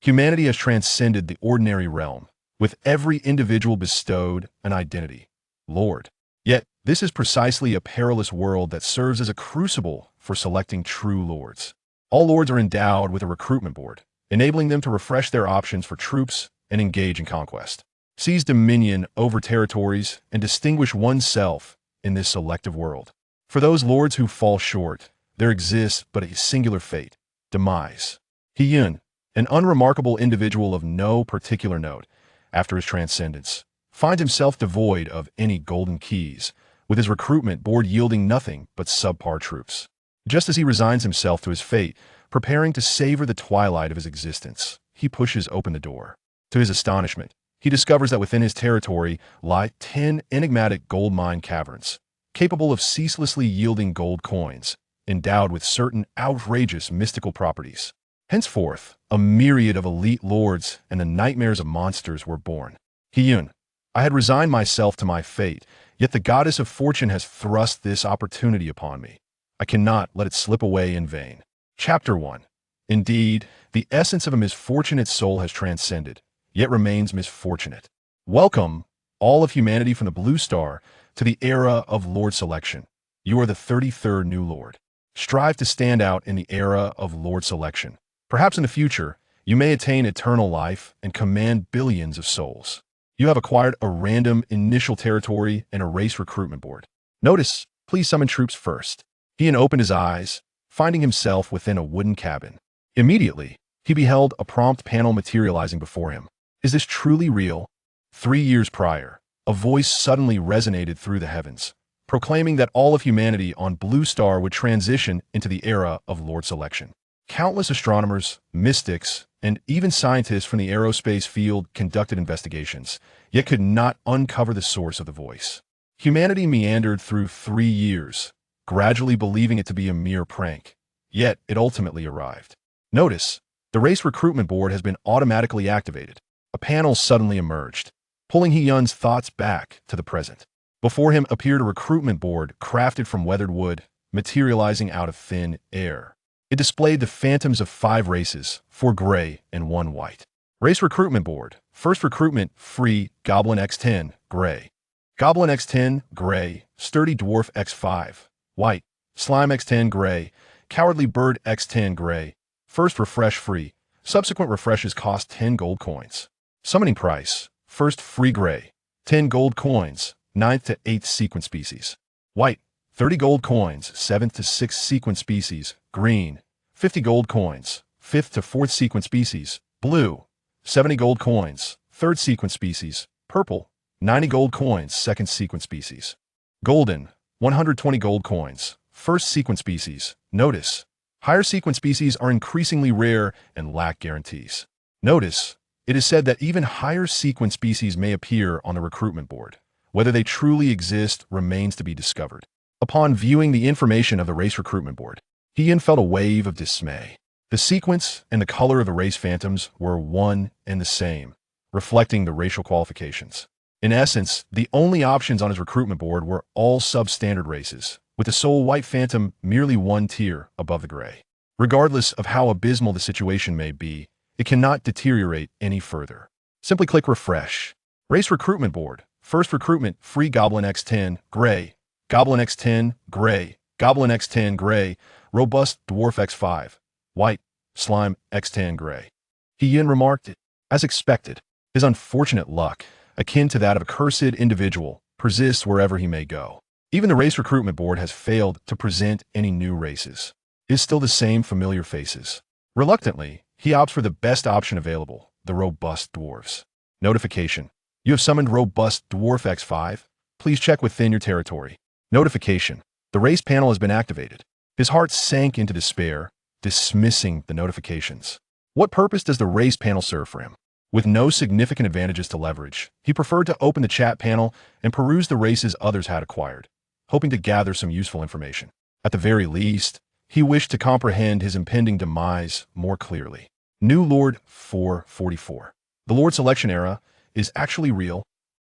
Humanity has transcended the ordinary realm, with every individual bestowed an identity, Lord. Yet, this is precisely a perilous world that serves as a crucible for selecting true lords. All lords are endowed with a recruitment board, enabling them to refresh their options for troops and engage in conquest, seize dominion over territories, and distinguish oneself in this selective world. For those lords who fall short, there exists but a singular fate: demise. He-Yun, an unremarkable individual of no particular note, after his transcendence, finds himself devoid of any golden keys, with his recruitment board yielding nothing but subpar troops. Just as he resigns himself to his fate, preparing to savor the twilight of his existence, he pushes open the door. To his astonishment, he discovers that within his territory lie 10 enigmatic gold mine caverns, capable of ceaselessly yielding gold coins, endowed with certain outrageous mystical properties. Henceforth, a myriad of elite lords and the nightmares of monsters were born. He-Yun, I had resigned myself to my fate, yet the goddess of fortune has thrust this opportunity upon me. I cannot let it slip away in vain. Chapter 1. Indeed, the essence of a misfortunate soul has transcended, yet remains misfortunate. Welcome, all of humanity from the Blue Star, to the era of Lord Selection. You are the 33rd new Lord. Strive to stand out in the era of Lord Selection. Perhaps in the future, you may attain eternal life and command billions of souls. You have acquired a random initial territory and a race recruitment board. Notice, please summon troops first. He opened his eyes, finding himself within a wooden cabin. Immediately, he beheld a prompt panel materializing before him. Is this truly real? 3 years prior, a voice suddenly resonated through the heavens, proclaiming that all of humanity on Blue Star would transition into the era of Lord Selection. Countless astronomers, mystics, and even scientists from the aerospace field conducted investigations, yet could not uncover the source of the voice. Humanity meandered through 3 years, gradually believing it to be a mere prank, yet it ultimately arrived. Notice, the race recruitment board has been automatically activated. A panel suddenly emerged, pulling He-Yun's thoughts back to the present. Before him appeared a recruitment board crafted from weathered wood, materializing out of thin air. It displayed the phantoms of 5 races, 4 gray and 1 white. Race recruitment board. First recruitment, free, Goblin X10, gray. Goblin X10, gray. Sturdy Dwarf X5, white. Slime X10, gray. Cowardly Bird X10, gray. First refresh free. Subsequent refreshes cost 10 gold coins. Summoning price. First free gray, 10 gold coins, 9th to 8th sequence species. White, 30 gold coins, 7th to 6th sequence species. Green, 50 gold coins, 5th to 4th sequence species. Blue, 70 gold coins, 3rd sequence species. Purple, 90 gold coins, 2nd sequence species. Golden, 120 gold coins, 1st sequence species. Notice, higher sequence species are increasingly rare and lack guarantees. Notice, it is said that even higher sequence species may appear on the recruitment board. Whether they truly exist remains to be discovered. Upon viewing the information of the race recruitment board, He-Yun felt a wave of dismay. The sequence and the color of the race phantoms were one and the same, reflecting the racial qualifications. In essence, the only options on his recruitment board were all substandard races, with the sole white phantom merely 1 tier above the gray. Regardless of how abysmal the situation may be, it cannot deteriorate any further. Simply click refresh. Race recruitment board. First recruitment, free Goblin X10, gray. Goblin X10, gray. Goblin X10, gray. Robust Dwarf X5, white. Slime X10, gray. He-Yun remarked it. As expected, his unfortunate luck, akin to that of a cursed individual, persists wherever he may go. Even the race recruitment board has failed to present any new races. It is still the same familiar faces. Reluctantly, he opts for the best option available, the robust dwarves. Notification. You have summoned robust Dwarf X5. Please check within your territory. Notification. The race panel has been activated. His heart sank into despair, dismissing the notifications. What purpose does the race panel serve for him? With no significant advantages to leverage, he preferred to open the chat panel and peruse the races others had acquired, hoping to gather some useful information. At the very least, he wished to comprehend his impending demise more clearly. New Lord 444. The Lord Selection era is actually real.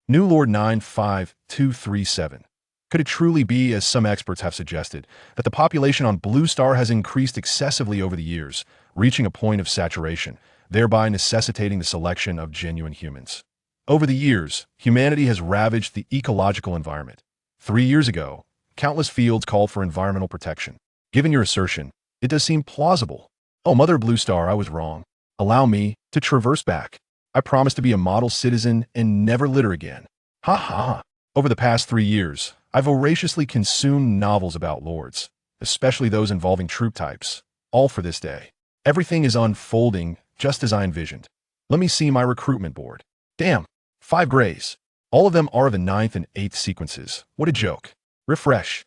New Lord 95237. Could it truly be, as some experts have suggested, that the population on Blue Star has increased excessively over the years, reaching a point of saturation, thereby necessitating the selection of genuine humans. Over the years, humanity has ravaged the ecological environment. 3 years ago, countless fields called for environmental protection. Given your assertion, it does seem plausible. Oh, Mother Blue Star, I was wrong. Allow me to traverse back. I promise to be a model citizen and never litter again. Ha ha. Over the past 3 years, I've voraciously consumed novels about lords, especially those involving troop types, all for this day. Everything is unfolding just as I envisioned. Let me see my recruitment board. Damn, 5 grays. All of them are the 9th and 8th sequences. What a joke. Refresh.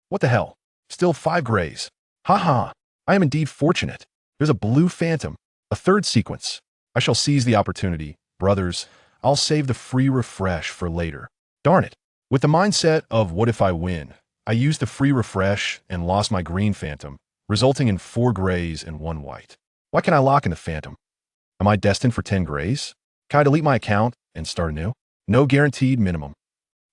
What the hell? Still 5 grays. Ha ha. I am indeed fortunate. There's a blue phantom, a 3rd sequence. I shall seize the opportunity. Brothers, I'll save the free refresh for later. Darn it. With the mindset of what if I win, I used the free refresh and lost my green phantom, resulting in 4 grays and 1 white. Why can't I lock in the phantom? Am I destined for 10 grays? Can I delete my account and start anew? No guaranteed minimum.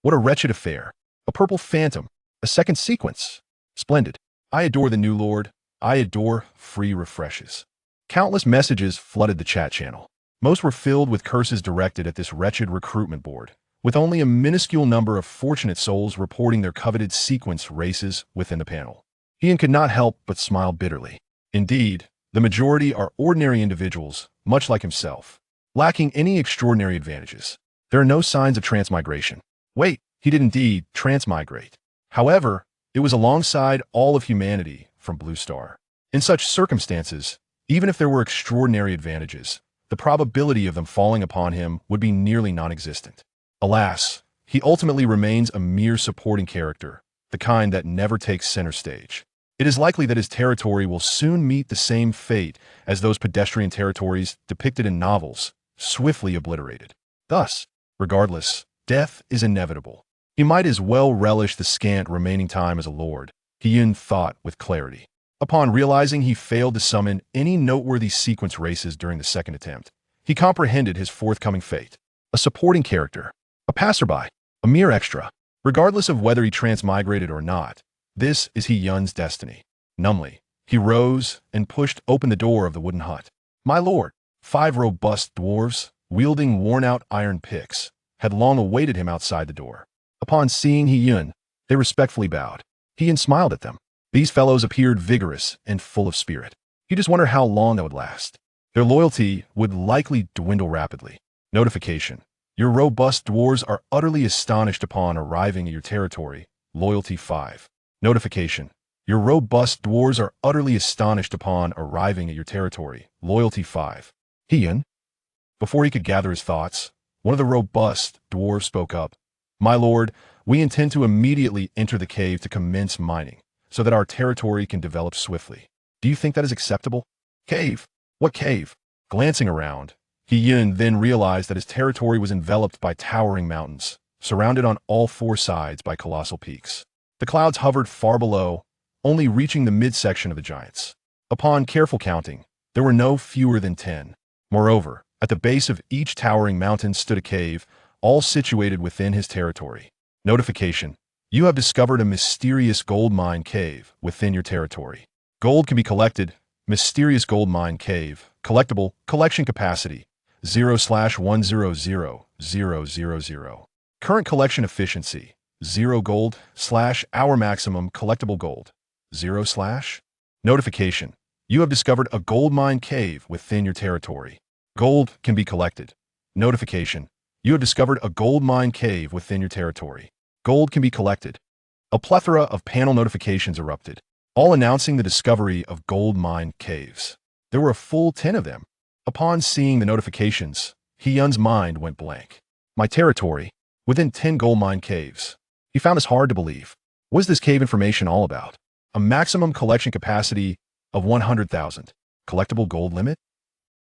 What a wretched affair. A purple phantom, a 2nd sequence. Splendid. I adore the new lord. I adore free refreshes. Countless messages flooded the chat channel. Most were filled with curses directed at this wretched recruitment board, with only a minuscule number of fortunate souls reporting their coveted sequence races within the panel. Ian could not help but smile bitterly. Indeed, the majority are ordinary individuals, much like himself, lacking any extraordinary advantages. There are no signs of transmigration. Wait, he did indeed transmigrate. However, it was alongside all of humanity from Blue Star. In such circumstances, even if there were extraordinary advantages, the probability of them falling upon him would be nearly non-existent. Alas, he ultimately remains a mere supporting character, the kind that never takes center stage. It is likely that his territory will soon meet the same fate as those pedestrian territories depicted in novels, swiftly obliterated. Thus, regardless, death is inevitable. He might as well relish the scant remaining time as a lord, Hyun thought with clarity. Upon realizing he failed to summon any noteworthy sequence races during the 2nd attempt, he comprehended his forthcoming fate. A supporting character, a passerby, a mere extra. Regardless of whether he transmigrated or not, this is Hyun's destiny. Numbly, he rose and pushed open the door of the wooden hut. My lord, 5 robust dwarves, wielding worn-out iron picks, had long awaited him outside the door. Upon seeing Hyun, they respectfully bowed. Hyun smiled at them. These fellows appeared vigorous and full of spirit. You just wonder how long that would last. Their loyalty would likely dwindle rapidly. Notification. Your robust dwarves are utterly astonished upon arriving at your territory. Loyalty 5. Notification. Your robust dwarves are utterly astonished upon arriving at your territory. Loyalty 5. Hyun. Before he could gather his thoughts, one of the robust dwarves spoke up. My lord, we intend to immediately enter the cave to commence mining, so that our territory can develop swiftly. Do you think that is acceptable? Cave? What cave? Glancing around, Hyun then realized that his territory was enveloped by towering mountains, surrounded on all 4 sides by colossal peaks. The clouds hovered far below, only reaching the midsection of the giants. Upon careful counting, there were no fewer than 10. Moreover, at the base of each towering mountain stood a cave, all situated within his territory. Notification. You have discovered a mysterious gold mine cave within your territory. Gold can be collected. Mysterious gold mine cave. Collectible. Collection capacity. 0/100,000. Current collection efficiency. 0 gold / hour maximum collectible gold. 0 / Notification. You have discovered a gold mine cave within your territory. Gold can be collected. Notification. You have discovered a gold mine cave within your territory. Gold can be collected. A plethora of panel notifications erupted, all announcing the discovery of gold mine caves. There were a full 10 of them. Upon seeing the notifications, Hyun's mind went blank. My territory, within 10 gold mine caves. He found this hard to believe. What is this cave information all about? A maximum collection capacity of 100,000. Collectible gold limit?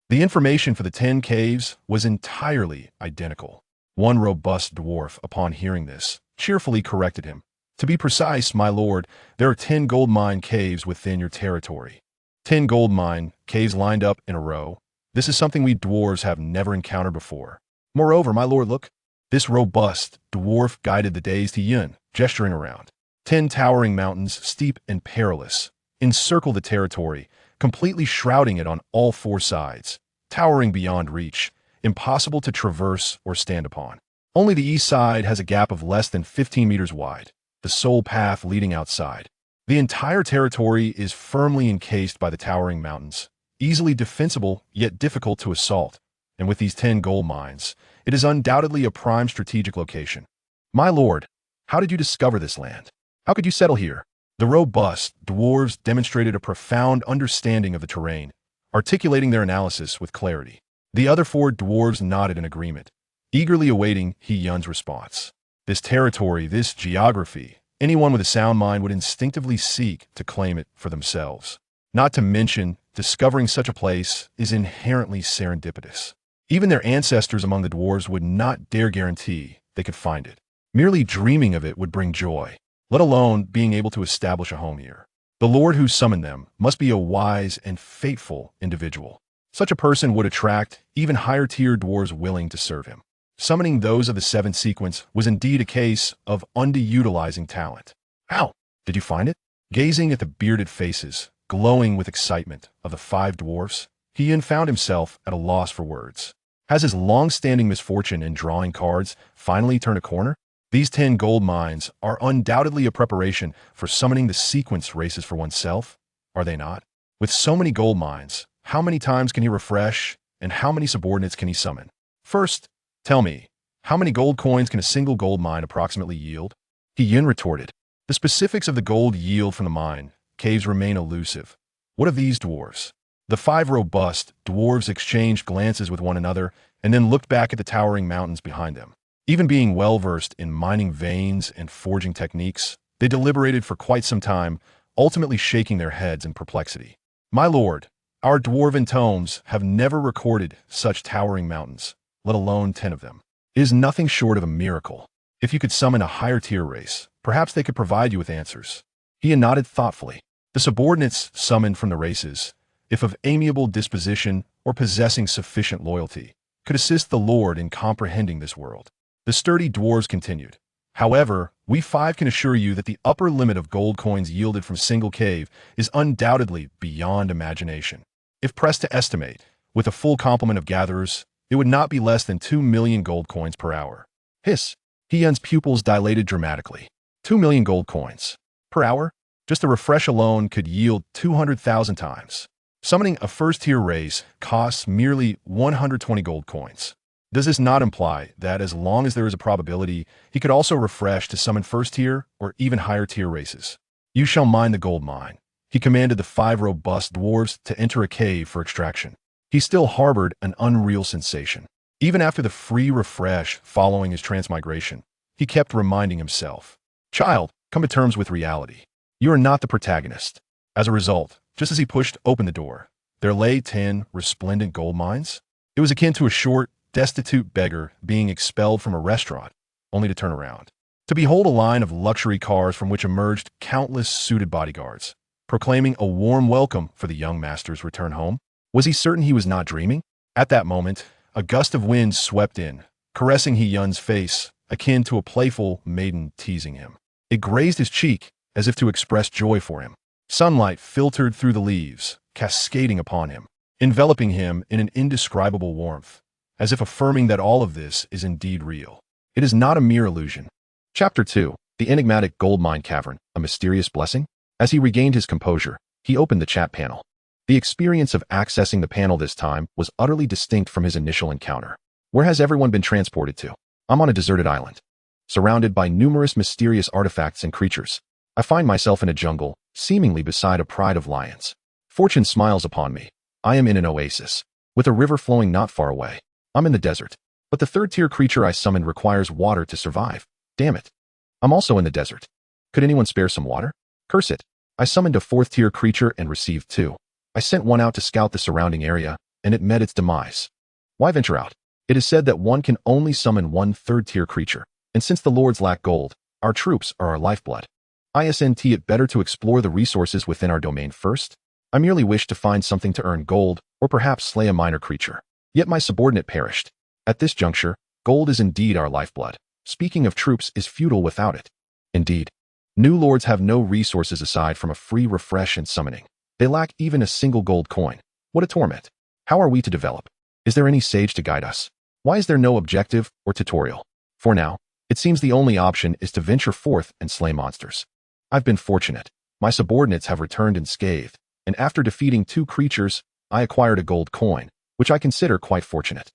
The information for the 10 caves was entirely identical. One robust dwarf, upon hearing this, cheerfully corrected him. To be precise, my lord, there are 10 gold mine caves within your territory. 10 gold mine caves lined up in a row. This is something we dwarves have never encountered before. Moreover, my lord, look. This robust dwarf guided the dazed Hyun, gesturing around. 10 towering mountains, steep and perilous, encircle the territory, completely shrouding it on all 4 sides. towering beyond reach, impossible to traverse or stand upon. Only the east side has a gap of less than 15 meters wide, the sole path leading outside. The entire territory is firmly encased by the towering mountains, easily defensible yet difficult to assault, and with these 10 gold mines, it is undoubtedly a prime strategic location. My lord, how did you discover this land? How could you settle here? The robust dwarves demonstrated a profound understanding of the terrain, articulating their analysis with clarity. The other 4 dwarves nodded in agreement, eagerly awaiting He Yun's response. This territory, this geography, anyone with a sound mind would instinctively seek to claim it for themselves. Not to mention, discovering such a place is inherently serendipitous. Even their ancestors among the dwarves would not dare guarantee they could find it. Merely dreaming of it would bring joy, let alone being able to establish a home here. The Lord who summoned them must be a wise and faithful individual. Such a person would attract even higher-tier dwarves willing to serve him. Summoning those of the 7th sequence was indeed a case of underutilizing talent. How? Did you find it? Gazing at the bearded faces, glowing with excitement, of the 5 dwarfs, He Yun found himself at a loss for words. Has his long-standing misfortune in drawing cards finally turned a corner? These 10 gold mines are undoubtedly a preparation for summoning the sequence races for oneself, are they not? With so many gold mines, how many times can he refresh, and how many subordinates can he summon? First, tell me, how many gold coins can a single gold mine approximately yield? He Yun retorted. The specifics of the gold yield from the mine caves remain elusive. What of these dwarves? The 5 robust dwarves exchanged glances with one another and then looked back at the towering mountains behind them. Even being well-versed in mining veins and forging techniques, they deliberated for quite some time, ultimately shaking their heads in perplexity. My lord, our dwarven tomes have never recorded such towering mountains, let alone 10 of them. It is nothing short of a miracle. If you could summon a higher-tier race, perhaps they could provide you with answers. He nodded thoughtfully. The subordinates summoned from the races, if of amiable disposition or possessing sufficient loyalty, could assist the Lord in comprehending this world. The sturdy dwarves continued. However, we 5 can assure you that the upper limit of gold coins yielded from single cave is undoubtedly beyond imagination. If pressed to estimate, with a full complement of gatherers, it would not be less than 2 million gold coins per hour. Hiss! He Yun's pupils dilated dramatically. 2 million gold coins per hour? Just a refresh alone could yield 200,000 times. Summoning a first-tier race costs merely 120 gold coins. Does this not imply that as long as there is a probability, he could also refresh to summon first-tier or even higher-tier races? You shall mine the gold mine. He commanded the 5 robust dwarves to enter a cave for extraction. He still harbored an unreal sensation. Even after the free refresh following his transmigration, he kept reminding himself, "Child, come to terms with reality. You are not the protagonist." As a result, just as he pushed open the door, there lay 10 resplendent gold mines. It was akin to a short, destitute beggar being expelled from a restaurant, only to turn around to behold a line of luxury cars from which emerged countless suited bodyguards, proclaiming a warm welcome for the young master's return home. Was he certain he was not dreaming? At that moment, a gust of wind swept in, caressing He Yun's face, akin to a playful maiden teasing him. It grazed his cheek, as if to express joy for him. Sunlight filtered through the leaves, cascading upon him, enveloping him in an indescribable warmth, as if affirming that all of this is indeed real. It is not a mere illusion. Chapter 2. The Enigmatic Gold Mine Cavern, a Mysterious Blessing? As he regained his composure, he opened the chat panel. The experience of accessing the panel this time was utterly distinct from his initial encounter. Where has everyone been transported to? I'm on a deserted island, surrounded by numerous mysterious artifacts and creatures. I find myself in a jungle, seemingly beside a pride of lions. Fortune smiles upon me. I am in an oasis, with a river flowing not far away. I'm in the desert, but the 3rd-tier creature I summoned requires water to survive. Damn it. I'm also in the desert. Could anyone spare some water? Curse it. I summoned a 4th-tier creature and received 2. I sent one out to scout the surrounding area, and it met its demise. Why venture out? It is said that one can only summon one 3rd-tier creature, and since the lords lack gold, our troops are our lifeblood. Isn't it better to explore the resources within our domain first? I merely wish to find something to earn gold, or perhaps slay a minor creature. Yet my subordinate perished. At this juncture, gold is indeed our lifeblood. Speaking of troops is futile without it. Indeed, new lords have no resources aside from a free refresh and summoning. They lack even a single gold coin. What a torment. How are we to develop? Is there any sage to guide us? Why is there no objective or tutorial? For now, it seems the only option is to venture forth and slay monsters. I've been fortunate. My subordinates have returned unscathed, and after defeating 2 creatures, I acquired a gold coin, which I consider quite fortunate.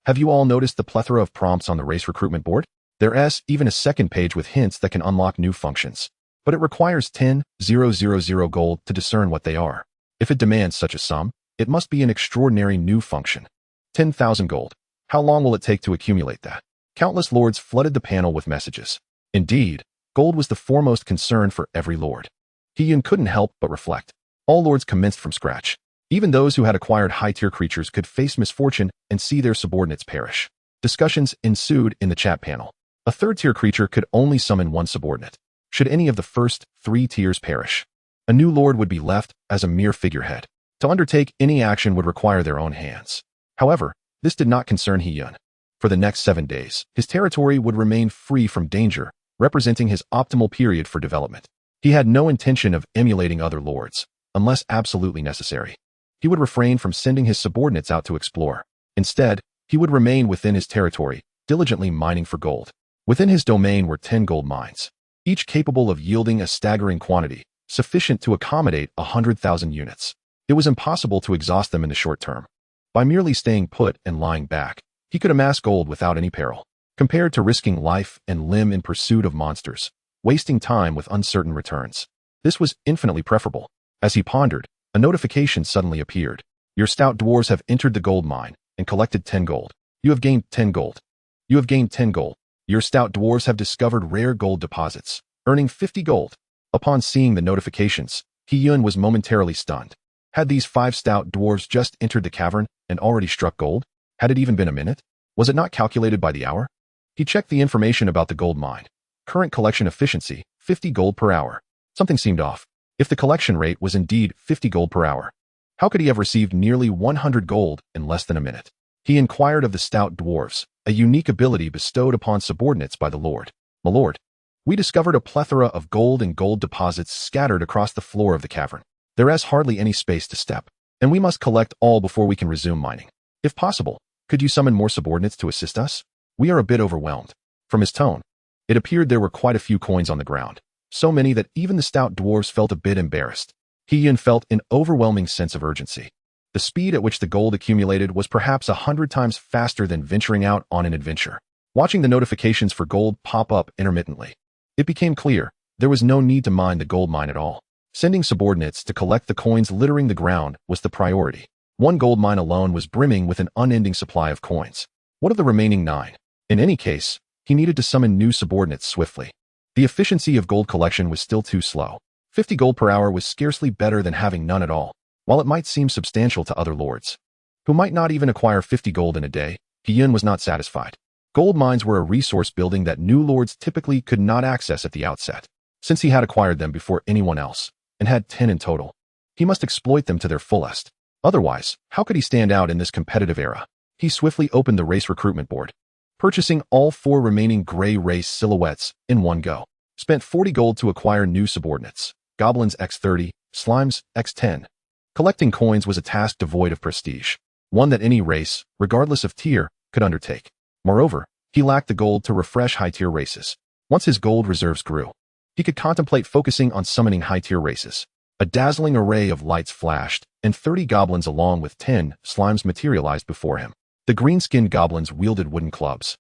Have you all noticed the plethora of prompts on the race recruitment board? There's even a second page with hints that can unlock new functions, but it requires 10,000 gold to discern what they are. If it demands such a sum, it must be an extraordinary new function. 10,000 gold. How long will it take to accumulate that? Countless lords flooded the panel with messages. Indeed, gold was the foremost concern for every lord. He couldn't help but reflect. All lords commenced from scratch. Even those who had acquired high-tier creatures could face misfortune and see their subordinates perish. Discussions ensued in the chat panel. A 3rd-tier creature could only summon 1 subordinate. Should any of the first 3 tiers perish, a new lord would be left as a mere figurehead. To undertake any action would require their own hands. However, this did not concern He-Yun. For the next 7 days, his territory would remain free from danger, representing his optimal period for development. He had no intention of emulating other lords, unless absolutely necessary. He would refrain from sending his subordinates out to explore. Instead, he would remain within his territory, diligently mining for gold. Within his domain were 10 gold mines, each capable of yielding a staggering quantity, sufficient to accommodate 100,000 units. It was impossible to exhaust them in the short term. By merely staying put and lying back, he could amass gold without any peril. Compared to risking life and limb in pursuit of monsters, wasting time with uncertain returns, this was infinitely preferable. As he pondered, a notification suddenly appeared. Your stout dwarves have entered the gold mine and collected 10 gold. You have gained 10 gold. You have gained 10 gold. Your stout dwarves have discovered rare gold deposits, earning 50 gold. Upon seeing the notifications, He-Yun was momentarily stunned. Had these 5 stout dwarves just entered the cavern and already struck gold? Had it even been a minute? Was it not calculated by the hour? He checked the information about the gold mine. Current collection efficiency, 50 gold per hour. Something seemed off. If the collection rate was indeed 50 gold per hour, how could he have received nearly 100 gold in less than a minute? He inquired of the stout dwarves, a unique ability bestowed upon subordinates by the Lord. My lord, we discovered a plethora of gold and gold deposits scattered across the floor of the cavern. There is hardly any space to step, and we must collect all before we can resume mining. If possible, could you summon more subordinates to assist us? We are a bit overwhelmed. From his tone, it appeared there were quite a few coins on the ground, so many that even the stout dwarves felt a bit embarrassed. He-Yun felt an overwhelming sense of urgency. The speed at which the gold accumulated was perhaps 100 times faster than venturing out on an adventure. Watching the notifications for gold pop up intermittently, it became clear there was no need to mine the gold mine at all. Sending subordinates to collect the coins littering the ground was the priority. 1 gold mine alone was brimming with an unending supply of coins. What of the remaining 9? In any case, he needed to summon new subordinates swiftly. The efficiency of gold collection was still too slow. 50 gold per hour was scarcely better than having none at all. While it might seem substantial to other lords, who might not even acquire 50 gold in a day, He-Yun was not satisfied. Gold mines were a resource building that new lords typically could not access at the outset. Since he had acquired them before anyone else, and had 10 in total, he must exploit them to their fullest. Otherwise, how could he stand out in this competitive era? He swiftly opened the race recruitment board, purchasing all 4 remaining gray race silhouettes in one go. Spent 40 gold to acquire new subordinates, goblins x30, slimes x10. Collecting coins was a task devoid of prestige, one that any race, regardless of tier, could undertake. Moreover, he lacked the gold to refresh high-tier races. Once his gold reserves grew, he could contemplate focusing on summoning high-tier races. A dazzling array of lights flashed, and 30 goblins along with 10 slimes materialized before him. The green-skinned goblins wielded wooden clubs,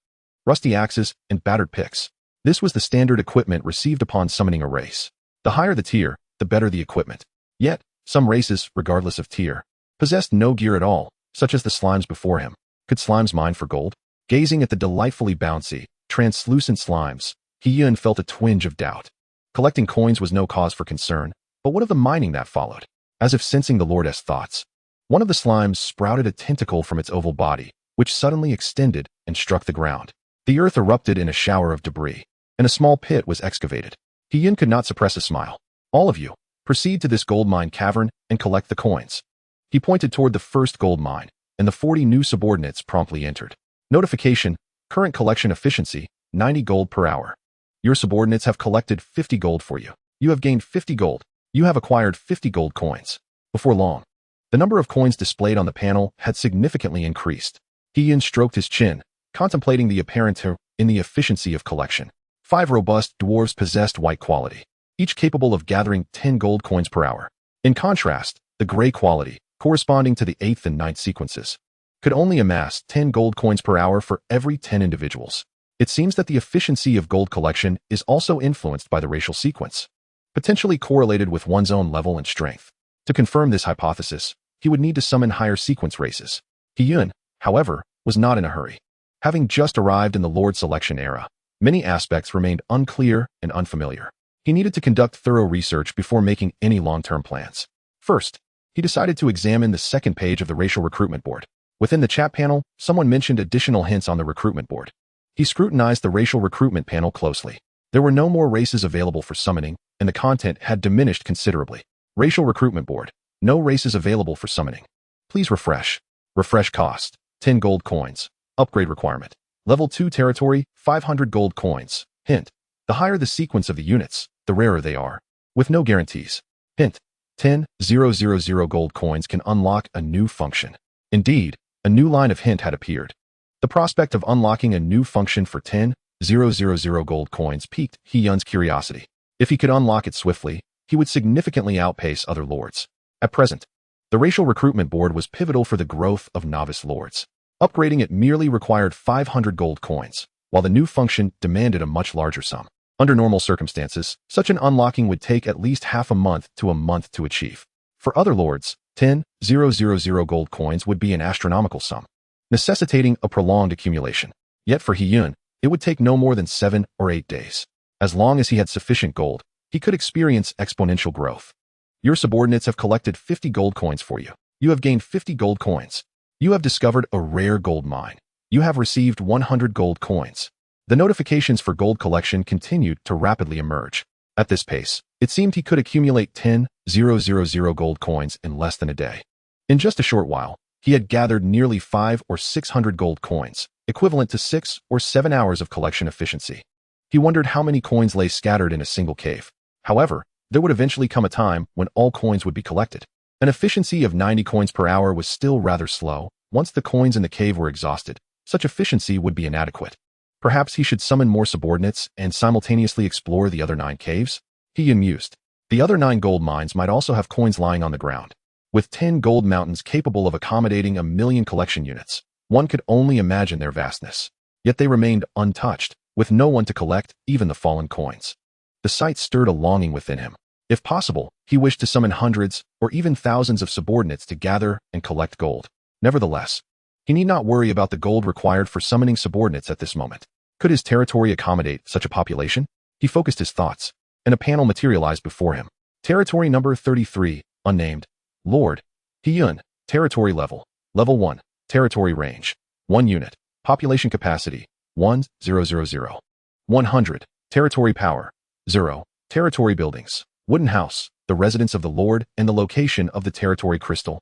rusty axes, and battered picks. This was the standard equipment received upon summoning a race. The higher the tier, the better the equipment. Yet, some races, regardless of tier, possessed no gear at all, such as the slimes before him. Could slimes mine for gold? Gazing at the delightfully bouncy, translucent slimes, He-Yun felt a twinge of doubt. Collecting coins was no cause for concern, but what of the mining that followed? As if sensing the lordess' thoughts, one of the slimes sprouted a tentacle from its oval body, which suddenly extended and struck the ground. The earth erupted in a shower of debris, and a small pit was excavated. He-Yun could not suppress a smile. All of you, proceed to this gold mine cavern and collect the coins. He pointed toward the first gold mine, and the 40 new subordinates promptly entered. Notification, current collection efficiency, 90 gold per hour. Your subordinates have collected 50 gold for you. You have gained 50 gold. You have acquired 50 gold coins. Before long, The number of coins displayed on the panel had significantly increased. He stroked his chin, contemplating the apparent in the efficiency of collection. 5 robust dwarves possessed white quality, each capable of gathering 10 gold coins per hour. In contrast, the gray quality, corresponding to the 8th and 9th sequences, could only amass 10 gold coins per hour for every 10 individuals. It seems that the efficiency of gold collection is also influenced by the racial sequence, potentially correlated with one's own level and strength. To confirm this hypothesis, he would need to summon higher sequence races. He, however, was not in a hurry. Having just arrived in the Lord selection era, many aspects remained unclear and unfamiliar. He needed to conduct thorough research before making any long-term plans. First, he decided to examine the second page of the racial recruitment board. Within the chat panel, someone mentioned additional hints on the recruitment board. He scrutinized the racial recruitment panel closely. There were no more races available for summoning, and the content had diminished considerably. Racial recruitment board. No races available for summoning. Please refresh. Refresh cost. 10 gold coins. Upgrade requirement. Level 2 territory, 500 gold coins. Hint. The higher the sequence of the units, the rarer they are. With no guarantees. Hint. 10,000 gold coins can unlock a new function. Indeed, a new line of hint had appeared. The prospect of unlocking a new function for 10,000 gold coins piqued He-Yun's curiosity. If he could unlock it swiftly, he would significantly outpace other lords. At present, the racial recruitment board was pivotal for the growth of novice lords. Upgrading it merely required 500 gold coins, while the new function demanded a much larger sum. Under normal circumstances, such an unlocking would take at least half a month to achieve. For other lords, 10,000 gold coins would be an astronomical sum, necessitating a prolonged accumulation. Yet for He-Yun, it would take no more than 7 or 8 days. As long as he had sufficient gold, he could experience exponential growth. Your subordinates have collected 50 gold coins for you. You have gained 50 gold coins. You have discovered a rare gold mine. You have received 100 gold coins. The notifications for gold collection continued to rapidly emerge. At this pace, it seemed he could accumulate 10,000 gold coins in less than a day. In just a short while, he had gathered nearly 500 or 600 gold coins, equivalent to 6 or 7 hours of collection efficiency. He wondered how many coins lay scattered in a single cave. However, there would eventually come a time when all coins would be collected. An efficiency of 90 coins per hour was still rather slow. Once the coins in the cave were exhausted, such efficiency would be inadequate. Perhaps he should summon more subordinates and simultaneously explore the other 9 caves? He mused. The other 9 gold mines might also have coins lying on the ground. With 10 gold mountains capable of accommodating 1 million collection units, one could only imagine their vastness. Yet they remained untouched, with no one to collect even the fallen coins. The sight stirred a longing within him. If possible, he wished to summon hundreds or even thousands of subordinates to gather and collect gold. Nevertheless, he need not worry about the gold required for summoning subordinates at this moment. Could his territory accommodate such a population? He focused his thoughts, and a panel materialized before him. Territory number 33, unnamed. Lord. He-Yun. Territory level. Level 1. Territory range. 1 unit. Population capacity. 1,000. 100. Territory power. 0. Territory buildings. Wooden house. The residence of the Lord and the location of the territory crystal.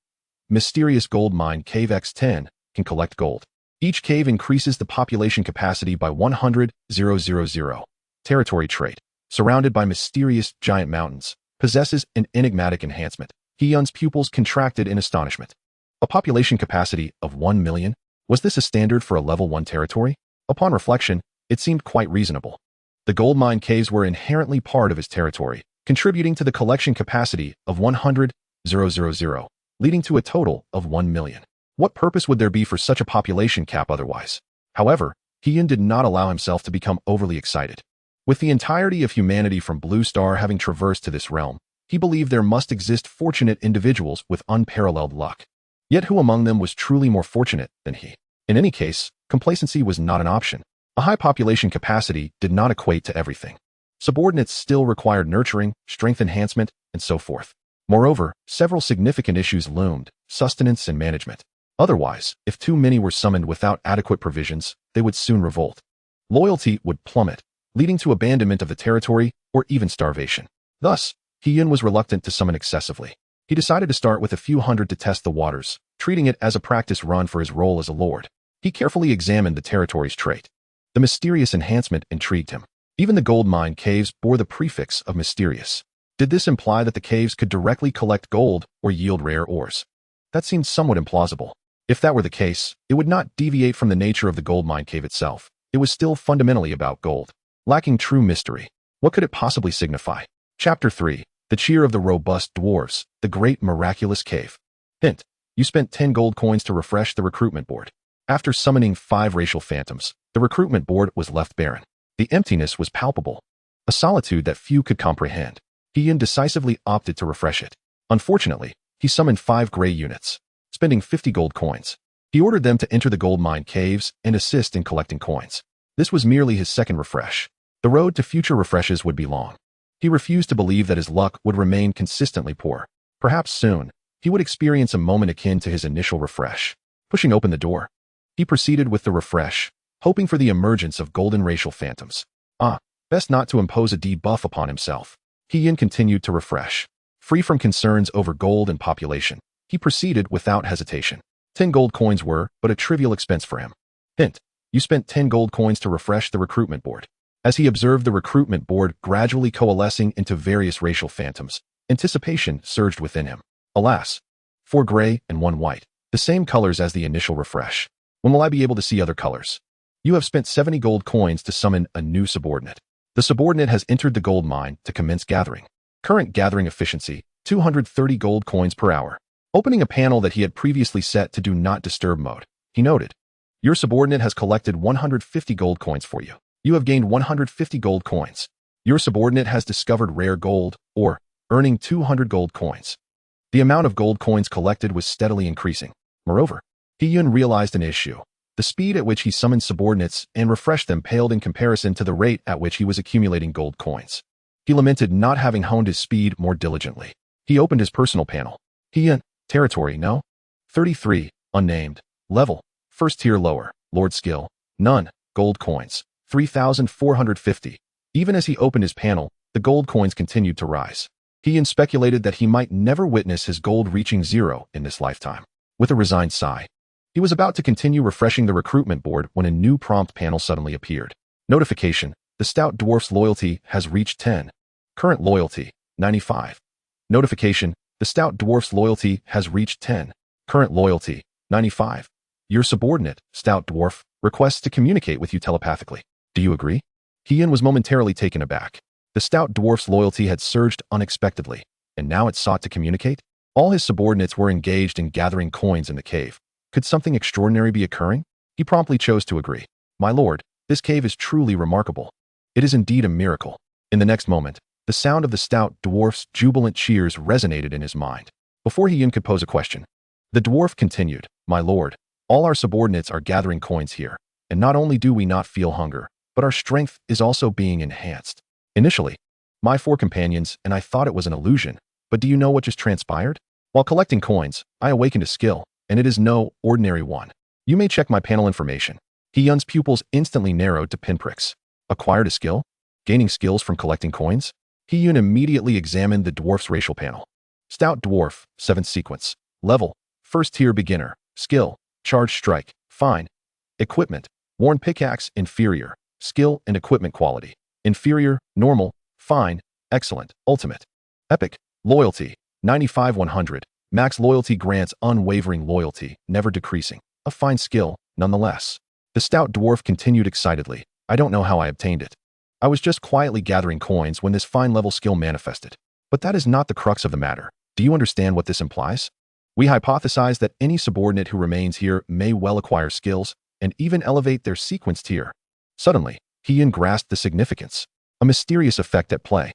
Mysterious gold mine cave X10 can collect gold. Each cave increases the population capacity by 100,000. Territory trait. Surrounded by mysterious giant mountains. Possesses an enigmatic enhancement. He-Yun's pupils contracted in astonishment. A population capacity of 1 million? Was this a standard for a level 1 territory? Upon reflection, it seemed quite reasonable. The gold mine caves were inherently part of his territory, contributing to the collection capacity of 100,000, leading to a total of 1 million. What purpose would there be for such a population cap otherwise? However, He-Yun did not allow himself to become overly excited. With the entirety of humanity from Blue Star having traversed to this realm, he believed there must exist fortunate individuals with unparalleled luck. Yet who among them was truly more fortunate than he? In any case, complacency was not an option. A high population capacity did not equate to everything. Subordinates still required nurturing, strength enhancement, and so forth. Moreover, several significant issues loomed: sustenance and management. Otherwise, if too many were summoned without adequate provisions, they would soon revolt. Loyalty would plummet, leading to abandonment of the territory or even starvation. Thus, He-Yun was reluctant to summon excessively. He decided to start with a few hundred to test the waters, treating it as a practice run for his role as a lord. He carefully examined the territory's trait. The mysterious enhancement intrigued him. Even the gold mine caves bore the prefix of mysterious. Did this imply that the caves could directly collect gold or yield rare ores? That seemed somewhat implausible. If that were the case, it would not deviate from the nature of the gold mine cave itself. It was still fundamentally about gold, lacking true mystery. What could it possibly signify? Chapter 3. The Cheer of the Robust Dwarves, the Great Miraculous Cave. Hint. You spent 10 gold coins to refresh the recruitment board. After summoning 5 racial phantoms, the recruitment board was left barren. The emptiness was palpable, a solitude that few could comprehend. He indecisively opted to refresh it. Unfortunately, he summoned 5 gray units, spending 50 gold coins. He ordered them to enter the gold mine caves and assist in collecting coins. This was merely his second refresh. The road to future refreshes would be long. He refused to believe that his luck would remain consistently poor. Perhaps soon, he would experience a moment akin to his initial refresh. Pushing open the door, he proceeded with the refresh, hoping for the emergence of golden racial phantoms. Best not to impose a debuff upon himself. He continued to refresh. Free from concerns over gold and population, he proceeded without hesitation. 10 gold coins were but a trivial expense for him. Hint. You spent 10 gold coins to refresh the recruitment board. As he observed the recruitment board gradually coalescing into various racial phantoms, anticipation surged within him. Alas, 4 gray and 1 white, the same colors as the initial refresh. When will I be able to see other colors? You have spent 70 gold coins to summon a new subordinate. The subordinate has entered the gold mine to commence gathering. Current gathering efficiency, 230 gold coins per hour. Opening a panel that he had previously set to do not disturb mode, he noted, your subordinate has collected 150 gold coins for you. You have gained 150 gold coins. Your subordinate has discovered rare gold, or earning 200 gold coins. The amount of gold coins collected was steadily increasing. Moreover, He-Yun realized an issue. The speed at which he summoned subordinates and refreshed them paled in comparison to the rate at which he was accumulating gold coins. He lamented not having honed his speed more diligently. He opened his personal panel. He-Yun, territory, no? 33, unnamed. Level, first tier lower. Lord skill, none. Gold coins, 3,450. Even as he opened his panel, the gold coins continued to rise. He-Yun speculated that he might never witness his gold reaching 0 in this lifetime. With a resigned sigh, he was about to continue refreshing the recruitment board when a new prompt panel suddenly appeared. Notification, the stout dwarf's loyalty has reached 10. Current loyalty, 95. Notification, the stout dwarf's loyalty has reached 10. Current loyalty, 95. Your subordinate, stout dwarf, requests to communicate with you telepathically. Do you agree? He-Yun was momentarily taken aback. The stout dwarf's loyalty had surged unexpectedly, and now it sought to communicate? All his subordinates were engaged in gathering coins in the cave. Could something extraordinary be occurring? He promptly chose to agree. My lord, this cave is truly remarkable. It is indeed a miracle. In the next moment, the sound of the stout dwarf's jubilant cheers resonated in his mind. Before He-Yun could pose a question, the dwarf continued, My lord, all our subordinates are gathering coins here, and not only do we not feel hunger, but our strength is also being enhanced. Initially, my 4 companions and I thought it was an illusion, but do you know what just transpired? While collecting coins, I awakened a skill, and it is no ordinary one. You may check my panel information. He-Yun's pupils instantly narrowed to pinpricks. Acquired a skill? Gaining skills from collecting coins? He-Yun immediately examined the dwarf's racial panel. Stout dwarf, 7th sequence. Level, first tier beginner. Skill, charge strike, fine. Equipment, worn pickaxe, inferior. Skill and equipment quality, inferior, normal, fine, excellent, ultimate. Epic, loyalty, 95-100. Max loyalty grants unwavering loyalty, never decreasing. A fine skill, nonetheless. The stout dwarf continued excitedly. I don't know how I obtained it. I was just quietly gathering coins when this fine level skill manifested. But that is not the crux of the matter. Do you understand what this implies? We hypothesize that any subordinate who remains here may well acquire skills and even elevate their sequence tier. Suddenly, He-Yun grasped the significance. A mysterious effect at play.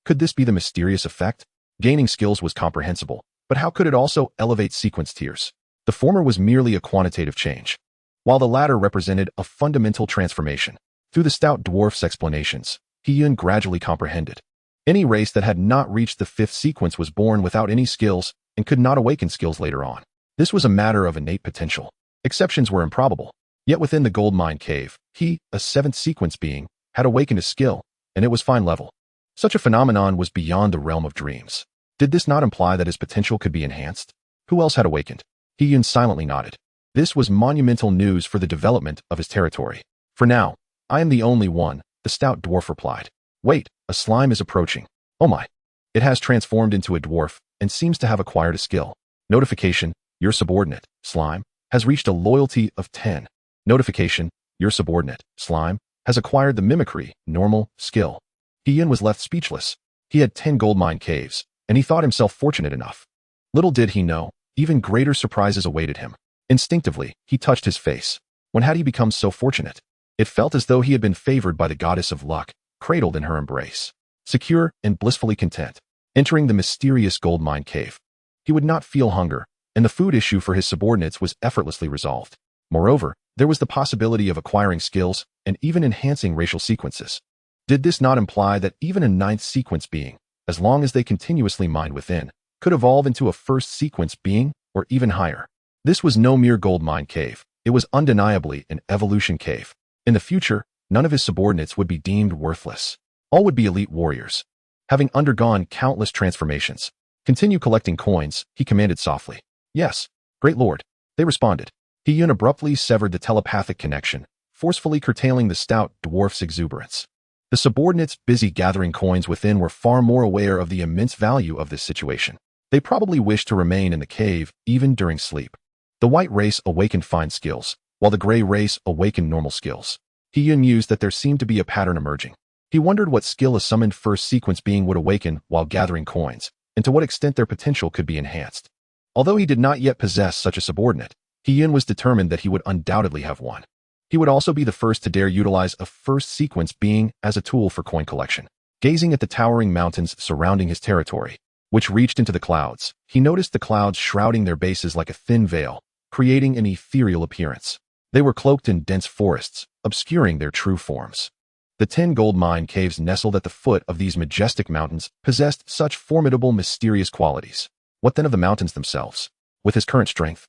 Could this be the mysterious effect? Gaining skills was comprehensible, but how could it also elevate sequence tiers? The former was merely a quantitative change, while the latter represented a fundamental transformation. Through the stout dwarf's explanations, He-Yun gradually comprehended. Any race that had not reached the 5th sequence was born without any skills and could not awaken skills later on. This was a matter of innate potential. Exceptions were improbable. Yet within the gold mine cave, he, a 7th sequence being, had awakened a skill, and it was fine level. Such a phenomenon was beyond the realm of dreams. Did this not imply that his potential could be enhanced? Who else had awakened? He-Yun silently nodded. This was monumental news for the development of his territory. For now, I am the only one, the stout dwarf replied. Wait, a slime is approaching. Oh my. It has transformed into a dwarf and seems to have acquired a skill. Notification, Your subordinate, Slime, has reached a loyalty of 10. Notification, your subordinate, Slime, has acquired the mimicry, normal, skill. Ian was left speechless. He had 10 goldmine caves, and he thought himself fortunate enough. Little did he know, even greater surprises awaited him. Instinctively, he touched his face. When had he become so fortunate? It felt as though he had been favored by the goddess of luck, cradled in her embrace. Secure and blissfully content, entering the mysterious goldmine cave. He would not feel hunger, and the food issue for his subordinates was effortlessly resolved. Moreover, there was the possibility of acquiring skills and even enhancing racial sequences. Did this not imply that even a ninth sequence being, as long as they continuously mined within, could evolve into a first sequence being or even higher? This was no mere goldmine cave. It was undeniably an evolution cave. In the future, none of his subordinates would be deemed worthless. All would be elite warriors. Having undergone countless transformations, continue collecting coins, he commanded softly. Yes, great lord. They responded. Hiyun abruptly severed the telepathic connection, forcefully curtailing the stout dwarf's exuberance. The subordinates busy gathering coins within were far more aware of the immense value of this situation. They probably wished to remain in the cave, even during sleep. The white race awakened fine skills, while the gray race awakened normal skills. Hiyun mused that there seemed to be a pattern emerging. He wondered what skill a summoned first sequence being would awaken while gathering coins, and to what extent their potential could be enhanced. Although he did not yet possess such a subordinate, Hiyun was determined that he would undoubtedly have one. He would also be the first to dare utilize a first sequence being as a tool for coin collection. Gazing at the towering mountains surrounding his territory, which reached into the clouds, he noticed the clouds shrouding their bases like a thin veil, creating an ethereal appearance. They were cloaked in dense forests, obscuring their true forms. The 10 gold mine caves nestled at the foot of these majestic mountains possessed such formidable, mysterious qualities. What then of the mountains themselves? With his current strength,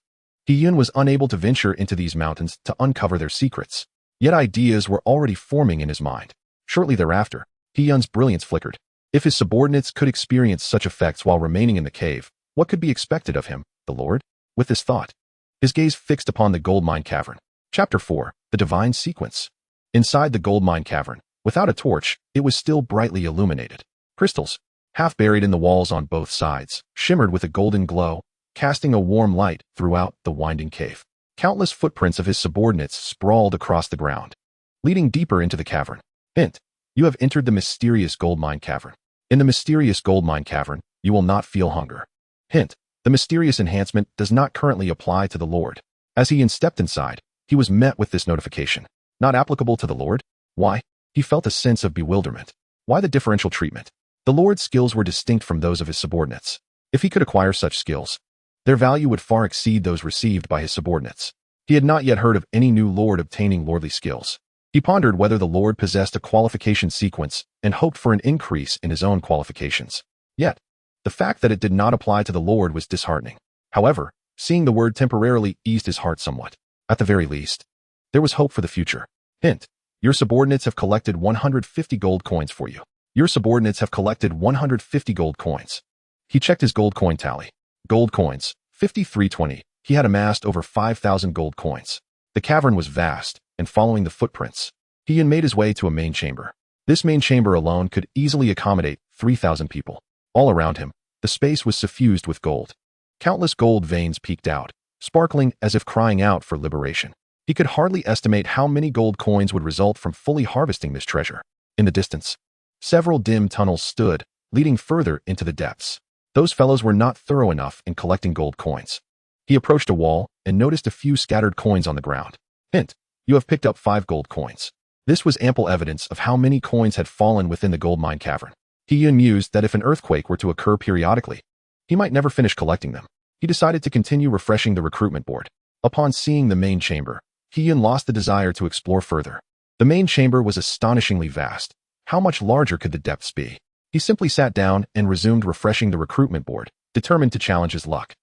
Hiyun was unable to venture into these mountains to uncover their secrets. Yet ideas were already forming in his mind. Shortly thereafter, Hiyun's brilliance flickered. If his subordinates could experience such effects while remaining in the cave, what could be expected of him, the Lord? With this thought, his gaze fixed upon the gold mine cavern. Chapter 4, The Divine Sequence. Inside the gold mine cavern, without a torch, it was still brightly illuminated. Crystals, half buried in the walls on both sides, shimmered with a golden glow, casting a warm light throughout the winding cave. Countless footprints of his subordinates sprawled across the ground, leading deeper into the cavern. Hint: you have entered the mysterious gold mine cavern. In the mysterious gold mine cavern, you will not feel hunger. Hint: the mysterious enhancement does not currently apply to the Lord. As he stepped inside, he was met with this notification. Not applicable to the Lord? Why? He felt a sense of bewilderment. Why the differential treatment? The Lord's skills were distinct from those of his subordinates. If he could acquire such skills, their value would far exceed those received by his subordinates. He had not yet heard of any new Lord obtaining lordly skills. He pondered whether the Lord possessed a qualification sequence and hoped for an increase in his own qualifications. Yet, the fact that it did not apply to the Lord was disheartening. However, seeing the word temporarily eased his heart somewhat. At the very least, there was hope for the future. Hint: your subordinates have collected 150 gold coins for you. Your subordinates have collected 150 gold coins. He checked his gold coin tally. Gold coins, 5320. He had amassed over 5,000 gold coins. The cavern was vast, and following the footprints, he made his way to a main chamber. This main chamber alone could easily accommodate 3,000 people. All around him, the space was suffused with gold. Countless gold veins peeked out, sparkling as if crying out for liberation. He could hardly estimate how many gold coins would result from fully harvesting this treasure. In the distance, several dim tunnels stood, leading further into the depths. Those fellows were not thorough enough in collecting gold coins. He approached a wall and noticed a few scattered coins on the ground. Hint: you have picked up 5 gold coins. This was ample evidence of how many coins had fallen within the gold mine cavern. He mused that if an earthquake were to occur periodically, he might never finish collecting them. He decided to continue refreshing the recruitment board. Upon seeing the main chamber, Hiyun lost the desire to explore further. The main chamber was astonishingly vast. How much larger could the depths be? He simply sat down and resumed refreshing the recruitment board, determined to challenge his luck.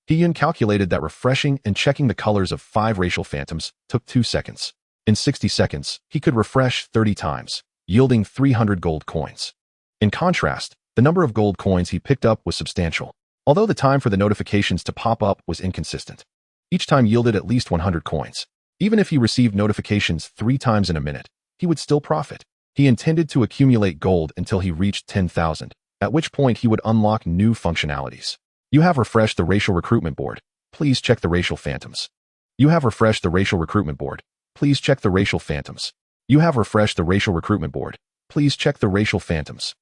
Hiyun calculated that refreshing and checking the colors of 5 racial phantoms took 2 seconds. In 60 seconds, he could refresh 30 times, yielding 300 gold coins. In contrast, the number of gold coins he picked up was substantial, although the time for the notifications to pop up was inconsistent. Each time yielded at least 100 coins. Even if he received notifications 3 times in a minute, he would still profit. He intended to accumulate gold until he reached 10,000, at which point he would unlock new functionalities. You have refreshed the racial recruitment board. Please check the racial phantoms. You have refreshed the racial recruitment board. Please check the racial phantoms. You have refreshed the racial recruitment board. Please check the racial phantoms.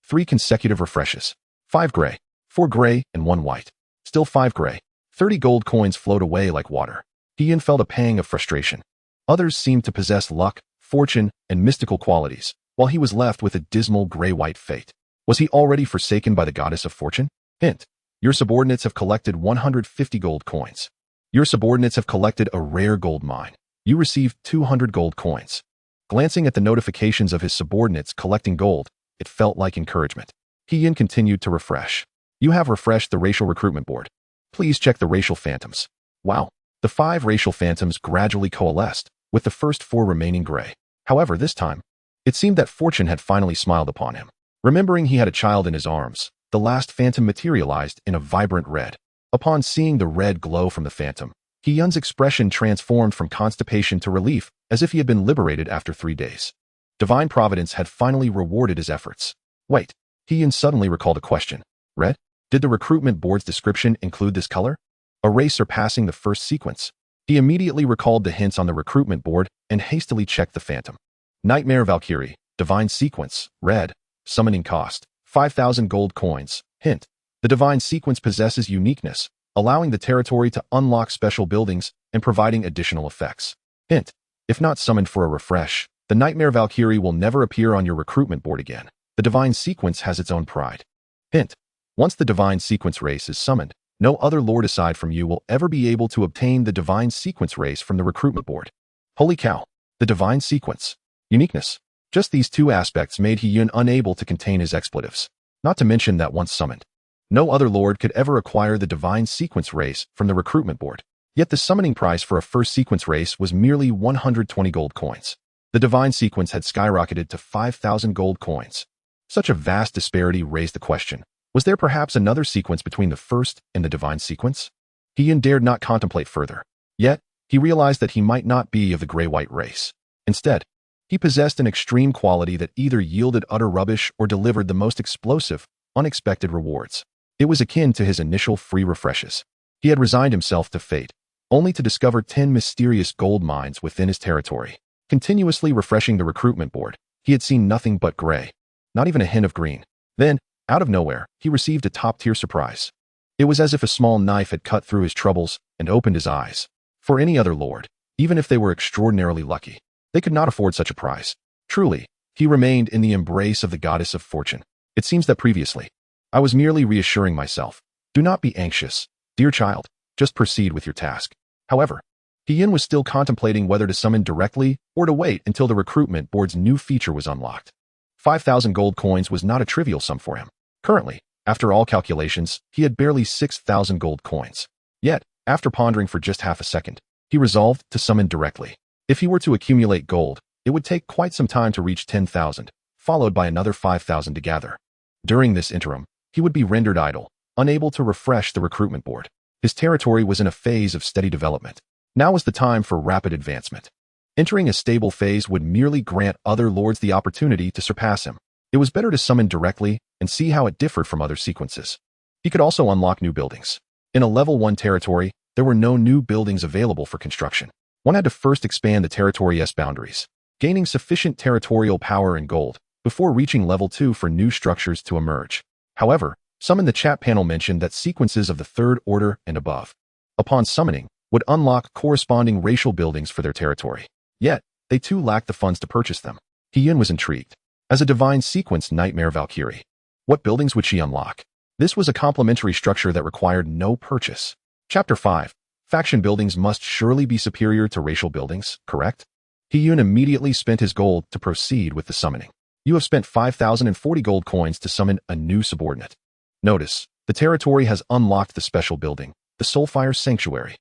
3 consecutive refreshes. 5 gray, 4 gray, and 1 white. Still 5 gray. 30 gold coins flowed away like water. Ian felt a pang of frustration. Others seemed to possess luck, fortune, and mystical qualities, while he was left with a dismal gray-white fate. Was he already forsaken by the goddess of fortune? Hint. Your subordinates have collected 150 gold coins. Your subordinates have collected a rare gold mine. You received 200 gold coins. Glancing at the notifications of his subordinates collecting gold, it felt like encouragement. Ian continued to refresh. You have refreshed the racial recruitment board. Please check the racial phantoms. Wow. The 5 racial phantoms gradually coalesced, with the first 4 remaining gray. However, this time, it seemed that fortune had finally smiled upon him. Remembering he had a child in his arms, the last phantom materialized in a vibrant red. Upon seeing the red glow from the phantom, Hyun's expression transformed from constipation to relief, as if he had been liberated after 3 days. Divine Providence had finally rewarded his efforts. Wait, Hyun suddenly recalled a question. Red? Did the recruitment board's description include this color? A race surpassing the first sequence. He immediately recalled the hints on the recruitment board and hastily checked the phantom. Nightmare Valkyrie, Divine Sequence, red, summoning cost, 5,000 gold coins. Hint. The Divine Sequence possesses uniqueness, allowing the territory to unlock special buildings and providing additional effects. Hint. If not summoned for a refresh, the Nightmare Valkyrie will never appear on your recruitment board again. The Divine Sequence has its own pride. Hint. Once the Divine Sequence race is summoned, no other lord aside from you will ever be able to obtain the Divine Sequence race from the recruitment board. Holy cow! The Divine Sequence. Uniqueness. Just these 2 aspects made Hyun unable to contain his expletives. Not to mention that once summoned, no other lord could ever acquire the Divine Sequence race from the recruitment board. Yet the summoning price for a first sequence race was merely 120 gold coins. The Divine Sequence had skyrocketed to 5,000 gold coins. Such a vast disparity raised the question. Was there perhaps another sequence between the first and the Divine Sequence? Hyun dared not contemplate further. Yet, he realized that he might not be of the gray-white race. Instead, he possessed an extreme quality that either yielded utter rubbish or delivered the most explosive, unexpected rewards. It was akin to his initial free refreshes. He had resigned himself to fate, only to discover 10 mysterious gold mines within his territory. Continuously refreshing the recruitment board, he had seen nothing but gray. Not even a hint of green. Then, out of nowhere, he received a top-tier surprise. It was as if a small knife had cut through his troubles and opened his eyes. For any other lord, even if they were extraordinarily lucky, they could not afford such a prize. Truly, he remained in the embrace of the goddess of fortune. It seems that previously, I was merely reassuring myself. Do not be anxious, dear child, just proceed with your task. However, Hyun was still contemplating whether to summon directly or to wait until the recruitment board's new feature was unlocked. 5,000 gold coins was not a trivial sum for him. Currently, after all calculations, he had barely 6,000 gold coins. Yet, after pondering for just half a second, he resolved to summon directly. If he were to accumulate gold, it would take quite some time to reach 10,000, followed by another 5,000 to gather. During this interim, he would be rendered idle, unable to refresh the recruitment board. His territory was in a phase of steady development. Now was the time for rapid advancement. Entering a stable phase would merely grant other lords the opportunity to surpass him. It was better to summon directly and see how it differed from other sequences. He could also unlock new buildings. In a level 1 territory, there were no new buildings available for construction. One had to first expand the territory's boundaries, gaining sufficient territorial power and gold before reaching level 2 for new structures to emerge. However, some in the chat panel mentioned that sequences of the 3rd order and above, upon summoning, would unlock corresponding racial buildings for their territory. Yet, they too lacked the funds to purchase them. Hyun was intrigued. As a divine sequence Nightmare Valkyrie, what buildings would she unlock? This was a complementary structure that required no purchase. Chapter 5. Faction buildings must surely be superior to racial buildings, correct? Hyun immediately spent his gold to proceed with the summoning. You have spent 5,040 gold coins to summon a new subordinate. Notice, the territory has unlocked the special building, the Soulfire Sanctuary.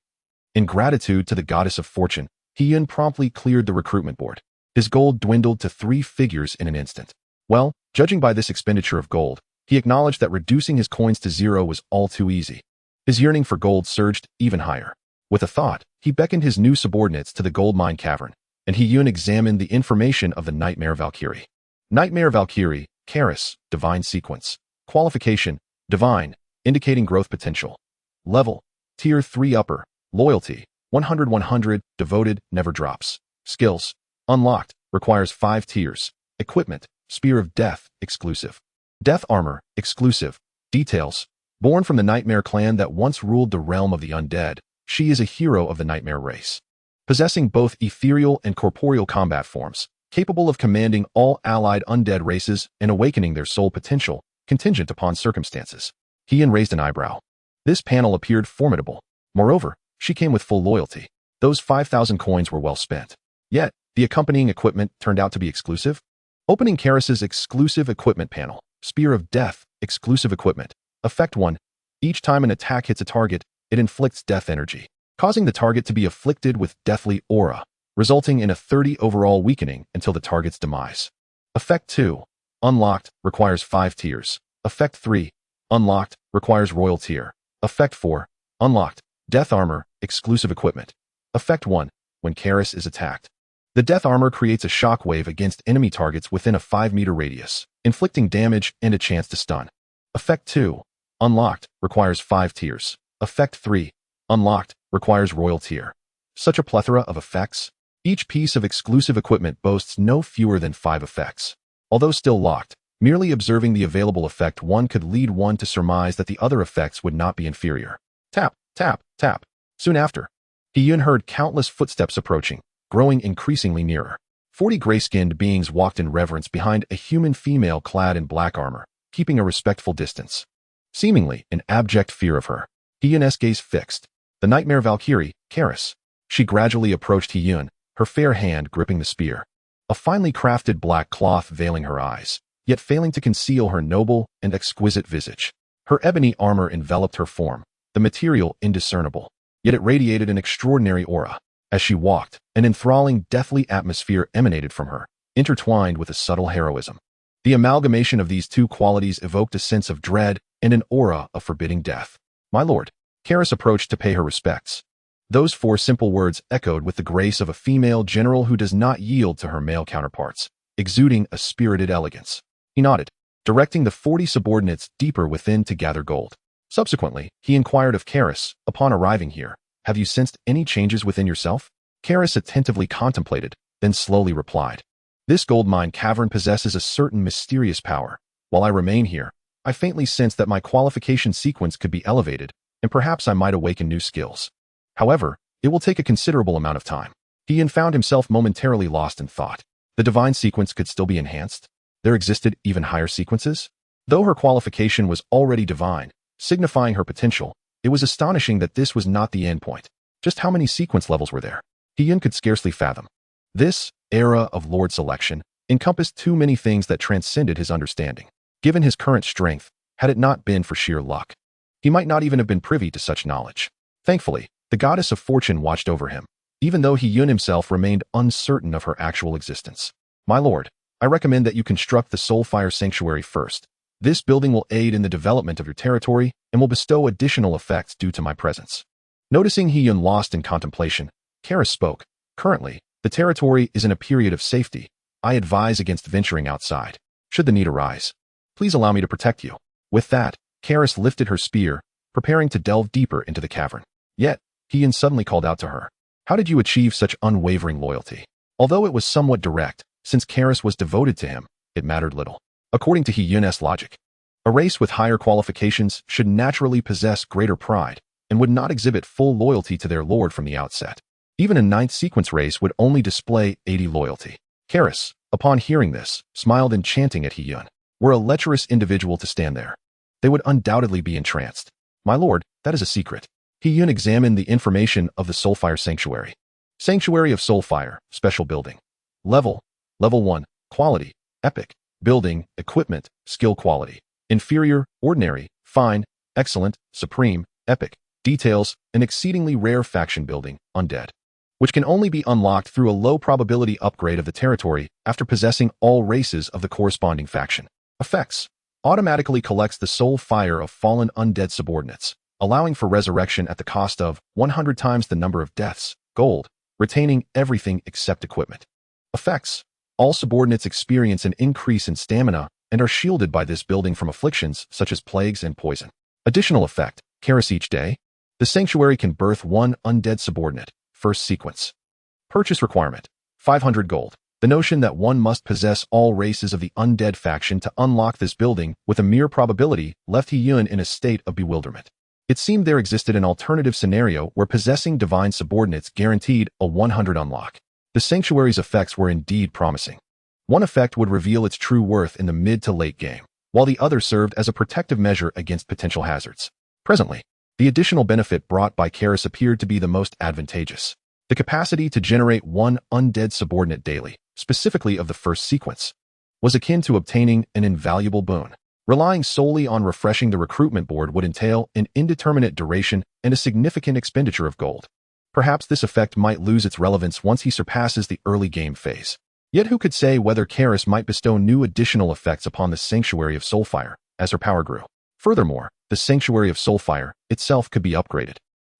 In gratitude to the goddess of fortune, Hyun promptly cleared the recruitment board. His gold dwindled to 3 figures in an instant. Well, judging by this expenditure of gold, he acknowledged that reducing his coins to 0 was all too easy. His yearning for gold surged even higher. With a thought, he beckoned his new subordinates to the gold mine cavern, and Hyun examined the information of the Nightmare Valkyrie. Nightmare Valkyrie, Karis, Divine Sequence. Qualification, Divine, indicating growth potential. Level, Tier 3 Upper. Loyalty. 100-100. Devoted. Never drops. Skills. Unlocked. Requires 5 tiers. Equipment. Spear of Death. Exclusive. Death Armor. Exclusive. Details. Born from the Nightmare clan that once ruled the realm of the undead, she is a hero of the Nightmare race. Possessing both ethereal and corporeal combat forms, capable of commanding all allied undead races and awakening their soul potential, contingent upon circumstances. Heian raised an eyebrow. This panel appeared formidable. Moreover, she came with full loyalty. Those 5,000 coins were well spent. Yet, the accompanying equipment turned out to be exclusive. Opening Karis's exclusive equipment panel. Spear of Death. Exclusive equipment. Effect 1. Each time an attack hits a target, it inflicts death energy, causing the target to be afflicted with deathly aura, resulting in a 30 overall weakening until the target's demise. Effect 2. Unlocked. Requires 5 tiers. Effect 3. Unlocked. Requires Royal tier. Effect 4. Unlocked. Death Armor. Exclusive equipment. Effect 1. When Karis is attacked, the Death Armor creates a shockwave against enemy targets within a 5-meter radius, inflicting damage and a chance to stun. Effect 2. Unlocked. Requires 5 tiers. Effect 3. Unlocked. Requires Royal tier. Such a plethora of effects. Each piece of exclusive equipment boasts no fewer than 5 effects. Although still locked, merely observing the available effect one could lead one to surmise that the other effects would not be inferior. Tap, tap, tap. Soon after, Heian heard countless footsteps approaching, growing increasingly nearer. 40 gray-skinned beings walked in reverence behind a human female clad in black armor, keeping a respectful distance. Seemingly in abject fear of her, Heian's gaze fixed. The Nightmare Valkyrie, Karis. She gradually approached Heian, her fair hand gripping the spear. A finely crafted black cloth veiling her eyes, yet failing to conceal her noble and exquisite visage. Her ebony armor enveloped her form, the material indiscernible, yet it radiated an extraordinary aura. As she walked, an enthralling, deathly atmosphere emanated from her, intertwined with a subtle heroism. The amalgamation of these two qualities evoked a sense of dread and an aura of forbidding death. My lord. Karis approached to pay her respects. Those 4 simple words echoed with the grace of a female general who does not yield to her male counterparts, exuding a spirited elegance. He nodded, directing the 40 subordinates deeper within to gather gold. Subsequently, he inquired of Karis, upon arriving here, have you sensed any changes within yourself? Karis attentively contemplated, then slowly replied. This gold mine cavern possesses a certain mysterious power. While I remain here, I faintly sense that my qualification sequence could be elevated, and perhaps I might awaken new skills. However, it will take a considerable amount of time. Heian found himself momentarily lost in thought. The divine sequence could still be enhanced? There existed even higher sequences? Though her qualification was already divine, signifying her potential, it was astonishing that this was not the endpoint. Just how many sequence levels were there? Heian could scarcely fathom. This era of Lord Selection encompassed too many things that transcended his understanding. Given his current strength, had it not been for sheer luck, he might not even have been privy to such knowledge. Thankfully, the goddess of fortune watched over him, even though Heian himself remained uncertain of her actual existence. My lord, I recommend that you construct the Soulfire Sanctuary first. This building will aid in the development of your territory and will bestow additional effects due to my presence. Noticing Heian lost in contemplation, Karis spoke. Currently, the territory is in a period of safety. I advise against venturing outside. Should the need arise, please allow me to protect you. With that, Karis lifted her spear, preparing to delve deeper into the cavern. Yet, Heian suddenly called out to her. How did you achieve such unwavering loyalty? Although it was somewhat direct, since Karis was devoted to him, it mattered little. According to Heian's logic, a race with higher qualifications should naturally possess greater pride and would not exhibit full loyalty to their lord from the outset. Even a 9th sequence race would only display 80 loyalty. Karis, upon hearing this, smiled enchanting at Heian. Were a lecherous individual to stand there, they would undoubtedly be entranced. My lord, that is a secret. Heian examined the information of the Soulfire Sanctuary. Sanctuary of Soulfire, special building. Level 1, quality, epic. Building, equipment, skill quality. Inferior, ordinary, fine, excellent, supreme, epic. Details, an exceedingly rare faction building, undead, which can only be unlocked through a low probability upgrade of the territory after possessing all races of the corresponding faction. Effects. Automatically collects the soul fire of fallen undead subordinates, allowing for resurrection at the cost of 100 times the number of deaths, gold, retaining everything except equipment. Effects. All subordinates experience an increase in stamina and are shielded by this building from afflictions such as plagues and poison. Additional effect. Karis each day. The sanctuary can birth one undead subordinate. First sequence. Purchase requirement: 500 gold. The notion that one must possess all races of the undead faction to unlock this building with a mere probability left Hee-Yun in a state of bewilderment. It seemed there existed an alternative scenario where possessing divine subordinates guaranteed a 100 unlock. The sanctuary's effects were indeed promising. One effect would reveal its true worth in the mid to late game, while the other served as a protective measure against potential hazards. Presently, the additional benefit brought by Karis appeared to be the most advantageous. The capacity to generate one undead subordinate daily, specifically of the first sequence, was akin to obtaining an invaluable boon. Relying solely on refreshing the recruitment board would entail an indeterminate duration and a significant expenditure of gold. Perhaps this effect might lose its relevance once he surpasses the early game phase. Yet who could say whether Karis might bestow new additional effects upon the Sanctuary of Soulfire as her power grew. Furthermore, the Sanctuary of Soulfire itself could be upgraded,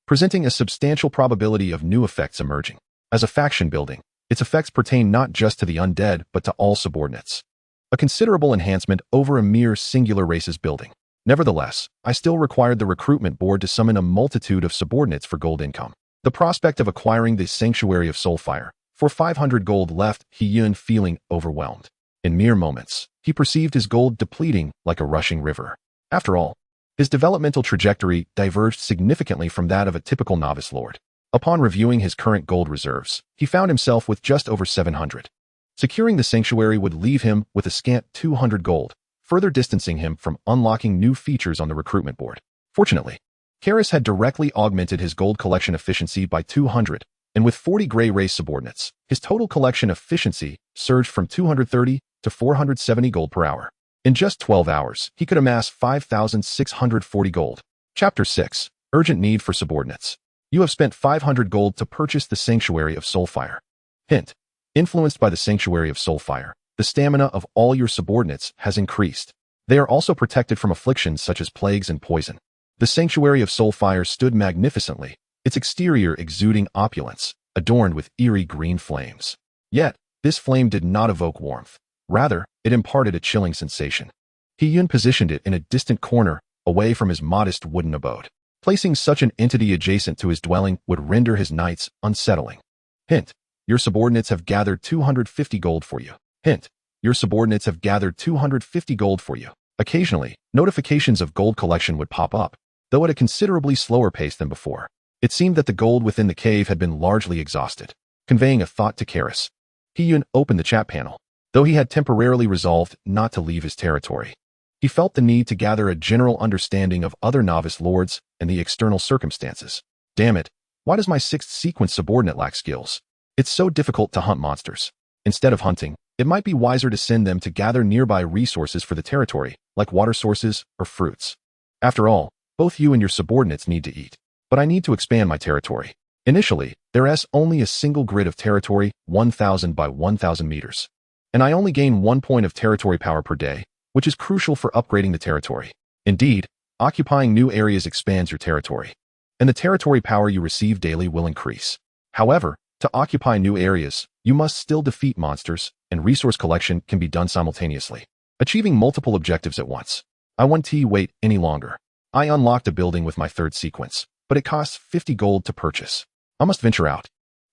presenting a substantial probability of new effects emerging. As a faction building, its effects pertain not just to the undead but to all subordinates. A considerable enhancement over a mere singular race's building. Nevertheless, I still required the recruitment board to summon a multitude of subordinates for gold income. The prospect of acquiring the Sanctuary of Soulfire for 500 gold left Hee-Yun feeling overwhelmed. In mere moments, he perceived his gold depleting like a rushing river. After all, his developmental trajectory diverged significantly from that of a typical novice lord. Upon reviewing his current gold reserves, he found himself with just over 700. Securing the sanctuary would leave him with a scant 200 gold, further distancing him from unlocking new features on the recruitment board. Fortunately, Karis had directly augmented his gold collection efficiency by 200, and with 40 gray race subordinates, his total collection efficiency surged from 230 to 470 gold per hour. In just 12 hours, he could amass 5,640 gold. Chapter 6. Urgent Need for Subordinates. You have spent 500 gold to purchase the Sanctuary of Soulfire. Hint. Influenced by the Sanctuary of Soulfire, the stamina of all your subordinates has increased. They are also protected from afflictions such as plagues and poison. The Sanctuary of Soulfire stood magnificently, its exterior exuding opulence, adorned with eerie green flames. Yet, this flame did not evoke warmth. Rather, it imparted a chilling sensation. Hee-Yun positioned it in a distant corner, away from his modest wooden abode. Placing such an entity adjacent to his dwelling would render his nights unsettling. Hint. Your subordinates have gathered 250 gold for you. Hint. Your subordinates have gathered 250 gold for you. Occasionally, notifications of gold collection would pop up, though at a considerably slower pace than before. It seemed that the gold within the cave had been largely exhausted. Conveying a thought to Karis, Hee-Yun opened the chat panel. Though he had temporarily resolved not to leave his territory, he felt the need to gather a general understanding of other novice lords and the external circumstances. Damn it, why does my sixth sequence subordinate lack skills? It's so difficult to hunt monsters. Instead of hunting, it might be wiser to send them to gather nearby resources for the territory, like water sources or fruits. After all, both you and your subordinates need to eat. But I need to expand my territory. Initially, there is only a single grid of territory, 1,000 by 1,000 meters. And I only gain 1 point of territory power per day, which is crucial for upgrading the territory. Indeed, occupying new areas expands your territory, and the territory power you receive daily will increase. However, to occupy new areas, you must still defeat monsters, and resource collection can be done simultaneously, achieving multiple objectives at once. I won't wait any longer. I unlocked a building with my third sequence, but it costs 50 gold to purchase. I must venture out.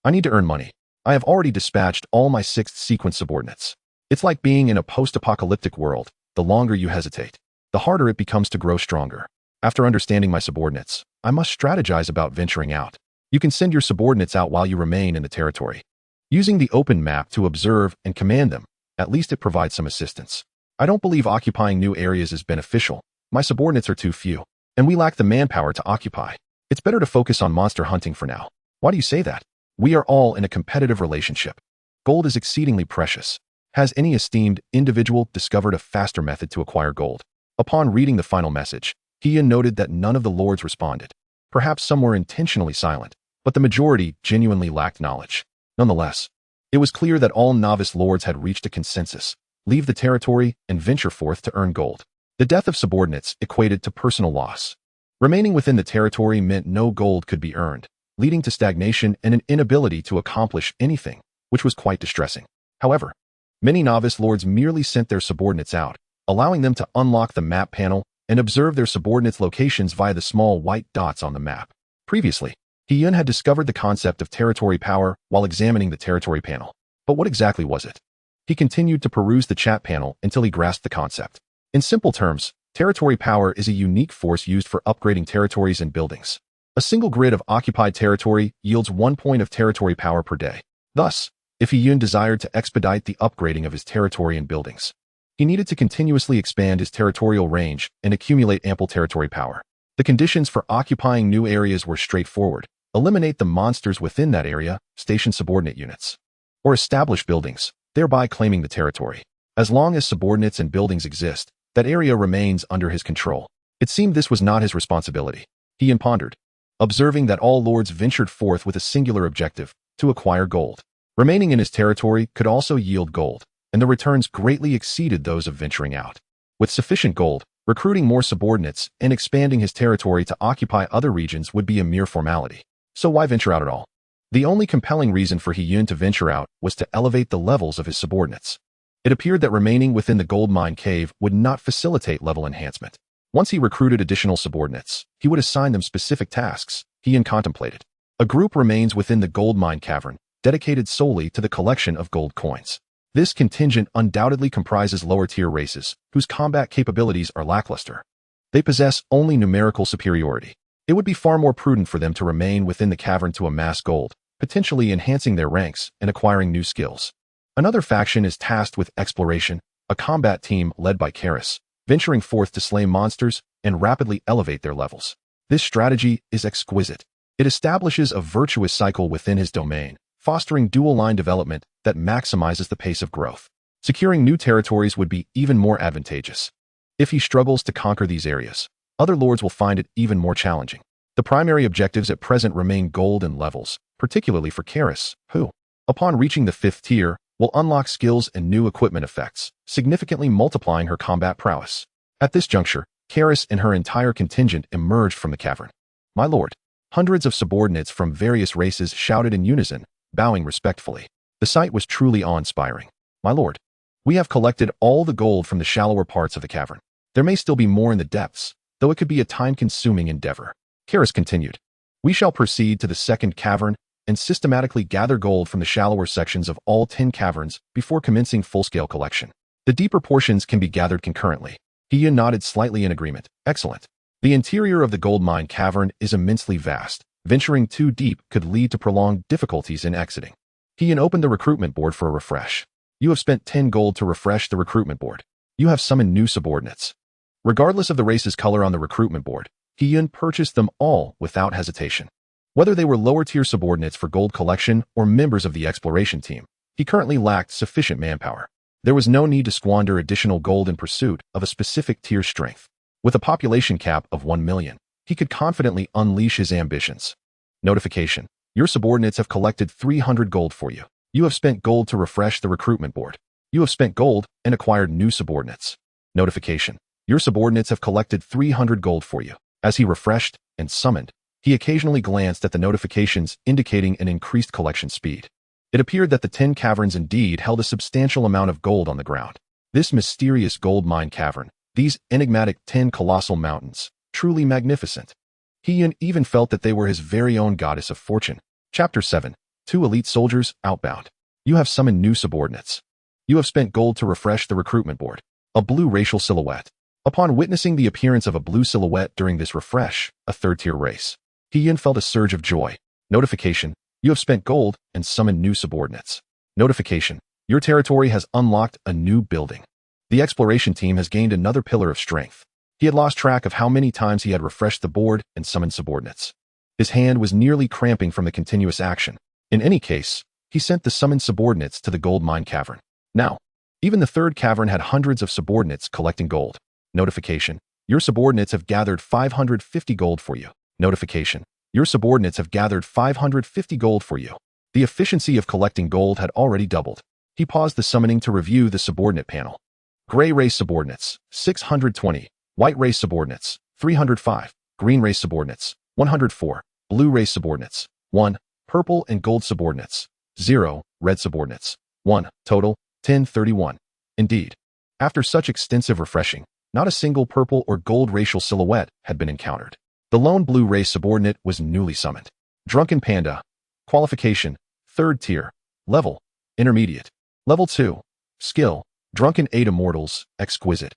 I need to earn money. I have already dispatched all my sixth sequence subordinates. It's like being in a post-apocalyptic world. The longer you hesitate, the harder it becomes to grow stronger. After understanding my subordinates, I must strategize about venturing out. You can send your subordinates out while you remain in the territory. Using the open map to observe and command them, at least it provides some assistance. I don't believe occupying new areas is beneficial. My subordinates are too few, and we lack the manpower to occupy. It's better to focus on monster hunting for now. Why do you say that? We are all in a competitive relationship. Gold is exceedingly precious. Has any esteemed individual discovered a faster method to acquire gold? Upon reading the final message, Hee-Yun noted that none of the lords responded. Perhaps some were intentionally silent, but the majority genuinely lacked knowledge. Nonetheless, it was clear that all novice lords had reached a consensus: leave the territory and venture forth to earn gold. The death of subordinates equated to personal loss. Remaining within the territory meant no gold could be earned, leading to stagnation and an inability to accomplish anything, which was quite distressing. However, many novice lords merely sent their subordinates out, allowing them to unlock the map panel and observe their subordinates' locations via the small white dots on the map. Previously, He-yun had discovered the concept of territory power while examining the territory panel. But what exactly was it? He continued to peruse the chat panel until he grasped the concept. In simple terms, territory power is a unique force used for upgrading territories and buildings. A single grid of occupied territory yields 1 point of territory power per day. Thus, if He-yun desired to expedite the upgrading of his territory and buildings, he needed to continuously expand his territorial range and accumulate ample territory power. The conditions for occupying new areas were straightforward. Eliminate the monsters within that area, station subordinate units, or establish buildings, thereby claiming the territory. As long as subordinates and buildings exist, that area remains under his control. It seemed this was not his responsibility. He pondered, observing that all lords ventured forth with a singular objective, to acquire gold. Remaining in his territory could also yield gold, and the returns greatly exceeded those of venturing out. With sufficient gold, recruiting more subordinates and expanding his territory to occupy other regions would be a mere formality. So why venture out at all? The only compelling reason for He-yun to venture out was to elevate the levels of his subordinates. It appeared that remaining within the gold mine cave would not facilitate level enhancement. Once he recruited additional subordinates, he would assign them specific tasks. He contemplated. A group remains within the gold mine cavern, dedicated solely to the collection of gold coins. This contingent undoubtedly comprises lower-tier races, whose combat capabilities are lackluster. They possess only numerical superiority. It would be far more prudent for them to remain within the cavern to amass gold, potentially enhancing their ranks and acquiring new skills. Another faction is tasked with exploration, a combat team led by Karis, venturing forth to slay monsters and rapidly elevate their levels. This strategy is exquisite. It establishes a virtuous cycle within his domain, fostering dual-line development that maximizes the pace of growth. Securing new territories would be even more advantageous. If he struggles to conquer these areas, other lords will find it even more challenging. The primary objectives at present remain gold and levels, particularly for Karis, who, upon reaching the 5th tier, will unlock skills and new equipment effects, significantly multiplying her combat prowess. At this juncture, Karis and her entire contingent emerged from the cavern. "My lord." Hundreds of subordinates from various races shouted in unison, bowing respectfully. The sight was truly awe-inspiring. "My lord, we have collected all the gold from the shallower parts of the cavern. There may still be more in the depths, though it could be a time-consuming endeavor." Karis continued. "We shall proceed to the 2nd cavern and systematically gather gold from the shallower sections of all 10 caverns before commencing full-scale collection. The deeper portions can be gathered concurrently." He nodded slightly in agreement. "Excellent." The interior of the gold mine cavern is immensely vast. Venturing too deep could lead to prolonged difficulties in exiting. He opened the recruitment board for a refresh. "You have spent 10 gold to refresh the recruitment board. You have summoned new subordinates." Regardless of the race's color on the recruitment board, He purchased them all without hesitation. Whether they were lower-tier subordinates for gold collection or members of the exploration team, he currently lacked sufficient manpower. There was no need to squander additional gold in pursuit of a specific tier strength. With a population cap of 1 million, he could confidently unleash his ambitions. Notification: your subordinates have collected 300 gold for you. You have spent gold to refresh the recruitment board. You have spent gold and acquired new subordinates. Notification: your subordinates have collected 300 gold for you. As he refreshed and summoned, he occasionally glanced at the notifications indicating an increased collection speed. It appeared that the 10 caverns indeed held a substantial amount of gold on the ground. This mysterious gold mine cavern, these enigmatic 10 colossal mountains, truly magnificent. He even felt that they were his very own goddess of fortune. Chapter 7. 2 elite soldiers outbound. You have summoned new subordinates. You have spent gold to refresh the recruitment board. A blue racial silhouette. Upon witnessing the appearance of a blue silhouette during this refresh, a 3rd-tier race, he felt a surge of joy. Notification: you have spent gold and summoned new subordinates. Notification: your territory has unlocked a new building. The exploration team has gained another pillar of strength. He had lost track of how many times he had refreshed the board and summoned subordinates. His hand was nearly cramping from the continuous action. In any case, he sent the summoned subordinates to the gold mine cavern. Now, even the 3rd cavern had hundreds of subordinates collecting gold. Notification: your subordinates have gathered 550 gold for you. Notification: your subordinates have gathered 550 gold for you. The efficiency of collecting gold had already doubled. He paused the summoning to review the subordinate panel. Gray race subordinates, 620. White race subordinates, 305. Green race subordinates, 104. Blue race subordinates, 1. Purple and gold subordinates, 0. Red subordinates, 1. Total, 1031. Indeed, after such extensive refreshing, not a single purple or gold racial silhouette had been encountered. The lone blue race subordinate was newly summoned. Drunken Panda. Qualification: 3rd tier. Level: Intermediate. Level 2. Skill: Drunken 8 Immortals, Exquisite.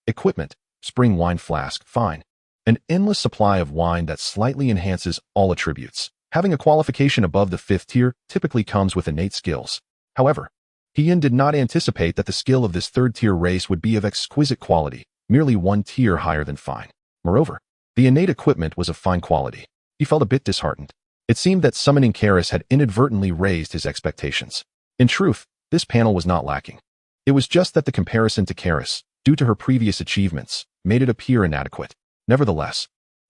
Equipment: Spring Wine Flask, Fine. An endless supply of wine that slightly enhances all attributes. Having a qualification above the 5th tier typically comes with innate skills. However, Heian did not anticipate that the skill of this 3rd tier race would be of exquisite quality, merely 1 tier higher than fine. Moreover, the innate equipment was of fine quality. He felt a bit disheartened. It seemed that summoning Karis had inadvertently raised his expectations. In truth, this panel was not lacking. It was just that the comparison to Karis, due to her previous achievements, made it appear inadequate. Nevertheless,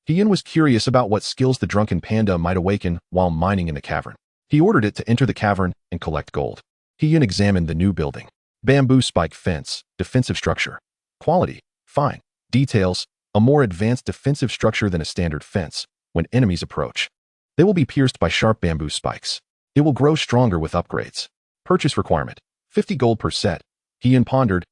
Heian was curious about what skills the Drunken Panda might awaken while mining in the cavern. He ordered it to enter the cavern and collect gold. Heian examined the new building. Bamboo spike fence, defensive structure. Quality: fine. Details: a more advanced defensive structure than a standard fence. When enemies approach, they will be pierced by sharp bamboo spikes. It will grow stronger with upgrades. Purchase requirement: 50 gold per set. Heian pondered,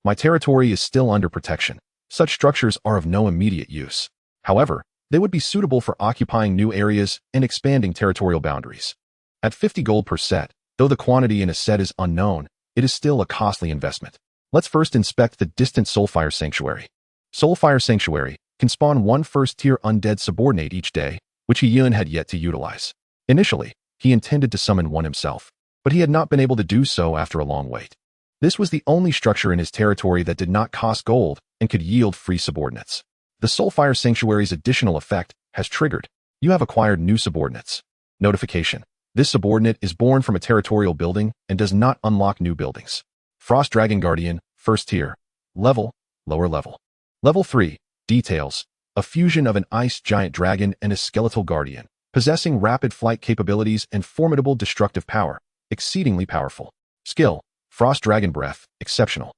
My territory is still under protection. Such structures are of no immediate use. However, they would be suitable for occupying new areas and expanding territorial boundaries. At 50 gold per set, though the quantity in a set is unknown, it is still a costly investment. Let's first inspect the distant Soulfire Sanctuary. Soulfire Sanctuary can spawn 1 1st-tier undead subordinate each day, which Heian had yet to utilize. Initially, he intended to summon one himself, but he had not been able to do so after a long wait. This was the only structure in his territory that did not cost gold and could yield free subordinates. The Soulfire Sanctuary's additional effect has triggered. You have acquired new subordinates. Notification: this subordinate is born from a territorial building and does not unlock new buildings. Frost Dragon Guardian, 1st tier. Level: lower level. Level 3. Details: a fusion of an ice giant dragon and a skeletal guardian, possessing rapid flight capabilities and formidable destructive power. Exceedingly powerful. Skill: Frost Dragon Breath, exceptional.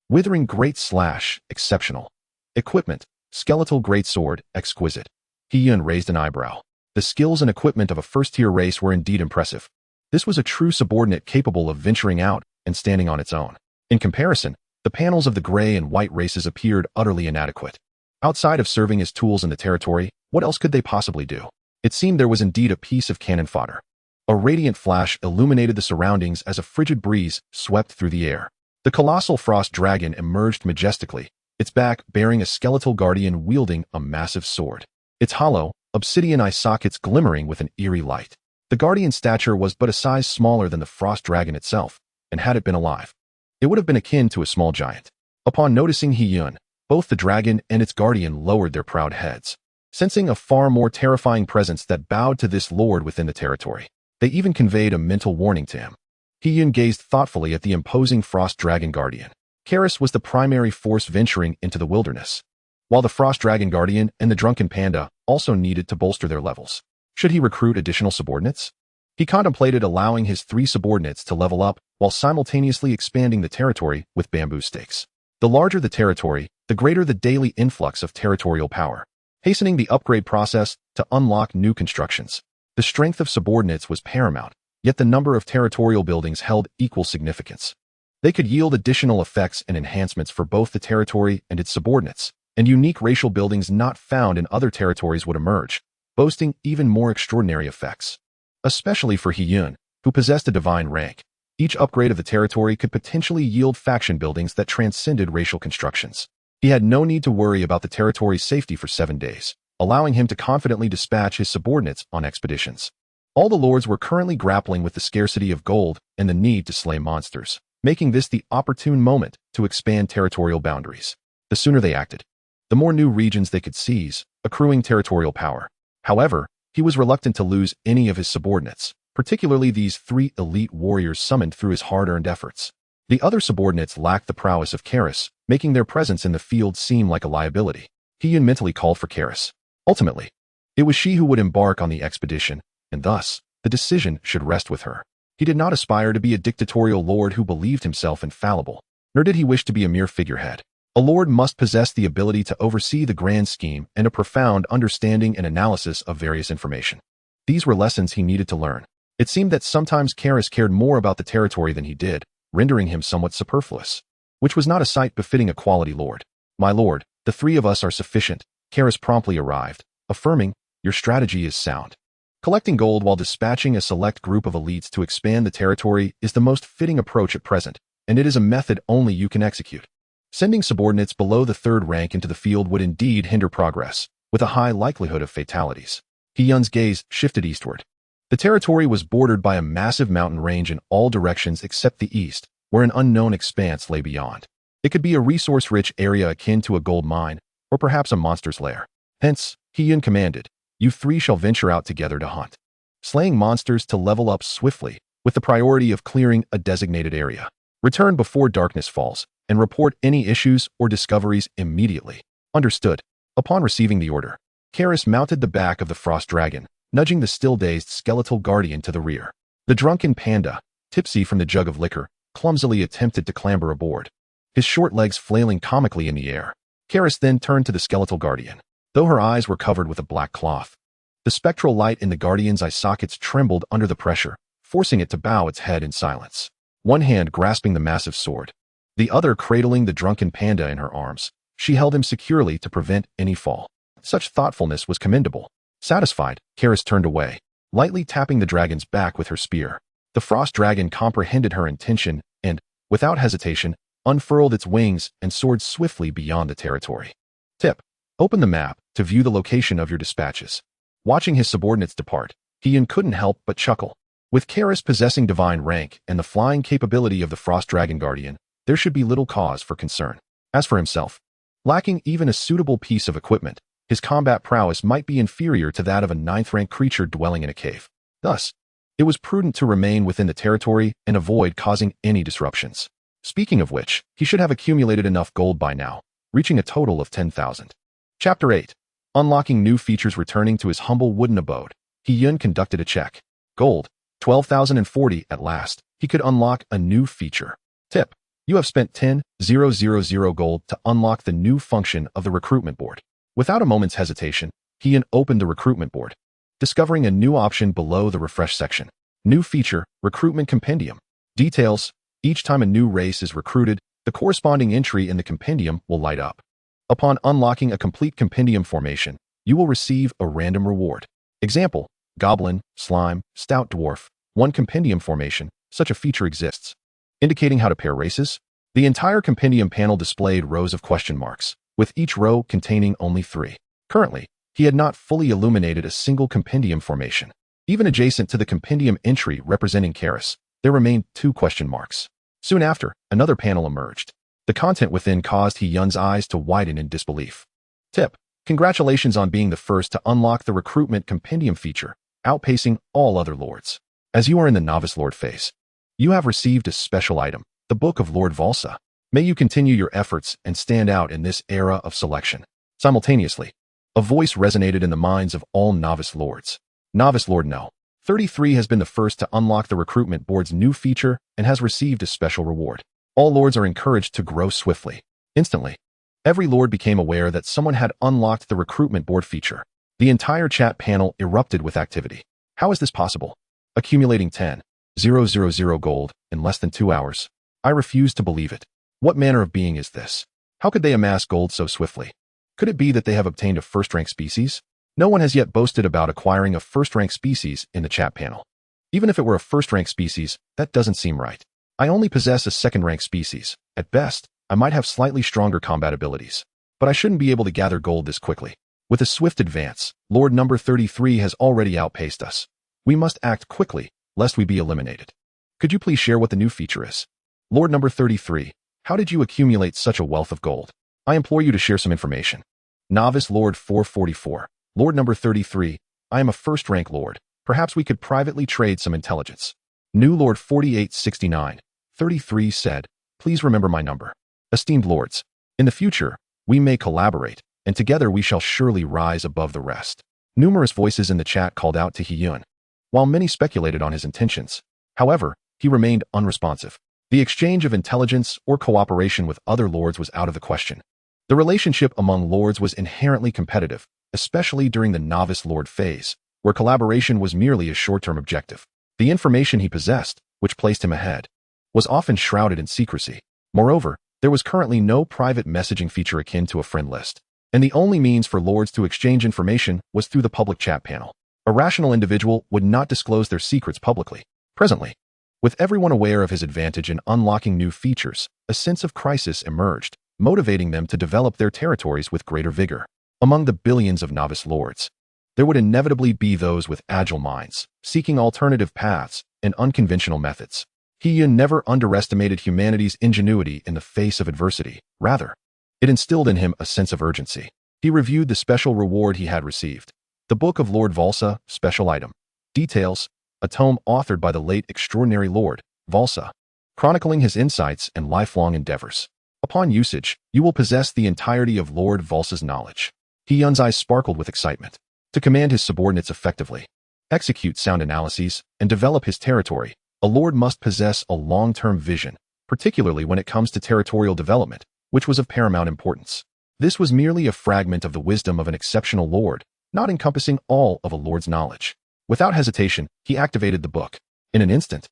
Withering Great Slash, exceptional. Equipment: Skeletal Greatsword, exquisite. Heian raised an eyebrow. The skills and equipment of a 1st-tier race were indeed impressive. This was a true subordinate capable of venturing out and standing on its own. In comparison, the panels of the gray and white races appeared utterly inadequate. Outside of serving as tools in the territory, what else could they possibly do? It seemed there was indeed a piece of cannon fodder. A radiant flash illuminated the surroundings as a frigid breeze swept through the air. The colossal frost dragon emerged majestically, its back bearing a skeletal guardian wielding a massive sword. Its hollow, obsidian eye sockets glimmering with an eerie light. The guardian's stature was but a size smaller than the frost dragon itself, and had it been alive, it would have been akin to a small giant. Upon noticing Heian, both the dragon and its guardian lowered their proud heads, sensing a far more terrifying presence that bowed to this lord within the territory. They even conveyed a mental warning to him. Heian gazed thoughtfully at the imposing frost dragon guardian. Karis was the primary force venturing into the wilderness, while the frost dragon guardian and the drunken panda also needed to bolster their levels. Should he recruit additional subordinates? He contemplated allowing his 3 subordinates to level up while simultaneously expanding the territory with bamboo stakes. The larger the territory, the greater the daily influx of territorial power, hastening the upgrade process to unlock new constructions. The strength of subordinates was paramount, yet the number of territorial buildings held equal significance. They could yield additional effects and enhancements for both the territory and its subordinates, and unique racial buildings not found in other territories would emerge, boasting even more extraordinary effects. Especially for Heian, who possessed a divine rank, each upgrade of the territory could potentially yield faction buildings that transcended racial constructions. He had no need to worry about the territory's safety for 7 days, allowing him to confidently dispatch his subordinates on expeditions. All the lords were currently grappling with the scarcity of gold and the need to slay monsters, making this the opportune moment to expand territorial boundaries. The sooner they acted, the more new regions they could seize, accruing territorial power. However, he was reluctant to lose any of his subordinates, particularly these 3 elite warriors summoned through his hard-earned efforts. The other subordinates lacked the prowess of Karis, making their presence in the field seem like a liability. Heian mentally called for Karis. Ultimately, it was she who would embark on the expedition, and thus, the decision should rest with her. He did not aspire to be a dictatorial lord who believed himself infallible, nor did he wish to be a mere figurehead. A lord must possess the ability to oversee the grand scheme and a profound understanding and analysis of various information. These were lessons he needed to learn. It seemed that sometimes Karis cared more about the territory than he did, rendering him somewhat superfluous, which was not a sight befitting a quality lord. My lord, the 3 of us are sufficient. Karis promptly arrived, affirming, your strategy is sound. Collecting gold while dispatching a select group of elites to expand the territory is the most fitting approach at present, and it is a method only you can execute. Sending subordinates below the third rank into the field would indeed hinder progress, with a high likelihood of fatalities. Hiyun's gaze shifted eastward. The territory was bordered by a massive mountain range in all directions except the east, where an unknown expanse lay beyond. It could be a resource-rich area akin to a gold mine, or perhaps a monster's lair. Hence, Hiyun commanded, you three shall venture out together to hunt, slaying monsters to level up swiftly, with the priority of clearing a designated area. Return before darkness falls, and report any issues or discoveries immediately. Understood. Upon receiving the order, Karis mounted the back of the frost dragon, nudging the still-dazed skeletal guardian to the rear. The drunken panda, tipsy from the jug of liquor, clumsily attempted to clamber aboard, his short legs flailing comically in the air. Karis then turned to the skeletal guardian. Though her eyes were covered with a black cloth, the spectral light in the guardian's eye sockets trembled under the pressure, forcing it to bow its head in silence. One hand grasping the massive sword, the other cradling the drunken panda in her arms, she held him securely to prevent any fall. Such thoughtfulness was commendable. Satisfied, Karis turned away, lightly tapping the dragon's back with her spear. The frost dragon comprehended her intention and, without hesitation, unfurled its wings and soared swiftly beyond the territory. Tip. Open the map to view the location of your dispatches. Watching his subordinates depart, Hiyun couldn't help but chuckle. With Karis possessing divine rank and the flying capability of the Frost Dragon Guardian, there should be little cause for concern. As for himself, lacking even a suitable piece of equipment, his combat prowess might be inferior to that of a 9th-rank creature dwelling in a cave. Thus, it was prudent to remain within the territory and avoid causing any disruptions. Speaking of which, he should have accumulated enough gold by now, reaching a total of 10,000. Chapter 8. Unlocking new features. Returning to his humble wooden abode, Hiyun conducted a check. Gold, 12,040 at last. He could unlock a new feature. Tip. You have spent 10,000 gold to unlock the new function of the recruitment board. Without a moment's hesitation, Hiyun opened the recruitment board, discovering a new option below the refresh section. New feature, Recruitment Compendium. Details. Each time a new race is recruited, the corresponding entry in the compendium will light up. Upon unlocking a complete compendium formation, you will receive a random reward. Example, Goblin, Slime, Stout Dwarf, 1 compendium formation. Such a feature exists. Indicating how to pair races. The entire compendium panel displayed rows of question marks, with each row containing only 3. Currently, he had not fully illuminated a single compendium formation. Even adjacent to the compendium entry representing Karis, there remained 2 question marks. Soon after, another panel emerged. The content within caused Hiyun's eyes to widen in disbelief. Tip. Congratulations on being the first to unlock the recruitment compendium feature, outpacing all other lords. As you are in the novice lord phase, you have received a special item, the Book of Lord Valsa. May you continue your efforts and stand out in this era of selection. Simultaneously, a voice resonated in the minds of all novice lords. Novice Lord No. 33 has been the first to unlock the recruitment board's new feature and has received a special reward. All lords are encouraged to grow swiftly. Instantly, every lord became aware that someone had unlocked the recruitment board feature. The entire chat panel erupted with activity. How is this possible? Accumulating 10,000 gold in less than 2 hours. I refuse to believe it. What manner of being is this? How could they amass gold so swiftly? Could it be that they have obtained a first-rank species? No one has yet boasted about acquiring a first-rank species in the chat panel. Even if it were a first-rank species, that doesn't seem right. I only possess a second-rank species. At best, I might have slightly stronger combat abilities, but I shouldn't be able to gather gold this quickly. With a swift advance, Lord number 33 has already outpaced us. We must act quickly, lest we be eliminated. Could you please share what the new feature is? Lord number 33, how did you accumulate such a wealth of gold? I implore you to share some information. Novice Lord 444, Lord number 33, I am a first-rank lord. Perhaps we could privately trade some intelligence. New Lord 4869, 33 said, please remember my number. Esteemed lords, in the future, we may collaborate, and together we shall surely rise above the rest. Numerous voices in the chat called out to Hiyun, while many speculated on his intentions. However, he remained unresponsive. The exchange of intelligence or cooperation with other lords was out of the question. The relationship among lords was inherently competitive, especially during the novice lord phase, where collaboration was merely a short-term objective. The information he possessed, which placed him ahead, was often shrouded in secrecy. Moreover, there was currently no private messaging feature akin to a friend list. and the only means for lords to exchange information was through the public chat panel. A rational individual would not disclose their secrets publicly. Presently, with everyone aware of his advantage in unlocking new features, a sense of crisis emerged, motivating them to develop their territories with greater vigor. Among the billions of novice lords, there would inevitably be those with agile minds, seeking alternative paths and unconventional methods. He never underestimated humanity's ingenuity in the face of adversity. Rather, it instilled in him a sense of urgency. He reviewed the special reward he had received. The Book of Lord Valsa, Special Item. Details, a tome authored by the late extraordinary Lord Valsa, chronicling his insights and lifelong endeavors. Upon usage, you will possess the entirety of Lord Valsa's knowledge. Hyun's eyes sparkled with excitement. To command his subordinates effectively, execute sound analyses, and develop his territory, a lord must possess a long-term vision, particularly when it comes to territorial development, which was of paramount importance. This was merely a fragment of the wisdom of an exceptional lord, not encompassing all of a lord's knowledge. Without hesitation, he activated the book. In an instant,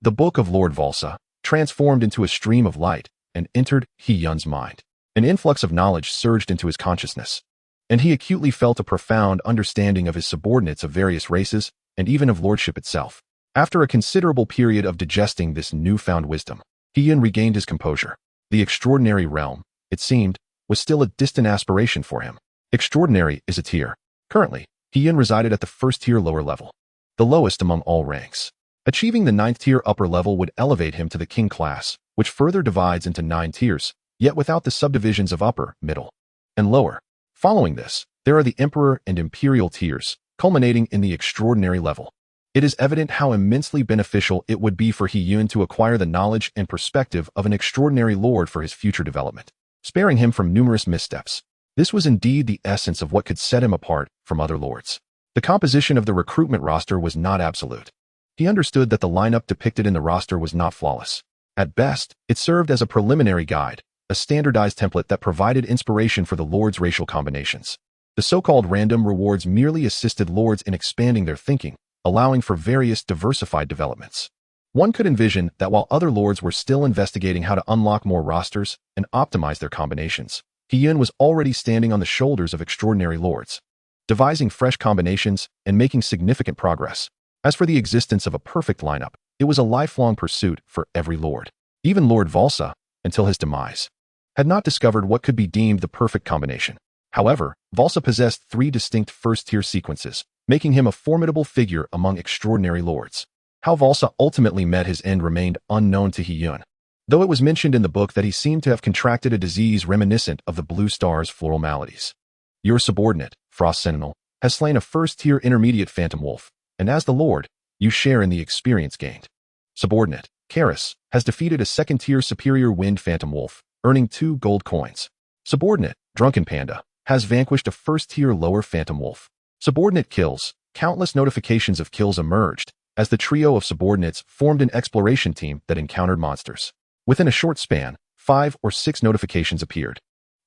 the Book of Lord Valsa transformed into a stream of light and entered Hyun's mind. An influx of knowledge surged into his consciousness, and he acutely felt a profound understanding of his subordinates of various races and even of lordship itself. After a considerable period of digesting this newfound wisdom, Hyun regained his composure. The extraordinary realm, it seemed, was still a distant aspiration for him. Extraordinary is a tier. Currently, Hyun resided at the first tier lower level, the lowest among all ranks. Achieving the 9th tier upper level would elevate him to the king class, which further divides into 9 tiers, yet without the subdivisions of upper, middle, and lower. Following this, there are the emperor and imperial tiers, culminating in the extraordinary level. It is evident how immensely beneficial it would be for Hyun to acquire the knowledge and perspective of an extraordinary lord for his future development, sparing him from numerous missteps. This was indeed the essence of what could set him apart from other lords. The composition of the recruitment roster was not absolute. He understood that the lineup depicted in the roster was not flawless. At best, it served as a preliminary guide, a standardized template that provided inspiration for the lords' racial combinations. The so-called random rewards merely assisted lords in expanding their thinking, allowing for various diversified developments. One could envision that while other lords were still investigating how to unlock more rosters and optimize their combinations, Hyun was already standing on the shoulders of extraordinary lords, devising fresh combinations and making significant progress. As for the existence of a perfect lineup, it was a lifelong pursuit for every lord. Even Lord Valsa, until his demise, had not discovered what could be deemed the perfect combination. However, Valsa possessed 3 distinct first-tier sequences, making him a formidable figure among extraordinary lords. How Valsa ultimately met his end remained unknown to Hyun, though it was mentioned in the book that he seemed to have contracted a disease reminiscent of the Blue Star's floral maladies. Your subordinate, Frost Sentinel, has slain a first-tier intermediate phantom wolf, and as the lord, you share in the experience gained. Subordinate, Karis, has defeated a second-tier superior wind phantom wolf, earning 2 gold coins. Subordinate, Drunken Panda, has vanquished a first-tier lower phantom wolf. Subordinate kills. Countless notifications of kills emerged as the trio of subordinates formed an exploration team that encountered monsters. Within a short span, 5 or 6 notifications appeared.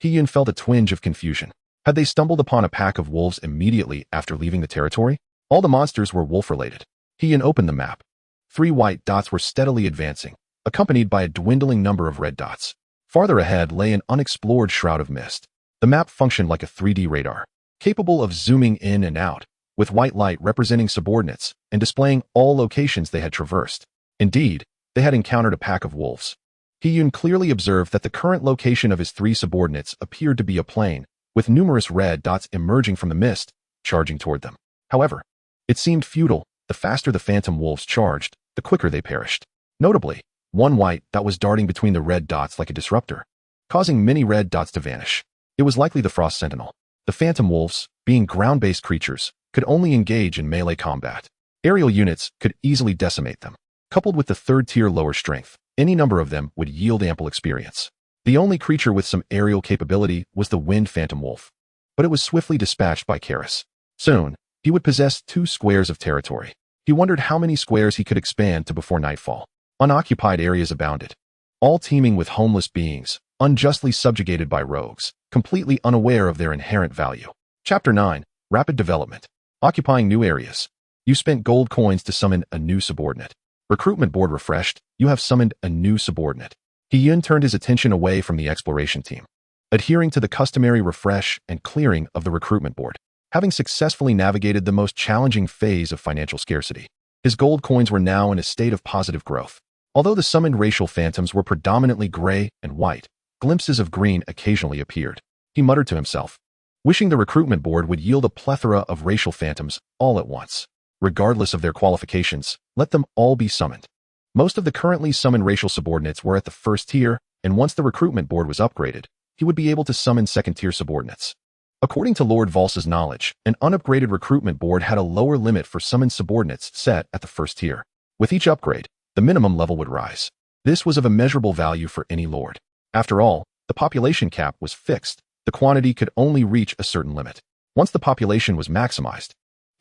Hyun felt a twinge of confusion. Had they stumbled upon a pack of wolves immediately after leaving the territory? All the monsters were wolf-related. Hyun opened the map. 3 white dots were steadily advancing, accompanied by a dwindling number of red dots. Farther ahead lay an unexplored shroud of mist. The map functioned like a 3D radar, capable of zooming in and out, with white light representing subordinates and displaying all locations they had traversed. Indeed, they had encountered a pack of wolves. Hyun clearly observed that the current location of his 3 subordinates appeared to be a plain, with numerous red dots emerging from the mist, charging toward them. However, it seemed futile. The faster the phantom wolves charged, the quicker they perished. Notably, one white dot was darting between the red dots like a disruptor, causing many red dots to vanish. It was likely the Frost Sentinel. The phantom wolves, being ground-based creatures, could only engage in melee combat. Aerial units could easily decimate them. Coupled with the 3rd-tier lower strength, any number of them would yield ample experience. The only creature with some aerial capability was the wind phantom wolf, but it was swiftly dispatched by Karis. Soon, he would possess 2 squares of territory. He wondered how many squares he could expand to before nightfall. Unoccupied areas abounded, all teeming with homeless beings, unjustly subjugated by rogues, completely unaware of their inherent value. Chapter 9. Rapid Development. Occupying new areas. You spent gold coins to summon a new subordinate. Recruitment board refreshed. You have summoned a new subordinate. Hyun turned his attention away from the exploration team. adhering to the customary refresh and clearing of the recruitment board. Having successfully navigated the most challenging phase of financial scarcity, his gold coins were now in a state of positive growth. Although the summoned racial phantoms were predominantly gray and white, glimpses of green occasionally appeared. He muttered to himself, wishing the recruitment board would yield a plethora of racial phantoms all at once. Regardless of their qualifications, let them all be summoned. Most of the currently summoned racial subordinates were at the first tier, and once the recruitment board was upgraded, he would be able to summon second-tier subordinates. According to Lord Valsa's knowledge, an unupgraded recruitment board had a lower limit for summoned subordinates set at the first tier. With each upgrade, the minimum level would rise. This was of immeasurable value for any lord. After all, the population cap was fixed. The quantity could only reach a certain limit. Once the population was maximized,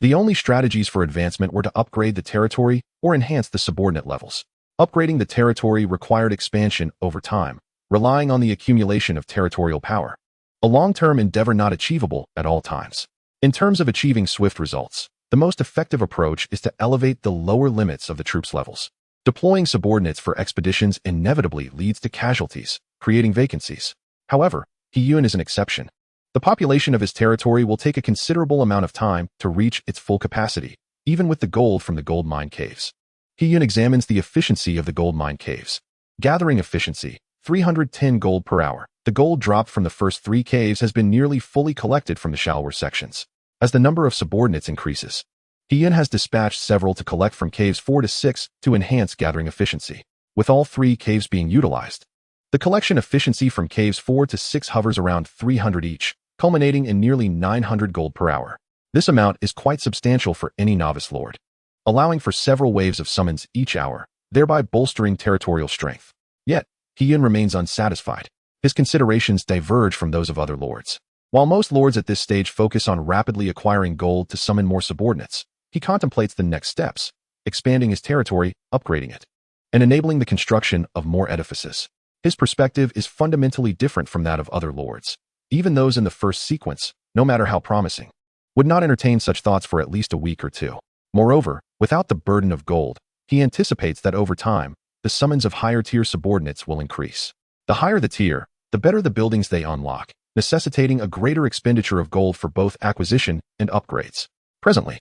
the only strategies for advancement were to upgrade the territory or enhance the subordinate levels. Upgrading the territory required expansion over time, relying on the accumulation of territorial power, a long-term endeavor not achievable at all times. In terms of achieving swift results, the most effective approach is to elevate the lower limits of the troops' levels. Deploying subordinates for expeditions inevitably leads to casualties, creating vacancies. However, He-Yun is an exception. The population of his territory will take a considerable amount of time to reach its full capacity, even with the gold from the gold mine caves. He-Yun examines the efficiency of the gold mine caves. Gathering efficiency, 310 gold per hour. The gold dropped from the first 3 caves has been nearly fully collected from the shallower sections. As the number of subordinates increases, He-Yun has dispatched several to collect from caves 4 to 6 to enhance gathering efficiency. With all 3 caves being utilized, the collection efficiency from caves 4 to 6 hovers around 300 each, culminating in nearly 900 gold per hour. This amount is quite substantial for any novice lord, allowing for several waves of summons each hour, thereby bolstering territorial strength. Yet, He-Yun remains unsatisfied. His considerations diverge from those of other lords. While most lords at this stage focus on rapidly acquiring gold to summon more subordinates, he contemplates the next steps, expanding his territory, upgrading it, and enabling the construction of more edifices. His perspective is fundamentally different from that of other lords. Even those in the first sequence, no matter how promising, would not entertain such thoughts for at least a week or two. Moreover, without the burden of gold, he anticipates that over time, the summons of higher-tier subordinates will increase. The higher the tier, the better the buildings they unlock, necessitating a greater expenditure of gold for both acquisition and upgrades. Presently,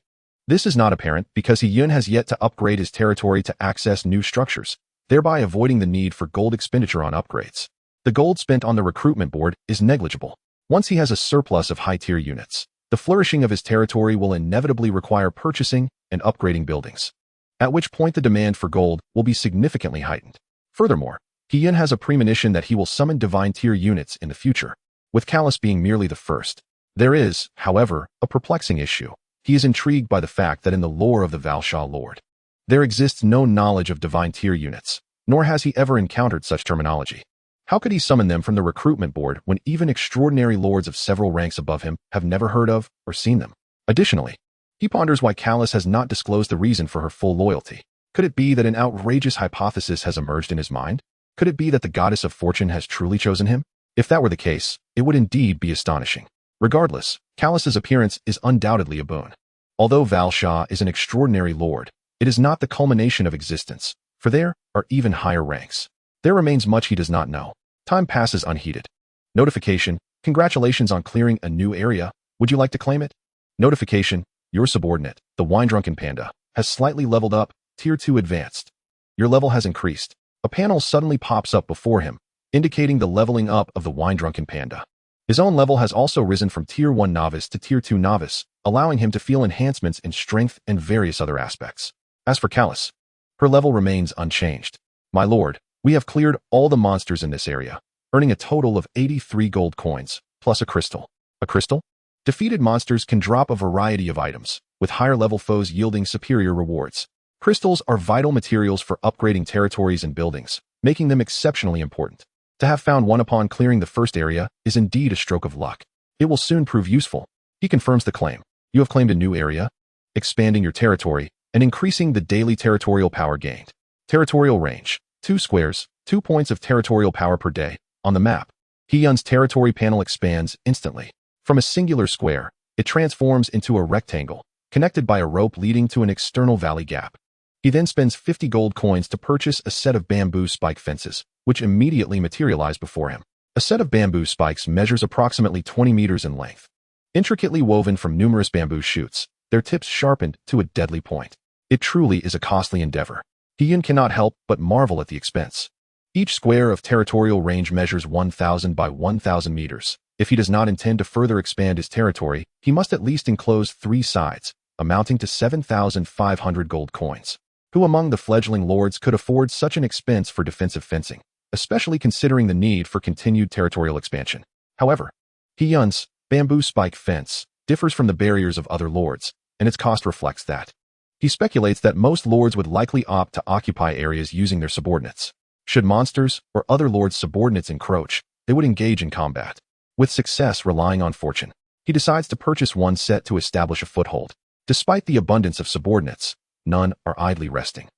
this is not apparent because He-Yun has yet to upgrade his territory to access new structures, thereby avoiding the need for gold expenditure on upgrades. The gold spent on the recruitment board is negligible. Once he has a surplus of high-tier units, the flourishing of his territory will inevitably require purchasing and upgrading buildings, at which point the demand for gold will be significantly heightened. Furthermore, He-Yun has a premonition that he will summon divine tier units in the future, with Callus being merely the first. There is, however, a perplexing issue. He is intrigued by the fact that in the lore of the Valsha Lord, there exists no knowledge of divine tier units, nor has he ever encountered such terminology. How could he summon them from the recruitment board when even extraordinary lords of several ranks above him have never heard of or seen them? Additionally, he ponders why Callus has not disclosed the reason for her full loyalty. Could it be that an outrageous hypothesis has emerged in his mind? Could it be that the goddess of fortune has truly chosen him? If that were the case, it would indeed be astonishing. Regardless, Callus's appearance is undoubtedly a boon. Although Valsha is an extraordinary lord, it is not the culmination of existence, for there are even higher ranks. There remains much he does not know. Time passes unheeded. Notification: congratulations on clearing a new area. Would you like to claim it? Notification: your subordinate, the wine-drunken panda, has slightly leveled up, Tier 2 advanced. Your level has increased. A panel suddenly pops up before him, indicating the leveling up of the wine-drunken panda. His own level has also risen from Tier 1 novice to Tier 2 novice, allowing him to feel enhancements in strength and various other aspects. As for Callus, her level remains unchanged. My lord, we have cleared all the monsters in this area, earning a total of 83 gold coins, plus a crystal. A crystal? Defeated monsters can drop a variety of items, with higher-level foes yielding superior rewards. Crystals are vital materials for upgrading territories and buildings, making them exceptionally important. To have found one upon clearing the first area is indeed a stroke of luck. It will soon prove useful. He confirms the claim. You have claimed a new area, expanding your territory, and increasing the daily territorial power gained. Territorial range: 2 squares, 2 points of territorial power per day. On the map, He-Yun's territory panel expands instantly. From a singular square, it transforms into a rectangle, connected by a rope leading to an external valley gap. He then spends 50 gold coins to purchase a set of bamboo spike fences, which immediately materialize before him. A set of bamboo spikes measures approximately 20 meters in length. Intricately woven from numerous bamboo shoots, their tips sharpened to a deadly point. It truly is a costly endeavor. Hiyun cannot help but marvel at the expense. Each square of territorial range measures 1,000 by 1,000 meters. If he does not intend to further expand his territory, he must at least enclose 3 sides, amounting to 7,500 gold coins. Who among the fledgling lords could afford such an expense for defensive fencing, especially considering the need for continued territorial expansion? However, Hiyun's bamboo spike fence differs from the barriers of other lords, and its cost reflects that. He speculates that most lords would likely opt to occupy areas using their subordinates. Should monsters or other lords' subordinates encroach, they would engage in combat. With success relying on fortune, he decides to purchase one set to establish a foothold. Despite the abundance of subordinates, none are idly resting.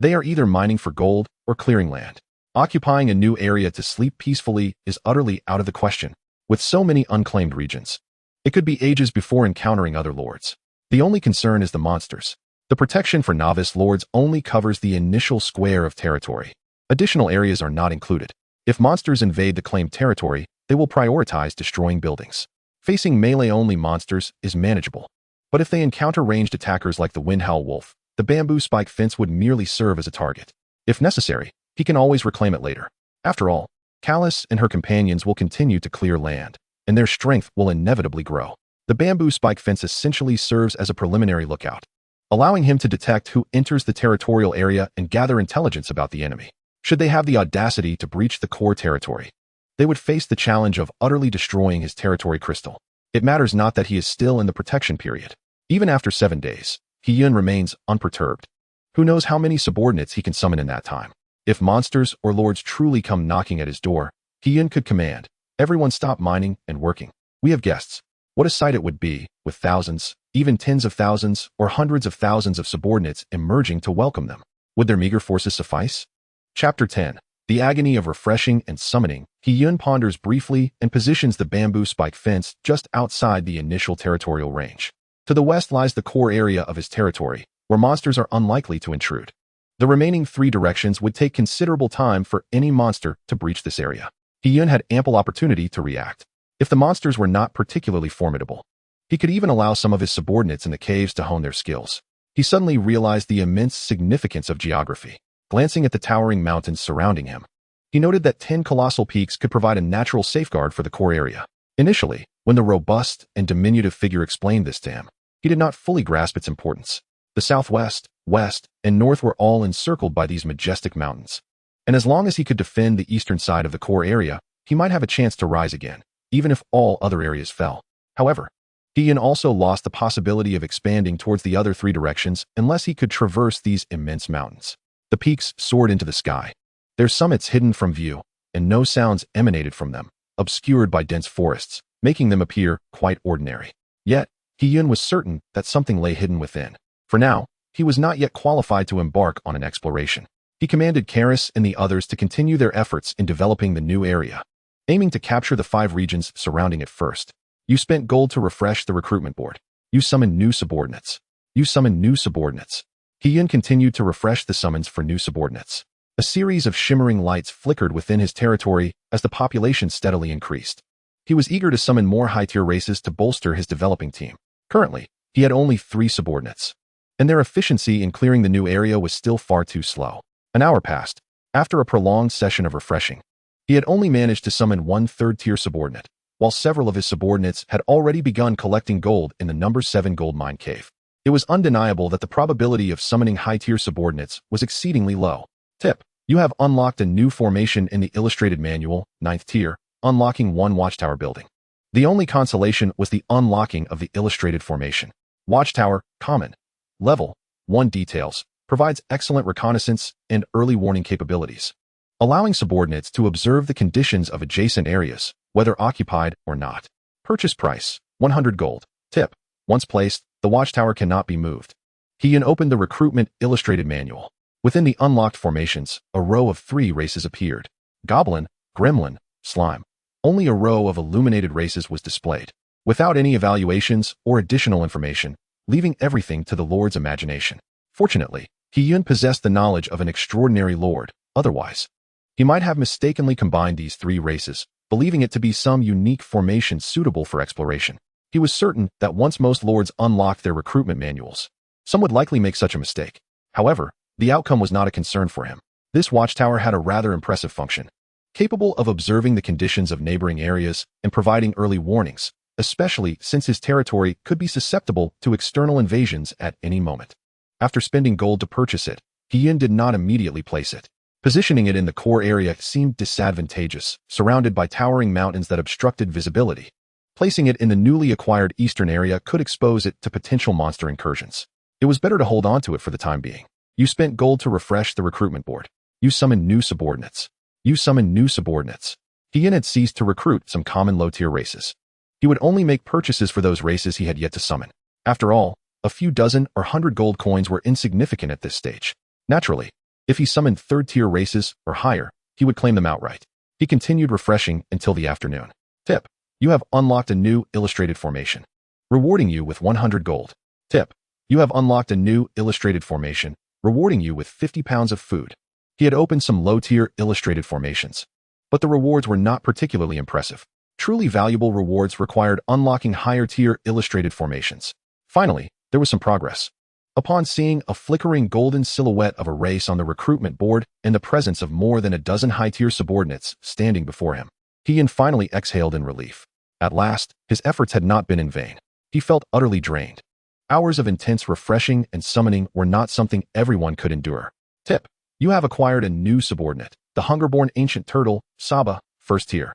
They are either mining for gold or clearing land. Occupying a new area to sleep peacefully is utterly out of the question, with so many unclaimed regions. It could be ages before encountering other lords. The only concern is the monsters. The protection for novice lords only covers the initial square of territory. Additional areas are not included. If monsters invade the claimed territory, they will prioritize destroying buildings. Facing melee-only monsters is manageable. But if they encounter ranged attackers like the Windhowl Wolf, the bamboo spike fence would merely serve as a target. If necessary, he can always reclaim it later. After all, Callus and her companions will continue to clear land, and their strength will inevitably grow. The bamboo spike fence essentially serves as a preliminary lookout, allowing him to detect who enters the territorial area and gather intelligence about the enemy. Should they have the audacity to breach the core territory, they would face the challenge of utterly destroying his territory crystal. It matters not that he is still in the protection period. Even after 7 days, Hiyun remains unperturbed. Who knows how many subordinates he can summon in that time? If monsters or lords truly come knocking at his door, Hiyun could command, "Everyone stop mining and working. We have guests." What a sight it would be, with thousands, even tens of thousands, or hundreds of thousands of subordinates emerging to welcome them. Would their meager forces suffice? Chapter 10. The agony of refreshing and summoning. Hiyun ponders briefly and positions the bamboo spike fence just outside the initial territorial range. To the west lies the core area of his territory, where monsters are unlikely to intrude. The remaining 3 directions would take considerable time for any monster to breach this area. Hiyun had ample opportunity to react. If the monsters were not particularly formidable, he could even allow some of his subordinates in the caves to hone their skills. He suddenly realized the immense significance of geography. Glancing at the towering mountains surrounding him, he noted that 10 colossal peaks could provide a natural safeguard for the core area. Initially, when the robust and diminutive figure explained this to him, he did not fully grasp its importance. The southwest, west, and north were all encircled by these majestic mountains. And as long as he could defend the eastern side of the core area, he might have a chance to rise again, even if all other areas fell. However, Hiyun also lost the possibility of expanding towards the other 3 directions unless he could traverse these immense mountains. The peaks soared into the sky, their summits hidden from view, and no sounds emanated from them, obscured by dense forests, making them appear quite ordinary. Yet, Hiyun was certain that something lay hidden within. For now, he was not yet qualified to embark on an exploration. He commanded Karis and the others to continue their efforts in developing the new area, aiming to capture the 5 regions surrounding it first. You spent gold to refresh the recruitment board. You summoned new subordinates. You summoned new subordinates. Hiyun continued to refresh the summons for new subordinates. A series of shimmering lights flickered within his territory as the population steadily increased. He was eager to summon more high-tier races to bolster his developing team. Currently, he had only 3 subordinates, and their efficiency in clearing the new area was still far too slow. An hour passed. After a prolonged session of refreshing, he had only managed to summon 1 third-tier subordinate, while several of his subordinates had already begun collecting gold in the number 7 gold mine cave. It was undeniable that the probability of summoning high-tier subordinates was exceedingly low. Tip: you have unlocked a new formation in the illustrated manual, 9th tier, unlocking 1 watchtower building. The only consolation was the unlocking of the illustrated formation. Watchtower, common. Level 1 details, provides excellent reconnaissance and early warning capabilities, allowing subordinates to observe the conditions of adjacent areas, whether occupied or not. Purchase price, 100 gold. Tip: once placed, the watchtower cannot be moved. Hiyun opened the recruitment illustrated manual. Within the unlocked formations, a row of 3 races appeared: Goblin, Gremlin, Slime. Only a row of illuminated races was displayed, without any evaluations or additional information, leaving everything to the Lord's imagination. Fortunately, Hiyun possessed the knowledge of an extraordinary lord. Otherwise, he might have mistakenly combined these 3 races, believing it to be some unique formation suitable for exploration. He was certain that once most lords unlocked their recruitment manuals, some would likely make such a mistake. However, the outcome was not a concern for him. This watchtower had a rather impressive function, capable of observing the conditions of neighboring areas and providing early warnings, especially since his territory could be susceptible to external invasions at any moment. After spending gold to purchase it, Yin did not immediately place it. Positioning it in the core area seemed disadvantageous, surrounded by towering mountains that obstructed visibility. Placing it in the newly acquired eastern area could expose it to potential monster incursions. It was better to hold on to it for the time being. You spent gold to refresh the recruitment board. You summoned new subordinates. Yin had ceased to recruit some common low-tier races. He would only make purchases for those races he had yet to summon. After all, a few dozen or 100 gold coins were insignificant at this stage. Naturally, if he summoned third-tier races or higher, he would claim them outright. He continued refreshing until the afternoon. Tip: you have unlocked a new illustrated formation, rewarding you with 100 gold. Tip: you have unlocked a new illustrated formation, rewarding you with 50 pounds of food. He had opened some low-tier illustrated formations, but the rewards were not particularly impressive. Truly valuable rewards required unlocking higher-tier illustrated formations. Finally, there was some progress. Upon seeing a flickering golden silhouette of a race on the recruitment board and the presence of more than a dozen high-tier subordinates standing before him, Yin finally exhaled in relief. At last, his efforts had not been in vain. He felt utterly drained. Hours of intense refreshing and summoning were not something everyone could endure. Tip: you have acquired a new subordinate, the Hungerborn Ancient Turtle, Saga, first tier.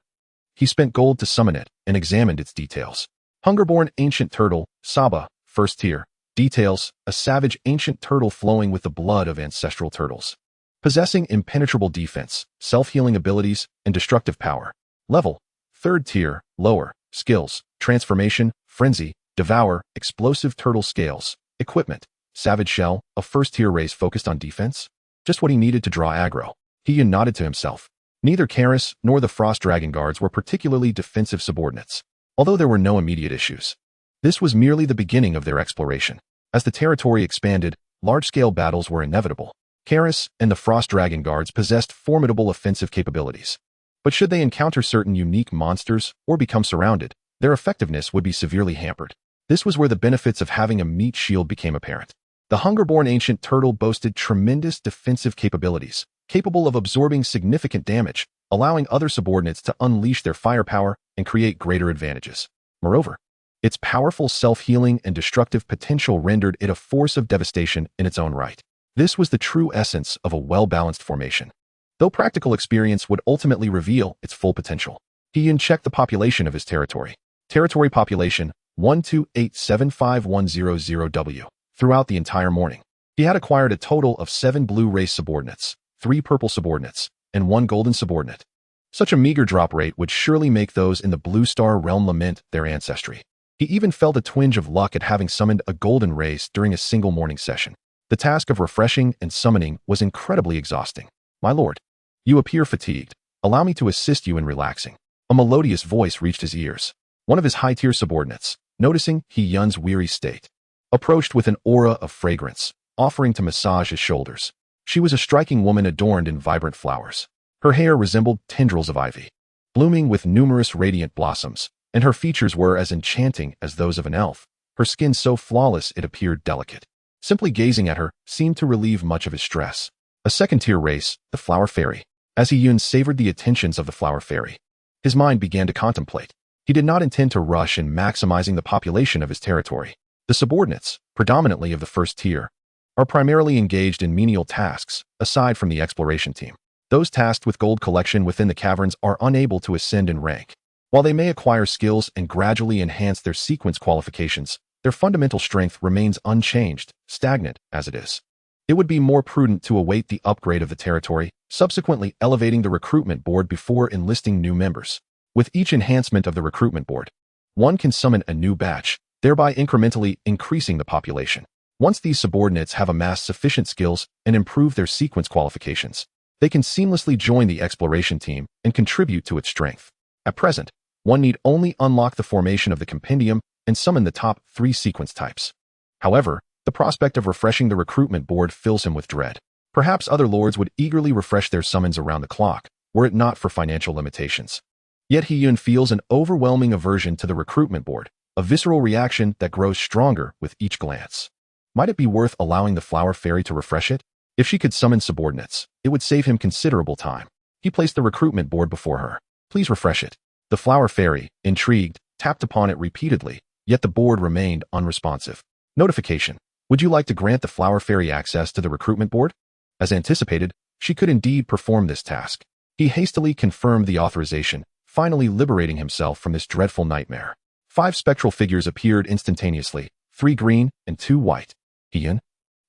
He spent gold to summon it and examined its details. Hungerborn Ancient Turtle, Saga, first tier. Details: a savage ancient turtle flowing with the blood of ancestral turtles. Possessing impenetrable defense, self-healing abilities, and destructive power. Level: third tier, lower. Skills: transformation, frenzy, devour, explosive turtle scales. Equipment: savage shell, a first-tier race focused on defense. Just what he needed to draw aggro. He nodded to himself. Neither Karis nor the Frost Dragon Guards were particularly defensive subordinates, although there were no immediate issues. This was merely the beginning of their exploration. As the territory expanded, large-scale battles were inevitable. Karis and the Frost Dragon Guards possessed formidable offensive capabilities. But should they encounter certain unique monsters or become surrounded, their effectiveness would be severely hampered. This was where the benefits of having a meat shield became apparent. The Hungerborn Ancient Turtle boasted tremendous defensive capabilities, capable of absorbing significant damage, allowing other subordinates to unleash their firepower and create greater advantages. Moreover, its powerful self-healing and destructive potential rendered it a force of devastation in its own right. This was the true essence of a well-balanced formation. Though practical experience would ultimately reveal its full potential. He checked the population of his territory. Territory population 1287510W. Throughout the entire morning, he had acquired a total of 7 blue race subordinates, 3 purple subordinates, and 1 golden subordinate. Such a meager drop rate would surely make those in the Blue Star realm lament their ancestry. He even felt a twinge of luck at having summoned a golden race during a single morning session. The task of refreshing and summoning was incredibly exhausting. My lord, you appear fatigued. Allow me to assist you in relaxing. A melodious voice reached his ears. One of his high-tier subordinates, noticing Yun's weary state, approached with an aura of fragrance, offering to massage his shoulders. She was a striking woman adorned in vibrant flowers. Her hair resembled tendrils of ivy, blooming with numerous radiant blossoms, and her features were as enchanting as those of an elf, her skin so flawless it appeared delicate. Simply gazing at her seemed to relieve much of his stress. A second-tier race, the Flower Fairy. As Yun savored the attentions of the Flower Fairy, his mind began to contemplate. He did not intend to rush in maximizing the population of his territory. The subordinates, predominantly of the first tier, are primarily engaged in menial tasks, aside from the exploration team. Those tasked with gold collection within the caverns are unable to ascend in rank. While they may acquire skills and gradually enhance their sequence qualifications, their fundamental strength remains unchanged, stagnant as it is. It would be more prudent to await the upgrade of the territory, subsequently elevating the recruitment board before enlisting new members. With each enhancement of the recruitment board, one can summon a new batch, thereby incrementally increasing the population. Once these subordinates have amassed sufficient skills and improved their sequence qualifications, they can seamlessly join the exploration team and contribute to its strength. At present, one need only unlock the formation of the compendium and summon the top 3 sequence types. However, the prospect of refreshing the recruitment board fills him with dread. Perhaps other lords would eagerly refresh their summons around the clock, were it not for financial limitations. Yet He-yun feels an overwhelming aversion to the recruitment board, a visceral reaction that grows stronger with each glance. Might it be worth allowing the flower fairy to refresh it? If she could summon subordinates, it would save him considerable time. He placed the recruitment board before her. Please refresh it. The flower fairy, intrigued, tapped upon it repeatedly, yet the board remained unresponsive. Notification. Would you like to grant the flower fairy access to the recruitment board? As anticipated, she could indeed perform this task. He hastily confirmed the authorization, finally liberating himself from this dreadful nightmare. 5 spectral figures appeared instantaneously, 3 green and 2 white. He-yun?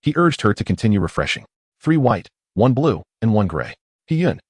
He urged her to continue refreshing. 3 white, 1 blue, and 1 gray. He-yun.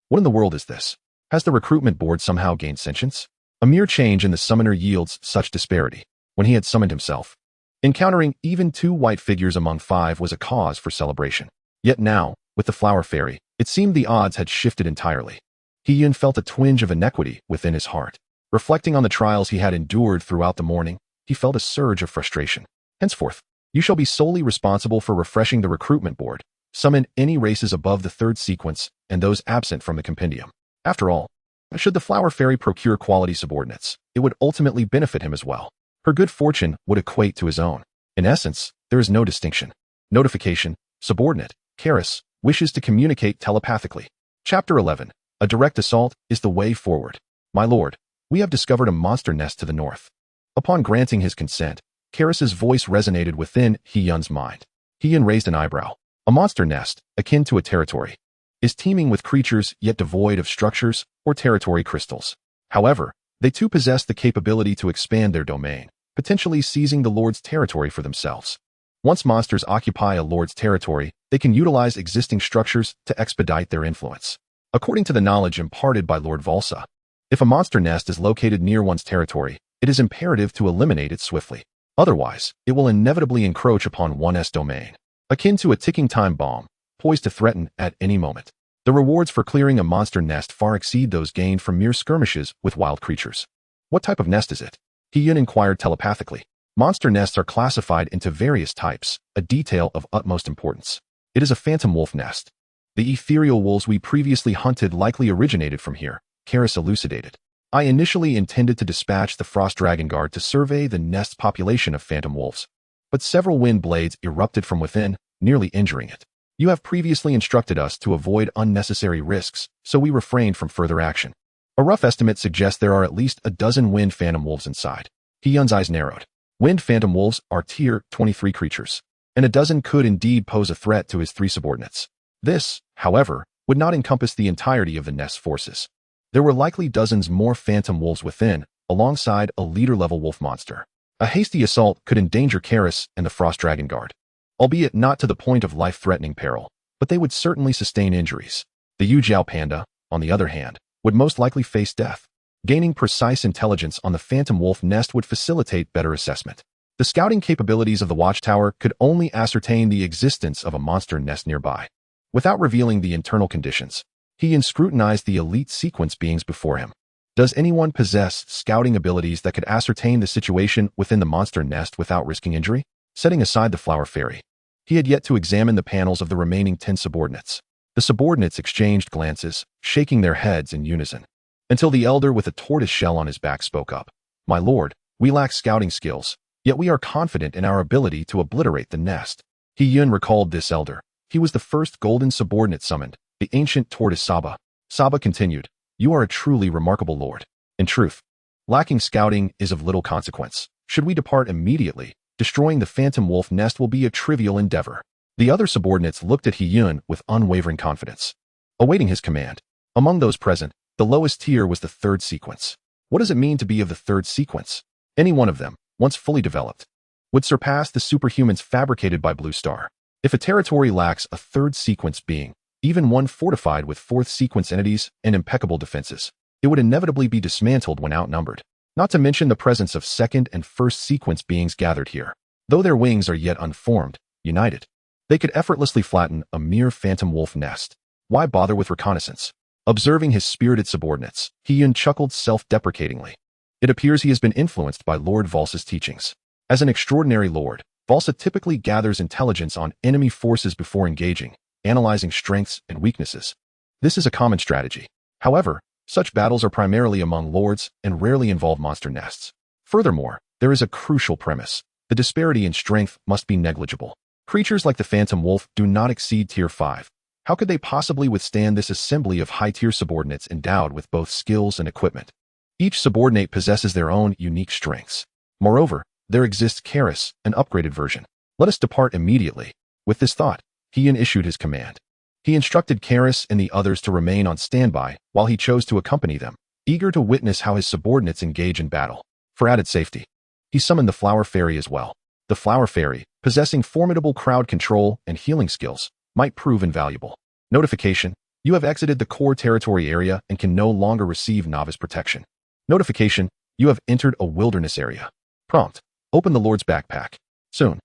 What in the world is this? Has the recruitment board somehow gained sentience? A mere change in the summoner yields such disparity. When he had summoned himself, encountering even 2 white figures among 5 was a cause for celebration. Yet now, with the flower fairy, it seemed the odds had shifted entirely. He-yun felt a twinge of inequity within his heart. Reflecting on the trials he had endured throughout the morning, he felt a surge of frustration. Henceforth, you shall be solely responsible for refreshing the recruitment board. Summon any races above the 3rd sequence and those absent from the compendium. After all, should the flower fairy procure quality subordinates, it would ultimately benefit him as well. Her good fortune would equate to his own. In essence, there is no distinction. Notification. Subordinate, Karis, wishes to communicate telepathically. Chapter 11. A direct assault is the way forward. My lord, we have discovered a monster nest to the north. Upon granting his consent, Karis's voice resonated within He-yun's mind. He-yun raised an eyebrow. A monster nest, akin to a territory, is teeming with creatures yet devoid of structures or territory crystals. However, they too possess the capability to expand their domain, potentially seizing the Lord's territory for themselves. Once monsters occupy a Lord's territory, they can utilize existing structures to expedite their influence. According to the knowledge imparted by Lord Valsa, if a monster nest is located near one's territory, it is imperative to eliminate it swiftly. Otherwise, it will inevitably encroach upon one's domain, akin to a ticking time bomb, poised to threaten at any moment. The rewards for clearing a monster nest far exceed those gained from mere skirmishes with wild creatures. What type of nest is it? He-yun inquired telepathically. Monster nests are classified into various types, a detail of utmost importance. It is a phantom wolf nest. The ethereal wolves we previously hunted likely originated from here, Karis elucidated. I initially intended to dispatch the Frost Dragon Guard to survey the nest's population of phantom wolves, but several wind blades erupted from within, nearly injuring it. You have previously instructed us to avoid unnecessary risks, so we refrained from further action. A rough estimate suggests there are at least a dozen wind phantom wolves inside. He-yun's eyes narrowed. Wind phantom wolves are tier 23 creatures, and a dozen could indeed pose a threat to his 3 subordinates. This, however, would not encompass the entirety of the nest's forces. There were likely dozens more phantom wolves within, alongside a leader-level wolf monster. A hasty assault could endanger Karis and the Frost Dragon Guard, albeit not to the point of life-threatening peril, but they would certainly sustain injuries. The Yujiao panda, on the other hand, would most likely face death. Gaining precise intelligence on the phantom wolf nest would facilitate better assessment. The scouting capabilities of the watchtower could only ascertain the existence of a monster nest nearby. Without revealing the internal conditions, he scrutinized the elite sequence beings before him. Does anyone possess scouting abilities that could ascertain the situation within the monster nest without risking injury? Setting aside the flower fairy, he had yet to examine the panels of the remaining 10 subordinates. The subordinates exchanged glances, shaking their heads in unison, until the elder with a tortoise shell on his back spoke up. My lord, we lack scouting skills, yet we are confident in our ability to obliterate the nest. He-yun recalled this elder. He was the first golden subordinate summoned, the ancient tortoise Saba. Saba continued, you are a truly remarkable lord. In truth, lacking scouting is of little consequence. Should we depart immediately, destroying the phantom wolf nest will be a trivial endeavor. The other subordinates looked at He-yun with unwavering confidence, awaiting his command. Among those present, the lowest tier was the 3rd sequence. What does it mean to be of the 3rd sequence? Any one of them, once fully developed, would surpass the superhumans fabricated by Blue Star. If a territory lacks a 3rd sequence being, even one fortified with 4th sequence entities and impeccable defenses, it would inevitably be dismantled when outnumbered. Not to mention the presence of 2nd and 1st sequence beings gathered here. Though their wings are yet unformed, united, they could effortlessly flatten a mere phantom wolf nest. Why bother with reconnaissance? Observing his spirited subordinates, He-yun chuckled self-deprecatingly. It appears he has been influenced by Lord Valsa's teachings. As an extraordinary lord, Valsa typically gathers intelligence on enemy forces before engaging, analyzing strengths and weaknesses. This is a common strategy. However, Such battles are primarily among lords and rarely involve monster nests. Furthermore, there is a crucial premise. The disparity in strength must be negligible. Creatures like the Phantom Wolf do not exceed Tier 5. How could they possibly withstand this assembly of high-tier subordinates endowed with both skills and equipment? Each subordinate possesses their own unique strengths. Moreover, there exists Karis, an upgraded version. Let us depart immediately. With this thought, Heian issued his command. He instructed Karis and the others to remain on standby while he chose to accompany them, eager to witness how his subordinates engage in battle. For added safety, he summoned the Flower Fairy as well. The Flower Fairy, possessing formidable crowd control and healing skills, might prove invaluable. Notification: you have exited the core territory area and can no longer receive novice protection. Notification: you have entered a wilderness area. Prompt: open the Lord's backpack. Soon,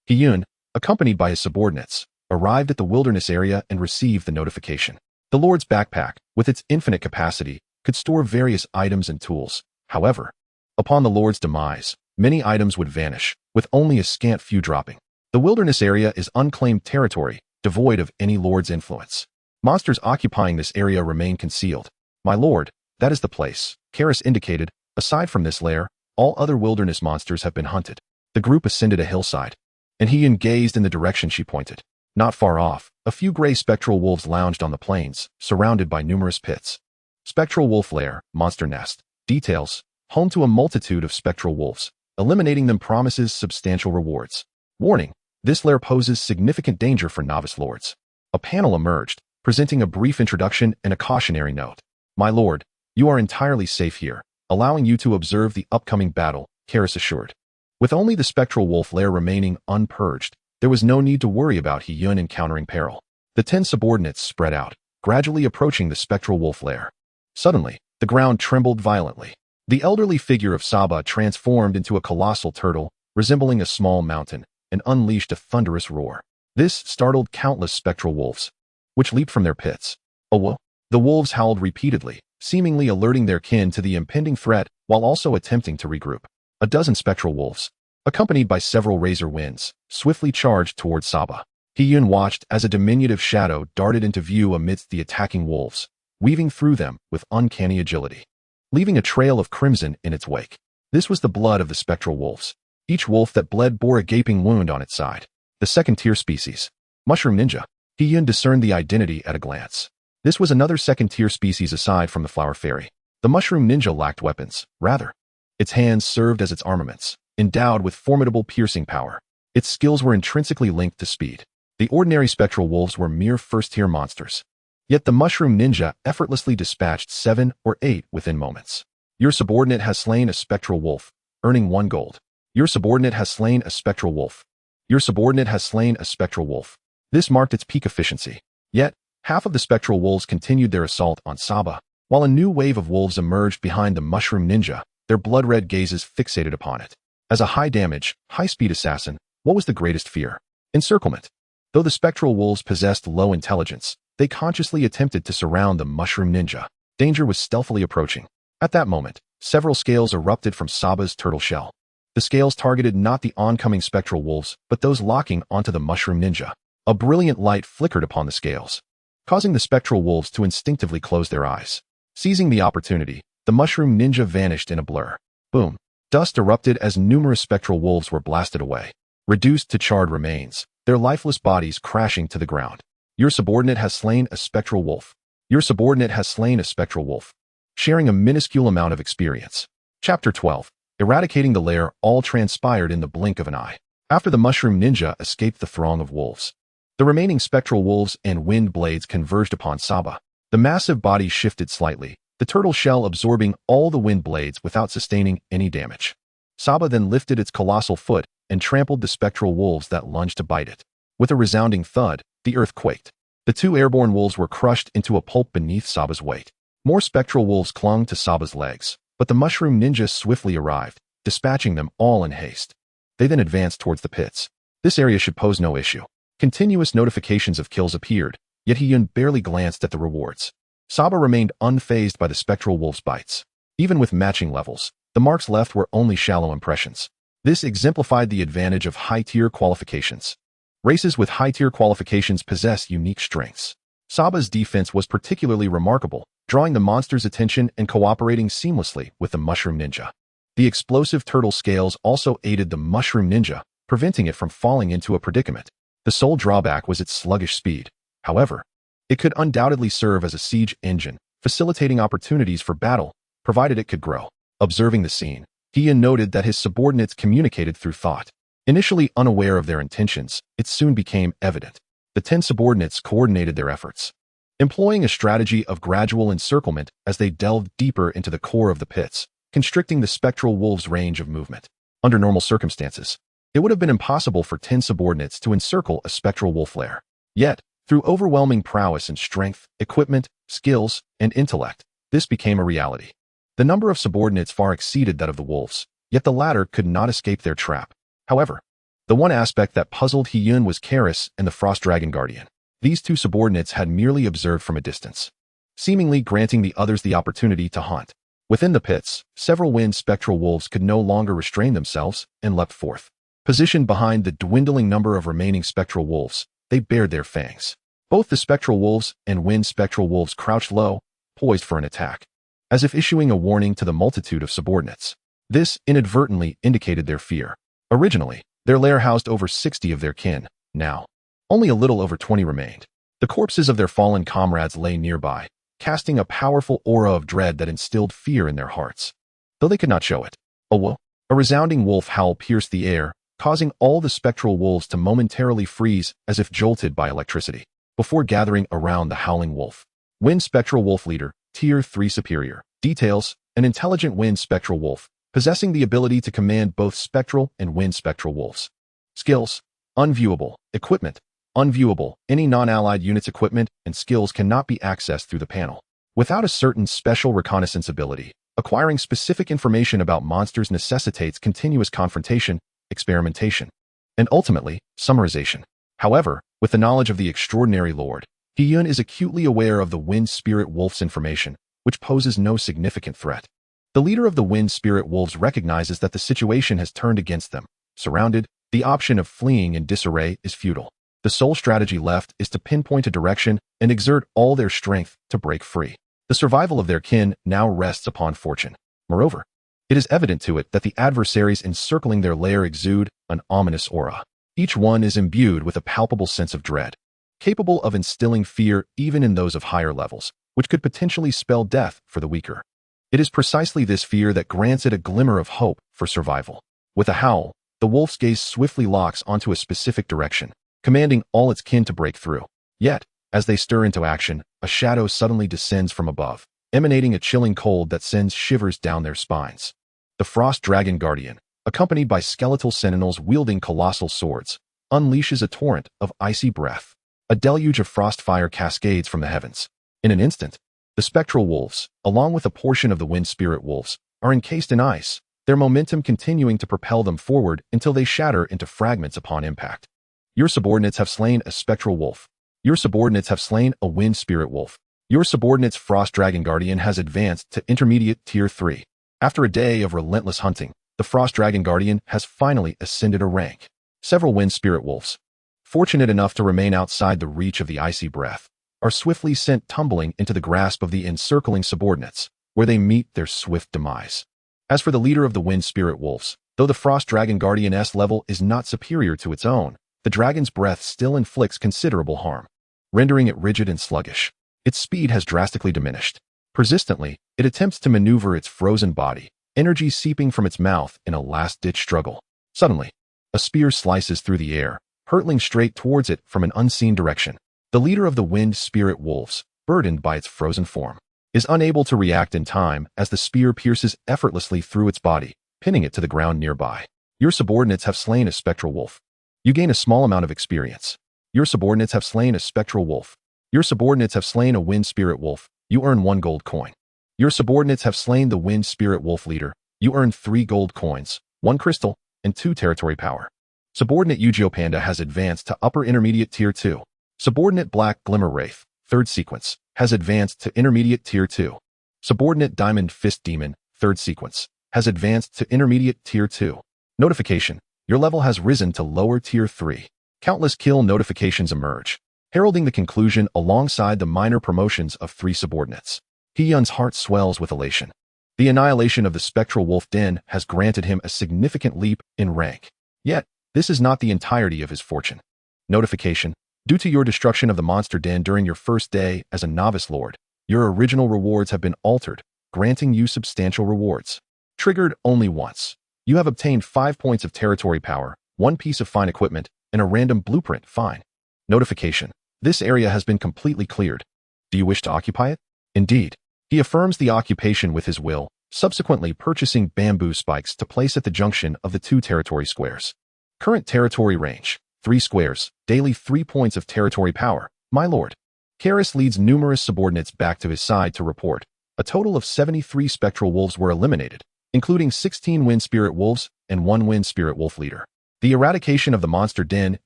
Heian, accompanied by his subordinates, arrived at the wilderness area and received the notification. The Lord's backpack, with its infinite capacity, could store various items and tools. However, upon the Lord's demise, many items would vanish, with only a scant few dropping. The wilderness area is unclaimed territory, devoid of any Lord's influence. Monsters occupying this area remain concealed. My lord, that is the place, Karis indicated. Aside from this lair, all other wilderness monsters have been hunted. The group ascended a hillside, and Heian gazed in the direction she pointed. Not far off, a few gray spectral wolves lounged on the plains, surrounded by numerous pits. Spectral Wolf Lair, Monster Nest. Details: home to a multitude of spectral wolves. Eliminating them promises substantial rewards. Warning: this lair poses significant danger for novice lords. A panel emerged, presenting a brief introduction and a cautionary note. My lord, you are entirely safe here, allowing you to observe the upcoming battle, Karis assured. With only the Spectral Wolf Lair remaining unpurged, there was no need to worry about Heian encountering peril. The 10 subordinates spread out, gradually approaching the Spectral Wolf Lair. Suddenly, the ground trembled violently. The elderly figure of Saga transformed into a colossal turtle, resembling a small mountain, and unleashed a thunderous roar. This startled countless spectral wolves, which leaped from their pits. Oh, the wolves howled repeatedly, seemingly alerting their kin to the impending threat while also attempting to regroup. A dozen spectral wolves, accompanied by several razor winds, swiftly charged towards Saga. Heian watched as a diminutive shadow darted into view amidst the attacking wolves, weaving through them with uncanny agility, leaving a trail of crimson in its wake. This was the blood of the spectral wolves. Each wolf that bled bore a gaping wound on its side. The second-tier species, Mushroom Ninja. Heian discerned the identity at a glance. This was another second-tier species aside from the Flower Fairy. The Mushroom Ninja lacked weapons. Rather, its hands served as its armaments, endowed with formidable piercing power. Its skills were intrinsically linked to speed. The ordinary spectral wolves were mere first-tier monsters. Yet the Mushroom Ninja effortlessly dispatched 7 or 8 within moments. Your subordinate has slain a spectral wolf, earning 1 gold. Your subordinate has slain a spectral wolf. Your subordinate has slain a spectral wolf. This marked its peak efficiency. Yet, half of the spectral wolves continued their assault on Saga, while a new wave of wolves emerged behind the Mushroom Ninja, their blood-red gazes fixated upon it. As a high-damage, high-speed assassin, what was the greatest fear? Encirclement. Though the spectral wolves possessed low intelligence, they consciously attempted to surround the Mushroom Ninja. Danger was stealthily approaching. At that moment, several scales erupted from Saga's turtle shell. The scales targeted not the oncoming spectral wolves, but those locking onto the Mushroom Ninja. A brilliant light flickered upon the scales, causing the spectral wolves to instinctively close their eyes. Seizing the opportunity, the Mushroom Ninja vanished in a blur. Boom. Dust erupted as numerous spectral wolves were blasted away, reduced to charred remains, their lifeless bodies crashing to the ground. Your subordinate has slain a spectral wolf. Your subordinate has slain a spectral wolf. Sharing a minuscule amount of experience. Chapter 12. Eradicating the lair. All transpired in the blink of an eye. After the Mushroom Ninja escaped the throng of wolves, the remaining spectral wolves and wind blades converged upon Saga. The massive body shifted slightly, the turtle shell absorbing all the wind blades without sustaining any damage. Saga then lifted its colossal foot and trampled the spectral wolves that lunged to bite it. With a resounding thud, the earth quaked. The 2 airborne wolves were crushed into a pulp beneath Saga's weight. More spectral wolves clung to Saga's legs, but the Mushroom Ninja swiftly arrived, dispatching them all in haste. They then advanced towards the pits. This area should pose no issue. Continuous notifications of kills appeared, yet Heian barely glanced at the rewards. Saga remained unfazed by the spectral wolf's bites. Even with matching levels, the marks left were only shallow impressions. This exemplified the advantage of high-tier qualifications. Races with high-tier qualifications possess unique strengths. Saga's defense was particularly remarkable, drawing the monster's attention and cooperating seamlessly with the Mushroom Ninja. The explosive turtle scales also aided the Mushroom Ninja, preventing it from falling into a predicament. The sole drawback was its sluggish speed. However, it could undoubtedly serve as a siege engine, facilitating opportunities for battle, provided it could grow. Observing the scene, Ian noted that his subordinates communicated through thought. Initially unaware of their intentions, it soon became evident. The 10 subordinates coordinated their efforts, employing a strategy of gradual encirclement as they delved deeper into the core of the pits, constricting the spectral wolf's range of movement. Under normal circumstances, it would have been impossible for 10 subordinates to encircle a spectral wolf lair. Yet, through overwhelming prowess and strength, equipment, skills, and intellect, this became a reality. The number of subordinates far exceeded that of the wolves, yet the latter could not escape their trap. However, the one aspect that puzzled Hiyun was Karis and the Frost Dragon Guardian. These two subordinates had merely observed from a distance, seemingly granting the others the opportunity to hunt. Within the pits, several wind spectral wolves could no longer restrain themselves and leapt forth. Positioned behind the dwindling number of remaining spectral wolves, they bared their fangs. Both the spectral wolves and wind spectral wolves crouched low, poised for an attack, as if issuing a warning to the multitude of subordinates. This inadvertently indicated their fear. Originally, their lair housed over 60 of their kin. Now, only a little over 20 remained. The corpses of their fallen comrades lay nearby, casting a powerful aura of dread that instilled fear in their hearts, though they could not show it. A resounding wolf howl pierced the air, causing all the spectral wolves to momentarily freeze as if jolted by electricity, before gathering around the howling wolf. Wind Spectral Wolf Leader, Tier 3 Superior. Details: an intelligent wind spectral wolf, possessing the ability to command both spectral and wind spectral wolves. Skills: unviewable. Equipment: unviewable. Any non-allied unit's equipment and skills cannot be accessed through the panel. Without a certain special reconnaissance ability, acquiring specific information about monsters necessitates continuous confrontation, experimentation, and ultimately, summarization. However, with the knowledge of the extraordinary lord, Hiyun is acutely aware of the Wind Spirit Wolf's information, which poses no significant threat. The leader of the Wind Spirit Wolves recognizes that the situation has turned against them. Surrounded, the option of fleeing in disarray is futile. The sole strategy left is to pinpoint a direction and exert all their strength to break free. The survival of their kin now rests upon fortune. Moreover, it is evident to it that the adversaries encircling their lair exude an ominous aura. Each one is imbued with a palpable sense of dread, capable of instilling fear even in those of higher levels, which could potentially spell death for the weaker. It is precisely this fear that grants it a glimmer of hope for survival. With a howl, the wolf's gaze swiftly locks onto a specific direction, commanding all its kin to break through. Yet, as they stir into action, a shadow suddenly descends from above, emanating a chilling cold that sends shivers down their spines. The Frost Dragon Guardian, accompanied by skeletal sentinels wielding colossal swords, unleashes a torrent of icy breath. A deluge of frost fire cascades from the heavens. In an instant, the spectral wolves, along with a portion of the wind spirit wolves, are encased in ice, their momentum continuing to propel them forward until they shatter into fragments upon impact. Your subordinates have slain a spectral wolf. Your subordinates have slain a wind spirit wolf. Your subordinate's Frost Dragon Guardian has advanced to intermediate tier 3. After a day of relentless hunting, the Frost Dragon Guardian has finally ascended a rank. Several wind spirit wolves, fortunate enough to remain outside the reach of the icy breath, are swiftly sent tumbling into the grasp of the encircling subordinates, where they meet their swift demise. As for the leader of the Wind Spirit Wolves, though the Frost Dragon Guardian's level is not superior to its own, the dragon's breath still inflicts considerable harm, rendering it rigid and sluggish. Its speed has drastically diminished. Persistently, it attempts to maneuver its frozen body, energy seeping from its mouth in a last-ditch struggle. Suddenly, a spear slices through the air, hurtling straight towards it from an unseen direction. The leader of the Wind Spirit Wolves, burdened by its frozen form, is unable to react in time as the spear pierces effortlessly through its body, pinning it to the ground nearby. Your subordinates have slain a spectral wolf. You gain a small amount of experience. Your subordinates have slain a spectral wolf. Your subordinates have slain a Wind Spirit Wolf. You earn 1 gold coin. Your subordinates have slain the Wind Spirit Wolf leader. You earn 3 gold coins, 1 crystal, and 2 territory power. Subordinate Yu-Gi-Oh! Panda has advanced to upper intermediate tier 2. Subordinate Black Glimmer Wraith, 3rd sequence, has advanced to intermediate tier 2. Subordinate Diamond Fist Demon, 3rd sequence, has advanced to intermediate tier 2. Notification: your level has risen to lower tier 3. Countless kill notifications emerge, heralding the conclusion alongside the minor promotions of 3 subordinates. Yun's heart swells with elation. The annihilation of the spectral wolf den has granted him a significant leap in rank. Yet, this is not the entirety of his fortune. Notification: due to your destruction of the monster den during your first day as a novice lord, your original rewards have been altered, granting you substantial rewards. Triggered only once. You have obtained 5 points of territory power, 1 piece of fine equipment, and a random blueprint. Fine. Notification: this area has been completely cleared. Do you wish to occupy it? Indeed. He affirms the occupation with his will, subsequently purchasing bamboo spikes to place at the junction of the 2 territory squares. Current territory range: 3 squares, daily 3 points of territory power, my lord. Karis leads numerous subordinates back to his side to report. A total of 73 spectral wolves were eliminated, including 16 wind spirit wolves and 1 wind spirit wolf leader. The eradication of the monster den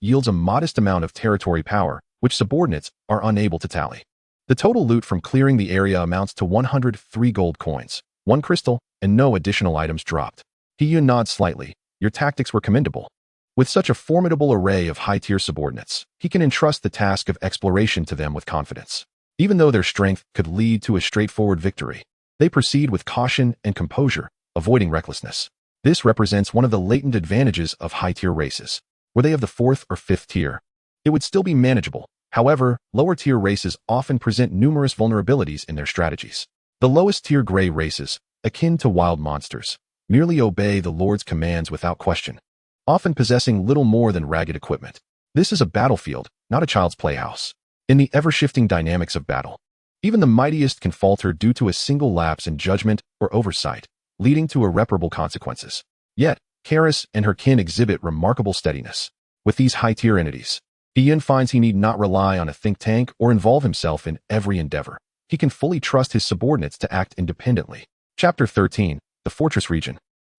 yields a modest amount of territory power, which subordinates are unable to tally. The total loot from clearing the area amounts to 103 gold coins, 1 crystal, and no additional items dropped. Yun nods slightly. Your tactics were commendable. With such a formidable array of high-tier subordinates, he can entrust the task of exploration to them with confidence. Even though their strength could lead to a straightforward victory, they proceed with caution and composure, avoiding recklessness. This represents one of the latent advantages of high-tier races. Were they of the 4th or 5th tier, it would still be manageable. However, lower-tier races often present numerous vulnerabilities in their strategies. The lowest-tier gray races, akin to wild monsters, merely obey the Lord's commands without question, often possessing little more than ragged equipment. This is a battlefield, not a child's playhouse. In the ever-shifting dynamics of battle, even the mightiest can falter due to a single lapse in judgment or oversight, leading to irreparable consequences. Yet, Karis and her kin exhibit remarkable steadiness. With these high-tier entities, Yun finds he need not rely on a think tank or involve himself in every endeavor. He can fully trust his subordinates to act independently. Chapter 13, the Fortress Region.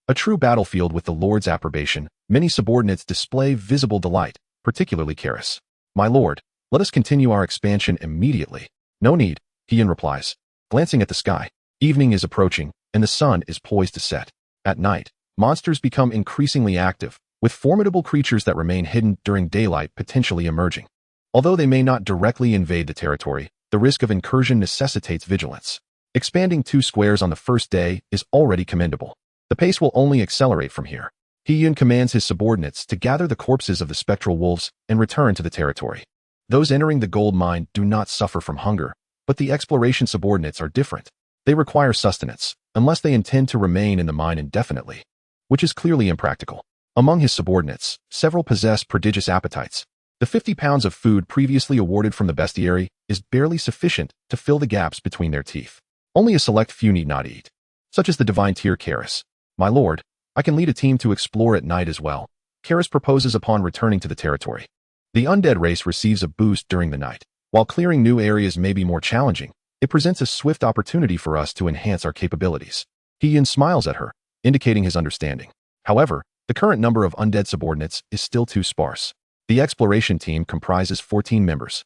A true battlefield with the Lord's approbation, many subordinates display visible delight, particularly Karis. My lord, let us continue our expansion immediately. No need, Yun replies, glancing at the sky. Evening is approaching, and the sun is poised to set. At night, monsters become increasingly active, with formidable creatures that remain hidden during daylight potentially emerging. Although they may not directly invade the territory, the risk of incursion necessitates vigilance. Expanding 2 squares on the first day is already commendable. The pace will only accelerate from here. Yun commands his subordinates to gather the corpses of the spectral wolves and return to the territory. Those entering the gold mine do not suffer from hunger, but the exploration subordinates are different. They require sustenance, unless they intend to remain in the mine indefinitely, which is clearly impractical. Among his subordinates, several possess prodigious appetites. The 50 pounds of food previously awarded from the bestiary is barely sufficient to fill the gaps between their teeth. Only a select few need not eat, such as the divine tier Karis. My lord, I can lead a team to explore at night as well, Karis proposes upon returning to the territory. The undead race receives a boost during the night. While clearing new areas may be more challenging, it presents a swift opportunity for us to enhance our capabilities. Yun smiles at her, indicating his understanding. However, the current number of undead subordinates is still too sparse. The exploration team comprises 14 members,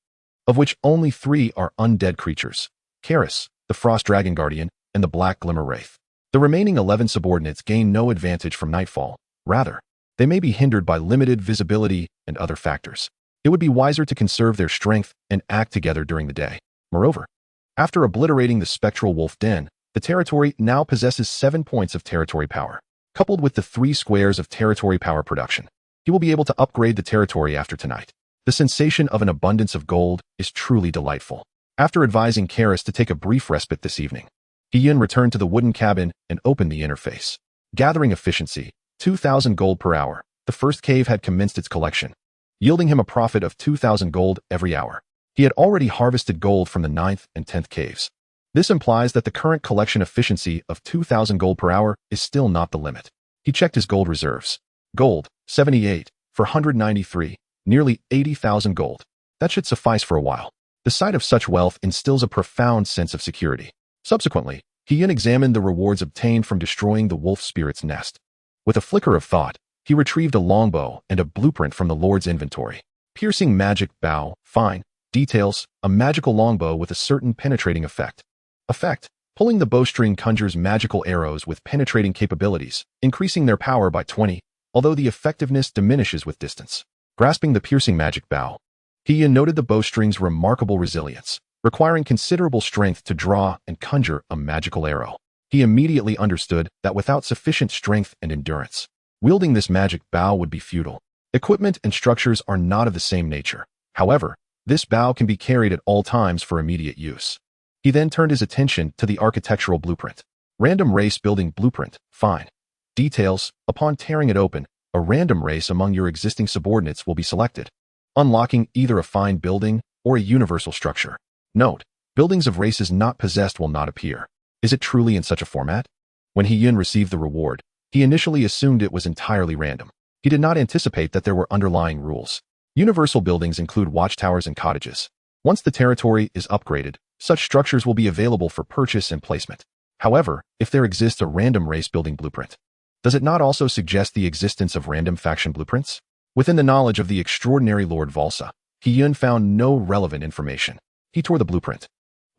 of which only 3 are undead creatures: Karis, the Frost Dragon Guardian, and the Black Glimmer Wraith. The remaining 11 subordinates gain no advantage from nightfall. Rather, they may be hindered by limited visibility and other factors. It would be wiser to conserve their strength and act together during the day. Moreover, after obliterating the spectral wolf den, the territory now possesses 7 points of territory power. Coupled with the 3 squares of territory power production, he will be able to upgrade the territory after tonight. The sensation of an abundance of gold is truly delightful. After advising Karis to take a brief respite this evening, Yun returned to the wooden cabin and opened the interface. Gathering efficiency, 2,000 gold per hour, the first cave had commenced its collection, yielding him a profit of 2,000 gold every hour. He had already harvested gold from the 9th and 10th caves. This implies that the current collection efficiency of 2,000 gold per hour is still not the limit. He checked his gold reserves. Gold, 78, for 193, nearly 80,000 gold. That should suffice for a while. The sight of such wealth instills a profound sense of security. Subsequently, Yun examined the rewards obtained from destroying the wolf spirit's nest. With a flicker of thought, he retrieved a longbow and a blueprint from the Lord's inventory. Piercing magic bow, fine. Details, a magical longbow with a certain penetrating effect. Effect: pulling the bowstring conjures magical arrows with penetrating capabilities, increasing their power by 20, although the effectiveness diminishes with distance. Grasping the piercing magic bow, Yun noted the bowstring's remarkable resilience. requiring considerable strength to draw and conjure a magical arrow. He immediately understood that without sufficient strength and endurance, wielding this magic bow would be futile. Equipment and structures are not of the same nature. However, this bow can be carried at all times for immediate use. He then turned his attention to the architectural blueprint. Random race building blueprint. Fine. Details. Upon tearing it open, a random race among your existing subordinates will be selected, unlocking either a fine building or a universal structure. Note, buildings of races not possessed will not appear. Is it truly in such a format? When He-Yun received the reward, he initially assumed it was entirely random. He did not anticipate that there were underlying rules. Universal buildings include watchtowers and cottages. Once the territory is upgraded, such structures will be available for purchase and placement. However, if there exists a random race building blueprint, does it not also suggest the existence of random faction blueprints? Within the knowledge of the extraordinary Lord Valsa, He-Yun found no relevant information. He tore the blueprint,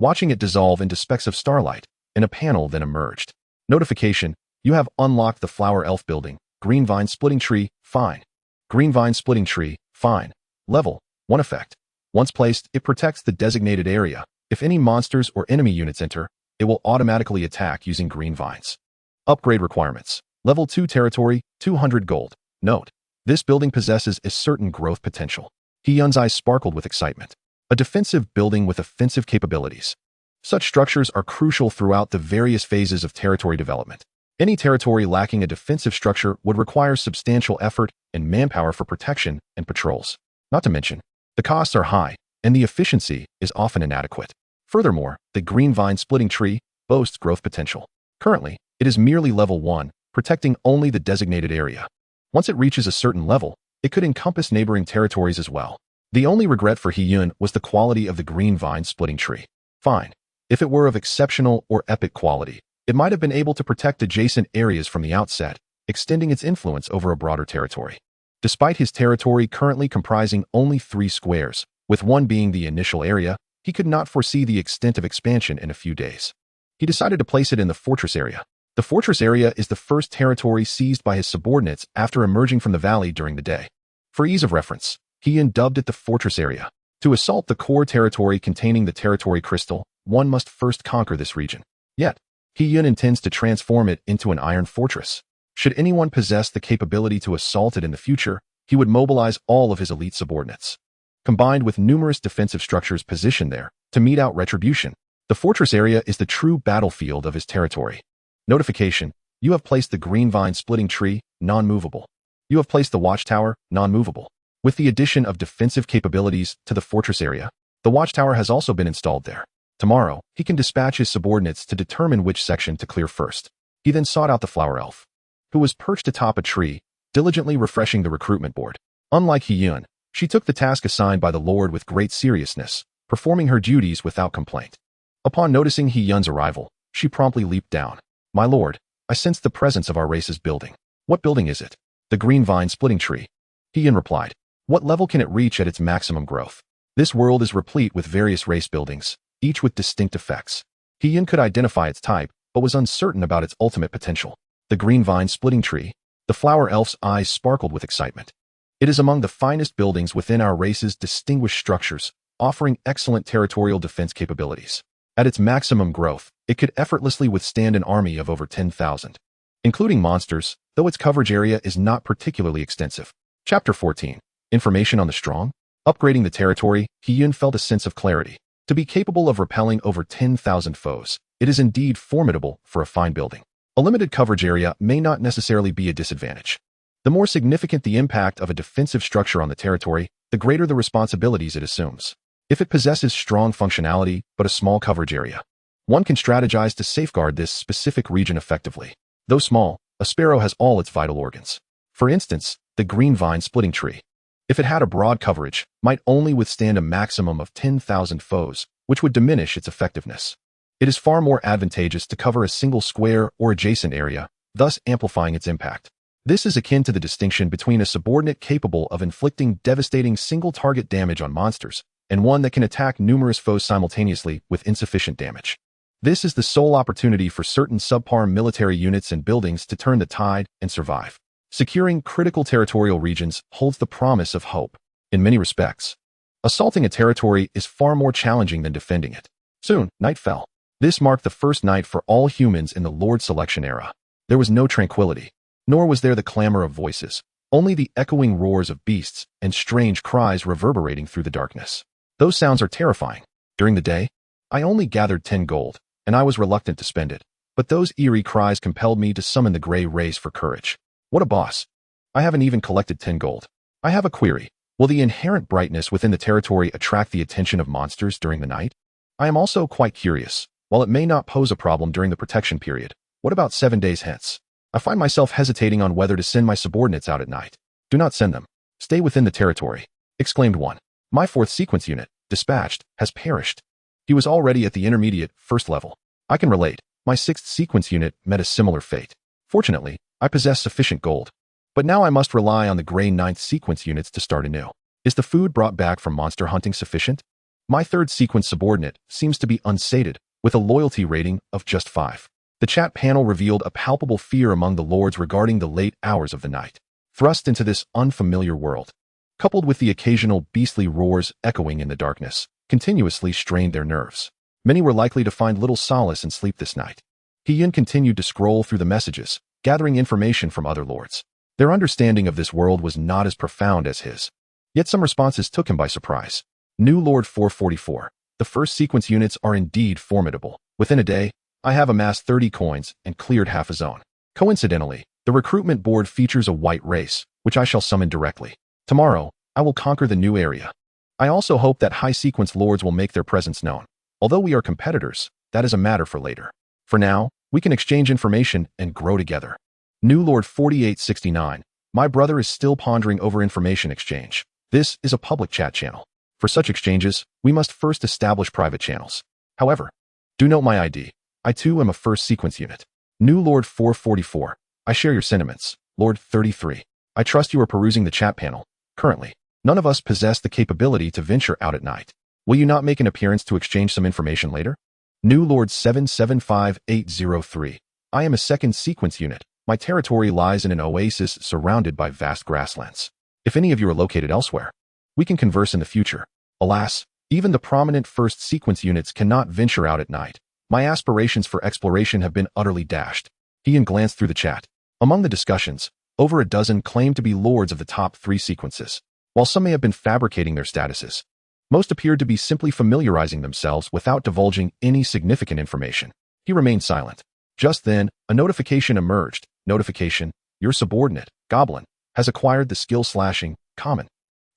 watching it dissolve into specks of starlight, and a panel then emerged. Notification: you have unlocked the Flower Elf building. Green Vine Splitting Tree. Fine. Green Vine Splitting Tree. Fine. Level 1 effect. Once placed, it protects the designated area. If any monsters or enemy units enter, it will automatically attack using green vines. Upgrade requirements. Level 2 territory, 200 gold. Note, this building possesses a certain growth potential. He-Yun's eyes sparkled with excitement. A defensive building with offensive capabilities. Such structures are crucial throughout the various phases of territory development. Any territory lacking a defensive structure would require substantial effort and manpower for protection and patrols. Not to mention, the costs are high, and the efficiency is often inadequate. Furthermore, the Green Vine Splitting Tree boasts growth potential. Currently, it is merely level 1, protecting only the designated area. Once it reaches a certain level, it could encompass neighboring territories as well. The only regret for He-Yun was the quality of the Green Vine Splitting Tree. Fine. If it were of exceptional or epic quality, it might have been able to protect adjacent areas from the outset, extending its influence over a broader territory. Despite his territory currently comprising only 3 squares, with one being the initial area, he could not foresee the extent of expansion in a few days. He decided to place it in the fortress area. The fortress area is the first territory seized by his subordinates after emerging from the valley during the day. For ease of reference, He-Yun dubbed it the fortress area. To assault the core territory containing the territory crystal, one must first conquer this region. Yet, He-Yun intends to transform it into an iron fortress. Should anyone possess the capability to assault it in the future, he would mobilize all of his elite subordinates. Combined with numerous defensive structures positioned there to mete out retribution, the fortress area is the true battlefield of his territory. Notification: you have placed the Green Vine Splitting Tree, non-movable. You have placed the Watchtower, non-movable. With the addition of defensive capabilities to the fortress area, the Watchtower has also been installed there. Tomorrow, he can dispatch his subordinates to determine which section to clear first. He then sought out the Flower Elf, who was perched atop a tree, diligently refreshing the recruitment board. Unlike He-Yun, she took the task assigned by the Lord with great seriousness, performing her duties without complaint. Upon noticing He-Yun's arrival, she promptly leaped down. "My lord, I sense the presence of our race's building." "What building is it?" "The Green Vine Splitting Tree." He-Yun replied. "What level can it reach at its maximum growth?" "This world is replete with various race buildings, each with distinct effects." He-Yun could identify its type, but was uncertain about its ultimate potential. The Green Vine Splitting Tree. The Flower Elf's eyes sparkled with excitement. "It is among the finest buildings within our race's distinguished structures, offering excellent territorial defense capabilities. At its maximum growth, it could effortlessly withstand an army of over 10,000, including monsters, though its coverage area is not particularly extensive." Chapter 14. Information on the strong? Upgrading the territory, He-Yun felt a sense of clarity. To be capable of repelling over 10,000 foes, it is indeed formidable for a fine building. A limited coverage area may not necessarily be a disadvantage. The more significant the impact of a defensive structure on the territory, the greater the responsibilities it assumes. If it possesses strong functionality but a small coverage area, one can strategize to safeguard this specific region effectively. Though small, a sparrow has all its vital organs. For instance, the Green Vine Splitting Tree, if it had a broad coverage, might only withstand a maximum of 10,000 foes, which would diminish its effectiveness. It is far more advantageous to cover a single square or adjacent area, thus amplifying its impact. This is akin to the distinction between a subordinate capable of inflicting devastating single-target damage on monsters and one that can attack numerous foes simultaneously with insufficient damage. This is the sole opportunity for certain subpar military units and buildings to turn the tide and survive. Securing critical territorial regions holds the promise of hope. In many respects, Assaulting a territory is far more challenging than defending it. Soon, night fell. This marked the first night for all humans in the Lord Selection era. There was no tranquility, nor was there the clamor of voices, only the echoing roars of beasts and strange cries reverberating through the darkness. Those sounds are terrifying. During the day, I only gathered 10 gold, and I was reluctant to spend it, but those eerie cries compelled me to summon the gray rays for courage. What a boss. I haven't even collected 10 gold. I have a query. Will the inherent brightness within the territory attract the attention of monsters during the night? I am also quite curious. While it may not pose a problem during the protection period, what about 7 days hence? I find myself hesitating on whether to send my subordinates out at night. Do not send them. Stay within the territory, exclaimed one. My 4th sequence unit, dispatched, has perished. He was already at the intermediate, 1st level. I can relate. My 6th sequence unit met a similar fate. Fortunately, I possess sufficient gold. But now I must rely on the gray 9th sequence units to start anew. Is the food brought back from monster hunting sufficient? My 3rd sequence subordinate seems to be unsated, with a loyalty rating of just 5. The chat panel revealed a palpable fear among the lords regarding the late hours of the night. Thrust into this unfamiliar world, coupled with the occasional beastly roars echoing in the darkness, continuously strained their nerves. Many were likely to find little solace in sleep this night. Hiyun continued to scroll through the messages, gathering information from other lords. Their understanding of this world was not as profound as his. Yet some responses took him by surprise. New Lord 444. The 1st sequence units are indeed formidable. Within a day, I have amassed 30 coins and cleared half a zone. Coincidentally, the recruitment board features a white race, which I shall summon directly. Tomorrow, I will conquer the new area. I also hope that high sequence lords will make their presence known. Although we are competitors, that is a matter for later. For now, we can exchange information and grow together. New Lord 4869. My brother is still pondering over information exchange. This is a public chat channel. For such exchanges, we must first establish private channels. However, do note my ID. I too am a 1st sequence unit. New Lord 444. I share your sentiments. Lord 33. I trust you are perusing the chat panel. Currently, none of us possess the capability to venture out at night. Will you not make an appearance to exchange some information later? New Lord 775803. I am a 2nd sequence unit. My territory lies in an oasis surrounded by vast grasslands. If any of you are located elsewhere, we can converse in the future. Alas, even the prominent 1st sequence units cannot venture out at night. My aspirations for exploration have been utterly dashed. Hiyun glanced through the chat. Among the discussions, over a dozen claimed to be lords of the top 3 sequences. While some may have been fabricating their statuses, most appeared to be simply familiarizing themselves without divulging any significant information. He remained silent. Just then, a notification emerged. Notification: your subordinate, Goblin, has acquired the skill slashing, common.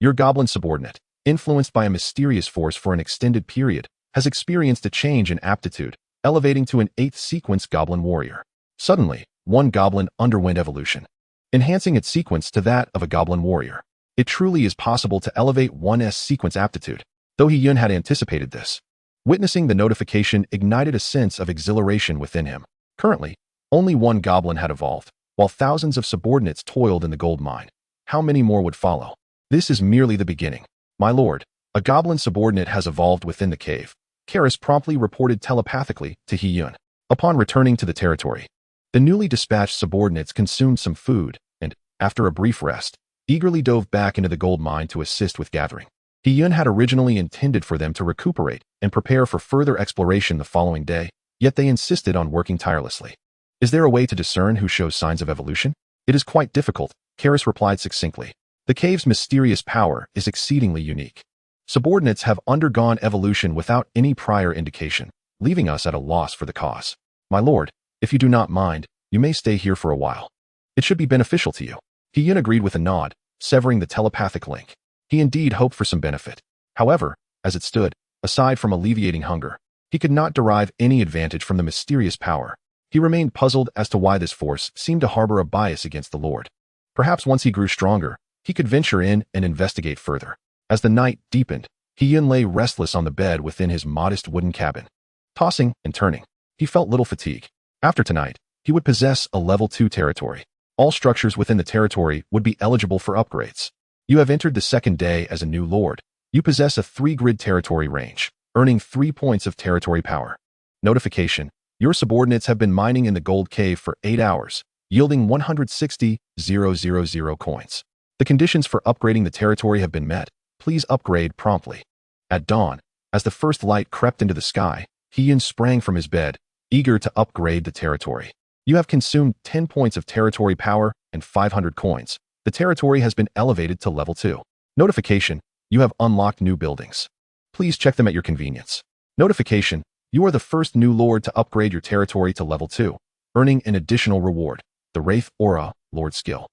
Your Goblin subordinate, influenced by a mysterious force for an extended period, has experienced a change in aptitude, elevating to an 8th sequence Goblin warrior. Suddenly, one Goblin underwent evolution, enhancing its sequence to that of a Goblin warrior. It truly is possible to elevate one's sequence aptitude, though Hiyun had anticipated this. Witnessing the notification ignited a sense of exhilaration within him. Currently, only one Goblin had evolved, while thousands of subordinates toiled in the gold mine. How many more would follow? This is merely the beginning. My lord, a Goblin subordinate has evolved within the cave. Karis promptly reported telepathically to Hiyun. Upon returning to the territory, the newly dispatched subordinates consumed some food and, after a brief rest, eagerly dove back into the gold mine to assist with gathering. Hiyun had originally intended for them to recuperate and prepare for further exploration the following day, yet they insisted on working tirelessly. Is there a way to discern who shows signs of evolution? It is quite difficult, Karis replied succinctly. The cave's mysterious power is exceedingly unique. Subordinates have undergone evolution without any prior indication, leaving us at a loss for the cause. My lord, if you do not mind, you may stay here for a while. It should be beneficial to you. Hiyun agreed with a nod, severing the telepathic link. He indeed hoped for some benefit. However, as it stood, aside from alleviating hunger, he could not derive any advantage from the mysterious power. He remained puzzled as to why this force seemed to harbor a bias against the Lord. Perhaps once he grew stronger, he could venture in and investigate further. As the night deepened, Hiyun lay restless on the bed within his modest wooden cabin. Tossing and turning, he felt little fatigue. After tonight, he would possess a level 2 territory. All structures within the territory would be eligible for upgrades. You have entered the 2nd day as a new lord. You possess a 3-grid territory range, earning 3 points of territory power. Notification: your subordinates have been mining in the gold cave for 8 hours, yielding 160,000 coins. The conditions for upgrading the territory have been met. Please upgrade promptly. At dawn, as the first light crept into the sky, He sprang from his bed, eager to upgrade the territory. You have consumed 10 points of territory power and 500 coins. The territory has been elevated to level 2. Notification: you have unlocked new buildings. Please check them at your convenience. Notification: you are the first new lord to upgrade your territory to level 2, earning an additional reward, the Wraith Aura Lord skill.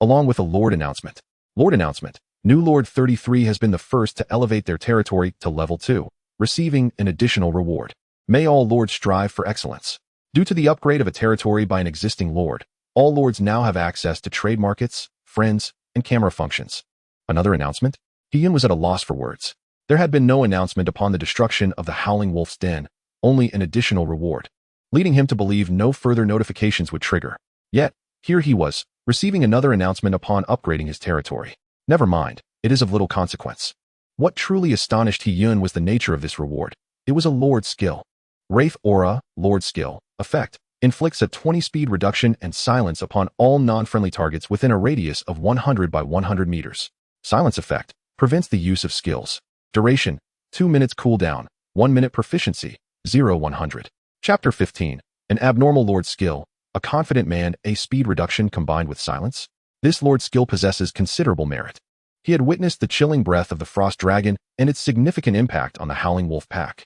Along with a Lord announcement. Lord announcement: new Lord 33 has been the first to elevate their territory to level 2, receiving an additional reward. May all lords strive for excellence. Due to the upgrade of a territory by an existing lord, all lords now have access to trade markets, friends, and camera functions. Another announcement? Hiyun was at a loss for words. There had been no announcement upon the destruction of the Howling Wolf's den, only an additional reward, leading him to believe no further notifications would trigger. Yet, here he was, receiving another announcement upon upgrading his territory. Never mind, it is of little consequence. What truly astonished Hiyun was the nature of this reward. It was a Lord skill. Wraith Aura, Lord skill, effect, inflicts a 20 speed reduction and silence upon all non-friendly targets within a radius of 100 by 100 meters. Silence effect, prevents the use of skills. Duration, 2 minutes cooldown, 1 minute proficiency, 0-100. Chapter 15, an abnormal Lord skill, a confident man, a speed reduction combined with silence. This Lord skill possesses considerable merit. He had witnessed the chilling breath of the Frost Dragon and its significant impact on the Howling Wolf pack.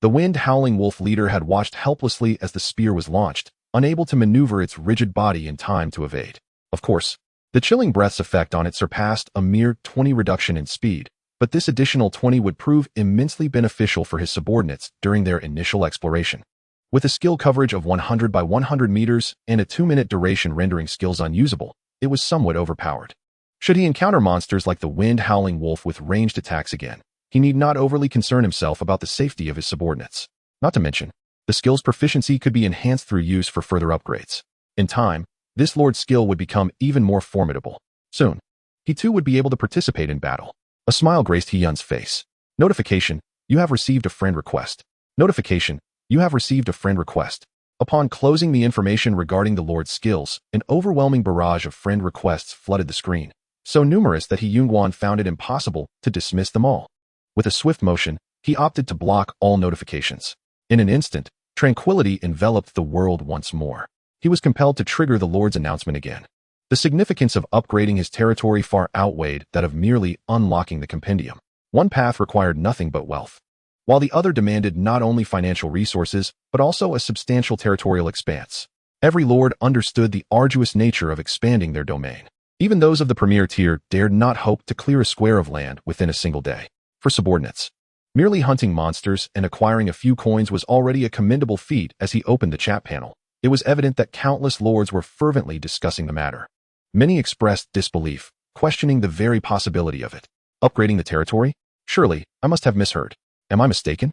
The Wind Howling Wolf leader had watched helplessly as the spear was launched, unable to maneuver its rigid body in time to evade. Of course, the chilling breath's effect on it surpassed a mere 20 reduction in speed, but this additional 20 would prove immensely beneficial for his subordinates during their initial exploration. With a skill coverage of 100 by 100 meters and a 2-minute duration rendering skills unusable, it was somewhat overpowered. Should he encounter monsters like the Wind Howling Wolf with ranged attacks again, he need not overly concern himself about the safety of his subordinates. Not to mention, the skill's proficiency could be enhanced through use for further upgrades. In time, this Lord's skill would become even more formidable. Soon, he too would be able to participate in battle. A smile graced Hiyun's face. Notification: you have received a friend request. Notification: you have received a friend request. Upon closing the information regarding the Lord's skills, an overwhelming barrage of friend requests flooded the screen, so numerous that Hiyun found it impossible to dismiss them all. With a swift motion, he opted to block all notifications. In an instant, tranquility enveloped the world once more. He was compelled to trigger the Lord's announcement again. The significance of upgrading his territory far outweighed that of merely unlocking the compendium. One path required nothing but wealth, while the other demanded not only financial resources, but also a substantial territorial expanse. Every lord understood the arduous nature of expanding their domain. Even those of the premier tier dared not hope to clear a square of land within a single day. For subordinates, merely hunting monsters and acquiring a few coins was already a commendable feat. As he opened the chat panel, it was evident that countless lords were fervently discussing the matter. Many expressed disbelief, questioning the very possibility of it. Upgrading the territory? Surely, I must have misheard. Am I mistaken?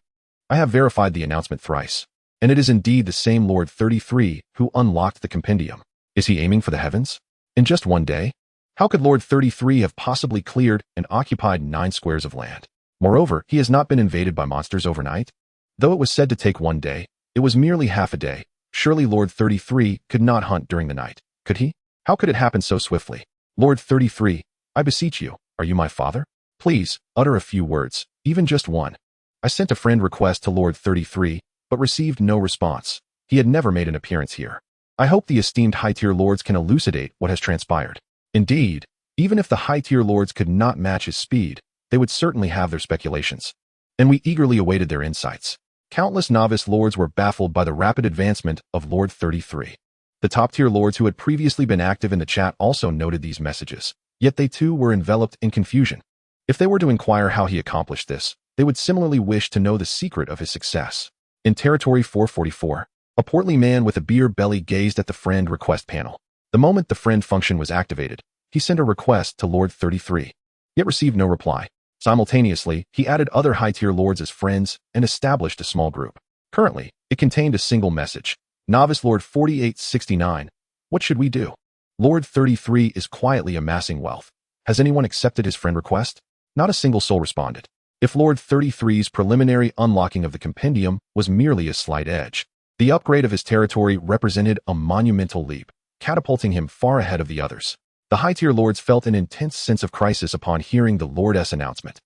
I have verified the announcement thrice, and it is indeed the same Lord 33 who unlocked the compendium. Is he aiming for the heavens? In just one day? How could Lord 33 have possibly cleared and occupied 9 squares of land? Moreover, he has not been invaded by monsters overnight. Though it was said to take 1 day, it was merely half a day. Surely Lord 33 could not hunt during the night, could he? How could it happen so swiftly? Lord 33, I beseech you, are you my father? Please, utter a few words, even just one. I sent a friend request to Lord 33, but received no response. He had never made an appearance here. I hope the esteemed high-tier lords can elucidate what has transpired. Indeed, even if the high-tier lords could not match his speed, they would certainly have their speculations. And we eagerly awaited their insights. Countless novice lords were baffled by the rapid advancement of Lord 33. The top-tier lords who had previously been active in the chat also noted these messages, yet they too were enveloped in confusion. If they were to inquire how he accomplished this, they would similarly wish to know the secret of his success. In Territory 444, a portly man with a beer belly gazed at the friend request panel. The moment the friend function was activated, he sent a request to Lord 33, yet received no reply. Simultaneously, he added other high-tier lords as friends and established a small group. Currently, it contained a single message. Novice Lord 4869, what should we do? Lord 33 is quietly amassing wealth. Has anyone accepted his friend request? Not a single soul responded. If Lord 33's preliminary unlocking of the compendium was merely a slight edge, the upgrade of his territory represented a monumental leap, catapulting him far ahead of the others. The high-tier lords felt an intense sense of crisis upon hearing the Lord's announcement.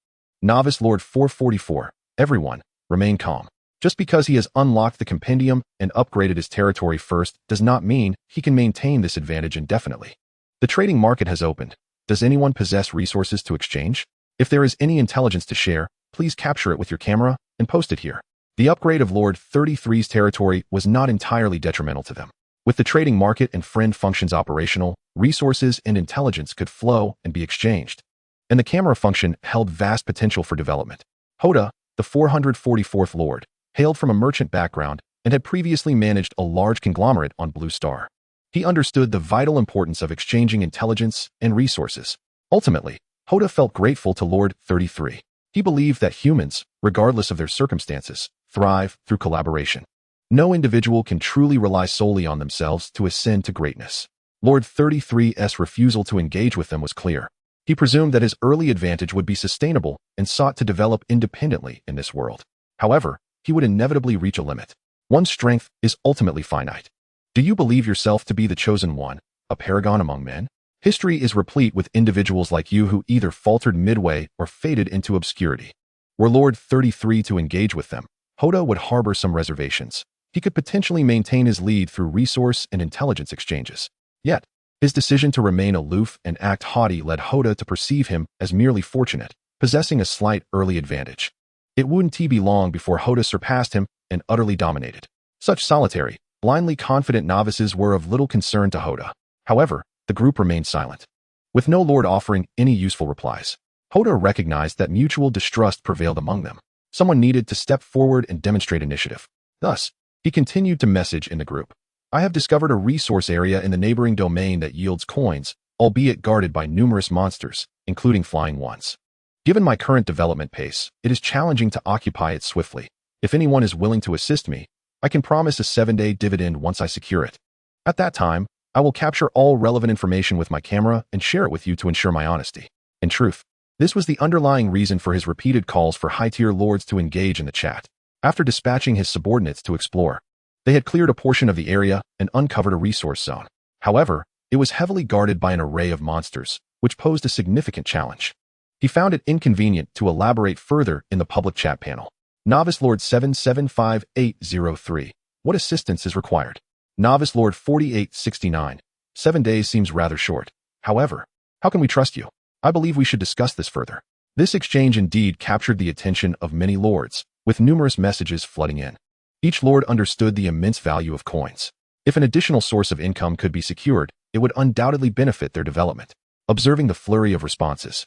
Novice Lord 444. Everyone, remain calm. Just because he has unlocked the compendium and upgraded his territory first does not mean he can maintain this advantage indefinitely. The trading market has opened. Does anyone possess resources to exchange? If there is any intelligence to share, please capture it with your camera and post it here. The upgrade of Lord 33's territory was not entirely detrimental to them. With the trading market and friend functions operational, resources and intelligence could flow and be exchanged. And the camera function held vast potential for development. Hoda, the 444th Lord, hailed from a merchant background and had previously managed a large conglomerate on Blue Star. He understood the vital importance of exchanging intelligence and resources. Ultimately, Hoda felt grateful to Lord 33. He believed that humans, regardless of their circumstances, thrive through collaboration. No individual can truly rely solely on themselves to ascend to greatness. Lord 33's refusal to engage with them was clear. He presumed that his early advantage would be sustainable and sought to develop independently in this world. However, he would inevitably reach a limit. One's strength is ultimately finite. Do you believe yourself to be the chosen one, a paragon among men? History is replete with individuals like you who either faltered midway or faded into obscurity. Were Lord 33 to engage with them, Hoda would harbor some reservations. He could potentially maintain his lead through resource and intelligence exchanges. Yet, his decision to remain aloof and act haughty led Hoda to perceive him as merely fortunate, possessing a slight early advantage. It wouldn't be long before Hoda surpassed him and utterly dominated. Such solitary, blindly confident novices were of little concern to Hoda. However, the group remained silent. With no lord offering any useful replies, Hoda recognized that mutual distrust prevailed among them. Someone needed to step forward and demonstrate initiative. Thus, he continued to message in the group. I have discovered a resource area in the neighboring domain that yields coins, albeit guarded by numerous monsters, including flying ones. Given my current development pace, it is challenging to occupy it swiftly. If anyone is willing to assist me, I can promise a 7-day dividend once I secure it. At that time, I will capture all relevant information with my camera and share it with you to ensure my honesty. In truth, this was the underlying reason for his repeated calls for high-tier lords to engage in the chat. After dispatching his subordinates to explore, they had cleared a portion of the area and uncovered a resource zone. However, it was heavily guarded by an array of monsters, which posed a significant challenge. He found it inconvenient to elaborate further in the public chat panel. Novice Lord 775803. What assistance is required? Novice Lord 4869. 7 days seems rather short. However, how can we trust you? I believe we should discuss this further. This exchange indeed captured the attention of many lords, with numerous messages flooding in. Each lord understood the immense value of coins. If an additional source of income could be secured, it would undoubtedly benefit their development. Observing the flurry of responses,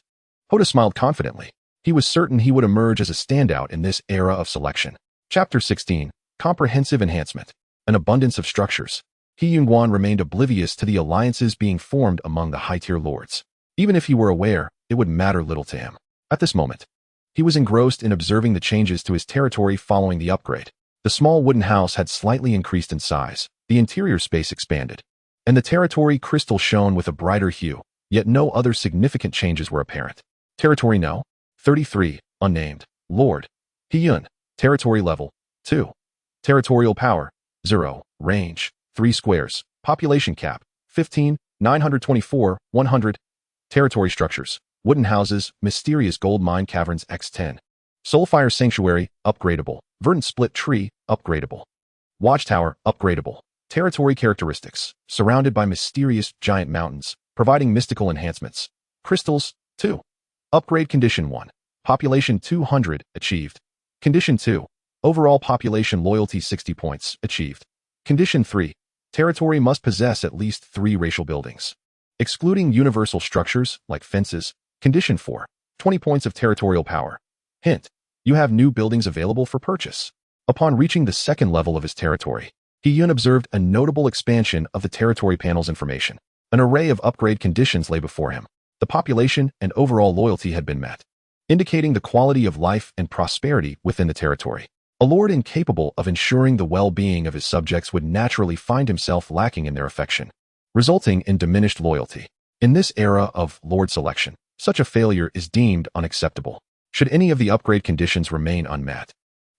Hoda smiled confidently. He was certain he would emerge as a standout in this era of selection. Chapter 16. Comprehensive Enhancement. An abundance of structures. He Yunguan remained oblivious to the alliances being formed among the high-tier lords. Even if he were aware, it would matter little to him. At this moment, he was engrossed in observing the changes to his territory following the upgrade. The small wooden house had slightly increased in size, the interior space expanded, and the territory crystal shone with a brighter hue, yet no other significant changes were apparent. Territory No. 33, unnamed, Lord. Hiyun, territory level, 2. Territorial power, 0, range, 3 squares, population cap, 15, 924, 100. Territory structures, wooden houses, mysterious gold mine caverns x10. Soulfire Sanctuary, upgradable. Verdant Split Tree, upgradable. Watchtower, upgradable. Territory characteristics, surrounded by mysterious giant mountains, providing mystical enhancements. Crystals, 2. Upgrade Condition 1. Population 200, achieved. Condition 2. Overall population loyalty 60 points, achieved. Condition 3. Territory must possess at least 3 racial buildings. Excluding universal structures, like fences. Condition 4. 20 points of territorial power. Hint. You have new buildings available for purchase. Upon reaching the second level of his territory, Hiyun observed a notable expansion of the territory panel's information. An array of upgrade conditions lay before him. The population and overall loyalty had been met, indicating the quality of life and prosperity within the territory. A lord incapable of ensuring the well-being of his subjects would naturally find himself lacking in their affection, resulting in diminished loyalty. In this era of lord selection, such a failure is deemed unacceptable. Should any of the upgrade conditions remain unmet,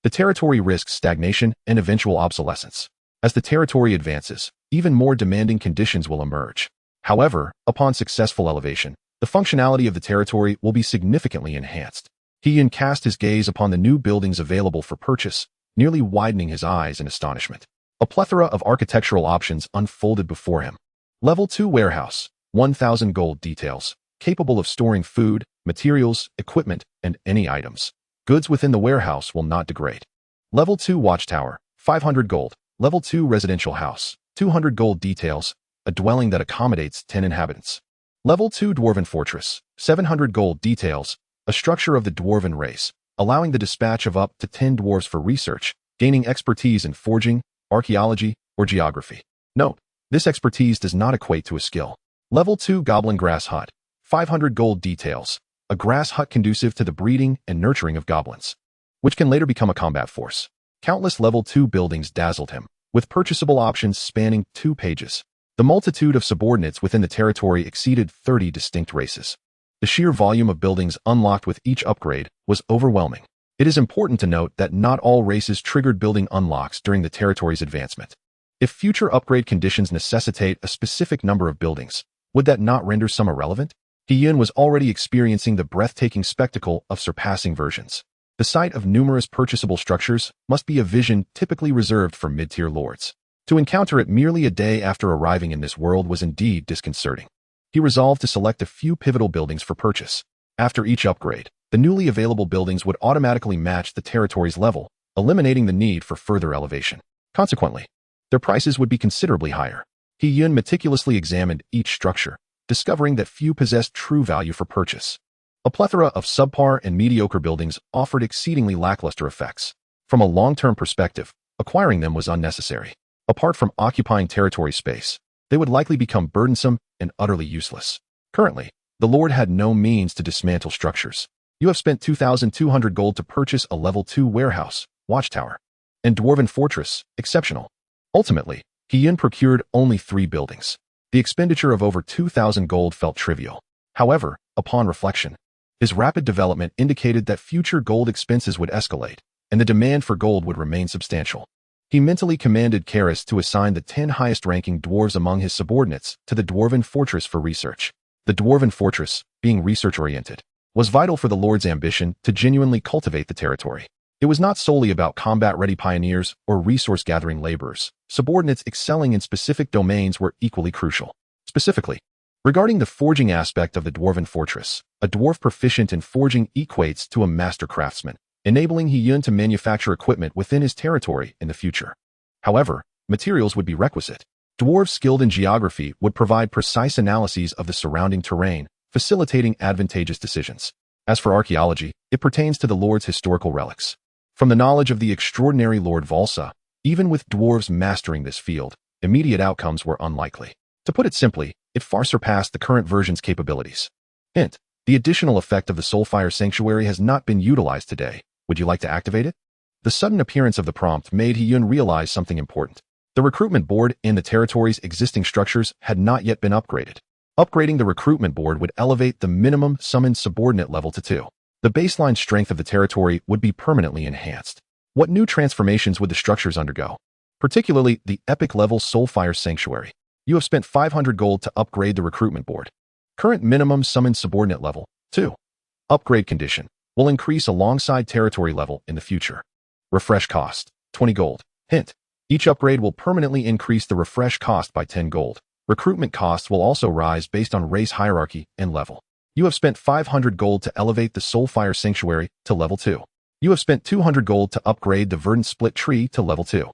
the territory risks stagnation and eventual obsolescence. As the territory advances, even more demanding conditions will emerge. However, upon successful elevation, the functionality of the territory will be significantly enhanced. He cast his gaze upon the new buildings available for purchase, nearly widening his eyes in astonishment. A plethora of architectural options unfolded before him. Level 2 warehouse, 1,000 gold details, capable of storing food, materials, equipment, and any items. Goods within the warehouse will not degrade. Level 2 watchtower, 500 gold. Level 2 residential house, 200 gold details, a dwelling that accommodates 10 inhabitants. Level 2 dwarven fortress, 700 gold details, a structure of the dwarven race, allowing the dispatch of up to 10 dwarves for research, gaining expertise in forging, archaeology, or geography. Note, this expertise does not equate to a skill. Level 2 goblin grass hut, 500 gold details, a grass hut conducive to the breeding and nurturing of goblins, which can later become a combat force. Countless level 2 buildings dazzled him, with purchasable options spanning 2 pages. The multitude of subordinates within the territory exceeded 30 distinct races. The sheer volume of buildings unlocked with each upgrade was overwhelming. It is important to note that not all races triggered building unlocks during the territory's advancement. If future upgrade conditions necessitate a specific number of buildings, would that not render some irrelevant? He-Yun was already experiencing the breathtaking spectacle of surpassing versions. The sight of numerous purchasable structures must be a vision typically reserved for mid-tier lords. To encounter it merely a day after arriving in this world was indeed disconcerting. He resolved to select a few pivotal buildings for purchase. After each upgrade, the newly available buildings would automatically match the territory's level, eliminating the need for further elevation. Consequently, their prices would be considerably higher. He-Yun meticulously examined each structure, discovering that few possessed true value for purchase. A plethora of subpar and mediocre buildings offered exceedingly lackluster effects. From a long-term perspective, acquiring them was unnecessary. Apart from occupying territory space, they would likely become burdensome and utterly useless. Currently, the Lord had no means to dismantle structures. You have spent 2,200 gold to purchase a level 2 warehouse, watchtower, and dwarven fortress, exceptional. Ultimately, He-Yun procured only 3 buildings. The expenditure of over 2,000 gold felt trivial. However, upon reflection, his rapid development indicated that future gold expenses would escalate, and the demand for gold would remain substantial. He mentally commanded Karis to assign the 10 highest-ranking dwarves among his subordinates to the Dwarven Fortress for research. The Dwarven Fortress, being research-oriented, was vital for the Lord's ambition to genuinely cultivate the territory. It was not solely about combat-ready pioneers or resource-gathering laborers. Subordinates excelling in specific domains were equally crucial. Specifically, regarding the forging aspect of the Dwarven Fortress, a dwarf proficient in forging equates to a master craftsman, enabling He-Yun to manufacture equipment within his territory in the future. However, materials would be requisite. Dwarves skilled in geography would provide precise analyses of the surrounding terrain, facilitating advantageous decisions. As for archaeology, it pertains to the Lord's historical relics. From the knowledge of the extraordinary Lord Valsa, even with dwarves mastering this field, immediate outcomes were unlikely. To put it simply, it far surpassed the current version's capabilities. Hint: the additional effect of the Soulfire Sanctuary has not been utilized today. Would you like to activate it? The sudden appearance of the prompt made He-Yun realize something important. The recruitment board in the territory's existing structures had not yet been upgraded. Upgrading the recruitment board would elevate the minimum summoned subordinate level to 2. The baseline strength of the territory would be permanently enhanced. What new transformations would the structures undergo? Particularly the epic-level Soulfire Sanctuary. You have spent 500 gold to upgrade the recruitment board. Current minimum summoned subordinate level, 2. Upgrade condition will increase alongside territory level in the future. Refresh cost, 20 gold. Hint: each upgrade will permanently increase the refresh cost by 10 gold. Recruitment costs will also rise based on race hierarchy and level. You have spent 500 gold to elevate the Soulfire Sanctuary to level 2. You have spent 200 gold to upgrade the Verdant Split Tree to level 2.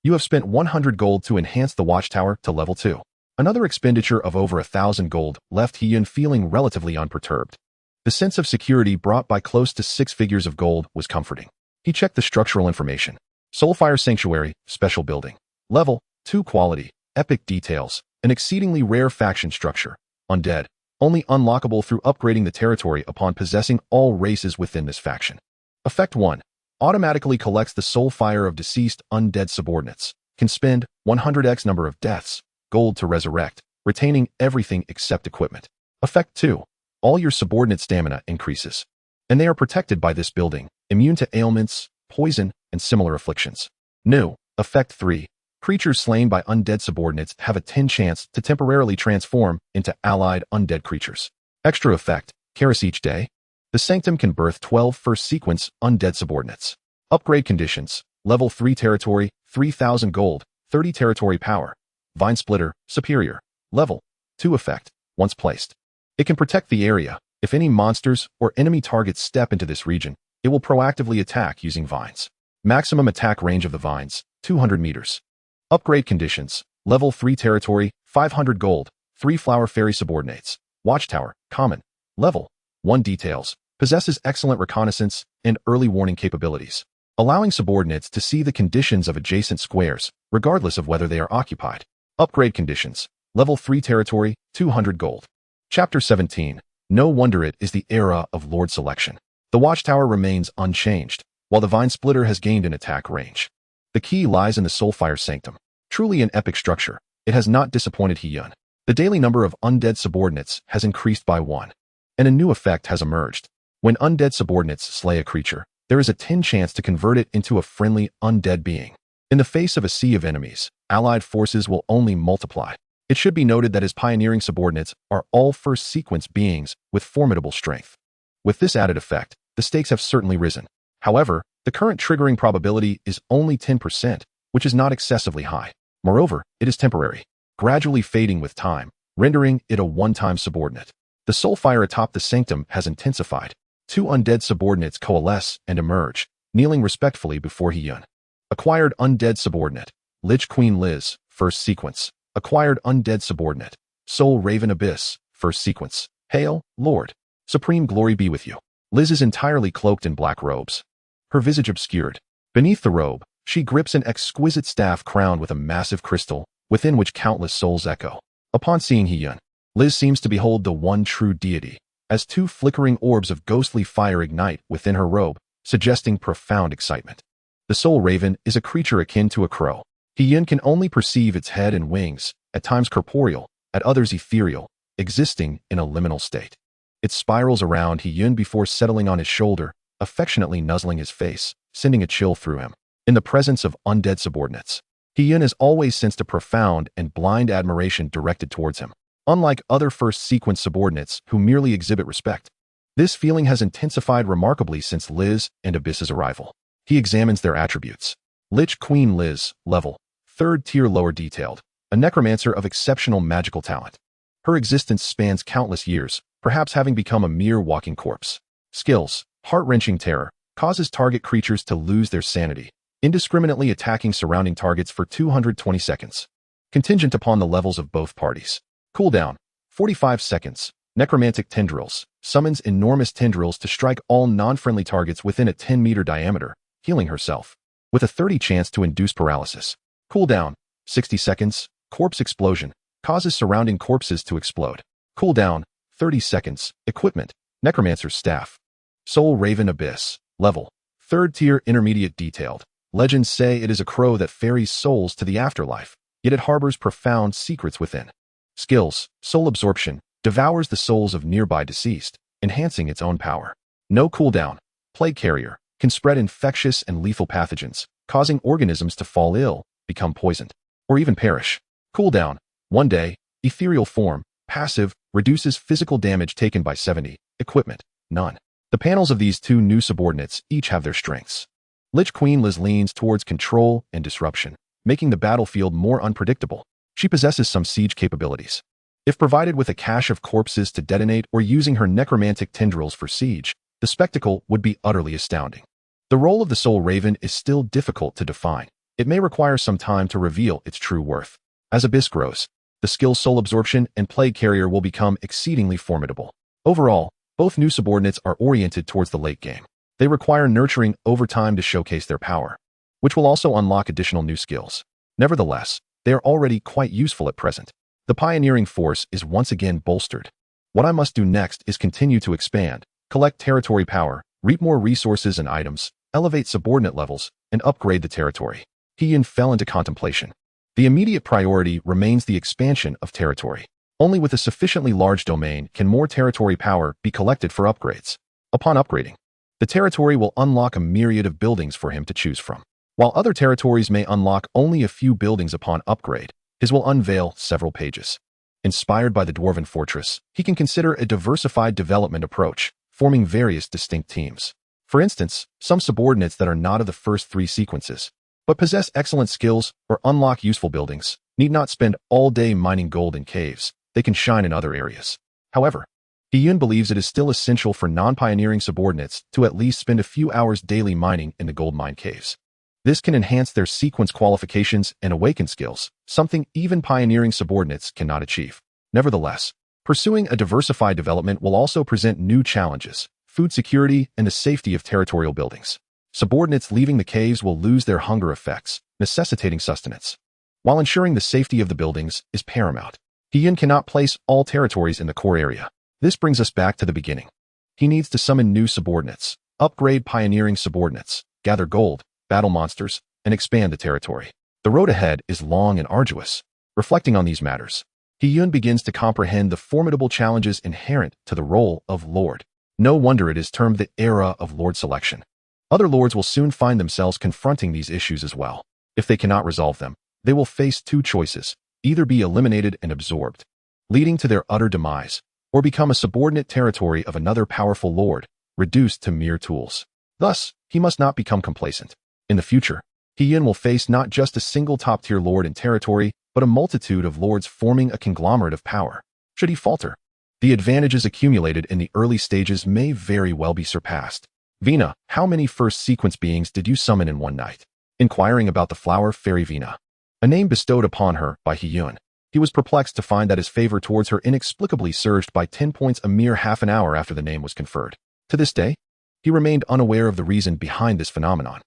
You have spent 100 gold to enhance the Watchtower to level 2. Another expenditure of over 1,000 gold left He-Yun feeling relatively unperturbed. The sense of security brought by close to 6 figures of gold was comforting. He checked the structural information. Soulfire Sanctuary, special building. Level 2 quality, epic details, an exceedingly rare faction structure. Undead, only unlockable through upgrading the territory upon possessing all races within this faction. Effect 1. Automatically collects the soul fire of deceased undead subordinates. Can spend 100x number of deaths, gold to resurrect, retaining everything except equipment. Effect 2. All your subordinate stamina increases. And they are protected by this building, immune to ailments, poison, and similar afflictions. New. Effect 3. Creatures slain by undead subordinates have a 10 chance to temporarily transform into allied undead creatures. Extra effect. Karis each day. The Sanctum can birth 12 first sequence undead subordinates. Upgrade conditions: Level 3 territory, 3000 gold, 30 territory power. Vine Splitter, superior. Level 2 effect, once placed. It can protect the area. If any monsters or enemy targets step into this region, it will proactively attack using vines. Maximum attack range of the vines, 200 meters. Upgrade conditions: Level 3 territory, 500 gold, 3 flower fairy subordinates. Watchtower, common. Level 1 details, possesses excellent reconnaissance and early warning capabilities, allowing subordinates to see the conditions of adjacent squares, regardless of whether they are occupied. Upgrade conditions: Level 3 territory, 200 gold. Chapter 17. No wonder it is the era of Lord Selection. The Watchtower remains unchanged, while the Vine Splitter has gained an attack range. The key lies in the Soulfire Sanctum. Truly an epic structure, it has not disappointed Hiyun. The daily number of undead subordinates has increased by 1, and a new effect has emerged. When undead subordinates slay a creature, there is a 10 chance to convert it into a friendly, undead being. In the face of a sea of enemies, allied forces will only multiply. It should be noted that his pioneering subordinates are all first sequence beings with formidable strength. With this added effect, the stakes have certainly risen. However, the current triggering probability is only 10%, which is not excessively high. Moreover, it is temporary, gradually fading with time, rendering it a one-time subordinate. The soulfire atop the sanctum has intensified. 2 undead subordinates coalesce and emerge, kneeling respectfully before Hiyun. Acquired undead subordinate, Lich Queen Liz, first sequence. Acquired undead subordinate, Soul Raven Abyss, first sequence. Hail, Lord. Supreme glory be with you. Liz is entirely cloaked in black robes, her visage obscured. Beneath the robe, she grips an exquisite staff crowned with a massive crystal, within which countless souls echo. Upon seeing Hiyun, Liz seems to behold the one true deity, as 2 flickering orbs of ghostly fire ignite within her robe, suggesting profound excitement. The Soul Raven is a creature akin to a crow. Hiyun can only perceive its head and wings, at times corporeal, at others ethereal, existing in a liminal state. It spirals around Hiyun before settling on his shoulder, affectionately nuzzling his face, sending a chill through him. In the presence of undead subordinates, Hiyun has always sensed a profound and blind admiration directed towards him. Unlike other first sequence subordinates who merely exhibit respect, this feeling has intensified remarkably since Liz and Abyss's arrival. He examines their attributes. Lich Queen Liz, level 3rd tier lower detailed, a necromancer of exceptional magical talent. Her existence spans countless years, perhaps having become a mere walking corpse. Skills: heart-wrenching terror, causes target creatures to lose their sanity, indiscriminately attacking surrounding targets for 220 seconds. Contingent upon the levels of both parties. Cooldown: 45 seconds. Necromantic Tendrils, summons enormous tendrils to strike all non-friendly targets within a 10-meter diameter, healing herself, with a 30 chance to induce paralysis. Cooldown: 60 seconds. Corpse Explosion, causes surrounding corpses to explode. Cooldown: 30 seconds. Equipment: Necromancer's Staff. Soul Raven Abyss, level 3rd tier intermediate detailed. Legends say it is a crow that ferries souls to the afterlife, yet it harbors profound secrets within. Skills: Soul Absorption, devours the souls of nearby deceased, enhancing its own power. No cooldown. Plague Carrier, can spread infectious and lethal pathogens, causing organisms to fall ill, become poisoned, or even perish. Cooldown: 1 day. Ethereal Form, passive, reduces physical damage taken by 70. Equipment: none. The panels of these 2 new subordinates each have their strengths. Lich Queen Liz leans towards control and disruption, making the battlefield more unpredictable. She possesses some siege capabilities. If provided with a cache of corpses to detonate or using her necromantic tendrils for siege, the spectacle would be utterly astounding. The role of the Soul Raven is still difficult to define. It may require some time to reveal its true worth. As Abyss grows, the skills Soul Absorption and Plague Carrier will become exceedingly formidable. Overall, both new subordinates are oriented towards the late game. They require nurturing over time to showcase their power, which will also unlock additional new skills. Nevertheless, they are already quite useful at present. The pioneering force is once again bolstered. What I must do next is continue to expand, collect territory power, reap more resources and items, elevate subordinate levels, and upgrade the territory. Hiyun fell into contemplation. The immediate priority remains the expansion of territory. Only with a sufficiently large domain can more territory power be collected for upgrades. Upon upgrading, the territory will unlock a myriad of buildings for him to choose from. While other territories may unlock only a few buildings upon upgrade, his will unveil several pages. Inspired by the Dwarven Fortress, he can consider a diversified development approach, forming various distinct teams. For instance, some subordinates that are not of the first three sequences, but possess excellent skills or unlock useful buildings, need not spend all day mining gold in caves. They can shine in other areas. However, Hiyun believes it is still essential for non-pioneering subordinates to at least spend a few hours daily mining in the gold mine caves. This can enhance their sequence qualifications and awaken skills, something even pioneering subordinates cannot achieve. Nevertheless, pursuing a diversified development will also present new challenges: food security and the safety of territorial buildings. Subordinates leaving the caves will lose their hunger effects, necessitating sustenance, while ensuring the safety of the buildings is paramount. Hiyun cannot place all territories in the core area. This brings us back to the beginning. He needs to summon new subordinates, upgrade pioneering subordinates, gather gold, battle monsters, and expand the territory. The road ahead is long and arduous. Reflecting on these matters, Hiyun begins to comprehend the formidable challenges inherent to the role of Lord. No wonder it is termed the era of Lord selection. Other lords will soon find themselves confronting these issues as well. If they cannot resolve them, they will face two choices: either be eliminated and absorbed, leading to their utter demise, or become a subordinate territory of another powerful lord, reduced to mere tools. Thus, he must not become complacent. In the future, Hiyun will face not just a single top-tier lord in territory, but a multitude of lords forming a conglomerate of power. Should he falter, the advantages accumulated in the early stages may very well be surpassed. Vina, how many first sequence beings did you summon in one night? Inquiring about the flower fairy Vina, a name bestowed upon her by Hiyun, he was perplexed to find that his favor towards her inexplicably surged by 10 points a mere half an hour after the name was conferred. To this day, he remained unaware of the reason behind this phenomenon.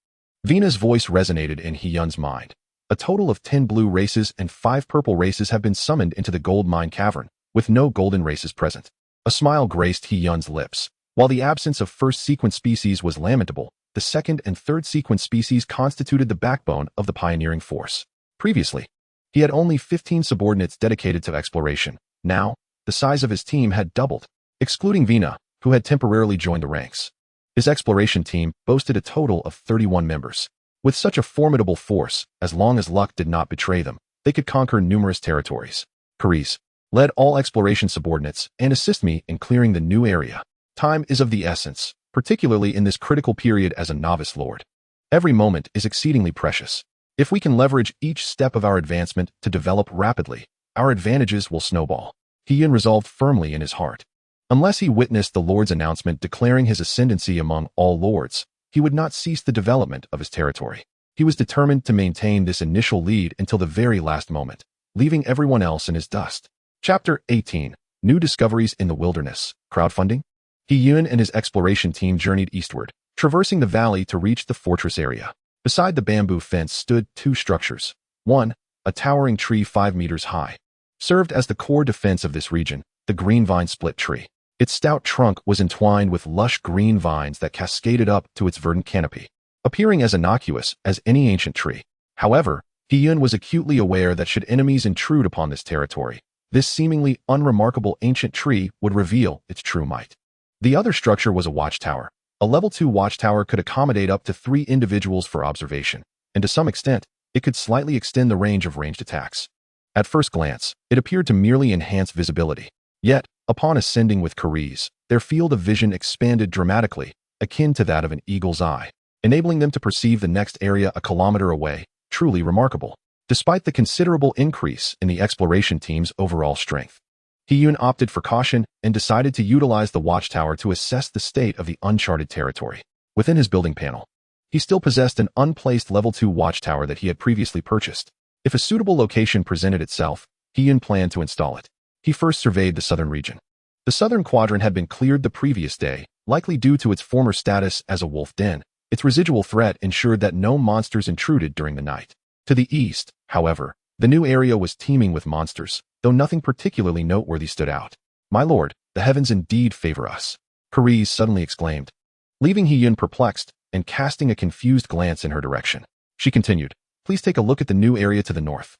Vina's voice resonated in Hiyun's mind. A total of 10 blue races and 5 purple races have been summoned into the gold mine cavern, with no golden races present. A smile graced Hiyun's lips. While the absence of first sequence species was lamentable, the second and third sequence species constituted the backbone of the pioneering force. Previously, he had only 15 subordinates dedicated to exploration. Now, the size of his team had doubled, excluding Vina, who had temporarily joined the ranks. His exploration team boasted a total of 31 members. With such a formidable force, as long as luck did not betray them, they could conquer numerous territories. Cariz, lead all exploration subordinates and assist me in clearing the new area. Time is of the essence, particularly in this critical period as a novice lord. Every moment is exceedingly precious. If we can leverage each step of our advancement to develop rapidly, our advantages will snowball. Hiyun resolved firmly in his heart. Unless he witnessed the Lord's announcement declaring his ascendancy among all lords, he would not cease the development of his territory. He was determined to maintain this initial lead until the very last moment, leaving everyone else in his dust. Chapter 18. New Discoveries in the Wilderness. Crowdfunding? Hiyun and his exploration team journeyed eastward, traversing the valley to reach the fortress area. Beside the bamboo fence stood two structures. One, a towering tree 5 meters high, served as the core defense of this region, the green vine split tree. Its stout trunk was entwined with lush green vines that cascaded up to its verdant canopy, appearing as innocuous as any ancient tree. However, Hiyun was acutely aware that should enemies intrude upon this territory, this seemingly unremarkable ancient tree would reveal its true might. The other structure was a watchtower. A level 2 watchtower could accommodate up to 3 individuals for observation, and to some extent, it could slightly extend the range of ranged attacks. At first glance, it appeared to merely enhance visibility. Yet, upon ascending with Cariz, their field of vision expanded dramatically, akin to that of an eagle's eye, enabling them to perceive the next area a kilometer away. Truly remarkable. Despite the considerable increase in the exploration team's overall strength, Hiyun opted for caution and decided to utilize the watchtower to assess the state of the uncharted territory. Within his building panel, he still possessed an unplaced level 2 watchtower that he had previously purchased. If a suitable location presented itself, Hiyun planned to install it. He first surveyed the southern region. The southern quadrant had been cleared the previous day, likely due to its former status as a wolf den. Its residual threat ensured that no monsters intruded during the night. To the east, however, the new area was teeming with monsters, though nothing particularly noteworthy stood out. "My lord, the heavens indeed favor us," Cariz suddenly exclaimed, leaving Hiyun perplexed and casting a confused glance in her direction. She continued, "Please take a look at the new area to the north."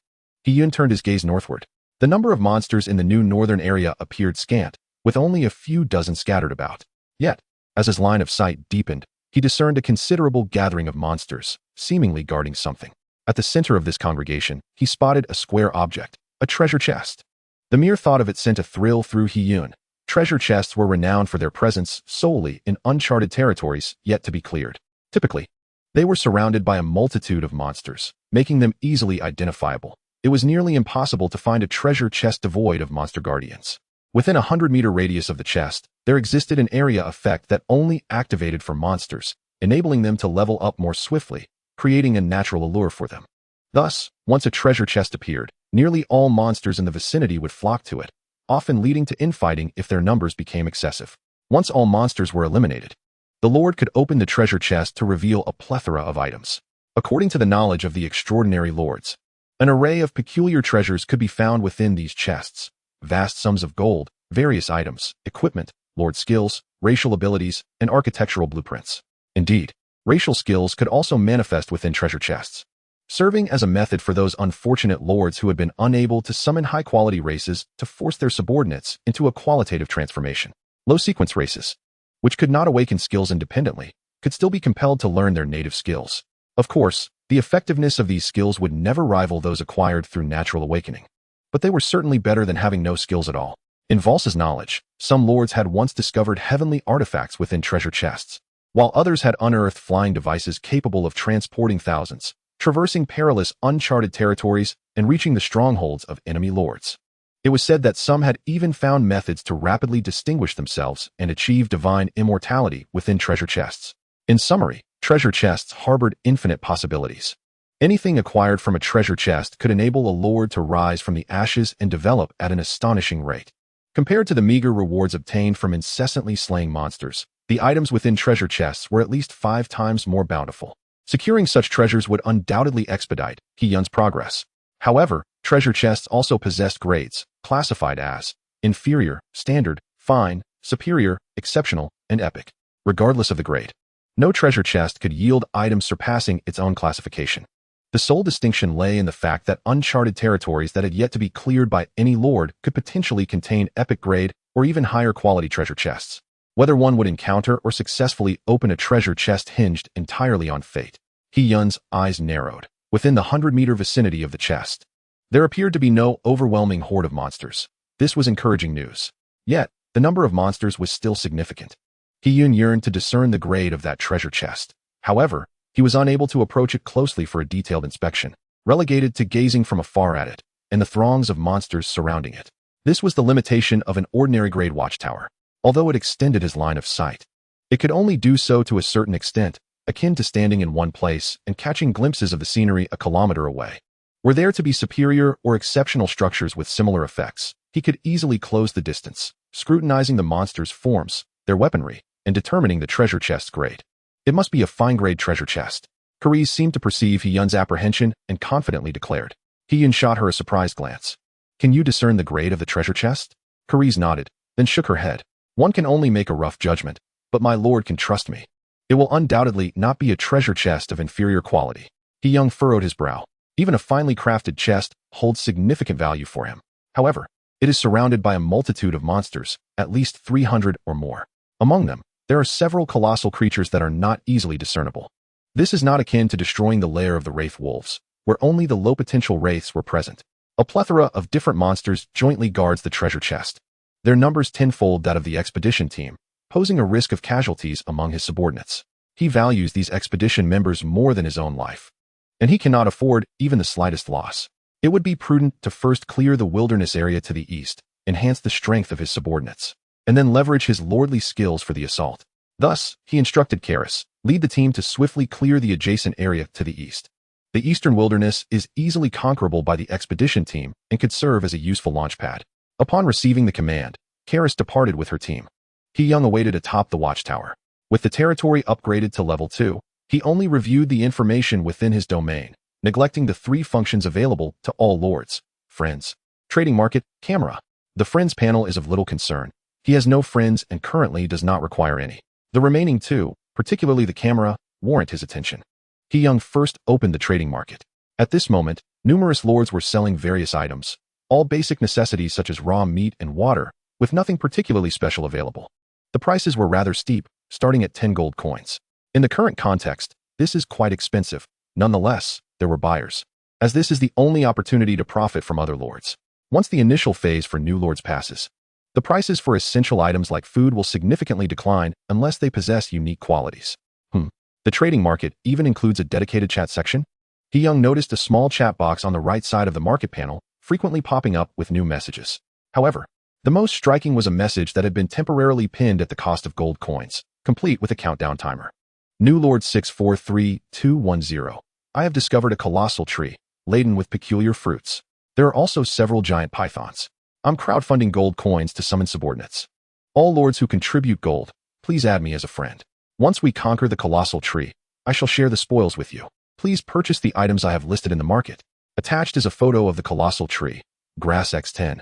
Hiyun turned his gaze northward. The number of monsters in the new northern area appeared scant, with only a few dozen scattered about. Yet, as his line of sight deepened, he discerned a considerable gathering of monsters, seemingly guarding something. At the center of this congregation, he spotted a square object, a treasure chest. The mere thought of it sent a thrill through Hiyun. Treasure chests were renowned for their presence solely in uncharted territories yet to be cleared. Typically, they were surrounded by a multitude of monsters, making them easily identifiable. It was nearly impossible to find a treasure chest devoid of monster guardians. Within a 100-meter radius of the chest, there existed an area effect that only activated for monsters, enabling them to level up more swiftly, creating a natural allure for them. Thus, once a treasure chest appeared, nearly all monsters in the vicinity would flock to it, often leading to infighting if their numbers became excessive. Once all monsters were eliminated, the Lord could open the treasure chest to reveal a plethora of items. According to the knowledge of the extraordinary lords, an array of peculiar treasures could be found within these chests. Vast sums of gold, various items, equipment, lord skills, racial abilities, and architectural blueprints. Indeed, racial skills could also manifest within treasure chests, serving as a method for those unfortunate lords who had been unable to summon high-quality races to force their subordinates into a qualitative transformation. Low-sequence races, which could not awaken skills independently, could still be compelled to learn their native skills. Of course, the effectiveness of these skills would never rival those acquired through natural awakening, but they were certainly better than having no skills at all. In Valsa's knowledge, some lords had once discovered heavenly artifacts within treasure chests, while others had unearthed flying devices capable of transporting thousands, traversing perilous, uncharted territories, and reaching the strongholds of enemy lords. It was said that some had even found methods to rapidly distinguish themselves and achieve divine immortality within treasure chests. In summary, treasure chests harbored infinite possibilities. Anything acquired from a treasure chest could enable a lord to rise from the ashes and develop at an astonishing rate. Compared to the meager rewards obtained from incessantly slaying monsters, the items within treasure chests were at least 5 times more bountiful. Securing such treasures would undoubtedly expedite Hyun's progress. However, treasure chests also possessed grades, classified as inferior, standard, fine, superior, exceptional, and epic. Regardless of the grade, no treasure chest could yield items surpassing its own classification. The sole distinction lay in the fact that uncharted territories that had yet to be cleared by any lord could potentially contain epic grade or even higher quality treasure chests. Whether one would encounter or successfully open a treasure chest hinged entirely on fate. Hyun's eyes narrowed. Within the 100-meter vicinity of the chest, there appeared to be no overwhelming horde of monsters. This was encouraging news. Yet, the number of monsters was still significant. Hyun yearned to discern the grade of that treasure chest. However, he was unable to approach it closely for a detailed inspection, relegated to gazing from afar at it and the throngs of monsters surrounding it. This was the limitation of an ordinary grade watchtower. Although it extended his line of sight, it could only do so to a certain extent, akin to standing in one place and catching glimpses of the scenery a kilometer away. Were there to be superior or exceptional structures with similar effects, he could easily close the distance, scrutinizing the monsters' forms, their weaponry, and determining the treasure chest's grade. It must be a fine-grade treasure chest. Carice seemed to perceive Hyun's apprehension and confidently declared. Hyun shot her a surprised glance. "Can you discern the grade of the treasure chest?" Carice nodded, then shook her head. "One can only make a rough judgment, but my lord can trust me. It will undoubtedly not be a treasure chest of inferior quality." Hyun furrowed his brow. Even a finely crafted chest holds significant value for him. However, it is surrounded by a multitude of monsters, at least 300 or more. Among them, there are several colossal creatures that are not easily discernible. This is not akin to destroying the lair of the Wraith Wolves, where only the low-potential wraiths were present. A plethora of different monsters jointly guards the treasure chest, their numbers tenfold that of the expedition team, posing a risk of casualties among his subordinates. He values these expedition members more than his own life, and he cannot afford even the slightest loss. It would be prudent to first clear the wilderness area to the east, enhance the strength of his subordinates, and then leverage his lordly skills for the assault. Thus, he instructed Karis, lead the team to swiftly clear the adjacent area to the east. The eastern wilderness is easily conquerable by the expedition team and could serve as a useful launch pad. Upon receiving the command, Karis departed with her team. Hyun awaited atop the watchtower. With the territory upgraded to level 2, he only reviewed the information within his domain, neglecting the 3 functions available to all lords: friends, trading market, camera. The friends panel is of little concern. He has no friends and currently does not require any. The remaining 2, particularly the camera, warrant his attention. Hyun first opened the trading market. At this moment, numerous lords were selling various items, all basic necessities such as raw meat and water, with nothing particularly special available. The prices were rather steep, starting at 10 gold coins. In the current context, this is quite expensive. Nonetheless, there were buyers, as this is the only opportunity to profit from other lords. Once the initial phase for new lords passes, The prices for essential items like food will significantly decline unless they possess unique qualities. The trading market even includes a dedicated chat section. Hee-young noticed a small chat box on the right side of the market panel, frequently popping up with new messages. However, the most striking was a message that had been temporarily pinned at the cost of gold coins, complete with a countdown timer. New Lord 643210. I have discovered a colossal tree, laden with peculiar fruits. There are also several giant pythons. I'm crowdfunding gold coins to summon subordinates. All lords who contribute gold, please add me as a friend. Once we conquer the colossal tree, I shall share the spoils with you. Please purchase the items I have listed in the market. Attached is a photo of the colossal tree. Grass X10.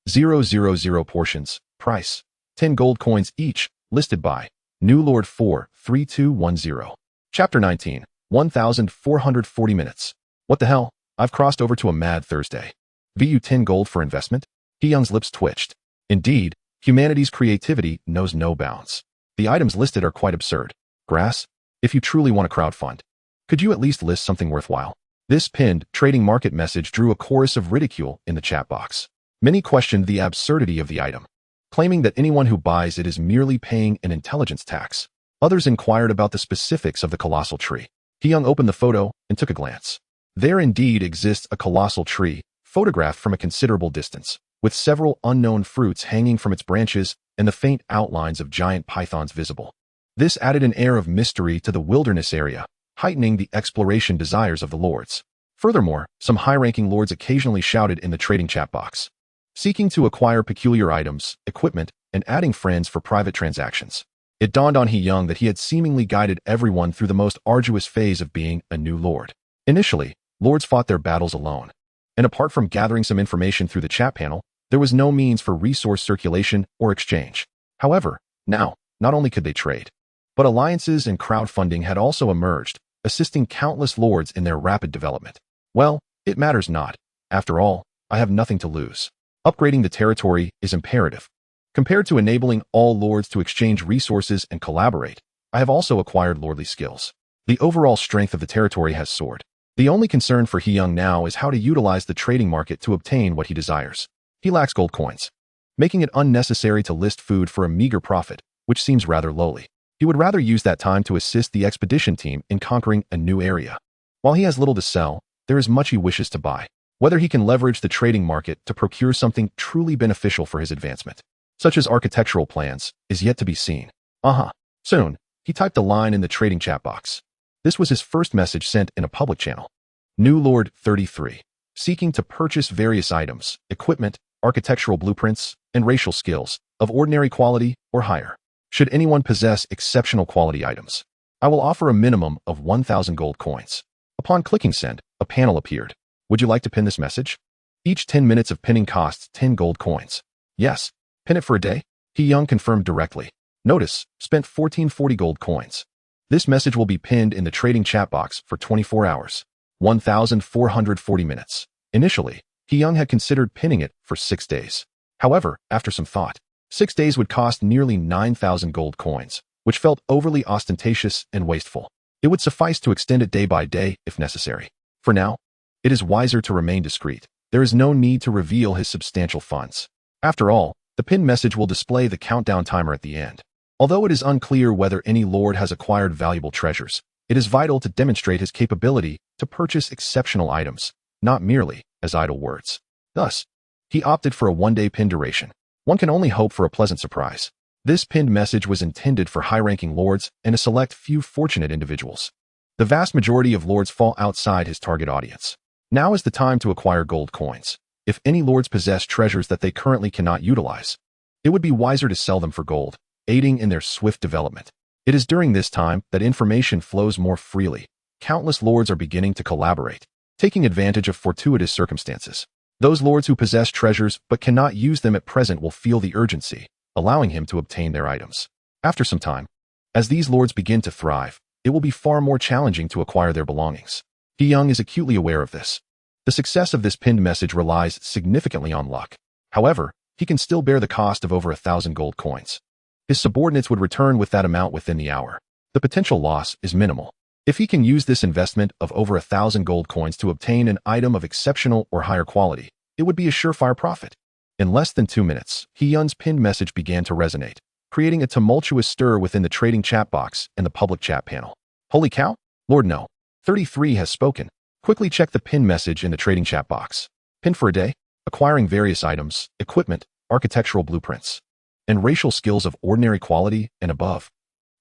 000 portions. Price. 10 gold coins each. Listed by New Lord 43210. Chapter 19. 1,440 minutes. What the hell? I've crossed over to a mad Thursday. VU 10 gold for investment? Hee-young's lips twitched. Indeed, humanity's creativity knows no bounds. The items listed are quite absurd. Grass? If you truly want to crowdfund, could you at least list something worthwhile? This pinned trading market message drew a chorus of ridicule in the chat box. Many questioned the absurdity of the item, claiming that anyone who buys it is merely paying an intelligence tax. Others inquired about the specifics of the colossal tree. Hee-young opened the photo and took a glance. There indeed exists a colossal tree, photographed from a considerable distance, with several unknown fruits hanging from its branches and the faint outlines of giant pythons visible. This added an air of mystery to the wilderness area, heightening the exploration desires of the lords. Furthermore, some high-ranking lords occasionally shouted in the trading chat box, seeking to acquire peculiar items, equipment, and adding friends for private transactions. It dawned on Hee-young that he had seemingly guided everyone through the most arduous phase of being a new lord. Initially, lords fought their battles alone, and apart from gathering some information through the chat panel, there was no means for resource circulation or exchange. However, now, not only could they trade, but alliances and crowdfunding had also emerged, assisting countless lords in their rapid development. Well, it matters not. After all, I have nothing to lose. Upgrading the territory is imperative. Compared to enabling all lords to exchange resources and collaborate, I have also acquired lordly skills. The overall strength of the territory has soared. The only concern for Hee-young now is how to utilize the trading market to obtain what he desires. He lacks gold coins, making it unnecessary to list food for a meager profit, which seems rather lowly. He would rather use that time to assist the expedition team in conquering a new area. While he has little to sell, there is much he wishes to buy. Whether he can leverage the trading market to procure something truly beneficial for his advancement, such as architectural plans, is yet to be seen. Soon, he typed a line in the trading chat box. This was his first message sent in a public channel. New Lord 33. Seeking to purchase various items, equipment, architectural blueprints, and racial skills, of ordinary quality or higher. Should anyone possess exceptional quality items, I will offer a minimum of 1,000 gold coins. Upon clicking send, a panel appeared. Would you like to pin this message? Each 10 minutes of pinning costs 10 gold coins. Yes. Pin it for a day? Hee-young confirmed directly. Notice, spent 1440 gold coins. This message will be pinned in the trading chat box for 24 hours. 1,440 minutes. Initially, Hee-young had considered pinning it for 6 days. However, after some thought, 6 days would cost nearly 9,000 gold coins, which felt overly ostentatious and wasteful. It would suffice to extend it day by day if necessary. For now, it is wiser to remain discreet. There is no need to reveal his substantial funds. After all, the pinned message will display the countdown timer at the end. Although it is unclear whether any lord has acquired valuable treasures, it is vital to demonstrate his capability to purchase exceptional items, not merely as idle words. Thus, he opted for a one-day pin duration. One can only hope for a pleasant surprise. This pinned message was intended for high-ranking lords and a select few fortunate individuals. The vast majority of lords fall outside his target audience. Now is the time to acquire gold coins. If any lords possess treasures that they currently cannot utilize, it would be wiser to sell them for gold, aiding in their swift development. It is during this time that information flows more freely. Countless lords are beginning to collaborate, taking advantage of fortuitous circumstances. Those lords who possess treasures but cannot use them at present will feel the urgency, allowing him to obtain their items. After some time, as these lords begin to thrive, it will be far more challenging to acquire their belongings. Hee-young is acutely aware of this. The success of this pinned message relies significantly on luck. However, he can still bear the cost of over 1,000 gold coins. His subordinates would return with that amount within the hour. The potential loss is minimal. If he can use this investment of over 1,000 gold coins to obtain an item of exceptional or higher quality, it would be a surefire profit. In less than 2 minutes, Hyun's pinned message began to resonate, creating a tumultuous stir within the trading chat box and the public chat panel. Holy cow! Lord No. 33 has spoken. Quickly check the pinned message in the trading chat box. Pinned for a day, acquiring various items, equipment, architectural blueprints, and racial skills of ordinary quality and above.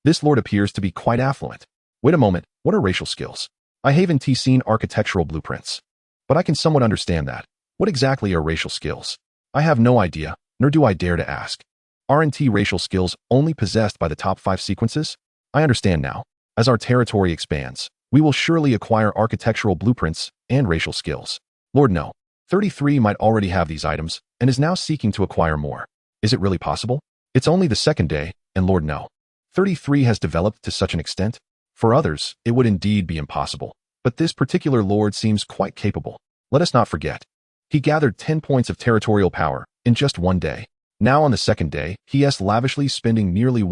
This lord appears to be quite affluent. Wait a moment, what are racial skills? I haven't seen architectural blueprints, but I can somewhat understand that. What exactly are racial skills? I have no idea, nor do I dare to ask. Aren't racial skills only possessed by the top 5 sequences? I understand now. As our territory expands, we will surely acquire architectural blueprints and racial skills. Lord No. 33 might already have these items and is now seeking to acquire more. Is it really possible? It's only the second day, and Lord No. 33 has developed to such an extent? For others, it would indeed be impossible, but this particular lord seems quite capable. Let us not forget. He gathered 10 points of territorial power in just one day. Now on the second day, he is lavishly spending nearly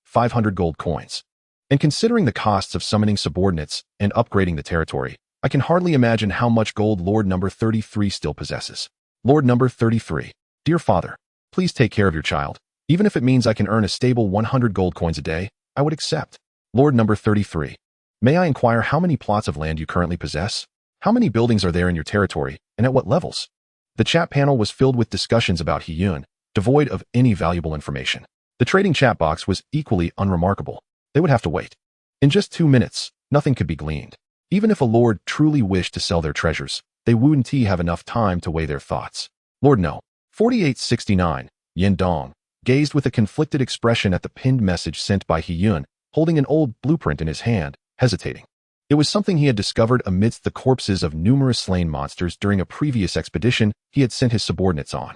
500 gold coins. And considering the costs of summoning subordinates and upgrading the territory, I can hardly imagine how much gold Lord number 33 still possesses. Lord number 33. Dear father, please take care of your child. Even if it means I can earn a stable 100 gold coins a day, I would accept. Lord number 33. May I inquire how many plots of land you currently possess? How many buildings are there in your territory, and at what levels? The chat panel was filled with discussions about Hyun, devoid of any valuable information. The trading chat box was equally unremarkable. They would have to wait. In just 2 minutes, nothing could be gleaned. Even if a lord truly wished to sell their treasures, they wouldn't have enough time to weigh their thoughts. Lord No. 4869, Yin Dong, gazed with a conflicted expression at the pinned message sent by Hyun, holding an old blueprint in his hand, hesitating. It was something he had discovered amidst the corpses of numerous slain monsters during a previous expedition he had sent his subordinates on.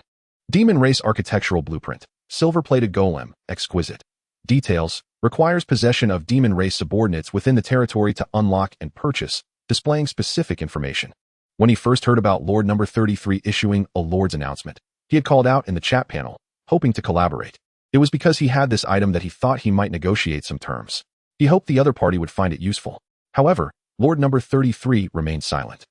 Demon Race Architectural Blueprint, Silver-Plated Golem, Exquisite. Details, requires possession of Demon Race subordinates within the territory to unlock and purchase, displaying specific information. When he first heard about Lord number 33 issuing a Lord's announcement, he had called out in the chat panel, hoping to collaborate. It was because he had this item that he thought he might negotiate some terms. He hoped the other party would find it useful. However, Lord number 33 remained silent,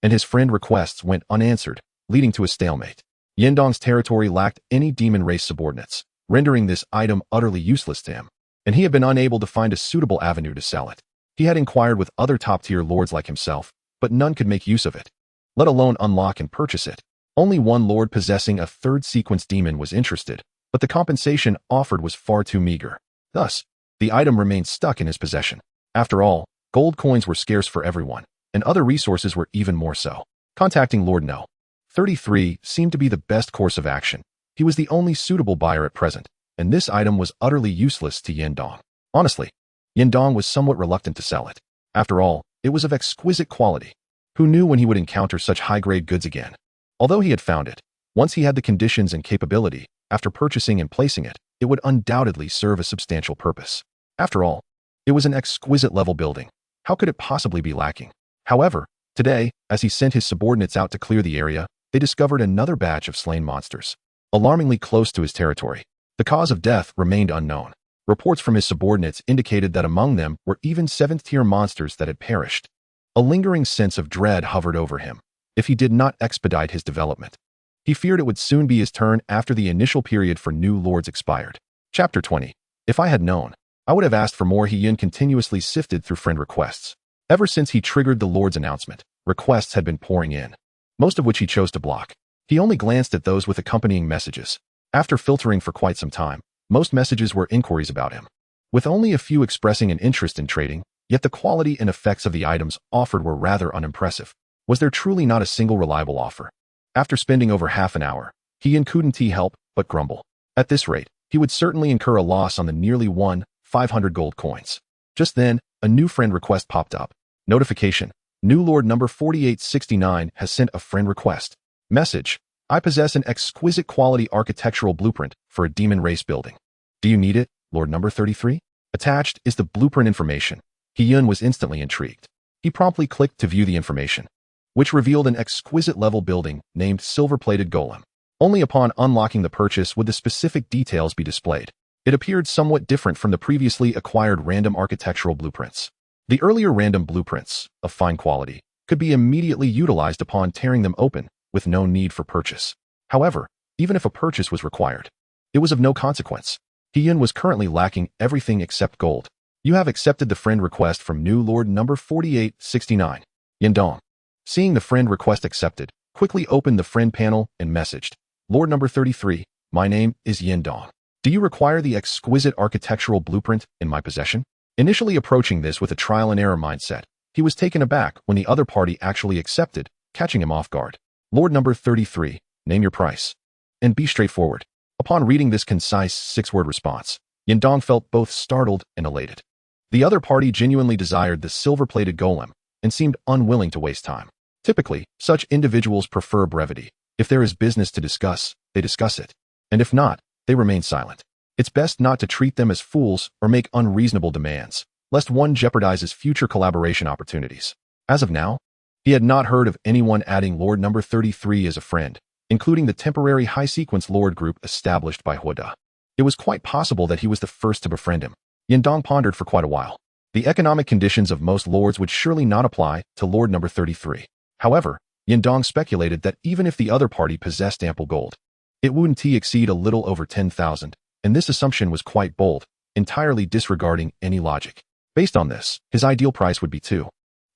and his friend requests went unanswered, leading to a stalemate. Yendong's territory lacked any demon race subordinates, rendering this item utterly useless to him, and he had been unable to find a suitable avenue to sell it. He had inquired with other top-tier lords like himself, but none could make use of it, let alone unlock and purchase it. Only one lord possessing a third sequence demon was interested, but the compensation offered was far too meager. Thus, the item remained stuck in his possession. After all, gold coins were scarce for everyone, and other resources were even more so. Contacting Lord No. 33 seemed to be the best course of action. He was the only suitable buyer at present, and this item was utterly useless to Yendong. Honestly, Yendong was somewhat reluctant to sell it. After all, it was of exquisite quality. Who knew when he would encounter such high-grade goods again? Although he had found it, once he had the conditions and capability, after purchasing and placing it, it would undoubtedly serve a substantial purpose. After all, it was an exquisite level building. How could it possibly be lacking? However, today, as he sent his subordinates out to clear the area, they discovered another batch of slain monsters, alarmingly close to his territory. The cause of death remained unknown. Reports from his subordinates indicated that among them were even 7th-tier monsters that had perished. A lingering sense of dread hovered over him if he did not expedite his development. He feared it would soon be his turn after the initial period for new lords expired. Chapter 20. If I had known, I would have asked for more. Hyun continuously sifted through friend requests. Ever since he triggered the Lord's announcement, requests had been pouring in, most of which he chose to block. He only glanced at those with accompanying messages. After filtering for quite some time, most messages were inquiries about him, with only a few expressing an interest in trading, yet the quality and effects of the items offered were rather unimpressive. Was there truly not a single reliable offer? After spending over half an hour, Hyun couldn't help but grumble. At this rate, he would certainly incur a loss on the nearly 500 gold coins. Just then, a new friend request popped up. Notification: New Lord number 4869 has sent a friend request. Message: I possess an exquisite quality architectural blueprint for a demon race building. Do you need it, Lord number 33? Attached is the blueprint information. Hyun was instantly intrigued. He promptly clicked to view the information, which revealed an exquisite level building named Silver-Plated Golem. Only upon unlocking the purchase would the specific details be displayed. It appeared somewhat different from the previously acquired random architectural blueprints. The earlier random blueprints, of fine quality, could be immediately utilized upon tearing them open, with no need for purchase. However, even if a purchase was required. It was of no consequence. He-Yun was currently lacking everything except gold. You have accepted the friend request from new Lord number 4869. Yindong. Seeing the friend request accepted, quickly opened the friend panel and messaged, Lord number 33, my name is Yindong. Do you require the exquisite architectural blueprint in my possession? Initially approaching this with a trial and error mindset, he was taken aback when the other party actually accepted, catching him off guard. Lord number 33, name your price. And be straightforward. Upon reading this concise 6-word response, Yindong felt both startled and elated. The other party genuinely desired the silver-plated golem and seemed unwilling to waste time. Typically, such individuals prefer brevity. If there is business to discuss, they discuss it. And if not, they remain silent. It's best not to treat them as fools or make unreasonable demands, lest one jeopardizes future collaboration opportunities. As of now, he had not heard of anyone adding Lord number 33 as a friend, including the temporary high-sequence Lord group established by Huada. It was quite possible that he was the first to befriend him. Yindong pondered for quite a while. The economic conditions of most lords would surely not apply to Lord number 33. However, Yindong speculated that even if the other party possessed ample gold, it wouldn't exceed a little over 10,000, and this assumption was quite bold, entirely disregarding any logic. Based on this, his ideal price would be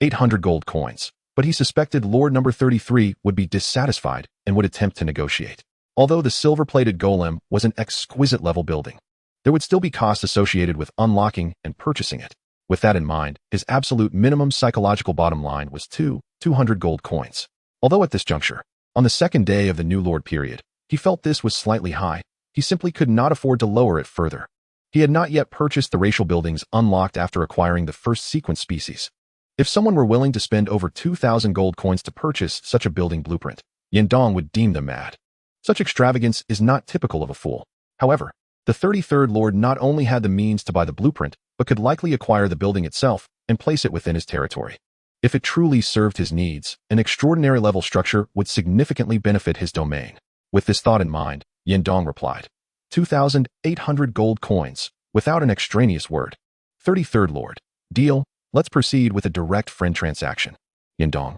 800 gold coins, but he suspected Lord number 33 would be dissatisfied and would attempt to negotiate. Although the silver-plated golem was an exquisite level building, there would still be costs associated with unlocking and purchasing it. With that in mind, his absolute minimum psychological bottom line was 200 gold coins. Although at this juncture, on the second day of the new Lord period, he felt this was slightly high, he simply could not afford to lower it further. He had not yet purchased the racial buildings unlocked after acquiring the first sequence species. If someone were willing to spend over 2,000 gold coins to purchase such a building blueprint, Yindong would deem them mad. Such extravagance is not typical of a fool. However, the 33rd Lord not only had the means to buy the blueprint, but could likely acquire the building itself and place it within his territory. If it truly served his needs, an extraordinary level structure would significantly benefit his domain. With this thought in mind, Yindong replied, 2,800 gold coins, without an extraneous word. 33rd Lord. Deal. Let's proceed with a direct friend transaction. Yindong.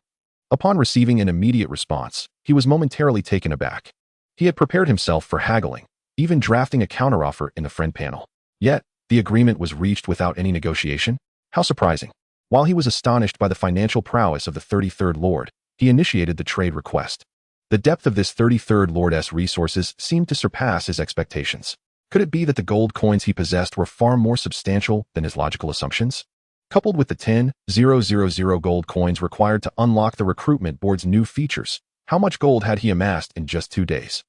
Upon receiving an immediate response, he was momentarily taken aback. He had prepared himself for haggling, even drafting a counteroffer in the friend panel. Yet, the agreement was reached without any negotiation? How surprising. While he was astonished by the financial prowess of the 33rd Lord, he initiated the trade request. The depth of this 33rd Lord's resources seemed to surpass his expectations. Could it be that the gold coins he possessed were far more substantial than his logical assumptions? Coupled with the 10,000 gold coins required to unlock the recruitment board's new features, how much gold had he amassed in just 2 days?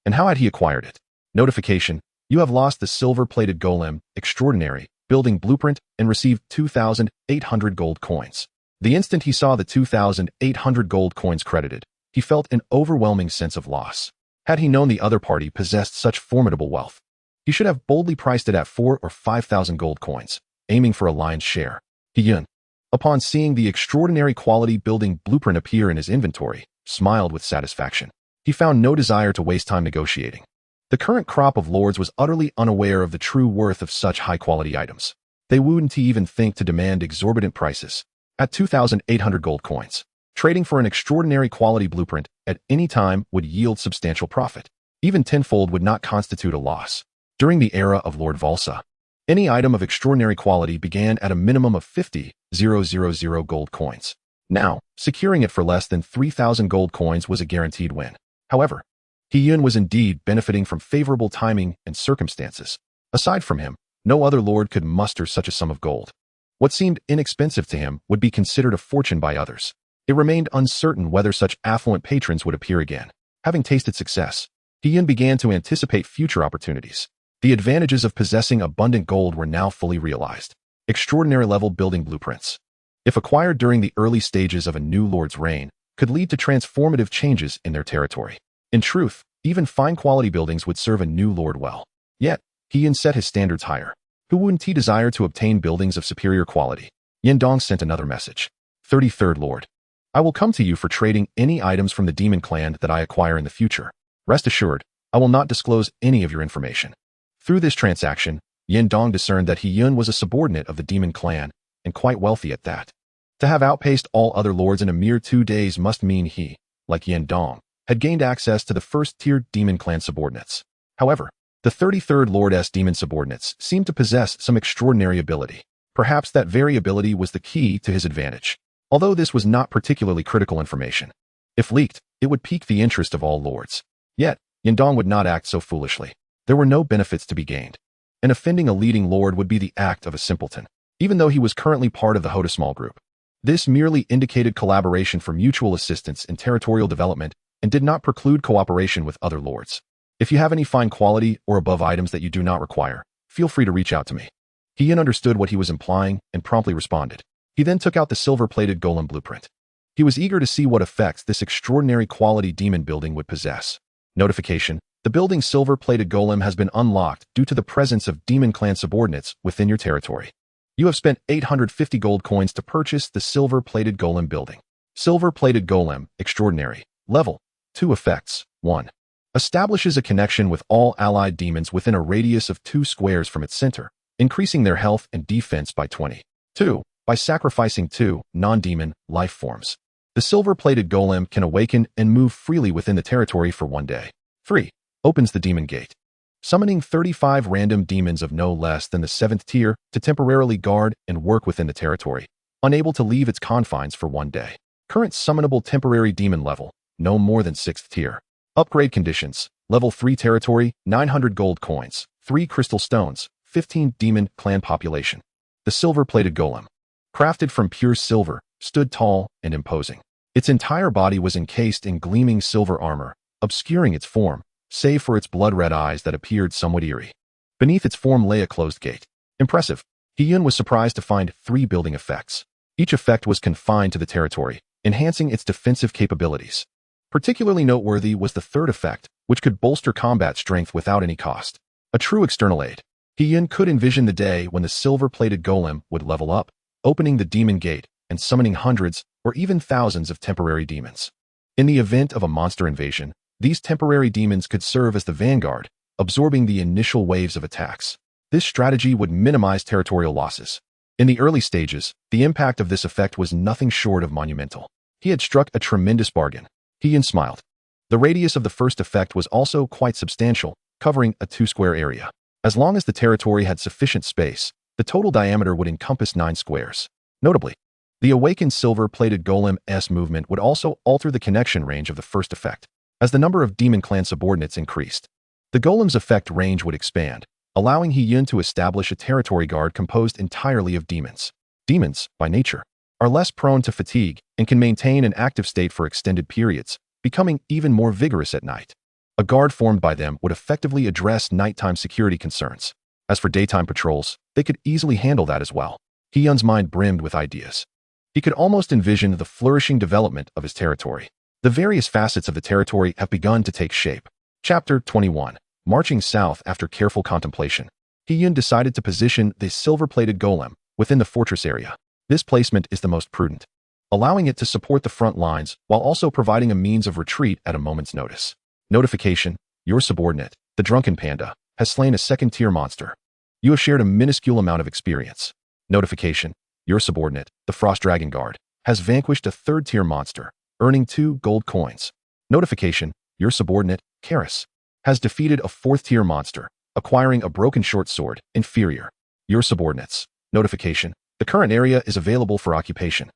And how had he acquired it? Notification: you have lost the silver-plated golem, extraordinary, building blueprint and received 2,800 gold coins. The instant he saw the 2,800 gold coins credited, he felt an overwhelming sense of loss. Had he known the other party possessed such formidable wealth, he should have boldly priced it at 4,000 or 5,000 gold coins, aiming for a lion's share. He-Yun, upon seeing the extraordinary quality building blueprint appear in his inventory, smiled with satisfaction. He found no desire to waste time negotiating. The current crop of lords was utterly unaware of the true worth of such high-quality items. They wouldn't even think to demand exorbitant prices. At 2,800 gold coins, trading for an extraordinary quality blueprint at any time would yield substantial profit. Even tenfold would not constitute a loss. During the era of Lord Valsa, any item of extraordinary quality began at a minimum of 50,000 gold coins. Now, securing it for less than 3,000 gold coins was a guaranteed win. However, He-Yun was indeed benefiting from favorable timing and circumstances. Aside from him, no other lord could muster such a sum of gold. What seemed inexpensive to him would be considered a fortune by others. It remained uncertain whether such affluent patrons would appear again. Having tasted success, He-Yun began to anticipate future opportunities. The advantages of possessing abundant gold were now fully realized. Extraordinary level building blueprints, if acquired during the early stages of a new lord's reign, could lead to transformative changes in their territory. In truth, even fine quality buildings would serve a new lord well. Yet, He-Yun set his standards higher. Who wouldn't he desire to obtain buildings of superior quality? Yindong sent another message. 33rd Lord. I will come to you for trading any items from the demon clan that I acquire in the future. Rest assured, I will not disclose any of your information. Through this transaction, Yindong discerned that He-Yun was a subordinate of the demon clan, and quite wealthy at that. To have outpaced all other lords in a mere 2 days must mean he, like Yindong, had gained access to the first-tier demon clan subordinates. However, the 33rd Lord's demon subordinates seemed to possess some extraordinary ability. Perhaps that very ability was the key to his advantage. Although this was not particularly critical information. If leaked, it would pique the interest of all lords. Yet, Yindong would not act so foolishly. There were no benefits to be gained. And offending a leading lord would be the act of a simpleton, even though he was currently part of the Hoda small group. This merely indicated collaboration for mutual assistance in territorial development and did not preclude cooperation with other lords. If you have any fine quality or above items that you do not require, feel free to reach out to me. He understood what he was implying and promptly responded. He then took out the silver-plated golem blueprint. He was eager to see what effects this extraordinary quality demon building would possess. Notification: the building's silver-plated golem has been unlocked due to the presence of demon clan subordinates within your territory. You have spent 850 gold coins to purchase the silver-plated golem building. Silver-plated golem, extraordinary. Level 2 effects. 1. Establishes a connection with all allied demons within a radius of 2 squares from its center, increasing their health and defense by 20. 2. By sacrificing 2 non-demon life forms. The silver-plated golem can awaken and move freely within the territory for 1 day. 3. Opens the demon gate, summoning 35 random demons of no less than the 7th tier to temporarily guard and work within the territory, unable to leave its confines for 1 day. Current summonable temporary demon level, no more than 6th tier. Upgrade conditions: level 3 territory, 900 gold coins, 3 crystal stones, 15 demon clan population. The silver-plated golem, crafted from pure silver, stood tall and imposing. Its entire body was encased in gleaming silver armor, obscuring its form, save for its blood-red eyes that appeared somewhat eerie. Beneath its form lay a closed gate. Impressive. He was surprised to find 3 building effects. Each effect was confined to the territory, enhancing its defensive capabilities. Particularly noteworthy was the 3rd effect, which could bolster combat strength without any cost. A true external aid. He could envision the day when the silver-plated golem would level up, opening the demon gate and summoning hundreds or even thousands of temporary demons. In the event of a monster invasion, these temporary demons could serve as the vanguard, absorbing the initial waves of attacks. This strategy would minimize territorial losses. In the early stages, the impact of this effect was nothing short of monumental. He had struck a tremendous bargain. He smiled. The radius of the first effect was also quite substantial, covering a 2-square area. As long as the territory had sufficient space, the total diameter would encompass 9 squares. Notably, the awakened silver-plated golem's movement would also alter the connection range of the first effect. As the number of demon clan subordinates increased, the golem's effect range would expand, allowing He to establish a territory guard composed entirely of demons. Demons, by nature, are less prone to fatigue and can maintain an active state for extended periods, becoming even more vigorous at night. A guard formed by them would effectively address nighttime security concerns. As for daytime patrols, they could easily handle that as well. Hyun's mind brimmed with ideas. He could almost envision the flourishing development of his territory. The various facets of the territory have begun to take shape. Chapter 21. Marching south after careful contemplation. Hyun decided to position the silver-plated golem within the fortress area. This placement is the most prudent, allowing it to support the front lines while also providing a means of retreat at a moment's notice. Notification: your subordinate, the Drunken Panda, has slain a 2nd-tier monster. You have shared a minuscule amount of experience. Notification: your subordinate, the Frost Dragon Guard, has vanquished a 3rd-tier monster, earning 2 gold coins. Notification: your subordinate, Karis, has defeated a 4th-tier monster, acquiring a broken short sword, inferior. Your subordinates. Notification: the current area is available for occupation.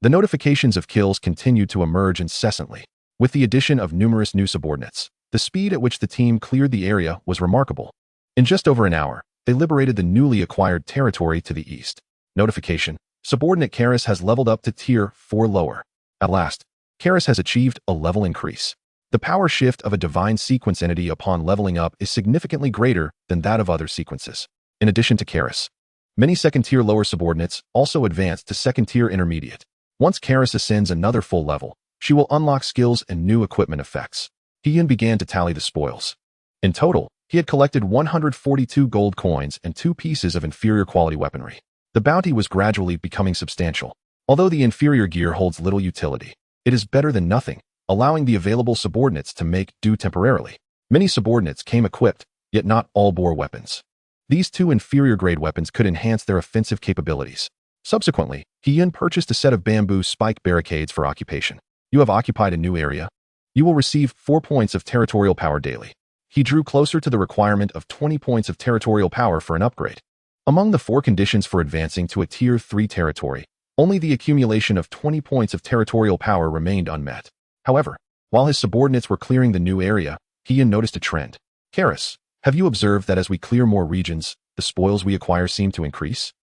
The notifications of kills continued to emerge incessantly. With the addition of numerous new subordinates, the speed at which the team cleared the area was remarkable. In just over an hour, they liberated the newly acquired territory to the east. Notification: subordinate Karis has leveled up to tier 4 lower. At last, Karis has achieved a level increase. The power shift of a divine sequence entity upon leveling up is significantly greater than that of other sequences. In addition to Karis, many 2nd-tier lower subordinates also advance to 2nd-tier intermediate. Once Karis ascends another full level, she will unlock skills and new equipment effects. Hyun began to tally the spoils. In total, he had collected 142 gold coins and 2 pieces of inferior quality weaponry. The bounty was gradually becoming substantial. Although the inferior gear holds little utility, it is better than nothing, allowing the available subordinates to make do temporarily. Many subordinates came equipped, yet not all bore weapons. These 2 inferior grade weapons could enhance their offensive capabilities. Subsequently, Hyun purchased a set of bamboo spike barricades for occupation. You have occupied a new area. You will receive 4 points of territorial power daily. He drew closer to the requirement of 20 points of territorial power for an upgrade. Among the 4 conditions for advancing to a Tier 3 territory, only the accumulation of 20 points of territorial power remained unmet. However, while his subordinates were clearing the new area, Heian noticed a trend. Karis, have you observed that as we clear more regions, the spoils we acquire seem to increase?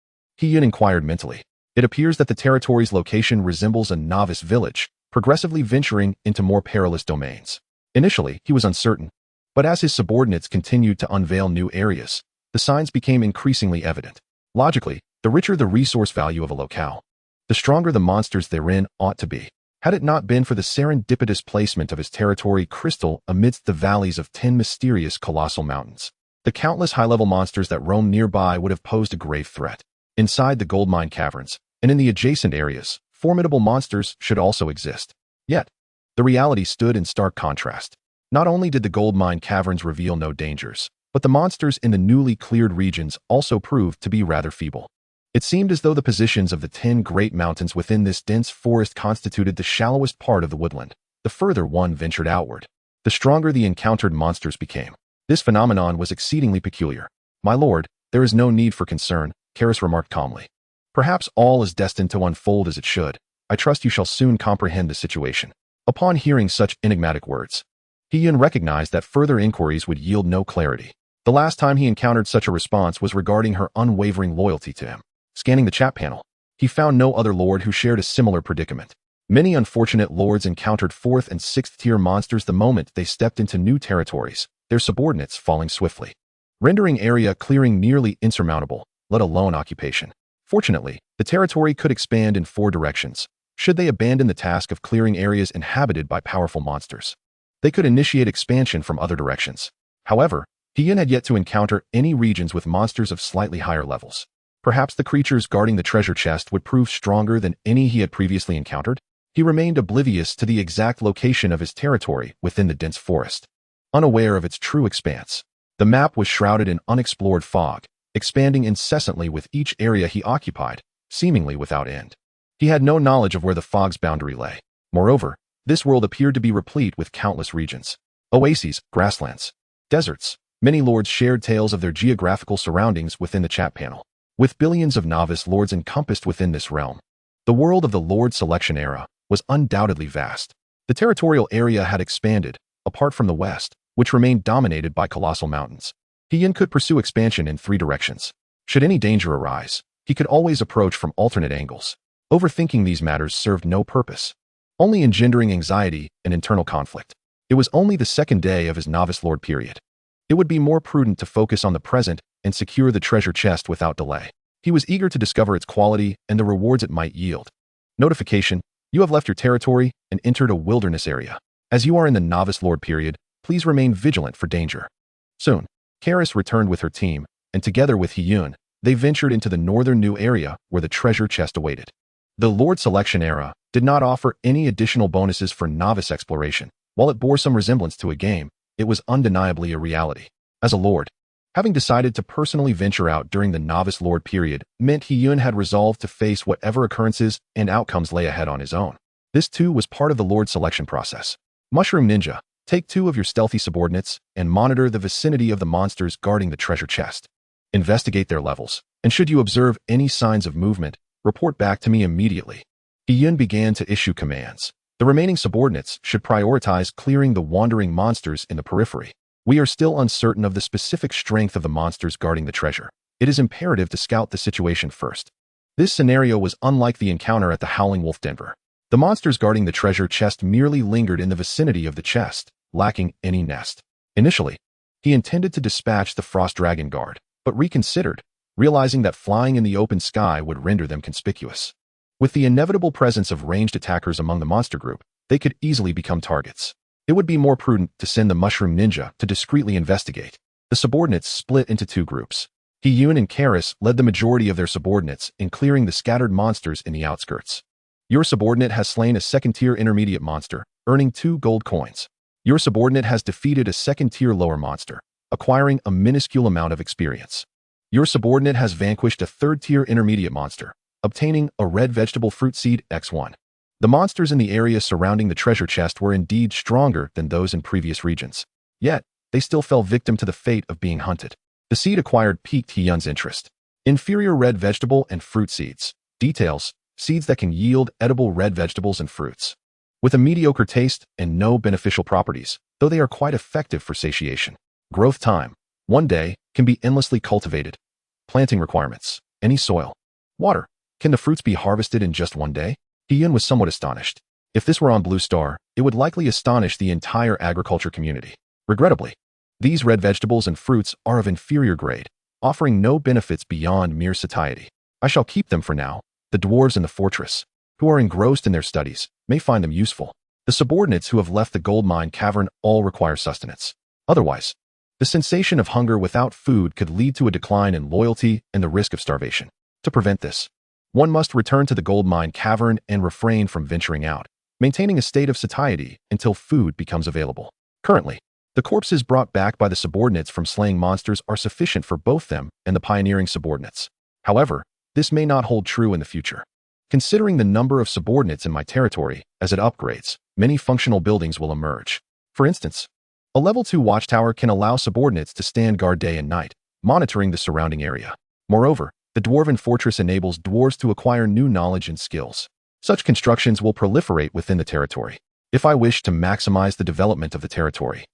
Heian inquired mentally. It appears that the territory's location resembles a novice village, progressively venturing into more perilous domains. Initially, he was uncertain, but as his subordinates continued to unveil new areas, the signs became increasingly evident. Logically, the richer the resource value of a locale, the stronger the monsters therein ought to be. Had it not been for the serendipitous placement of his territory crystal amidst the valleys of 10 mysterious colossal mountains, the countless high-level monsters that roamed nearby would have posed a grave threat. Inside the goldmine caverns, and in the adjacent areas, formidable monsters should also exist. Yet, the reality stood in stark contrast. Not only did the gold mine caverns reveal no dangers, but the monsters in the newly cleared regions also proved to be rather feeble. It seemed as though the positions of the 10 great mountains within this dense forest constituted the shallowest part of the woodland. The further one ventured outward, the stronger the encountered monsters became. This phenomenon was exceedingly peculiar. "My lord, there is no need for concern," Karis remarked calmly. "Perhaps all is destined to unfold as it should. I trust you shall soon comprehend the situation." Upon hearing such enigmatic words, Heian recognized that further inquiries would yield no clarity. The last time he encountered such a response was regarding her unwavering loyalty to him. Scanning the chat panel, he found no other lord who shared a similar predicament. Many unfortunate lords encountered 4th and 6th tier monsters the moment they stepped into new territories, their subordinates falling swiftly, rendering area clearing nearly insurmountable, let alone occupation. Fortunately, the territory could expand in 4 directions. Should they abandon the task of clearing areas inhabited by powerful monsters, they could initiate expansion from other directions. However, Heian had yet to encounter any regions with monsters of slightly higher levels. Perhaps the creatures guarding the treasure chest would prove stronger than any he had previously encountered. He remained oblivious to the exact location of his territory within the dense forest, unaware of its true expanse. The map was shrouded in unexplored fog, expanding incessantly with each area he occupied, seemingly without end. He had no knowledge of where the fog's boundary lay. Moreover, this world appeared to be replete with countless regions. Oases, grasslands, deserts. Many lords shared tales of their geographical surroundings within the chat panel. With billions of novice lords encompassed within this realm, the world of the Lord Selection era was undoubtedly vast. The territorial area had expanded, apart from the west, which remained dominated by colossal mountains. Heian could pursue expansion in 3 directions. Should any danger arise, he could always approach from alternate angles. Overthinking these matters served no purpose, only engendering anxiety and internal conflict. It was only the 2nd day of his novice lord period. It would be more prudent to focus on the present and secure the treasure chest without delay. He was eager to discover its quality and the rewards it might yield. Notification: you have left your territory and entered a wilderness area. As you are in the novice lord period, please remain vigilant for danger. Soon, Karis returned with her team, and together with Heian, they ventured into the northern new area where the treasure chest awaited. The Lord Selection era did not offer any additional bonuses for novice exploration. While it bore some resemblance to a game, it was undeniably a reality. As a lord, having decided to personally venture out during the novice lord period meant Heian had resolved to face whatever occurrences and outcomes lay ahead on his own. This too was part of the lord selection process. Mushroom Ninja, take 2 of your stealthy subordinates and monitor the vicinity of the monsters guarding the treasure chest. Investigate their levels, and should you observe any signs of movement, report back to me immediately. Heian began to issue commands. The remaining subordinates should prioritize clearing the wandering monsters in the periphery. We are still uncertain of the specific strength of the monsters guarding the treasure. It is imperative to scout the situation first. This scenario was unlike the encounter at the Howling Wolf Denver. The monsters guarding the treasure chest merely lingered in the vicinity of the chest, lacking any nest. Initially, he intended to dispatch the Frost Dragon Guard, but reconsidered, realizing that flying in the open sky would render them conspicuous. With the inevitable presence of ranged attackers among the monster group, they could easily become targets. It would be more prudent to send the Mushroom Ninja to discreetly investigate. The subordinates split into 2 groups. Heian and Karis led the majority of their subordinates in clearing the scattered monsters in the outskirts. Your subordinate has slain a 2nd-tier intermediate monster, earning 2 gold coins. Your subordinate has defeated a 2nd-tier lower monster, acquiring a minuscule amount of experience. Your subordinate has vanquished a 3rd-tier intermediate monster, obtaining a red vegetable fruit seed X1. The monsters in the area surrounding the treasure chest were indeed stronger than those in previous regions. Yet, they still fell victim to the fate of being hunted. The seed acquired piqued Hyun's interest. Inferior red vegetable and fruit seeds. Details: seeds that can yield edible red vegetables and fruits. With a mediocre taste and no beneficial properties, though they are quite effective for satiation. Growth time: 1 day, can be endlessly cultivated. Planting requirements: any soil. Water: can the fruits be harvested in just 1 day? Hyun was somewhat astonished. If this were on Blue Star, it would likely astonish the entire agriculture community. Regrettably, these red vegetables and fruits are of inferior grade, offering no benefits beyond mere satiety. I shall keep them for now. The dwarves in the fortress, who are engrossed in their studies, may find them useful. The subordinates who have left the gold mine cavern all require sustenance. Otherwise, the sensation of hunger without food could lead to a decline in loyalty and the risk of starvation. To prevent this, one must return to the gold mine cavern and refrain from venturing out, maintaining a state of satiety until food becomes available. Currently, the corpses brought back by the subordinates from slaying monsters are sufficient for both them and the pioneering subordinates. However, this may not hold true in the future. Considering the number of subordinates in my territory, as it upgrades, many functional buildings will emerge. For instance, a level 2 watchtower can allow subordinates to stand guard day and night, monitoring the surrounding area. Moreover, the dwarven fortress enables dwarves to acquire new knowledge and skills. Such constructions will proliferate within the territory. If I wish to maximize the development of the territory,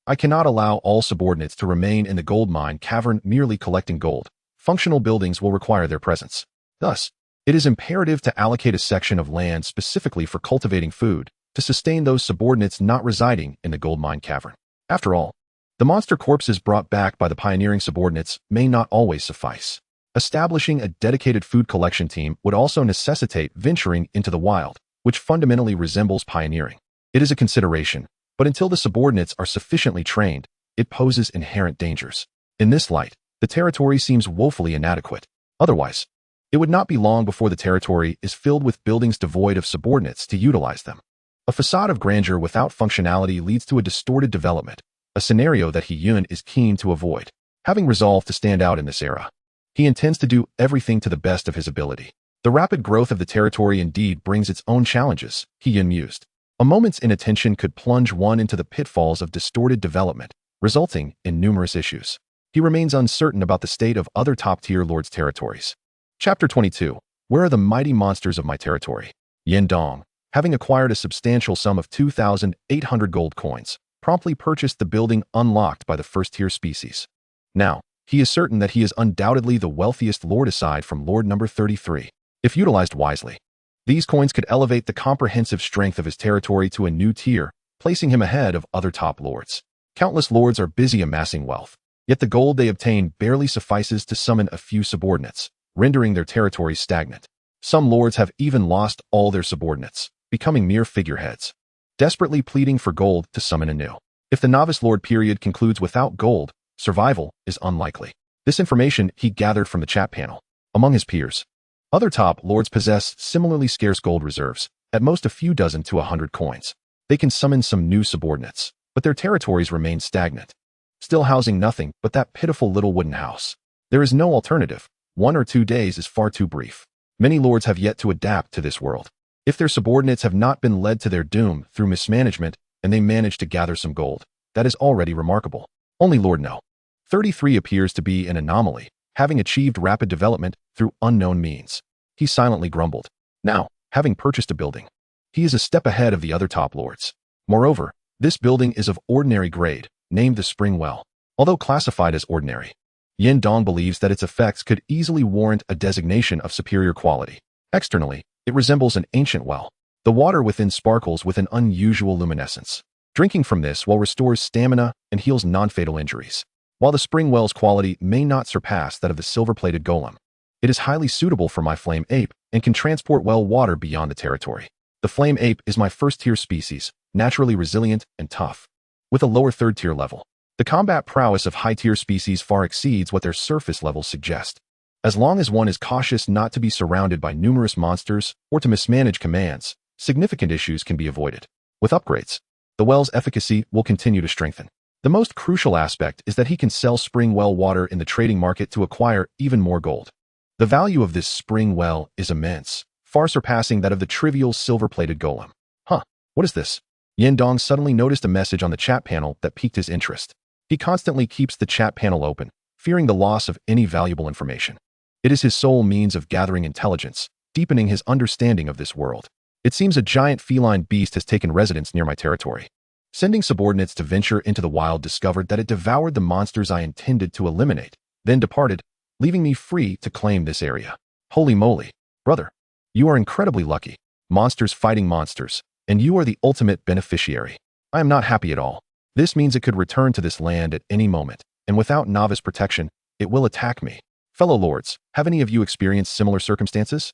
I cannot allow all subordinates to remain in the gold mine cavern merely collecting gold. Functional buildings will require their presence. Thus, it is imperative to allocate a section of land specifically for cultivating food to sustain those subordinates not residing in the gold mine cavern. After all, the monster corpses brought back by the pioneering subordinates may not always suffice. Establishing a dedicated food collection team would also necessitate venturing into the wild, which fundamentally resembles pioneering. It is a consideration, but until the subordinates are sufficiently trained, it poses inherent dangers. In this light, the territory seems woefully inadequate. Otherwise, it would not be long before the territory is filled with buildings devoid of subordinates to utilize them. A facade of grandeur without functionality leads to a distorted development, a scenario that Hyun is keen to avoid. Having resolved to stand out in this era, he intends to do everything to the best of his ability. The rapid growth of the territory indeed brings its own challenges, Hyun mused. A moment's inattention could plunge one into the pitfalls of distorted development, resulting in numerous issues. He remains uncertain about the state of other top-tier lords' territories. Chapter 22. Where are the mighty monsters of my territory? Yin Dong, having acquired a substantial sum of 2,800 gold coins, promptly purchased the building unlocked by the first-tier species. Now, he is certain that he is undoubtedly the wealthiest lord aside from Lord number 33. If utilized wisely, these coins could elevate the comprehensive strength of his territory to a new tier, placing him ahead of other top lords. Countless lords are busy amassing wealth, yet the gold they obtain barely suffices to summon a few subordinates, rendering their territories stagnant. Some lords have even lost all their subordinates, becoming mere figureheads, desperately pleading for gold to summon anew. If the novice lord period concludes without gold, survival is unlikely. This information he gathered from the chat panel. Among his peers, other top lords possess similarly scarce gold reserves, at most a few dozen to 100 coins. They can summon some new subordinates, but their territories remain stagnant, still housing nothing but that pitiful little wooden house. There is no alternative. 1 or 2 days is far too brief. Many lords have yet to adapt to this world. If their subordinates have not been led to their doom through mismanagement and they manage to gather some gold, that is already remarkable. Only Lord No. 33 appears to be an anomaly, having achieved rapid development through unknown means. He silently grumbled. Now, having purchased a building, he is a step ahead of the other top lords. Moreover, this building is of ordinary grade, named the Spring Well. Although classified as ordinary, Yin Dong believes that its effects could easily warrant a designation of superior quality. Externally, it resembles an ancient well. The water within sparkles with an unusual luminescence. Drinking from this well restores stamina and heals non-fatal injuries. While the spring well's quality may not surpass that of the silver-plated golem, it is highly suitable for my flame ape and can transport well water beyond the territory. The flame ape is my first-tier species, naturally resilient and tough, with a lower third-tier level. The combat prowess of high-tier species far exceeds what their surface levels suggest. As long as one is cautious not to be surrounded by numerous monsters or to mismanage commands, significant issues can be avoided. With upgrades, the well's efficacy will continue to strengthen. The most crucial aspect is that he can sell spring well water in the trading market to acquire even more gold. The value of this spring well is immense, far surpassing that of the trivial silver-plated golem. Huh, what is this? Yendong suddenly noticed a message on the chat panel that piqued his interest. He constantly keeps the chat panel open, fearing the loss of any valuable information. It is his sole means of gathering intelligence, deepening his understanding of this world. It seems a giant feline beast has taken residence near my territory. Sending subordinates to venture into the wild discovered that it devoured the monsters I intended to eliminate, then departed, leaving me free to claim this area. Holy moly, brother, you are incredibly lucky. Monsters fighting monsters, and you are the ultimate beneficiary. I am not happy at all. This means it could return to this land at any moment, and without novice protection, it will attack me. Fellow lords, have any of you experienced similar circumstances?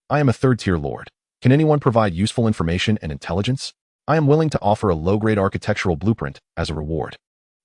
I am a third-tier lord. Can anyone provide useful information and intelligence? I am willing to offer a low-grade architectural blueprint as a reward.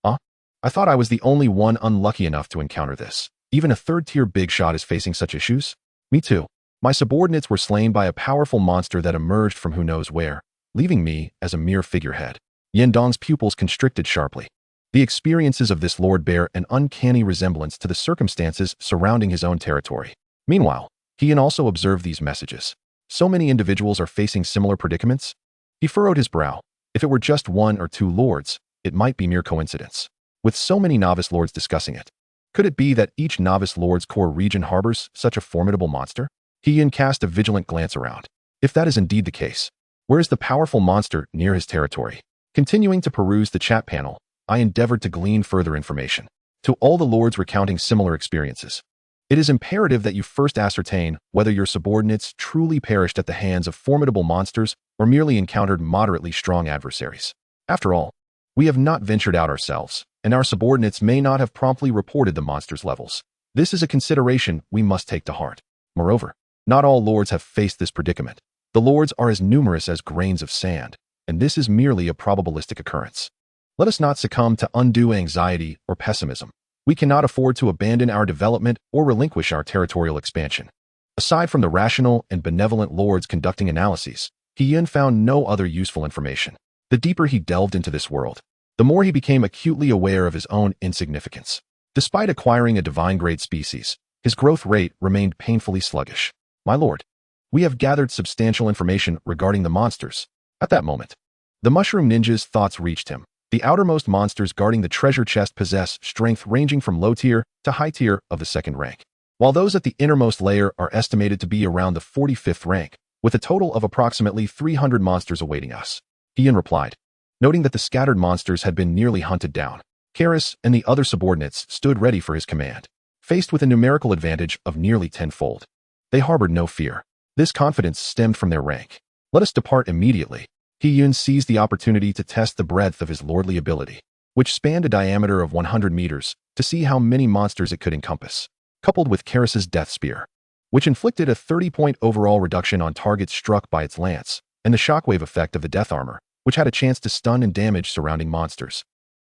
I thought I was the only one unlucky enough to encounter this. Even a third-tier big shot is facing such issues? Me too. My subordinates were slain by a powerful monster that emerged from who knows where, leaving me as a mere figurehead. Yendong's pupils constricted sharply. The experiences of this lord bear an uncanny resemblance to the circumstances surrounding his own territory. Meanwhile, Heian also observed these messages. So many individuals are facing similar predicaments? He furrowed his brow. If it were just one or two lords, it might be mere coincidence. With so many novice lords discussing it, could it be that each novice lord's core region harbors such a formidable monster? Heian cast a vigilant glance around. If that is indeed the case, where is the powerful monster near his territory? Continuing to peruse the chat panel, I endeavored to glean further information. To all the lords recounting similar experiences, it is imperative that you first ascertain whether your subordinates truly perished at the hands of formidable monsters or merely encountered moderately strong adversaries. After all, we have not ventured out ourselves, and our subordinates may not have promptly reported the monsters' levels. This is a consideration we must take to heart. Moreover, not all lords have faced this predicament. The lords are as numerous as grains of sand, and this is merely a probabilistic occurrence. Let us not succumb to undue anxiety or pessimism. We cannot afford to abandon our development or relinquish our territorial expansion. Aside from the rational and benevolent lords conducting analyses, Heian found no other useful information. The deeper he delved into this world, the more he became acutely aware of his own insignificance. Despite acquiring a divine-grade species, his growth rate remained painfully sluggish. My lord, we have gathered substantial information regarding the monsters. At that moment, the mushroom ninja's thoughts reached him. The outermost monsters guarding the treasure chest possess strength ranging from low tier to high tier of the second rank, while those at the innermost layer are estimated to be around the 45th rank, with a total of approximately 300 monsters awaiting us. Heian replied, noting that the scattered monsters had been nearly hunted down. Karis and the other subordinates stood ready for his command, faced with a numerical advantage of nearly tenfold. They harbored no fear. This confidence stemmed from their rank. Let us depart immediately. Heian seized the opportunity to test the breadth of his lordly ability, which spanned a diameter of 100 meters, to see how many monsters it could encompass, coupled with Karis's death spear, which inflicted a 30-point overall reduction on targets struck by its lance, and the shockwave effect of the death armor, which had a chance to stun and damage surrounding monsters.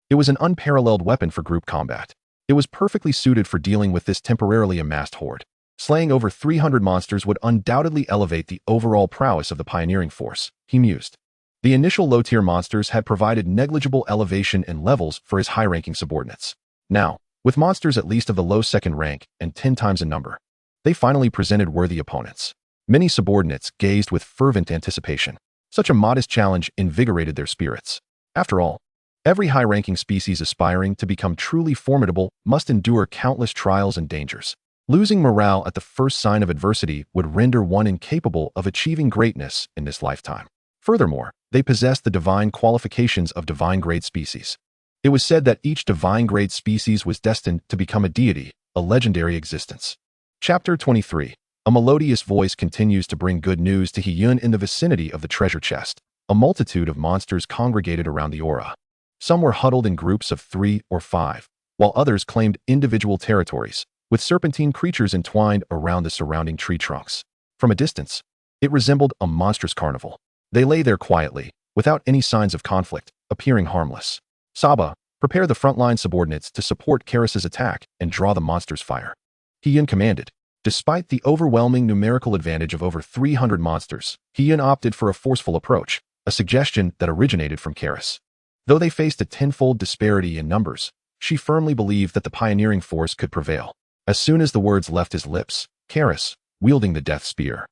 It was an unparalleled weapon for group combat. It was perfectly suited for dealing with this temporarily amassed horde. Slaying over 300 monsters would undoubtedly elevate the overall prowess of the pioneering force, he mused. The initial low-tier monsters had provided negligible elevation and levels for his high-ranking subordinates. Now, with monsters at least of the low second rank and 10 times in number, they finally presented worthy opponents. Many subordinates gazed with fervent anticipation. Such a modest challenge invigorated their spirits. After all, every high-ranking species aspiring to become truly formidable must endure countless trials and dangers. Losing morale at the first sign of adversity would render one incapable of achieving greatness in this lifetime. Furthermore, they possessed the divine qualifications of divine-grade species. It was said that each divine-grade species was destined to become a deity, a legendary existence. Chapter 23. A melodious voice continues to bring good news to Heian in the vicinity of the treasure chest. A multitude of monsters congregated around the aura. Some were huddled in groups of 3 or 5, while others claimed individual territories, with serpentine creatures entwined around the surrounding tree trunks. From a distance, it resembled a monstrous carnival. They lay there quietly, without any signs of conflict, appearing harmless. Saga, prepare the frontline subordinates to support Karis's attack and draw the monster's fire. Heian commanded. Despite the overwhelming numerical advantage of over 300 monsters, Heian opted for a forceful approach, a suggestion that originated from Karis. Though they faced a tenfold disparity in numbers, she firmly believed that the pioneering force could prevail. As soon as the words left his lips, Karis, wielding the death spear,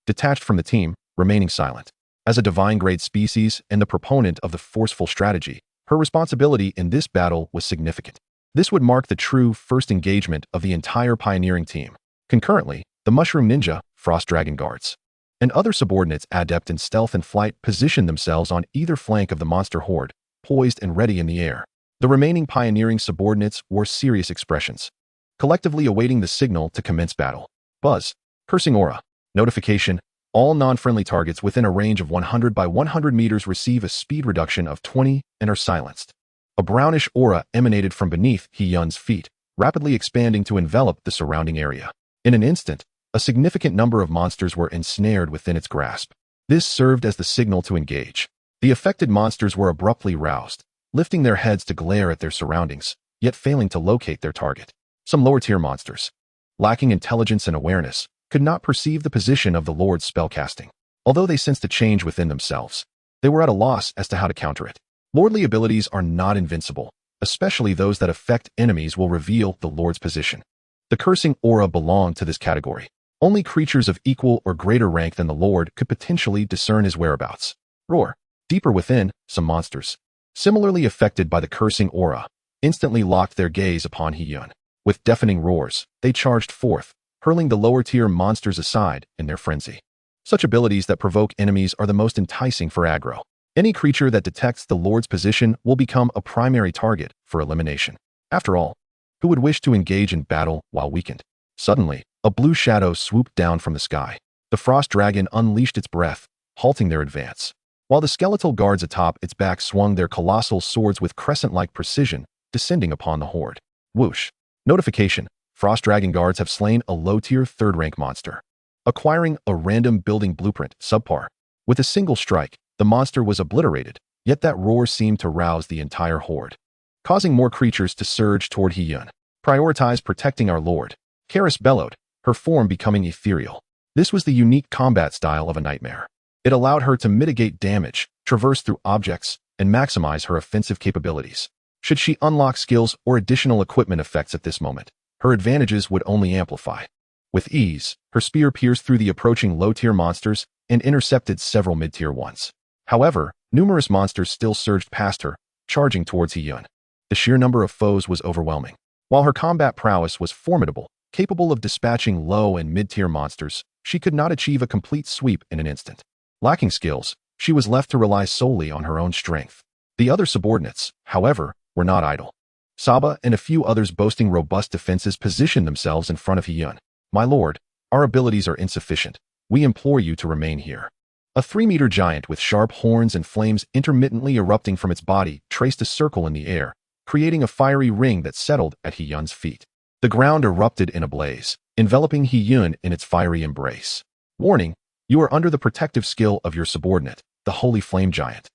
detached from the team, remaining silent. As a divine-grade species and the proponent of the forceful strategy, her responsibility in this battle was significant. This would mark the true first engagement of the entire pioneering team. Concurrently, the Mushroom Ninja, Frost Dragon Guards, and other subordinates adept in stealth and flight positioned themselves on either flank of the monster horde, poised and ready in the air. The remaining pioneering subordinates wore serious expressions, collectively awaiting the signal to commence battle. Buzz. Cursing aura. Notification. All non-friendly targets within a range of 100 by 100 meters receive a speed reduction of 20 and are silenced. A brownish aura emanated from beneath He-Yun's feet, rapidly expanding to envelop the surrounding area. In an instant, a significant number of monsters were ensnared within its grasp. This served as the signal to engage. The affected monsters were abruptly roused, lifting their heads to glare at their surroundings, yet failing to locate their target. Some lower-tier monsters, lacking intelligence and awareness, could not perceive the position of the Lord's spellcasting. Although they sensed a change within themselves, they were at a loss as to how to counter it. Lordly abilities are not invincible, especially those that affect enemies will reveal the Lord's position. The cursing aura belonged to this category. Only creatures of equal or greater rank than the Lord could potentially discern his whereabouts. Roar. Deeper within, some monsters, similarly affected by the cursing aura, instantly locked their gaze upon He-Yun. With deafening roars, they charged forth, hurling the lower-tier monsters aside in their frenzy. Such abilities that provoke enemies are the most enticing for aggro. Any creature that detects the Lord's position will become a primary target for elimination. After all, who would wish to engage in battle while weakened? Suddenly, a blue shadow swooped down from the sky. The frost dragon unleashed its breath, halting their advance, while the skeletal guards atop its back swung their colossal swords with crescent-like precision, descending upon the horde. Whoosh. Notification. Frost Dragon Guards have slain a low-tier third-rank monster, acquiring a random building blueprint, subpar. With a single strike, the monster was obliterated, yet that roar seemed to rouse the entire horde, causing more creatures to surge toward He-Yun. Prioritize protecting our lord. Karis bellowed, her form becoming ethereal. This was the unique combat style of a nightmare. It allowed her to mitigate damage, traverse through objects, and maximize her offensive capabilities. Should she unlock skills or additional equipment effects at this moment, her advantages would only amplify. With ease, her spear pierced through the approaching low-tier monsters and intercepted several mid-tier ones. However, numerous monsters still surged past her, charging towards He-Yun. The sheer number of foes was overwhelming. While her combat prowess was formidable, capable of dispatching low and mid-tier monsters, she could not achieve a complete sweep in an instant. Lacking skills, she was left to rely solely on her own strength. The other subordinates, however, were not idle. Saga and a few others boasting robust defenses positioned themselves in front of He-Yun. My lord, our abilities are insufficient. We implore you to remain here. A 3-meter giant with sharp horns and flames intermittently erupting from its body traced a circle in the air, creating a fiery ring that settled at He-Yun's feet. The ground erupted in a blaze, enveloping He-Yun in its fiery embrace. Warning, you are under the protective skill of your subordinate, the Holy Flame Giant,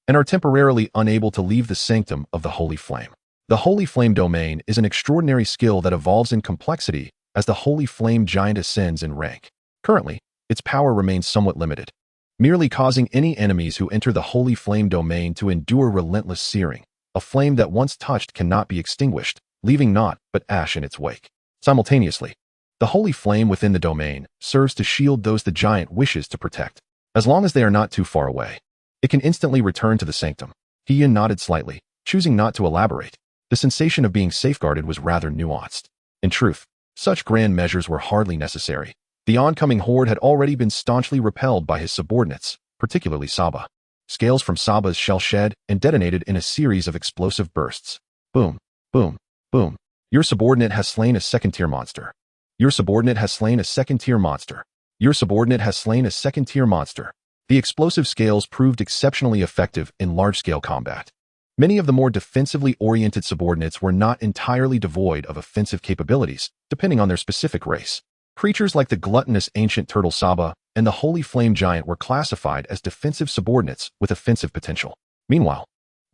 and are temporarily unable to leave the sanctum of the Holy Flame. The Holy Flame domain is an extraordinary skill that evolves in complexity as the Holy Flame Giant ascends in rank. Currently, its power remains somewhat limited, merely causing any enemies who enter the Holy Flame domain to endure relentless searing. A flame that once touched cannot be extinguished, leaving naught but ash in its wake. Simultaneously, the Holy Flame within the domain serves to shield those the giant wishes to protect. As long as they are not too far away, it can instantly return to the sanctum. He-Yun nodded slightly, choosing not to elaborate. The sensation of being safeguarded was rather nuanced. In truth, such grand measures were hardly necessary. The oncoming horde had already been staunchly repelled by his subordinates, particularly Saga. Scales from Saba's shell shed and detonated in a series of explosive bursts. Boom, boom, boom. Your subordinate has slain a second-tier monster. Your subordinate has slain a second-tier monster. Your subordinate has slain a second-tier monster. The explosive scales proved exceptionally effective in large-scale combat. Many of the more defensively oriented subordinates were not entirely devoid of offensive capabilities, depending on their specific race. Creatures like the gluttonous ancient turtle Saga and the Holy Flame Giant were classified as defensive subordinates with offensive potential. Meanwhile,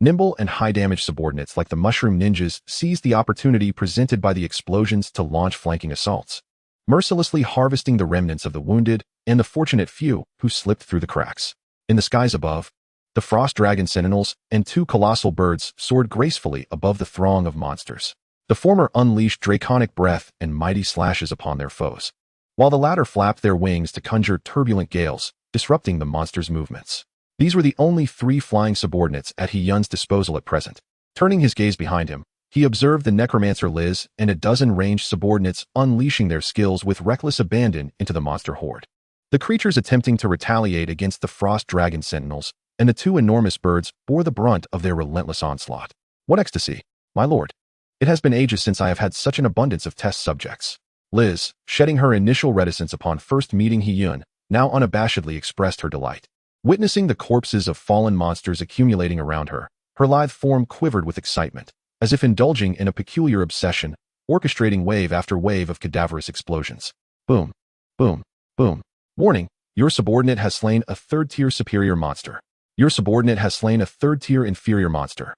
nimble and high-damage subordinates like the Mushroom Ninjas seized the opportunity presented by the explosions to launch flanking assaults, mercilessly harvesting the remnants of the wounded and the fortunate few who slipped through the cracks. In the skies above, the Frost Dragon Sentinels and 2 colossal birds soared gracefully above the throng of monsters. The former unleashed draconic breath and mighty slashes upon their foes, while the latter flapped their wings to conjure turbulent gales, disrupting the monster's movements. These were the only 3 flying subordinates at He-Yun's disposal at present. Turning his gaze behind him, he observed the necromancer Liz and a dozen ranged subordinates unleashing their skills with reckless abandon into the monster horde. The creatures attempting to retaliate against the frost dragon sentinels and the 2 enormous birds bore the brunt of their relentless onslaught. What ecstasy, my lord! It has been ages since I have had such an abundance of test subjects. Liz, shedding her initial reticence upon first meeting He-Yun, now unabashedly expressed her delight. Witnessing the corpses of fallen monsters accumulating around her, her lithe form quivered with excitement, as if indulging in a peculiar obsession, orchestrating wave after wave of cadaverous explosions. Boom, boom, boom. Warning, your subordinate has slain a 3rd-tier superior monster. Your subordinate has slain a 3rd-tier inferior monster.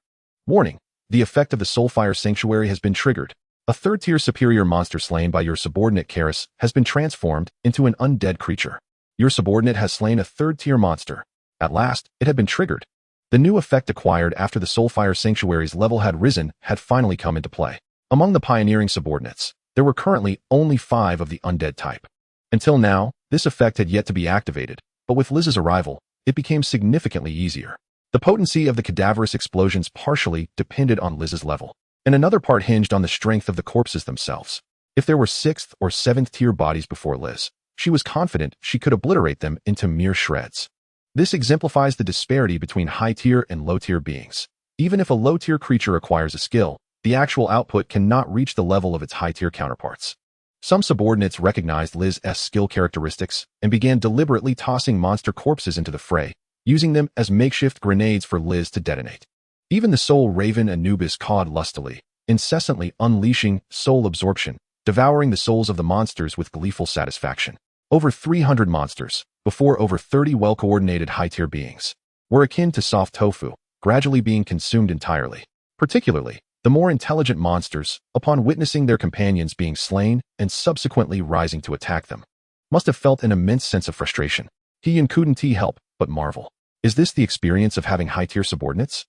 Warning, the effect of the Soulfire Sanctuary has been triggered. A 3rd-tier superior monster slain by your subordinate Karis has been transformed into an undead creature. Your subordinate has slain a 3rd-tier monster. At last, it had been triggered. The new effect acquired after the Soulfire Sanctuary's level had risen had finally come into play. Among the pioneering subordinates, there were currently only 5 of the undead type. Until now, this effect had yet to be activated, but with Liz's arrival, it became significantly easier. The potency of the cadaverous explosions partially depended on Liz's level, and another part hinged on the strength of the corpses themselves. If there were 6th or 7th tier bodies before Liz, she was confident she could obliterate them into mere shreds. This exemplifies the disparity between high-tier and low-tier beings. Even if a low-tier creature acquires a skill, the actual output cannot reach the level of its high-tier counterparts. Some subordinates recognized Liz's skill characteristics and began deliberately tossing monster corpses into the fray, using them as makeshift grenades for Liz to detonate. Even the soul raven Anubis cawed lustily, incessantly unleashing soul absorption, devouring the souls of the monsters with gleeful satisfaction. Over 300 monsters, before over 30 well-coordinated high-tier beings, were akin to soft tofu, gradually being consumed entirely. Particularly, the more intelligent monsters, upon witnessing their companions being slain and subsequently rising to attack them, must have felt an immense sense of frustration. He-Yun couldn't help but marvel. Is this the experience of having high-tier subordinates?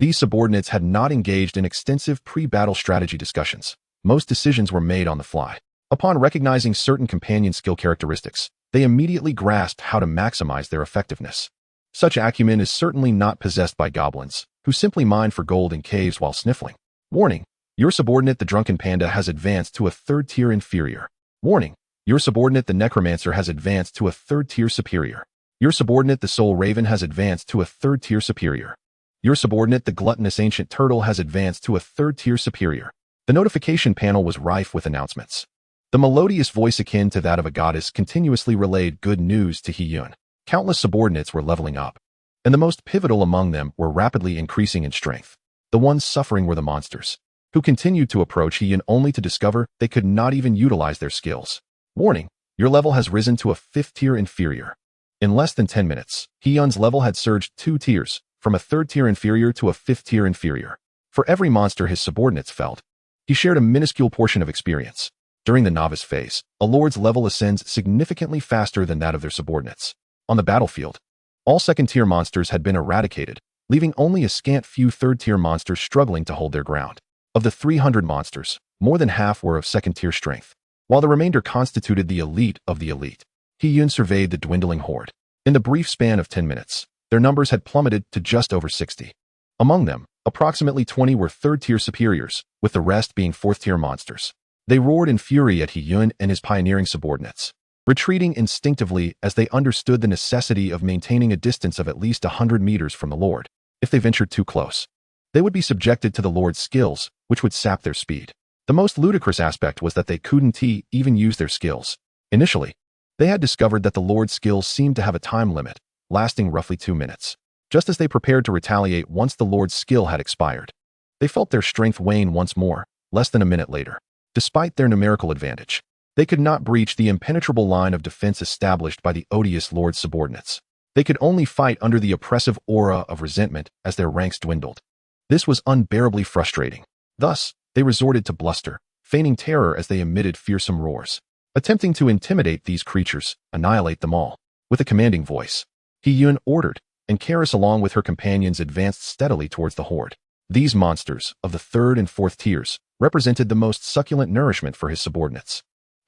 These subordinates had not engaged in extensive pre-battle strategy discussions. Most decisions were made on the fly. Upon recognizing certain companion skill characteristics, they immediately grasped how to maximize their effectiveness. Such acumen is certainly not possessed by goblins, who simply mine for gold in caves while sniffling. Warning, your subordinate the Drunken Panda has advanced to a 3rd-tier inferior. Warning, your subordinate the Necromancer has advanced to a 3rd-tier superior. Your subordinate the Soul Raven has advanced to a 3rd-tier superior. Your subordinate the Gluttonous Ancient Turtle has advanced to a 3rd-tier superior. The notification panel was rife with announcements. The melodious voice akin to that of a goddess continuously relayed good news to He-Yun. Countless subordinates were leveling up, and the most pivotal among them were rapidly increasing in strength. The ones suffering were the monsters, who continued to approach He-Yun only to discover they could not even utilize their skills. Warning, your level has risen to a 5th-tier inferior. In less than 10 minutes, He-Yun's level had surged 2 tiers, from a 3rd-tier inferior to a 5th-tier inferior. For every monster his subordinates felt, he shared a minuscule portion of experience. During the novice phase, a lord's level ascends significantly faster than that of their subordinates. On the battlefield, all 2nd-tier monsters had been eradicated, leaving only a scant few 3rd-tier monsters struggling to hold their ground. Of the 300 monsters, more than half were of 2nd-tier strength, while the remainder constituted the elite of the elite. He-Yun surveyed the dwindling horde. In the brief span of 10 minutes, their numbers had plummeted to just over 60. Among them, approximately 20 were 3rd-tier superiors, with the rest being 4th-tier monsters. They roared in fury at He-Yun and his pioneering subordinates, retreating instinctively as they understood the necessity of maintaining a distance of at least 100 meters from the Lord. If they ventured too close, they would be subjected to the Lord's skills, which would sap their speed. The most ludicrous aspect was that they couldn't even use their skills. Initially, they had discovered that the Lord's skills seemed to have a time limit, lasting roughly 2 minutes. Just as they prepared to retaliate once the Lord's skill had expired, they felt their strength wane once more, less than a minute later. Despite their numerical advantage, they could not breach the impenetrable line of defense established by the odious Lord's subordinates. They could only fight under the oppressive aura of resentment as their ranks dwindled. This was unbearably frustrating. Thus, they resorted to bluster, feigning terror as they emitted fearsome roars. Attempting to intimidate these creatures, annihilate them all. With a commanding voice, He-Yun ordered, and Karis along with her companions advanced steadily towards the horde. These monsters, of the 3rd and 4th tiers, represented the most succulent nourishment for his subordinates.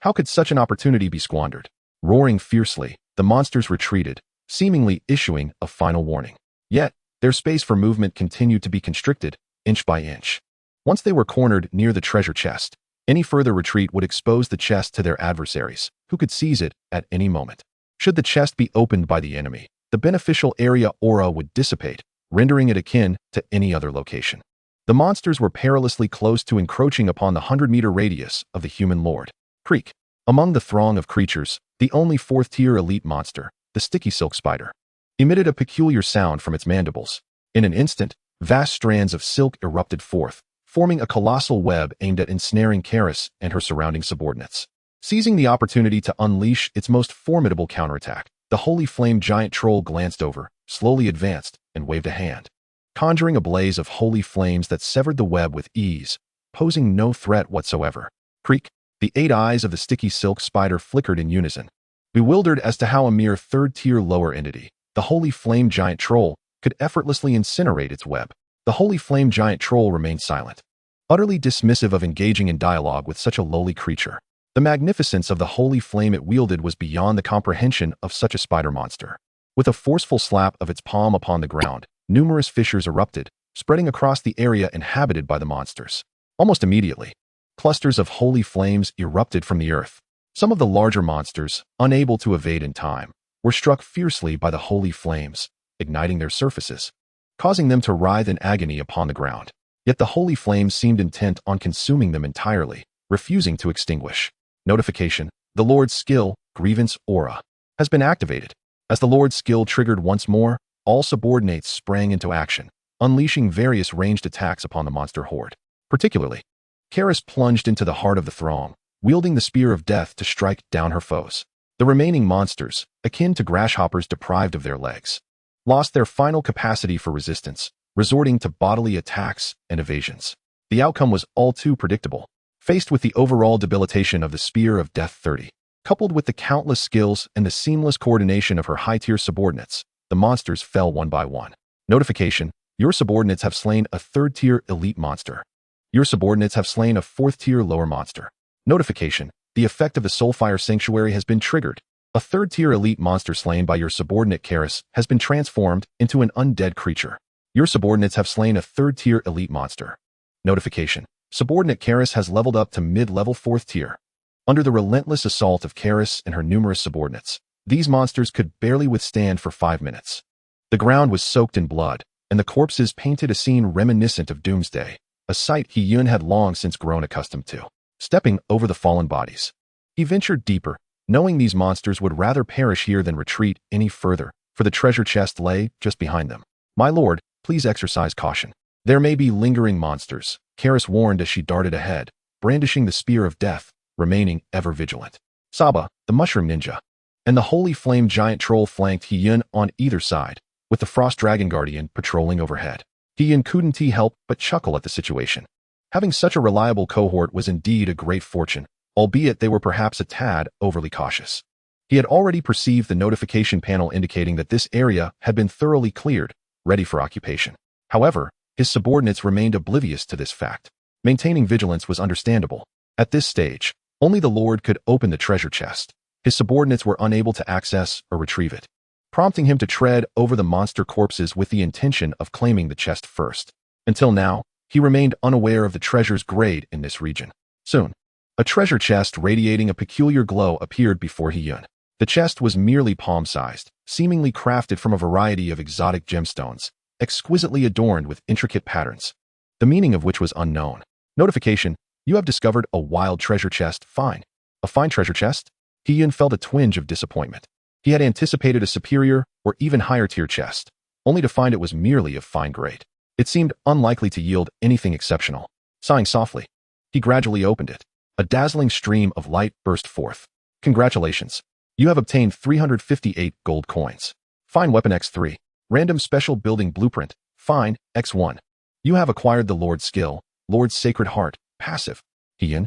How could such an opportunity be squandered? Roaring fiercely, the monsters retreated, seemingly issuing a final warning. Yet, their space for movement continued to be constricted, inch by inch. Once they were cornered near the treasure chest, any further retreat would expose the chest to their adversaries, who could seize it at any moment. Should the chest be opened by the enemy, the beneficial area aura would dissipate, rendering it akin to any other location. The monsters were perilously close to encroaching upon the 100-meter radius of the human lord. Creek. Among the throng of creatures, the only fourth-tier elite monster, the sticky silk spider, emitted a peculiar sound from its mandibles. In an instant, vast strands of silk erupted forth, forming a colossal web aimed at ensnaring Karis and her surrounding subordinates. Seizing the opportunity to unleash its most formidable counterattack, the holy flame giant troll glanced over, slowly advanced, and waved a hand, conjuring a blaze of holy flames that severed the web with ease, posing no threat whatsoever. Creak. The 8 eyes of the sticky silk spider flickered in unison. Bewildered as to how a mere third-tier lower entity, the holy flame giant troll, could effortlessly incinerate its web, the holy flame giant troll remained silent, utterly dismissive of engaging in dialogue with such a lowly creature. The magnificence of the holy flame it wielded was beyond the comprehension of such a spider monster. With a forceful slap of its palm upon the ground, numerous fissures erupted, spreading across the area inhabited by the monsters. Almost immediately, clusters of holy flames erupted from the earth. Some of the larger monsters, unable to evade in time, were struck fiercely by the holy flames, igniting their surfaces, causing them to writhe in agony upon the ground. Yet the holy flames seemed intent on consuming them entirely, refusing to extinguish. Notification: the Lord's skill, Grievance Aura, has been activated. As the Lord's skill triggered once more, all subordinates sprang into action, unleashing various ranged attacks upon the monster horde. Particularly, Karis plunged into the heart of the throng, wielding the spear of death to strike down her foes. The remaining monsters, akin to grasshoppers deprived of their legs, lost their final capacity for resistance, resorting to bodily attacks and evasions. The outcome was all too predictable. Faced with the overall debilitation of the Spear of Death 30, coupled with the countless skills and the seamless coordination of her high-tier subordinates, the monsters fell one by one. Notification: your subordinates have slain a third-tier elite monster. Your subordinates have slain a fourth-tier lower monster. Notification: the effect of the Soulfire Sanctuary has been triggered. A third-tier elite monster slain by your subordinate Karis has been transformed into an undead creature. Your subordinates have slain a third-tier elite monster. Notification: subordinate Karis has leveled up to mid-level 4th tier. Under the relentless assault of Karis and her numerous subordinates, these monsters could barely withstand for 5 minutes. The ground was soaked in blood, and the corpses painted a scene reminiscent of doomsday, a sight He-Yun had long since grown accustomed to. Stepping over the fallen bodies, he ventured deeper, knowing these monsters would rather perish here than retreat any further, for the treasure chest lay just behind them. My lord, please exercise caution. There may be lingering monsters, Karis warned as she darted ahead, brandishing the spear of death, remaining ever vigilant. Saga, the mushroom ninja, and the holy flame giant troll flanked He-Yun on either side, with the frost dragon guardian patrolling overhead. He-Yun couldn't help but chuckle at the situation. Having such a reliable cohort was indeed a great fortune, albeit they were perhaps a tad overly cautious. He had already perceived the notification panel indicating that this area had been thoroughly cleared, ready for occupation. However, his subordinates remained oblivious to this fact. Maintaining vigilance was understandable. At this stage, only the Lord could open the treasure chest. His subordinates were unable to access or retrieve it, prompting him to tread over the monster corpses with the intention of claiming the chest first. Until now, he remained unaware of the treasure's grade in this region. Soon, a treasure chest radiating a peculiar glow appeared before He-Yun. The chest was merely palm-sized, seemingly crafted from a variety of exotic gemstones, exquisitely adorned with intricate patterns, the meaning of which was unknown. Notification: you have discovered a wild treasure chest. Fine. A fine treasure chest? He-Yun felt a twinge of disappointment. He had anticipated a superior or even higher tier chest, only to find it was merely of fine grade. It seemed unlikely to yield anything exceptional. Sighing softly, he gradually opened it. A dazzling stream of light burst forth. Congratulations. You have obtained 358 gold coins. Fine Weapon X3. Random Special Building Blueprint. Fine, X1. You have acquired the Lord's skill, Lord's Sacred Heart, passive. He-Yun.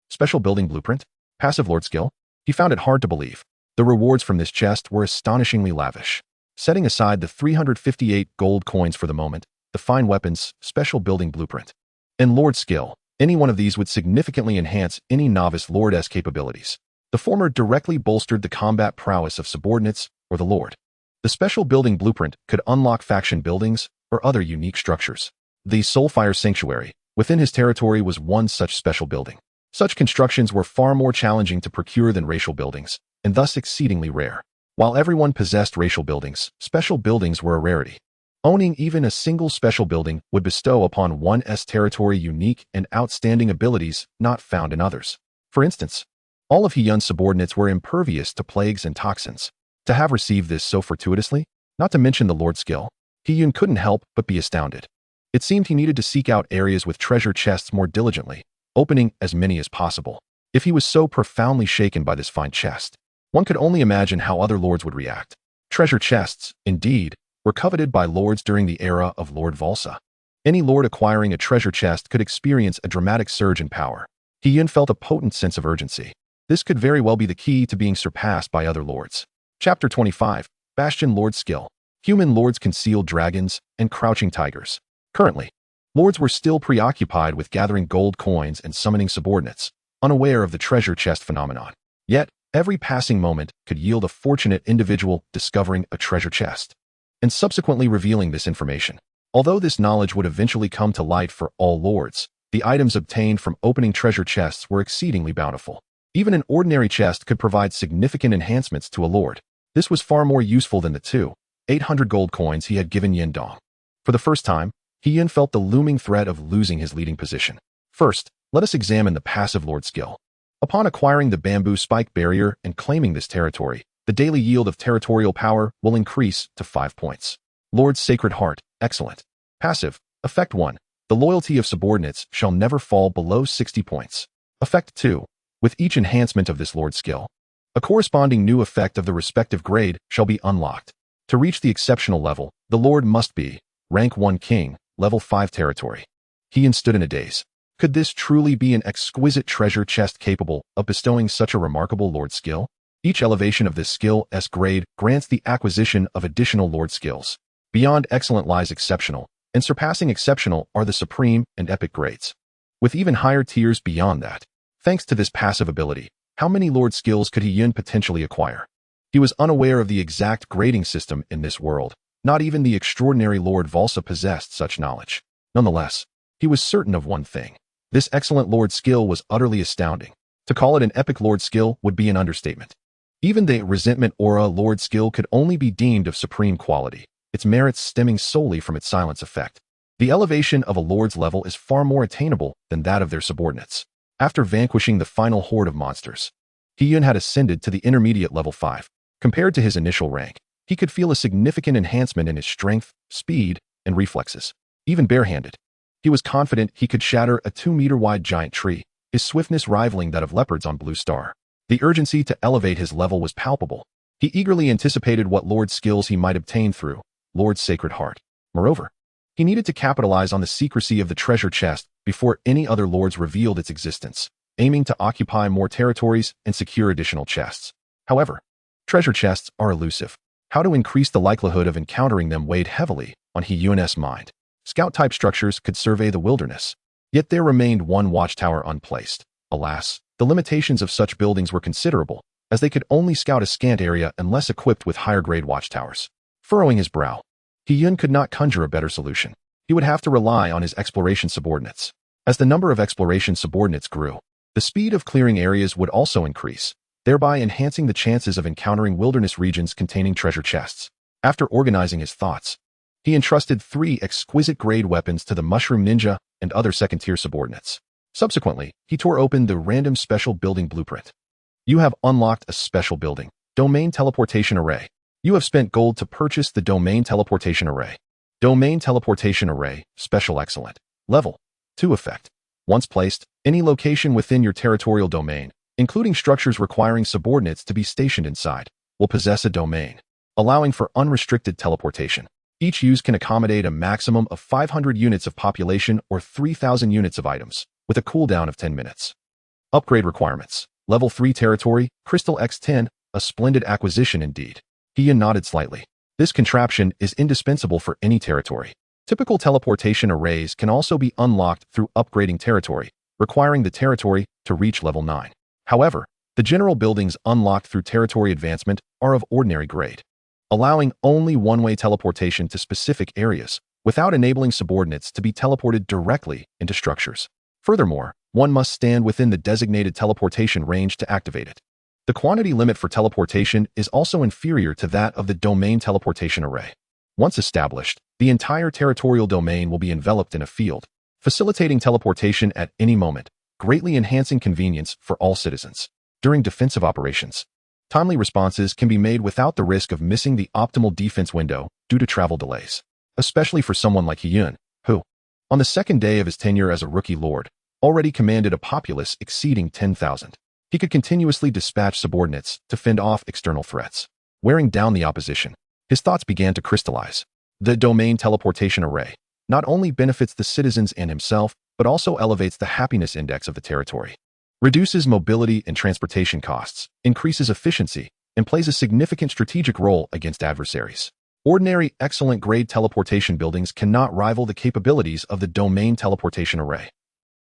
Special Building Blueprint? Passive Lord skill? He found it hard to believe. The rewards from this chest were astonishingly lavish. Setting aside the 358 gold coins for the moment, the Fine Weapons Special Building Blueprint and Lord skill Any one of these would significantly enhance any novice Lord's capabilities. The former directly bolstered the combat prowess of subordinates or the Lord. The special building blueprint could unlock faction buildings or other unique structures. The Soulfire Sanctuary, within his territory, was one such special building. Such constructions were far more challenging to procure than racial buildings, and thus exceedingly rare. While everyone possessed racial buildings, special buildings were a rarity. Owning even a single special building would bestow upon one's territory unique and outstanding abilities not found in others. For instance, all of Hiyun's subordinates were impervious to plagues and toxins. To have received this so fortuitously, not to mention the Lord's skill, Hiyun couldn't help but be astounded. It seemed he needed to seek out areas with treasure chests more diligently, opening as many as possible. If he was so profoundly shaken by this fine chest, one could only imagine how other lords would react. Treasure chests, indeed, were coveted by lords during the era of Lord Volsa. Any lord acquiring a treasure chest could experience a dramatic surge in power. Hiyun felt a potent sense of urgency. This could very well be the key to being surpassed by other lords. Chapter 25. Bastion Lord Skill. Human lords concealed dragons and crouching tigers. Currently, lords were still preoccupied with gathering gold coins and summoning subordinates, unaware of the treasure chest phenomenon. Yet, every passing moment could yield a fortunate individual discovering a treasure chest and subsequently revealing this information. Although this knowledge would eventually come to light for all lords, the items obtained from opening treasure chests were exceedingly bountiful. Even an ordinary chest could provide significant enhancements to a lord. This was far more useful than the 800 gold coins he had given Yin Dong. For the first time, Hiyun felt the looming threat of losing his leading position. First, let us examine the passive lord skill. Upon acquiring the bamboo spike barrier and claiming this territory, the daily yield of territorial power will increase to 5 points. Lord's Sacred Heart, excellent. Passive, Effect 1. The loyalty of subordinates shall never fall below 60 points. Effect 2. With each enhancement of this lord skill, a corresponding new effect of the respective grade shall be unlocked. To reach the exceptional level, the lord must be Rank 1 King, Level 5 territory. Hiyun stood in a daze. Could this truly be an exquisite treasure chest capable of bestowing such a remarkable lord skill? Each elevation of this skill's grade grants the acquisition of additional lord skills. Beyond excellent lies exceptional, and surpassing exceptional are the supreme and epic grades, with even higher tiers beyond that. Thanks to this passive ability, how many lord skills could Hiyun potentially acquire? He was unaware of the exact grading system in this world. Not even the extraordinary Lord Volsa possessed such knowledge. Nonetheless, he was certain of one thing. This excellent lord skill was utterly astounding. To call it an epic lord skill would be an understatement. Even the resentment aura lord skill could only be deemed of supreme quality, its merits stemming solely from its silence effect. The elevation of a lord's level is far more attainable than that of their subordinates. After vanquishing the final horde of monsters, Hiyun had ascended to the intermediate level 5. Compared to his initial rank, he could feel a significant enhancement in his strength, speed, and reflexes. Even barehanded, he was confident he could shatter a 2-meter-wide giant tree, his swiftness rivaling that of leopards on Blue Star. The urgency to elevate his level was palpable. He eagerly anticipated what lord skills he might obtain through Lord's Sacred Heart. Moreover, he needed to capitalize on the secrecy of the treasure chest before any other lords revealed its existence, aiming to occupy more territories and secure additional chests. However, treasure chests are elusive. How to increase the likelihood of encountering them weighed heavily on Hiyun's mind. Scout-type structures could survey the wilderness, yet there remained one watchtower unplaced. Alas, the limitations of such buildings were considerable, as they could only scout a scant area unless equipped with higher-grade watchtowers. Furrowing his brow, Hiyun could not conjure a better solution. He would have to rely on his exploration subordinates. As the number of exploration subordinates grew, the speed of clearing areas would also increase, thereby enhancing the chances of encountering wilderness regions containing treasure chests. After organizing his thoughts, he entrusted 3 exquisite grade weapons to the Mushroom Ninja and other second-tier subordinates. Subsequently, he tore open the random special building blueprint. You have unlocked a special building, Domain Teleportation Array. You have spent gold to purchase the Domain Teleportation Array. Domain Teleportation Array, Special Excellent. Level 2 effect. Once placed, any location within your territorial domain, including structures requiring subordinates to be stationed inside, will possess a domain, allowing for unrestricted teleportation. Each use can accommodate a maximum of 500 units of population or 3,000 units of items, with a cooldown of 10 minutes. Upgrade requirements. Level 3 territory, Crystal X10, a splendid acquisition indeed. Hiyun nodded slightly. This contraption is indispensable for any territory. Typical teleportation arrays can also be unlocked through upgrading territory, requiring the territory to reach level 9. However, the general buildings unlocked through territory advancement are of ordinary grade, allowing only one-way teleportation to specific areas, without enabling subordinates to be teleported directly into structures. Furthermore, one must stand within the designated teleportation range to activate it. The quantity limit for teleportation is also inferior to that of the domain teleportation array. Once established, the entire territorial domain will be enveloped in a field, facilitating teleportation at any moment, greatly enhancing convenience for all citizens. During defensive operations, timely responses can be made without the risk of missing the optimal defense window due to travel delays, especially for someone like Hyun, who, on the second day of his tenure as a rookie lord, already commanded a populace exceeding 10,000. He could continuously dispatch subordinates to fend off external threats. Wearing down the opposition, his thoughts began to crystallize. The domain teleportation array not only benefits the citizens and himself, but also elevates the happiness index of the territory, reduces mobility and transportation costs, increases efficiency, and plays a significant strategic role against adversaries. Ordinary excellent-grade teleportation buildings cannot rival the capabilities of the domain teleportation array.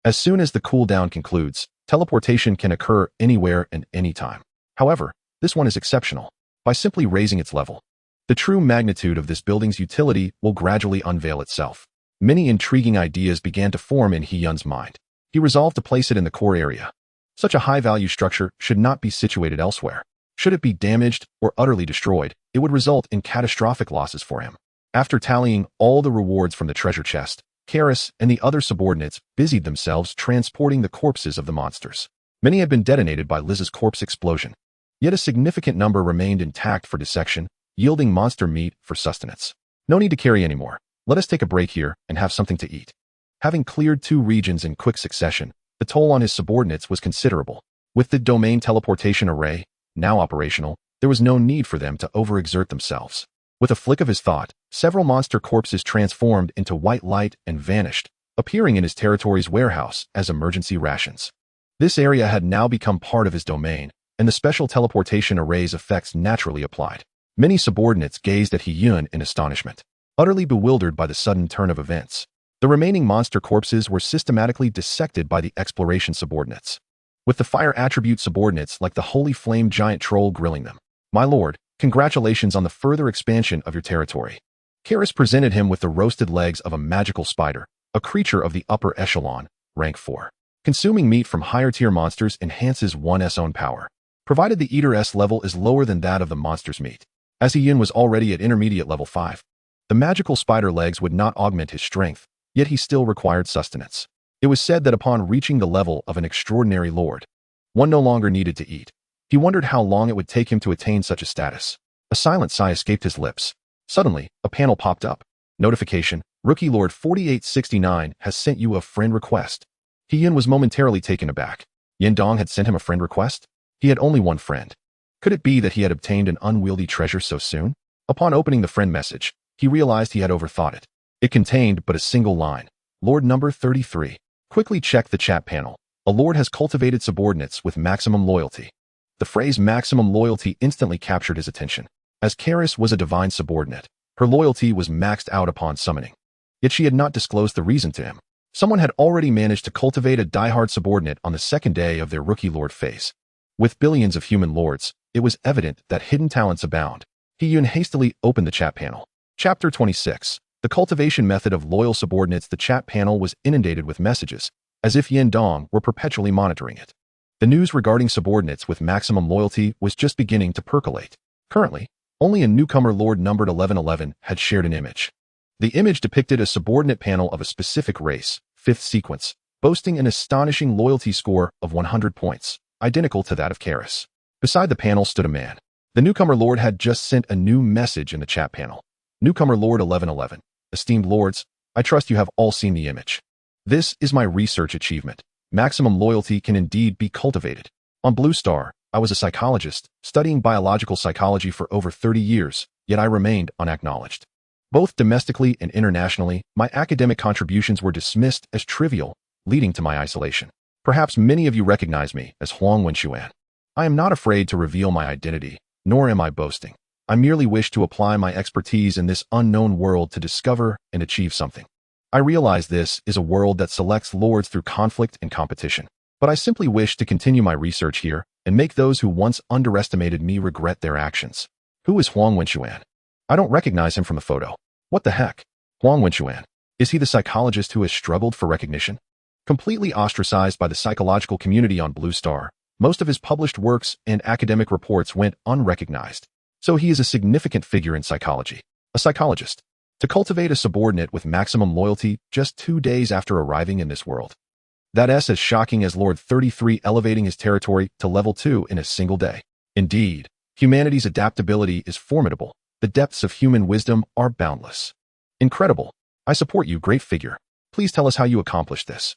As soon as the cooldown concludes, teleportation can occur anywhere and anytime. However, this one is exceptional. By simply raising its level, the true magnitude of this building's utility will gradually unveil itself. Many intriguing ideas began to form in Hyun's mind. He resolved to place it in the core area. Such a high-value structure should not be situated elsewhere. Should it be damaged or utterly destroyed, it would result in catastrophic losses for him. After tallying all the rewards from the treasure chest, Karis and the other subordinates busied themselves transporting the corpses of the monsters. Many had been detonated by Liz's corpse explosion, yet a significant number remained intact for dissection, yielding monster meat for sustenance. No need to carry anymore. Let us take a break here and have something to eat. Having cleared 2 regions in quick succession, the toll on his subordinates was considerable. With the domain teleportation array now operational, there was no need for them to overexert themselves. With a flick of his thought, several monster corpses transformed into white light and vanished, appearing in his territory's warehouse as emergency rations. This area had now become part of his domain, and the special teleportation array's effects naturally applied. Many subordinates gazed at Hyun in astonishment, utterly bewildered by the sudden turn of events. The remaining monster corpses were systematically dissected by the exploration subordinates, with the fire attribute subordinates like the holy flame giant troll grilling them. "My lord, congratulations on the further expansion of your territory." Karis presented him with the roasted legs of a magical spider, a creature of the upper echelon, rank 4. Consuming meat from higher-tier monsters enhances one's own power, provided the eater's level is lower than that of the monster's meat. As Hyun was already at intermediate level 5, the magical spider legs would not augment his strength, yet he still required sustenance. It was said that upon reaching the level of an extraordinary lord, one no longer needed to eat. He wondered how long it would take him to attain such a status. A silent sigh escaped his lips. Suddenly, a panel popped up. Notification: Rookie Lord 4869 has sent you a friend request. Hyun was momentarily taken aback. Yendong had sent him a friend request? He had only one friend. Could it be that he had obtained an unwieldy treasure so soon? Upon opening the friend message, he realized he had overthought it. It contained but a single line. Lord number 33. Quickly check the chat panel. A lord has cultivated subordinates with maximum loyalty. The phrase maximum loyalty instantly captured his attention. As Karis was a divine subordinate, her loyalty was maxed out upon summoning. Yet she had not disclosed the reason to him. Someone had already managed to cultivate a diehard subordinate on the second day of their rookie lord phase. With billions of human lords, it was evident that hidden talents abound. Hyun hastily opened the chat panel. Chapter 26. The cultivation method of loyal subordinates. The chat panel was inundated with messages, as if Yendong were perpetually monitoring it. The news regarding subordinates with maximum loyalty was just beginning to percolate. Currently, only a newcomer lord numbered 1111 had shared an image. The image depicted a subordinate panel of a specific race, 5th sequence, boasting an astonishing loyalty score of 100 points, identical to that of Karis. Beside the panel stood a man. The newcomer lord had just sent a new message in the chat panel. Newcomer Lord 1111. Esteemed lords, I trust you have all seen the image. This is my research achievement. Maximum loyalty can indeed be cultivated. On Blue Star, I was a psychologist, studying biological psychology for over 30 years, yet I remained unacknowledged. Both domestically and internationally, my academic contributions were dismissed as trivial, leading to my isolation. Perhaps many of you recognize me as Huang Wenxuan. I am not afraid to reveal my identity, nor am I boasting. I merely wish to apply my expertise in this unknown world to discover and achieve something. I realize this is a world that selects lords through conflict and competition. But I simply wish to continue my research here and make those who once underestimated me regret their actions. Who is Huang Wenxuan? I don't recognize him from the photo. What the heck? Huang Wenxuan. Is he the psychologist who has struggled for recognition? Completely ostracized by the psychological community on Blue Star, most of his published works and academic reports went unrecognized. So he is a significant figure in psychology. A psychologist. To cultivate a subordinate with maximum loyalty just 2 days after arriving in this world. That's as shocking as Lord 33 elevating his territory to level 2 in a single day. Indeed, humanity's adaptability is formidable. The depths of human wisdom are boundless. Incredible. I support you, great figure. Please tell us how you accomplished this.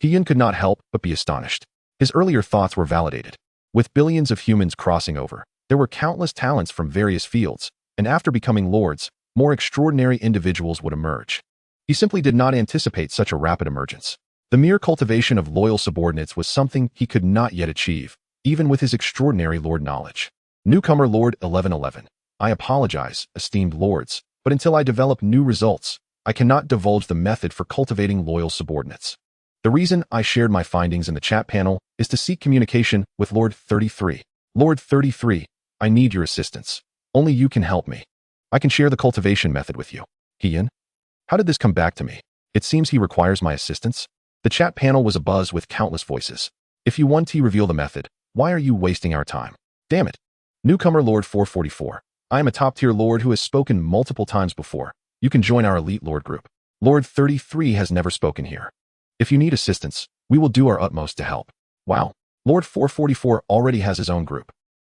Heian could not help but be astonished. His earlier thoughts were validated. With billions of humans crossing over, there were countless talents from various fields, and after becoming lords, more extraordinary individuals would emerge. He simply did not anticipate such a rapid emergence. The mere cultivation of loyal subordinates was something he could not yet achieve, even with his extraordinary lord knowledge. Newcomer Lord 1111. I apologize, esteemed lords, but until I develop new results, I cannot divulge the method for cultivating loyal subordinates. The reason I shared my findings in the chat panel is to seek communication with Lord 33. Lord 33, I need your assistance. Only you can help me. I can share the cultivation method with you. Heian? How did this come back to me? It seems he requires my assistance. The chat panel was abuzz with countless voices. If you want to reveal the method, why are you wasting our time? Damn it. Newcomer Lord 444. I am a top-tier lord who has spoken multiple times before. You can join our elite lord group. Lord 33 has never spoken here. If you need assistance, we will do our utmost to help. Wow. Lord 444 already has his own group.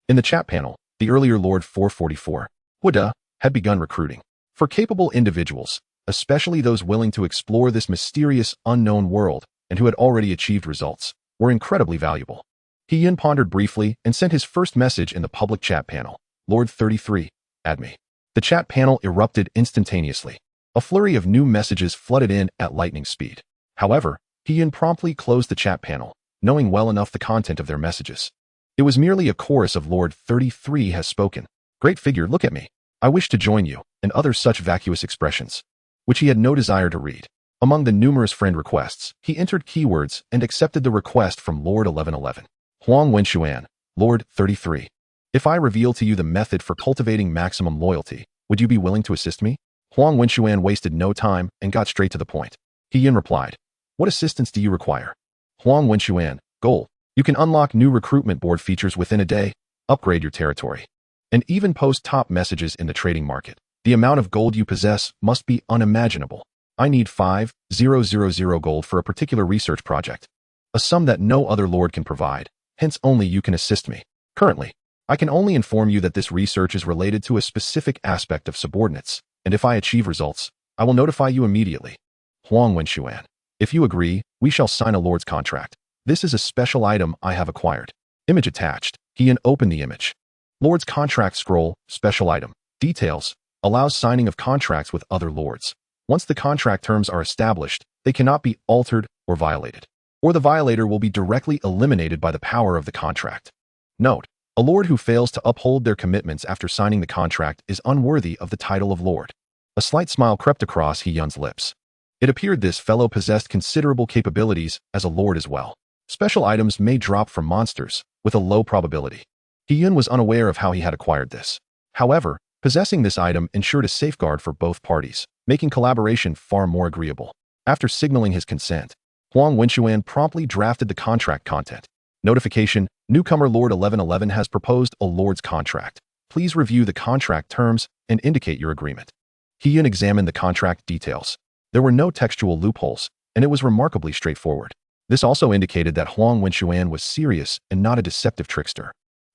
In the chat panel, the earlier Lord 444, Huda, had begun recruiting. For capable individuals, especially those willing to explore this mysterious, unknown world and who had already achieved results, were incredibly valuable. Heian pondered briefly and sent his first message in the public chat panel. Lord 33, add me. The chat panel erupted instantaneously. A flurry of new messages flooded in at lightning speed. However, Heian promptly closed the chat panel, knowing well enough the content of their messages. It was merely a chorus of Lord 33 has spoken. Great figure, look at me. I wish to join you, and other such vacuous expressions, which he had no desire to read. Among the numerous friend requests, he entered keywords and accepted the request from Lord 1111. Huang Wenxuan, Lord 33. If I reveal to you the method for cultivating maximum loyalty, would you be willing to assist me? Huang Wenxuan wasted no time and got straight to the point. Heian replied, what assistance do you require? Huang Wenxuan, goal. You can unlock new recruitment board features within a day, upgrade your territory, and even post top messages in the trading market. The amount of gold you possess must be unimaginable. I need 5,000 gold for a particular research project, a sum that no other lord can provide, hence only you can assist me. Currently, I can only inform you that this research is related to a specific aspect of subordinates, and if I achieve results, I will notify you immediately. Huang Wenxuan. If you agree, we shall sign a lord's contract. This is a special item I have acquired. Image attached. Heian opened the image. Lord's contract scroll, special item. Details. Allows signing of contracts with other lords. Once the contract terms are established, they cannot be altered or violated, or the violator will be directly eliminated by the power of the contract. Note, a lord who fails to uphold their commitments after signing the contract is unworthy of the title of lord. A slight smile crept across Heian's lips. It appeared this fellow possessed considerable capabilities as a lord as well. Special items may drop from monsters, with a low probability. Heian was unaware of how he had acquired this. However, possessing this item ensured a safeguard for both parties, making collaboration far more agreeable. After signaling his consent, Huang Wenxuan promptly drafted the contract content. Notification, newcomer Lord 1111 has proposed a lord's contract. Please review the contract terms and indicate your agreement. Heian examined the contract details. There were no textual loopholes, and it was remarkably straightforward. This also indicated that Huang Wenxuan was serious and not a deceptive trickster.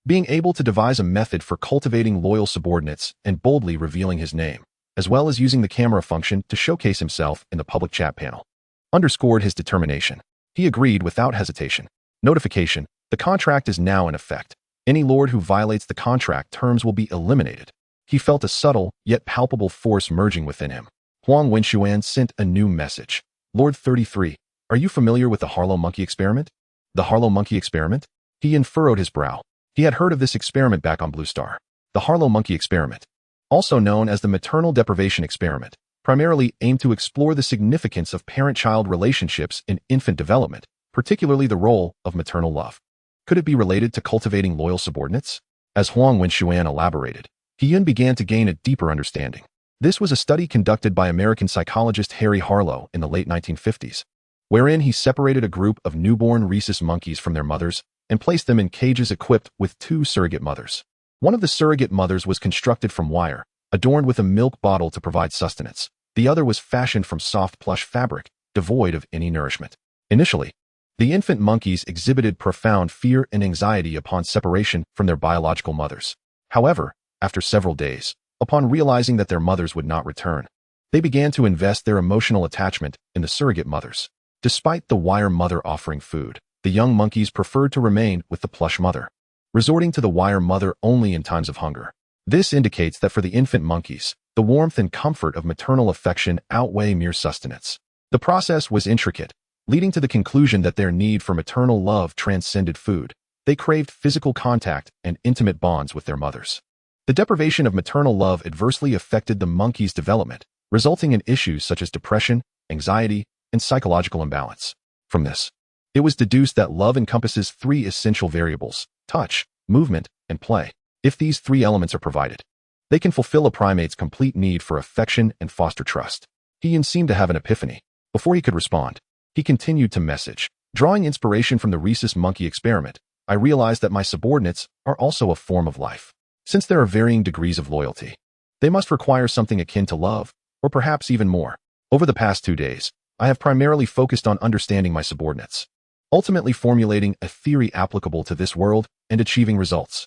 Being able to devise a method for cultivating loyal subordinates and boldly revealing his name, as well as using the camera function to showcase himself in the public chat panel, underscored his determination. He agreed without hesitation. Notification, the contract is now in effect. Any lord who violates the contract terms will be eliminated. He felt a subtle, yet palpable force merging within him. Huang Wenxuan sent a new message. Lord 33, are you familiar with the Harlow Monkey Experiment? The Harlow Monkey Experiment? He furrowed his brow. He had heard of this experiment back on Blue Star. The Harlow Monkey Experiment, also known as the Maternal Deprivation Experiment, primarily aimed to explore the significance of parent-child relationships in infant development, particularly the role of maternal love. Could it be related to cultivating loyal subordinates? As Huang Wenxuan elaborated, He-Yun began to gain a deeper understanding. This was a study conducted by American psychologist Harry Harlow in the late 1950s, wherein he separated a group of newborn rhesus monkeys from their mothers and placed them in cages equipped with 2 surrogate mothers. One of the surrogate mothers was constructed from wire, adorned with a milk bottle to provide sustenance. The other was fashioned from soft plush fabric, devoid of any nourishment. Initially, the infant monkeys exhibited profound fear and anxiety upon separation from their biological mothers. However, after several days, upon realizing that their mothers would not return, they began to invest their emotional attachment in the surrogate mothers. Despite the wire mother offering food, the young monkeys preferred to remain with the plush mother, resorting to the wire mother only in times of hunger. This indicates that for the infant monkeys, the warmth and comfort of maternal affection outweigh mere sustenance. The process was intricate, leading to the conclusion that their need for maternal love transcended food. They craved physical contact and intimate bonds with their mothers. The deprivation of maternal love adversely affected the monkeys' development, resulting in issues such as depression, anxiety, and psychological imbalance. From this, it was deduced that love encompasses 3 essential variables: touch, movement, and play. If these 3 elements are provided, they can fulfill a primate's complete need for affection and foster trust. He-Yun seemed to have an epiphany. Before he could respond, he continued to message. Drawing inspiration from the rhesus monkey experiment, I realized that my subordinates are also a form of life. Since there are varying degrees of loyalty, they must require something akin to love, or perhaps even more. Over the past 2 days, I have primarily focused on understanding my subordinates, ultimately formulating a theory applicable to this world and achieving results.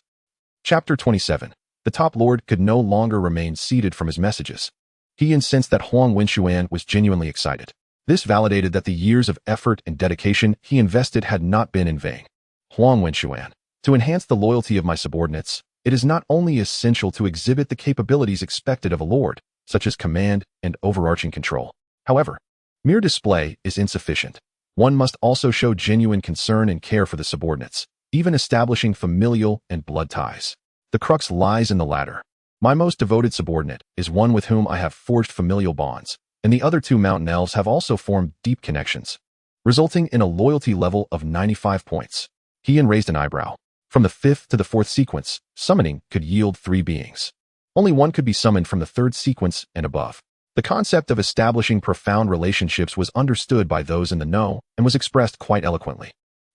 Chapter 27. The top lord could no longer remain seated from his messages. He sensed that Huang Wenxuan was genuinely excited. This validated that the years of effort and dedication he invested had not been in vain. Huang Wenxuan, to enhance the loyalty of my subordinates, it is not only essential to exhibit the capabilities expected of a lord, such as command and overarching control. However, mere display is insufficient. One must also show genuine concern and care for the subordinates, even establishing familial and blood ties. The crux lies in the latter. My most devoted subordinate is one with whom I have forged familial bonds, and the other 2 mountain elves have also formed deep connections, resulting in a loyalty level of 95 points. He raised an eyebrow. From the 5th to the 4th sequence, summoning could yield 3 beings. Only one could be summoned from the 3rd sequence and above. The concept of establishing profound relationships was understood by those in the know and was expressed quite eloquently.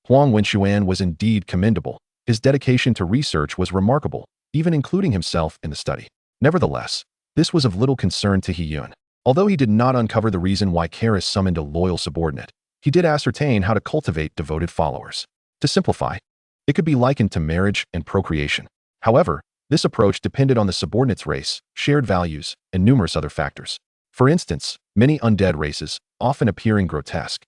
Huang Wenxuan was indeed commendable. His dedication to research was remarkable, even including himself in the study. Nevertheless, this was of little concern to He-Yun. Although he did not uncover the reason why Karis summoned a loyal subordinate, he did ascertain how to cultivate devoted followers. To simplify, it could be likened to marriage and procreation. However, this approach depended on the subordinate's race, shared values, and numerous other factors. For instance, many undead races, often appearing grotesque,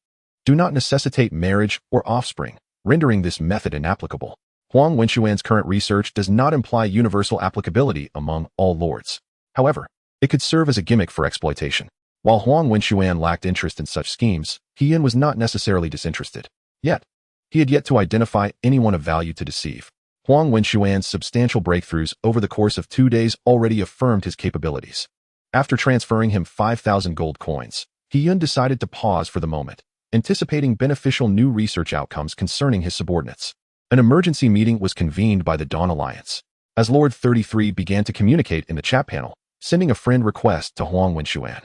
do not necessitate marriage or offspring, rendering this method inapplicable. Huang Wenxuan's current research does not imply universal applicability among all lords. However, it could serve as a gimmick for exploitation. While Huang Wenxuan lacked interest in such schemes, He-Yun was not necessarily disinterested. Yet, he had yet to identify anyone of value to deceive. Huang Wenxuan's substantial breakthroughs over the course of 2 days already affirmed his capabilities. After transferring him 5,000 gold coins, He-Yun decided to pause for the moment, anticipating beneficial new research outcomes concerning his subordinates. An emergency meeting was convened by the Dawn Alliance. As Lord 33 began to communicate in the chat panel, sending a friend request to Huang Wenxuan,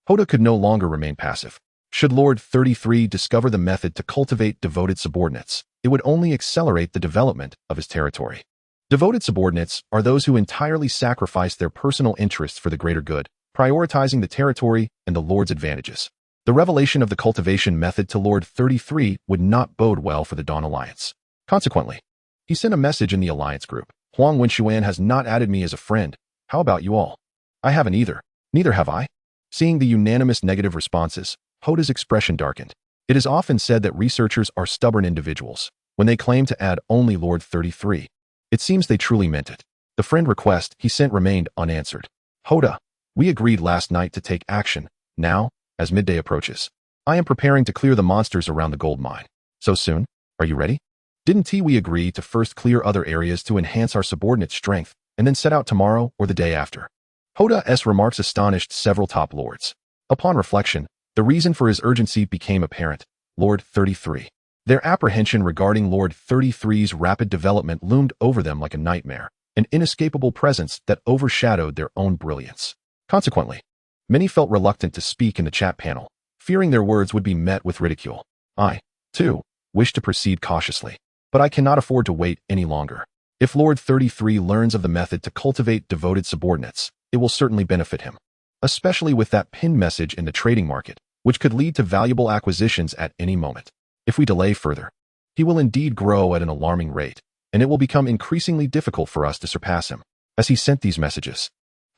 Hoda could no longer remain passive. Should Lord 33 discover the method to cultivate devoted subordinates, it would only accelerate the development of his territory. Devoted subordinates are those who entirely sacrifice their personal interests for the greater good, prioritizing the territory and the Lord's advantages. The revelation of the cultivation method to Lord 33 would not bode well for the Dawn Alliance. Consequently, he sent a message in the Alliance group. Huang Wenxuan has not added me as a friend. How about you all? I haven't either. Neither have I. Seeing the unanimous negative responses, Hoda's expression darkened. It is often said that researchers are stubborn individuals when they claim to add only Lord 33. It seems they truly meant it. The friend request he sent remained unanswered. Hoda, we agreed last night to take action. Now, as midday approaches, I am preparing to clear the monsters around the gold mine. So soon? Are you ready? Didn't we agree to first clear other areas to enhance our subordinate strength, and then set out tomorrow or the day after? Hoda's remarks astonished several top lords. Upon reflection, the reason for his urgency became apparent. Lord 33. Their apprehension regarding Lord 33's rapid development loomed over them like a nightmare, an inescapable presence that overshadowed their own brilliance. Consequently, many felt reluctant to speak in the chat panel, fearing their words would be met with ridicule. I, too, wish to proceed cautiously, but I cannot afford to wait any longer. If Lord 33 learns of the method to cultivate devoted subordinates, it will certainly benefit him, especially with that pinned message in the trading market, which could lead to valuable acquisitions at any moment. If we delay further, he will indeed grow at an alarming rate, and it will become increasingly difficult for us to surpass him. As he sent these messages,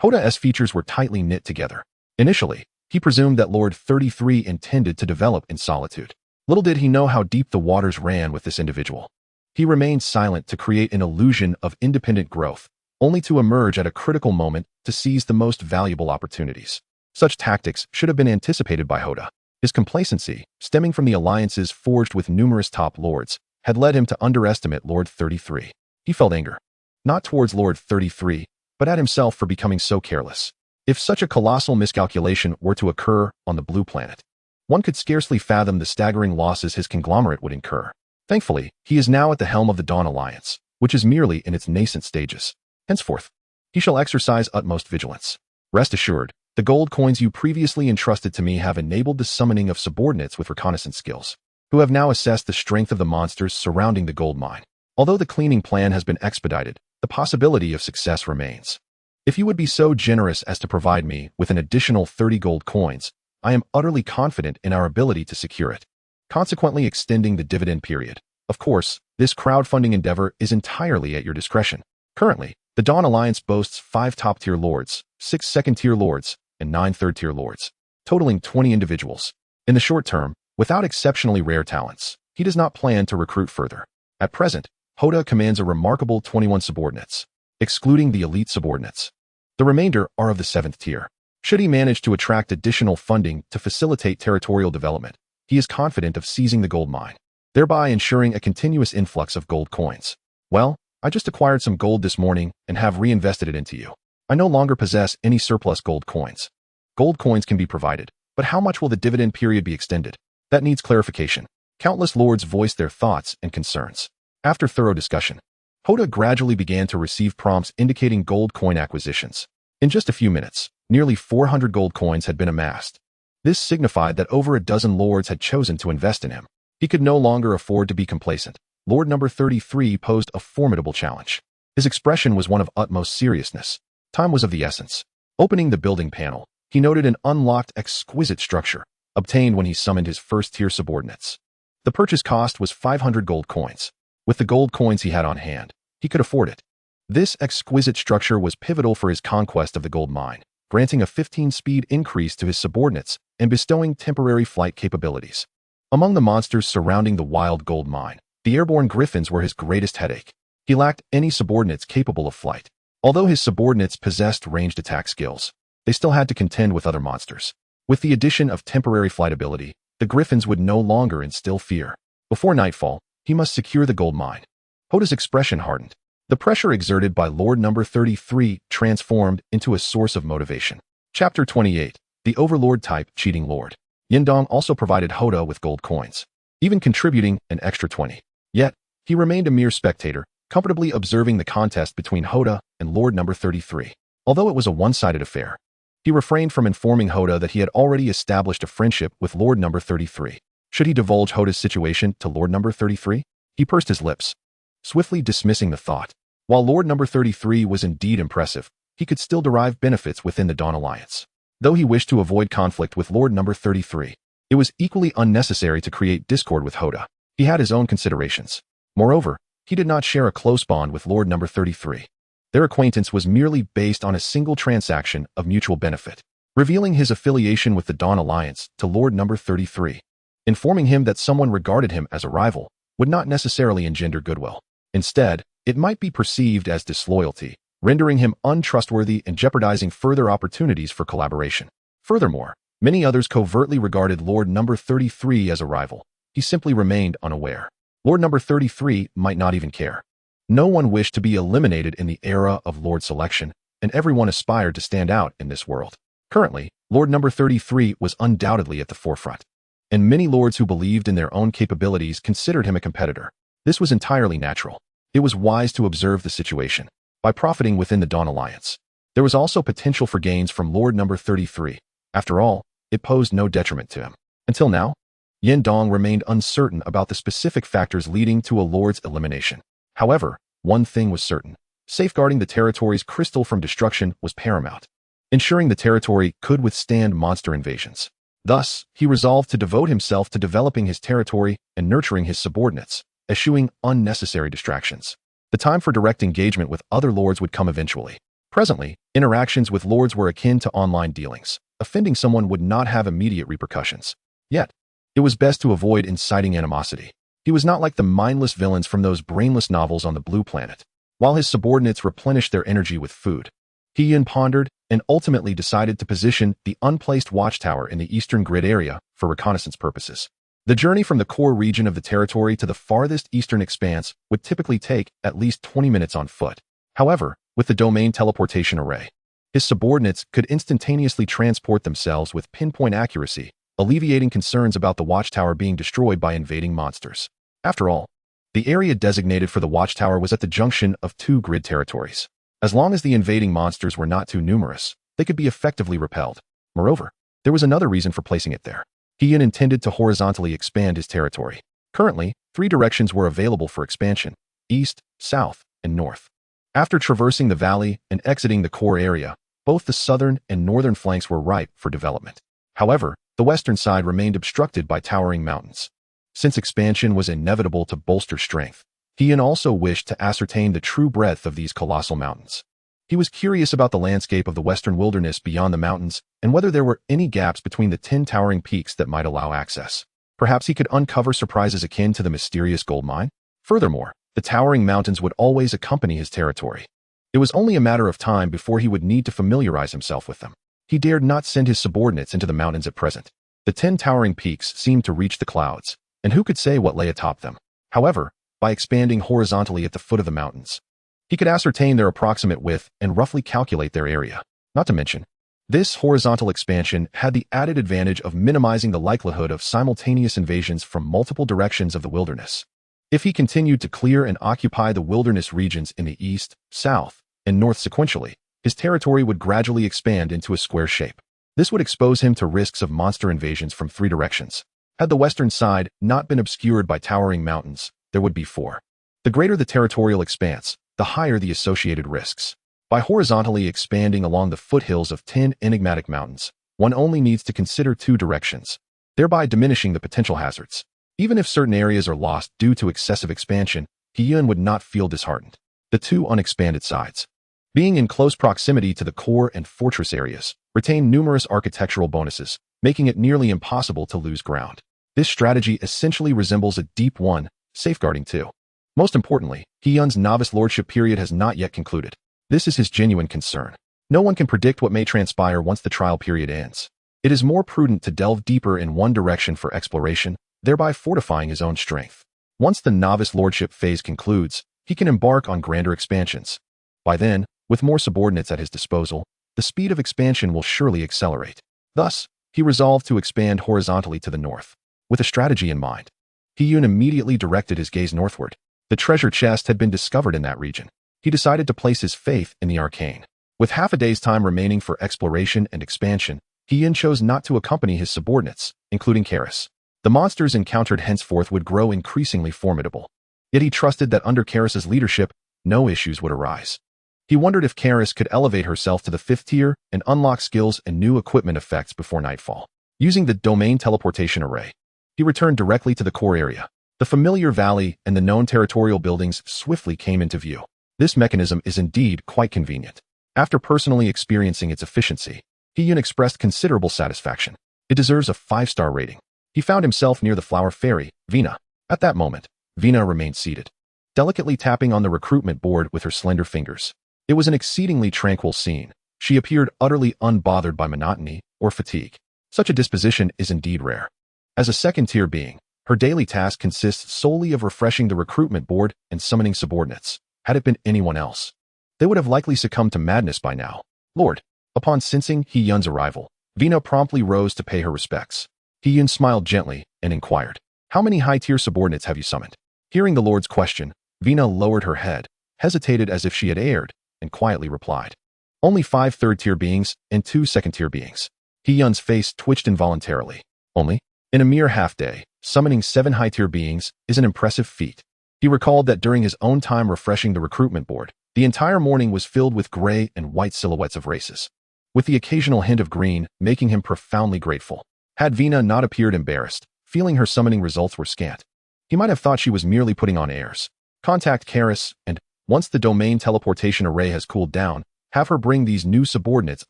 Hoda's features were tightly knit together. Initially, he presumed that Lord 33 intended to develop in solitude. Little did he know how deep the waters ran with this individual. He remained silent to create an illusion of independent growth, only to emerge at a critical moment to seize the most valuable opportunities. Such tactics should have been anticipated by Hoda. His complacency, stemming from the alliances forged with numerous top lords, had led him to underestimate Lord 33. He felt anger, not towards Lord 33, but at himself for becoming so careless. If such a colossal miscalculation were to occur on the blue planet, one could scarcely fathom the staggering losses his conglomerate would incur. Thankfully, he is now at the helm of the Dawn Alliance, which is merely in its nascent stages. Henceforth, he shall exercise utmost vigilance. Rest assured, the gold coins you previously entrusted to me have enabled the summoning of subordinates with reconnaissance skills, who have now assessed the strength of the monsters surrounding the gold mine. Although the cleaning plan has been expedited, the possibility of success remains. If you would be so generous as to provide me with an additional 30 gold coins, I am utterly confident in our ability to secure it, consequently extending the dividend period. Of course, this crowdfunding endeavor is entirely at your discretion. Currently, the Dawn Alliance boasts 5 top-tier lords, 6 second-tier lords, and 9 third-tier lords, totaling 20 individuals. In the short term, without exceptionally rare talents, he does not plan to recruit further. At present, Hoda commands a remarkable 21 subordinates, excluding the elite subordinates. The remainder are of the 7th tier. Should he manage to attract additional funding to facilitate territorial development, he is confident of seizing the gold mine, thereby ensuring a continuous influx of gold coins. Well, I just acquired some gold this morning and have reinvested it into you. I no longer possess any surplus gold coins. Gold coins can be provided, but how much will the dividend period be extended? That needs clarification. Countless lords voiced their thoughts and concerns. After thorough discussion, Hoda gradually began to receive prompts indicating gold coin acquisitions. In just a few minutes, nearly 400 gold coins had been amassed. This signified that over a dozen lords had chosen to invest in him. He could no longer afford to be complacent. Lord number 33 posed a formidable challenge. His expression was one of utmost seriousness. Time was of the essence. Opening the building panel, he noted an unlocked exquisite structure, obtained when he summoned his first-tier subordinates. The purchase cost was 500 gold coins. With the gold coins he had on hand, he could afford it. This exquisite structure was pivotal for his conquest of the gold mine, granting a 15-speed increase to his subordinates and bestowing temporary flight capabilities. Among the monsters surrounding the wild gold mine, the airborne griffins were his greatest headache. He lacked any subordinates capable of flight. Although his subordinates possessed ranged attack skills, they still had to contend with other monsters. With the addition of temporary flight ability, the griffins would no longer instill fear. Before nightfall, he must secure the gold mine. Hoda's expression hardened. The pressure exerted by Lord number 33 transformed into a source of motivation. Chapter 28. The Overlord-type Cheating Lord. Yindong also provided Hoda with gold coins, even contributing an extra 20. Yet, he remained a mere spectator, comfortably observing the contest between Hoda and Lord number 33. Although it was a one-sided affair, he refrained from informing Hoda that he had already established a friendship with Lord number 33. Should he divulge Hoda's situation to Lord number 33? He pursed his lips, swiftly dismissing the thought. While Lord number 33 was indeed impressive, he could still derive benefits within the Dawn Alliance. Though he wished to avoid conflict with Lord number 33, it was equally unnecessary to create discord with Hoda. He had his own considerations. Moreover, he did not share a close bond with Lord number 33. Their acquaintance was merely based on a single transaction of mutual benefit. Revealing his affiliation with the Dawn Alliance to Lord number 33, informing him that someone regarded him as a rival, would not necessarily engender goodwill. Instead, it might be perceived as disloyalty, rendering him untrustworthy and jeopardizing further opportunities for collaboration. Furthermore, many others covertly regarded Lord number 33 as a rival. He simply remained unaware. Lord number 33 might not even care. No one wished to be eliminated in the era of Lord selection, and everyone aspired to stand out in this world. Currently, Lord Number 33 was undoubtedly at the forefront, and many lords who believed in their own capabilities considered him a competitor. This was entirely natural. It was wise to observe the situation. By profiting within the Dawn Alliance, there was also potential for gains from Lord Number 33. After all, it posed no detriment to him. Until now, Yin Dong remained uncertain about the specific factors leading to a lord's elimination. However, one thing was certain. Safeguarding the territory's crystal from destruction was paramount, ensuring the territory could withstand monster invasions. Thus, he resolved to devote himself to developing his territory and nurturing his subordinates, eschewing unnecessary distractions. The time for direct engagement with other lords would come eventually. Presently, interactions with lords were akin to online dealings. Offending someone would not have immediate repercussions. Yet, it was best to avoid inciting animosity. He was not like the mindless villains from those brainless novels on the Blue Planet. While his subordinates replenished their energy with food, He-Yin pondered and ultimately decided to position the unplaced watchtower in the eastern grid area for reconnaissance purposes. The journey from the core region of the territory to the farthest eastern expanse would typically take at least 20 minutes on foot. However, with the domain teleportation array, his subordinates could instantaneously transport themselves with pinpoint accuracy, alleviating concerns about the watchtower being destroyed by invading monsters. After all, the area designated for the watchtower was at the junction of two grid territories. As long as the invading monsters were not too numerous, they could be effectively repelled. Moreover, there was another reason for placing it there. He intended to horizontally expand his territory. Currently, 3 directions were available for expansion: east, south, and north. After traversing the valley and exiting the core area, both the southern and northern flanks were ripe for development. However, the western side remained obstructed by towering mountains. Since expansion was inevitable to bolster strength, He also wished to ascertain the true breadth of these colossal mountains. He was curious about the landscape of the western wilderness beyond the mountains and whether there were any gaps between the 10 towering peaks that might allow access. Perhaps he could uncover surprises akin to the mysterious gold mine. Furthermore, the towering mountains would always accompany his territory. It was only a matter of time before he would need to familiarize himself with them. He dared not send his subordinates into the mountains at present. The 10 towering peaks seemed to reach the clouds, and who could say what lay atop them? However, by expanding horizontally at the foot of the mountains, he could ascertain their approximate width and roughly calculate their area. Not to mention, this horizontal expansion had the added advantage of minimizing the likelihood of simultaneous invasions from multiple directions of the wilderness. If he continued to clear and occupy the wilderness regions in the east, south, and north sequentially, his territory would gradually expand into a square shape. This would expose him to risks of monster invasions from 3 directions. Had the western side not been obscured by towering mountains, there would be 4. The greater the territorial expanse, the higher the associated risks. By horizontally expanding along the foothills of 10 enigmatic mountains, one only needs to consider 2 directions, thereby diminishing the potential hazards. Even if certain areas are lost due to excessive expansion, He-Yin would not feel disheartened. The 2 unexpanded sides, being in close proximity to the core and fortress areas, retain numerous architectural bonuses, making it nearly impossible to lose ground. This strategy essentially resembles a deep 1, safeguarding 2. Most importantly, He-Yun's novice lordship period has not yet concluded. This is his genuine concern. No one can predict what may transpire once the trial period ends. It is more prudent to delve deeper in one direction for exploration, thereby fortifying his own strength. Once the novice lordship phase concludes, he can embark on grander expansions. By then, with more subordinates at his disposal, the speed of expansion will surely accelerate. Thus, he resolved to expand horizontally to the north. With a strategy in mind, He-Yun immediately directed his gaze northward. The treasure chest had been discovered in that region. He decided to place his faith in the arcane. With half a day's time remaining for exploration and expansion, He-Yin chose not to accompany his subordinates, including Karis. The monsters encountered henceforth would grow increasingly formidable. Yet he trusted that under Karis's leadership, no issues would arise. He wondered if Karis could elevate herself to the 5th tier and unlock skills and new equipment effects before nightfall. Using the domain teleportation array, he returned directly to the core area. The familiar valley and the known territorial buildings swiftly came into view. This mechanism is indeed quite convenient. After personally experiencing its efficiency, He-Yun expressed considerable satisfaction. It deserves a 5-star rating. He found himself near the flower fairy, Vina. At that moment, Vina remained seated, delicately tapping on the recruitment board with her slender fingers. It was an exceedingly tranquil scene. She appeared utterly unbothered by monotony or fatigue. Such a disposition is indeed rare. As a second-tier being, her daily task consists solely of refreshing the recruitment board and summoning subordinates. Had it been anyone else, they would have likely succumbed to madness by now. Lord, Upon sensing He-Yun's arrival, Vina promptly rose to pay her respects. He-Yun smiled gently and inquired, "How many high-tier subordinates have you summoned?" Hearing the Lord's question, Vina lowered her head, hesitated as if she had erred, and quietly replied, "Only 5 third-tier beings and 2 second-tier beings." He-Yun's face twitched involuntarily. Only? In a mere half-day, summoning 7 high-tier beings is an impressive feat. He recalled that during his own time refreshing the recruitment board, the entire morning was filled with gray and white silhouettes of races, with the occasional hint of green making him profoundly grateful. Had Vina not appeared embarrassed, feeling her summoning results were scant, he might have thought she was merely putting on airs. Contact Karis, and, once the domain teleportation array has cooled down, have her bring these new subordinates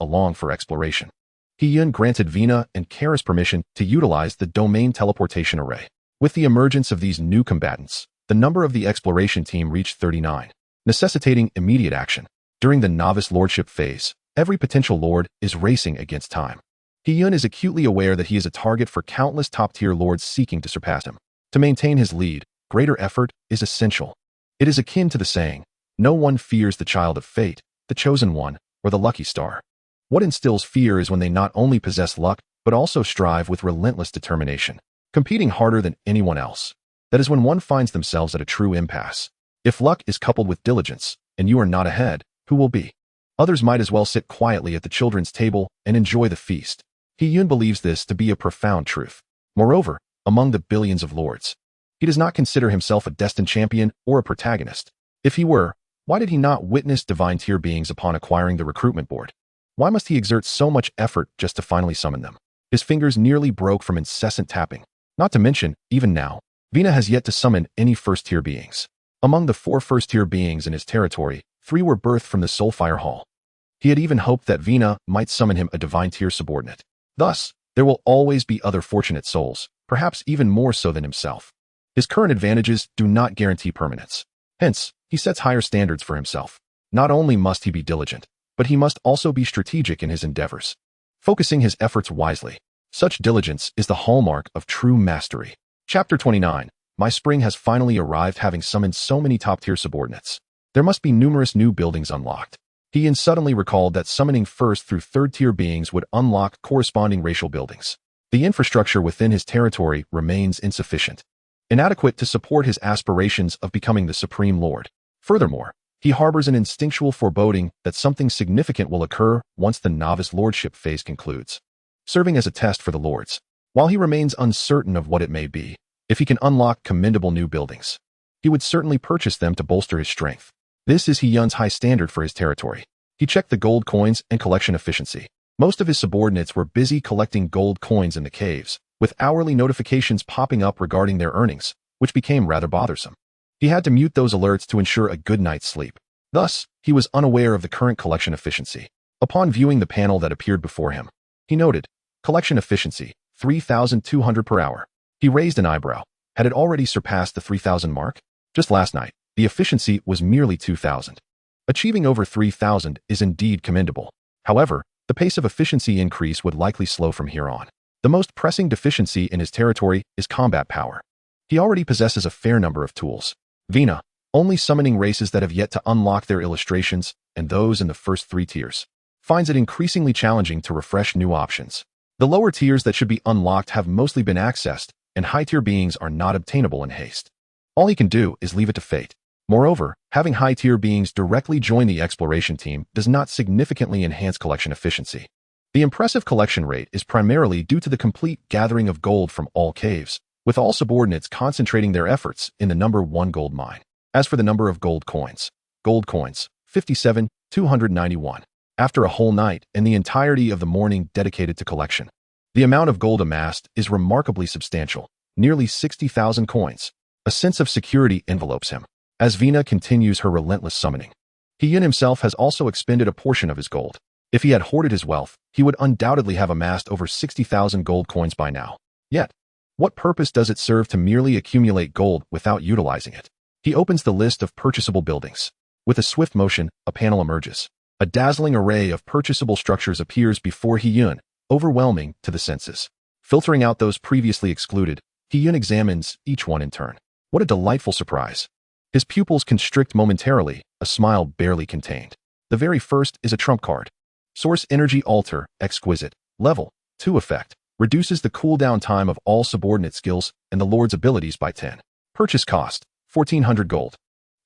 along for exploration. He-Yun granted Vina and Karis permission to utilize the domain teleportation array. With the emergence of these new combatants, the number of the exploration team reached 39, necessitating immediate action. During the novice lordship phase, every potential lord is racing against time. He-Yun is acutely aware that he is a target for countless top-tier lords seeking to surpass him. To maintain his lead, greater effort is essential. It is akin to the saying, "No one fears the child of fate, the chosen one, or the lucky star." What instills fear is when they not only possess luck, but also strive with relentless determination, competing harder than anyone else. That is when one finds themselves at a true impasse. If luck is coupled with diligence, and you are not ahead, who will be? Others might as well sit quietly at the children's table and enjoy the feast. He-Yun believes this to be a profound truth. Moreover, among the billions of lords, he does not consider himself a destined champion or a protagonist. If he were, why did he not witness divine tier beings upon acquiring the recruitment board? Why must he exert so much effort just to finally summon them? His fingers nearly broke from incessant tapping. Not to mention, even now, Vina has yet to summon any first-tier beings. Among the 4 first-tier beings in his territory, 3 were birthed from the Soulfire Hall. He had even hoped that Vina might summon him a divine tier subordinate. Thus, there will always be other fortunate souls, perhaps even more so than himself. His current advantages do not guarantee permanence. Hence, he sets higher standards for himself. Not only must he be diligent, but he must also be strategic in his endeavors, focusing his efforts wisely. Such diligence is the hallmark of true mastery. Chapter 29. My spring has finally arrived, having summoned so many top-tier subordinates. There must be numerous new buildings unlocked. He suddenly recalled that summoning first through third-tier beings would unlock corresponding racial buildings. The infrastructure within his territory remains insufficient, inadequate to support his aspirations of becoming the Supreme Lord. Furthermore, he harbors an instinctual foreboding that something significant will occur once the novice lordship phase concludes, serving as a test for the lords. While he remains uncertain of what it may be, if he can unlock commendable new buildings, he would certainly purchase them to bolster his strength. This is He-Yun's high standard for his territory. He checked the gold coins and collection efficiency. Most of his subordinates were busy collecting gold coins in the caves, with hourly notifications popping up regarding their earnings, which became rather bothersome. He had to mute those alerts to ensure a good night's sleep. Thus, he was unaware of the current collection efficiency. Upon viewing the panel that appeared before him, he noted, collection efficiency, 3,200 per hour. He raised an eyebrow. Had it already surpassed the 3,000 mark? Just last night, the efficiency was merely 2,000. Achieving over 3,000 is indeed commendable. However, the pace of efficiency increase would likely slow from here on. The most pressing deficiency in his territory is combat power. He already possesses a fair number of tools. Vina, only summoning races that have yet to unlock their illustrations, and those in the first 3 tiers, finds it increasingly challenging to refresh new options. The lower tiers that should be unlocked have mostly been accessed, and high-tier beings are not obtainable in haste. All he can do is leave it to fate. Moreover, having high-tier beings directly join the exploration team does not significantly enhance collection efficiency. The impressive collection rate is primarily due to the complete gathering of gold from all caves, with all subordinates concentrating their efforts in the number 1 gold mine. As for the number of gold coins, 57,291. After a whole night and the entirety of the morning dedicated to collection, the amount of gold amassed is remarkably substantial, nearly 60,000 coins. A sense of security envelopes him as Vina continues her relentless summoning. He himself has also expended a portion of his gold. If he had hoarded his wealth, he would undoubtedly have amassed over 60,000 gold coins by now. Yet, what purpose does it serve to merely accumulate gold without utilizing it? He opens the list of purchasable buildings. With a swift motion, a panel emerges. A dazzling array of purchasable structures appears before He-Yun, overwhelming to the senses. Filtering out those previously excluded, He-Yun examines each one in turn. What a delightful surprise. His pupils constrict momentarily, a smile barely contained. The very first is a trump card. Source Energy Altar, Exquisite. Level 2 effect. Reduces the cooldown time of all subordinate skills and the Lord's abilities by 10. Purchase cost, 1400 gold.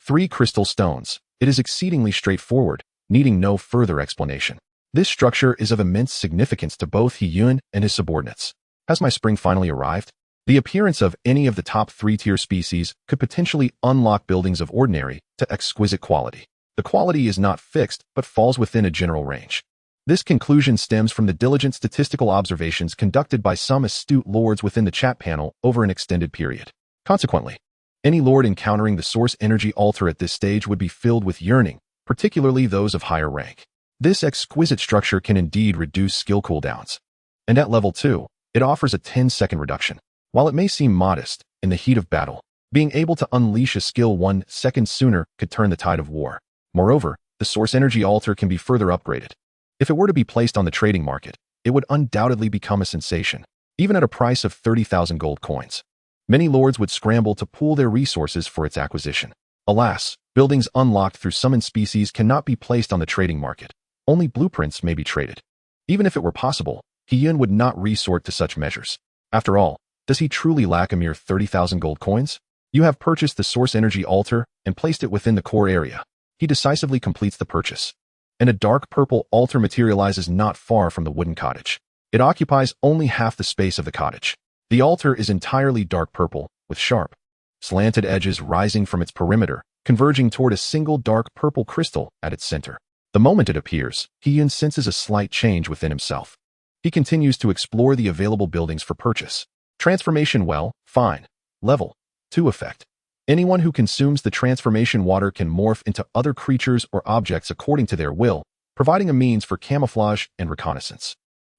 3 crystal stones. It is exceedingly straightforward, needing no further explanation. This structure is of immense significance to both Hiyun and his subordinates. Has my spring finally arrived? The appearance of any of the top 3-tier species could potentially unlock buildings of ordinary to exquisite quality. The quality is not fixed, but falls within a general range. This conclusion stems from the diligent statistical observations conducted by some astute lords within the chat panel over an extended period. Consequently, any lord encountering the Source Energy Altar at this stage would be filled with yearning, particularly those of higher rank. This exquisite structure can indeed reduce skill cooldowns. And at level 2, it offers a 10-second reduction. While it may seem modest, in the heat of battle, being able to unleash a skill 1 second sooner could turn the tide of war. Moreover, the Source Energy Altar can be further upgraded. If it were to be placed on the trading market, it would undoubtedly become a sensation, even at a price of 30,000 gold coins. Many lords would scramble to pool their resources for its acquisition. Alas, buildings unlocked through summoned species cannot be placed on the trading market. Only blueprints may be traded. Even if it were possible, Hiyun would not resort to such measures. After all, does he truly lack a mere 30,000 gold coins? You have purchased the Source Energy Altar and placed it within the core area. He decisively completes the purchase. And a dark purple altar materializes not far from the wooden cottage. It occupies only half the space of the cottage. The altar is entirely dark purple, with sharp, slanted edges rising from its perimeter, converging toward a single dark purple crystal at its center. The moment it appears, Hiyun senses a slight change within himself. He continues to explore the available buildings for purchase. Transformation Well, Fine. Level 2 effect. Anyone who consumes the transformation water can morph into other creatures or objects according to their will, providing a means for camouflage and reconnaissance.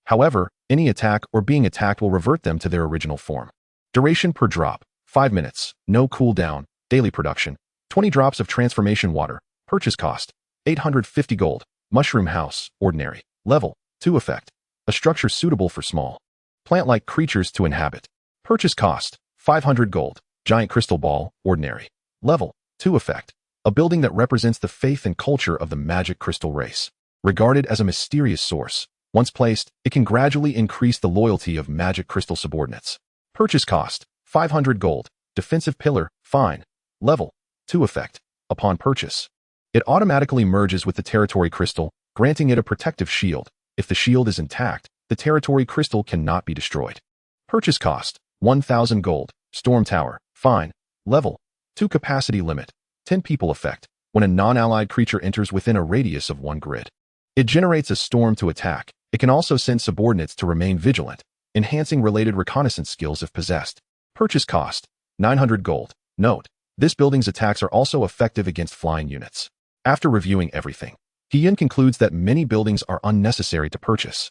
However, any attack or being attacked will revert them to their original form. Duration per drop, 5 minutes, no cooldown, daily production, 20 drops of transformation water, purchase cost, 850 gold, Mushroom House, Ordinary. Level 2 effect. A structure suitable for small, plant-like creatures to inhabit. Purchase cost, 500 gold. Giant Crystal Ball, Ordinary. Level 2 effect. A building that represents the faith and culture of the magic crystal race. Regarded as a mysterious source, once placed, it can gradually increase the loyalty of magic crystal subordinates. Purchase cost, 500 gold. Defensive Pillar, Fine. Level 2 effect. Upon purchase, it automatically merges with the territory crystal, granting it a protective shield. If the shield is intact, the territory crystal cannot be destroyed. Purchase cost, 1,000 gold. Storm Tower, Fine. Level 2 capacity limit, 10 people effect. When a non-allied creature enters within a radius of 1 grid, it generates a storm to attack. It can also send subordinates to remain vigilant, enhancing related reconnaissance skills if possessed. Purchase cost, 900 gold. Note, this building's attacks are also effective against flying units. After reviewing everything, Hiyun concludes that many buildings are unnecessary to purchase,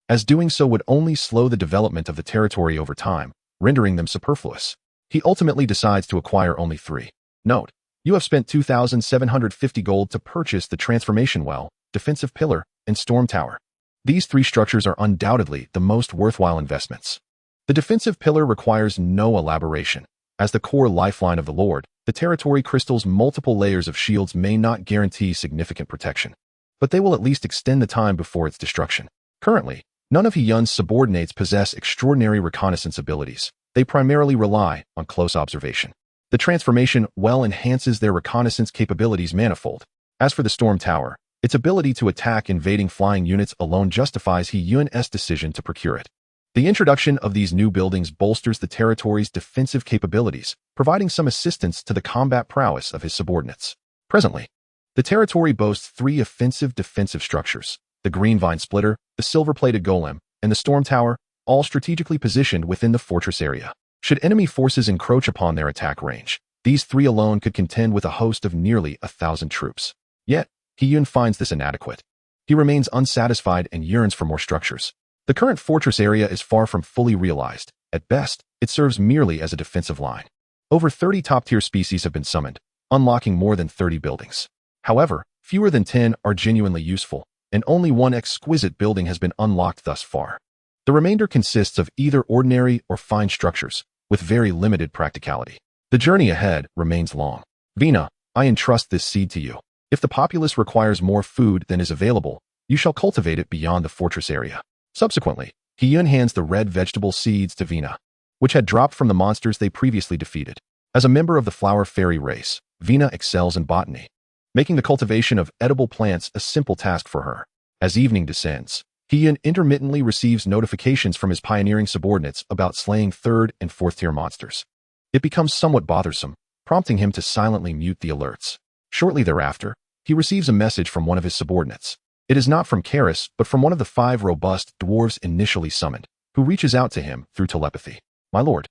as doing so would only slow the development of the territory over time, rendering them superfluous. He ultimately decides to acquire only 3. Note, you have spent 2,750 gold to purchase the Transformation Well, Defensive Pillar, and Storm Tower. These 3 structures are undoubtedly the most worthwhile investments. The Defensive Pillar requires no elaboration. As the core lifeline of the Lord, the territory crystal's multiple layers of shields may not guarantee significant protection, but they will at least extend the time before its destruction. Currently, none of Hiyun's subordinates possess extraordinary reconnaissance abilities. They primarily rely on close observation. The Transformation Well enhances their reconnaissance capabilities manifold. As for the Storm Tower, its ability to attack invading flying units alone justifies Hiyun's decision to procure it. The introduction of these new buildings bolsters the territory's defensive capabilities, providing some assistance to the combat prowess of his subordinates. Presently, the territory boasts 3 offensive defensive structures: the Green Vine Splitter, the Silver-Plated Golem, and the Storm Tower, all strategically positioned within the fortress area. Should enemy forces encroach upon their attack range, these 3 alone could contend with a host of nearly 1,000 troops. Yet, Hiyun finds this inadequate. He remains unsatisfied and yearns for more structures. The current fortress area is far from fully realized. At best, it serves merely as a defensive line. Over 30 top-tier species have been summoned, unlocking more than 30 buildings. However, fewer than 10 are genuinely useful, and only 1 exquisite building has been unlocked thus far. The remainder consists of either ordinary or fine structures, with very limited practicality. The journey ahead remains long. Vina, I entrust this seed to you. If the populace requires more food than is available, You shall cultivate it beyond the fortress area. Subsequently, Hiyun hands the red vegetable seeds to Vina, which had dropped from the monsters they previously defeated. As a member of the flower fairy race, Vina excels in botany, making the cultivation of edible plants a simple task for her. As evening descends, Hiyun intermittently receives notifications from his pioneering subordinates about slaying 3rd and 4th tier monsters. It becomes somewhat bothersome, prompting him to silently mute the alerts. Shortly thereafter, he receives a message from one of his subordinates. It is not from Karis, but from one of the 5 robust dwarves initially summoned, who reaches out to him through telepathy. My lord,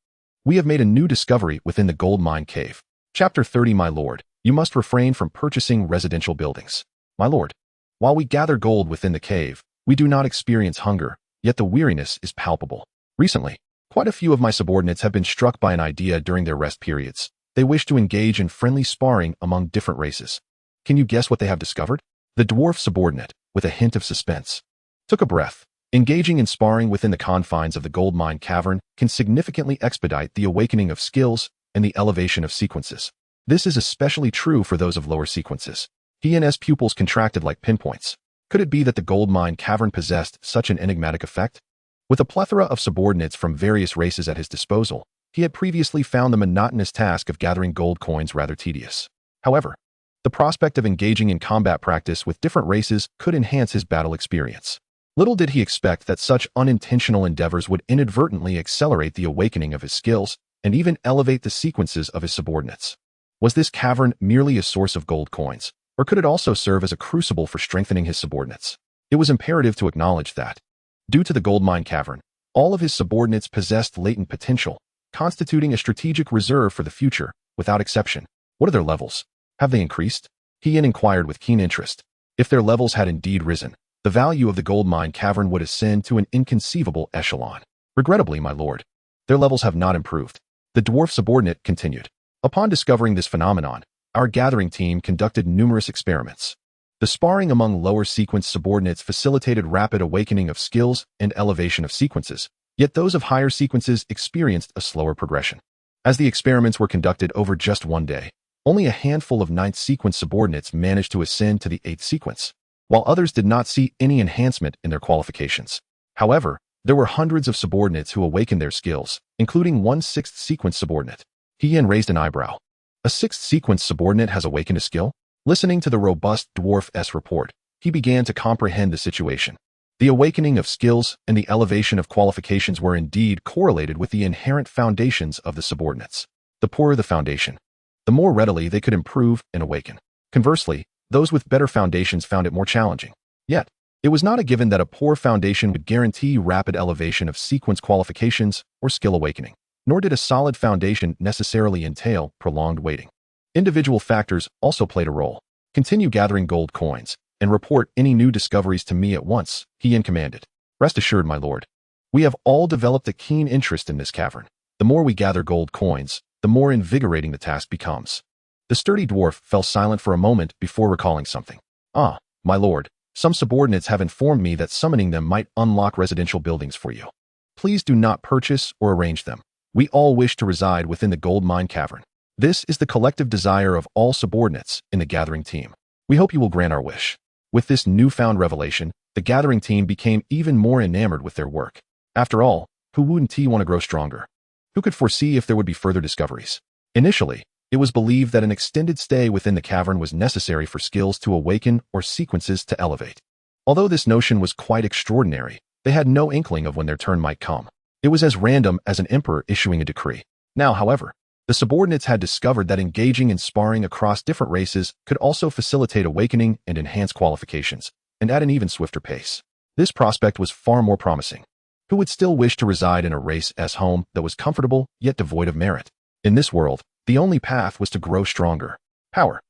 we have made a new discovery within the gold mine cave. Chapter 30. My lord, you must refrain from purchasing residential buildings. My lord, while we gather gold within the cave, we do not experience hunger, yet the weariness is palpable. Recently, quite a few of my subordinates have been struck by an idea during their rest periods. They wish to engage in friendly sparring among different races. Can you guess what they have discovered? The dwarf subordinate, with a hint of suspense, took a breath. Engaging in sparring within the confines of the gold mine cavern can significantly expedite the awakening of skills and the elevation of sequences. This is especially true for those of lower sequences. Hiyun's pupils contracted like pinpoints. Could it be that the gold mine cavern possessed such an enigmatic effect? With a plethora of subordinates from various races at his disposal, he had previously found the monotonous task of gathering gold coins rather tedious. However, the prospect of engaging in combat practice with different races could enhance his battle experience. Little did he expect that such unintentional endeavors would inadvertently accelerate the awakening of his skills and even elevate the sequences of his subordinates. Was this cavern merely a source of gold coins, or could it also serve as a crucible for strengthening his subordinates? It was imperative to acknowledge that, due to the gold mine cavern, all of his subordinates possessed latent potential, constituting a strategic reserve for the future, without exception. What are their levels? Have they increased? Hiyun inquired with keen interest. If their levels had indeed risen, the value of the gold mine cavern would ascend to an inconceivable echelon. Regrettably, my lord, their levels have not improved. The dwarf subordinate continued. Upon discovering this phenomenon, our gathering team conducted numerous experiments. The sparring among lower sequence subordinates facilitated rapid awakening of skills and elevation of sequences, yet those of higher sequences experienced a slower progression. As the experiments were conducted over just one day, only a handful of 9th sequence subordinates managed to ascend to the 8th sequence, while others did not see any enhancement in their qualifications. However, there were hundreds of subordinates who awakened their skills, including one 6th sequence subordinate. Hiyun raised an eyebrow. A 6th sequence subordinate has awakened a skill? Listening to the robust dwarf's report, he began to comprehend the situation. The awakening of skills and the elevation of qualifications were indeed correlated with the inherent foundations of the subordinates. The poorer the foundation, the more readily they could improve and awaken. Conversely, those with better foundations found it more challenging. Yet, it was not a given that a poor foundation would guarantee rapid elevation of sequence qualifications or skill awakening, nor did a solid foundation necessarily entail prolonged waiting. Individual factors also played a role. Continue gathering gold coins and report any new discoveries to me at once, Hiyun commanded. Rest assured, my lord, we have all developed a keen interest in this cavern. The more we gather gold coins, the more invigorating the task becomes. The sturdy dwarf fell silent for a moment before recalling something. Ah, my lord, some subordinates have informed me that summoning them might unlock residential buildings for you. Please do not purchase or arrange them. We all wish to reside within the gold mine cavern. This is the collective desire of all subordinates in the gathering team. We hope you will grant our wish. With this newfound revelation, the gathering team became even more enamored with their work. After all, who wouldn't want to grow stronger? Who could foresee if there would be further discoveries? Initially, it was believed that an extended stay within the cavern was necessary for skills to awaken or sequences to elevate. Although this notion was quite extraordinary, they had no inkling of when their turn might come. It was as random as an emperor issuing a decree. Now, however, the subordinates had discovered that engaging in sparring across different races could also facilitate awakening and enhance qualifications, and at an even swifter pace. This prospect was far more promising. Who would still wish to reside in a race's home that was comfortable yet devoid of merit? In this world, the only path was to grow stronger. Power.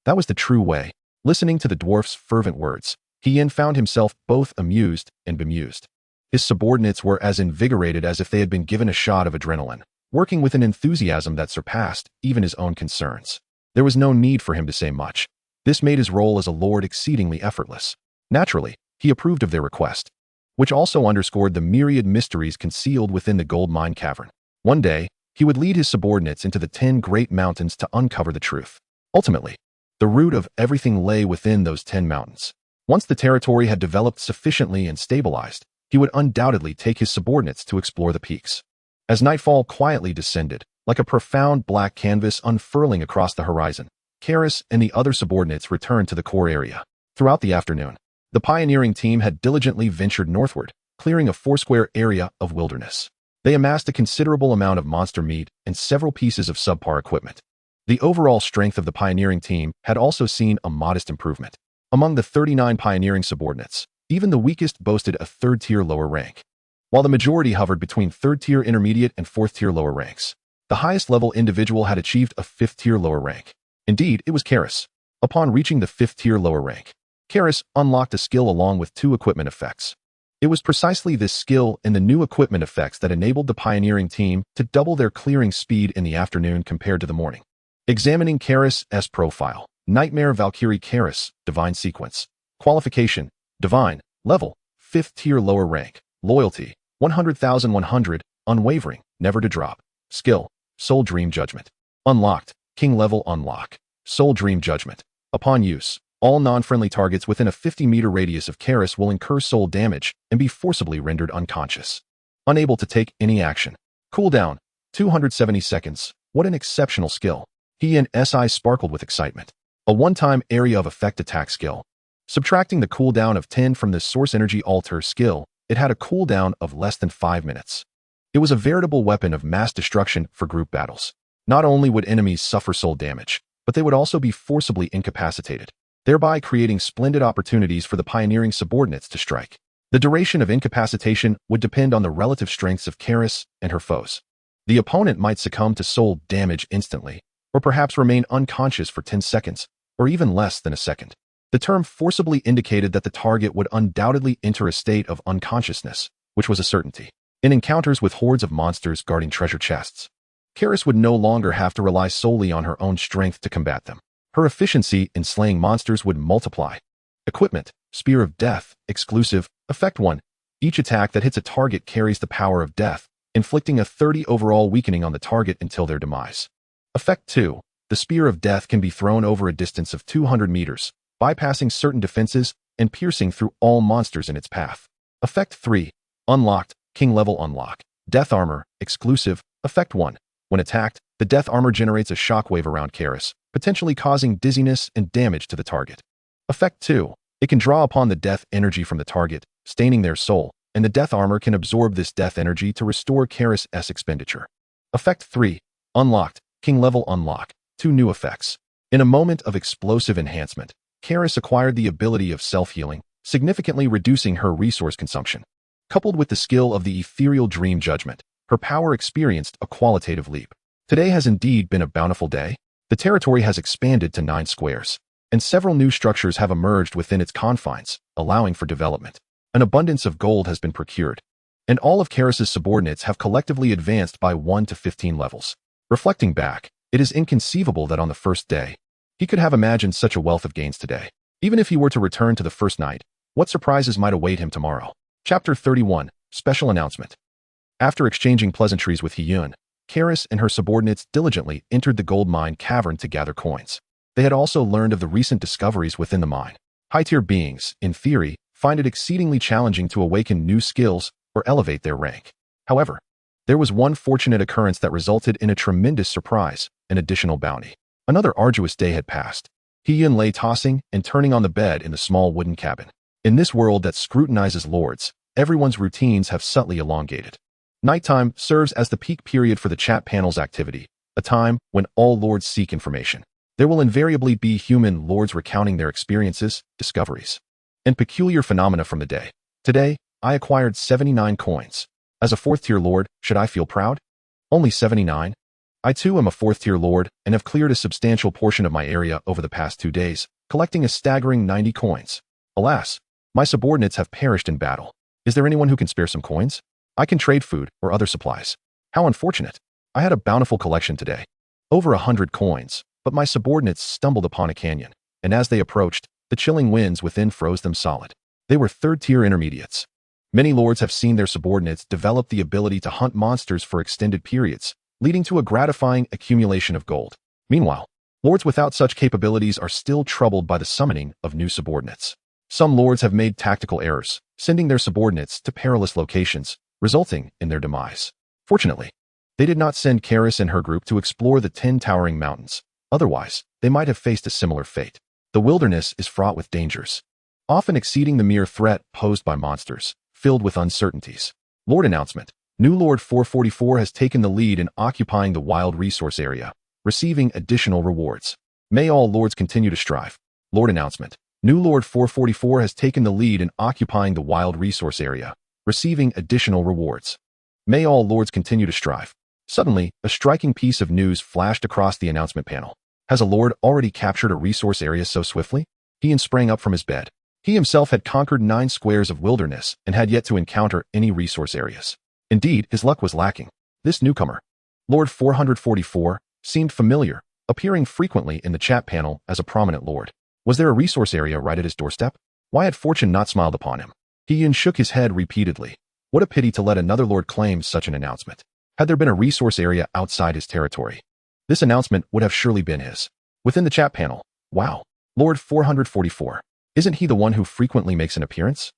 That was the true way. Listening to the dwarf's fervent words, Hiyun found himself both amused and bemused. His subordinates were as invigorated as if they had been given a shot of adrenaline, working with an enthusiasm that surpassed even his own concerns. There was no need for him to say much. This made his role as a lord exceedingly effortless. Naturally, he approved of their request, which also underscored the myriad mysteries concealed within the gold mine cavern. One day, he would lead his subordinates into the 10 great mountains to uncover the truth. Ultimately, the root of everything lay within those 10 mountains. Once the territory had developed sufficiently and stabilized, he would undoubtedly take his subordinates to explore the peaks. As nightfall quietly descended, like a profound black canvas unfurling across the horizon, Karis and the other subordinates returned to the core area. Throughout the afternoon, the pioneering team had diligently ventured northward, clearing a foursquare area of wilderness. They amassed a considerable amount of monster meat and several pieces of subpar equipment. The overall strength of the pioneering team had also seen a modest improvement. Among the 39 pioneering subordinates, even the weakest boasted a third-tier lower rank, while the majority hovered between third-tier intermediate and fourth-tier lower ranks. The highest-level individual had achieved a fifth-tier lower rank. Indeed, it was Karis. Upon reaching the fifth-tier lower rank, Karis unlocked a skill along with 2 equipment effects. It was precisely this skill and the new equipment effects that enabled the pioneering team to double their clearing speed in the afternoon compared to the morning. Examining Karis' profile. Nightmare Valkyrie Karis, Divine Sequence. Qualification, Divine, Level, 5th tier lower rank. Loyalty, 100,100, Unwavering, Never to Drop. Skill, Soul Dream Judgment. Unlocked, King Level Unlock. Soul Dream Judgment. Upon use, all non-friendly targets within a 50-meter radius of Karis will incur soul damage and be forcibly rendered unconscious. Unable to take any action. Cooldown, 270 seconds. What an exceptional skill. He and SI sparkled with excitement. A one-time area of effect attack skill. Subtracting the cooldown of 10 from this Source Energy Altar skill, it had a cooldown of less than 5 minutes. It was a veritable weapon of mass destruction for group battles. Not only would enemies suffer soul damage, but they would also be forcibly incapacitated, thereby creating splendid opportunities for the pioneering subordinates to strike. The duration of incapacitation would depend on the relative strengths of Karis and her foes. The opponent might succumb to soul damage instantly, or perhaps remain unconscious for 10 seconds, or even less than a second. The term forcibly indicated that the target would undoubtedly enter a state of unconsciousness, which was a certainty. In encounters with hordes of monsters guarding treasure chests, Karis would no longer have to rely solely on her own strength to combat them. Her efficiency in slaying monsters would multiply. Equipment, Spear of Death, exclusive, Effect 1. Each attack that hits a target carries the power of death, inflicting a 30 overall weakening on the target until their demise. Effect 2. The Spear of Death can be thrown over a distance of 200 meters, bypassing certain defenses and piercing through all monsters in its path. Effect 3. Unlocked, King Level Unlock. Death Armor, exclusive, Effect 1. When attacked, the death armor generates a shockwave around Karis, potentially causing dizziness and damage to the target. Effect 2. It can draw upon the death energy from the target, staining their soul, and the death armor can absorb this death energy to restore Karis' expenditure. Effect 3. Unlocked, King Level Unlock. 2 new effects. In a moment of explosive enhancement, Karis acquired the ability of self-healing, significantly reducing her resource consumption. Coupled with the skill of the Ethereal Dream Judgment, her power experienced a qualitative leap. Today has indeed been a bountiful day. The territory has expanded to 9 squares, and several new structures have emerged within its confines, allowing for development. An abundance of gold has been procured, and all of Karis' subordinates have collectively advanced by 1 to 15 levels. Reflecting back, it is inconceivable that on the first day, he could have imagined such a wealth of gains today. Even if he were to return to the first night, what surprises might await him tomorrow? Chapter 31, Special Announcement. After exchanging pleasantries with Hiyun, Karis and her subordinates diligently entered the gold mine cavern to gather coins. They had also learned of the recent discoveries within the mine. High-tier beings, in theory, find it exceedingly challenging to awaken new skills or elevate their rank. However, there was one fortunate occurrence that resulted in a tremendous surprise, an additional bounty. Another arduous day had passed. Hiyun lay tossing and turning on the bed in the small wooden cabin. In this world that scrutinizes lords, everyone's routines have subtly elongated. Nighttime serves as the peak period for the chat panel's activity, a time when all lords seek information. There will invariably be human lords recounting their experiences, discoveries, and peculiar phenomena from the day. Today, I acquired 79 coins. As a 4th-tier lord, should I feel proud? Only 79? I too am a 4th-tier lord and have cleared a substantial portion of my area over the past 2 days, collecting a staggering 90 coins. Alas, my subordinates have perished in battle. Is there anyone who can spare some coins? I can trade food or other supplies. How unfortunate. I had a bountiful collection today. Over 100 coins, but my subordinates stumbled upon a canyon, and as they approached, the chilling winds within froze them solid. They were 3rd-tier intermediates. Many lords have seen their subordinates develop the ability to hunt monsters for extended periods, leading to a gratifying accumulation of gold. Meanwhile, lords without such capabilities are still troubled by the summoning of new subordinates. Some lords have made tactical errors, sending their subordinates to perilous locations, resulting in their demise. Fortunately, they did not send Karis and her group to explore the 10 towering mountains. Otherwise, they might have faced a similar fate. The wilderness is fraught with dangers, often exceeding the mere threat posed by monsters, filled with uncertainties. Lord announcement. New Lord 444 has taken the lead in occupying the wild resource area, receiving additional rewards. May all lords continue to strive. Lord announcement. New Lord 444 has taken the lead in occupying the wild resource area, receiving additional rewards. May all lords continue to strive. Suddenly, a striking piece of news flashed across the announcement panel. Has a lord already captured a resource area so swiftly? Ian sprang up from his bed. He himself had conquered 9 squares of wilderness and had yet to encounter any resource areas. Indeed, his luck was lacking. This newcomer, Lord 444, seemed familiar, appearing frequently in the chat panel as a prominent lord. Was there a resource area right at his doorstep? Why had fortune not smiled upon him? Ian shook his head repeatedly. What a pity to let another lord claim such an announcement. Had there been a resource area outside his territory, this announcement would have surely been his. Within the chat panel, wow, Lord 444. Isn't he the one who frequently makes an appearance?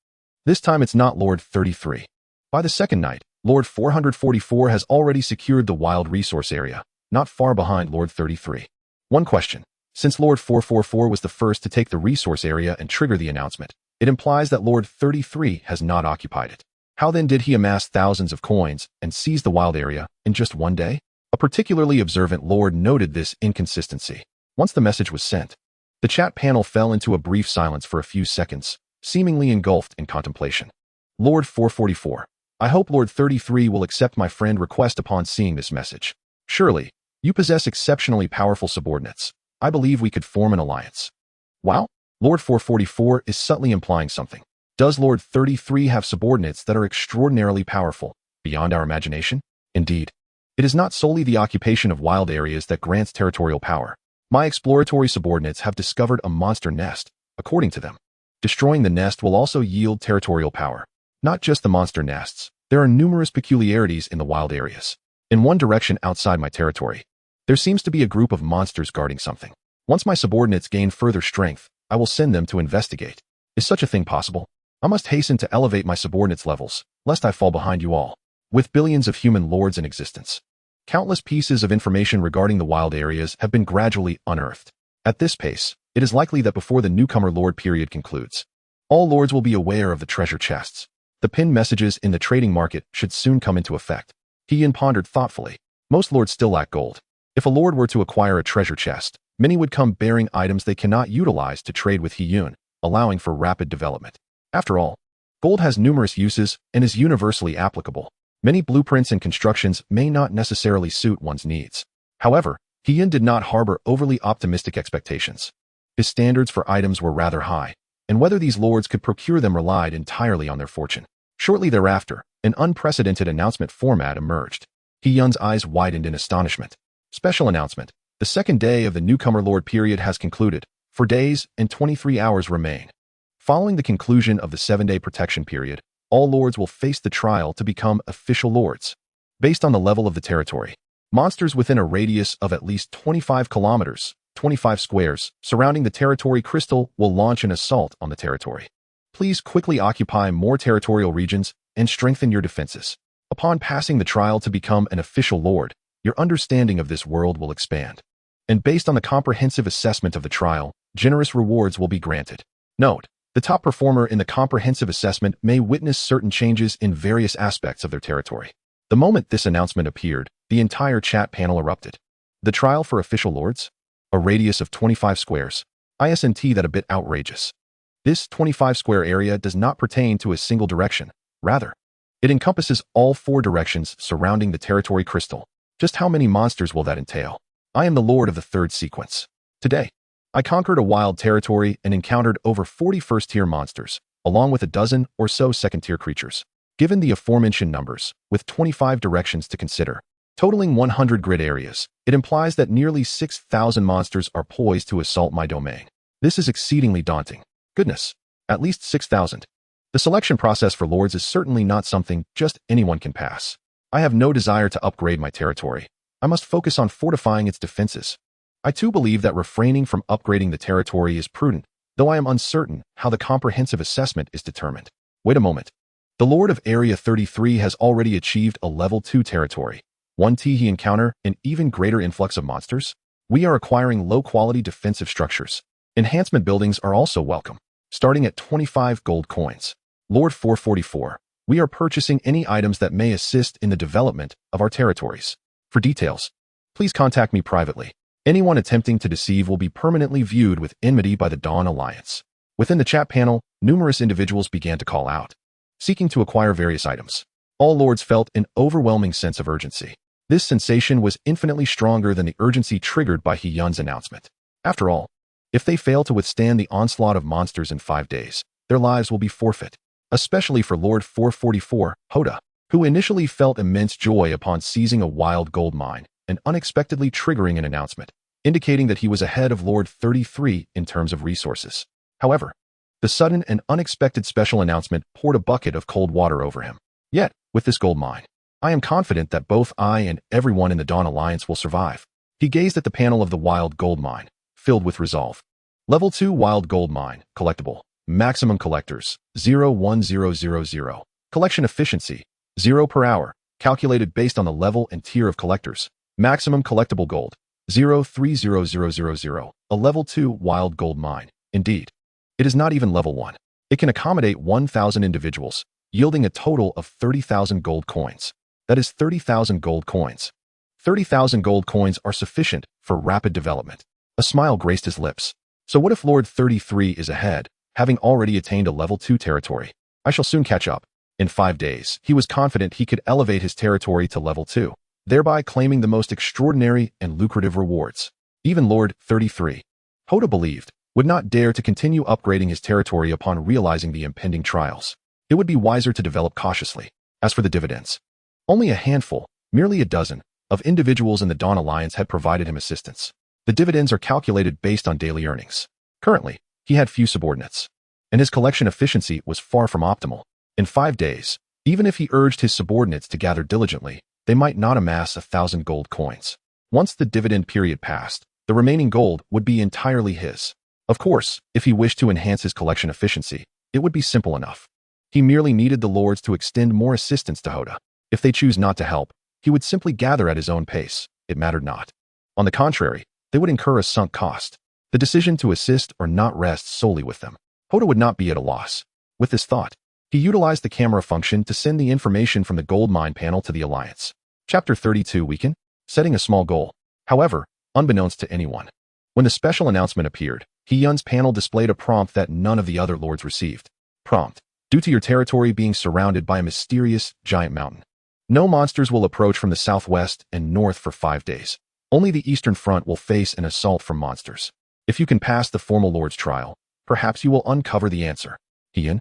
This time it's not Lord 33. By the second night, Lord 444 has already secured the wild resource area, not far behind Lord 33. One question. Since Lord 444 was the first to take the resource area and trigger the announcement, it implies that Lord 33 has not occupied it. How then did he amass thousands of coins and seize the wild area in just one day? A particularly observant lord noted this inconsistency. Once the message was sent, the chat panel fell into a brief silence for a few seconds, seemingly engulfed in contemplation. Lord 444. I hope Lord 33 will accept my friend's request upon seeing this message. Surely, you possess exceptionally powerful subordinates. I believe we could form an alliance. Wow, Lord 444 is subtly implying something. Does Lord 33 have subordinates that are extraordinarily powerful, beyond our imagination? Indeed. It is not solely the occupation of wild areas that grants territorial power. My exploratory subordinates have discovered a monster nest, according to them. Destroying the nest will also yield territorial power. Not just the monster nests, there are numerous peculiarities in the wild areas. In one direction outside my territory, there seems to be a group of monsters guarding something. Once my subordinates gain further strength, I will send them to investigate. Is such a thing possible? I must hasten to elevate my subordinates' levels, lest I fall behind you all. With billions of human lords in existence, countless pieces of information regarding the wild areas have been gradually unearthed. At this pace, it is likely that before the newcomer lord period concludes, all lords will be aware of the treasure chests. The pinned messages in the trading market should soon come into effect. Ian pondered thoughtfully. Most lords still lack gold. If a lord were to acquire a treasure chest, many would come bearing items they cannot utilize to trade with Hiyun, allowing for rapid development. After all, gold has numerous uses and is universally applicable. Many blueprints and constructions may not necessarily suit one's needs. However, Hiyun did not harbor overly optimistic expectations. His standards for items were rather high, and whether these lords could procure them relied entirely on their fortune. Shortly thereafter, an unprecedented announcement format emerged. Hiyun's eyes widened in astonishment. Special announcement. The second day of the newcomer lord period has concluded. 4 days and 23 hours remain. Following the conclusion of the 7-day protection period, all lords will face the trial to become official lords. Based on the level of the territory, monsters within a radius of at least 25 kilometers, 25 squares, surrounding the territory crystal will launch an assault on the territory. Please quickly occupy more territorial regions and strengthen your defenses. Upon passing the trial to become an official lord, your understanding of this world will expand. And based on the comprehensive assessment of the trial, generous rewards will be granted. Note: the top performer in the comprehensive assessment may witness certain changes in various aspects of their territory. The moment this announcement appeared, the entire chat panel erupted. The trial for official lords? A radius of 25 squares. Isn't that a bit outrageous? This 25-square area does not pertain to a single direction. Rather, it encompasses all 4 directions surrounding the territory crystal. Just how many monsters will that entail? I am the lord of the 3rd sequence. Today, I conquered a wild territory and encountered over 40 first-tier monsters, along with a dozen or so second-tier creatures. Given the aforementioned numbers, with 25 directions to consider, totaling 100 grid areas, it implies that nearly 6,000 monsters are poised to assault my domain. This is exceedingly daunting. Goodness, at least 6,000. The selection process for lords is certainly not something just anyone can pass. I have no desire to upgrade my territory. I must focus on fortifying its defenses. I too believe that refraining from upgrading the territory is prudent, though I am uncertain how the comprehensive assessment is determined. Wait a moment. The Lord of Area 33 has already achieved a level 2 territory. Won't he encounter an even greater influx of monsters? We are acquiring low-quality defensive structures. Enhancement buildings are also welcome, starting at 25 gold coins. Lord 444, we are purchasing any items that may assist in the development of our territories. For details, please contact me privately. Anyone attempting to deceive will be permanently viewed with enmity by the Dawn Alliance. Within the chat panel, numerous individuals began to call out, seeking to acquire various items. All lords felt an overwhelming sense of urgency. This sensation was infinitely stronger than the urgency triggered by He-Yun's announcement. After all, if they fail to withstand the onslaught of monsters in 5 days, their lives will be forfeit, especially for Lord 444, Hoda, who initially felt immense joy upon seizing a wild gold mine and unexpectedly triggering an announcement, indicating that he was ahead of Lord 33 in terms of resources. However, the sudden and unexpected special announcement poured a bucket of cold water over him. Yet, with this gold mine, I am confident that both I and everyone in the Dawn Alliance will survive. He gazed at the panel of the wild gold mine, filled with resolve. Level 2 wild gold mine, collectible. Maximum collectors, 01000. Collection efficiency, 0 per hour, calculated based on the level and tier of collectors. Maximum collectible gold, 0300000. A level 2 wild gold mine. Indeed, it is not even level 1. It can accommodate 1,000 individuals, yielding a total of 30,000 gold coins. That is 30,000 gold coins. 30,000 gold coins are sufficient for rapid development. A smile graced his lips. So what if Lord 33 is ahead, having already attained a level 2 territory? I shall soon catch up. In 5 days, he was confident he could elevate his territory to level 2, thereby claiming the most extraordinary and lucrative rewards. Even Lord 33, Hoda believed, would not dare to continue upgrading his territory upon realizing the impending trials. It would be wiser to develop cautiously. As for the dividends, only a handful, merely a dozen, of individuals in the Dawn Alliance had provided him assistance. The dividends are calculated based on daily earnings. Currently, he had few subordinates, and his collection efficiency was far from optimal. In 5 days, even if he urged his subordinates to gather diligently, they might not amass 1,000 gold coins. Once the dividend period passed, the remaining gold would be entirely his. Of course, if he wished to enhance his collection efficiency, it would be simple enough. He merely needed the lords to extend more assistance to Hoda. If they choose not to help, he would simply gather at his own pace. It mattered not. On the contrary, they would incur a sunk cost. The decision to assist or not rests solely with them. Hoda would not be at a loss. With this thought, he utilized the camera function to send the information from the gold mine panel to the Alliance. Chapter 32 Weaken, setting a small goal. However, unbeknownst to anyone, when the special announcement appeared, He-Yun's panel displayed a prompt that none of the other lords received. Prompt: due to your territory being surrounded by a mysterious, giant mountain, no monsters will approach from the southwest and north for 5 days. Only the eastern front will face an assault from monsters. If you can pass the formal lord's trial, perhaps you will uncover the answer. He-Yun?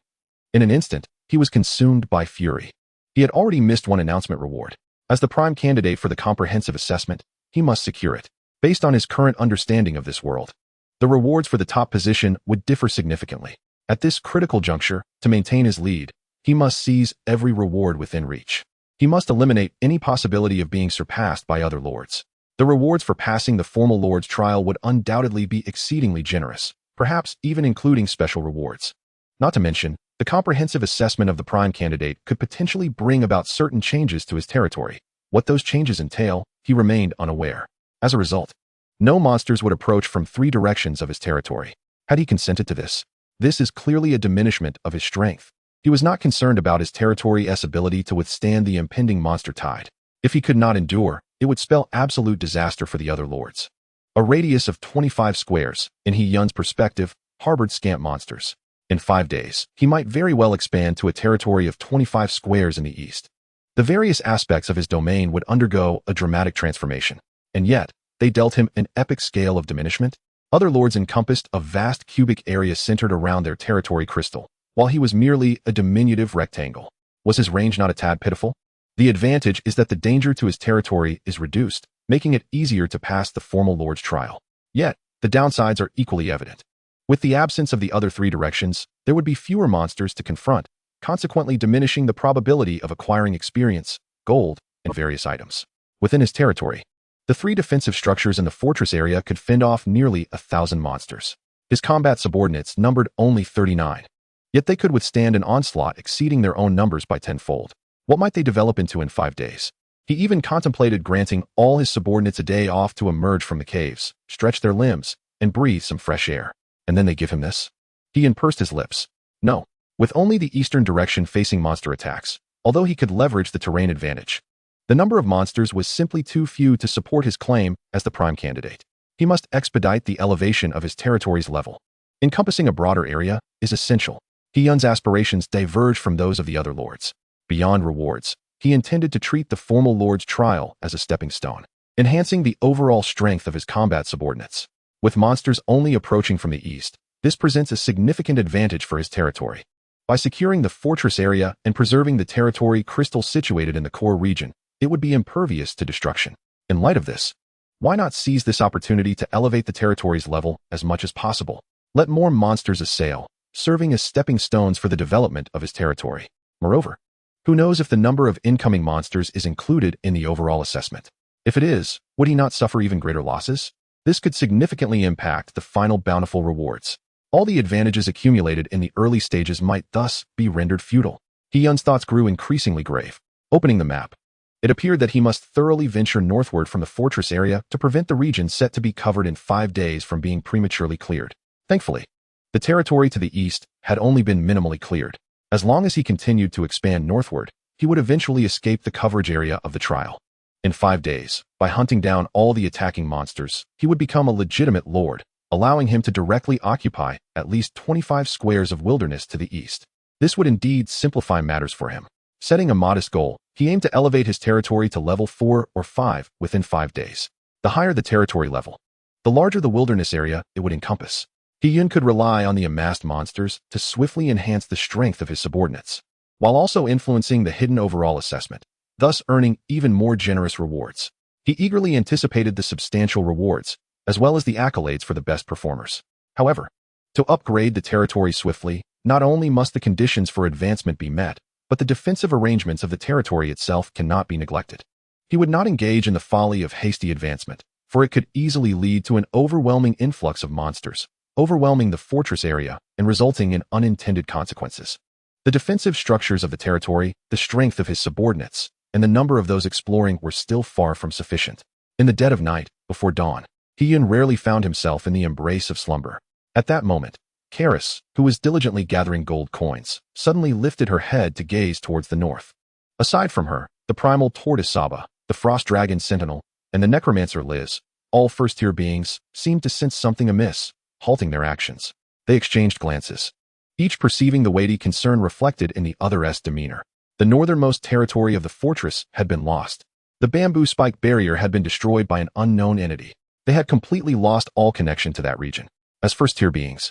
In an instant, he was consumed by fury. He had already missed one announcement reward. As the prime candidate for the comprehensive assessment, he must secure it. Based on his current understanding of this world, the rewards for the top position would differ significantly. At this critical juncture, to maintain his lead, he must seize every reward within reach. He must eliminate any possibility of being surpassed by other lords. The rewards for passing the formal lord's trial would undoubtedly be exceedingly generous, perhaps even including special rewards. Not to mention, the comprehensive assessment of the prime candidate could potentially bring about certain changes to his territory. What those changes entail, he remained unaware. As a result, no monsters would approach from 3 directions of his territory. Had he consented to this? This is clearly a diminishment of his strength. He was not concerned about his territory's ability to withstand the impending monster tide. If he could not endure, it would spell absolute disaster for the other lords. A radius of 25 squares, in He-Yun's perspective, harbored scant monsters. In 5 days, he might very well expand to a territory of 25 squares in the east. The various aspects of his domain would undergo a dramatic transformation, and yet, they dealt him an epic scale of diminishment. Other lords encompassed a vast cubic area centered around their territory crystal, while he was merely a diminutive rectangle. Was his range not a tad pitiful? The advantage is that the danger to his territory is reduced, making it easier to pass the formal lord's trial. Yet, the downsides are equally evident. With the absence of the other 3 directions, there would be fewer monsters to confront, consequently diminishing the probability of acquiring experience, gold, and various items. Within his territory, the 3 defensive structures in the fortress area could fend off nearly 1,000 monsters. His combat subordinates numbered only 39. Yet they could withstand an onslaught exceeding their own numbers by tenfold. What might they develop into in 5 days? He even contemplated granting all his subordinates a day off to emerge from the caves, stretch their limbs, and breathe some fresh air. And then they give him this? He pursed his lips. No. With only the eastern direction facing monster attacks, although he could leverage the terrain advantage. The number of monsters was simply too few to support his claim as the prime candidate. He must expedite the elevation of his territory's level. Encompassing a broader area is essential. Hiyun's aspirations diverged from those of the other lords. Beyond rewards, he intended to treat the formal lord's trial as a stepping stone, enhancing the overall strength of his combat subordinates. With monsters only approaching from the east, this presents a significant advantage for his territory. By securing the fortress area and preserving the territory crystal situated in the core region, it would be impervious to destruction. In light of this, why not seize this opportunity to elevate the territory's level as much as possible? Let more monsters assail, serving as stepping stones for the development of his territory. Moreover, who knows if the number of incoming monsters is included in the overall assessment? If it is, would he not suffer even greater losses? This could significantly impact the final bountiful rewards. All the advantages accumulated in the early stages might thus be rendered futile. Hiyun's thoughts grew increasingly grave. Opening the map, it appeared that he must thoroughly venture northward from the fortress area to prevent the region set to be covered in 5 days from being prematurely cleared. Thankfully, the territory to the east had only been minimally cleared. As long as he continued to expand northward, he would eventually escape the coverage area of the trial. In 5 days, by hunting down all the attacking monsters, he would become a legitimate lord, allowing him to directly occupy at least 25 squares of wilderness to the east. This would indeed simplify matters for him. Setting a modest goal, he aimed to elevate his territory to level 4 or 5 within 5 days. The higher the territory level, the larger the wilderness area it would encompass. Hiyun could rely on the amassed monsters to swiftly enhance the strength of his subordinates, while also influencing the hidden overall assessment, thus earning even more generous rewards. He eagerly anticipated the substantial rewards, as well as the accolades for the best performers. However, to upgrade the territory swiftly, not only must the conditions for advancement be met, but the defensive arrangements of the territory itself cannot be neglected. He would not engage in the folly of hasty advancement, for it could easily lead to an overwhelming influx of monsters, overwhelming the fortress area and resulting in unintended consequences. The defensive structures of the territory, the strength of his subordinates, and the number of those exploring were still far from sufficient. In the dead of night, before dawn, Hiyun rarely found himself in the embrace of slumber. At that moment, Karis, who was diligently gathering gold coins, suddenly lifted her head to gaze towards the north. Aside from her, the primal tortoise Saga, the frost dragon Sentinel, and the necromancer Liz, all first-tier beings, seemed to sense something amiss, halting their actions. They exchanged glances, each perceiving the weighty concern reflected in the other's demeanor. The northernmost territory of the fortress had been lost. The bamboo spike barrier had been destroyed by an unknown entity. They had completely lost all connection to that region. As first-tier beings,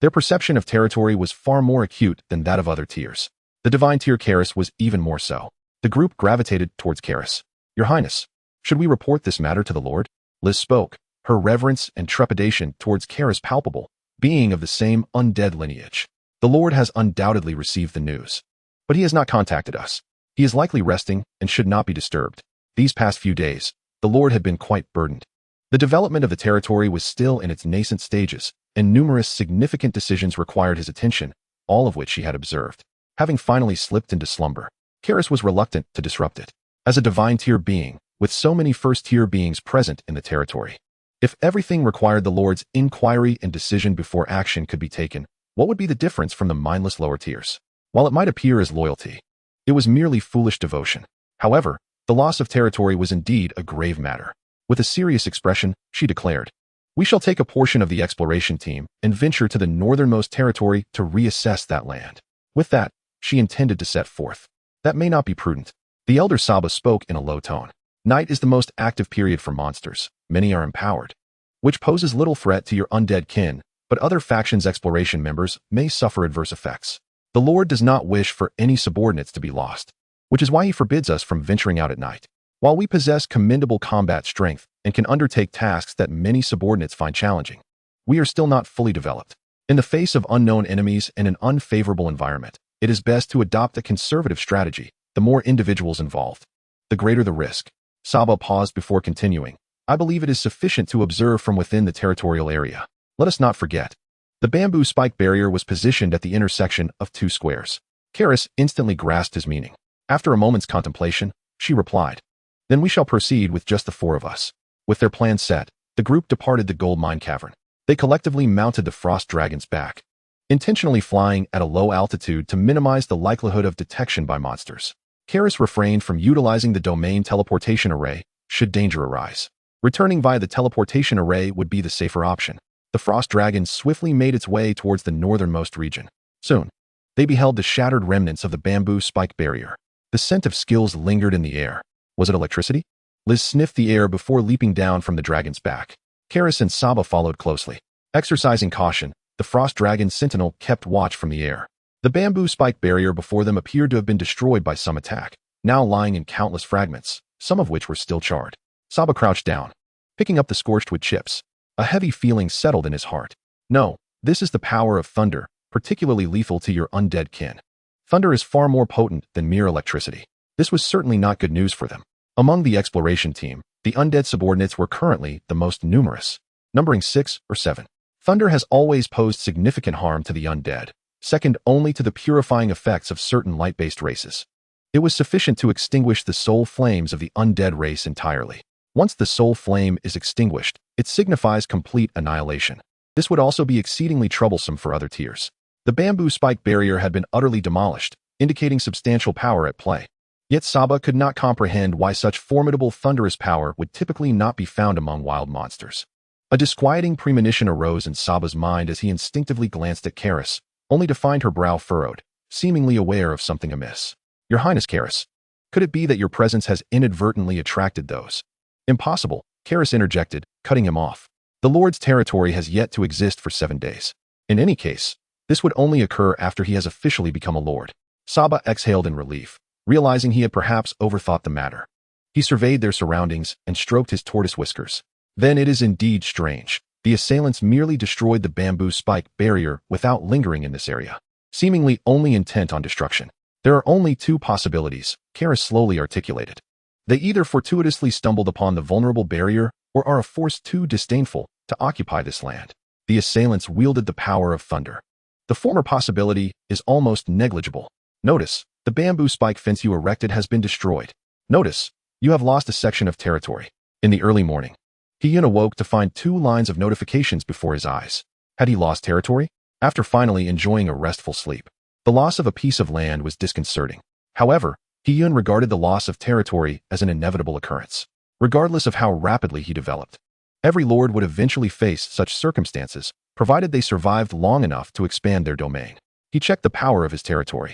their perception of territory was far more acute than that of other tiers. The divine tier Karis was even more so. The group gravitated towards Karis. Your Highness, should we report this matter to the Lord? Liz spoke, her reverence and trepidation towards Karis palpable, being of the same undead lineage. The Lord has undoubtedly received the news, but he has not contacted us. He is likely resting and should not be disturbed. These past few days, the Lord had been quite burdened. The development of the territory was still in its nascent stages, and numerous significant decisions required his attention, all of which he had observed. Having finally slipped into slumber, Karis was reluctant to disrupt it. As a divine tier being, with so many first-tier beings present in the territory, if everything required the Lord's inquiry and decision before action could be taken, what would be the difference from the mindless lower tiers? While it might appear as loyalty, it was merely foolish devotion. However, the loss of territory was indeed a grave matter. With a serious expression, she declared, "We shall take a portion of the exploration team and venture to the northernmost territory to reassess that land." With that, she intended to set forth. That may not be prudent. The elder Saba spoke in a low tone. Night is the most active period for monsters. Many are empowered, which poses little threat to your undead kin, but other factions' exploration members may suffer adverse effects. The Lord does not wish for any subordinates to be lost, which is why he forbids us from venturing out at night. While we possess commendable combat strength and can undertake tasks that many subordinates find challenging, we are still not fully developed. In the face of unknown enemies and an unfavorable environment, it is best to adopt a conservative strategy. The more individuals involved, the greater the risk. Saba paused before continuing. I believe it is sufficient to observe from within the territorial area. Let us not forget, The bamboo spike barrier was positioned at the intersection of two squares. Karis instantly grasped his meaning. After a moment's contemplation, she replied, "Then we shall proceed with just the four of us." With their plan set, the group departed the gold mine cavern. They collectively mounted the frost dragon's back, intentionally flying at a low altitude to minimize the likelihood of detection by monsters. Karis refrained from utilizing the domain teleportation array should danger arise. Returning via the teleportation array would be the safer option. The frost dragon swiftly made its way towards the northernmost region. Soon, they beheld the shattered remnants of the bamboo spike barrier. The scent of skills lingered in the air. Was it electricity? Liz sniffed the air before leaping down from the dragon's back. Karis and Saga followed closely. Exercising caution, the frost dragon's sentinel kept watch from the air. The bamboo spike barrier before them appeared to have been destroyed by some attack, now lying in countless fragments, some of which were still charred. Saga crouched down, picking up the scorched wood chips. A heavy feeling settled in his heart. No, this is the power of thunder, particularly lethal to your undead kin. Thunder is far more potent than mere electricity. This was certainly not good news for them. Among the exploration team, the undead subordinates were currently the most numerous, numbering 6 or 7. Thunder has always posed significant harm to the undead, second only to the purifying effects of certain light-based races. It was sufficient to extinguish the soul flames of the undead race entirely. Once the soul flame is extinguished, it signifies complete annihilation. This would also be exceedingly troublesome for other tiers. The bamboo spike barrier had been utterly demolished, indicating substantial power at play. Yet Saga could not comprehend why such formidable thunderous power would typically not be found among wild monsters. A disquieting premonition arose in Saga's mind as he instinctively glanced at Karis, only to find her brow furrowed, seemingly aware of something amiss. "Your Highness Karis, could it be that your presence has inadvertently attracted those?" "Impossible," Karis interjected, cutting him off. "The Lord's territory has yet to exist for 7 days. In any case, this would only occur after he has officially become a lord." Saga exhaled in relief, realizing he had perhaps overthought the matter. He surveyed their surroundings and stroked his tortoise whiskers. "Then it is indeed strange. The assailants merely destroyed the bamboo spike barrier without lingering in this area, seemingly only intent on destruction. There are only 2 possibilities," Karis slowly articulated. "They either fortuitously stumbled upon the vulnerable barrier or are a force too disdainful to occupy this land. The assailants wielded the power of thunder. The former possibility is almost negligible. Notice, the bamboo spike fence you erected has been destroyed. Notice, you have lost a section of territory." In the early morning, Hiyun awoke to find 2 lines of notifications before his eyes. Had he lost territory? After finally enjoying a restful sleep, the loss of a piece of land was disconcerting. However, Hiyun regarded the loss of territory as an inevitable occurrence, regardless of how rapidly he developed. Every lord would eventually face such circumstances, provided they survived long enough to expand their domain. He checked the power of his territory.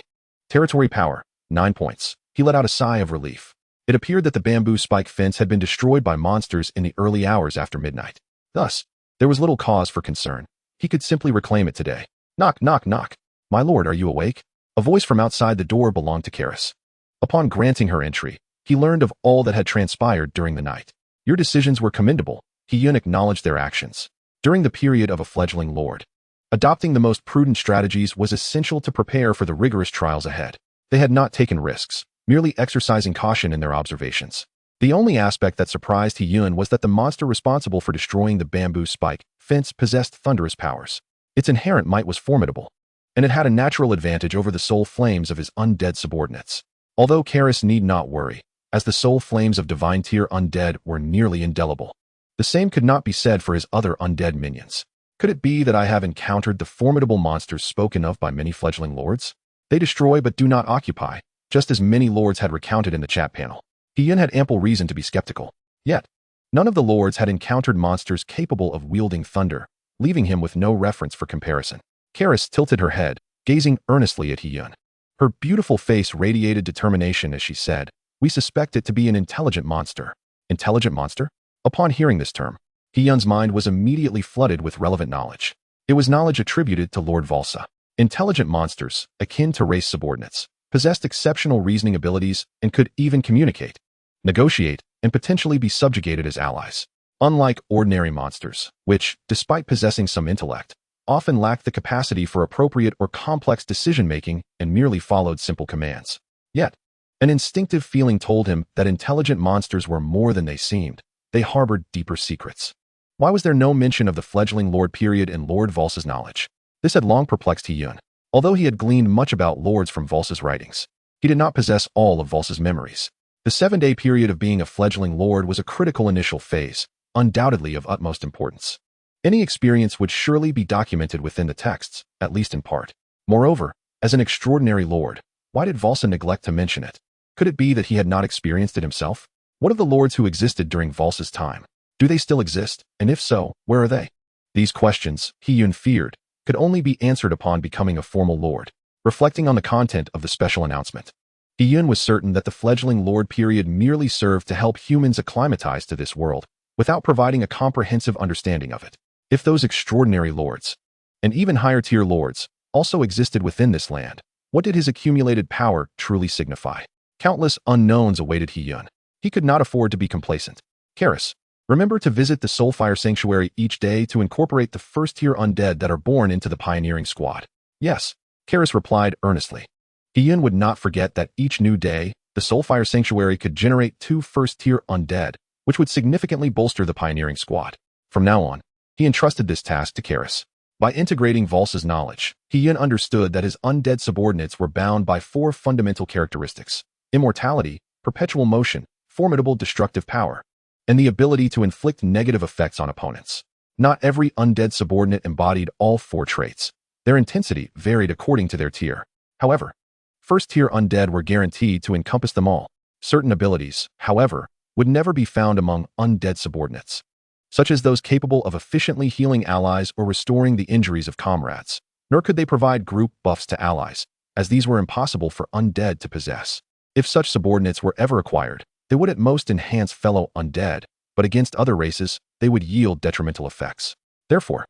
Territory power, 9 points. He let out a sigh of relief. It appeared that the bamboo spike fence had been destroyed by monsters in the early hours after midnight. Thus, there was little cause for concern. He could simply reclaim it today. "Knock, knock, knock. My lord, are you awake?" A voice from outside the door belonged to Karis. Upon granting her entry, he learned of all that had transpired during the night. "Your decisions were commendable." Hiyun acknowledged their actions. During the period of a fledgling lord, adopting the most prudent strategies was essential to prepare for the rigorous trials ahead. They had not taken risks, merely exercising caution in their observations. The only aspect that surprised Hiyun was that the monster responsible for destroying the bamboo spike fence possessed thunderous powers. Its inherent might was formidable, and it had a natural advantage over the soul flames of his undead subordinates. Although Karis need not worry, as the soul flames of divine tier undead were nearly indelible. The same could not be said for his other undead minions. Could it be that I have encountered the formidable monsters spoken of by many fledgling lords? They destroy but do not occupy, just as many lords had recounted in the chat panel. Hiyun had ample reason to be skeptical. Yet, none of the lords had encountered monsters capable of wielding thunder, leaving him with no reference for comparison. Karis tilted her head, gazing earnestly at Hiyun. Her beautiful face radiated determination as she said, "We suspect it to be an intelligent monster." Intelligent monster? Upon hearing this term, Hiyun's mind was immediately flooded with relevant knowledge. It was knowledge attributed to Lord Valsa. Intelligent monsters, akin to race subordinates, possessed exceptional reasoning abilities and could even communicate, negotiate, and potentially be subjugated as allies. Unlike ordinary monsters, which, despite possessing some intellect, often lacked the capacity for appropriate or complex decision-making and merely followed simple commands. Yet, an instinctive feeling told him that intelligent monsters were more than they seemed. They harbored deeper secrets. Why was there no mention of the fledgling lord period in Lord Valsa's knowledge? This had long perplexed Hee-yun. Although he had gleaned much about lords from Volsa's writings, he did not possess all of Volsa's memories. The 7-day period of being a fledgling lord was a critical initial phase, undoubtedly of utmost importance. Any experience would surely be documented within the texts, at least in part. Moreover, as an extraordinary lord, why did Volsa neglect to mention it? Could it be that he had not experienced it himself? What of the lords who existed during Volsa's time? Do they still exist, and if so, where are they? These questions, Hee-yun feared, could only be answered upon becoming a formal lord. Reflecting on the content of the special announcement, Hee-yun was certain that the fledgling lord period merely served to help humans acclimatize to this world, without providing a comprehensive understanding of it. If those extraordinary lords, and even higher-tier lords, also existed within this land, what did his accumulated power truly signify? Countless unknowns awaited Hee-yun. He could not afford to be complacent. Karis, remember to visit the Soulfire Sanctuary each day to incorporate the first-tier undead that are born into the pioneering squad. Yes, Karis replied earnestly. Hee-yun would not forget that each new day, the Soulfire Sanctuary could generate 2 first-tier undead, which would significantly bolster the pioneering squad. From now on, he entrusted this task to Karis. By integrating Volsa's knowledge, Hee-yun understood that his undead subordinates were bound by 4 fundamental characteristics: immortality, perpetual motion, formidable destructive power, and the ability to inflict negative effects on opponents. Not every undead subordinate embodied all 4 traits. Their intensity varied according to their tier. However, first-tier undead were guaranteed to encompass them all. Certain abilities, however, would never be found among undead subordinates, such as those capable of efficiently healing allies or restoring the injuries of comrades. Nor could they provide group buffs to allies, as these were impossible for undead to possess. If such subordinates were ever acquired, they would at most enhance fellow undead, but against other races, they would yield detrimental effects. Therefore,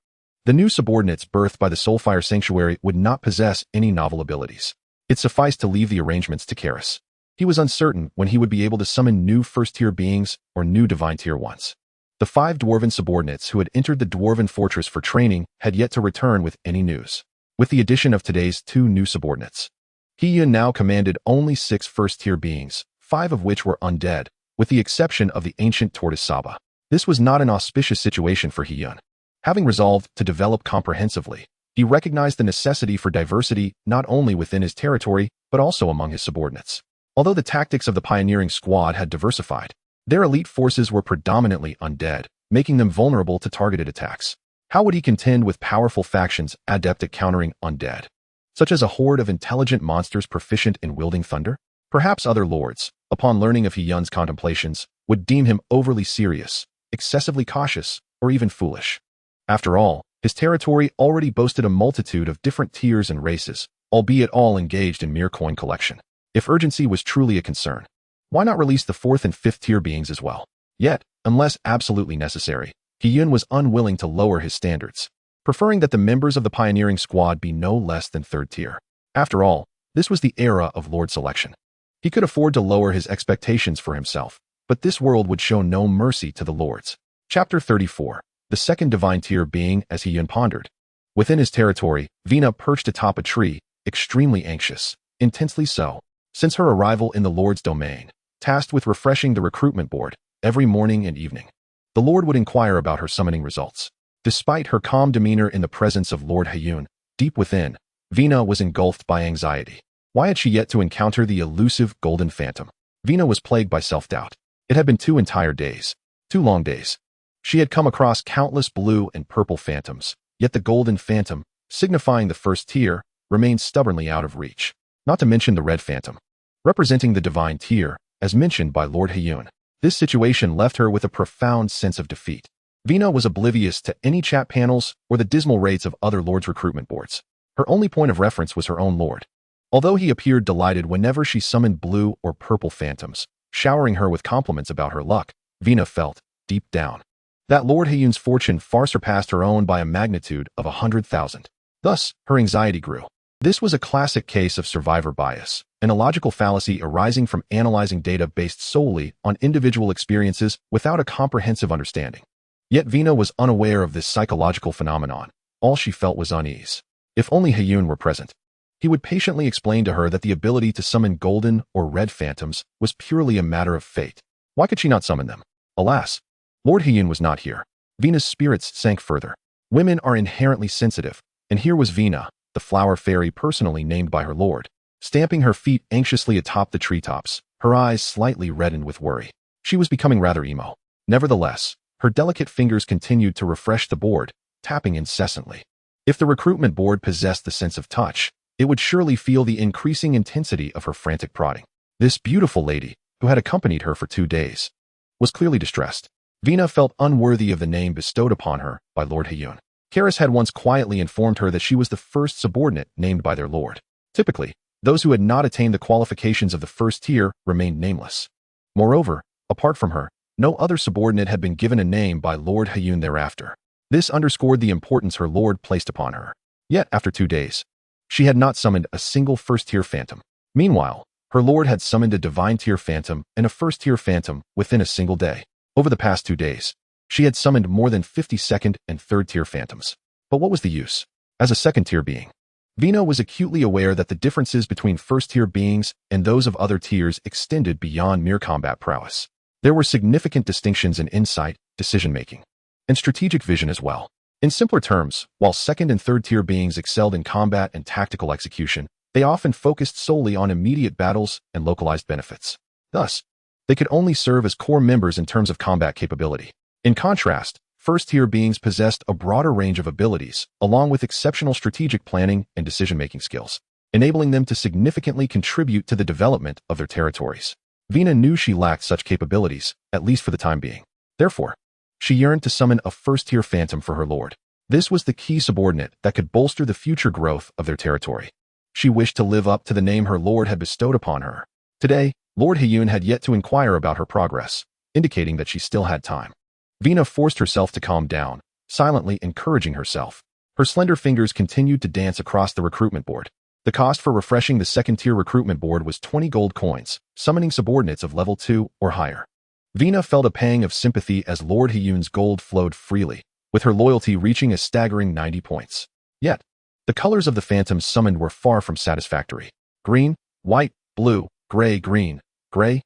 the new subordinates birthed by the Soulfire Sanctuary would not possess any novel abilities. It sufficed to leave the arrangements to Karis. He was uncertain when he would be able to summon new first-tier beings or new divine tier ones. The 5 dwarven subordinates who had entered the dwarven fortress for training had yet to return with any news. With the addition of today's 2 new subordinates, Hee-yun now commanded only 6 first-tier beings, 5 of which were undead, with the exception of the ancient tortoise Saga. This was not an auspicious situation for Hee-yun. Having resolved to develop comprehensively, he recognized the necessity for diversity not only within his territory, but also among his subordinates. Although the tactics of the pioneering squad had diversified, their elite forces were predominantly undead, making them vulnerable to targeted attacks. How would he contend with powerful factions adept at countering undead, such as a horde of intelligent monsters proficient in wielding thunder? Perhaps other lords, upon learning of Hee-yun's contemplations, would deem him overly serious, excessively cautious, or even foolish. After all, his territory already boasted a multitude of different tiers and races, albeit all engaged in mere coin collection. If urgency was truly a concern, why not release the 4th and 5th tier beings as well? Yet, unless absolutely necessary, Hee-yun was unwilling to lower his standards, preferring that the members of the pioneering squad be no less than 3rd tier. After all, this was the era of lord selection. He could afford to lower his expectations for himself, but this world would show no mercy to the lords. Chapter 34. The 2nd divine tier being, as Hee-yun pondered. Within his territory, Vina perched atop a tree, extremely anxious, intensely so, since her arrival in the lord's domain, tasked with refreshing the recruitment board every morning and evening. The lord would inquire about her summoning results. Despite her calm demeanor in the presence of Lord Hee-yun, deep within, Vina was engulfed by anxiety. Why had she yet to encounter the elusive golden phantom? Vina was plagued by self-doubt. It had been 2 entire days, 2 long days. She had come across countless blue and purple phantoms, yet the golden phantom, signifying the 1st tier, remained stubbornly out of reach. Not to mention the red phantom, representing the divine tier, as mentioned by Lord Hee-yun. This situation left her with a profound sense of defeat. Vina was oblivious to any chat panels or the dismal rates of other lords' recruitment boards. Her only point of reference was her own lord. Although he appeared delighted whenever she summoned blue or purple phantoms, showering her with compliments about her luck, Vina felt, deep down, that Lord Hee-yun's fortune far surpassed her own by a magnitude of 100,000. Thus, her anxiety grew. This was a classic case of survivor bias, an illogical fallacy arising from analyzing data based solely on individual experiences without a comprehensive understanding. Yet Vina was unaware of this psychological phenomenon. All she felt was unease. If only Hee-yun were present, he would patiently explain to her that the ability to summon golden or red phantoms was purely a matter of fate. Why could she not summon them? Alas, Lord Hee-yun was not here. Vina's spirits sank further. Women are inherently sensitive, And here was Vina, the flower fairy personally named by her lord, stamping her feet anxiously atop the treetops, her eyes slightly reddened with worry. She was becoming rather emo. Nevertheless, her delicate fingers continued to refresh the board, tapping incessantly. If the recruitment board possessed the sense of touch, it would surely feel the increasing intensity of her frantic prodding. This beautiful lady, who had accompanied her for 2 days, was clearly distressed. Vina felt unworthy of the name bestowed upon her by Lord Hyun. Karis had once quietly informed her that she was the first subordinate named by their lord. Typically, those who had not attained the qualifications of the first tier remained nameless. Moreover, apart from her, no other subordinate had been given a name by Lord Hyun thereafter. This underscored the importance her lord placed upon her. Yet, after 2 days, she had not summoned a single first-tier phantom. Meanwhile, her lord had summoned a divine-tier phantom and a first-tier phantom within a single day. Over the past 2 days, she had summoned more than 50 second and third-tier phantoms. But what was the use? As a second-tier being, Vina was acutely aware that the differences between first-tier beings and those of other tiers extended beyond mere combat prowess. There were significant distinctions in insight, decision-making, and strategic vision as well. In simpler terms, while second and third-tier beings excelled in combat and tactical execution, they often focused solely on immediate battles and localized benefits. Thus, they could only serve as core members in terms of combat capability. In contrast, first-tier beings possessed a broader range of abilities, along with exceptional strategic planning and decision-making skills, enabling them to significantly contribute to the development of their territories. Vina knew she lacked such capabilities, at least for the time being. Therefore, she yearned to summon a first-tier phantom for her lord. This was the key subordinate that could bolster the future growth of their territory. She wished to live up to the name her lord had bestowed upon her. Today, Lord Hyun had yet to inquire about her progress, indicating that she still had time. Vina forced herself to calm down, silently encouraging herself. Her slender fingers continued to dance across the recruitment board. The cost for refreshing the second-tier recruitment board was 20 gold coins, summoning subordinates of level 2 or higher. Vina felt a pang of sympathy as Lord Hyun's gold flowed freely, with her loyalty reaching a staggering 90 points. Yet, the colors of the phantoms summoned were far from satisfactory. Green, white, blue, gray, green, white,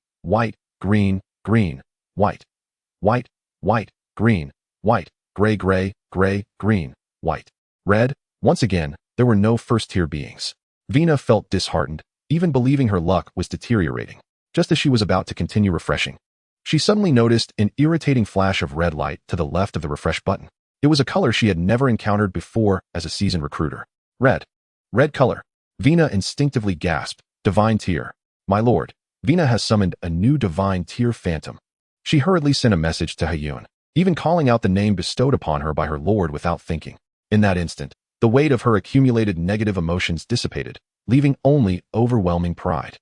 green, white, white, green, white, gray, green, white. Red. Once again, there were no first-tier beings. Vina felt disheartened, even believing her luck was deteriorating. Just as she was about to continue refreshing, she suddenly noticed an irritating flash of red light to the left of the refresh button. It was a color she had never encountered before as a seasoned recruiter. Red. Red color. Vina instinctively gasped. Divine tier. My lord, Vina has summoned a new divine tier phantom. She hurriedly sent a message to Hyun, even calling out the name bestowed upon her by her lord without thinking. In that instant, the weight of her accumulated negative emotions dissipated, leaving only overwhelming pride.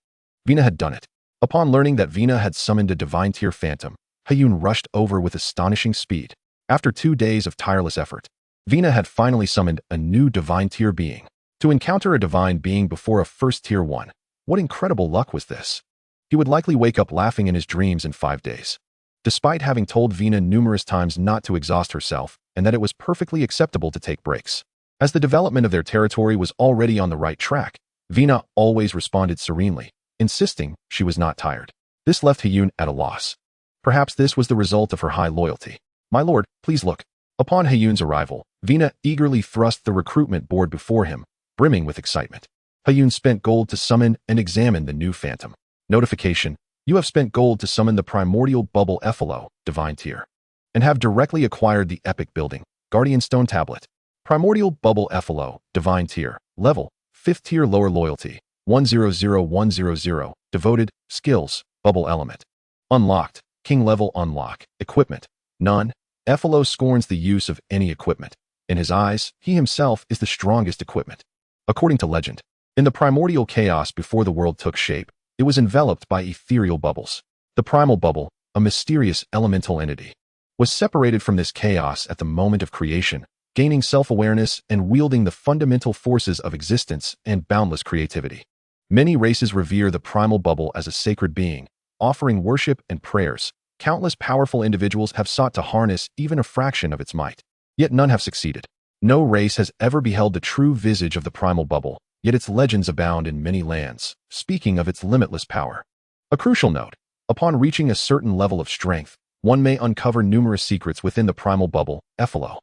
Vina had done it. Upon learning that Vina had summoned a divine tier phantom, Hyun rushed over with astonishing speed. After 2 days of tireless effort, Vina had finally summoned a new divine tier being. To encounter a divine being before a first tier one, what incredible luck was this? He would likely wake up laughing in his dreams in 5 days. Despite having told Vina numerous times not to exhaust herself and that it was perfectly acceptable to take breaks, as the development of their territory was already on the right track, Vina always responded serenely, insisting she was not tired. This left Hyun at a loss. Perhaps this was the result of her high loyalty. My lord, please look. Upon Hyun's arrival, Vina eagerly thrust the recruitment board before him, brimming with excitement. Hyun spent gold to summon and examine the new phantom. Notification: you have spent gold to summon the primordial bubble Ephilo, divine tier, and have directly acquired the epic building, Guardian Stone Tablet. Primordial bubble Ephilo, divine tier, level, 5th tier lower loyalty, 100100, devoted, skills, bubble element. Unlocked, king level unlock, equipment, none. Ephilo scorns the use of any equipment. In his eyes, he himself is the strongest equipment. According to legend, in the primordial chaos before the world took shape, it was enveloped by ethereal bubbles. The primal bubble, a mysterious elemental entity, was separated from this chaos at the moment of creation, gaining self-awareness and wielding the fundamental forces of existence and boundless creativity. Many races revere the primal bubble as a sacred being, offering worship and prayers. Countless powerful individuals have sought to harness even a fraction of its might, yet none have succeeded. No race has ever beheld the true visage of the primal bubble, yet its legends abound in many lands, speaking of its limitless power. A crucial note: upon reaching a certain level of strength, one may uncover numerous secrets within the primal bubble, Ephilo.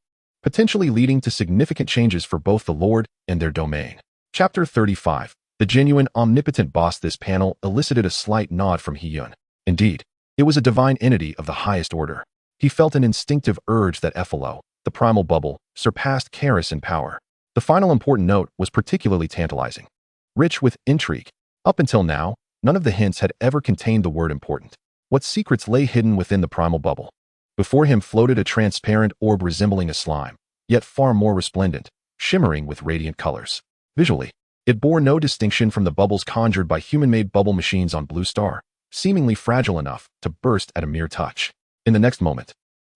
potentially leading to significant changes for both the Lord and their domain. Chapter 35. The genuine omnipotent boss. This panel elicited a slight nod from Hee-yun. Indeed, it was a divine entity of the highest order. He felt an instinctive urge that Ephialo, the primal bubble, surpassed Karis in power. The final important note was particularly tantalizing. Rich with intrigue. Up until now, none of the hints had ever contained the word important. What secrets lay hidden within the primal bubble? Before him floated a transparent orb resembling a slime, yet far more resplendent, shimmering with radiant colors. Visually, it bore no distinction from the bubbles conjured by human-made bubble machines on Blue Star, seemingly fragile enough to burst at a mere touch. In the next moment,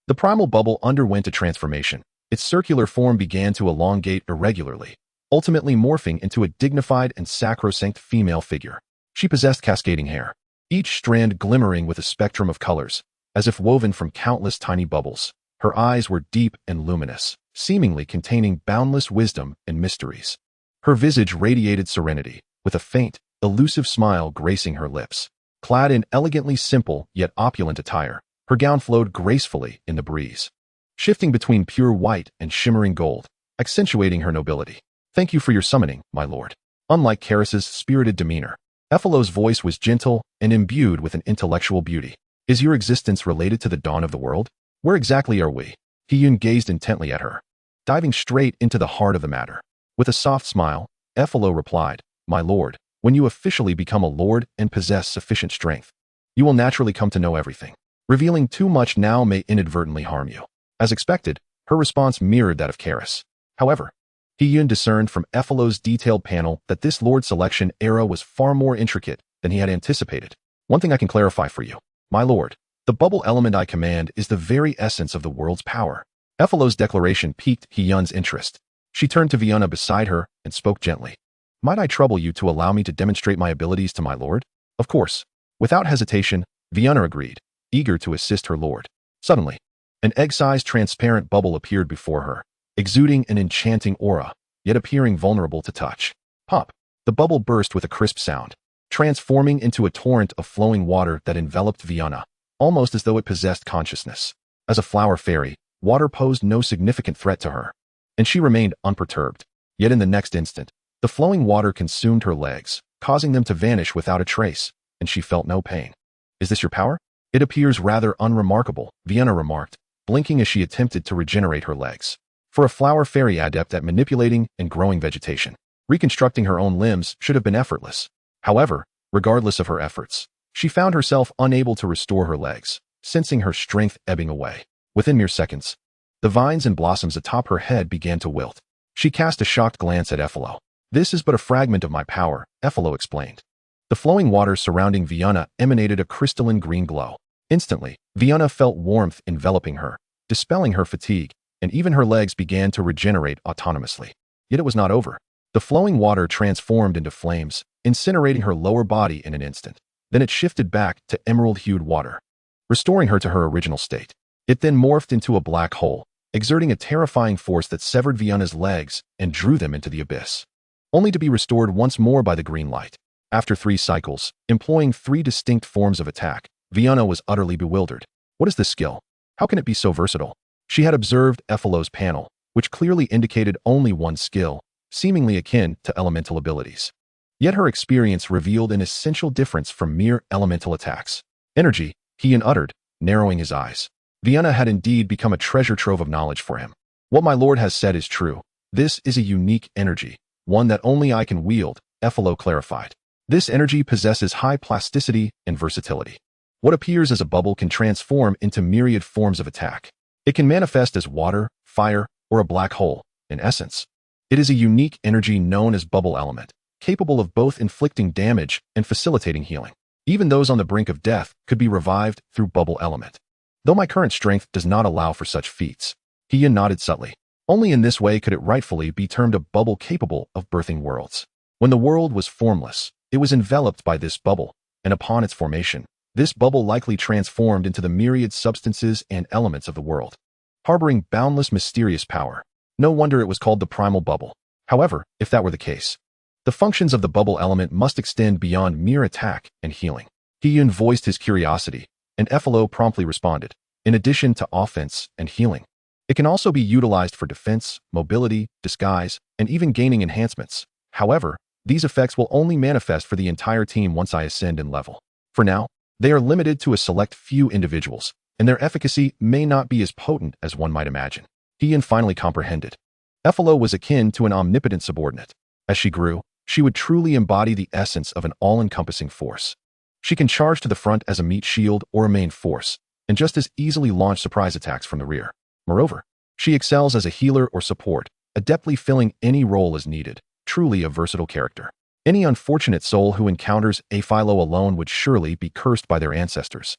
the primal bubble underwent a transformation. Its circular form began to elongate irregularly, ultimately morphing into a dignified and sacrosanct female figure. She possessed cascading hair, each strand glimmering with a spectrum of colors, as if woven from countless tiny bubbles. Her eyes were deep and luminous, seemingly containing boundless wisdom and mysteries. Her visage radiated serenity, with a faint, elusive smile gracing her lips. Clad in elegantly simple yet opulent attire, her gown flowed gracefully in the breeze, shifting between pure white and shimmering gold, accentuating her nobility. "Thank you for your summoning, my lord." Unlike Karis's spirited demeanor, Ephialo's voice was gentle and imbued with an intellectual beauty. "Is your existence related to the dawn of the world? Where exactly are we?" Hee-yun gazed intently at her, diving straight into the heart of the matter. With a soft smile, Ephialo replied, "My lord, when you officially become a lord and possess sufficient strength, you will naturally come to know everything. Revealing too much now may inadvertently harm you." As expected, her response mirrored that of Karis. However, Hee-yun discerned from Ephialo's detailed panel that this lord selection era was far more intricate than he had anticipated. "One thing I can clarify for you, my lord. The bubble element I command is the very essence of the world's power." Ephialo's declaration piqued Hee-yun's interest. She turned to Vianna beside her and spoke gently. "Might I trouble you to allow me to demonstrate my abilities to my lord?" "Of course." Without hesitation, Vianna agreed, eager to assist her lord. Suddenly, an egg-sized transparent bubble appeared before her, exuding an enchanting aura, yet appearing vulnerable to touch. Pop! The bubble burst with a crisp sound, transforming into a torrent of flowing water that enveloped Vianna, almost as though it possessed consciousness. As a flower fairy, water posed no significant threat to her, and she remained unperturbed. Yet in the next instant, the flowing water consumed her legs, causing them to vanish without a trace, and she felt no pain. "Is this your power?" "It appears rather unremarkable," Vianna remarked, blinking as she attempted to regenerate her legs. For a flower fairy adept at manipulating and growing vegetation, reconstructing her own limbs should have been effortless. However, regardless of her efforts, she found herself unable to restore her legs, sensing her strength ebbing away. Within mere seconds, the vines and blossoms atop her head began to wilt. She cast a shocked glance at Ephialo. "This is but a fragment of my power," Ephialo explained. The flowing water surrounding Vianna emanated a crystalline green glow. Instantly, Vianna felt warmth enveloping her, dispelling her fatigue, and even her legs began to regenerate autonomously. Yet it was not over. The flowing water transformed into flames, incinerating her lower body in an instant. Then it shifted back to emerald-hued water, restoring her to her original state. It then morphed into a black hole, exerting a terrifying force that severed Vianna's legs and drew them into the abyss, only to be restored once more by the green light. After 3 cycles, employing 3 distinct forms of attack, Vianna was utterly bewildered. What is this skill? How can it be so versatile? She had observed Ephialo's panel, which clearly indicated only one skill, seemingly akin to elemental abilities. Yet her experience revealed an essential difference from mere elemental attacks. "Energy," Hee-yun uttered, narrowing his eyes. Vianna had indeed become a treasure trove of knowledge for him. "What my lord has said is true. This is a unique energy, one that only I can wield," Ephialo clarified. "This energy possesses high plasticity and versatility. What appears as a bubble can transform into myriad forms of attack. It can manifest as water, fire, or a black hole. In essence, it is a unique energy known as bubble element, capable of both inflicting damage and facilitating healing. Even those on the brink of death could be revived through bubble element. Though my current strength does not allow for such feats." Hee-yun nodded subtly. Only in this way could it rightfully be termed a bubble capable of birthing worlds. When the world was formless, it was enveloped by this bubble, and upon its formation, this bubble likely transformed into the myriad substances and elements of the world, harboring boundless mysterious power. No wonder it was called the primal bubble. However, if that were the case, the functions of the bubble element must extend beyond mere attack and healing. Hee-yun voiced his curiosity, and Ephialo promptly responded. "In addition to offense and healing, It can also be utilized for defense, mobility, disguise, and even gaining enhancements. However, these effects will only manifest for the entire team once I ascend in level. For now, they are limited to a select few individuals, and their efficacy may not be as potent as one might imagine. Ian finally comprehended. Effalo was akin to an omnipotent subordinate. As she grew, she would truly embody the essence of an all-encompassing force. She can charge to the front as a meat shield or a main force, and just as easily launch surprise attacks from the rear. Moreover, she excels as a healer or support, adeptly filling any role as needed, truly a versatile character. Any unfortunate soul who encounters Philo alone would surely be cursed by their ancestors.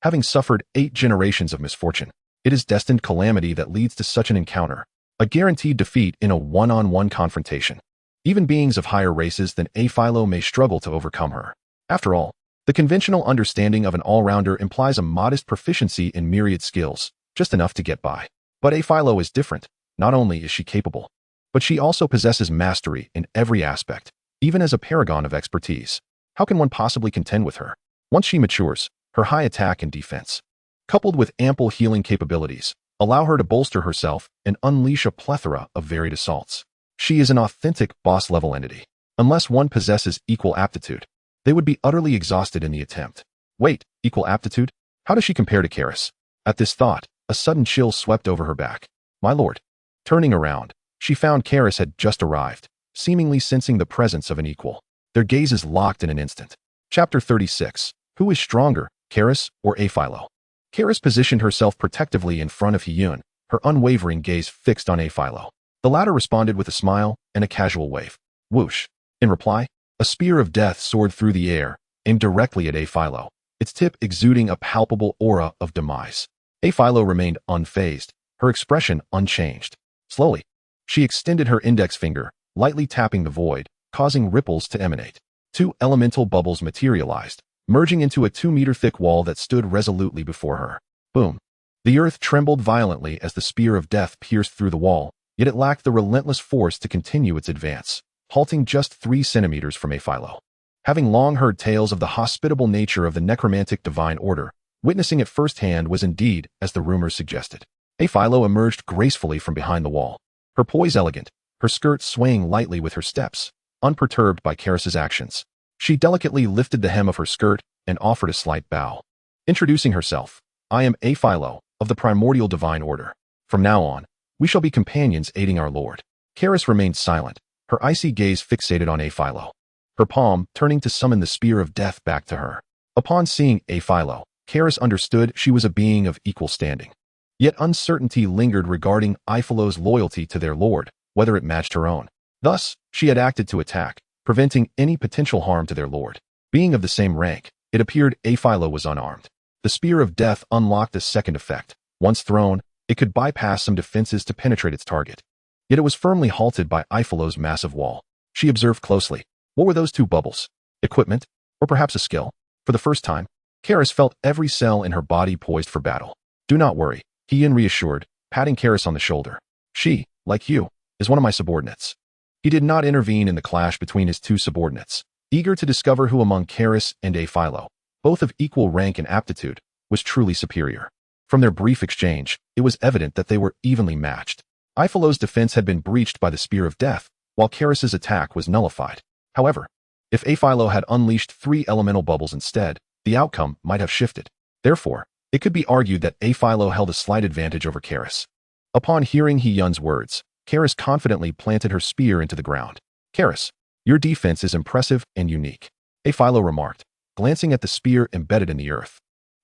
Having suffered 8 generations of misfortune, it is destined calamity that leads to such an encounter, a guaranteed defeat in a one-on-one confrontation. Even beings of higher races than Philo may struggle to overcome her. After all, the conventional understanding of an all-rounder implies a modest proficiency in myriad skills, just enough to get by. But Philo is different. Not only is she capable, but she also possesses mastery in every aspect, even as a paragon of expertise. How can one possibly contend with her? Once she matures, her high attack and defense, coupled with ample healing capabilities, allow her to bolster herself and unleash a plethora of varied assaults. She is an authentic boss-level entity. Unless one possesses equal aptitude, they would be utterly exhausted in the attempt. Wait, equal aptitude? How does she compare to Karis? At this thought, a sudden chill swept over her back. My lord. Turning around, she found Karis had just arrived, seemingly sensing the presence of an equal. Their gazes locked in an instant. Chapter 36. Who is stronger, Karis or Philo? Karis positioned herself protectively in front of Hyun, her unwavering gaze fixed on Philo. The latter responded with a smile and a casual wave. Whoosh. In reply, a spear of death soared through the air, aimed directly at Philo, its tip exuding a palpable aura of demise. Philo remained unfazed, her expression unchanged. Slowly, she extended her index finger, lightly tapping the void, causing ripples to emanate. 2 elemental bubbles materialized, merging into a 2-meter-thick wall that stood resolutely before her. Boom. The earth trembled violently as the spear of death pierced through the wall, yet it lacked the relentless force to continue its advance, halting just 3 centimeters from Philo. Having long heard tales of the hospitable nature of the necromantic divine order, witnessing it firsthand was indeed as the rumors suggested. Philo emerged gracefully from behind the wall, her poise elegant, her skirt swaying lightly with her steps, unperturbed by Karis's actions. She delicately lifted the hem of her skirt and offered a slight bow. Introducing herself, I am Philo, of the primordial divine order. From now on, we shall be companions aiding our lord. Karis remained silent, her icy gaze fixated on Philo, her palm turning to summon the spear of death back to her. Upon seeing Philo, Karis understood she was a being of equal standing. Yet uncertainty lingered regarding Philo's loyalty to their lord, whether it matched her own. Thus, she had acted to attack, preventing any potential harm to their lord. Being of the same rank, it appeared Philo was unarmed. The spear of death unlocked a second effect. Once thrown, it could bypass some defenses to penetrate its target. Yet it was firmly halted by Philo's massive wall. She observed closely. What were those 2 bubbles? Equipment? Or perhaps a skill? For the first time, Karis felt every cell in her body poised for battle. Do not worry, Hyun reassured, patting Karis on the shoulder. She, like you, is one of my subordinates. He did not intervene in the clash between his 2 subordinates, eager to discover who among Karis and Philo, both of equal rank and aptitude, was truly superior. From their brief exchange, it was evident that they were evenly matched. Philo's defense had been breached by the spear of death, while Karis's attack was nullified. However, if Philo had unleashed 3 elemental bubbles instead, the outcome might have shifted. Therefore, it could be argued that Philo held a slight advantage over Karis. Upon hearing Hyun's words, Karis confidently planted her spear into the ground. Karis, your defense is impressive and unique, Philo remarked, glancing at the spear embedded in the earth.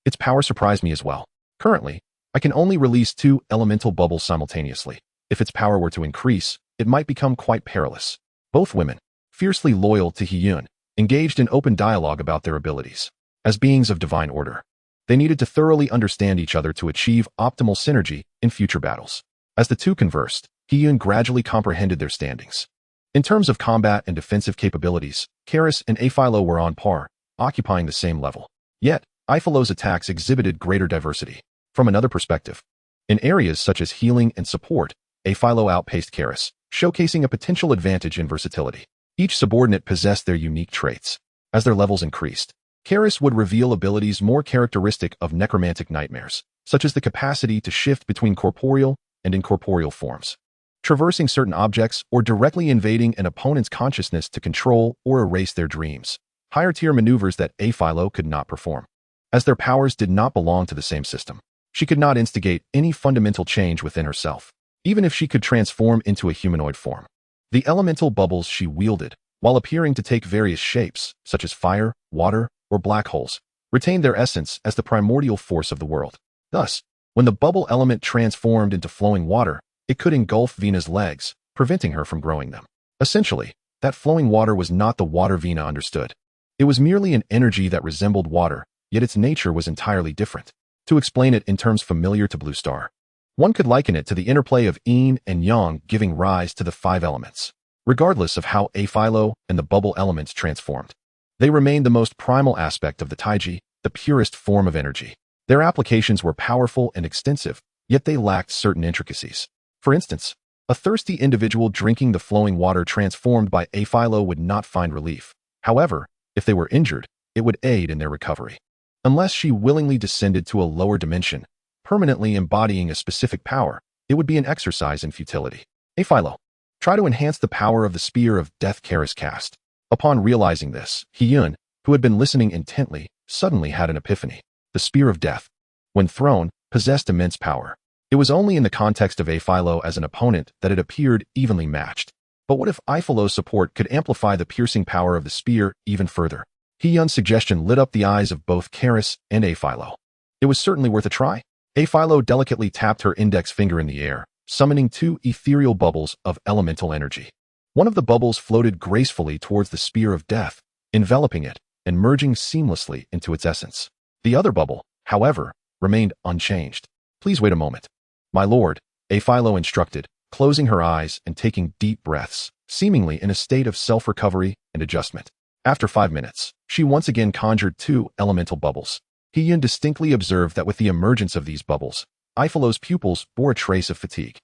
Its power surprised me as well. Currently, I can only release 2 elemental bubbles simultaneously. If its power were to increase, it might become quite perilous. Both women, fiercely loyal to Hyun, engaged in open dialogue about their abilities. As beings of divine order, they needed to thoroughly understand each other to achieve optimal synergy in future battles. As the 2 conversed, Hyun gradually comprehended their standings. In terms of combat and defensive capabilities, Karis and Philo were on par, occupying the same level. Yet, Philo's attacks exhibited greater diversity. From another perspective, in areas such as healing and support, Philo outpaced Karis, showcasing a potential advantage in versatility. Each subordinate possessed their unique traits. As their levels increased, Karis would reveal abilities more characteristic of necromantic nightmares, such as the capacity to shift between corporeal and incorporeal forms, traversing certain objects or directly invading an opponent's consciousness to control or erase their dreams. Higher-tier maneuvers that Aphylo could not perform, as their powers did not belong to the same system. She could not instigate any fundamental change within herself, even if she could transform into a humanoid form. The elemental bubbles she wielded, while appearing to take various shapes, such as fire, water, or black holes, retained their essence as the primordial force of the world. Thus, when the bubble element transformed into flowing water, it could engulf Vena's legs, preventing her from growing them. Essentially, that flowing water was not the water Vena understood. It was merely an energy that resembled water, yet its nature was entirely different. To explain it in terms familiar to Blue Star, one could liken it to the interplay of yin and yang giving rise to the 5 elements. Regardless of how Aphylo and the bubble elements transformed, they remained the most primal aspect of the Taiji, the purest form of energy. Their applications were powerful and extensive, yet they lacked certain intricacies. For instance, a thirsty individual drinking the flowing water transformed by Aphylo would not find relief. However, if they were injured, it would aid in their recovery. Unless she willingly descended to a lower dimension, permanently embodying a specific power, it would be an exercise in futility. Aphylo, try to enhance the power of the Spear of Death Karis cast. Upon realizing this, Hyun, who had been listening intently, suddenly had an epiphany. The Spear of Death, when thrown, possessed immense power. It was only in the context of Aphylo as an opponent that it appeared evenly matched. But what if Aphylo's support could amplify the piercing power of the spear even further? Hyun's suggestion lit up the eyes of both Karis and Aphylo. It was certainly worth a try. Aphylo delicately tapped her index finger in the air, summoning 2 ethereal bubbles of elemental energy. One of the bubbles floated gracefully towards the Spear of Death, enveloping it and merging seamlessly into its essence. The other bubble, however, remained unchanged. Please wait a moment. My lord, Aphylo instructed, closing her eyes and taking deep breaths, seemingly in a state of self-recovery and adjustment. After 5 minutes, she once again conjured 2 elemental bubbles. Hyun distinctly observed that with the emergence of these bubbles, Aphylo's pupils bore a trace of fatigue.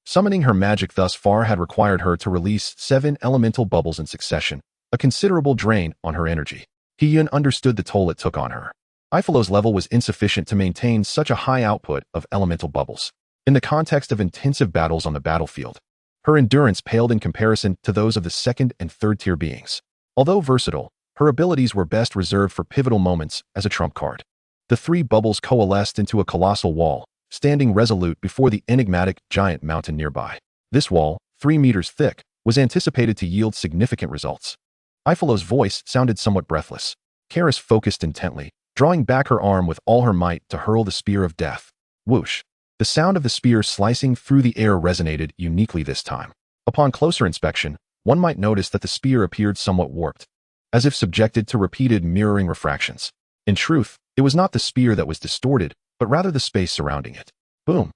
Summoning her magic thus far had required her to release 7 elemental bubbles in succession, a considerable drain on her energy. Hyun understood the toll it took on her. Aphylo's level was insufficient to maintain such a high output of elemental bubbles. In the context of intensive battles on the battlefield, her endurance paled in comparison to those of the 2nd and 3rd tier beings. Although versatile, her abilities were best reserved for pivotal moments as a trump card. The 3 bubbles coalesced into a colossal wall, standing resolute before the enigmatic giant mountain nearby. This wall, 3 meters thick, was anticipated to yield significant results. Aphylo's voice sounded somewhat breathless. Karis focused intently, drawing back her arm with all her might to hurl the Spear of Death. Whoosh! The sound of the spear slicing through the air resonated uniquely this time. Upon closer inspection, one might notice that the spear appeared somewhat warped, as if subjected to repeated mirroring refractions. In truth, it was not the spear that was distorted, but rather the space surrounding it. Boom!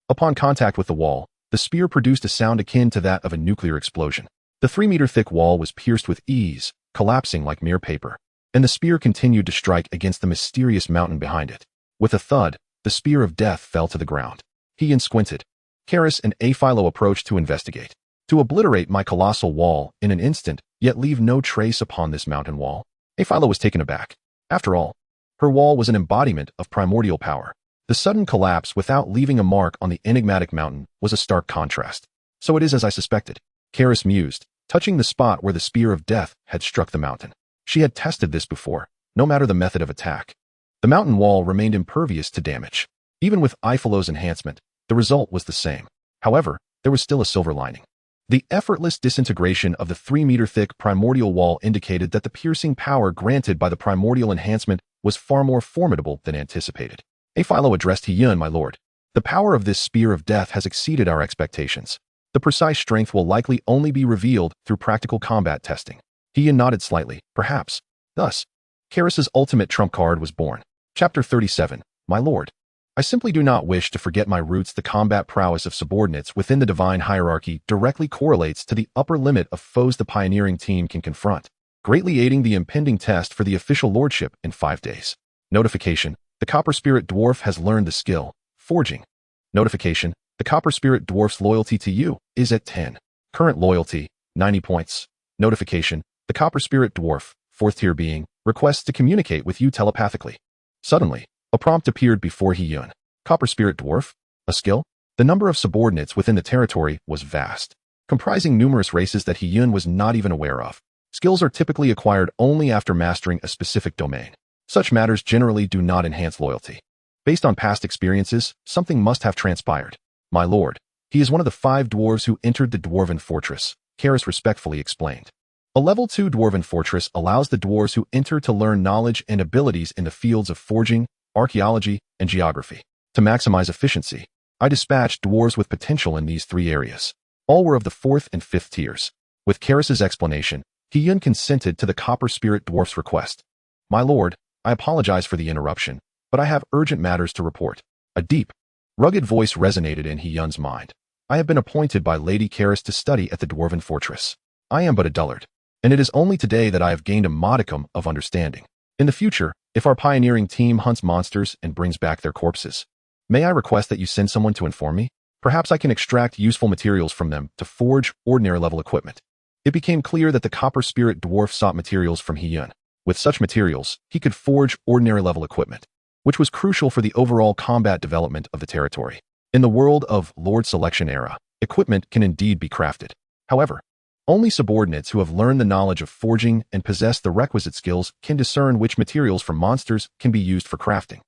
Upon contact with the wall, the spear produced a sound akin to that of a nuclear explosion. The 3-meter-thick wall was pierced with ease, collapsing like mere paper, and the spear continued to strike against the mysterious mountain behind it. With a thud, the Spear of Death fell to the ground. Hyun squinted. Karis and Aphylo approached to investigate. To obliterate my colossal wall in an instant, yet leave no trace upon this mountain wall. Aphylo was taken aback. After all, her wall was an embodiment of primordial power. The sudden collapse without leaving a mark on the enigmatic mountain was a stark contrast. So it is as I suspected, Karis mused, touching the spot where the Spear of Death had struck the mountain. She had tested this before, no matter the method of attack. The mountain wall remained impervious to damage. Even with Aphylo's enhancement, the result was the same. However, there was still a silver lining. The effortless disintegration of the 3-meter-thick primordial wall indicated that the piercing power granted by the primordial enhancement was far more formidable than anticipated. Aphylo addressed Hyun, my lord. The power of this Spear of Death has exceeded our expectations. The precise strength will likely only be revealed through practical combat testing. Hyun nodded slightly, perhaps. Thus, Karis's ultimate trump card was born. Chapter 37, My Lord. I simply do not wish to forget my roots. The combat prowess of subordinates within the divine hierarchy directly correlates to the upper limit of foes the pioneering team can confront, greatly aiding the impending test for the official lordship in 5 days. Notification: the Copper Spirit Dwarf has learned the skill, Forging. Notification: the Copper Spirit Dwarf's loyalty to you is at 10. Current loyalty, 90 points. Notification: the Copper Spirit Dwarf, 4th tier being, requests to communicate with you telepathically. Suddenly, a prompt appeared before Hyun. Copper Spirit Dwarf? A skill? The number of subordinates within the territory was vast, comprising numerous races that He-Yun was not even aware of. Skills are typically acquired only after mastering a specific domain. Such matters generally do not enhance loyalty. Based on past experiences, something must have transpired. My lord, he is one of the 5 dwarves who entered the Dwarven Fortress, Karis respectfully explained. A level 2 Dwarven Fortress allows the dwarves who enter to learn knowledge and abilities in the fields of forging, archaeology, and geography. To maximize efficiency, I dispatched dwarves with potential in these 3 areas. All were of the 4th and 5th tiers. With Karis's explanation, He-Yun consented to the Copper Spirit Dwarf's request. My lord, I apologize for the interruption, but I have urgent matters to report. A deep, rugged voice resonated in He-Yun's mind. I have been appointed by Lady Karis to study at the Dwarven Fortress. I am but a dullard, and it is only today that I have gained a modicum of understanding. In the future, if our pioneering team hunts monsters and brings back their corpses, may I request that you send someone to inform me? Perhaps I can extract useful materials from them to forge ordinary-level equipment. It became clear that the Copper Spirit Dwarf sought materials from He-Yun. With such materials, he could forge ordinary-level equipment, which was crucial for the overall combat development of the territory. In the world of Lord Selection era, equipment can indeed be crafted. However, only subordinates who have learned the knowledge of forging and possess the requisite skills can discern which materials from monsters can be used for crafting.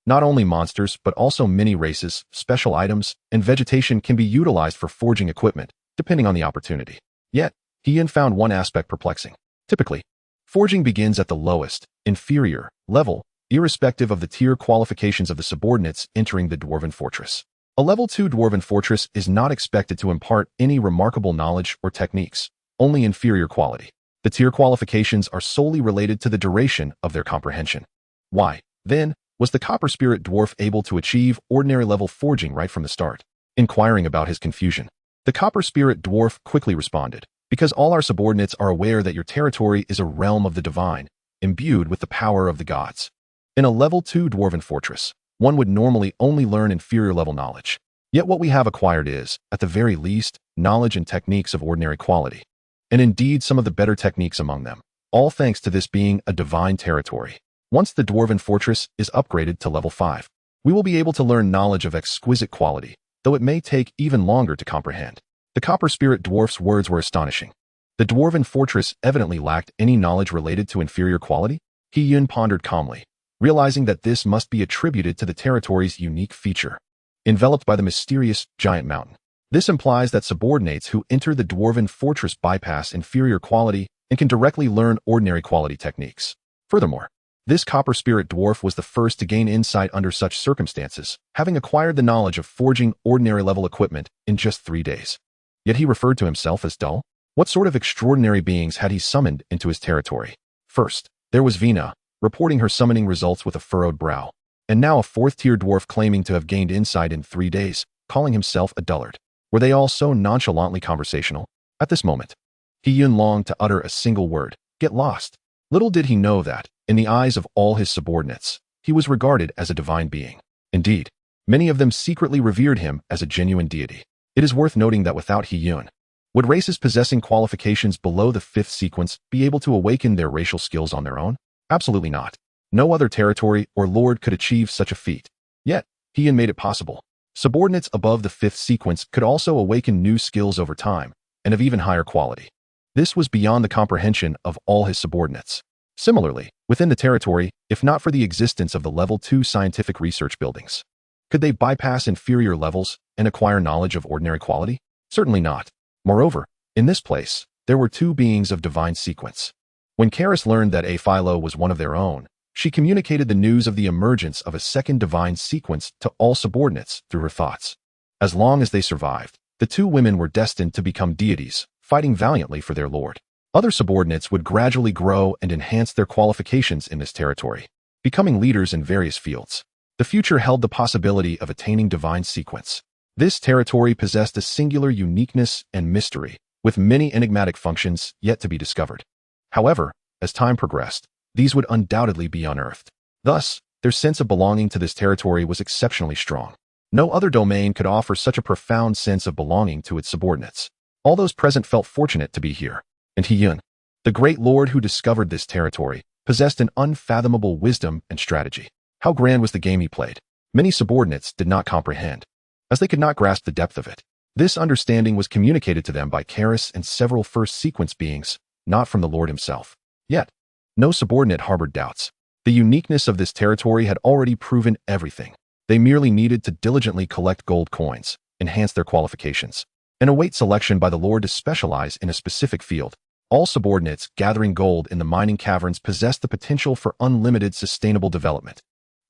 Not only monsters, but also many races, special items, and vegetation can be utilized for forging equipment, depending on the opportunity. Yet, He-Yun found one aspect perplexing. Typically, forging begins at the lowest, inferior, level, irrespective of the tier qualifications of the subordinates entering the Dwarven Fortress. A level 2 Dwarven Fortress is not expected to impart any remarkable knowledge or techniques, only inferior quality. The tier qualifications are solely related to the duration of their comprehension. Why, then, was the Copper Spirit Dwarf able to achieve ordinary-level forging right from the start? Inquiring about his confusion, the Copper Spirit Dwarf quickly responded, because all our subordinates are aware that your territory is a realm of the divine, imbued with the power of the gods. In a level 2 Dwarven Fortress, one would normally only learn inferior-level knowledge. Yet what we have acquired is, at the very least, knowledge and techniques of ordinary quality. And indeed some of the better techniques among them, all thanks to this being a divine territory. Once the Dwarven Fortress is upgraded to level 5, we will be able to learn knowledge of exquisite quality, though it may take even longer to comprehend. The Copper Spirit Dwarf's words were astonishing. The Dwarven Fortress evidently lacked any knowledge related to inferior quality. He-Yun pondered calmly, realizing that this must be attributed to the territory's unique feature, enveloped by the mysterious giant mountain. This implies that subordinates who enter the Dwarven Fortress bypass inferior quality and can directly learn ordinary quality techniques. Furthermore, this Copper Spirit Dwarf was the first to gain insight under such circumstances, having acquired the knowledge of forging ordinary-level equipment in just 3 days. Yet he referred to himself as dull? What sort of extraordinary beings had he summoned into his territory? First, there was Vina, reporting her summoning results with a furrowed brow, and now a 4th-tier dwarf claiming to have gained insight in 3 days, calling himself a dullard. Were they all so nonchalantly conversational? At this moment, He-Yun longed to utter a single word, get lost. Little did he know that, in the eyes of all his subordinates, he was regarded as a divine being. Indeed, many of them secretly revered him as a genuine deity. It is worth noting that without He-Yun, would races possessing qualifications below the 5th sequence be able to awaken their racial skills on their own? Absolutely not. No other territory or lord could achieve such a feat. Yet, He-Yun made it possible. Subordinates above the 5th sequence could also awaken new skills over time, and of even higher quality. This was beyond the comprehension of all his subordinates. Similarly, within the territory, if not for the existence of the Level 2 scientific research buildings, could they bypass inferior levels and acquire knowledge of ordinary quality? Certainly not. Moreover, in this place, there were 2 beings of divine sequence. When Karis learned that Aphilo was one of their own, she communicated the news of the emergence of a second divine sequence to all subordinates through her thoughts. As long as they survived, the 2 women were destined to become deities, fighting valiantly for their lord. Other subordinates would gradually grow and enhance their qualifications in this territory, becoming leaders in various fields. The future held the possibility of attaining divine sequence. This territory possessed a singular uniqueness and mystery, with many enigmatic functions yet to be discovered. However, as time progressed, these would undoubtedly be unearthed. Thus, their sense of belonging to this territory was exceptionally strong. No other domain could offer such a profound sense of belonging to its subordinates. All those present felt fortunate to be here. And He-Yun, the great lord who discovered this territory, possessed an unfathomable wisdom and strategy. How grand was the game he played? Many subordinates did not comprehend. as they could not grasp the depth of it. This understanding was communicated to them by Karis and several first sequence beings, not from the Lord himself. Yet, no subordinate harbored doubts. The uniqueness of this territory had already proven everything. They merely needed to diligently collect gold coins, enhance their qualifications, and await selection by the Lord to specialize in a specific field. All subordinates gathering gold in the mining caverns possessed the potential for unlimited sustainable development.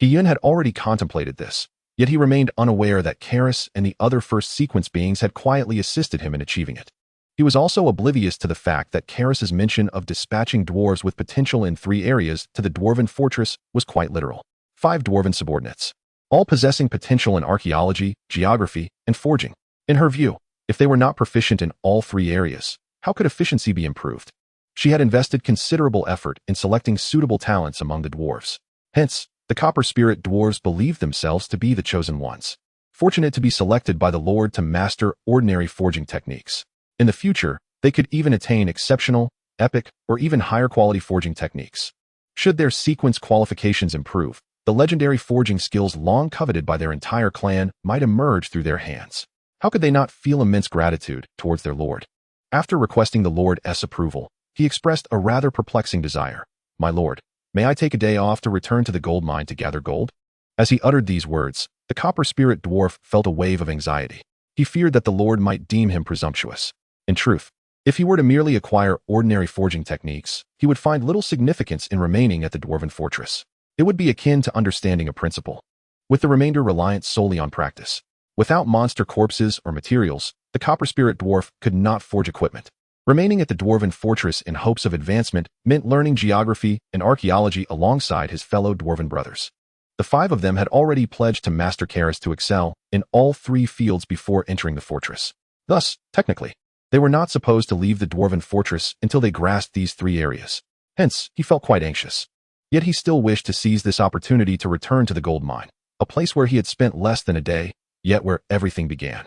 Hiyun had already contemplated this, yet he remained unaware that Karis and the other first sequence beings had quietly assisted him in achieving it. He was also oblivious to the fact that Karis's mention of dispatching dwarves with potential in 3 areas to the Dwarven Fortress was quite literal. 5 dwarven subordinates, all possessing potential in archaeology, geography, and forging. In her view, if they were not proficient in all 3 areas, how could efficiency be improved? She had invested considerable effort in selecting suitable talents among the dwarves. Hence, the Copper Spirit dwarves believed themselves to be the chosen ones, fortunate to be selected by the Lord to master ordinary forging techniques. In the future, they could even attain exceptional, epic, or even higher quality forging techniques. Should their sequence qualifications improve, the legendary forging skills long coveted by their entire clan might emerge through their hands. How could they not feel immense gratitude towards their Lord? After requesting the Lord's approval, he expressed a rather perplexing desire. "My Lord, may I take a day off to return to the gold mine to gather gold?" As he uttered these words, the Copper Spirit dwarf felt a wave of anxiety. He feared that the Lord might deem him presumptuous. In truth, if he were to merely acquire ordinary forging techniques, he would find little significance in remaining at the Dwarven Fortress. It would be akin to understanding a principle, with the remainder reliant solely on practice. Without monster corpses or materials, the Copper Spirit dwarf could not forge equipment. Remaining at the Dwarven Fortress in hopes of advancement meant learning geography and archaeology alongside his fellow Dwarven brothers. The 5 of them had already pledged to Master Karis to excel in all 3 fields before entering the fortress. Thus, technically, they were not supposed to leave the Dwarven Fortress until they grasped these 3 areas. Hence, he felt quite anxious. Yet he still wished to seize this opportunity to return to the gold mine, a place where he had spent less than a day, yet where everything began.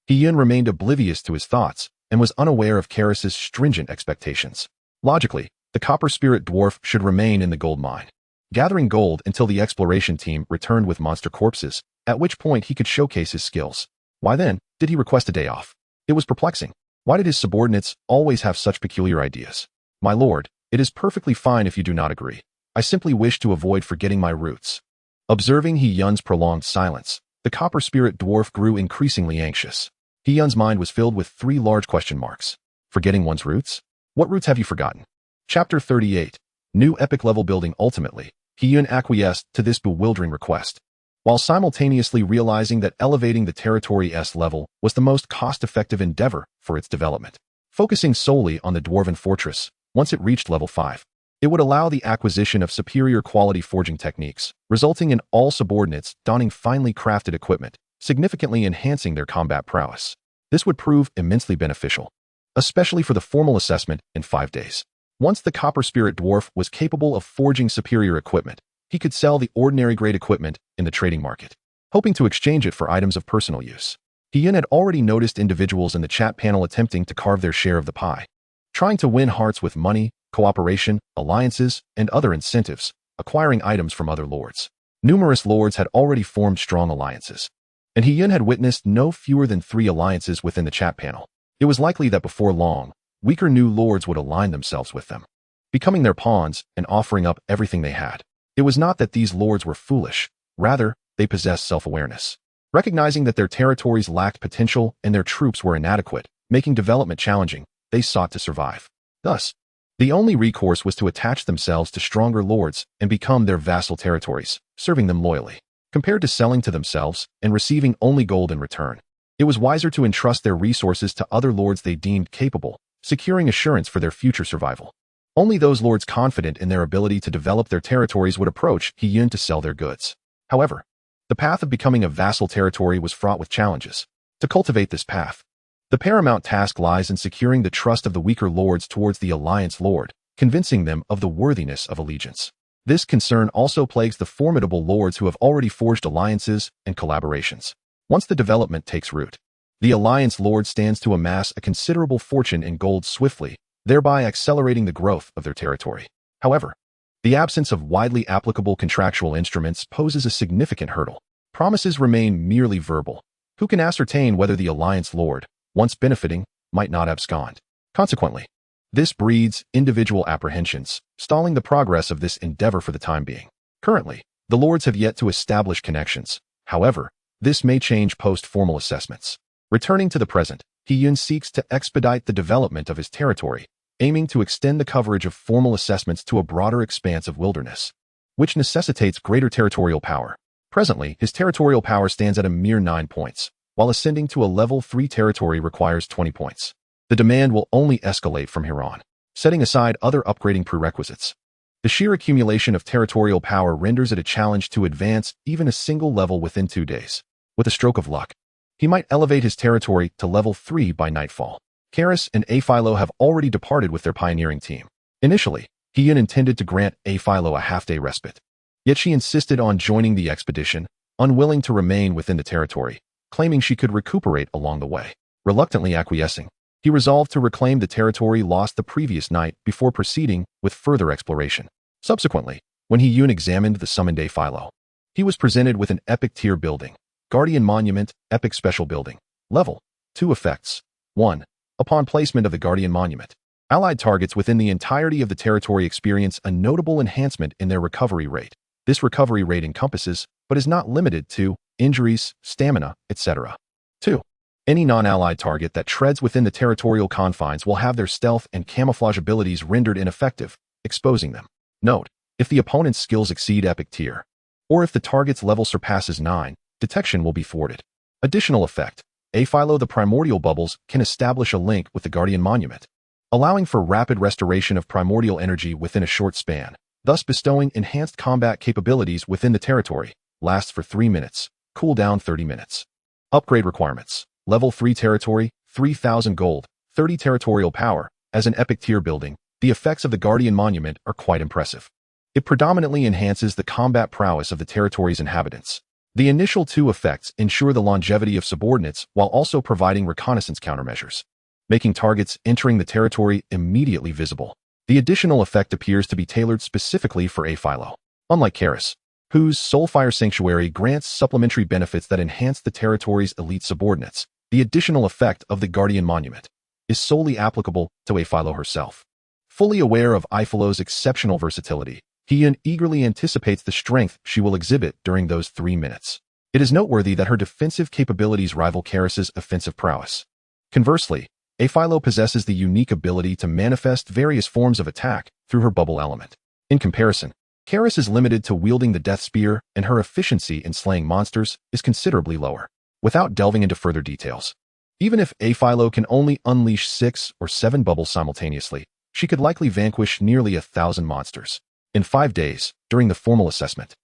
Hiyun remained oblivious to his thoughts and was unaware of Karis's stringent expectations. Logically, the Copper Spirit dwarf should remain in the gold mine, gathering gold until the exploration team returned with monster corpses, at which point he could showcase his skills. Why then did he request a day off? It was perplexing. Why did his subordinates always have such peculiar ideas? "My lord, it is perfectly fine if you do not agree. I simply wish to avoid forgetting my roots." Observing Hiyun's prolonged silence, the Copper Spirit dwarf grew increasingly anxious. Hiyun's mind was filled with 3 large question marks. Forgetting one's roots? What roots have you forgotten? Chapter 38. New epic level building. Ultimately, Hiyun acquiesced to this bewildering request, while simultaneously realizing that elevating the territory's level was the most cost-effective endeavor for its development. Focusing solely on the Dwarven Fortress, once it reached level 5, it would allow the acquisition of superior quality forging techniques, resulting in all subordinates donning finely crafted equipment, significantly enhancing their combat prowess. This would prove immensely beneficial, especially for the formal assessment in 5 days. Once the Copper Spirit dwarf was capable of forging superior equipment, he could sell the ordinary grade equipment in the trading market, hoping to exchange it for items of personal use. Hiyun had already noticed individuals in the chat panel attempting to carve their share of the pie, trying to win hearts with money, cooperation, alliances, and other incentives, acquiring items from other lords. Numerous lords had already formed strong alliances, and Hiyun had witnessed no fewer than 3 alliances within the chat panel. It was likely that before long, weaker new lords would align themselves with them, becoming their pawns and offering up everything they had. It was not that these lords were foolish, rather, they possessed self-awareness. Recognizing that their territories lacked potential and their troops were inadequate, making development challenging, they sought to survive. Thus, the only recourse was to attach themselves to stronger lords and become their vassal territories, serving them loyally. Compared to selling to themselves and receiving only gold in return, it was wiser to entrust their resources to other lords they deemed capable, securing assurance for their future survival. Only those lords confident in their ability to develop their territories would approach Hiyun to sell their goods. However, the path of becoming a vassal territory was fraught with challenges. To cultivate this path, the paramount task lies in securing the trust of the weaker lords towards the Alliance Lord, convincing them of the worthiness of allegiance. This concern also plagues the formidable lords who have already forged alliances and collaborations. Once the development takes root, the Alliance Lord stands to amass a considerable fortune in gold swiftly, thereby accelerating the growth of their territory. However, the absence of widely applicable contractual instruments poses a significant hurdle. Promises remain merely verbal, Who can ascertain whether the Alliance Lord, once benefiting, might not abscond? Consequently, this breeds individual apprehensions, stalling the progress of this endeavor for the time being. Currently, the Lords have yet to establish connections. However, this may change post-formal assessments. Returning to the present, He-Yun seeks to expedite the development of his territory, aiming to extend the coverage of formal assessments to a broader expanse of wilderness, which necessitates greater territorial power. Presently, his territorial power stands at a mere 9 points, while ascending to a level 3 territory requires 20 points. The demand will only escalate from here on, setting aside other upgrading prerequisites. The sheer accumulation of territorial power renders it a challenge to advance even a single level within 2 days. With a stroke of luck, he might elevate his territory to level 3 by nightfall. Karis and Aphilo have already departed with their pioneering team. Initially, He-Yun intended to grant Aphilo a half-day respite. Yet she insisted on joining the expedition, unwilling to remain within the territory, claiming she could recuperate along the way. Reluctantly acquiescing, he resolved to reclaim the territory lost the previous night before proceeding with further exploration. Subsequently, when He-Yun examined the summoned Aphilo, he was presented with an epic tier building, Guardian Monument, Epic Special Building. Level 2 effects. 1. Upon placement of the Guardian Monument, allied targets within the entirety of the territory experience a notable enhancement in their recovery rate. This recovery rate encompasses, but is not limited to, injuries, stamina, etc. 2. Any non-allied target that treads within the territorial confines will have their stealth and camouflage abilities rendered ineffective, exposing them. Note, if the opponent's skills exceed epic tier, or if the target's level surpasses 9, detection will be thwarted. Additional effect. Aphilo the primordial bubbles can establish a link with the Guardian Monument, allowing for rapid restoration of primordial energy within a short span, thus bestowing enhanced combat capabilities within the territory. Lasts for 3 minutes. Cooldown 30 minutes. Upgrade requirements. Level 3 territory, 3,000 gold, 30 territorial power. As an epic tier building, the effects of the Guardian Monument are quite impressive. It predominantly enhances the combat prowess of the territory's inhabitants. The initial 2 effects ensure the longevity of subordinates while also providing reconnaissance countermeasures, making targets entering the territory immediately visible. The additional effect appears to be tailored specifically for Aphilo. Unlike Karis, whose Soulfire Sanctuary grants supplementary benefits that enhance the territory's elite subordinates, the additional effect of the Guardian Monument is solely applicable to Aphilo herself. Fully aware of Aphilo's exceptional versatility, He-Yun eagerly anticipates the strength she will exhibit during those 3 minutes. It is noteworthy that her defensive capabilities rival Karis's offensive prowess. Conversely, Aphilo possesses the unique ability to manifest various forms of attack through her bubble element. In comparison, Karis is limited to wielding the Death Spear, and her efficiency in slaying monsters is considerably lower. Without delving into further details, even if Aphilo can only unleash 6 or 7 bubbles simultaneously, she could likely vanquish nearly 1,000 monsters. In 5 days, during the formal assessment,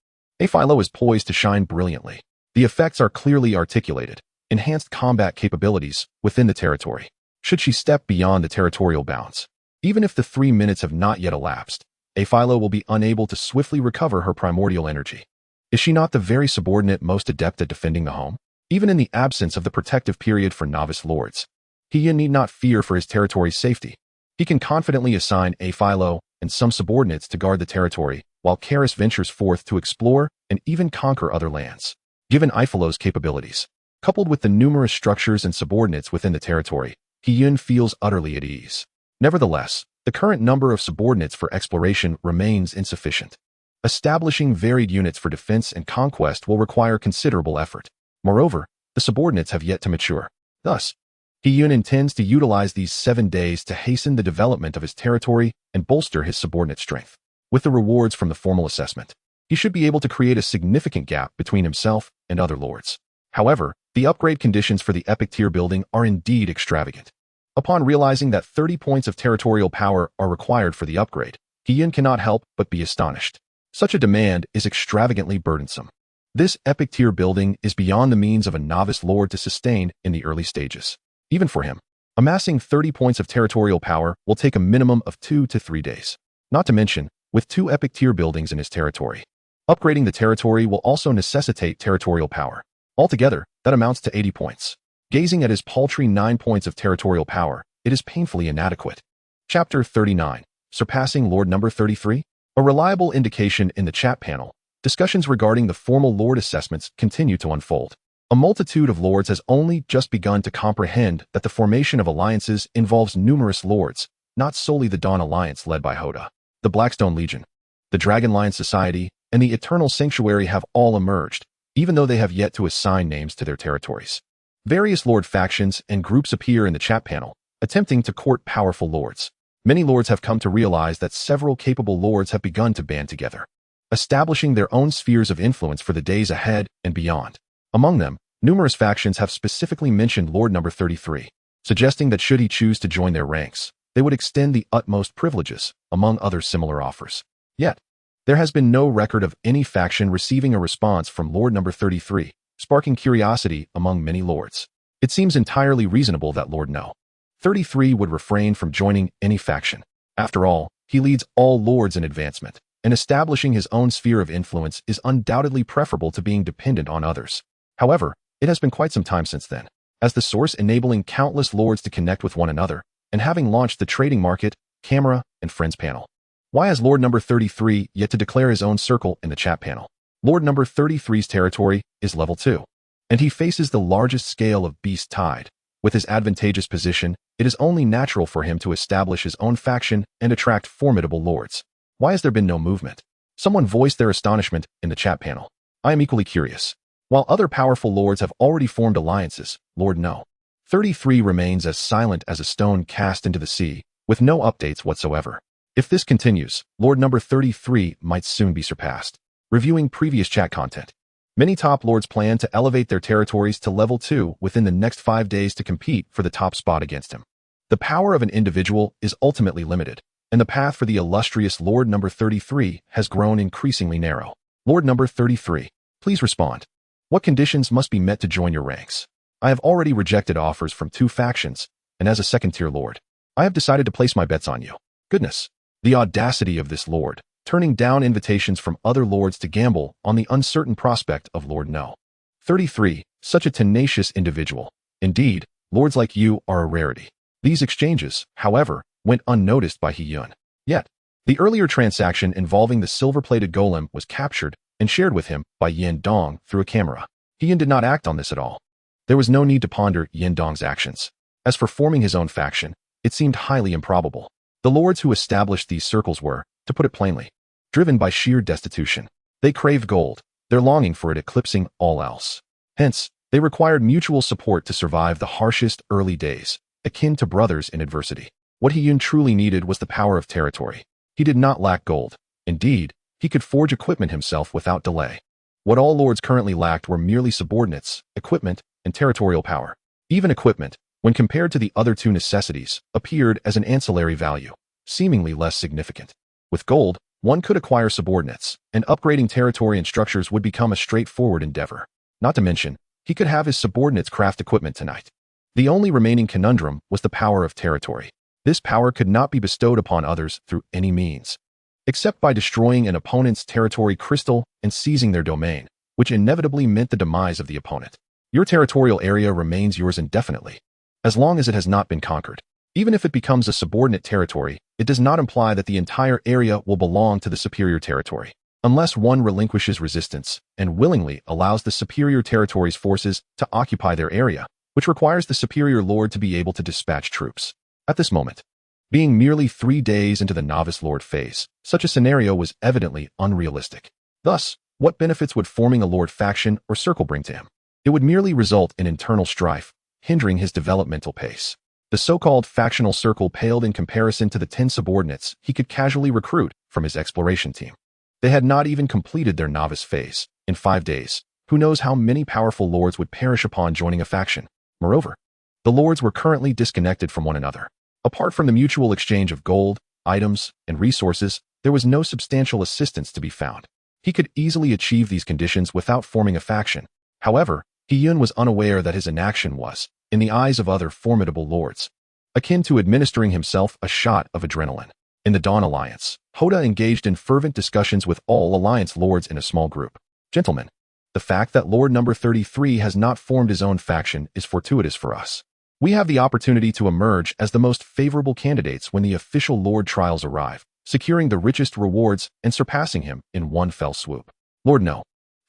Aphilo is poised to shine brilliantly. The effects are clearly articulated, enhanced combat capabilities within the territory. Should she step beyond the territorial bounds, even if the 3 minutes have not yet elapsed, Aphilo will be unable to swiftly recover her primordial energy. Is she not the very subordinate most adept at defending the home? Even in the absence of the protective period for novice lords, He-Yun need not fear for his territory's safety. He can confidently assign Aphilo and some subordinates to guard the territory, while Karis ventures forth to explore and even conquer other lands. Given Aphilo's capabilities, coupled with the numerous structures and subordinates within the territory, He-Yun feels utterly at ease. Nevertheless, the current number of subordinates for exploration remains insufficient. Establishing varied units for defense and conquest will require considerable effort. Moreover, the subordinates have yet to mature. Thus, He-Yun intends to utilize these 7 days to hasten the development of his territory and bolster his subordinate strength. With the rewards from the formal assessment, he should be able to create a significant gap between himself and other lords. However, the upgrade conditions for the epic tier building are indeed extravagant. Upon realizing that 30 points of territorial power are required for the upgrade, He-Yun cannot help but be astonished. Such a demand is extravagantly burdensome. This epic tier building is beyond the means of a novice lord to sustain in the early stages. Even for him, amassing 30 points of territorial power will take a minimum of 2 to 3 days. Not to mention, with 2 epic tier buildings in his territory, upgrading the territory will also necessitate territorial power. Altogether, that amounts to 80 points. Gazing at his paltry 9 points of territorial power, it is painfully inadequate. Chapter 39. Surpassing Lord Number 33? A reliable indication in the chat panel, discussions regarding the formal lord assessments continue to unfold. A multitude of lords has only just begun to comprehend that the formation of alliances involves numerous lords, not solely the Dawn Alliance led by Hoda. The Blackstone Legion, the Dragon Lion Society, and the Eternal Sanctuary have all emerged, even though they have yet to assign names to their territories. Various lord factions and groups appear in the chat panel, attempting to court powerful lords. Many lords have come to realize that several capable lords have begun to band together, establishing their own spheres of influence for the days ahead and beyond. Among them, numerous factions have specifically mentioned Lord Number 33, suggesting that should he choose to join their ranks, they would extend the utmost privileges, among other similar offers. Yet, there has been no record of any faction receiving a response from Lord Number 33, sparking curiosity among many lords. It seems entirely reasonable that Lord No. 33 would refrain from joining any faction. After all, he leads all lords in advancement, and establishing his own sphere of influence is undoubtedly preferable to being dependent on others. However, it has been quite some time since then, as the source enabling countless lords to connect with one another, and having launched the trading market, camera, and friends panel. Why has Lord Number 33 yet to declare his own circle in the chat panel? Lord Number 33's territory is level 2, and he faces the largest scale of Beast Tide. With his advantageous position, it is only natural for him to establish his own faction and attract formidable lords. Why has there been no movement? Someone voiced their astonishment in the chat panel. I am equally curious. While other powerful lords have already formed alliances, Lord No. 33 remains as silent as a stone cast into the sea, with no updates whatsoever. If this continues, Lord Number 33 might soon be surpassed. Reviewing previous chat content. Many top lords plan to elevate their territories to level 2 within the next 5 days to compete for the top spot against him. The power of an individual is ultimately limited, and the path for the illustrious Lord Number 33 has grown increasingly narrow. Lord Number 33, please respond. What conditions must be met to join your ranks? I have already rejected offers from 2 factions, and as a second-tier lord, I have decided to place my bets on you. Goodness, the audacity of this lord, turning down invitations from other lords to gamble on the uncertain prospect of Lord No. 33, such a tenacious individual. Indeed, lords like you are a rarity. These exchanges, however, went unnoticed by He-Yun. Yet, the earlier transaction involving the silver-plated golem was captured and shared with him by Yin Dong through a camera. He-Yun did not act on this at all. There was no need to ponder Yin Dong's actions. As for forming his own faction, it seemed highly improbable. The lords who established these circles were, to put it plainly, driven by sheer destitution. They craved gold, their longing for it eclipsing all else. Hence, they required mutual support to survive the harshest early days, akin to brothers in adversity. What He-Yun truly needed was the power of territory. He did not lack gold. Indeed, he could forge equipment himself without delay. What all lords currently lacked were merely subordinates, equipment, and territorial power. Even equipment, when compared to the other 2 necessities, appeared as an ancillary value, seemingly less significant. With gold, one could acquire subordinates, and upgrading territory and structures would become a straightforward endeavor. Not to mention, he could have his subordinates craft equipment tonight. The only remaining conundrum was the power of territory. This power could not be bestowed upon others through any means, except by destroying an opponent's territory crystal and seizing their domain, which inevitably meant the demise of the opponent. Your territorial area remains yours indefinitely, as long as it has not been conquered. Even if it becomes a subordinate territory, it does not imply that the entire area will belong to the superior territory, unless one relinquishes resistance and willingly allows the superior territory's forces to occupy their area, which requires the superior lord to be able to dispatch troops. At this moment, being merely 3 days into the novice lord phase, such a scenario was evidently unrealistic. Thus, what benefits would forming a lord faction or circle bring to him? It would merely result in internal strife, hindering his developmental pace. The so-called factional circle paled in comparison to the 10 subordinates he could casually recruit from his exploration team. They had not even completed their novice phase. In 5 days, who knows how many powerful lords would perish upon joining a faction. Moreover, the lords were currently disconnected from one another. Apart from the mutual exchange of gold, items, and resources, there was no substantial assistance to be found. He could easily achieve these conditions without forming a faction. However, He-Yun was unaware that his inaction was, in the eyes of other formidable lords, akin to administering himself a shot of adrenaline. In the Dawn Alliance, Hoda engaged in fervent discussions with all Alliance lords in a small group. Gentlemen, the fact that Lord Number 33 has not formed his own faction is fortuitous for us. We have the opportunity to emerge as the most favorable candidates when the official lord trials arrive, securing the richest rewards and surpassing him in one fell swoop. Lord No.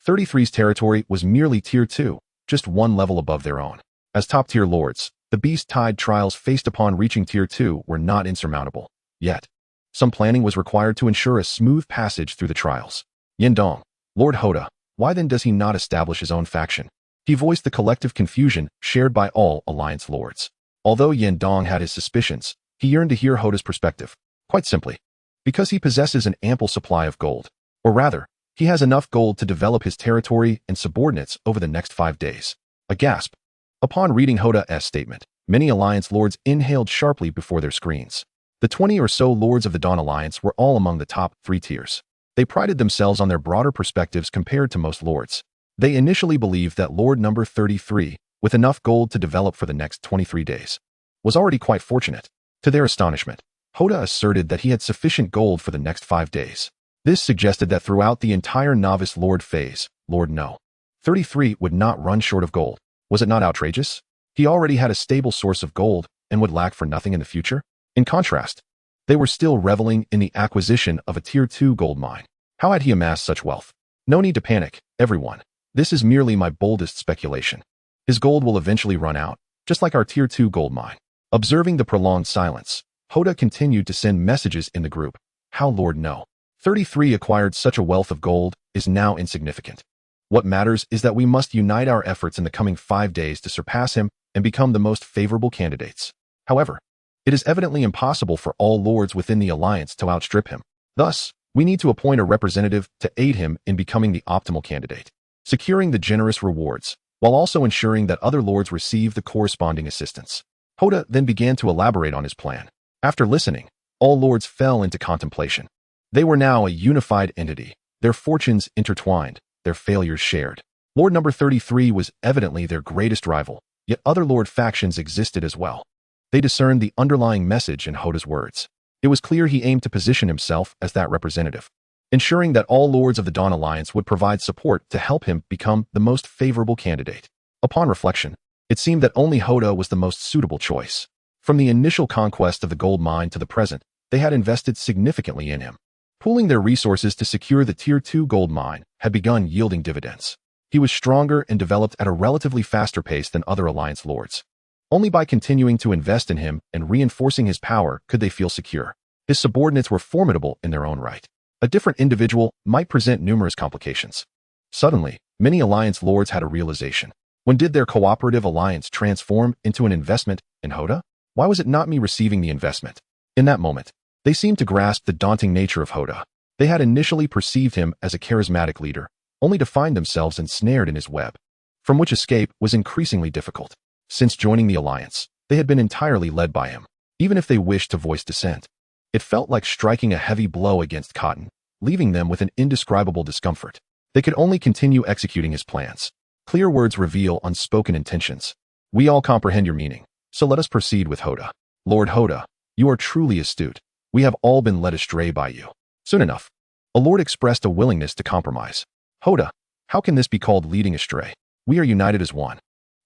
33's territory was merely Tier 2, just one level above their own. As top-tier lords, the beast-tide trials faced upon reaching Tier 2 were not insurmountable. Yet, some planning was required to ensure a smooth passage through the trials. Yendong, Lord Hoda, why then does he not establish his own faction? He voiced the collective confusion shared by all Alliance lords. Although Yendong had his suspicions, he yearned to hear Hoda's perspective. Quite simply, because he possesses an ample supply of gold. Or rather, he has enough gold to develop his territory and subordinates over the next 5 days. A gasp. Upon reading Hoda's statement, many Alliance lords inhaled sharply before their screens. The 20 or so lords of the Dawn Alliance were all among the top 3 tiers. They prided themselves on their broader perspectives compared to most lords. They initially believed that Lord number 33, with enough gold to develop for the next 23 days, was already quite fortunate. To their astonishment, Hoda asserted that he had sufficient gold for the next 5 days. This suggested that throughout the entire novice lord phase, Lord No. 33 would not run short of gold. Was it not outrageous? He already had a stable source of gold and would lack for nothing in the future. In contrast, they were still reveling in the acquisition of a Tier 2 gold mine. How had he amassed such wealth? No need to panic, everyone. This is merely my boldest speculation. His gold will eventually run out, just like our Tier 2 gold mine. Observing the prolonged silence, Hoda continued to send messages in the group. How Lord No. 33 acquired such a wealth of gold is now insignificant. What matters is that we must unite our efforts in the coming 5 days to surpass him and become the most favorable candidates. However, it is evidently impossible for all lords within the alliance to outstrip him. Thus, we need to appoint a representative to aid him in becoming the optimal candidate, securing the generous rewards, while also ensuring that other lords receive the corresponding assistance. Hoda then began to elaborate on his plan. After listening, all lords fell into contemplation. They were now a unified entity, their fortunes intertwined, their failures shared. Lord number 33 was evidently their greatest rival, yet other lord factions existed as well. They discerned the underlying message in Hoda's words. It was clear he aimed to position himself as that representative, ensuring that all lords of the Dawn Alliance would provide support to help him become the most favorable candidate. Upon reflection, it seemed that only Hoda was the most suitable choice. From the initial conquest of the gold mine to the present, they had invested significantly in him. Pooling their resources to secure the Tier 2 gold mine had begun yielding dividends. He was stronger and developed at a relatively faster pace than other Alliance lords. Only by continuing to invest in him and reinforcing his power could they feel secure. His subordinates were formidable in their own right. A different individual might present numerous complications. Suddenly, many Alliance lords had a realization. When did their cooperative alliance transform into an investment in Hoda? Why was it not me receiving the investment? In that moment, they seemed to grasp the daunting nature of Hoda. They had initially perceived him as a charismatic leader, only to find themselves ensnared in his web, from which escape was increasingly difficult. Since joining the alliance, they had been entirely led by him, even if they wished to voice dissent. It felt like striking a heavy blow against cotton, leaving them with an indescribable discomfort. They could only continue executing his plans. Clear words reveal unspoken intentions. We all comprehend your meaning, so let us proceed with Hoda. Lord Hoda, you are truly astute. We have all been led astray by you. Soon enough, a lord expressed a willingness to compromise. Hoda, how can this be called leading astray? We are united as one.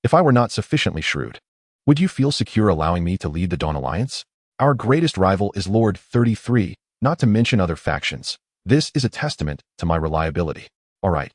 If I were not sufficiently shrewd, would you feel secure allowing me to lead the Dawn Alliance? Our greatest rival is Lord 33, not to mention other factions. This is a testament to my reliability. All right,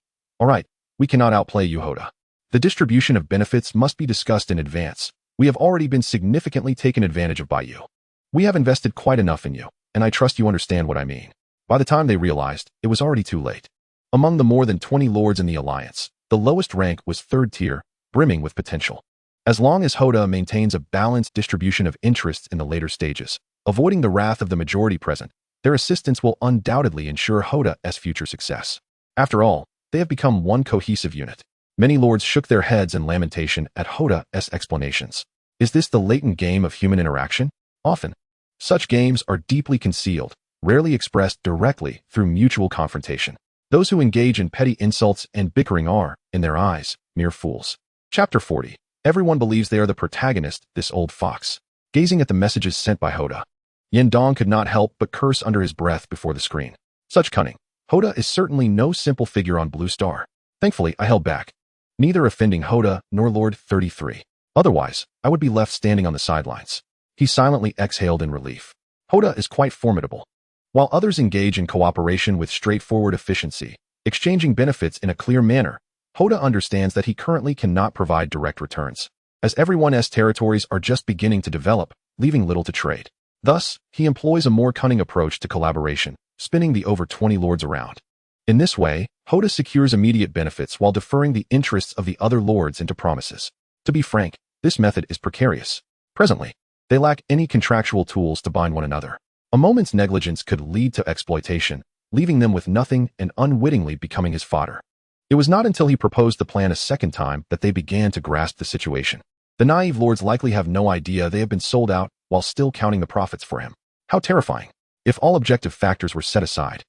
we cannot outplay you, Hoda. The distribution of benefits must be discussed in advance. We have already been significantly taken advantage of by you. We have invested quite enough in you, and I trust you understand what I mean. By the time they realized, it was already too late. Among the more than 20 lords in the alliance, the lowest rank was 3rd tier, brimming with potential. As long as Hoda maintains a balanced distribution of interests in the later stages, avoiding the wrath of the majority present, their assistance will undoubtedly ensure Hoda's future success. After all, they have become one cohesive unit. Many lords shook their heads in lamentation at Hoda's explanations. Is this the latent game of human interaction? Often, such games are deeply concealed, rarely expressed directly through mutual confrontation. Those who engage in petty insults and bickering are, in their eyes, mere fools. Chapter 40. Everyone believes they are the protagonist, this old fox. Gazing at the messages sent by Hoda, Yendong could not help but curse under his breath before the screen. Such cunning. Hoda is certainly no simple figure on Blue Star. Thankfully, I held back, neither offending Hoda nor Lord 33. Otherwise, I would be left standing on the sidelines. He silently exhaled in relief. Hoda is quite formidable. While others engage in cooperation with straightforward efficiency, exchanging benefits in a clear manner, Hoda understands that he currently cannot provide direct returns, as everyone's territories are just beginning to develop, leaving little to trade. Thus, he employs a more cunning approach to collaboration, spinning the over 20 lords around. In this way, Hoda secures immediate benefits while deferring the interests of the other lords into promises. To be frank, this method is precarious. Presently, they lack any contractual tools to bind one another. A moment's negligence could lead to exploitation, leaving them with nothing and unwittingly becoming his fodder. It was not until he proposed the plan a second time that they began to grasp the situation. The naive lords likely have no idea they have been sold out while still counting the profits for him. How terrifying! If all objective factors were set aside,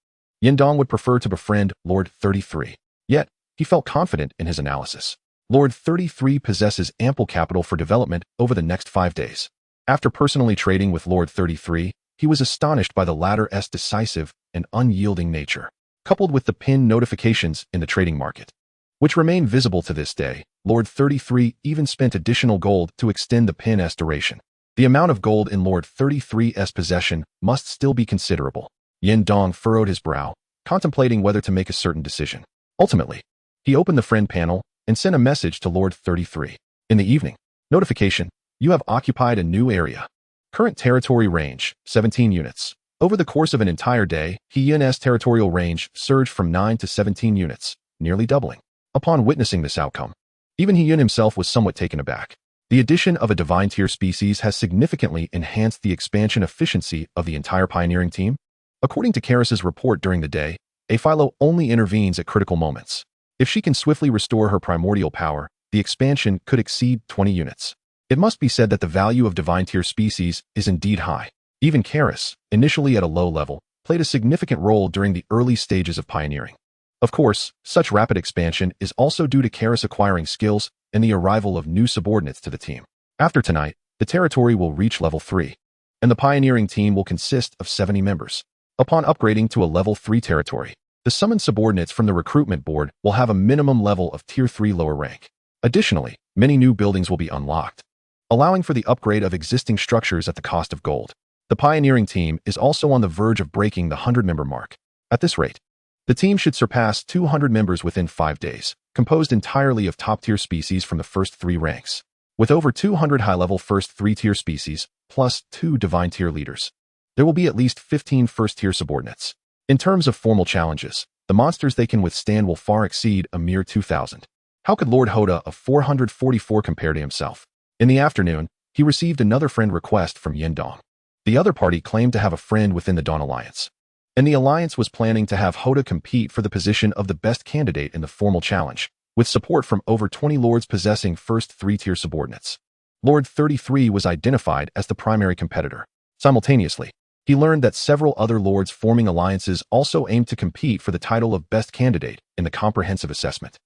Yindong would prefer to befriend Lord 33. Yet, he felt confident in his analysis. Lord 33 possesses ample capital for development over the next 5 days. After personally trading with Lord 33, he was astonished by the latter's decisive and unyielding nature, coupled with the pin notifications in the trading market, which remain visible to this day. Lord 33 even spent additional gold to extend the pin's duration. The amount of gold in Lord 33's possession must still be considerable. Yindong furrowed his brow, contemplating whether to make a certain decision. Ultimately, he opened the friend panel and sent a message to Lord 33. In the evening, notification: you have occupied a new area. Current territory range, 17 units. Over the course of an entire day, Yin's territorial range surged from 9 to 17 units, nearly doubling. Upon witnessing this outcome, even Yin himself was somewhat taken aback. The addition of a divine tier species has significantly enhanced the expansion efficiency of the entire pioneering team. According to Karis's report during the day, Philo only intervenes at critical moments. If she can swiftly restore her primordial power, the expansion could exceed 20 units. It must be said that the value of divine tier species is indeed high. Even Karis, initially at a low level, played a significant role during the early stages of pioneering. Of course, such rapid expansion is also due to Karis acquiring skills and the arrival of new subordinates to the team. After tonight, the territory will reach level 3, and the pioneering team will consist of 70 members. Upon upgrading to a level 3 territory, the summoned subordinates from the recruitment board will have a minimum level of tier 3 lower rank. Additionally, many new buildings will be unlocked, allowing for the upgrade of existing structures at the cost of gold. The pioneering team is also on the verge of breaking the 100-member mark. At this rate, the team should surpass 200 members within 5 days, composed entirely of top-tier species from the first 3 ranks, with over 200 high-level first 3-tier species, plus 2 divine-tier leaders. There will be at least 15 first-tier subordinates. In terms of formal challenges, the monsters they can withstand will far exceed a mere 2,000. How could Lord Hoda of 444 compare to himself? In the afternoon, he received another friend request from Yindong. The other party claimed to have a friend within the Dawn Alliance, and the alliance was planning to have Hoda compete for the position of the best candidate in the formal challenge, with support from over 20 lords possessing first 3-tier subordinates. Lord 33 was identified as the primary competitor. Simultaneously, he learned that several other lords forming alliances also aimed to compete for the title of best candidate in the comprehensive assessment.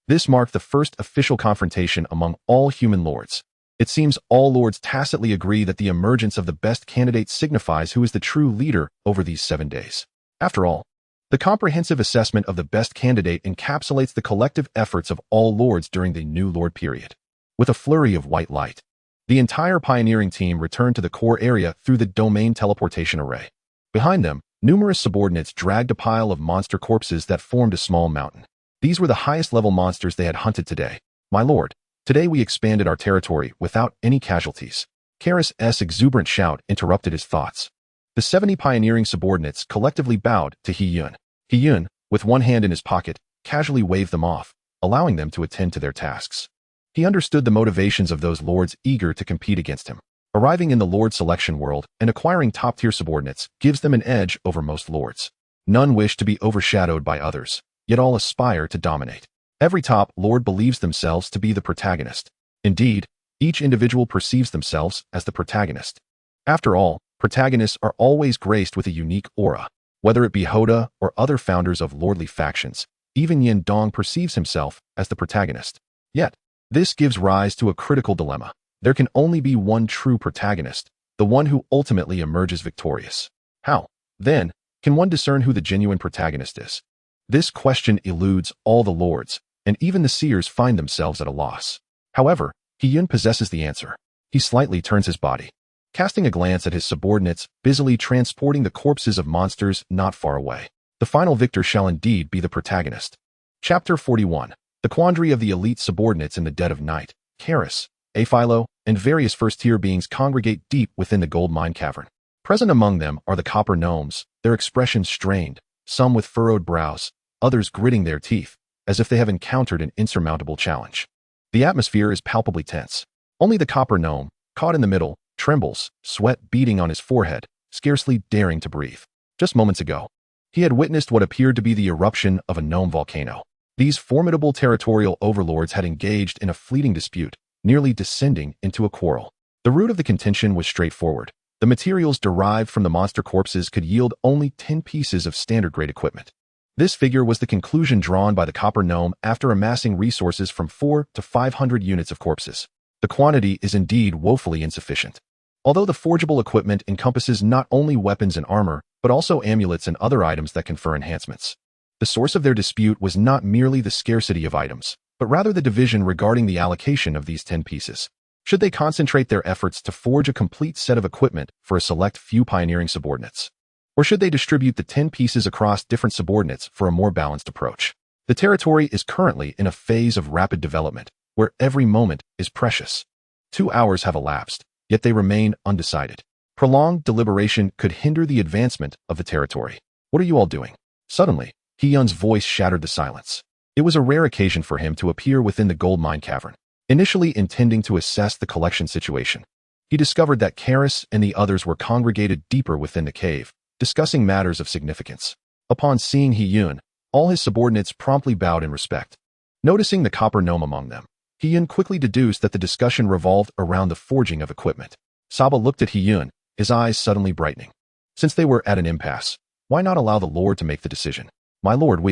This marked the first official confrontation among all human lords. It seems all lords tacitly agree that the emergence of the best candidate signifies who is the true leader over these 7 days. After all, the comprehensive assessment of the best candidate encapsulates the collective efforts of all lords during the new lord period. With a flurry of white light, the entire pioneering team returned to the core area through the domain teleportation array. Behind them, numerous subordinates dragged a pile of monster corpses that formed a small mountain. These were the highest level monsters they had hunted today. My lord, today we expanded our territory without any casualties. Karis's exuberant shout interrupted his thoughts. The 70 pioneering subordinates collectively bowed to He-Yun. He-Yun, with one hand in his pocket, casually waved them off, allowing them to attend to their tasks. He understood the motivations of those lords eager to compete against him. Arriving in the lord selection world and acquiring top-tier subordinates gives them an edge over most lords. None wish to be overshadowed by others, yet all aspire to dominate. Every top lord believes themselves to be the protagonist. Indeed, each individual perceives themselves as the protagonist. After all, protagonists are always graced with a unique aura. Whether it be Hoda or other founders of lordly factions, even Yindong perceives himself as the protagonist. Yet, this gives rise to a critical dilemma. There can only be one true protagonist, the one who ultimately emerges victorious. How, then, can one discern who the genuine protagonist is? This question eludes all the lords, and even the seers find themselves at a loss. However, He-Yun possesses the answer. He slightly turns his body, casting a glance at his subordinates busily transporting the corpses of monsters not far away. The final victor shall indeed be the protagonist. Chapter 41. The quandary of the elite subordinates in the dead of night. Karis, Aphilo, and various first-tier beings congregate deep within the gold mine cavern. Present among them are the copper gnomes, their expressions strained, some with furrowed brows, others gritting their teeth, as if they have encountered an insurmountable challenge. The atmosphere is palpably tense. Only the copper gnome, caught in the middle, trembles, sweat beading on his forehead, scarcely daring to breathe. Just moments ago, he had witnessed what appeared to be the eruption of a gnome volcano. These formidable territorial overlords had engaged in a fleeting dispute, nearly descending into a quarrel. The root of the contention was straightforward. The materials derived from the monster corpses could yield only 10 pieces of standard-grade equipment. This figure was the conclusion drawn by the copper gnome after amassing resources from 4 to 500 units of corpses. The quantity is indeed woefully insufficient. Although the forgeable equipment encompasses not only weapons and armor, but also amulets and other items that confer enhancements. The source of their dispute was not merely the scarcity of items, but rather the division regarding the allocation of these 10 pieces. Should they concentrate their efforts to forge a complete set of equipment for a select few pioneering subordinates? Or should they distribute the 10 pieces across different subordinates for a more balanced approach? The territory is currently in a phase of rapid development, where every moment is precious. 2 hours have elapsed, yet they remain undecided. Prolonged deliberation could hinder the advancement of the territory. What are you all doing? Suddenly, Hiyun's voice shattered the silence. It was a rare occasion for him to appear within the gold mine cavern. Initially intending to assess the collection situation, he discovered that Karis and the others were congregated deeper within the cave, discussing matters of significance. Upon seeing Hiyun, all his subordinates promptly bowed in respect. Noticing the copper gnome among them, Hiyun quickly deduced that the discussion revolved around the forging of equipment. Saga looked at Hiyun, his eyes suddenly brightening. Since they were at an impasse, why not allow the Lord to make the decision? My lord,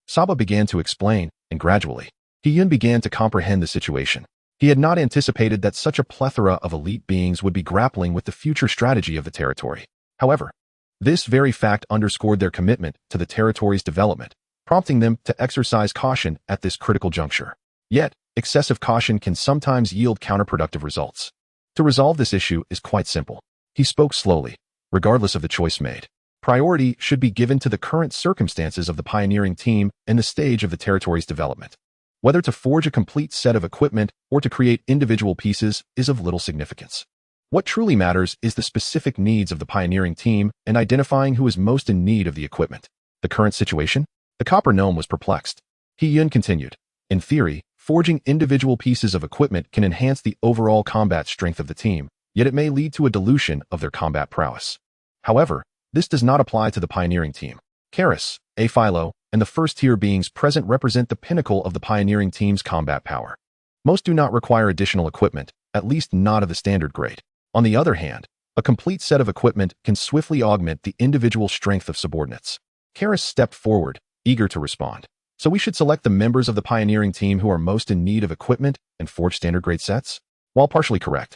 Saga began to explain, and gradually, Hiyun began to comprehend the situation. He had not anticipated that such a plethora of elite beings would be grappling with the future strategy of the territory. However, this very fact underscored their commitment to the territory's development, prompting them to exercise caution at this critical juncture. Yet, excessive caution can sometimes yield counterproductive results. To resolve this issue is quite simple. He spoke slowly, regardless of the choice made. Priority should be given to the current circumstances of the pioneering team and the stage of the territory's development. Whether to forge a complete set of equipment or to create individual pieces is of little significance. What truly matters is the specific needs of the pioneering team and identifying who is most in need of the equipment. The current situation? The copper gnome was perplexed. Hiyun continued. In theory, forging individual pieces of equipment can enhance the overall combat strength of the team, yet it may lead to a dilution of their combat prowess. However, this does not apply to the pioneering team. Karis, Aphilo, and the first-tier beings present represent the pinnacle of the pioneering team's combat power. Most do not require additional equipment, at least not of the standard grade. On the other hand, a complete set of equipment can swiftly augment the individual strength of subordinates. Karis stepped forward, eager to respond. So we should select the members of the pioneering team who are most in need of equipment and forge standard grade sets? While partially correct,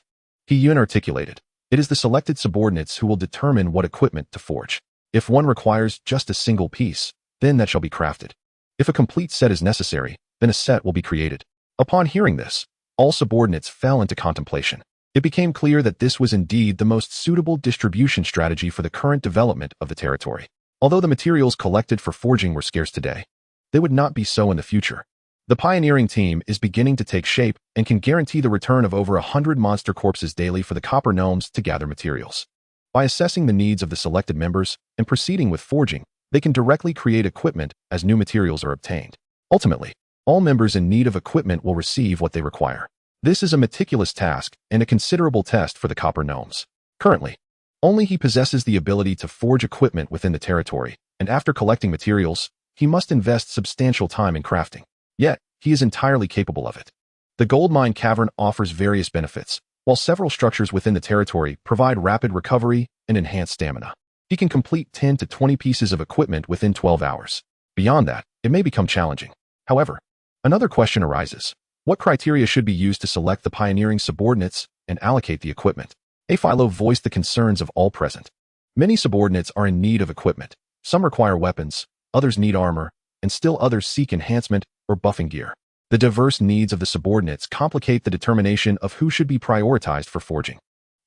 Hiyun articulated, it is the selected subordinates who will determine what equipment to forge. If one requires just a single piece, then that shall be crafted. If a complete set is necessary, then a set will be created. Upon hearing this, all subordinates fell into contemplation. It became clear that this was indeed the most suitable distribution strategy for the current development of the territory. Although the materials collected for forging were scarce today, they would not be so in the future. The pioneering team is beginning to take shape and can guarantee the return of over 100 monster corpses daily for the copper gnomes to gather materials. By assessing the needs of the selected members and proceeding with forging, they can directly create equipment as new materials are obtained. Ultimately, all members in need of equipment will receive what they require. This is a meticulous task and a considerable test for the copper gnomes. Currently, only he possesses the ability to forge equipment within the territory, and after collecting materials, he must invest substantial time in crafting. Yet, he is entirely capable of it. The gold mine cavern offers various benefits, while several structures within the territory provide rapid recovery and enhanced stamina. He can complete 10 to 20 pieces of equipment within 12 hours. Beyond that, it may become challenging. However, another question arises. What criteria should be used to select the pioneering subordinates and allocate the equipment? Aphilo voiced the concerns of all present. Many subordinates are in need of equipment. Some require weapons, others need armor, and still others seek enhancement or buffing gear. The diverse needs of the subordinates complicate the determination of who should be prioritized for forging.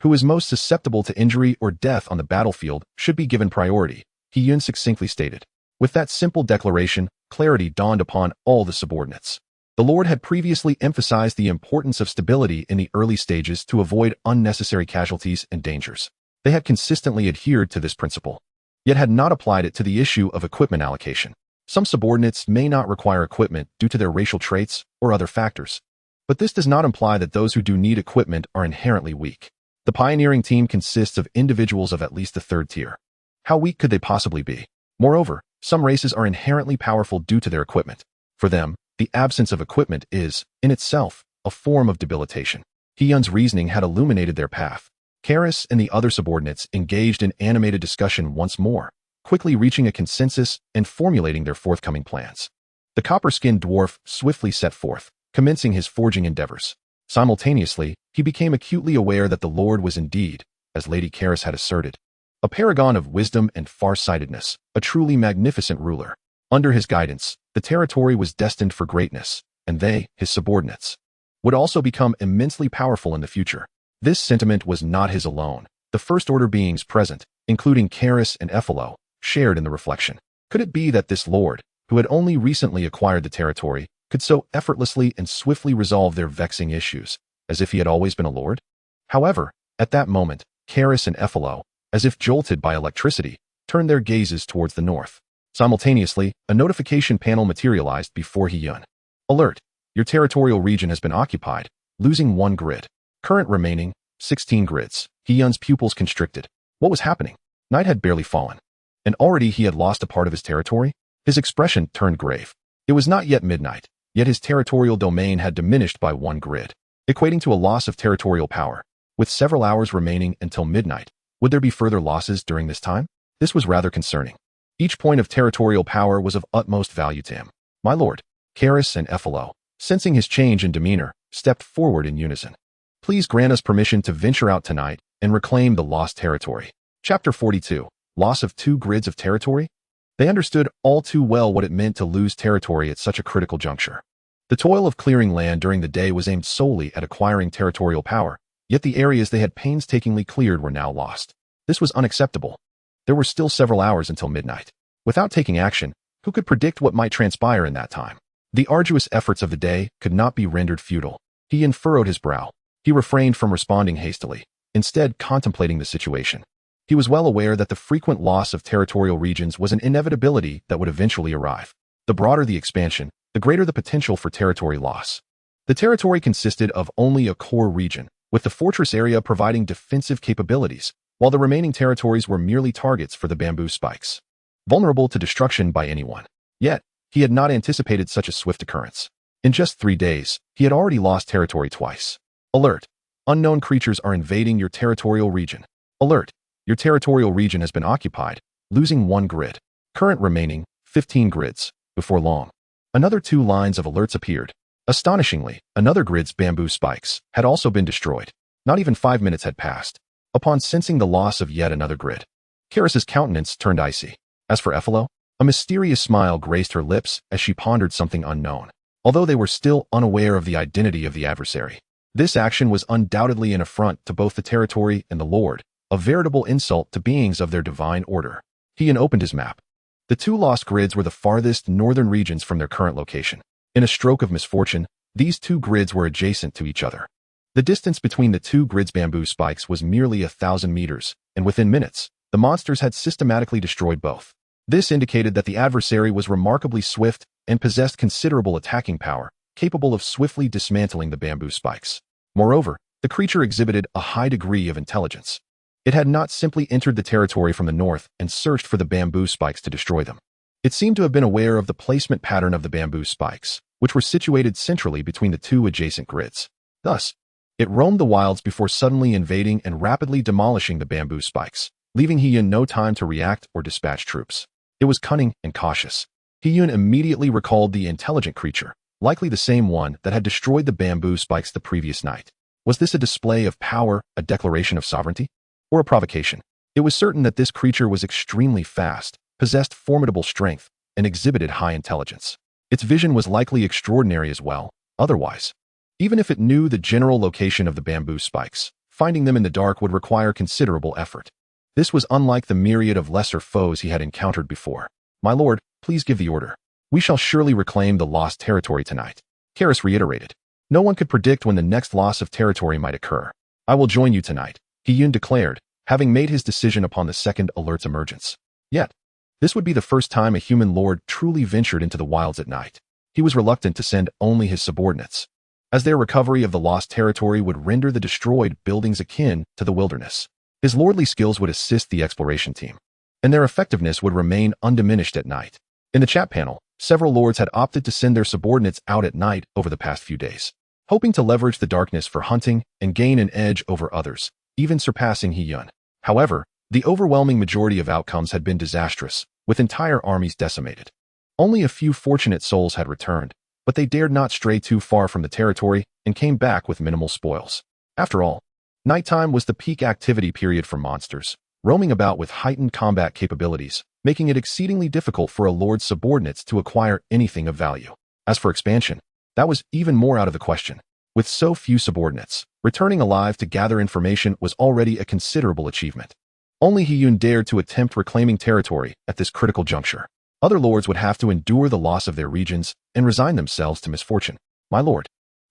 Who is most susceptible to injury or death on the battlefield should be given priority, Hiyun succinctly stated. With that simple declaration, clarity dawned upon all the subordinates. The Lord had previously emphasized the importance of stability in the early stages to avoid unnecessary casualties and dangers. They had consistently adhered to this principle, yet had not applied it to the issue of equipment allocation. Some subordinates may not require equipment due to their racial traits or other factors, but this does not imply that those who do need equipment are inherently weak. The pioneering team consists of individuals of at least the third tier. How weak could they possibly be? Moreover, some races are inherently powerful due to their equipment. For them, the absence of equipment is, in itself, a form of debilitation. Hyun's reasoning had illuminated their path. Karis and the other subordinates engaged in animated discussion once more, quickly reaching a consensus and formulating their forthcoming plans. The copper-skinned dwarf swiftly set forth, commencing his forging endeavors. Simultaneously, he became acutely aware that the Lord was indeed, as Lady Karis had asserted, a paragon of wisdom and far-sightedness, a truly magnificent ruler. Under his guidance, the territory was destined for greatness, and they, his subordinates, would also become immensely powerful in the future. This sentiment was not his alone. The first-order beings present, including Karis and Ephilo, shared in the reflection. Could it be that this lord, who had only recently acquired the territory, could so effortlessly and swiftly resolve their vexing issues, as if he had always been a lord? However, at that moment, Karis and Ephilo, as if jolted by electricity, turned their gazes towards the north. Simultaneously, a notification panel materialized before Hyun. Alert! Your territorial region has been occupied, losing 1 grid. Current remaining, 16 grids. Hyun's pupils constricted. What was happening? Night had barely fallen, and already he had lost a part of his territory? His expression turned grave. It was not yet midnight, yet his territorial domain had diminished by 1 grid, equating to a loss of territorial power. With several hours remaining until midnight, would there be further losses during this time? This was rather concerning. Each point of territorial power was of utmost value to him. My lord, Karis and Ephilo, sensing his change in demeanor, stepped forward in unison. Please grant us permission to venture out tonight and reclaim the lost territory. Chapter 42. Loss of 2 grids of territory? They understood all too well what it meant to lose territory at such a critical juncture. The toil of clearing land during the day was aimed solely at acquiring territorial power, yet the areas they had painstakingly cleared were now lost. This was unacceptable. There were still several hours until midnight. Without taking action, who could predict what might transpire in that time? The arduous efforts of the day could not be rendered futile. He furrowed his brow. He refrained from responding hastily, instead contemplating the situation. He was well aware that the frequent loss of territorial regions was an inevitability that would eventually arrive. The broader the expansion, the greater the potential for territory loss. The territory consisted of only a core region, with the fortress area providing defensive capabilities, while the remaining territories were merely targets for the bamboo spikes, vulnerable to destruction by anyone. Yet, he had not anticipated such a swift occurrence. In just 3 days, he had already lost territory twice. Alert! Unknown creatures are invading your territorial region. Alert! Your territorial region has been occupied, losing 1 grid. Current remaining, 15 grids. Before long, another 2 lines of alerts appeared. Astonishingly, another grid's bamboo spikes had also been destroyed. Not even 5 minutes had passed. Upon sensing the loss of yet another grid, Karis's countenance turned icy. As for Ephilo, a mysterious smile graced her lips as she pondered something unknown. Although they were still unaware of the identity of the adversary, this action was undoubtedly an affront to both the territory and the Lord, a veritable insult to beings of their divine order. He opened his map. The 2 lost grids were the farthest northern regions from their current location. In a stroke of misfortune, these 2 grids were adjacent to each other. The distance between the 2 grids' bamboo spikes was merely 1,000 meters, and within minutes, the monsters had systematically destroyed both. This indicated that the adversary was remarkably swift and possessed considerable attacking power, capable of swiftly dismantling the bamboo spikes. Moreover, the creature exhibited a high degree of intelligence. It had not simply entered the territory from the north and searched for the bamboo spikes to destroy them. It seemed to have been aware of the placement pattern of the bamboo spikes, which were situated centrally between the 2 adjacent grids. Thus, it roamed the wilds before suddenly invading and rapidly demolishing the bamboo spikes, leaving Hyun no time to react or dispatch troops. It was cunning and cautious. Hyun immediately recalled the intelligent creature, likely the same one that had destroyed the bamboo spikes the previous night. Was this a display of power, a declaration of sovereignty, or a provocation? It was certain that this creature was extremely fast, possessed formidable strength, and exhibited high intelligence. Its vision was likely extraordinary as well. Otherwise, even if it knew the general location of the bamboo spikes, finding them in the dark would require considerable effort. This was unlike the myriad of lesser foes he had encountered before. My lord, please give the order. We shall surely reclaim the lost territory tonight. Karis reiterated. No one could predict when the next loss of territory might occur. I will join you tonight, Hiyun declared, having made his decision upon the second alert's emergence. Yet, this would be the first time a human lord truly ventured into the wilds at night. He was reluctant to send only his subordinates, as their recovery of the lost territory would render the destroyed buildings akin to the wilderness. His lordly skills would assist the exploration team, and their effectiveness would remain undiminished at night. In the chat panel, several lords had opted to send their subordinates out at night over the past few days, hoping to leverage the darkness for hunting and gain an edge over others, even surpassing Hiyun. However, the overwhelming majority of outcomes had been disastrous, with entire armies decimated. Only a few fortunate souls had returned, but they dared not stray too far from the territory and came back with minimal spoils. After all, nighttime was the peak activity period for monsters, roaming about with heightened combat capabilities, making it exceedingly difficult for a lord's subordinates to acquire anything of value. As for expansion, that was even more out of the question. With so few subordinates, returning alive to gather information was already a considerable achievement. Only Hiyun dared to attempt reclaiming territory at this critical juncture. Other lords would have to endure the loss of their regions and resign themselves to misfortune. My lord,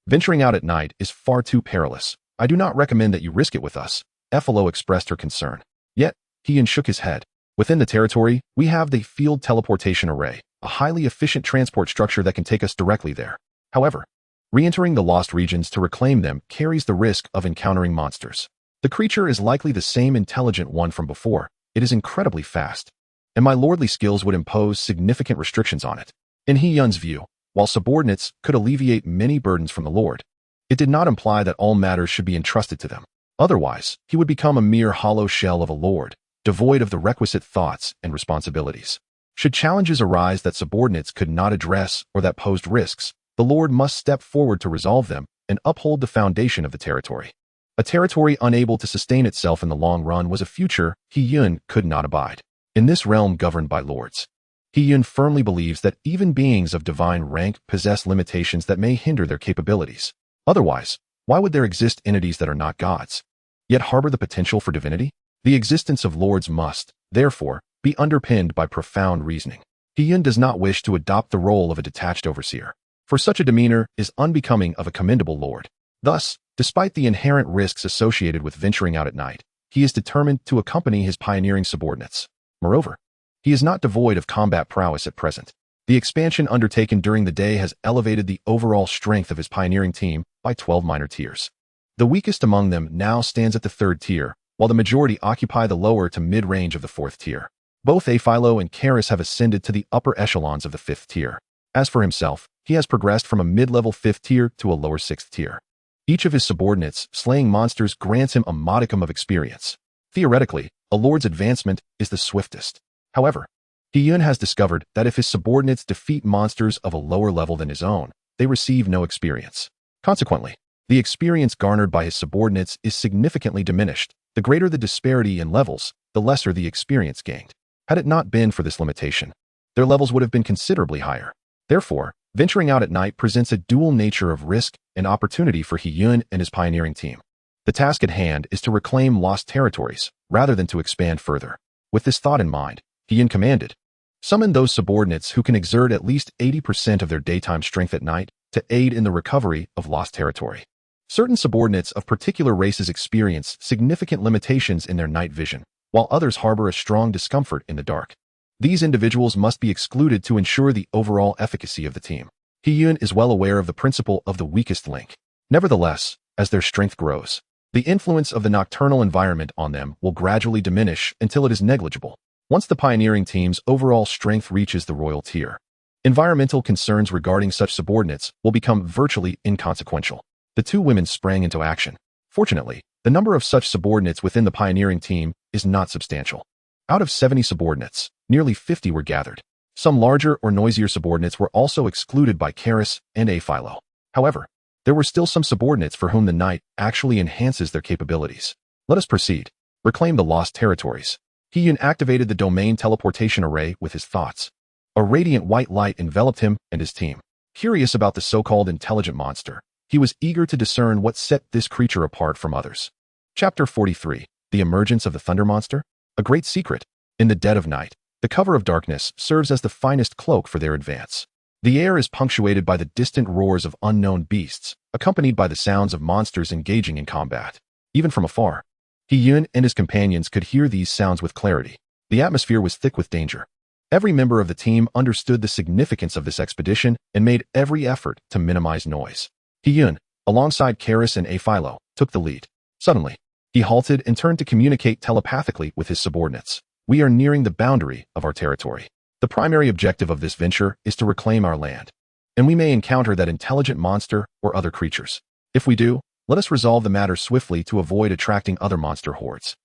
venturing out at night is far too perilous. I do not recommend that you risk it with us, Effalo expressed her concern. Yet, Hiyun shook his head. Within the territory, we have the field teleportation array, a highly efficient transport structure that can take us directly there. However, re-entering the lost regions to reclaim them carries the risk of encountering monsters. The creature is likely the same intelligent one from before. It is incredibly fast, and my lordly skills would impose significant restrictions on it. In Hiyun's view, while subordinates could alleviate many burdens from the lord, it did not imply that all matters should be entrusted to them. Otherwise, he would become a mere hollow shell of a lord, devoid of the requisite thoughts and responsibilities. Should challenges arise that subordinates could not address or that posed risks, the lord must step forward to resolve them and uphold the foundation of the territory. A territory unable to sustain itself in the long run was a future Hiyun could not abide. In this realm governed by lords, Hiyun firmly believes that even beings of divine rank possess limitations that may hinder their capabilities. Otherwise, why would there exist entities that are not gods, yet harbor the potential for divinity? The existence of lords must, therefore, be underpinned by profound reasoning. Hiyun does not wish to adopt the role of a detached overseer, for such a demeanor is unbecoming of a commendable lord. Thus, despite the inherent risks associated with venturing out at night, he is determined to accompany his pioneering subordinates. Moreover, he is not devoid of combat prowess at present. The expansion undertaken during the day has elevated the overall strength of his pioneering team by 12 minor tiers. The weakest among them now stands at the 3rd tier, while the majority occupy the lower to mid-range of the 4th tier. Both Aphilo and Karis have ascended to the upper echelons of the 5th tier. As for himself, he has progressed from a mid-level 5th tier to a lower 6th tier. Each of his subordinates slaying monsters grants him a modicum of experience. Theoretically, a lord's advancement is the swiftest. However, Hiyun has discovered that if his subordinates defeat monsters of a lower level than his own, they receive no experience. Consequently, the experience garnered by his subordinates is significantly diminished. The greater the disparity in levels, the lesser the experience gained. Had it not been for this limitation, their levels would have been considerably higher. Therefore, venturing out at night presents a dual nature of risk and opportunity for Hiyun and his pioneering team. The task at hand is to reclaim lost territories, rather than to expand further. With this thought in mind, Hiyun commanded, summon those subordinates who can exert at least 80% of their daytime strength at night to aid in the recovery of lost territory. Certain subordinates of particular races experience significant limitations in their night vision, while others harbor a strong discomfort in the dark. These individuals must be excluded to ensure the overall efficacy of the team. Hiyun is well aware of the principle of the weakest link. Nevertheless, as their strength grows, the influence of the nocturnal environment on them will gradually diminish until it is negligible. Once the pioneering team's overall strength reaches the royal tier, environmental concerns regarding such subordinates will become virtually inconsequential. The two women sprang into action. Fortunately, the number of such subordinates within the pioneering team is not substantial. Out of 70 subordinates, nearly 50 were gathered. Some larger or noisier subordinates were also excluded by Karis and Aphilo. However, there were still some subordinates for whom the night actually enhances their capabilities. Let us proceed. Reclaim the lost territories. Hiyun activated the domain teleportation array with his thoughts. A radiant white light enveloped him and his team. Curious about the so-called intelligent monster, he was eager to discern what set this creature apart from others. Chapter 43. The Emergence of the Thunder Monster? A great secret. In the dead of night, the cover of darkness serves as the finest cloak for their advance. The air is punctuated by the distant roars of unknown beasts, accompanied by the sounds of monsters engaging in combat. Even from afar, He-Yun and his companions could hear these sounds with clarity. The atmosphere was thick with danger. Every member of the team understood the significance of this expedition and made every effort to minimize noise. He-Yun, alongside Karis and Aphilo, took the lead. Suddenly, he halted and turned to communicate telepathically with his subordinates. We are nearing the boundary of our territory. The primary objective of this venture is to reclaim our land, and we may encounter that intelligent monster or other creatures. If we do, let us resolve the matter swiftly to avoid attracting other monster hordes.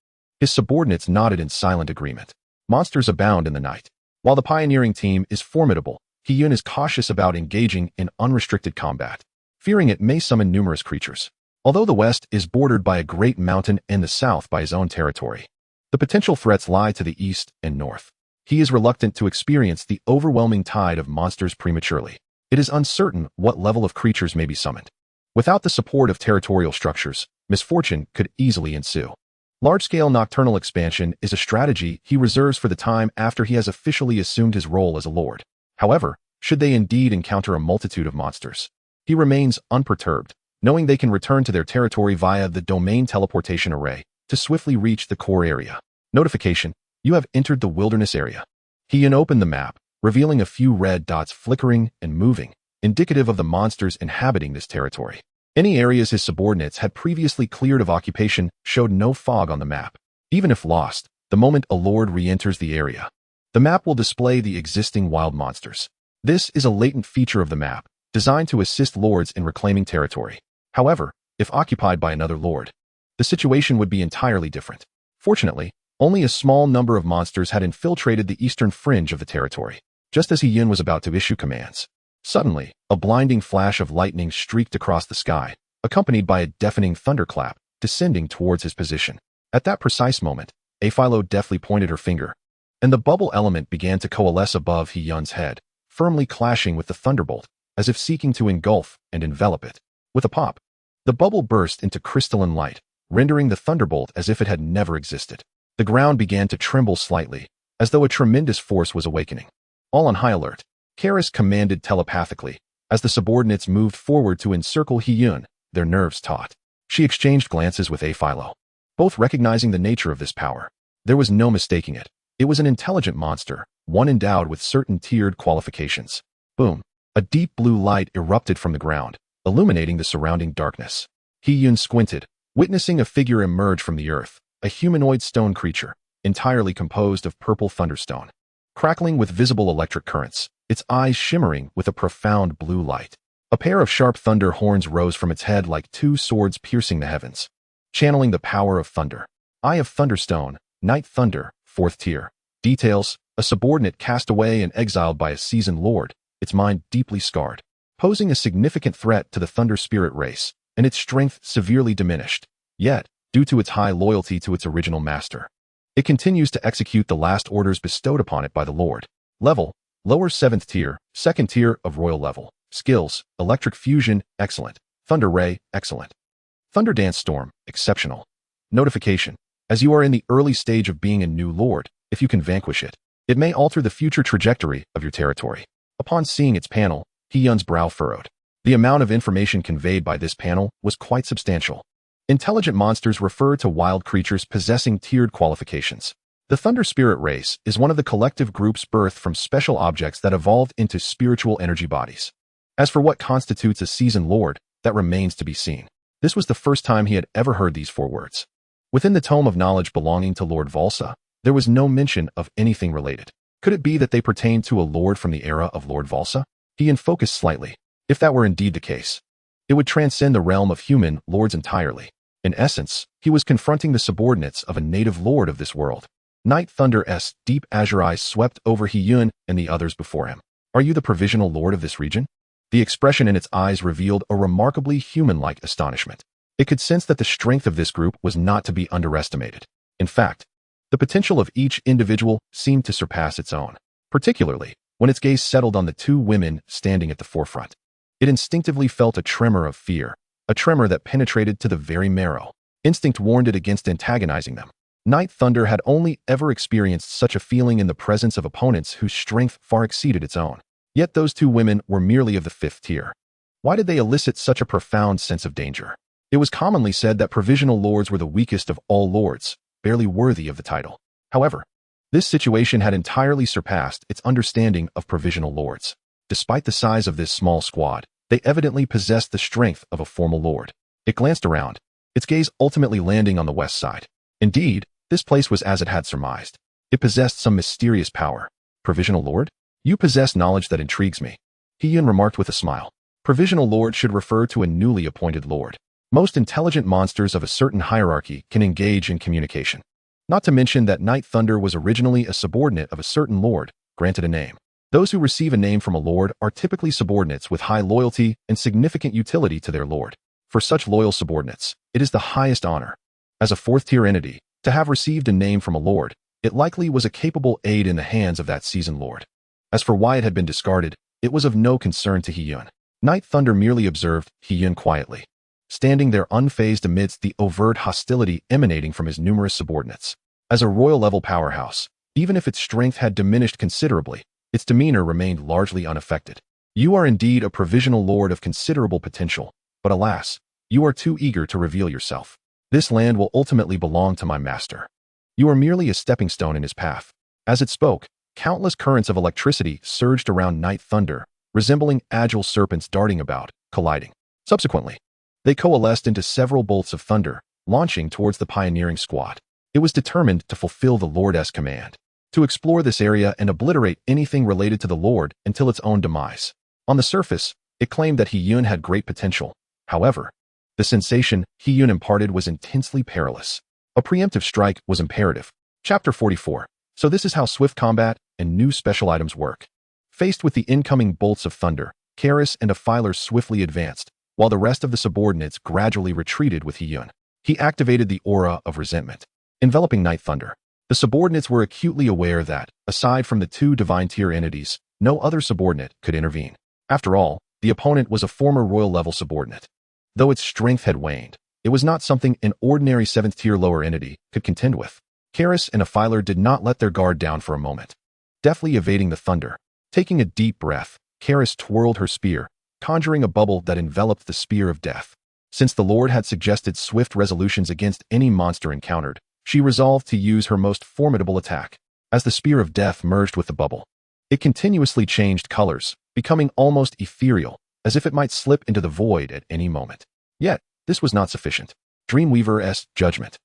His subordinates nodded in silent agreement. Monsters abound in the night. While the pioneering team is formidable, He-Yun is cautious about engaging in unrestricted combat, fearing it may summon numerous creatures. Although the west is bordered by a great mountain and the south by his own territory, the potential threats lie to the east and north. He is reluctant to experience the overwhelming tide of monsters prematurely. It is uncertain what level of creatures may be summoned. Without the support of territorial structures, misfortune could easily ensue. Large-scale nocturnal expansion is a strategy he reserves for the time after he has officially assumed his role as a lord. However, should they indeed encounter a multitude of monsters, he remains unperturbed, knowing they can return to their territory via the domain teleportation array to swiftly reach the core area. Notification: you have entered the wilderness area. He opened the map, revealing a few red dots flickering and moving, indicative of the monsters inhabiting this territory. Any areas his subordinates had previously cleared of occupation showed no fog on the map. Even if lost, the moment a lord re-enters the area, the map will display the existing wild monsters. This is a latent feature of the map, designed to assist lords in reclaiming territory. However, if occupied by another lord, the situation would be entirely different. Fortunately, only a small number of monsters had infiltrated the eastern fringe of the territory. Just as He-Yun was about to issue commands, suddenly, a blinding flash of lightning streaked across the sky, accompanied by a deafening thunderclap, descending towards his position. At that precise moment, Aphilo deftly pointed her finger, and the bubble element began to coalesce above He-Yun's head, firmly clashing with the thunderbolt, as if seeking to engulf and envelop it. With a pop, the bubble burst into crystalline light, rendering the thunderbolt as if it had never existed. The ground began to tremble slightly, as though a tremendous force was awakening. All on high alert, Karis commanded telepathically, as the subordinates moved forward to encircle He-Yun, their nerves taut. She exchanged glances with Aphilo, both recognizing the nature of this power. There was no mistaking it. It was an intelligent monster, one endowed with certain tiered qualifications. Boom! A deep blue light erupted from the ground, illuminating the surrounding darkness. He-Yun squinted, witnessing a figure emerge from the earth, a humanoid stone creature, entirely composed of purple thunderstone, crackling with visible electric currents, its eyes shimmering with a profound blue light. A pair of sharp thunder horns rose from its head like two swords piercing the heavens, channeling the power of thunder. Eye of Thunderstone, Night Thunder, 4th tier. Details: a subordinate cast away and exiled by a seasoned lord, its mind deeply scarred, posing a significant threat to the Thunder Spirit race, and its strength severely diminished. Yet, due to its high loyalty to its original master, it continues to execute the last orders bestowed upon it by the Lord. Level: lower 7th tier, 2nd tier of royal level. Skills: Electric Fusion, excellent. Thunder Ray, excellent. Thunder Dance Storm, exceptional. Notification: as you are in the early stage of being a new lord, if you can vanquish it, it may alter the future trajectory of your territory. Upon seeing its panel, He-Yun's brow furrowed. The amount of information conveyed by this panel was quite substantial. Intelligent monsters refer to wild creatures possessing tiered qualifications. The Thunder Spirit race is one of the collective groups birthed from special objects that evolved into spiritual energy bodies. As for what constitutes a seasoned lord, that remains to be seen. This was the first time he had ever heard these 4 words. Within the tome of knowledge belonging to Lord Valsa, there was no mention of anything related. Could it be that they pertained to a lord from the era of Lord Valsa? He focused slightly. If that were indeed the case, it would transcend the realm of human lords entirely. In essence, he was confronting the subordinates of a native lord of this world. Night Thunder's deep azure eyes swept over He-Yun and the others before him. Are you the provisional lord of this region? The expression in its eyes revealed a remarkably human-like astonishment. It could sense that the strength of this group was not to be underestimated. In fact, the potential of each individual seemed to surpass its own, particularly when its gaze settled on the 2 women standing at the forefront. It instinctively felt a tremor of fear, a tremor that penetrated to the very marrow. Instinct warned it against antagonizing them. Night Thunder had only ever experienced such a feeling in the presence of opponents whose strength far exceeded its own. Yet those two women were merely of the fifth tier. Why did they elicit such a profound sense of danger? It was commonly said that provisional lords were the weakest of all lords, barely worthy of the title. However, this situation had entirely surpassed its understanding of provisional lords. Despite the size of this small squad, they evidently possessed the strength of a formal lord. It glanced around, its gaze ultimately landing on the west side. Indeed, this place was as it had surmised. It possessed some mysterious power. Provisional lord? You possess knowledge that intrigues me, Hiyun remarked with a smile. Provisional lord should refer to a newly appointed lord. Most intelligent monsters of a certain hierarchy can engage in communication. Not to mention that Night Thunder was originally a subordinate of a certain lord, granted a name. Those who receive a name from a lord are typically subordinates with high loyalty and significant utility to their lord. For such loyal subordinates, it is the highest honor. As a fourth-tier entity, to have received a name from a lord, it likely was a capable aid in the hands of that seasoned lord. As for why it had been discarded, it was of no concern to Hiyun. Night Thunder merely observed Hiyun quietly, standing there unfazed amidst the overt hostility emanating from his numerous subordinates. As a royal-level powerhouse, even if its strength had diminished considerably, its demeanor remained largely unaffected. You are indeed a provisional lord of considerable potential, but alas, you are too eager to reveal yourself. This land will ultimately belong to my master. You are merely a stepping stone in his path. As it spoke, countless currents of electricity surged around Night Thunder, resembling agile serpents darting about, colliding. Subsequently, they coalesced into several bolts of thunder, launching towards the pioneering squad. It was determined to fulfill the Lord's command, to explore this area and obliterate anything related to the Lord until its own demise. On the surface, it claimed that Hiyun had great potential. However, the sensation Hiyun imparted was intensely perilous. A preemptive strike was imperative. Chapter 44. So this is how swift combat and new special items work. Faced with the incoming bolts of thunder, Karis and a filer swiftly advanced, while the rest of the subordinates gradually retreated with Hiyun. He activated the aura of resentment, enveloping Night Thunder. The subordinates were acutely aware that, aside from the two divine-tier entities, no other subordinate could intervene. After all, the opponent was a former royal-level subordinate. Though its strength had waned, it was not something an ordinary 7th-tier lower entity could contend with. Karis and a filer did not let their guard down for a moment. Deftly evading the thunder, taking a deep breath, Karis twirled her spear, conjuring a bubble that enveloped the spear of death. Since the Lord had suggested swift resolutions against any monster encountered, she resolved to use her most formidable attack. As the spear of death merged with the bubble, it continuously changed colors, becoming almost ethereal, as if it might slip into the void at any moment. Yet, this was not sufficient. Dreamweaver's judgment.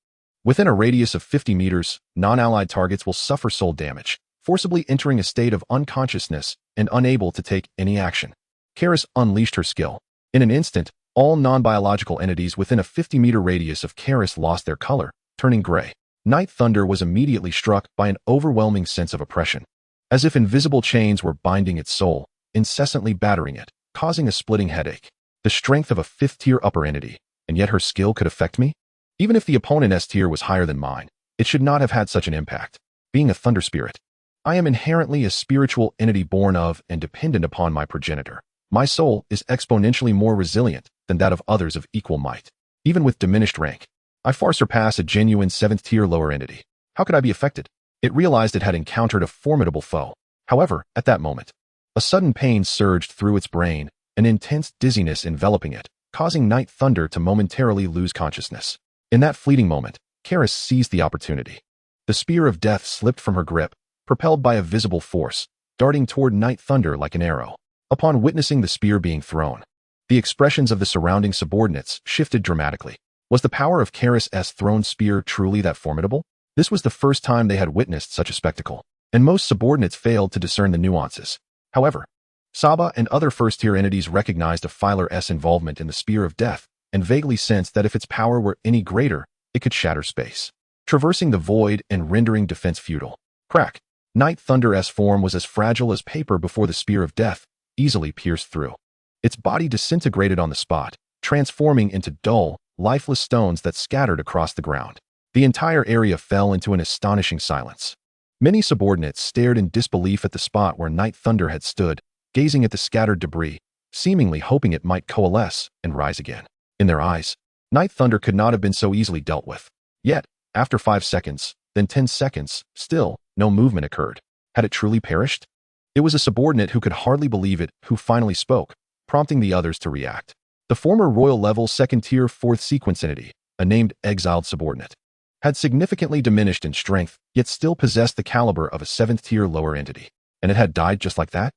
Within a radius of 50 meters, non-allied targets will suffer soul damage, forcibly entering a state of unconsciousness and unable to take any action. Karis unleashed her skill. In an instant, all non-biological entities within a 50-meter radius of Karis lost their color, turning gray. Night Thunder was immediately struck by an overwhelming sense of oppression, as if invisible chains were binding its soul, incessantly battering it, causing a splitting headache. The strength of a 5th-tier upper entity, and yet her skill could affect me? Even if the opponent's tier was higher than mine, it should not have had such an impact. Being a thunder spirit, I am inherently a spiritual entity born of and dependent upon my progenitor. My soul is exponentially more resilient than that of others of equal might. Even with diminished rank, I far surpass a genuine 7th-tier lower entity. How could I be affected? It realized it had encountered a formidable foe. However, at that moment, a sudden pain surged through its brain, an intense dizziness enveloping it, causing Night Thunder to momentarily lose consciousness. In that fleeting moment, Karis seized the opportunity. The spear of death slipped from her grip, propelled by a visible force, darting toward Night Thunder like an arrow. Upon witnessing the spear being thrown, the expressions of the surrounding subordinates shifted dramatically. Was the power of Karis' thrown spear truly that formidable? This was the first time they had witnessed such a spectacle, and most subordinates failed to discern the nuances. However, Saga and other first-tier entities recognized a filer's involvement in the spear of death, and vaguely sensed that if its power were any greater, it could shatter space, traversing the void and rendering defense futile. Crack! Night Thunder's form was as fragile as paper before the spear of death, easily pierced through. Its body disintegrated on the spot, transforming into dull, lifeless stones that scattered across the ground. The entire area fell into an astonishing silence. Many subordinates stared in disbelief at the spot where Night Thunder had stood, gazing at the scattered debris, seemingly hoping it might coalesce and rise again. In their eyes, Night Thunder could not have been so easily dealt with. Yet, after 5 seconds, then 10 seconds, still, no movement occurred. Had it truly perished? It was a subordinate who could hardly believe it who finally spoke, prompting the others to react. The former royal-level second-tier fourth sequence entity, a named exiled subordinate, had significantly diminished in strength, yet still possessed the caliber of a seventh-tier lower entity. And it had died just like that?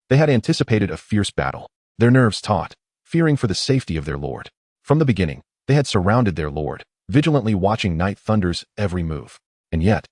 They had anticipated a fierce battle, their nerves taut, fearing for the safety of their lord. From the beginning, they had surrounded their lord, vigilantly watching Night Thunder's every move. And yet,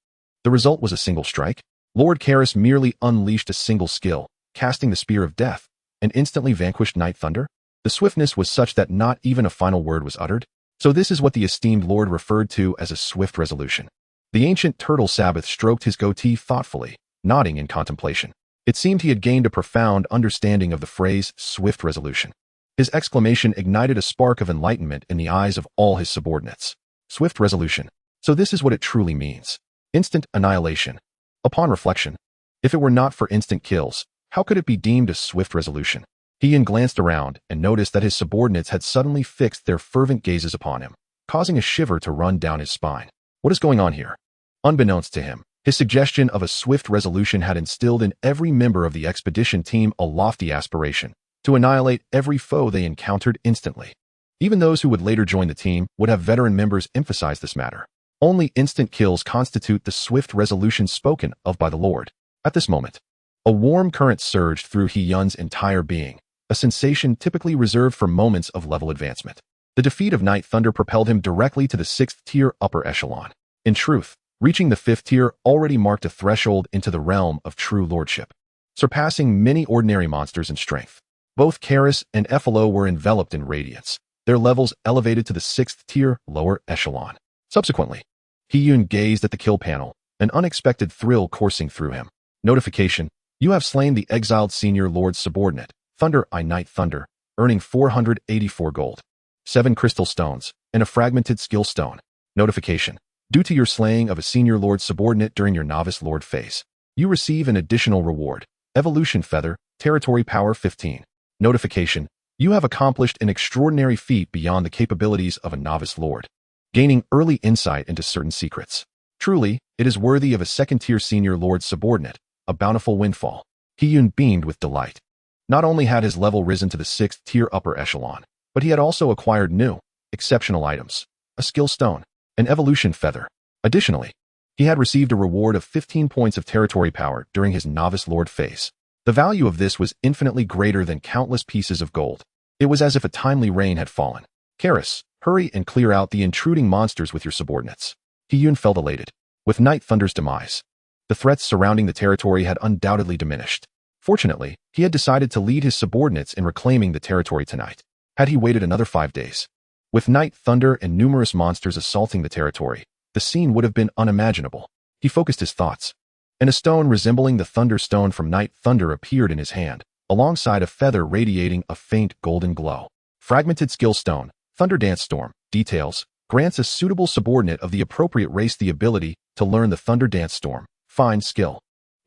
the result was a single strike. Lord Karis merely unleashed a single skill, casting the Spear of Death, and instantly vanquished Night Thunder. The swiftness was such that not even a final word was uttered. So this is what the esteemed lord referred to as a swift resolution. The ancient turtle Sabbath stroked his goatee thoughtfully, nodding in contemplation. It seemed he had gained a profound understanding of the phrase swift resolution. His exclamation ignited a spark of enlightenment in the eyes of all his subordinates. Swift resolution. So this is what it truly means. Instant annihilation. Upon reflection, if it were not for instant kills, how could it be deemed a swift resolution? He glanced around and noticed that his subordinates had suddenly fixed their fervent gazes upon him, causing a shiver to run down his spine. What is going on here? Unbeknownst to him, his suggestion of a swift resolution had instilled in every member of the expedition team a lofty aspiration to annihilate every foe they encountered instantly. Even those who would later join the team would have veteran members emphasize this matter. Only instant kills constitute the swift resolution spoken of by the Lord. At this moment, a warm current surged through He-Yun's entire being, a sensation typically reserved for moments of level advancement. The defeat of Night Thunder propelled him directly to the 6th tier upper echelon. In truth, reaching the 5th tier already marked a threshold into the realm of true lordship, surpassing many ordinary monsters in strength. Both Karis and Effalo were enveloped in radiance, their levels elevated to the 6th tier lower echelon. Subsequently, He-Yun gazed at the kill panel, an unexpected thrill coursing through him. Notification: you have slain the exiled senior lord's subordinate, Thunder I Night Thunder, earning 484 gold, 7 crystal stones, and a fragmented skill stone. Notification: due to your slaying of a senior lord subordinate during your novice lord phase, you receive an additional reward, Evolution Feather, Territory Power 15. Notification: you have accomplished an extraordinary feat beyond the capabilities of a novice lord, gaining early insight into certain secrets. Truly, it is worthy of a second-tier senior lord subordinate, a bountiful windfall. He-Yun beamed with delight. Not only had his level risen to the 6th tier upper echelon, but he had also acquired new, exceptional items, a skill stone, an evolution feather. Additionally, he had received a reward of 15 points of territory power during his novice lord phase. The value of this was infinitely greater than countless pieces of gold. It was as if a timely rain had fallen. Karis, hurry and clear out the intruding monsters with your subordinates. He-Yun felt elated. With Night Thunder's demise, the threats surrounding the territory had undoubtedly diminished. Fortunately, he had decided to lead his subordinates in reclaiming the territory tonight. Had he waited another 5 days, with Night Thunder and numerous monsters assaulting the territory, the scene would have been unimaginable. He focused his thoughts, and a stone resembling the Thunder Stone from Night Thunder appeared in his hand, alongside a feather radiating a faint golden glow. Fragmented Skill Stone, Thunder Dance Storm. Details: grants a suitable subordinate of the appropriate race the ability to learn the Thunder Dance Storm. Fine skill.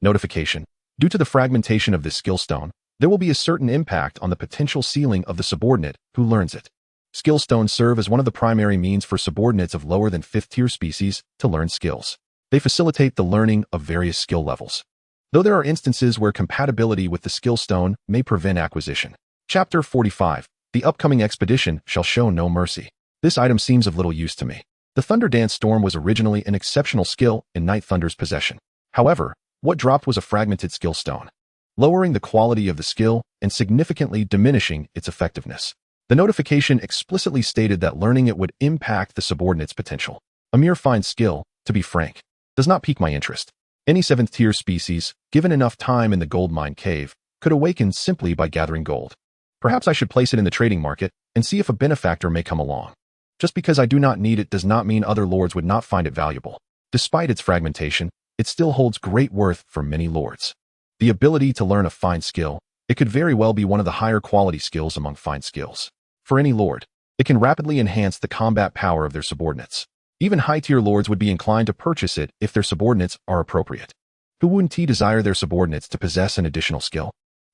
Notification: due to the fragmentation of this skill stone, there will be a certain impact on the potential ceiling of the subordinate who learns it. Skill stones serve as one of the primary means for subordinates of lower than 5th tier species to learn skills. They facilitate the learning of various skill levels, though there are instances where compatibility with the skill stone may prevent acquisition. Chapter 45. The upcoming expedition shall show no mercy. This item seems of little use to me. The Thunder Dance Storm was originally an exceptional skill in Night Thunder's possession. However, what dropped was a fragmented skill stone, lowering the quality of the skill and significantly diminishing its effectiveness. The notification explicitly stated that learning it would impact the subordinate's potential. A mere fine skill, to be frank, does not pique my interest. Any 7th tier species, given enough time in the gold mine cave, could awaken simply by gathering gold. Perhaps I should place it in the trading market and see if a benefactor may come along. Just because I do not need it does not mean other lords would not find it valuable. Despite its fragmentation, it still holds great worth for many lords. The ability to learn a fine skill, it could very well be one of the higher quality skills among fine skills. For any lord, it can rapidly enhance the combat power of their subordinates. Even high-tier lords would be inclined to purchase it if their subordinates are appropriate. Who wouldn't desire their subordinates to possess an additional skill?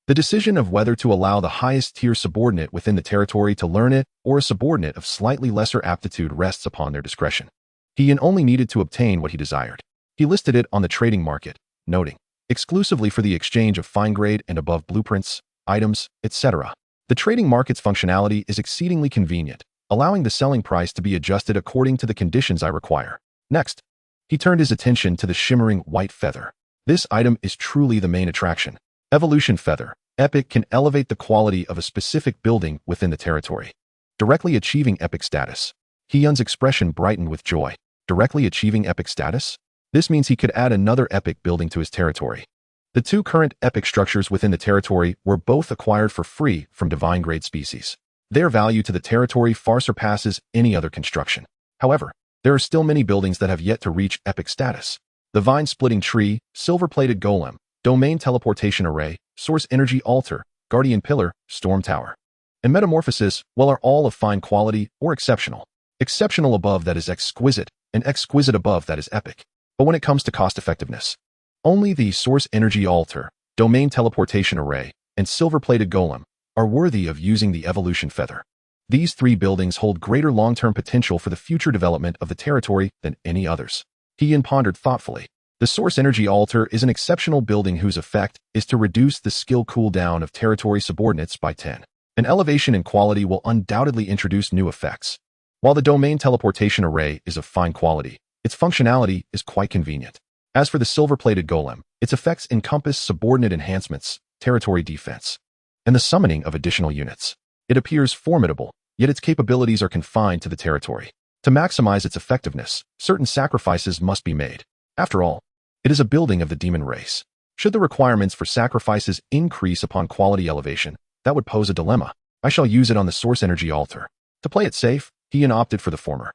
The decision of whether to allow the highest-tier subordinate within the territory to learn it or a subordinate of slightly lesser aptitude rests upon their discretion. He only needed to obtain what he desired. He listed it on the trading market, noting, exclusively for the exchange of fine-grade and above blueprints, items, etc. The trading market's functionality is exceedingly convenient, allowing the selling price to be adjusted according to the conditions I require. Next, he turned his attention to the shimmering white feather. This item is truly the main attraction. Evolution Feather. Epic can elevate the quality of a specific building within the territory, directly achieving epic status. Hyun's expression brightened with joy. Directly achieving epic status? This means he could add another epic building to his territory. The two current epic structures within the territory were both acquired for free from divine-grade species. Their value to the territory far surpasses any other construction. However, there are still many buildings that have yet to reach epic status. The Vine-Splitting Tree, Silver-Plated Golem, Domain Teleportation Array, Source Energy Altar, Guardian Pillar, Storm Tower, and Metamorphosis, well, are all of fine quality or exceptional. Exceptional above that is exquisite, and exquisite above that is epic. But when it comes to cost-effectiveness, only the Source Energy Altar, Domain Teleportation Array, and Silver-Plated Golem are worthy of using the Evolution Feather. These three buildings hold greater long-term potential for the future development of the territory than any others. Hyun pondered thoughtfully. The Source Energy Altar is an exceptional building whose effect is to reduce the skill cooldown of territory subordinates by 10. An elevation in quality will undoubtedly introduce new effects. While the Domain Teleportation Array is of fine quality, its functionality is quite convenient. As for the Silver-Plated Golem, its effects encompass subordinate enhancements, territory defense, and the summoning of additional units. It appears formidable, yet its capabilities are confined to the territory. To maximize its effectiveness, certain sacrifices must be made. After all, it is a building of the demon race. Should the requirements for sacrifices increase upon quality elevation, that would pose a dilemma. I shall use it on the Source Energy Altar. To play it safe, Hyun opted for the former.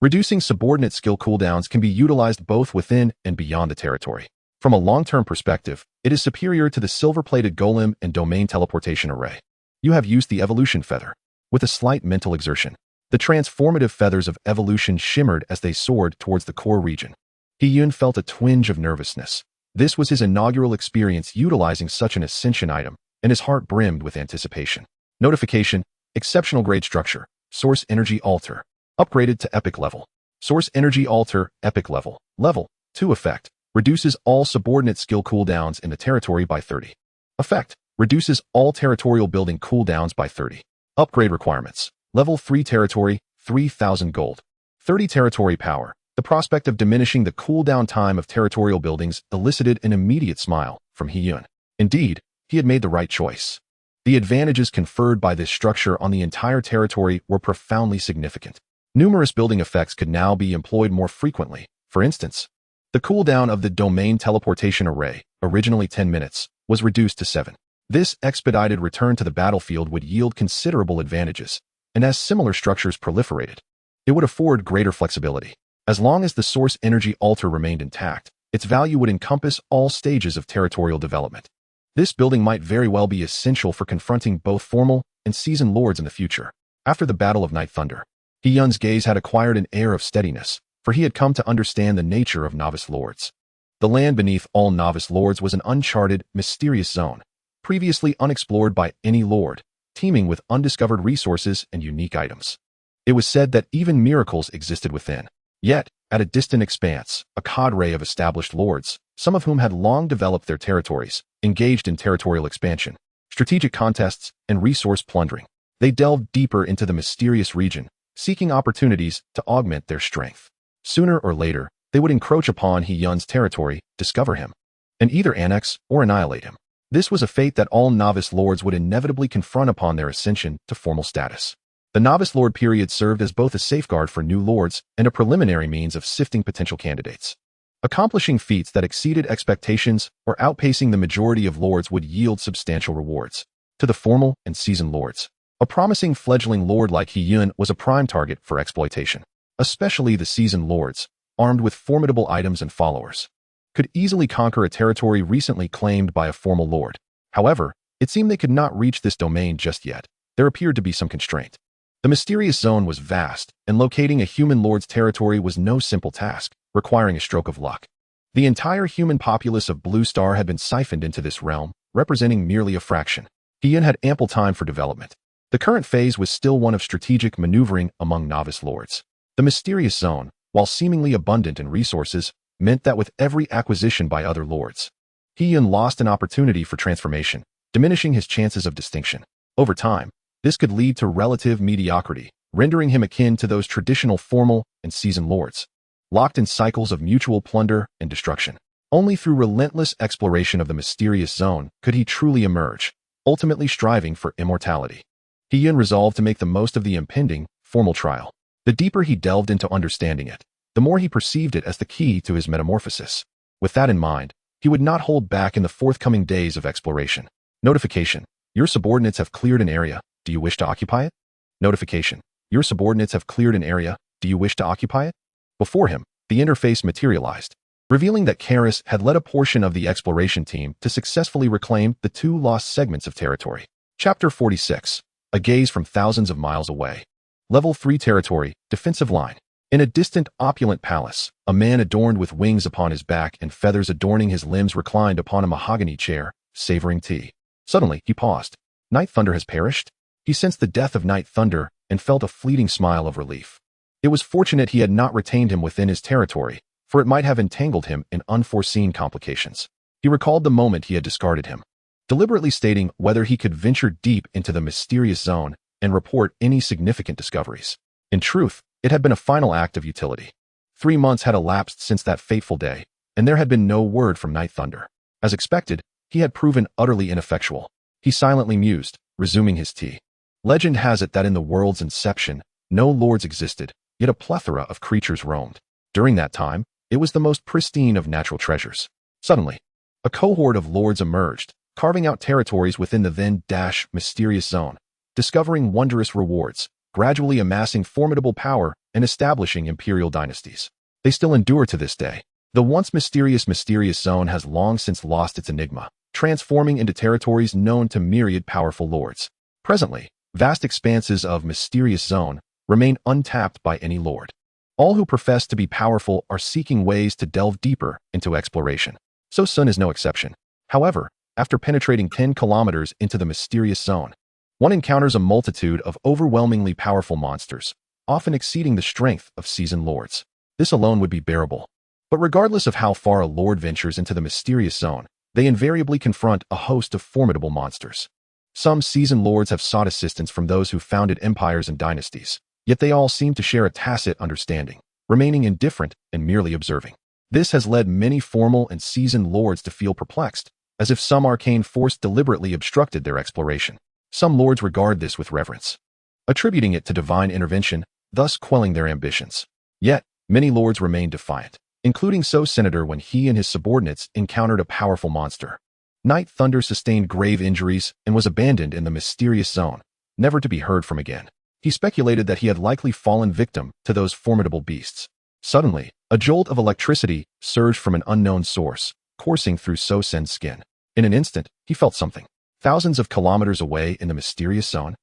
Reducing subordinate skill cooldowns can be utilized both within and beyond the territory. From a long-term perspective, it is superior to the Silver-Plated Golem and Domain Teleportation Array. You have used the Evolution Feather. With a slight mental exertion, the transformative feathers of evolution shimmered as they soared towards the core region. Hyun felt a twinge of nervousness. This was his inaugural experience utilizing such an ascension item, and his heart brimmed with anticipation. Notification: Exceptional Grade Structure, Source Energy Altar. Upgraded to Epic Level. Source Energy Altar, Epic Level. Level 2 Effect: Reduces all subordinate skill cooldowns in the territory by 30. Effect: Reduces all territorial building cooldowns by 30. Upgrade requirements: Level 3 Territory, 3,000 gold. 30 Territory Power. The prospect of diminishing the cooldown time of territorial buildings elicited an immediate smile from Hyun. Indeed, he had made the right choice. The advantages conferred by this structure on the entire territory were profoundly significant. Numerous building effects could now be employed more frequently. For instance, the cooldown of the Domain Teleportation Array, originally 10 minutes, was reduced to 7. This expedited return to the battlefield would yield considerable advantages, and as similar structures proliferated, it would afford greater flexibility. As long as the Source Energy Altar remained intact, its value would encompass all stages of territorial development. This building might very well be essential for confronting both formal and seasoned lords in the future. After the Battle of Night Thunder, Hyun's gaze had acquired an air of steadiness, for he had come to understand the nature of novice lords. The land beneath all novice lords was an uncharted, mysterious zone, previously unexplored by any lord, teeming with undiscovered resources and unique items. It was said that even miracles existed within. Yet, at a distant expanse, a cadre of established lords, some of whom had long developed their territories, engaged in territorial expansion, strategic contests, and resource plundering. They delved deeper into the mysterious region, seeking opportunities to augment their strength. Sooner or later, they would encroach upon Hyun's territory, discover him, and either annex or annihilate him. This was a fate that all novice lords would inevitably confront upon their ascension to formal status. The novice lord period served as both a safeguard for new lords and a preliminary means of sifting potential candidates. Accomplishing feats that exceeded expectations or outpacing the majority of lords would yield substantial rewards. To the formal and seasoned lords, a promising fledgling lord like Hyun was a prime target for exploitation. Especially the seasoned lords, armed with formidable items and followers, could easily conquer a territory recently claimed by a formal lord. However, it seemed they could not reach this domain just yet. There appeared to be some constraint. The mysterious zone was vast, and locating a human lord's territory was no simple task, requiring a stroke of luck. The entire human populace of Blue Star had been siphoned into this realm, representing merely a fraction. Hyun had ample time for development. The current phase was still one of strategic maneuvering among novice lords. The mysterious zone, while seemingly abundant in resources, meant that with every acquisition by other lords, He-yun lost an opportunity for transformation, diminishing his chances of distinction. Over time, this could lead to relative mediocrity, rendering him akin to those traditional formal and seasoned lords, locked in cycles of mutual plunder and destruction. Only through relentless exploration of the mysterious zone could he truly emerge, ultimately striving for immortality. He-yun resolved to make the most of the impending, formal trial. The deeper he delved into understanding it, the more he perceived it as the key to his metamorphosis. With that in mind, he would not hold back in the forthcoming days of exploration. Notification: your subordinates have cleared an area. Do you wish to occupy it? Notification: your subordinates have cleared an area. Do you wish to occupy it? Before him, the interface materialized, revealing that Karis had led a portion of the exploration team to successfully reclaim the 2 lost segments of territory. Chapter 46. A gaze from thousands of miles away. Level 3 territory, defensive line. In a distant, opulent palace, a man adorned with wings upon his back and feathers adorning his limbs reclined upon a mahogany chair, savoring tea. Suddenly, he paused. Night Thunder has perished? He sensed the death of Night Thunder and felt a fleeting smile of relief. It was fortunate he had not retained him within his territory, for it might have entangled him in unforeseen complications. He recalled the moment he had discarded him, deliberately stating whether he could venture deep into the mysterious zone and report any significant discoveries. In truth, it had been a final act of utility. 3 months had elapsed since that fateful day, and there had been no word from Night Thunder. As expected, he had proven utterly ineffectual. He silently mused, resuming his tea. Legend has it that in the world's inception, no lords existed, yet a plethora of creatures roamed. During that time, it was the most pristine of natural treasures. Suddenly, a cohort of lords emerged, carving out territories within the then-mysterious zone, discovering wondrous rewards, gradually amassing formidable power and establishing imperial dynasties. They still endure to this day. The once mysterious zone has long since lost its enigma, transforming into territories known to myriad powerful lords. Presently, vast expanses of mysterious zone remain untapped by any lord. All who profess to be powerful are seeking ways to delve deeper into exploration. So Sun is no exception. However, after penetrating 10 kilometers into the mysterious zone, one encounters a multitude of overwhelmingly powerful monsters, often exceeding the strength of seasoned lords. This alone would be bearable. But regardless of how far a lord ventures into the mysterious zone, they invariably confront a host of formidable monsters. Some seasoned lords have sought assistance from those who founded empires and dynasties, yet they all seem to share a tacit understanding, remaining indifferent and merely observing. This has led many formal and seasoned lords to feel perplexed, as if some arcane force deliberately obstructed their exploration. Some lords regard this with reverence, attributing it to divine intervention, thus quelling their ambitions. Yet, many lords remain defiant, including Senator when he and his subordinates encountered a powerful monster. Night Thunder sustained grave injuries and was abandoned in the mysterious zone, never to be heard from again. He speculated that he had likely fallen victim to those formidable beasts. Suddenly, a jolt of electricity surged from an unknown source, coursing through Sen's skin. In an instant, he felt something. Thousands of kilometers away in the mysterious zone,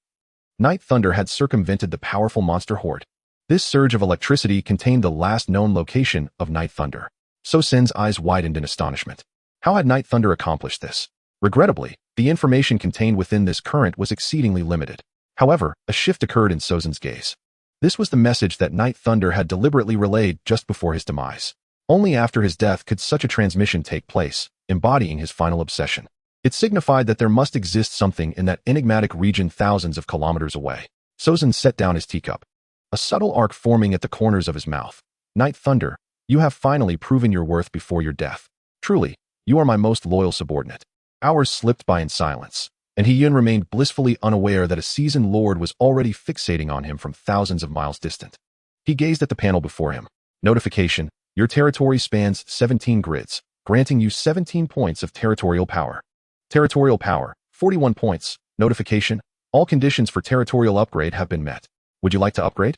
Night Thunder had circumvented the powerful monster horde. This surge of electricity contained the last known location of Night Thunder. Sen's eyes widened in astonishment. How had Night Thunder accomplished this? Regrettably, the information contained within this current was exceedingly limited. However, a shift occurred in Sen's gaze. This was the message that Night Thunder had deliberately relayed just before his demise. Only after his death could such a transmission take place, embodying his final obsession. It signified that there must exist something in that enigmatic region thousands of kilometers away. Sen set down his teacup, a subtle arc forming at the corners of his mouth. Night Thunder, you have finally proven your worth before your death. Truly, you are my most loyal subordinate. Hours slipped by in silence, and He-yun remained blissfully unaware that a seasoned lord was already fixating on him from thousands of miles distant. He gazed at the panel before him. Notification: your territory spans 17 grids, granting you 17 points of territorial power. Territorial power, 41 points. Notification: all conditions for territorial upgrade have been met. Would you like to upgrade?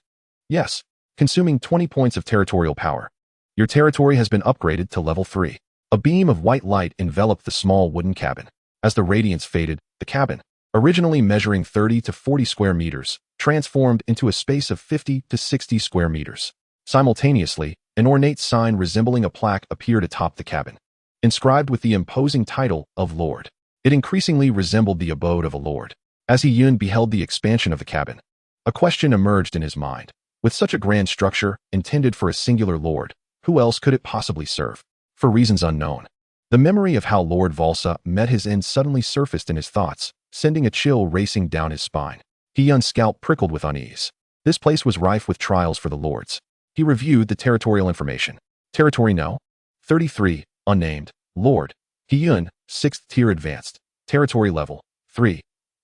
Yes. Consuming 20 points of territorial power. Your territory has been upgraded to level 3. A beam of white light enveloped the small wooden cabin. As the radiance faded, the cabin, originally measuring 30 to 40 square meters, transformed into a space of 50 to 60 square meters. Simultaneously, an ornate sign resembling a plaque appeared atop the cabin, inscribed with the imposing title of Lord. It increasingly resembled the abode of a lord. As He-yun beheld the expansion of the cabin, a question emerged in his mind. With such a grand structure, intended for a singular lord, who else could it possibly serve? For reasons unknown, The memory of how Lord Valsa met his end suddenly surfaced in his thoughts, sending a chill racing down his spine. He-yun's scalp prickled with unease. This place was rife with trials for the lords. He reviewed the territorial information. Territory No. 33, unnamed, Lord. He-yun, 6th tier advanced. Territory level, 3.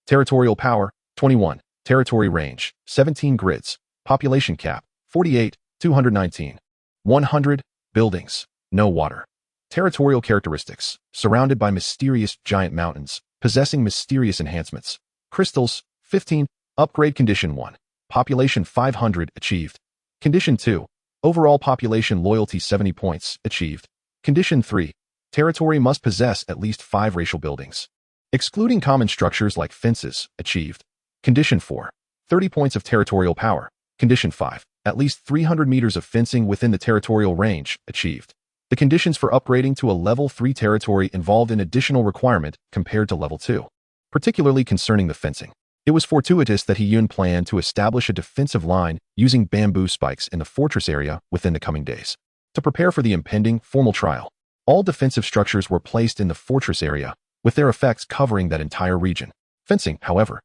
Territorial power, 21. Territory range, 17 grids. Population cap, 48, 219. 100, buildings, no water. Territorial characteristics, surrounded by mysterious giant mountains, possessing mysterious enhancements. Crystals, 15, upgrade condition 1. Population 500, achieved. Condition 2. Overall population loyalty 70 points, achieved. Condition 3. Territory must possess at least 5 racial buildings. Excluding common structures like fences, achieved. Condition 4. 30 points of territorial power. Condition 5. At least 300 meters of fencing within the territorial range, achieved. The conditions for upgrading to a level 3 territory involved an additional requirement compared to level 2, particularly concerning the fencing. It was fortuitous that He-yun planned to establish a defensive line using bamboo spikes in the fortress area within the coming days. To prepare for the impending formal trial, all defensive structures were placed in the fortress area, with their effects covering that entire region. Fencing, however,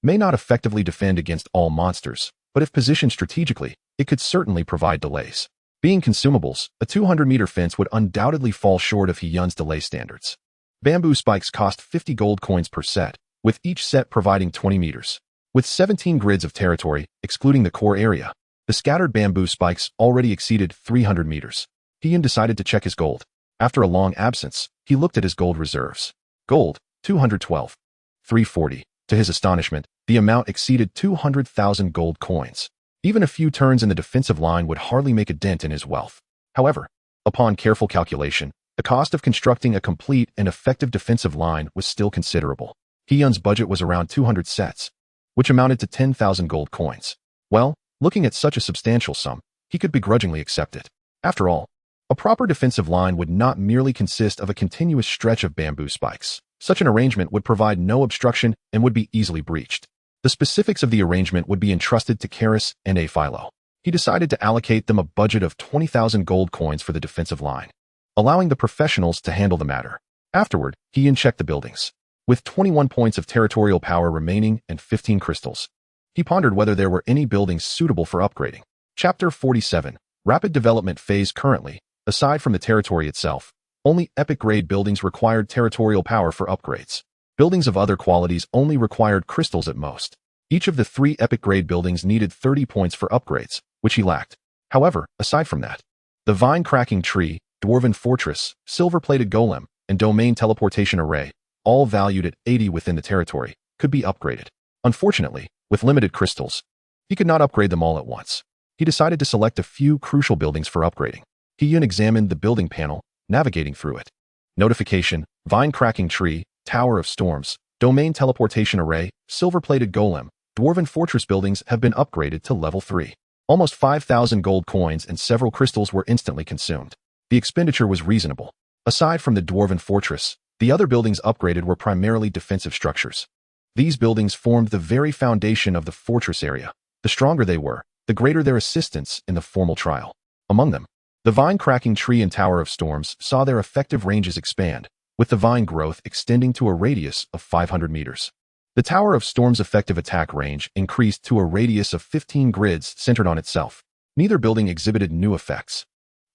may not effectively defend against all monsters, but if positioned strategically, it could certainly provide delays. Being consumables, a 200-meter fence would undoubtedly fall short of He-yun's delay standards. Bamboo spikes cost 50 gold coins per set, with each set providing 20 meters. With 17 grids of territory, excluding the core area, the scattered bamboo spikes already exceeded 300 meters. He-yun decided to check his gold. After a long absence, he looked at his gold reserves. Gold, 212. 340. To his astonishment, the amount exceeded 200,000 gold coins. Even a few turns in the defensive line would hardly make a dent in his wealth. However, upon careful calculation, the cost of constructing a complete and effective defensive line was still considerable. He-yun's budget was around 200 sets, which amounted to 10,000 gold coins. Well, looking at such a substantial sum, he could begrudgingly accept it. After all, a proper defensive line would not merely consist of a continuous stretch of bamboo spikes. Such an arrangement would provide no obstruction and would be easily breached. The specifics of the arrangement would be entrusted to Karis and A. Philo. He decided to allocate them a budget of 20,000 gold coins for the defensive line, allowing the professionals to handle the matter. Afterward, he checked the buildings. With 21 points of territorial power remaining and 15 crystals, he pondered whether there were any buildings suitable for upgrading. Chapter 47. Rapid Development Phase. Currently, aside from the territory itself, only epic-grade buildings required territorial power for upgrades. Buildings of other qualities only required crystals at most. Each of the 3 epic-grade buildings needed 30 points for upgrades, which he lacked. However, aside from that, the vine-cracking tree, dwarven fortress, silver-plated golem, and domain teleportation array, all valued at 80 within the territory, could be upgraded. Unfortunately, with limited crystals, he could not upgrade them all at once. He decided to select a few crucial buildings for upgrading. He-yun examined the building panel, navigating through it. Notification, vine-cracking tree, Tower of Storms, domain teleportation array, silver-plated golem, dwarven fortress buildings have been upgraded to level 3. Almost 5,000 gold coins and several crystals were instantly consumed. The expenditure was reasonable. Aside from the dwarven fortress, the other buildings upgraded were primarily defensive structures. These buildings formed the very foundation of the fortress area. The stronger they were, the greater their assistance in the formal trial. Among them, the vine-cracking tree and Tower of Storms saw their effective ranges expand, with the vine growth extending to a radius of 500 meters. The Tower of Storms' effective attack range increased to a radius of 15 grids centered on itself. Neither building exhibited new effects.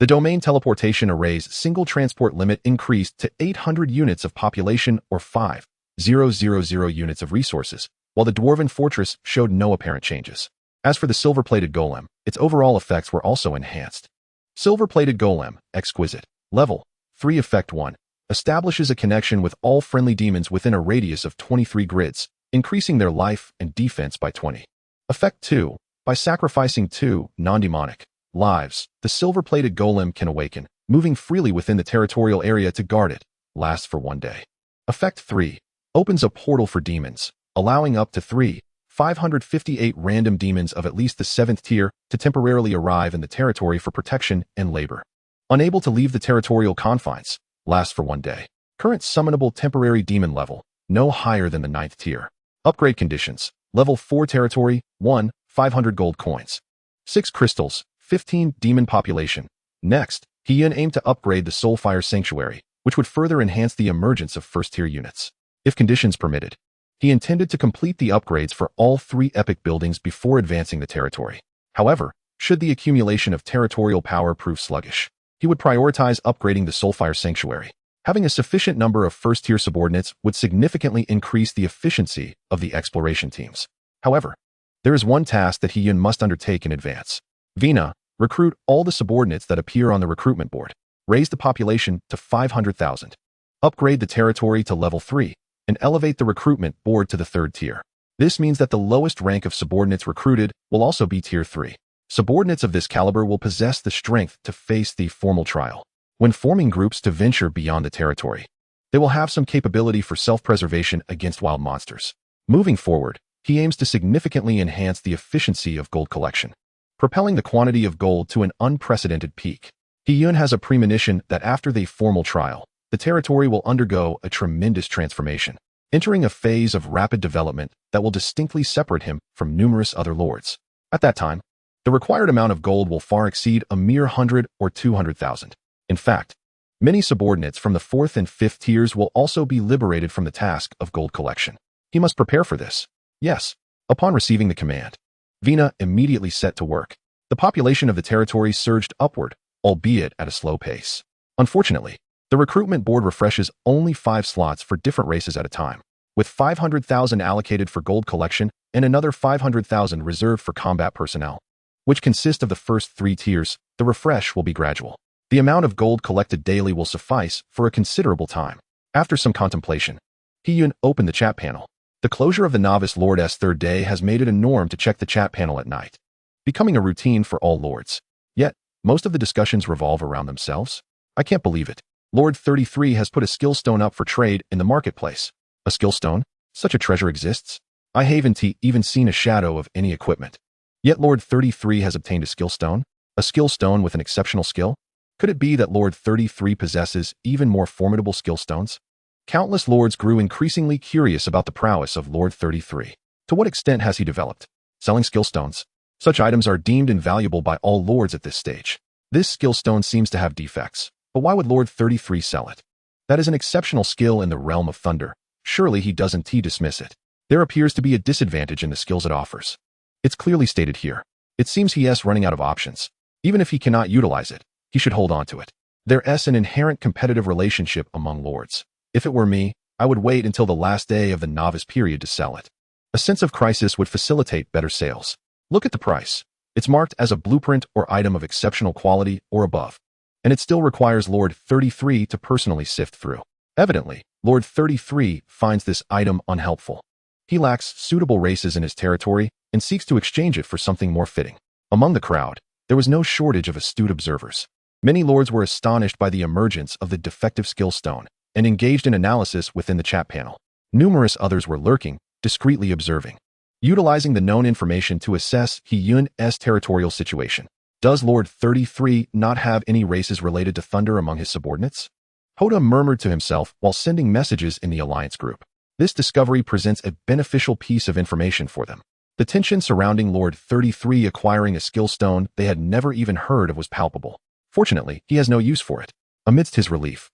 The domain teleportation array's single transport limit increased to 800 units of population or 5,000 units of resources, while the dwarven fortress showed no apparent changes. As for the silver-plated golem, its overall effects were also enhanced. Silver-plated golem, exquisite, level 3 effect 1, establishes a connection with all friendly demons within a radius of 23 grids, increasing their life and defense by 20. Effect 2, by sacrificing 2 non-demonic lives, the silver-plated golem can awaken, moving freely within the territorial area to guard it, lasts for 1 day. Effect 3, opens a portal for demons, allowing up to 558 random demons of at least the 7th tier to temporarily arrive in the territory for protection and labor. Unable to leave the territorial confines, lasts for 1 day. Current summonable temporary demon level, no higher than the 9th tier. Upgrade conditions, level 4 territory, 1, 500 gold coins. 6 crystals, 15 demon population. Next, He-yun aimed to upgrade the Soulfire Sanctuary, which would further enhance the emergence of first-tier units. If conditions permitted, he intended to complete the upgrades for all 3 epic buildings before advancing the territory. However, should the accumulation of territorial power prove sluggish, he would prioritize upgrading the Soulfire Sanctuary. Having a sufficient number of first-tier subordinates would significantly increase the efficiency of the exploration teams. However, there is one task that He must undertake in advance. Vina, recruit all the subordinates that appear on the recruitment board. Raise the population to 500,000. Upgrade the territory to level 3, and elevate the recruitment board to the 3rd tier. This means that the lowest rank of subordinates recruited will also be tier 3. Subordinates of this caliber will possess the strength to face the formal trial. When forming groups to venture beyond the territory, they will have some capability for self-preservation against wild monsters. Moving forward, he aims to significantly enhance the efficiency of gold collection, propelling the quantity of gold to an unprecedented peak. He has a premonition that after the formal trial, the territory will undergo a tremendous transformation, entering a phase of rapid development that will distinctly separate him from numerous other lords. At that time, the required amount of gold will far exceed a mere 100 or 200,000. In fact, many subordinates from the 4th and 5th tiers will also be liberated from the task of gold collection. He must prepare for this. Yes, upon receiving the command, Vina immediately set to work. The population of the territory surged upward, albeit at a slow pace. Unfortunately, the recruitment board refreshes only 5 slots for different races at a time, with 500,000 allocated for gold collection and another 500,000 reserved for combat personnel, which consist of the first 3 tiers. The refresh will be gradual. The amount of gold collected daily will suffice for a considerable time. After some contemplation, He opened the chat panel. The closure of the Novice Lord's 3rd day has made it a norm to check the chat panel at night, becoming a routine for all lords. Yet, most of the discussions revolve around themselves. I can't believe it. Lord 33 has put a skill stone up for trade in the marketplace. A skill stone? Such a treasure exists? I haven't even seen a shadow of any equipment. Yet Lord 33 has obtained a skill stone? A skill stone with an exceptional skill? Could it be that Lord 33 possesses even more formidable skill stones? Countless lords grew increasingly curious about the prowess of Lord 33. To what extent has he developed? Selling skill stones. Such items are deemed invaluable by all lords at this stage. This skill stone seems to have defects, but why would Lord 33 sell it? That is an exceptional skill in the realm of thunder. Surely he doesn't dismiss it. There appears to be a disadvantage in the skills it offers. It's clearly stated here. It seems he's running out of options. Even if he cannot utilize it, he should hold on to it. There's an inherent competitive relationship among lords. If it were me, I would wait until the last day of the novice period to sell it. A sense of crisis would facilitate better sales. Look at the price. It's marked as a blueprint or item of exceptional quality or above, and it still requires Lord 33 to personally sift through. Evidently, Lord 33 finds this item unhelpful. He lacks suitable races in his territory and seeks to exchange it for something more fitting. Among the crowd, there was no shortage of astute observers. Many lords were astonished by the emergence of the defective skill stone and engaged in analysis within the chat panel. Numerous others were lurking, discreetly observing, utilizing the known information to assess Hyun's territorial situation. Does Lord 33 not have any races related to thunder among his subordinates? Hoda murmured to himself while sending messages in the alliance group. This discovery presents a beneficial piece of information for them. The tension surrounding Lord 33 acquiring a skill stone they had never even heard of was palpable. Fortunately, he has no use for it. Amidst his relief,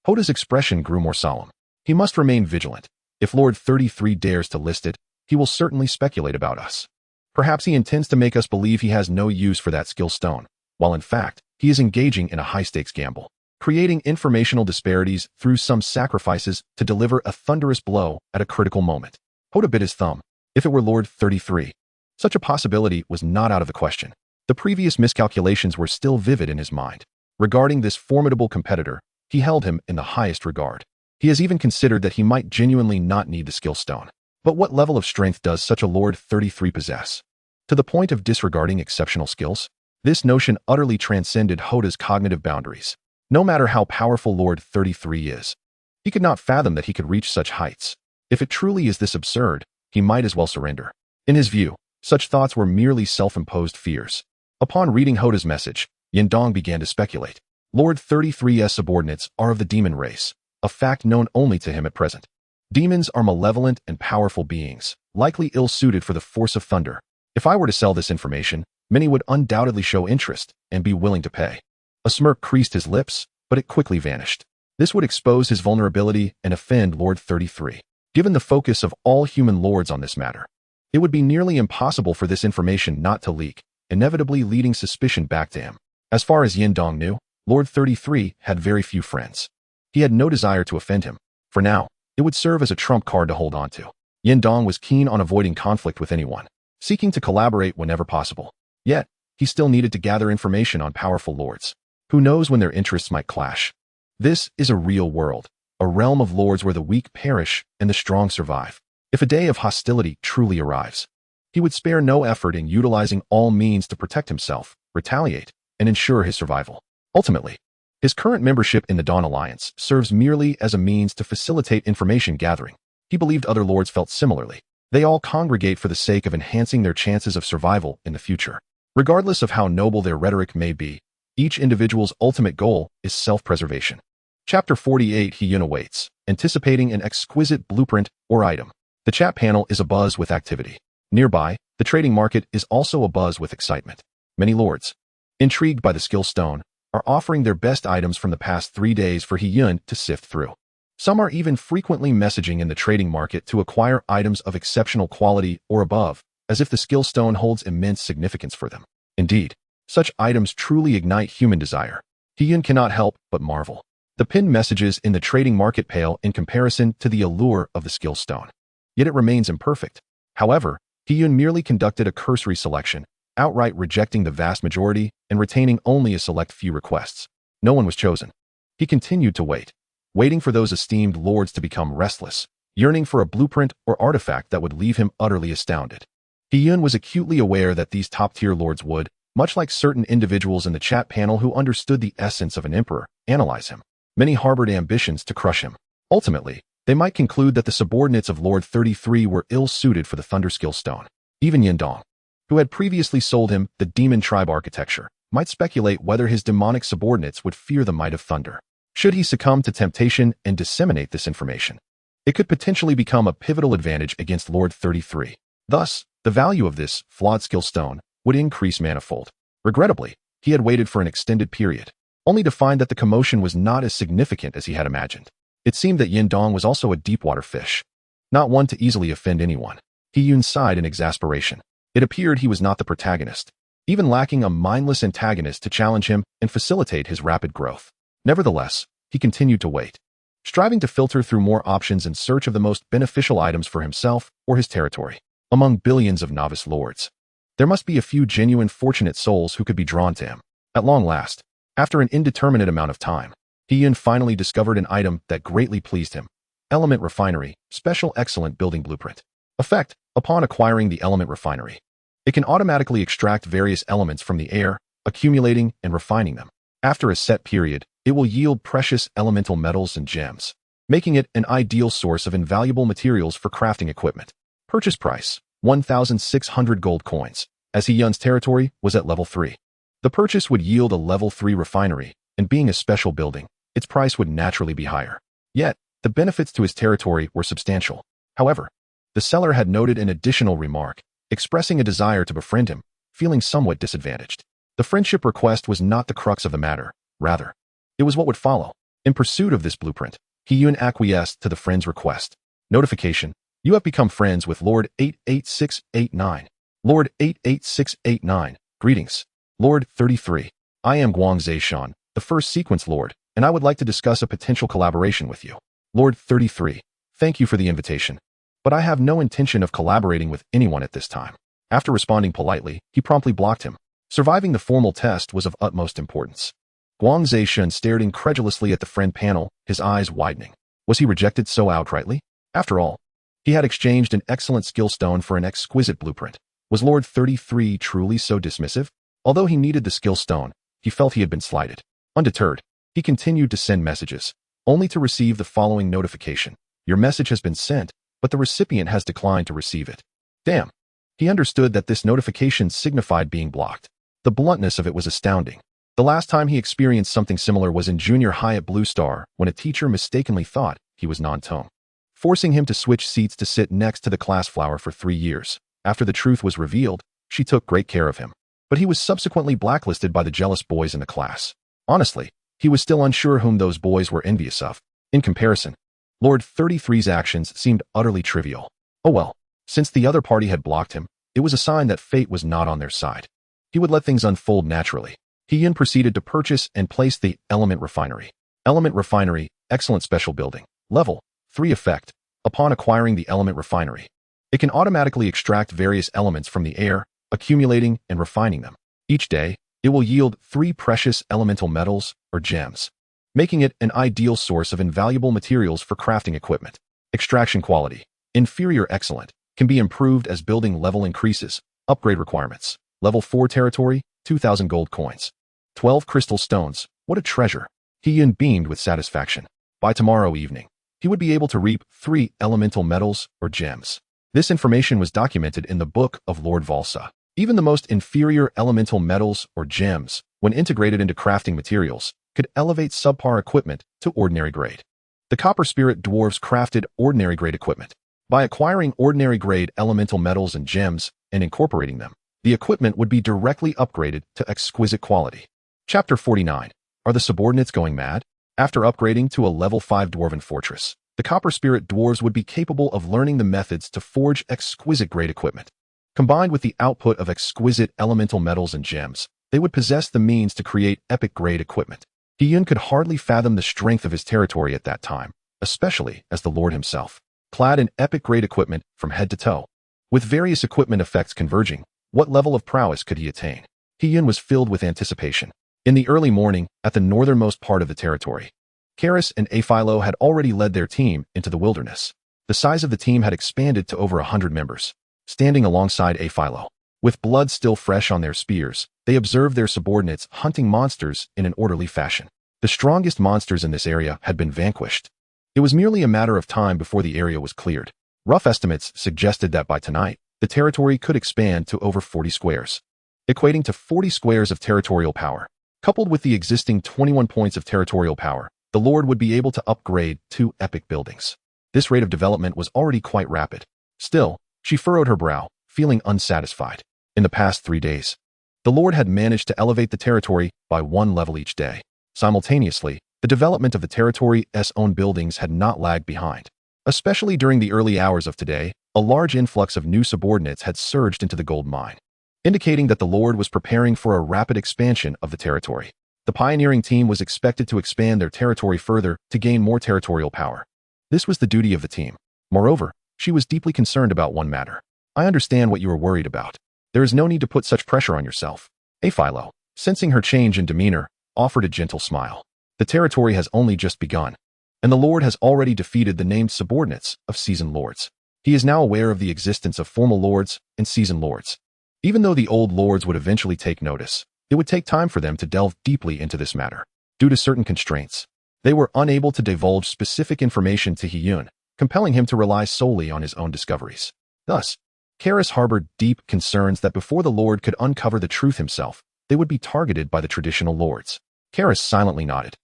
Hoda's expression grew more solemn. He must remain vigilant. If Lord 33 dares to list it, he will certainly speculate about us. Perhaps he intends to make us believe he has no use for that skill stone, while in fact, he is engaging in a high-stakes gamble, creating informational disparities through some sacrifices to deliver a thunderous blow at a critical moment. Hoda bit his thumb. If it were Lord 33, such a possibility was not out of the question. The previous miscalculations were still vivid in his mind. Regarding this formidable competitor, he held him in the highest regard. He has even considered that he might genuinely not need the skill stone. But what level of strength does such a Lord 33 possess? To the point of disregarding exceptional skills? This notion utterly transcended Hoda's cognitive boundaries. No matter how powerful Lord 33 is, he could not fathom that he could reach such heights. If it truly is this absurd, he might as well surrender. In his view, such thoughts were merely self-imposed fears. Upon reading Hoda's message, Yindong began to speculate. Lord 33's subordinates are of the demon race, a fact known only to him at present. Demons are malevolent and powerful beings, likely ill-suited for the force of thunder. If I were to sell this information, many would undoubtedly show interest and be willing to pay. A smirk creased his lips, but it quickly vanished. This would expose his vulnerability and offend Lord 33. Given the focus of all human lords on this matter, it would be nearly impossible for this information not to leak, inevitably leading suspicion back to him. As far as Yin Dong knew, Lord 33 had very few friends. He had no desire to offend him. For now, it would serve as a trump card to hold on to. Yin Dong was keen on avoiding conflict with anyone, seeking to collaborate whenever possible. Yet, he still needed to gather information on powerful lords. Who knows when their interests might clash? This is a real world, a realm of lords where the weak perish and the strong survive. If a day of hostility truly arrives, he would spare no effort in utilizing all means to protect himself, retaliate, and ensure his survival. Ultimately, his current membership in the Dawn Alliance serves merely as a means to facilitate information gathering. He believed other lords felt similarly. They all congregate for the sake of enhancing their chances of survival in the future. Regardless of how noble their rhetoric may be, each individual's ultimate goal is self-preservation. Chapter 48 He-Yun awaits, anticipating an exquisite blueprint or item. The chat panel is abuzz with activity. Nearby, the trading market is also abuzz with excitement. Many lords, intrigued by the skill stone, are offering their best items from the past 3 days for He-Yun to sift through. Some are even frequently messaging in the trading market to acquire items of exceptional quality or above, as if the skill stone holds immense significance for them. Indeed, such items truly ignite human desire. He-Yun cannot help but marvel. The pinned messages in the trading market pale in comparison to the allure of the skill stone. Yet it remains imperfect. However, He-Yun merely conducted a cursory selection, outright rejecting the vast majority and retaining only a select few requests. No one was chosen. He continued to wait, waiting for those esteemed lords to become restless, yearning for a blueprint or artifact that would leave him utterly astounded. He-Yun was acutely aware that these top-tier lords would, much like certain individuals in the chat panel who understood the essence of an emperor, analyze him. Many harbored ambitions to crush him. Ultimately, they might conclude that the subordinates of Lord 33 were ill-suited for the Thunder Skill Stone. Even Yin Dong, who had previously sold him the Demon Tribe architecture, might speculate whether his demonic subordinates would fear the might of thunder. Should he succumb to temptation and disseminate this information, it could potentially become a pivotal advantage against Lord 33. Thus, the value of this flawed skill stone would increase manifold. Regrettably, he had waited for an extended period, only to find that the commotion was not as significant as he had imagined. It seemed that Yin Dong was also a deep-water fish, not one to easily offend anyone. He-Yun sighed in exasperation. It appeared he was not the protagonist, even lacking a mindless antagonist to challenge him and facilitate his rapid growth. Nevertheless, he continued to wait, striving to filter through more options in search of the most beneficial items for himself or his territory. Among billions of novice lords, there must be a few genuine fortunate souls who could be drawn to him. At long last, after an indeterminate amount of time, He-Yun finally discovered an item that greatly pleased him. Element Refinery, Special Excellent Building Blueprint. Effect: upon acquiring the Element Refinery, it can automatically extract various elements from the air, accumulating and refining them. After a set period, it will yield precious elemental metals and gems, making it an ideal source of invaluable materials for crafting equipment. Purchase price: 1,600 gold coins, as He-Yun's territory was at level 3. The purchase would yield a level 3 refinery, and being a special building, its price would naturally be higher. Yet, the benefits to his territory were substantial. However, the seller had noted an additional remark, expressing a desire to befriend him, feeling somewhat disadvantaged. The friendship request was not the crux of the matter, rather, it was what would follow. In pursuit of this blueprint, He-Yun acquiesced to the friend's request. Notification: you have become friends with Lord 88689. Lord 88689, greetings. Lord 33. I am Guang Zeishan, the first sequence lord, and I would like to discuss a potential collaboration with you. Lord 33. Thank you for the invitation, but I have no intention of collaborating with anyone at this time. After responding politely, he promptly blocked him. Surviving the formal test was of utmost importance. Guang Zeishan stared incredulously at the friend panel, his eyes widening. Was he rejected so outrightly? After all, he had exchanged an excellent skill stone for an exquisite blueprint. Was Lord 33 truly so dismissive? Although he needed the skill stone, he felt he had been slighted. Undeterred, he continued to send messages, only to receive the following notification: your message has been sent, but the recipient has declined to receive it. Damn. He understood that this notification signified being blocked. The bluntness of it was astounding. The last time he experienced something similar was in junior high at Blue Star, when a teacher mistakenly thought he was non-tome, forcing him to switch seats to sit next to the class flower for 3 years. After the truth was revealed, she took great care of him, but he was subsequently blacklisted by the jealous boys in the class. Honestly, He was still unsure whom those boys were envious of. In comparison, Lord 33's actions seemed utterly trivial. Oh well, since the other party had blocked him, it was a sign that fate was not on their side. He would let things unfold naturally. He then proceeded to purchase and place the Element Refinery. Element Refinery, excellent special building. Level 3 effect. Upon acquiring the Element Refinery, it can automatically extract various elements from the air, accumulating and refining them. Each day, it will yield 3 precious elemental metals or gems, making it an ideal source of invaluable materials for crafting equipment. Extraction quality. Inferior excellent. Can be improved as building level increases. Upgrade requirements. Level 4 territory, 2,000 gold coins. 12 crystal stones. What a treasure. He beamed with satisfaction. By tomorrow evening, he would be able to reap 3 elemental metals or gems. This information was documented in the Book of Lord Valsa. Even the most inferior elemental metals or gems, when integrated into crafting materials, could elevate subpar equipment to ordinary grade. The Copper Spirit dwarves crafted ordinary grade equipment. By acquiring ordinary grade elemental metals and gems and incorporating them, the equipment would be directly upgraded to exquisite quality. Chapter 49. Are the subordinates going mad? After upgrading to a level 5 dwarven fortress, the Copper Spirit dwarves would be capable of learning the methods to forge exquisite grade equipment. Combined with the output of exquisite elemental metals and gems, they would possess the means to create epic grade equipment. Hiyun could hardly fathom the strength of his territory at that time, especially as the Lord himself, clad in epic grade equipment from head to toe. With various equipment effects converging, what level of prowess could he attain? Hiyun was filled with anticipation. In the early morning, at the northernmost part of the territory, Karis and Aphilo had already led their team into the wilderness. The size of the team had expanded to over 100 members. Standing alongside Aphilo, with blood still fresh on their spears, they observed their subordinates hunting monsters in an orderly fashion. The strongest monsters in this area had been vanquished. It was merely a matter of time before the area was cleared. Rough estimates suggested that by tonight, the territory could expand to over 40 squares, equating to 40 squares of territorial power. Coupled with the existing 21 points of territorial power, the Lord would be able to upgrade 2 epic buildings. This rate of development was already quite rapid. Still, she furrowed her brow, feeling unsatisfied. In the past 3 days, the Lord had managed to elevate the territory by 1 level each day. Simultaneously, the development of the territory's own buildings had not lagged behind. Especially during the early hours of today, a large influx of new subordinates had surged into the gold mine, indicating that the Lord was preparing for a rapid expansion of the territory. The pioneering team was expected to expand their territory further to gain more territorial power. This was the duty of the team. Moreover, she was deeply concerned about one matter. I understand what you are worried about. There is no need to put such pressure on yourself. Aphilo, sensing her change in demeanor, offered a gentle smile. The territory has only just begun, and the Lord has already defeated the named subordinates of seasoned lords. He is now aware of the existence of formal lords and seasoned lords. Even though the old lords would eventually take notice, it would take time for them to delve deeply into this matter. Due to certain constraints, they were unable to divulge specific information to Hiyun, compelling him to rely solely on his own discoveries. Thus, Karis harbored deep concerns that before the Lord could uncover the truth himself, they would be targeted by the traditional lords. Karis silently nodded,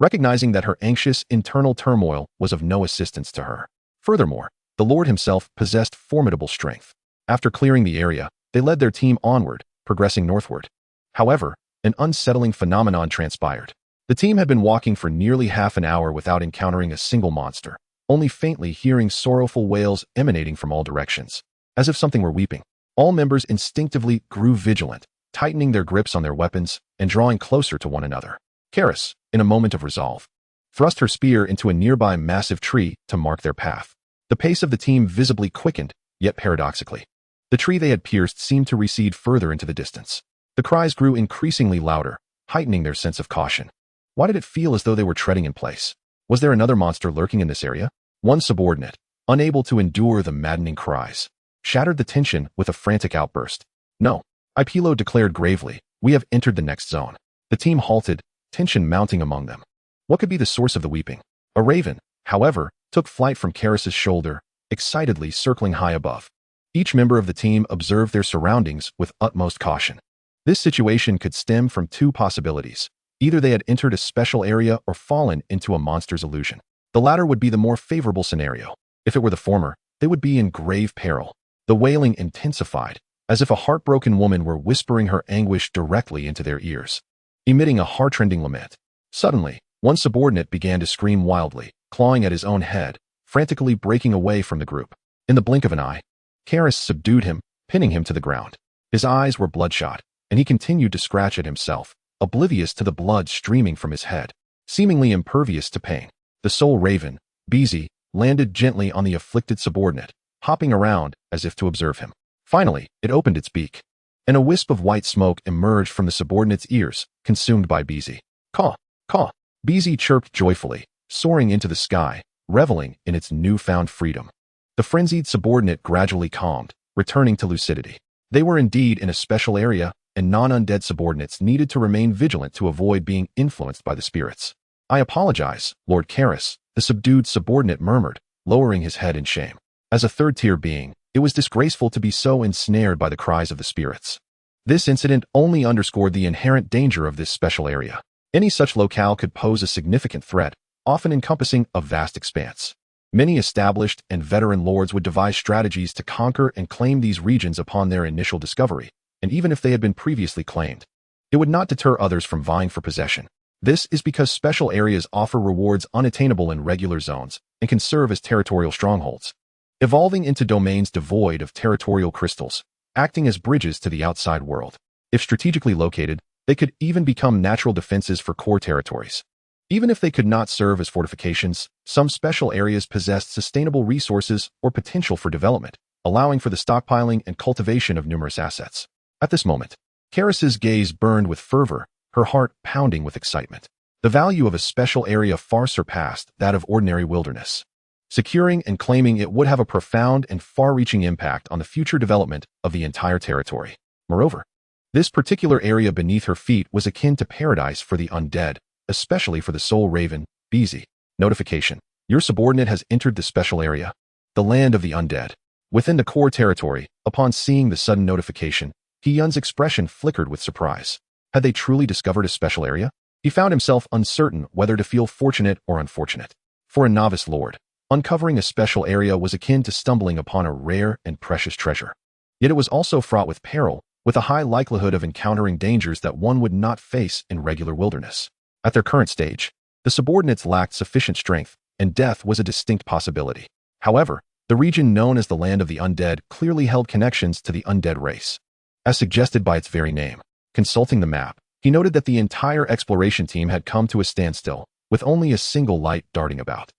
recognizing that her anxious internal turmoil was of no assistance to her. Furthermore, the Lord himself possessed formidable strength. After clearing the area, they led their team onward, progressing northward. However, an unsettling phenomenon transpired. The team had been walking for nearly half an hour without encountering a single monster, only faintly hearing sorrowful wails emanating from all directions, as if something were weeping. All members instinctively grew vigilant, tightening their grips on their weapons and drawing closer to one another. Karis, in a moment of resolve, thrust her spear into a nearby massive tree to mark their path. The pace of the team visibly quickened, yet paradoxically, the tree they had pierced seemed to recede further into the distance. The cries grew increasingly louder, heightening their sense of caution. Why did it feel as though they were treading in place? Was there another monster lurking in this area? One subordinate, unable to endure the maddening cries, shattered the tension with a frantic outburst. No, Ipilo declared gravely, we have entered the next zone. The team halted, tension mounting among them. What could be the source of the weeping? A raven, however, took flight from Karis's shoulder, excitedly circling high above. Each member of the team observed their surroundings with utmost caution. This situation could stem from 2 possibilities. Either they had entered a special area or fallen into a monster's illusion. The latter would be the more favorable scenario. If it were the former, they would be in grave peril. The wailing intensified, as if a heartbroken woman were whispering her anguish directly into their ears, emitting a heart-rending lament. Suddenly, one subordinate began to scream wildly, clawing at his own head, frantically breaking away from the group. In the blink of an eye, Karis subdued him, pinning him to the ground. His eyes were bloodshot, and he continued to scratch at himself, oblivious to the blood streaming from his head. Seemingly impervious to pain, the soul raven, Beezy, landed gently on the afflicted subordinate, hopping around as if to observe him. Finally, it opened its beak, and a wisp of white smoke emerged from the subordinate's ears, consumed by Beezy. Caw, caw. Beezy chirped joyfully, soaring into the sky, reveling in its newfound freedom. The frenzied subordinate gradually calmed, returning to lucidity. They were indeed in a special area, and non-undead subordinates needed to remain vigilant to avoid being influenced by the spirits. I apologize, Lord Karis, the subdued subordinate murmured, lowering his head in shame. As a third-tier being, it was disgraceful to be so ensnared by the cries of the spirits. This incident only underscored the inherent danger of this special area. Any such locale could pose a significant threat, often encompassing a vast expanse. Many established and veteran lords would devise strategies to conquer and claim these regions upon their initial discovery, and even if they had been previously claimed, it would not deter others from vying for possession. This is because special areas offer rewards unattainable in regular zones and can serve as territorial strongholds, evolving into domains devoid of territorial crystals, acting as bridges to the outside world. If strategically located, they could even become natural defenses for core territories. Even if they could not serve as fortifications, some special areas possessed sustainable resources or potential for development, allowing for the stockpiling and cultivation of numerous assets. At this moment, Karis's gaze burned with fervor, her heart pounding with excitement. The value of a special area far surpassed that of ordinary wilderness. Securing and claiming it would have a profound and far-reaching impact on the future development of the entire territory. Moreover, this particular area beneath her feet was akin to paradise for the undead, especially for the soul raven, Beezy. Notification. Your subordinate has entered the special area, the land of the undead. Within the core territory, upon seeing the sudden notification, Hiyun's expression flickered with surprise. Had they truly discovered a special area? He found himself uncertain whether to feel fortunate or unfortunate. For a novice lord, uncovering a special area was akin to stumbling upon a rare and precious treasure. Yet it was also fraught with peril, with a high likelihood of encountering dangers that one would not face in regular wilderness. At their current stage, the subordinates lacked sufficient strength, and death was a distinct possibility. However, the region known as the Land of the Undead clearly held connections to the undead race, as suggested by its very name. Consulting the map, he noted that the entire exploration team had come to a standstill, with only a single light darting about.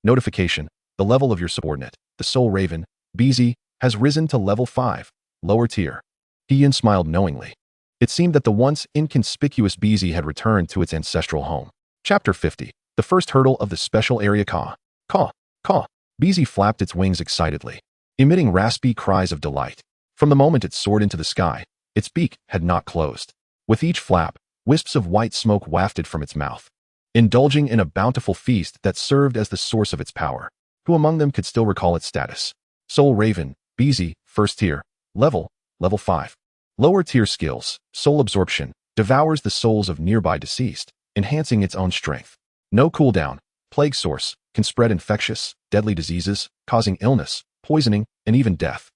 Notification. The level of your subordinate, the Soul Raven, Beezy, has risen to level 5, lower tier. Hiyun smiled knowingly. It seemed that the once inconspicuous Beezy had returned to its ancestral home. Chapter 50. The first hurdle of the special area. Caw, caw, caw. Beezy flapped its wings excitedly, emitting raspy cries of delight. From the moment it soared into the sky, its beak had not closed. With each flap, wisps of white smoke wafted from its mouth, indulging in a bountiful feast that served as the source of its power. Who among them could still recall its status? Soul Raven, Beezy, first tier, level 5. Lower tier skills, soul absorption, devours the souls of nearby deceased, enhancing its own strength. No cooldown, plague source, can spread infectious, deadly diseases, causing illness, poisoning, and even death.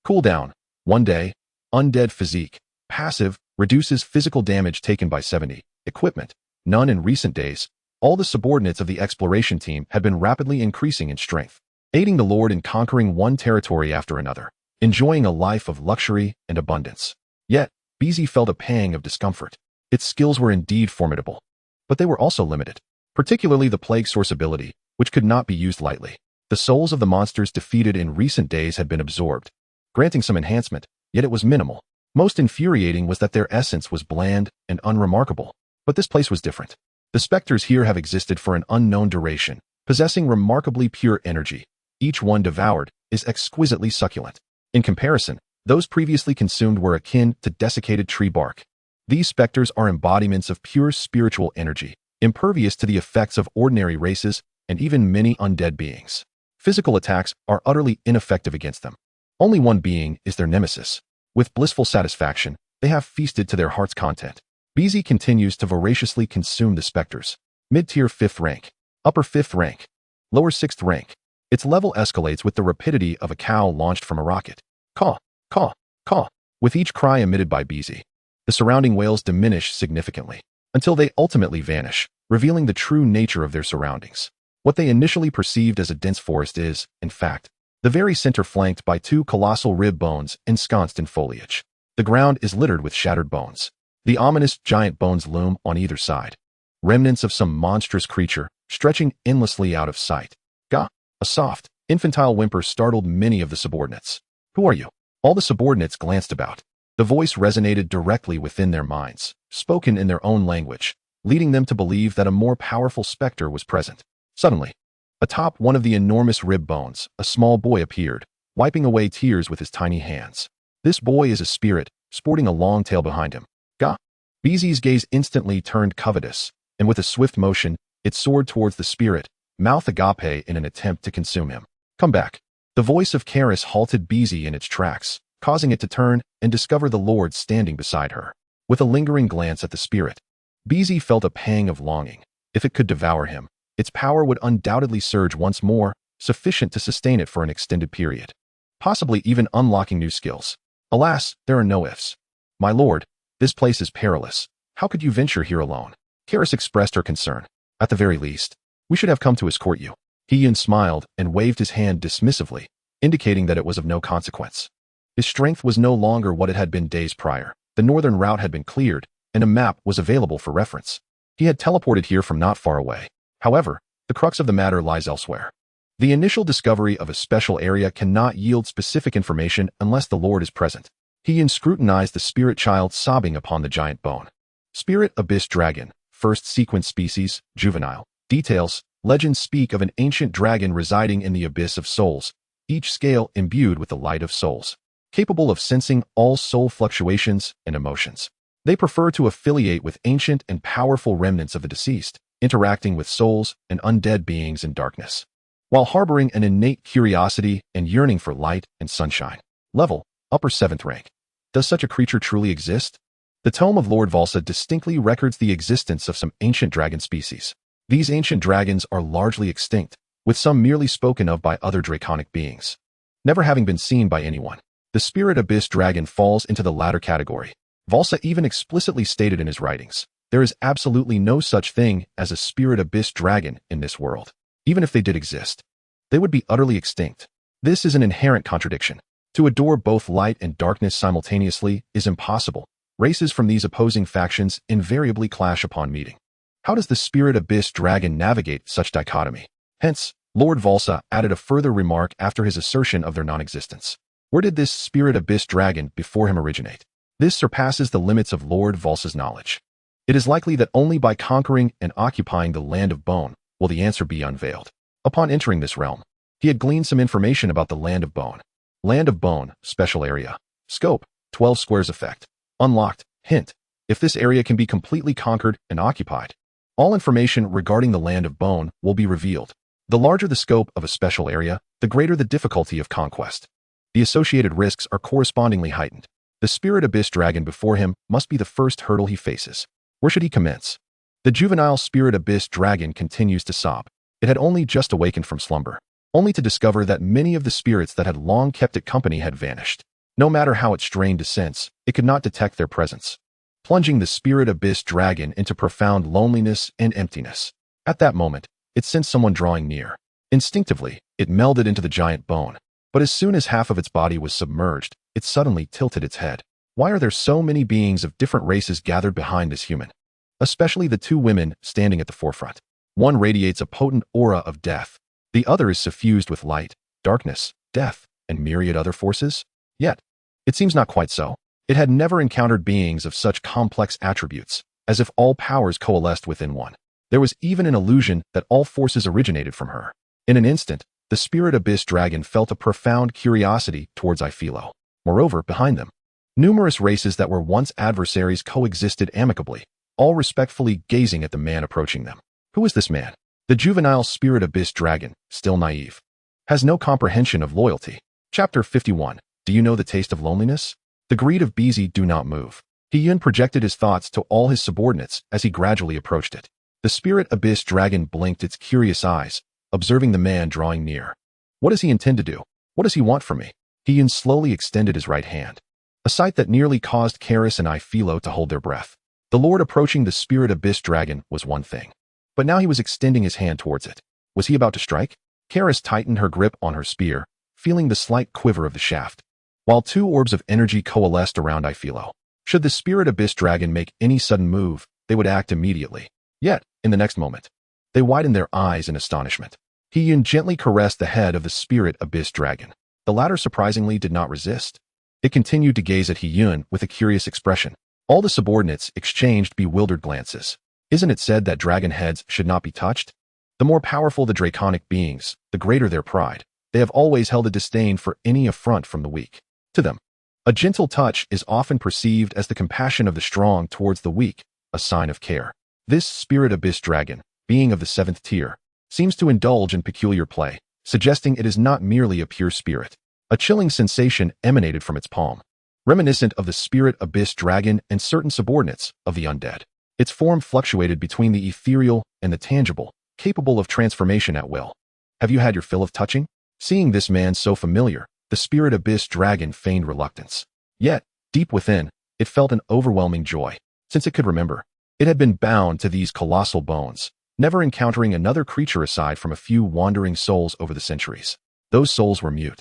Cooldown, 1 day, undead physique, passive, reduces physical damage taken by 70. Equipment, none in recent days. All the subordinates of the exploration team had been rapidly increasing in strength, aiding the Lord in conquering one territory after another, enjoying a life of luxury and abundance. Yet, Beezy felt a pang of discomfort. Its skills were indeed formidable, but they were also limited, particularly the plague source ability, which could not be used lightly. The souls of the monsters defeated in recent days had been absorbed, granting some enhancement, yet it was minimal. Most infuriating was that their essence was bland and unremarkable. But this place was different. The specters here have existed for an unknown duration, possessing remarkably pure energy. Each one devoured is exquisitely succulent. In comparison, those previously consumed were akin to desiccated tree bark. These specters are embodiments of pure spiritual energy, impervious to the effects of ordinary races and even many undead beings. Physical attacks are utterly ineffective against them. Only one being is their nemesis. With blissful satisfaction, they have feasted to their heart's content. Beezy continues to voraciously consume the specters. Mid-tier 5th rank, upper 5th rank, lower 6th rank. Its level escalates with the rapidity of a cow launched from a rocket. Caw, caw, caw. With each cry emitted by Beezy, the surrounding wails diminish significantly, until they ultimately vanish, revealing the true nature of their surroundings. What they initially perceived as a dense forest is, in fact, the very center flanked by two colossal rib bones ensconced in foliage. The ground is littered with shattered bones. The ominous giant bones loom on either side, remnants of some monstrous creature stretching endlessly out of sight. Gah! A soft, infantile whimper startled many of the subordinates. Who are you? All the subordinates glanced about. The voice resonated directly within their minds, spoken in their own language, leading them to believe that a more powerful specter was present. Suddenly, atop one of the enormous rib bones, a small boy appeared, wiping away tears with his tiny hands. This boy is a spirit, sporting a long tail behind him. Gah! Beezy's gaze instantly turned covetous, and with a swift motion, it soared towards the spirit, mouth agape in an attempt to consume him. Come back. The voice of Karis halted Beezy in its tracks, causing it to turn and discover the Lord standing beside her. With a lingering glance at the spirit, Beezy felt a pang of longing. If it could devour him, its power would undoubtedly surge once more, sufficient to sustain it for an extended period, possibly even unlocking new skills. Alas, there are no ifs. My lord, this place is perilous. How could you venture here alone? Karis expressed her concern. At the very least, we should have come to escort you. He smiled and waved his hand dismissively, indicating that it was of no consequence. His strength was no longer what it had been days prior. The northern route had been cleared, and a map was available for reference. He had teleported here from not far away. However, the crux of the matter lies elsewhere. The initial discovery of a special area cannot yield specific information unless the Lord is present. He scrutinized the spirit child sobbing upon the giant bone. Spirit Abyss Dragon, first sequence species, juvenile. Details: legends speak of an ancient dragon residing in the abyss of souls, each scale imbued with the light of souls, capable of sensing all soul fluctuations and emotions. They prefer to affiliate with ancient and powerful remnants of the deceased, interacting with souls and undead beings in darkness, while harboring an innate curiosity and yearning for light and sunshine. Level: upper 7th rank. Does such a creature truly exist? The Tome of Lord Valsa distinctly records the existence of some ancient dragon species. These ancient dragons are largely extinct, with some merely spoken of by other draconic beings, never having been seen by anyone. The Spirit Abyss Dragon falls into the latter category. Valsa even explicitly stated in his writings, there is absolutely no such thing as a Spirit Abyss Dragon in this world. Even if they did exist, they would be utterly extinct. This is an inherent contradiction. To adore both light and darkness simultaneously is impossible. Races from these opposing factions invariably clash upon meeting. How does the Spirit Abyss Dragon navigate such dichotomy? Hence, Lord Valsa added a further remark after his assertion of their non-existence. Where did this Spirit Abyss Dragon before him originate? This surpasses the limits of Lord Valsa's knowledge. It is likely that only by conquering and occupying the Land of Bone will the answer be unveiled. Upon entering this realm, he had gleaned some information about the Land of Bone. Land of Bone, special area. Scope: 12 squares effect. Unlocked. Hint: if this area can be completely conquered and occupied, all information regarding the Land of Bone will be revealed. The larger the scope of a special area, the greater the difficulty of conquest. The associated risks are correspondingly heightened. The Spirit Abyss Dragon before him must be the first hurdle he faces. Where should he commence? The juvenile Spirit Abyss Dragon continues to sob. It had only just awakened from slumber, only to discover that many of the spirits that had long kept it company had vanished. No matter how it strained to sense, it could not detect their presence, plunging the Spirit Abyss Dragon into profound loneliness and emptiness. At that moment, it sensed someone drawing near. Instinctively, it melded into the giant bone. But as soon as half of its body was submerged, it suddenly tilted its head. Why are there so many beings of different races gathered behind this human? Especially the two women standing at the forefront. One radiates a potent aura of death. The other is suffused with light, darkness, death, and myriad other forces. Yet, it seems not quite so. It had never encountered beings of such complex attributes, as if all powers coalesced within one. There was even an illusion that all forces originated from her. In an instant, the Spirit Abyss Dragon felt a profound curiosity towards Iphilo. Moreover, behind them, numerous races that were once adversaries coexisted amicably, all respectfully gazing at the man approaching them. Who is this man? The juvenile Spirit Abyss Dragon, still naive, has no comprehension of loyalty. Chapter 51. Do you know the taste of loneliness? The greed of Beezy do not move. He projected his thoughts to all his subordinates as he gradually approached it. The Spirit Abyss Dragon blinked its curious eyes, observing the man drawing near. What does he intend to do? What does he want from me? He slowly extended his right hand, a sight that nearly caused Karis and Iphilo to hold their breath. The Lord approaching the Spirit Abyss Dragon was one thing. but now he was extending his hand towards it. Was he about to strike? Karis tightened her grip on her spear, feeling the slight quiver of the shaft, while two orbs of energy coalesced around Ifilo. Should the Spirit Abyss Dragon make any sudden move, they would act immediately. Yet, in the next moment, they widened their eyes in astonishment. Hiyun gently caressed the head of the Spirit Abyss Dragon. The latter surprisingly did not resist. It continued to gaze at Hiyun with a curious expression. All the subordinates exchanged bewildered glances. Isn't it said that dragon heads should not be touched? The more powerful the draconic beings, the greater their pride. They have always held a disdain for any affront from the weak. To them, a gentle touch is often perceived as the compassion of the strong towards the weak, a sign of care. This Spirit Abyss Dragon, being of the 7th tier, seems to indulge in peculiar play, suggesting it is not merely a pure spirit. A chilling sensation emanated from its palm, reminiscent of the Spirit Abyss Dragon and certain subordinates of the undead. Its form fluctuated between the ethereal and the tangible, capable of transformation at will. Have you had your fill of touching? Seeing this man so familiar, the Spirit Abyss Dragon feigned reluctance. Yet, deep within, it felt an overwhelming joy. Since it could remember, it had been bound to these colossal bones, never encountering another creature aside from a few wandering souls over the centuries. Those souls were mute,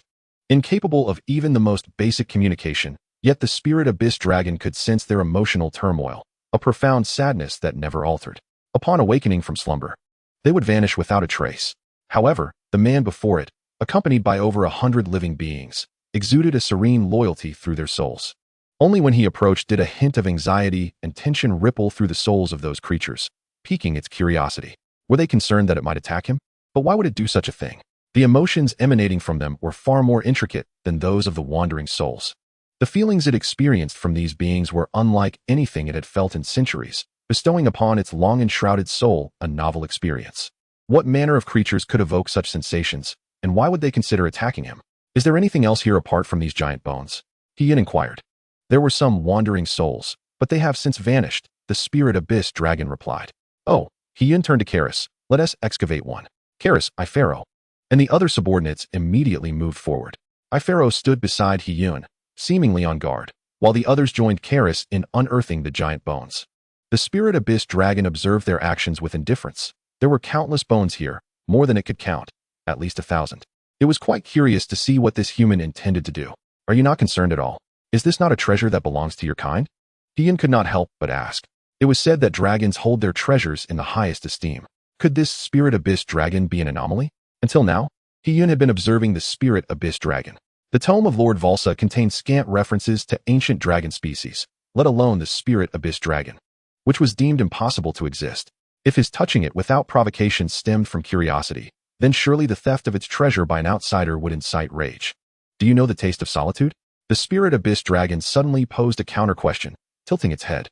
incapable of even the most basic communication, yet the Spirit Abyss Dragon could sense their emotional turmoil, a profound sadness that never altered. Upon awakening from slumber, they would vanish without a trace. However, the man before it, accompanied by over 100 living beings, exuded a serene loyalty through their souls. Only when he approached did a hint of anxiety and tension ripple through the souls of those creatures, piquing its curiosity. Were they concerned that it might attack him? But why would it do such a thing? The emotions emanating from them were far more intricate than those of the wandering souls. The feelings it experienced from these beings were unlike anything it had felt in centuries, bestowing upon its long-enshrouded soul a novel experience. What manner of creatures could evoke such sensations, and why would they consider attacking him? Is there anything else here apart from these giant bones? Hiyun inquired. There were some wandering souls, but they have since vanished, the Spirit Abyss Dragon replied. Oh, Hiyun turned to Karis. Let us excavate one. Karis, Ifaro. And the other subordinates immediately moved forward. Ifaro stood beside Hiyun, seemingly on guard, while the others joined Karis in unearthing the giant bones. The Spirit Abyss Dragon observed their actions with indifference. There were countless bones here, more than it could count, at least 1,000. It was quite curious to see what this human intended to do. Are you not concerned at all? Is this not a treasure that belongs to your kind? Hiyun could not help but ask. It was said that dragons hold their treasures in the highest esteem. Could this Spirit Abyss Dragon be an anomaly? Until now, Hiyun had been observing the Spirit Abyss Dragon. The tome of Lord Valsa contained scant references to ancient dragon species, let alone the Spirit Abyss Dragon, which was deemed impossible to exist. If his touching it without provocation stemmed from curiosity, then surely the theft of its treasure by an outsider would incite rage. Do you know the taste of solitude? The Spirit Abyss Dragon suddenly posed a counter-question, tilting its head.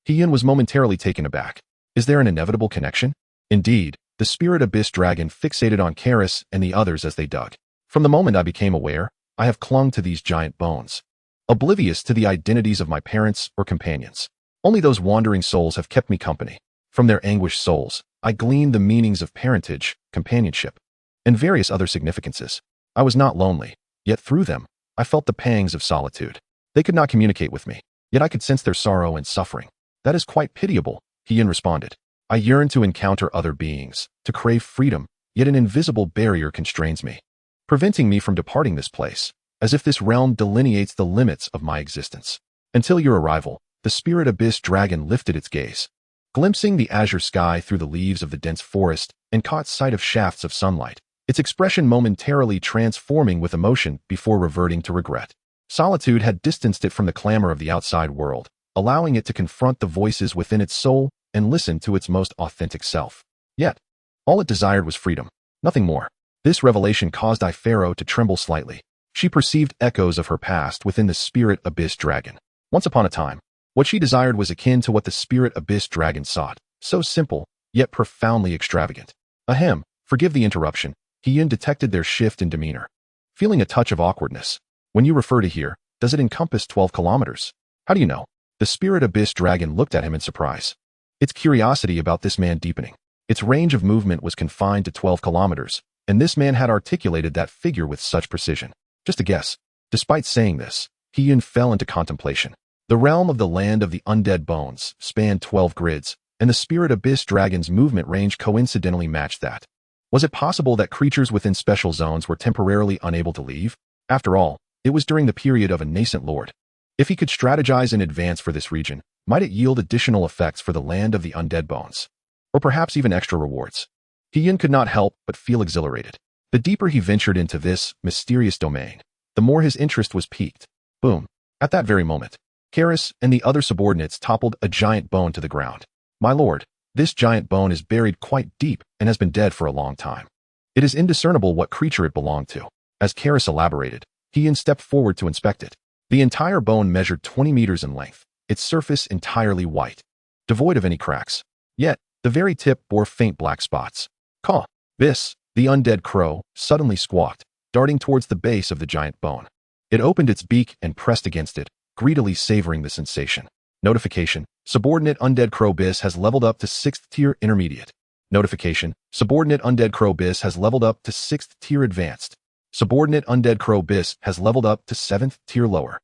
Hiyun was momentarily taken aback. Is there an inevitable connection? Indeed, the Spirit Abyss Dragon fixated on Karis and the others as they dug. From the moment I became aware, I have clung to these giant bones, oblivious to the identities of my parents or companions. Only those wandering souls have kept me company. From their anguished souls, I gleaned the meanings of parentage, companionship, and various other significances. I was not lonely, yet through them, I felt the pangs of solitude. They could not communicate with me, yet I could sense their sorrow and suffering. That is quite pitiable, Hiyun responded. I yearn to encounter other beings, to crave freedom, yet an invisible barrier constrains me, preventing me from departing this place, as if this realm delineates the limits of my existence. Until your arrival, the Spirit Abyss Dragon lifted its gaze, glimpsing the azure sky through the leaves of the dense forest, and caught sight of shafts of sunlight, its expression momentarily transforming with emotion before reverting to regret. Solitude had distanced it from the clamor of the outside world, allowing it to confront the voices within its soul and listen to its most authentic self. Yet, all it desired was freedom, nothing more. This revelation caused Ifaro to tremble slightly. She perceived echoes of her past within the Spirit Abyss Dragon. Once upon a time, what she desired was akin to what the Spirit Abyss Dragon sought, so simple, yet profoundly extravagant. Ahem, forgive the interruption. Hiyun detected their shift in demeanor, feeling a touch of awkwardness. When you refer to here, does it encompass 12 kilometers? How do you know? The Spirit Abyss Dragon looked at him in surprise, its curiosity about this man deepening. Its range of movement was confined to 12 kilometers, and this man had articulated that figure with such precision. Just a guess. Despite saying this, Hiyun fell into contemplation. The realm of the land of the undead bones spanned 12 grids, and the Spirit Abyss Dragon's movement range coincidentally matched that. Was it possible that creatures within special zones were temporarily unable to leave? After all, it was during the period of a nascent lord. If he could strategize in advance for this region, might it yield additional effects for the land of the undead bones? Or perhaps even extra rewards? Hiyun could not help but feel exhilarated. The deeper he ventured into this mysterious domain, the more his interest was piqued. Boom. At that very moment, Karis and the other subordinates toppled a giant bone to the ground. My lord, this giant bone is buried quite deep and has been dead for a long time. It is indiscernible what creature it belonged to. As Karis elaborated, Hiyun stepped forward to inspect it. The entire bone measured 20 meters in length, its surface entirely white, devoid of any cracks. Yet, the very tip bore faint black spots. Caw! This, the undead crow, suddenly squawked, darting towards the base of the giant bone. It opened its beak and pressed against it, greedily savoring the sensation. Notification: Subordinate Undead Crow Biss has leveled up to 6th Tier Intermediate. Notification: Subordinate Undead Crow Biss has leveled up to 6th Tier Advanced. Subordinate Undead Crow Biss has leveled up to 7th Tier Lower.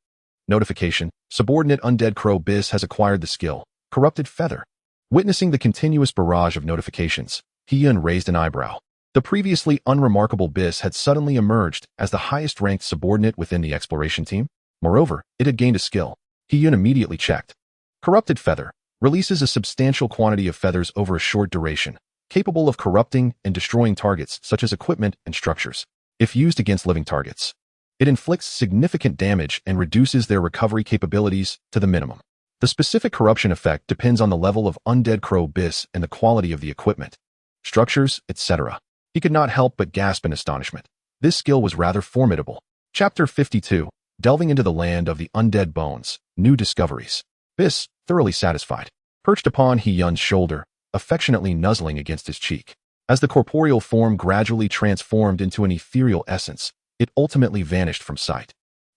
Notification: Subordinate Undead Crow Biss has acquired the skill, Corrupted Feather. Witnessing the continuous barrage of notifications, Hiyun raised an eyebrow. The previously unremarkable Biss had suddenly emerged as the highest-ranked subordinate within the exploration team. Moreover, it had gained a skill. Hiyun immediately checked. Corrupted Feather releases a substantial quantity of feathers over a short duration, capable of corrupting and destroying targets such as equipment and structures. If used against living targets, it inflicts significant damage and reduces their recovery capabilities to the minimum. The specific corruption effect depends on the level of Undead Crow Biss and the quality of the equipment, structures, etc. He could not help but gasp in astonishment. This skill was rather formidable. Chapter 52. Delving into the land of the undead bones, new discoveries. Biss, thoroughly satisfied, perched upon Hiyun's shoulder, affectionately nuzzling against his cheek. As the corporeal form gradually transformed into an ethereal essence, it ultimately vanished from sight.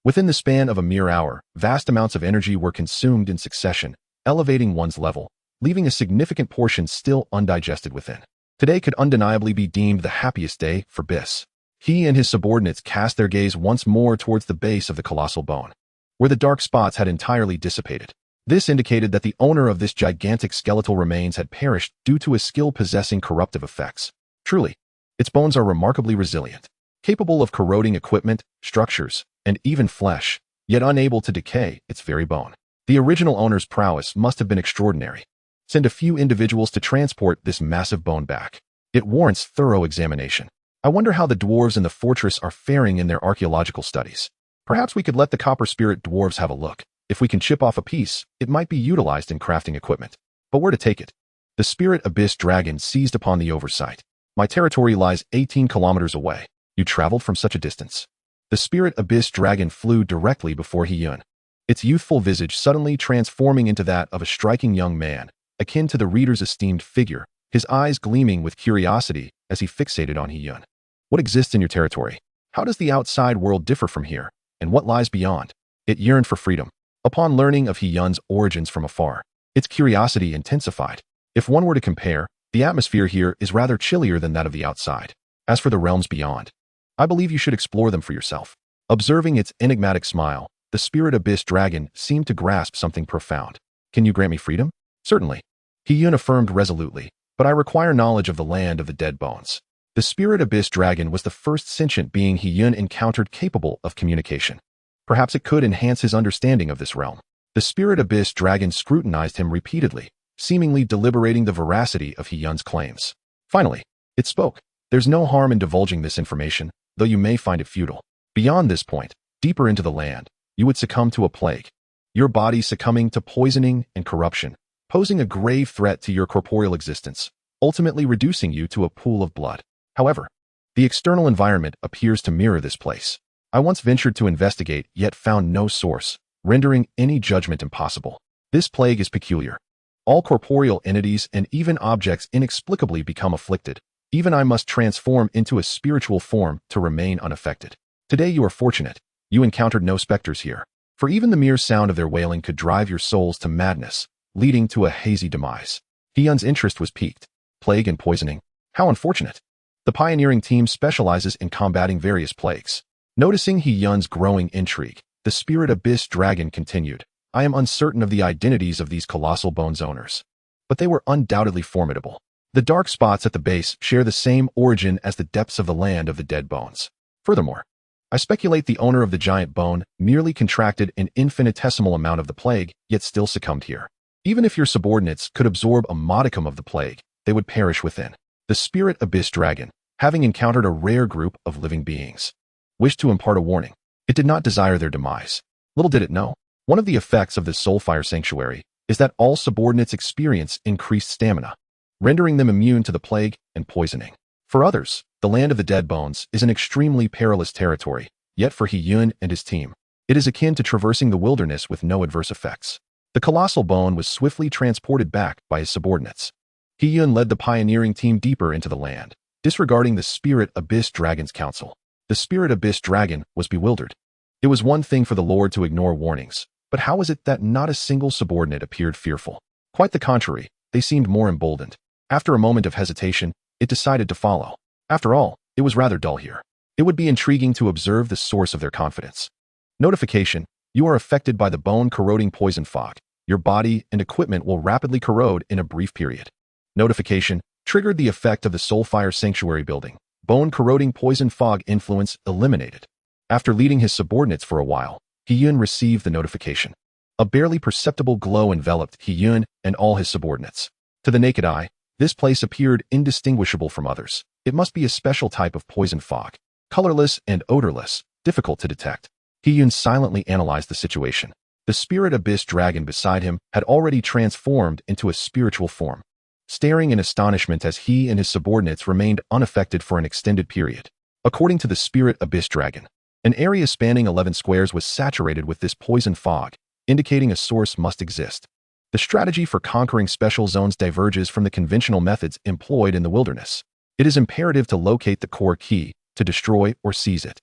Within the span of a mere hour, vast amounts of energy were consumed in succession, elevating one's level, leaving a significant portion still undigested within. Today could undeniably be deemed the happiest day for Biss. He and his subordinates cast their gaze once more towards the base of the colossal bone, where the dark spots had entirely dissipated. This indicated that the owner of this gigantic skeletal remains had perished due to a skill possessing corruptive effects. Truly, its bones are remarkably resilient, capable of corroding equipment, structures, and even flesh, yet unable to decay its very bone. The original owner's prowess must have been extraordinary. Send a few individuals to transport this massive bone back. It warrants thorough examination. I wonder how the dwarves in the fortress are faring in their archaeological studies. Perhaps we could let the Copper Spirit dwarves have a look. If we can chip off a piece, it might be utilized in crafting equipment. But where to take it? The Spirit Abyss Dragon seized upon the oversight. My territory lies 18 kilometers away. You traveled from such a distance. The Spirit Abyss Dragon flew directly before Hiyun, its youthful visage suddenly transforming into that of a striking young man, akin to the reader's esteemed figure, his eyes gleaming with curiosity as he fixated on Hiyun. What exists in your territory? How does the outside world differ from here? And what lies beyond? It yearned for freedom. Upon learning of Hiyun's origins from afar, its curiosity intensified. If one were to compare, the atmosphere here is rather chillier than that of the outside. As for the realms beyond, I believe you should explore them for yourself. Observing its enigmatic smile, the Spirit Abyss Dragon seemed to grasp something profound. Can you grant me freedom? Certainly. Hiyun affirmed resolutely, but I require knowledge of the land of the dead bones. The Spirit Abyss Dragon was the first sentient being Hiyun encountered capable of communication. Perhaps it could enhance his understanding of this realm. The Spirit Abyss Dragon scrutinized him repeatedly, seemingly deliberating the veracity of Hiyun's claims. Finally, it spoke. There's no harm in divulging this information, though you may find it futile. Beyond this point, deeper into the land, you would succumb to a plague. Your body succumbing to poisoning and corruption, posing a grave threat to your corporeal existence, ultimately reducing you to a pool of blood. However, the external environment appears to mirror this place. I once ventured to investigate, yet found no source, rendering any judgment impossible. This plague is peculiar. All corporeal entities and even objects inexplicably become afflicted. Even I must transform into a spiritual form to remain unaffected. Today you are fortunate. You encountered no specters here, for even the mere sound of their wailing could drive your souls to madness, leading to a hazy demise. Hiyun's interest was piqued. Plague and poisoning. How unfortunate. The pioneering team specializes in combating various plagues. Noticing Hiyun's growing intrigue, the Spirit Abyss Dragon continued. I am uncertain of the identities of these colossal bones owners. but they were undoubtedly formidable. The dark spots at the base share the same origin as the depths of the land of the dead bones. Furthermore, I speculate the owner of the giant bone merely contracted an infinitesimal amount of the plague, yet still succumbed here. Even if your subordinates could absorb a modicum of the plague, they would perish within. The spirit abyss dragon, having encountered a rare group of living beings, wished to impart a warning. It did not desire their demise. Little did it know, one of the effects of the Soulfire Sanctuary is that all subordinates experience increased stamina, rendering them immune to the plague and poisoning. For others, the land of the dead bones is an extremely perilous territory, yet for He-Yun and his team, it is akin to traversing the wilderness with no adverse effects. The colossal bone was swiftly transported back by his subordinates. He-Yun led the pioneering team deeper into the land, disregarding the Spirit Abyss Dragon's counsel. The Spirit Abyss Dragon was bewildered. It was one thing for the Lord to ignore warnings, but how was it that not a single subordinate appeared fearful? Quite the contrary, they seemed more emboldened. After a moment of hesitation, it decided to follow. After all, it was rather dull here. It would be intriguing to observe the source of their confidence. Notification: you are affected by the bone-corroding poison fog. Your body and equipment will rapidly corrode in a brief period. Notification: triggered the effect of the Soulfire Sanctuary building. Bone-corroding poison fog influence eliminated. After leading his subordinates for a while, He-Yun received the notification. A barely perceptible glow enveloped He-Yun and all his subordinates. To the naked eye, this place appeared indistinguishable from others. It must be a special type of poison fog, colorless and odorless, difficult to detect. He-Yun silently analyzed the situation. The Spirit Abyss Dragon beside him had already transformed into a spiritual form, staring in astonishment as he and his subordinates remained unaffected for an extended period. According to the Spirit Abyss Dragon, an area spanning 11 squares was saturated with this poison fog, indicating a source must exist. The strategy for conquering special zones diverges from the conventional methods employed in the wilderness. It is imperative to locate the core key, to destroy or seize it,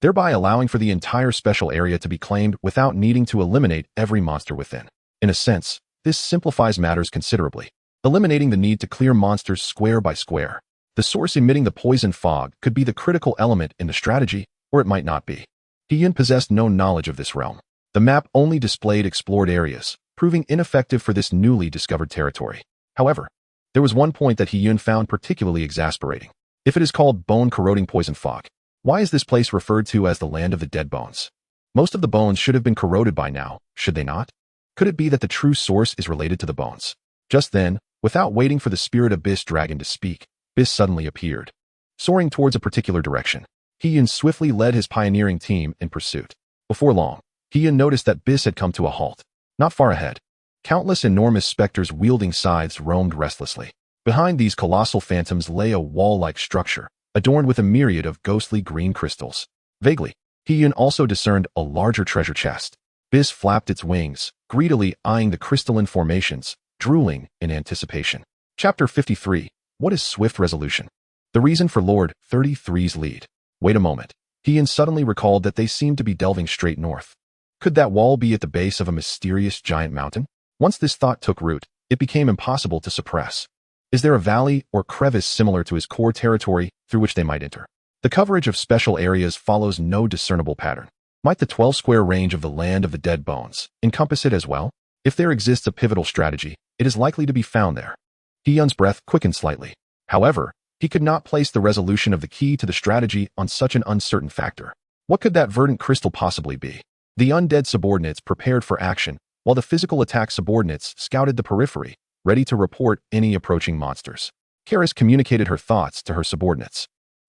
thereby allowing for the entire special area to be claimed without needing to eliminate every monster within. In a sense, this simplifies matters considerably, eliminating the need to clear monsters square by square. The source emitting the poison fog could be the critical element in the strategy, or it might not be. He-Yun possessed no knowledge of this realm. The map only displayed explored areas, proving ineffective for this newly discovered territory. However, there was one point that He-Yun found particularly exasperating. If it is called bone-corroding poison fog, why is this place referred to as the land of the dead bones? Most of the bones should have been corroded by now, should they not? Could it be that the true source is related to the bones? Just then, without waiting for the Spirit Abyss Dragon to speak, Biss suddenly appeared. Soaring towards a particular direction, He-Yun swiftly led his pioneering team in pursuit. Before long, He-Yun noticed that Biss had come to a halt. Not far ahead, countless enormous specters wielding scythes roamed restlessly. Behind these colossal phantoms lay a wall-like structure, adorned with a myriad of ghostly green crystals. Vaguely, He-Yun also discerned a larger treasure chest. Biss flapped its wings, greedily eyeing the crystalline formations, drooling in anticipation. Chapter 53. What is swift resolution? The reason for Lord 33's lead. Wait a moment. He-Yun suddenly recalled that they seemed to be delving straight north. Could that wall be at the base of a mysterious giant mountain? Once this thought took root, it became impossible to suppress. Is there a valley or crevice similar to his core territory through which they might enter? The coverage of special areas follows no discernible pattern. Might the 12-square range of the land of the dead bones encompass it as well? If there exists a pivotal strategy, it is likely to be found there. He-Yun's breath quickened slightly. However, he could not place the resolution of the key to the strategy on such an uncertain factor. What could that verdant crystal possibly be? The undead subordinates prepared for action, while the physical attack subordinates scouted the periphery, ready to report any approaching monsters. Karis communicated her thoughts to her subordinates.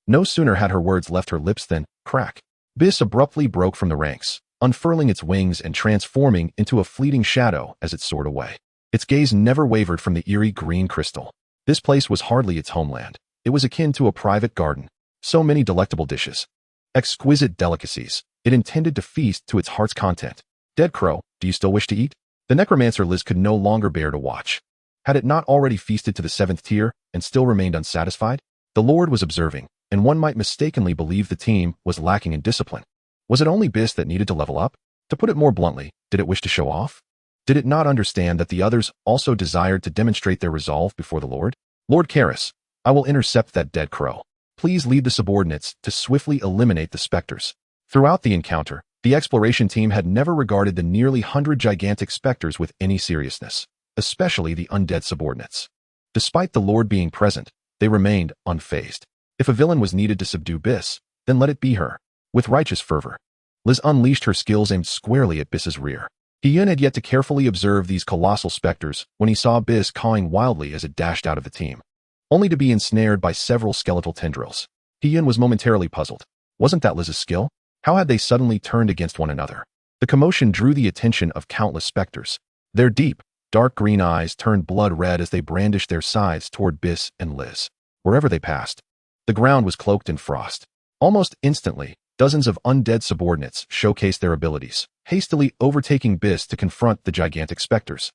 No sooner had her words left her lips than, crack, Biss abruptly broke from the ranks, unfurling its wings and transforming into a fleeting shadow as it soared away. Its gaze never wavered from the eerie green crystal. This place was hardly its homeland. It was akin to a private garden. So many delectable dishes, exquisite delicacies. It intended to feast to its heart's content. Dead crow, do you still wish to eat? The necromancer Liz could no longer bear to watch. Had it not already feasted to the 7th tier and still remained unsatisfied? The Lord was observing, and one might mistakenly believe the team was lacking in discipline. Was it only Biss that needed to level up? To put it more bluntly, did it wish to show off? Did it not understand that the others also desired to demonstrate their resolve before the Lord? Lord Karis, I will intercept that dead crow. Please lead the subordinates to swiftly eliminate the specters. Throughout the encounter, the exploration team had never regarded the nearly 100 gigantic specters with any seriousness. especially the undead subordinates. Despite the Lord being present, they remained unfazed. If a villain was needed to subdue Biss, then let it be her. With righteous fervor, Liz unleashed her skills aimed squarely at Biss's rear. Hiyun had yet to carefully observe these colossal specters when he saw Biss cawing wildly as it dashed out of the team, only to be ensnared by several skeletal tendrils. Hiyun was momentarily puzzled. Wasn't that Liz's skill? How had they suddenly turned against one another? The commotion drew the attention of countless specters. Their deep, dark green eyes turned blood red as they brandished their scythes toward Biss and Liz. Wherever they passed, the ground was cloaked in frost. Almost instantly, dozens of undead subordinates showcased their abilities, hastily overtaking Biss to confront the gigantic specters,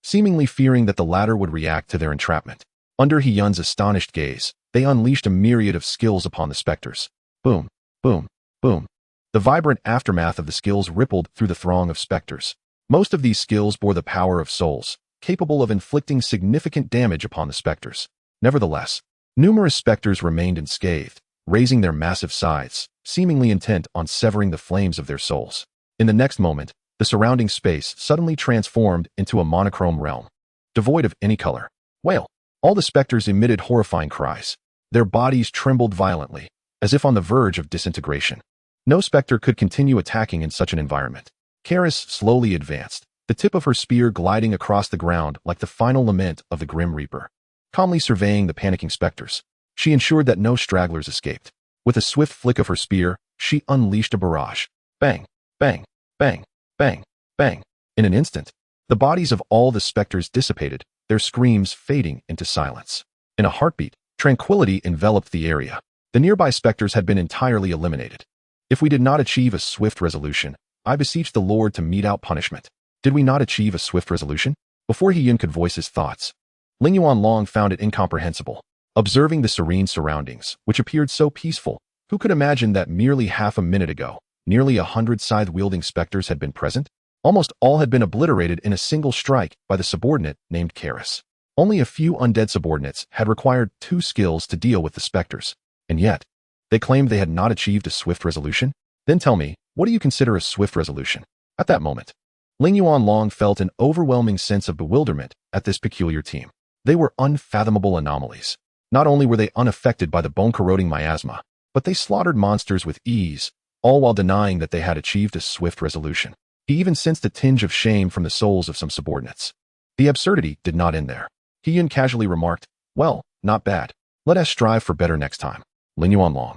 seemingly fearing that the latter would react to their entrapment. Under Hiyun's astonished gaze, they unleashed a myriad of skills upon the specters. Boom, boom, boom. The vibrant aftermath of the skills rippled through the throng of specters. Most of these skills bore the power of souls, capable of inflicting significant damage upon the specters. Nevertheless, numerous specters remained unscathed, raising their massive scythes, seemingly intent on severing the flames of their souls. In the next moment, the surrounding space suddenly transformed into a monochrome realm, devoid of any color. Wail! All the specters emitted horrifying cries. Their bodies trembled violently, as if on the verge of disintegration. No specter could continue attacking in such an environment. Karis slowly advanced, the tip of her spear gliding across the ground like the final lament of the Grim Reaper. Calmly surveying the panicking specters, she ensured that no stragglers escaped. With a swift flick of her spear, she unleashed a barrage. Bang, bang, bang, bang, bang. In an instant, the bodies of all the specters dissipated, their screams fading into silence. In a heartbeat, tranquility enveloped the area. The nearby specters had been entirely eliminated. If we did not achieve a swift resolution, I beseech the Lord to mete out punishment. Did we not achieve a swift resolution? Before Hiyun could voice his thoughts, Ling Yuanlong found it incomprehensible. Observing the serene surroundings, which appeared so peaceful, who could imagine that merely half a minute ago, nearly 100 scythe-wielding specters had been present? Almost all had been obliterated in a single strike by the subordinate named Karis. Only a few undead subordinates had required 2 skills to deal with the specters, and yet, they claimed they had not achieved a swift resolution? Then tell me, what do you consider a swift resolution? At that moment, Ling Yuanlong felt an overwhelming sense of bewilderment at this peculiar team. They were unfathomable anomalies. Not only were they unaffected by the bone-corroding miasma, but they slaughtered monsters with ease, all while denying that they had achieved a swift resolution. He even sensed a tinge of shame from the souls of some subordinates. The absurdity did not end there. Hiyun casually remarked, "Well, not bad. Let us strive for better next time." Ling Yuanlong.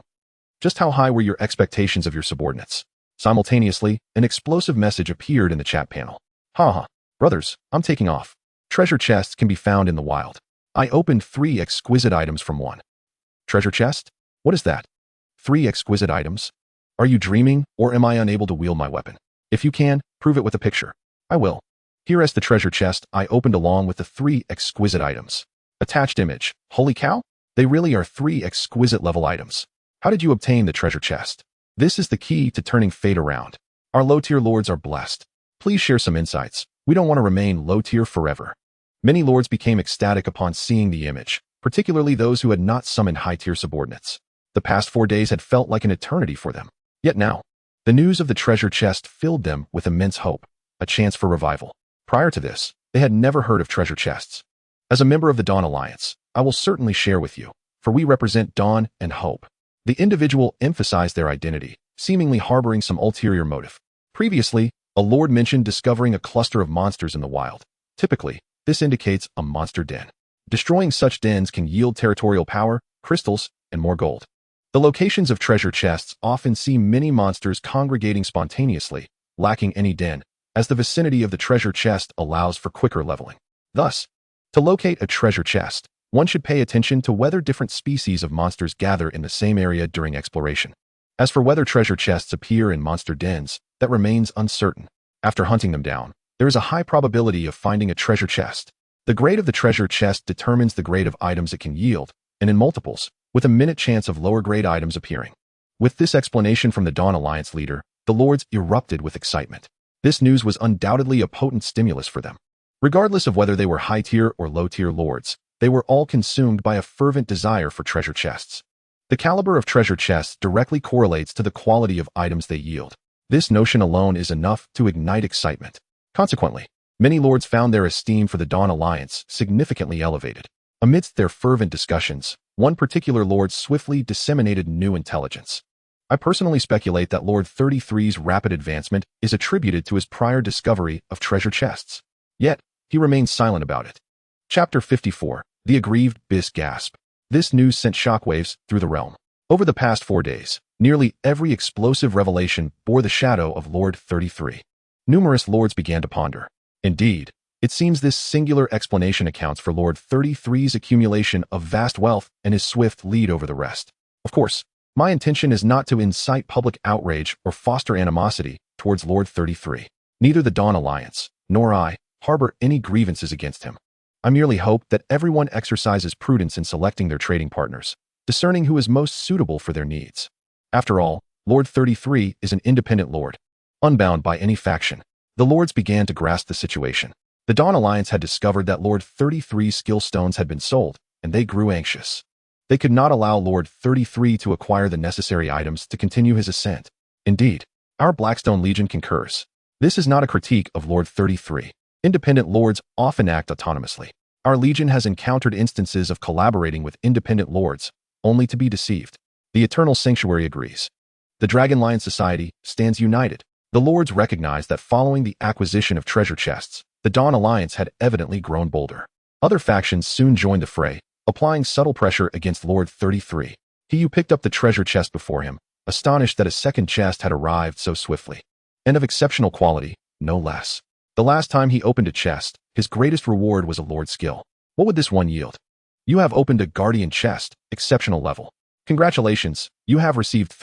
Just how high were your expectations of your subordinates? Simultaneously, an explosive message appeared in the chat panel. Haha, brothers, I'm taking off. Treasure chests can be found in the wild. I opened 3 exquisite items from one. Treasure chest? What is that? 3 exquisite items? Are you dreaming, or am I unable to wield my weapon? If you can, prove it with a picture. I will. Here is the treasure chest I opened along with the 3 exquisite items. Attached image. Holy cow? They really are 3 exquisite level items. How did you obtain the treasure chest? This is the key to turning fate around. Our low-tier lords are blessed. Please share some insights. We don't want to remain low-tier forever. Many lords became ecstatic upon seeing the image, particularly those who had not summoned high-tier subordinates. The past 4 days had felt like an eternity for them. Yet now, the news of the treasure chest filled them with immense hope, a chance for revival. Prior to this, they had never heard of treasure chests. As a member of the Dawn Alliance, I will certainly share with you, for we represent Dawn and Hope. The individual emphasized their identity, seemingly harboring some ulterior motive. Previously, a lord mentioned discovering a cluster of monsters in the wild. Typically, this indicates a monster den. Destroying such dens can yield territorial power, crystals, and more gold. The locations of treasure chests often see many monsters congregating spontaneously, lacking any den, as the vicinity of the treasure chest allows for quicker leveling. Thus, to locate a treasure chest, one should pay attention to whether different species of monsters gather in the same area during exploration. As for whether treasure chests appear in monster dens, that remains uncertain. After hunting them down, there is a high probability of finding a treasure chest. The grade of the treasure chest determines the grade of items it can yield, and in multiples, with a minute chance of lower-grade items appearing. With this explanation from the Dawn Alliance leader, the lords erupted with excitement. This news was undoubtedly a potent stimulus for them. Regardless of whether they were high-tier or low-tier lords, they were all consumed by a fervent desire for treasure chests. The caliber of treasure chests directly correlates to the quality of items they yield. This notion alone is enough to ignite excitement. Consequently, Many lords found their esteem for the Dawn Alliance significantly elevated. Amidst their fervent discussions, one particular lord swiftly disseminated new intelligence. I personally speculate that Lord 33's rapid advancement is attributed to his prior discovery of treasure chests. Yet, he remains silent about it. Chapter 54. The Aggrieved Bis Gasp. This news sent shockwaves through the realm. Over the past 4 days, nearly every explosive revelation bore the shadow of Lord 33. Numerous lords began to ponder. Indeed, it seems this singular explanation accounts for Lord 33's accumulation of vast wealth and his swift lead over the rest. Of course, my intention is not to incite public outrage or foster animosity towards Lord 33. Neither the Dawn Alliance, nor I, harbor any grievances against him. I merely hope that everyone exercises prudence in selecting their trading partners, discerning who is most suitable for their needs. After all, Lord 33 is an independent lord, unbound by any faction. The lords began to grasp the situation. The Dawn Alliance had discovered that Lord 33's skill stones had been sold, and they grew anxious. They could not allow Lord 33 to acquire the necessary items to continue his ascent. Indeed, our Blackstone Legion concurs. This is not a critique of Lord 33. Independent lords often act autonomously. Our Legion has encountered instances of collaborating with independent lords, only to be deceived. The Eternal Sanctuary agrees. The Dragon Lion Society stands united. The lords recognize that following the acquisition of treasure chests, the Dawn Alliance had evidently grown bolder. Other factions soon joined the fray, applying subtle pressure against Lord 33. He who picked up the treasure chest before him, astonished that a second chest had arrived so swiftly. And of exceptional quality, no less. The last time he opened a chest, his greatest reward was a lord's skill. What would this one yield? You have opened a guardian chest, exceptional level. Congratulations, you have received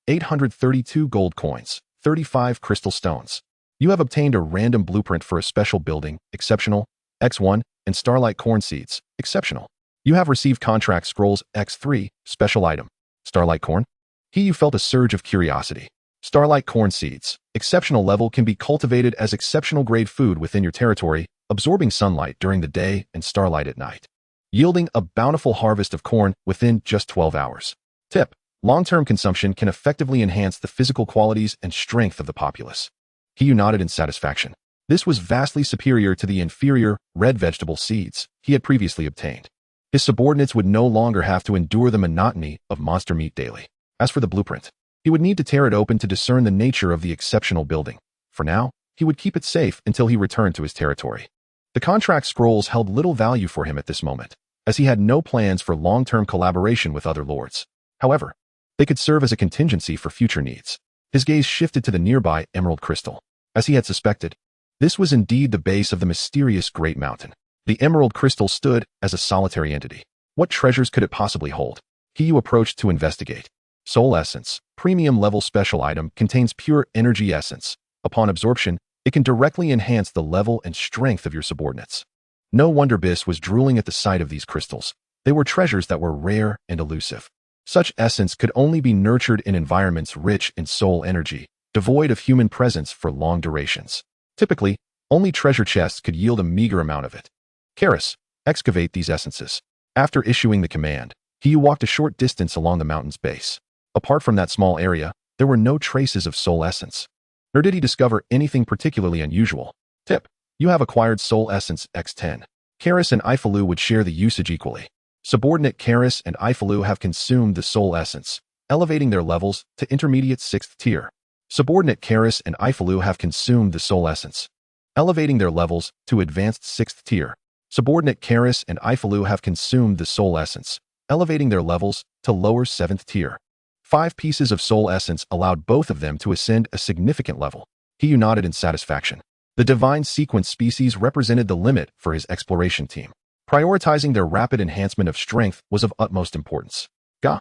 832 gold coins, 35 crystal stones. You have obtained a random blueprint for a special building, exceptional, X1, and starlight corn seeds, exceptional. You have received contract scrolls X3, special item, starlight corn. You felt a surge of curiosity. Starlight corn seeds, exceptional level, can be cultivated as exceptional grade food within your territory, absorbing sunlight during the day and starlight at night, yielding a bountiful harvest of corn within just 12 hours. Tip: long-term consumption can effectively enhance the physical qualities and strength of the populace. He nodded in satisfaction. This was vastly superior to the inferior red vegetable seeds he had previously obtained. His subordinates would no longer have to endure the monotony of monster meat daily. As for the blueprint, he would need to tear it open to discern the nature of the exceptional building. For now, he would keep it safe until he returned to his territory. The contract scrolls held little value for him at this moment, as he had no plans for long-term collaboration with other lords. However, they could serve as a contingency for future needs. His gaze shifted to the nearby emerald crystal. As he had suspected, this was indeed the base of the mysterious Great Mountain. The emerald crystal stood as a solitary entity. What treasures could it possibly hold? He approached to investigate. Soul Essence, premium level special item, contains pure energy essence. Upon absorption, it can directly enhance the level and strength of your subordinates. No wonder Bis was drooling at the sight of these crystals. They were treasures that were rare and elusive. Such essence could only be nurtured in environments rich in soul energy, devoid of human presence for long durations. Typically, only treasure chests could yield a meager amount of it. Karis, excavate these essences. After issuing the command, he walked a short distance along the mountain's base. Apart from that small area, there were no traces of soul essence. Nor did he discover anything particularly unusual. Tip: you have acquired soul essence X10. Karis and Ifalu would share the usage equally. Subordinate Karis and Ifalu have consumed the soul essence, elevating their levels to intermediate 6th tier. Subordinate Karis and Ifalu have consumed the soul essence, elevating their levels to advanced 6th tier. Subordinate Karis and Ifalu have consumed the soul essence, elevating their levels to lower 7th tier. 5 pieces of soul essence allowed both of them to ascend a significant level. He nodded in satisfaction. The divine sequence species represented the limit for his exploration team. Prioritizing their rapid enhancement of strength was of utmost importance. Ga.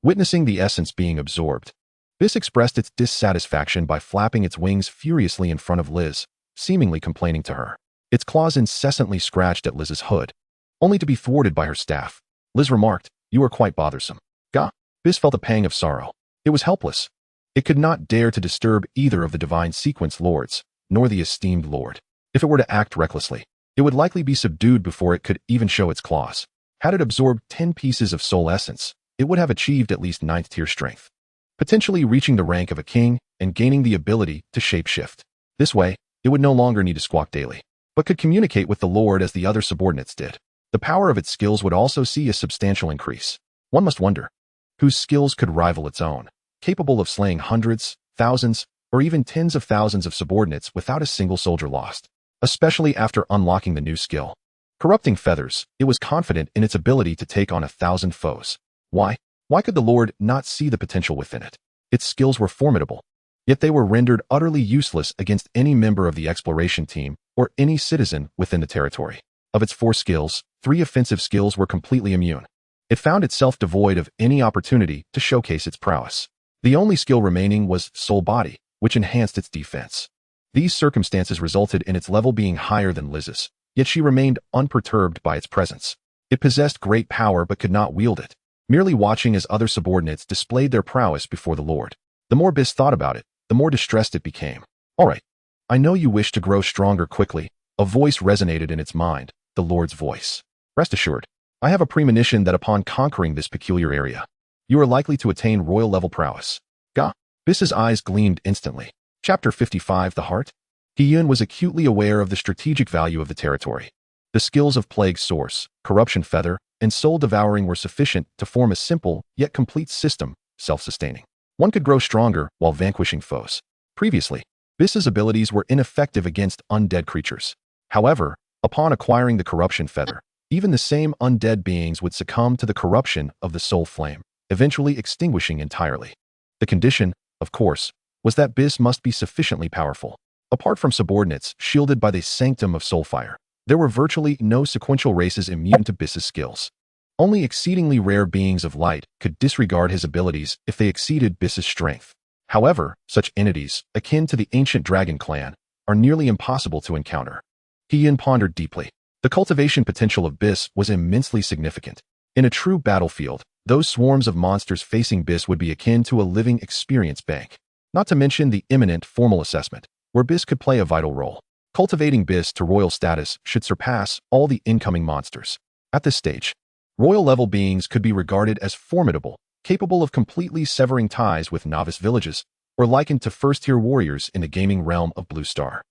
Witnessing the essence being absorbed, Bis expressed its dissatisfaction by flapping its wings furiously in front of Liz, seemingly complaining to her. Its claws incessantly scratched at Liz's hood, only to be thwarted by her staff. Liz remarked, "You are quite bothersome." Ga. Bis felt a pang of sorrow. It was helpless. It could not dare to disturb either of the divine sequence lords, nor the esteemed lord. If it were to act recklessly, it would likely be subdued before it could even show its claws. Had it absorbed 10 pieces of soul essence, it would have achieved at least 9th tier strength, potentially reaching the rank of a king and gaining the ability to shapeshift. This way, it would no longer need to squawk daily, but could communicate with the Lord as the other subordinates did. The power of its skills would also see a substantial increase. One must wonder, whose skills could rival its own, capable of slaying hundreds, thousands, or even tens of thousands of subordinates without a single soldier lost, especially after unlocking the new skill. Corrupting Feathers, it was confident in its ability to take on 1,000 foes. Why? Why could the Lord not see the potential within it? Its skills were formidable, yet they were rendered utterly useless against any member of the exploration team or any citizen within the territory. Of its 4 skills, 3 offensive skills were completely immune. It found itself devoid of any opportunity to showcase its prowess. The only skill remaining was Soul Body, which enhanced its defense. These circumstances resulted in its level being higher than Liz's, yet she remained unperturbed by its presence. It possessed great power but could not wield it, merely watching as other subordinates displayed their prowess before the Lord. The more Biss thought about it, the more distressed it became. All right, I know you wish to grow stronger quickly. A voice resonated in its mind, the Lord's voice. Rest assured, I have a premonition that upon conquering this peculiar area, you are likely to attain royal-level prowess. Gah! Biss's eyes gleamed instantly. Chapter 55, The Heart? Hiyun was acutely aware of the strategic value of the territory. The skills of Plague Source, Corruption Feather, and Soul Devouring were sufficient to form a simple, yet complete system, self-sustaining. One could grow stronger while vanquishing foes. Previously, Biss's abilities were ineffective against undead creatures. However, upon acquiring the Corruption Feather, even the same undead beings would succumb to the corruption of the Soul Flame, eventually extinguishing entirely. The condition, of course, was that Biss must be sufficiently powerful. Apart from subordinates shielded by the sanctum of Soulfire, there were virtually no sequential races immune to Biss's skills. Only exceedingly rare beings of light could disregard his abilities if they exceeded Biss's strength. However, such entities, akin to the ancient dragon clan, are nearly impossible to encounter. Hiyun pondered deeply. The cultivation potential of Biss was immensely significant. In a true battlefield, those swarms of monsters facing Biss would be akin to a living experience bank. Not to mention the imminent formal assessment, where Biss could play a vital role. Cultivating Biss to royal status should surpass all the incoming monsters. At this stage, royal-level beings could be regarded as formidable, capable of completely severing ties with novice villages, or likened to first-tier warriors in the gaming realm of Blue Star.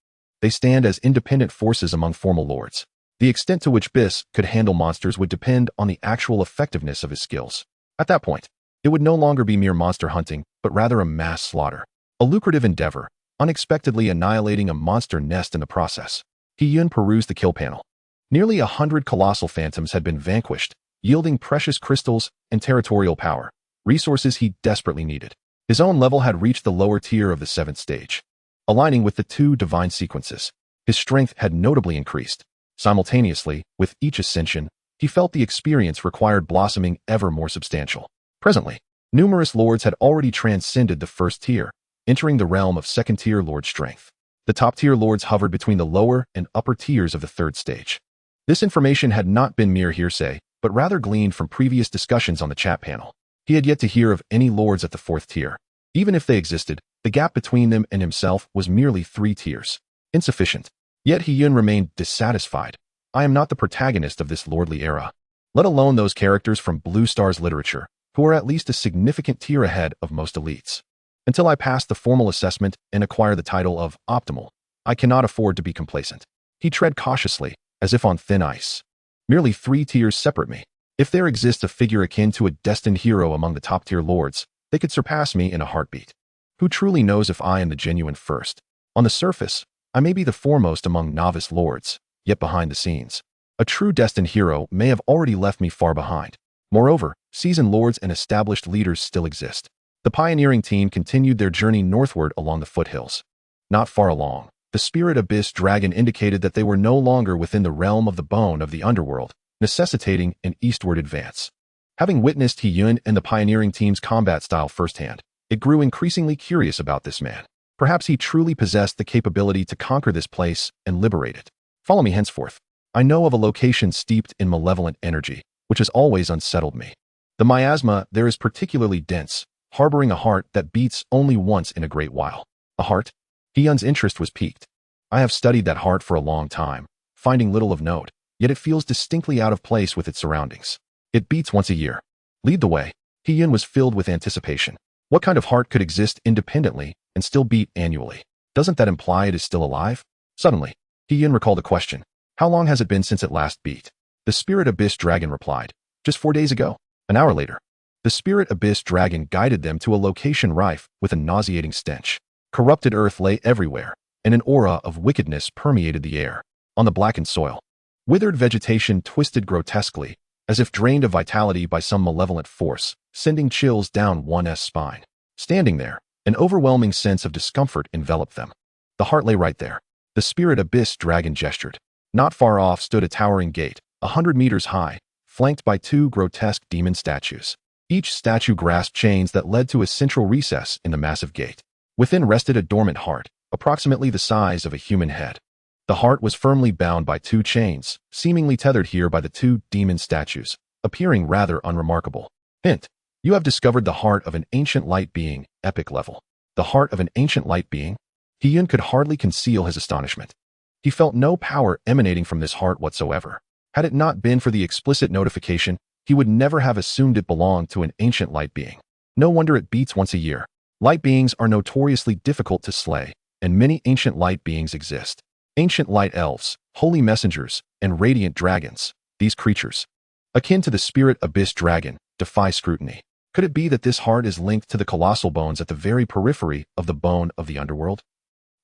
They stand as independent forces among formal lords. The extent to which Biss could handle monsters would depend on the actual effectiveness of his skills. At that point, it would no longer be mere monster hunting, but rather a mass slaughter. A lucrative endeavor, unexpectedly annihilating a monster nest in the process. Hiyun perused the kill panel. Nearly 100 colossal phantoms had been vanquished, yielding precious crystals and territorial power, resources he desperately needed. His own level had reached the lower tier of the 7th stage. Aligning with the 2 divine sequences, his strength had notably increased. Simultaneously, with each ascension, he felt the experience required blossoming ever more substantial. Presently, numerous lords had already transcended the 1st tier, entering the realm of 2nd-tier lord strength. The top-tier lords hovered between the lower and upper tiers of the 3rd stage. This information had not been mere hearsay, but rather gleaned from previous discussions on the chat panel. He had yet to hear of any lords at the 4th tier. Even if they existed, the gap between them and himself was merely 3 tiers. Insufficient. Yet Hiyun remained dissatisfied. I am not the protagonist of this lordly era, let alone those characters from Blue Star's literature, who are at least a significant tier ahead of most elites. Until I pass the formal assessment and acquire the title of Optimal, I cannot afford to be complacent. He tread cautiously, as if on thin ice. Merely 3 tiers separate me. If there exists a figure akin to a destined hero among the top-tier lords, they could surpass me in a heartbeat. Who truly knows if I am the genuine first? On the surface, I may be the foremost among novice lords, yet behind the scenes, a true destined hero may have already left me far behind. Moreover, seasoned lords and established leaders still exist. The pioneering team continued their journey northward along the foothills. Not far along, the Spirit Abyss Dragon indicated that they were no longer within the realm of the bone of the underworld, necessitating an eastward advance. Having witnessed Hiyun and the pioneering team's combat style firsthand, it grew increasingly curious about this man. Perhaps he truly possessed the capability to conquer this place and liberate it. Follow me henceforth. I know of a location steeped in malevolent energy, which has always unsettled me. The miasma there is particularly dense, harboring a heart that beats only once in a great while. A heart? Hiyun's interest was piqued. I have studied that heart for a long time, finding little of note, yet it feels distinctly out of place with its surroundings. It beats once a year. Lead the way. Hiyun was filled with anticipation. What kind of heart could exist independently and still beat annually? Doesn't that imply it is still alive? Suddenly, He-Yun recalled a question. How long has it been since it last beat? The Spirit Abyss Dragon replied, just 4 days ago. An hour later, the Spirit Abyss Dragon guided them to a location rife with a nauseating stench. Corrupted earth lay everywhere, and an aura of wickedness permeated the air. On the blackened soil, withered vegetation twisted grotesquely, as if drained of vitality by some malevolent force, sending chills down one's spine. Standing there, an overwhelming sense of discomfort enveloped them. The heart lay right there. The Spirit Abyss Dragon gestured. Not far off stood a towering gate, 100 meters high, flanked by 2 grotesque demon statues. Each statue grasped chains that led to a central recess in the massive gate. Within rested a dormant heart, approximately the size of a human head. The heart was firmly bound by 2 chains, seemingly tethered here by the 2 demon statues, appearing rather unremarkable. Hint: you have discovered the heart of an ancient light being, epic level. The heart of an ancient light being? He-Yun could hardly conceal his astonishment. He felt no power emanating from this heart whatsoever. Had it not been for the explicit notification, he would never have assumed it belonged to an ancient light being. No wonder it beats once a year. Light beings are notoriously difficult to slay, and many ancient light beings exist. Ancient light elves, holy messengers, and radiant dragons, these creatures, akin to the Spirit Abyss Dragon, defy scrutiny. Could it be that this heart is linked to the colossal bones at the very periphery of the bone of the underworld?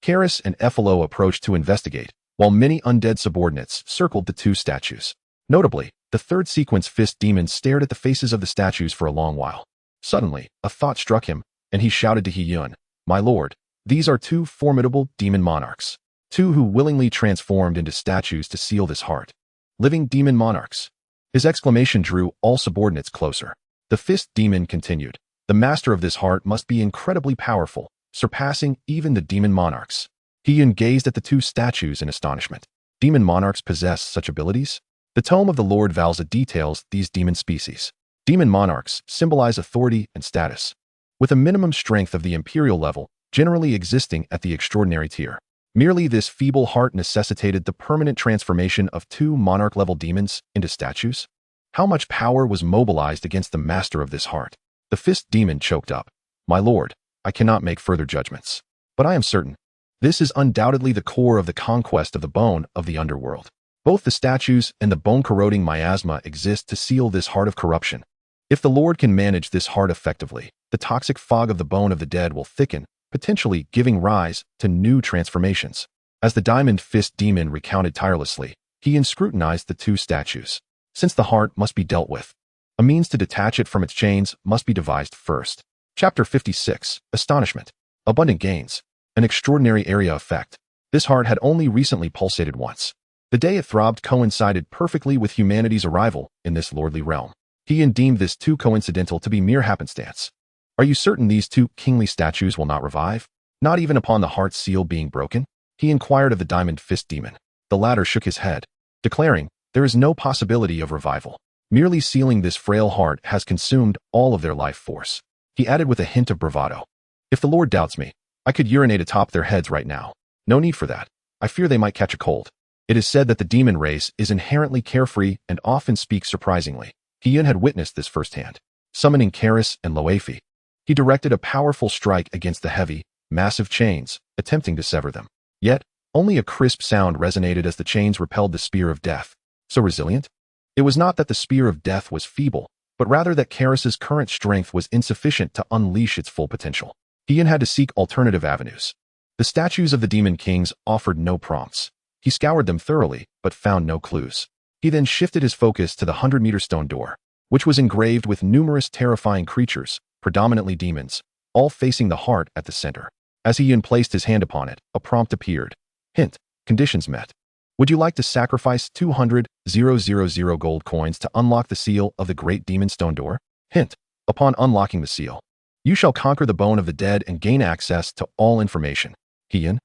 Karis and Ephilo approached to investigate, while many undead subordinates circled the 2 statues. Notably, the third sequence fist demon stared at the faces of the statues for a long while. Suddenly, a thought struck him, and he shouted to He-Yun, "My lord, these are 2 formidable demon monarchs. 2 who willingly transformed into statues to seal this heart. Living demon monarchs." His exclamation drew all subordinates closer. The fist demon continued, "The master of this heart must be incredibly powerful, surpassing even the demon monarchs." He-Yun gazed at the 2 statues in astonishment. Demon monarchs possess such abilities? The Tome of the Lord Valza details these demon species. Demon monarchs symbolize authority and status, with a minimum strength of the imperial level, generally existing at the extraordinary tier. Merely this feeble heart necessitated the permanent transformation of 2 monarch-level demons into statues? How much power was mobilized against the master of this heart? The fist demon choked up. "My lord, I cannot make further judgments. But I am certain. This is undoubtedly the core of the conquest of the bone of the underworld. Both the statues and the bone-corroding miasma exist to seal this heart of corruption. If the Lord can manage this heart effectively, the toxic fog of the bone of the dead will thicken, potentially giving rise to new transformations." As the diamond fist demon recounted tirelessly, he scrutinized the 2 statues. Since the heart must be dealt with, a means to detach it from its chains must be devised first. Chapter 56. Astonishment. Abundant gains. An extraordinary area effect. This heart had only recently pulsated once. The day it throbbed coincided perfectly with humanity's arrival in this lordly realm. He deemed this too coincidental to be mere happenstance. "Are you certain these 2 kingly statues will not revive? Not even upon the heart's seal being broken?" he inquired of the diamond fist demon. The latter shook his head, declaring, "There is no possibility of revival. Merely sealing this frail heart has consumed all of their life force." He added with a hint of bravado, "If the Lord doubts me, I could urinate atop their heads right now. No need for that. I fear they might catch a cold." It is said that the demon race is inherently carefree and often speaks surprisingly. He-Yun had witnessed this firsthand. Summoning Karis and Loafi, he directed a powerful strike against the heavy, massive chains, attempting to sever them. Yet, only a crisp sound resonated as the chains repelled the spear of death. So resilient? It was not that the spear of death was feeble, but rather that Karis's current strength was insufficient to unleash its full potential. He-Yun had to seek alternative avenues. The statues of the demon kings offered no prompts. He scoured them thoroughly, but found no clues. He then shifted his focus to the 100-meter stone door, which was engraved with numerous terrifying creatures, predominantly demons, all facing the heart at the center. As he placed his hand upon it, a prompt appeared. Hint: conditions met. Would you like to sacrifice 200,000 gold coins to unlock the seal of the great demon stone door? Hint: upon unlocking the seal, you shall conquer the bone of the dead and gain access to all information. He-Yun: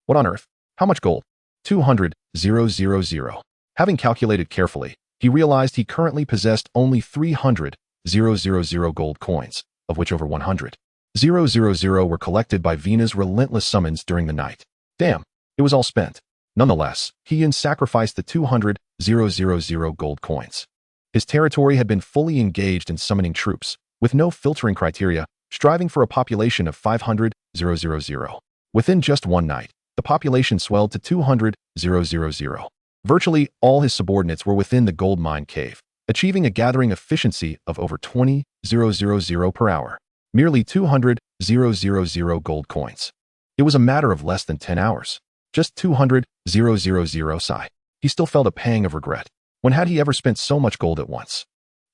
what on earth? How much gold? 200,000. Having calculated carefully, he realized he currently possessed only 300,000 gold coins, of which over 100,000 were collected by Vina's relentless summons during the night. Damn, it was all spent. Nonetheless, He-Yun sacrificed the 200,000 gold coins. His territory had been fully engaged in summoning troops, with no filtering criteria, striving for a population of 500,000. Within just one night, the population swelled to 200,000. Virtually all his subordinates were within the gold mine cave, achieving a gathering efficiency of over 20,000 per hour, merely 200,000 gold coins. It was a matter of less than 10 hours. Just 200,000 sigh. He still felt a pang of regret. When had he ever spent so much gold at once?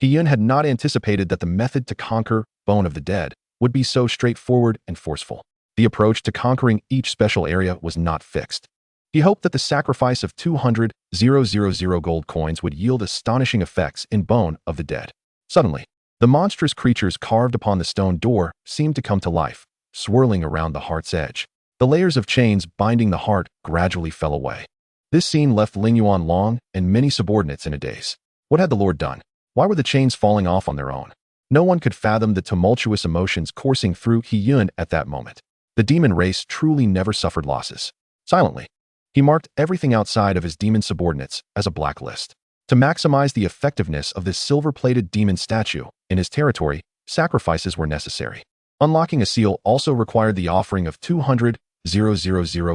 He-Yun had not anticipated that the method to conquer Bone of the Dead would be so straightforward and forceful. The approach to conquering each special area was not fixed. He hoped that the sacrifice of 200,000 gold coins would yield astonishing effects in Bone of the Dead. Suddenly, the monstrous creatures carved upon the stone door seemed to come to life, swirling around the heart's edge. The layers of chains binding the heart gradually fell away. This scene left Ling Yuan Long and many subordinates in a daze. What had the Lord done? Why were the chains falling off on their own? No one could fathom the tumultuous emotions coursing through He-Yun at that moment. The demon race truly never suffered losses. Silently, he marked everything outside of his demon subordinates as a blacklist. To maximize the effectiveness of this silver-plated demon statue in his territory, sacrifices were necessary. Unlocking a seal also required the offering of 200,000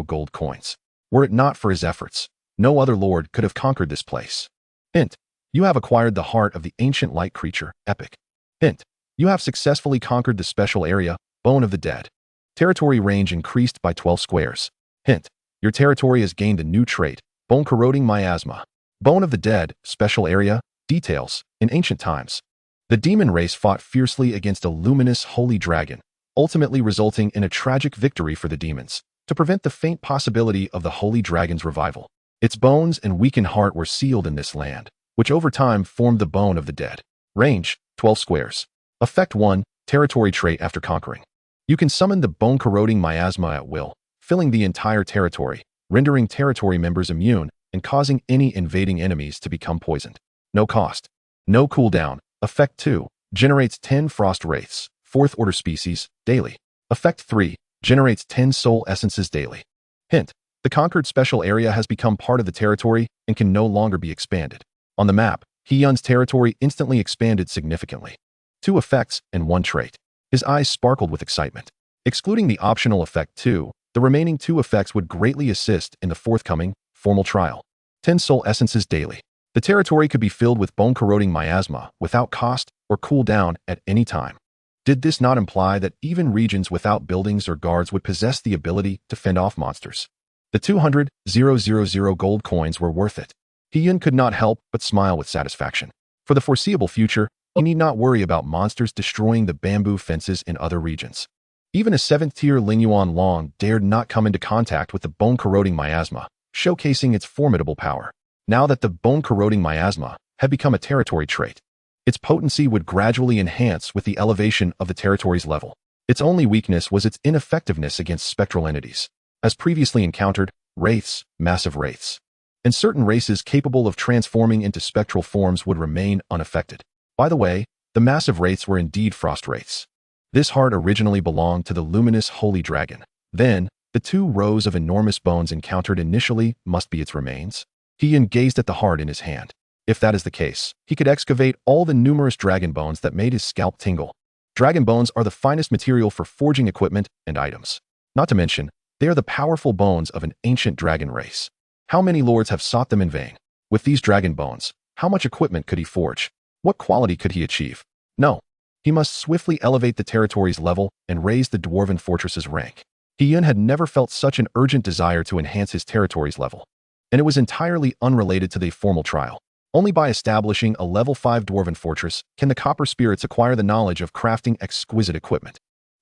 gold coins. Were it not for his efforts, no other lord could have conquered this place. Hint: you have acquired the heart of the ancient light creature, Epic. Hint: you have successfully conquered the special area, Bone of the Dead. Territory range increased by 12 squares. Hint: your territory has gained a new trait, Bone-Corroding Miasma. Bone of the Dead, special area, details. In ancient times, the demon race fought fiercely against a luminous holy dragon, ultimately resulting in a tragic victory for the demons. To prevent the faint possibility of the holy dragon's revival, its bones and weakened heart were sealed in this land, which over time formed the Bone of the Dead. Range: 12 squares. Effect 1, territory trait after conquering. You can summon the Bone-Corroding Miasma at will, filling the entire territory, rendering territory members immune and causing any invading enemies to become poisoned. No cost. No cooldown. Effect 2, generates 10 frost wraiths, 4th order species, daily. Effect 3, generates 10 soul essences daily. Hint: the conquered special area has become part of the territory and can no longer be expanded. On the map, He-Yun's territory instantly expanded significantly. 2 effects and 1 trait. His eyes sparkled with excitement. Excluding the optional effect 2, the remaining 2 effects would greatly assist in the forthcoming formal trial. 10 soul essences daily. The territory could be filled with bone-corroding miasma without cost or cooldown at any time. Did this not imply that even regions without buildings or guards would possess the ability to fend off monsters? The 200,000 gold coins were worth it. He-Yun could not help but smile with satisfaction. For the foreseeable future, he need not worry about monsters destroying the bamboo fences in other regions. Even a 7th-tier Ling Yuan Long dared not come into contact with the bone-corroding miasma, showcasing its formidable power. Now that the bone-corroding miasma had become a territory trait, its potency would gradually enhance with the elevation of the territory's level. Its only weakness was its ineffectiveness against spectral entities. As previously encountered, wraiths, massive wraiths, and certain races capable of transforming into spectral forms would remain unaffected. By the way, the massive wraiths were indeed frost wraiths. This heart originally belonged to the luminous holy dragon. Then, the 2 rows of enormous bones encountered initially must be its remains. He gazed at the heart in his hand. If that is the case, he could excavate all the numerous dragon bones that made his scalp tingle. Dragon bones are the finest material for forging equipment and items. Not to mention, they are the powerful bones of an ancient dragon race. How many lords have sought them in vain? With these dragon bones, how much equipment could he forge? What quality could he achieve? No. He must swiftly elevate the territory's level and raise the dwarven fortress's rank. He-Yun had never felt such an urgent desire to enhance his territory's level. And it was entirely unrelated to the formal trial. Only by establishing a level 5 dwarven fortress can the copper spirits acquire the knowledge of crafting exquisite equipment.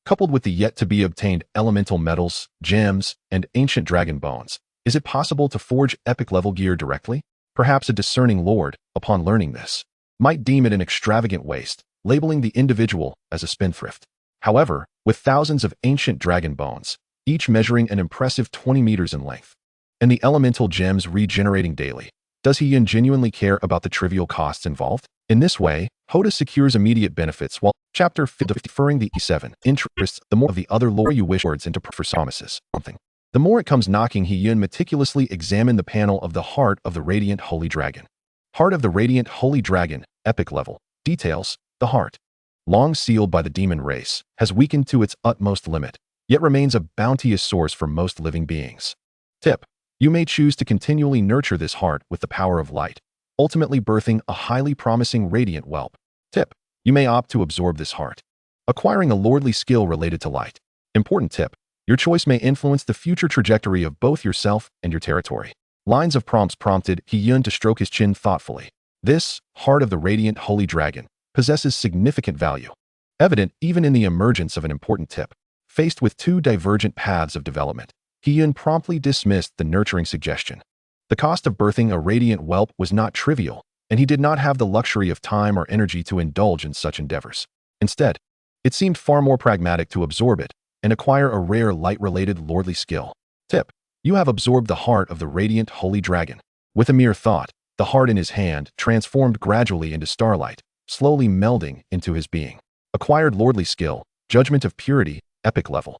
Coupled with the yet-to-be-obtained elemental metals, gems, and ancient dragon bones, is it possible to forge epic-level gear directly? Perhaps a discerning lord, upon learning this, might deem it an extravagant waste, labeling the individual as a spendthrift. However, with thousands of ancient dragon bones, each measuring an impressive 20 meters in length, and the elemental gems regenerating daily, does he genuinely care about the trivial costs involved? In this way, Hoda secures immediate benefits while Chapter 50 deferring the E7 interests the more of the other lore you wish words into for promises. Something. The more it comes knocking, He-Yun meticulously examined the panel of the heart of the radiant holy dragon. Heart of the radiant holy dragon, epic level. Details: the heart, long sealed by the demon race, has weakened to its utmost limit, yet remains a bounteous source for most living beings. Tip: you may choose to continually nurture this heart with the power of light, ultimately birthing a highly promising radiant whelp. Tip: you may opt to absorb this heart, acquiring a lordly skill related to light. Important tip: your choice may influence the future trajectory of both yourself and your territory. Lines of prompts prompted Hee-Yun to stroke his chin thoughtfully. This, heart of the radiant holy dragon, possesses significant value, evident even in the emergence of an important tip. Faced with two divergent paths of development, Hee-Yun promptly dismissed the nurturing suggestion. The cost of birthing a radiant whelp was not trivial, and he did not have the luxury of time or energy to indulge in such endeavors. Instead, it seemed far more pragmatic to absorb it and acquire a rare light-related lordly skill. Tip: you have absorbed the heart of the radiant holy dragon. With a mere thought, the heart in his hand transformed gradually into starlight, slowly melding into his being. Acquired lordly skill, Judgment of Purity, epic level.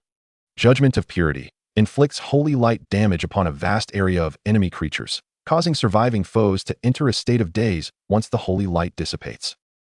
Judgment of Purity inflicts holy light damage upon a vast area of enemy creatures, causing surviving foes to enter a state of daze once the holy light dissipates.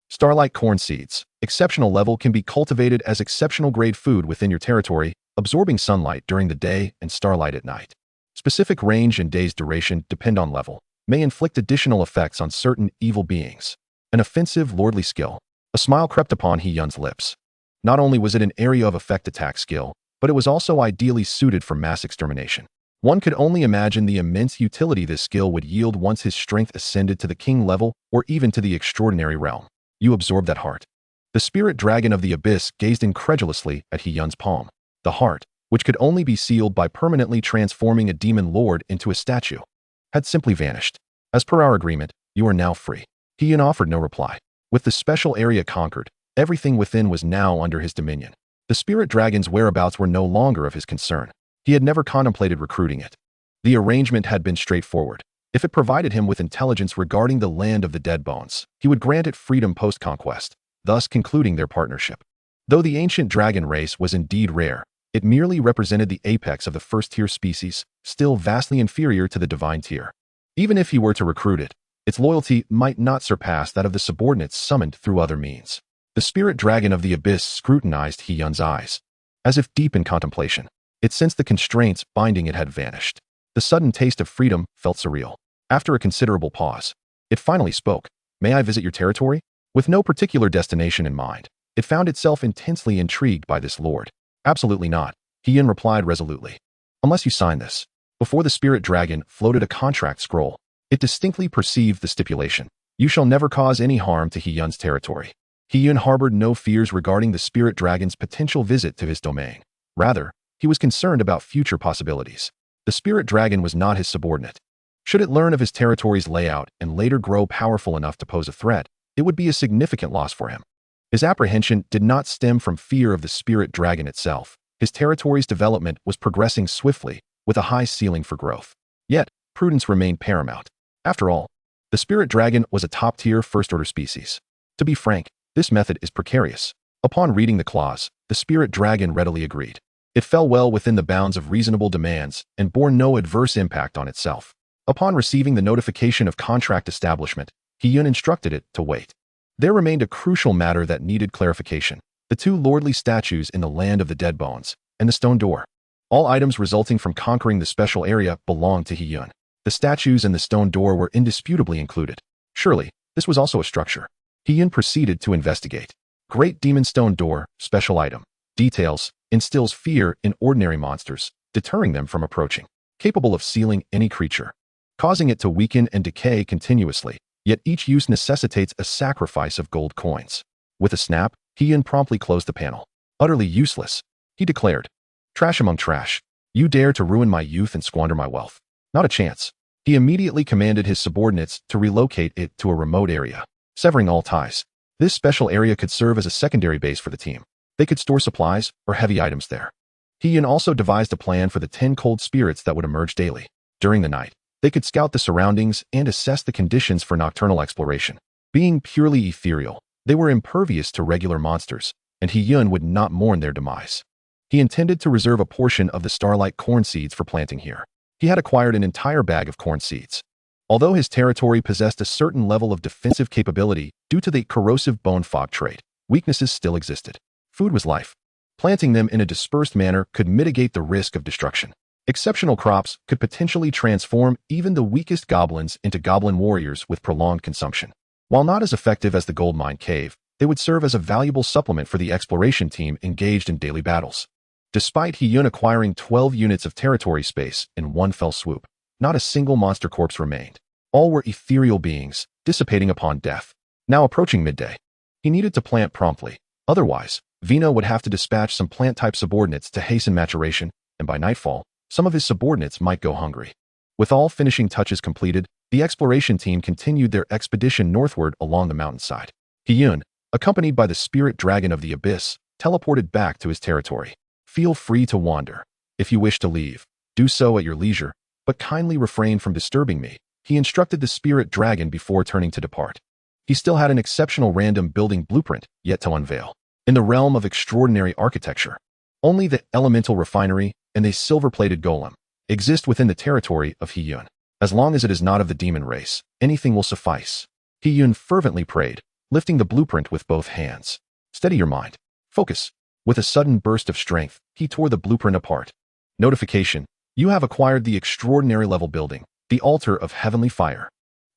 Starlight corn seeds, exceptional level, can be cultivated as exceptional grade food within your territory, absorbing sunlight during the day and starlight at night. Specific range and day's duration depend on level, may inflict additional effects on certain evil beings. An offensive lordly skill. A smile crept upon Hee-Yun's lips. Not only was it an area of effect attack skill, but it was also ideally suited for mass extermination. One could only imagine the immense utility this skill would yield once his strength ascended to the king level or even to the extraordinary realm. You absorbed that heart. The spirit dragon of the abyss gazed incredulously at Hee-Yun's palm. The heart, which could only be sealed by permanently transforming a demon lord into a statue, had simply vanished. As per our agreement, you are now free. Hee-Yun offered no reply. With the special area conquered, everything within was now under his dominion. The spirit dragon's whereabouts were no longer of his concern. He had never contemplated recruiting it. The arrangement had been straightforward. If it provided him with intelligence regarding the land of the dead bones, he would grant it freedom post-conquest, thus concluding their partnership. Though the ancient dragon race was indeed rare, it merely represented the apex of the first-tier species, still vastly inferior to the divine tier. Even if he were to recruit it, its loyalty might not surpass that of the subordinates summoned through other means. The spirit dragon of the abyss scrutinized Hee-Yun's eyes, as if deep in contemplation. It sensed the constraints binding it had vanished. The sudden taste of freedom felt surreal. After a considerable pause, it finally spoke. May I visit your territory? With no particular destination in mind, it found itself intensely intrigued by this lord. Absolutely not, Hee-Yun replied resolutely. Unless you sign this. Before the spirit dragon floated a contract scroll. It distinctly perceived the stipulation. You shall never cause any harm to Hee-Yun's territory. Hee-Yun harbored no fears regarding the spirit dragon's potential visit to his domain. Rather, he was concerned about future possibilities. The spirit dragon was not his subordinate. Should it learn of his territory's layout and later grow powerful enough to pose a threat, it would be a significant loss for him. His apprehension did not stem from fear of the spirit dragon itself. His territory's development was progressing swiftly, with a high ceiling for growth. Yet, prudence remained paramount. After all, the spirit dragon was a top-tier first-order species. To be frank, this method is precarious. Upon reading the clause, the spirit dragon readily agreed. It fell well within the bounds of reasonable demands and bore no adverse impact on itself. Upon receiving the notification of contract establishment, Hee-Yun instructed it to wait. There remained a crucial matter that needed clarification: the two lordly statues in the land of the dead bones, and the stone door. All items resulting from conquering the special area belonged to Hee-Yun. The statues and the stone door were indisputably included. Surely, this was also a structure. Hee-Yun proceeded to investigate. Great Demon Stone Door, special item. Details: instills fear in ordinary monsters, deterring them from approaching. Capable of sealing any creature, causing it to weaken and decay continuously, yet each use necessitates a sacrifice of gold coins. With a snap, Hee-Yun promptly closed the panel. Utterly useless, he declared. Trash among trash. You dare to ruin my youth and squander my wealth. Not a chance. He immediately commanded his subordinates to relocate it to a remote area, severing all ties. This special area could serve as a secondary base for the team. They could store supplies or heavy items there. Hee-Yun also devised a plan for the 10 cold spirits that would emerge daily. During the night, they could scout the surroundings and assess the conditions for nocturnal exploration. Being purely ethereal, they were impervious to regular monsters, and Hee-Yun would not mourn their demise. He intended to reserve a portion of the starlight corn seeds for planting here. He had acquired an entire bag of corn seeds. Although his territory possessed a certain level of defensive capability due to the corrosive bone fog trait, weaknesses still existed. Food was life. Planting them in a dispersed manner could mitigate the risk of destruction. Exceptional crops could potentially transform even the weakest goblins into goblin warriors with prolonged consumption. While not as effective as the gold mine cave, they would serve as a valuable supplement for the exploration team engaged in daily battles. Despite Hiyun acquiring 12 units of territory space in one fell swoop, not a single monster corpse remained. All were ethereal beings, dissipating upon death. Now approaching midday, he needed to plant promptly. Otherwise, Vina would have to dispatch some plant-type subordinates to hasten maturation, and by nightfall, some of his subordinates might go hungry. With all finishing touches completed, the exploration team continued their expedition northward along the mountainside. Hiyun, accompanied by the spirit dragon of the abyss, teleported back to his territory. Feel free to wander. If you wish to leave, do so at your leisure, but kindly refrain from disturbing me, he instructed the spirit dragon before turning to depart. He still had an exceptional random building blueprint yet to unveil. In the realm of extraordinary architecture, only the elemental refinery and a silver-plated golem exist within the territory of Hiyun. As long as it is not of the demon race, anything will suffice. Hiyun fervently prayed, lifting the blueprint with both hands. Steady your mind. Focus. With a sudden burst of strength, he tore the blueprint apart. Notification: you have acquired the extraordinary level building, the Altar of Heavenly Fire.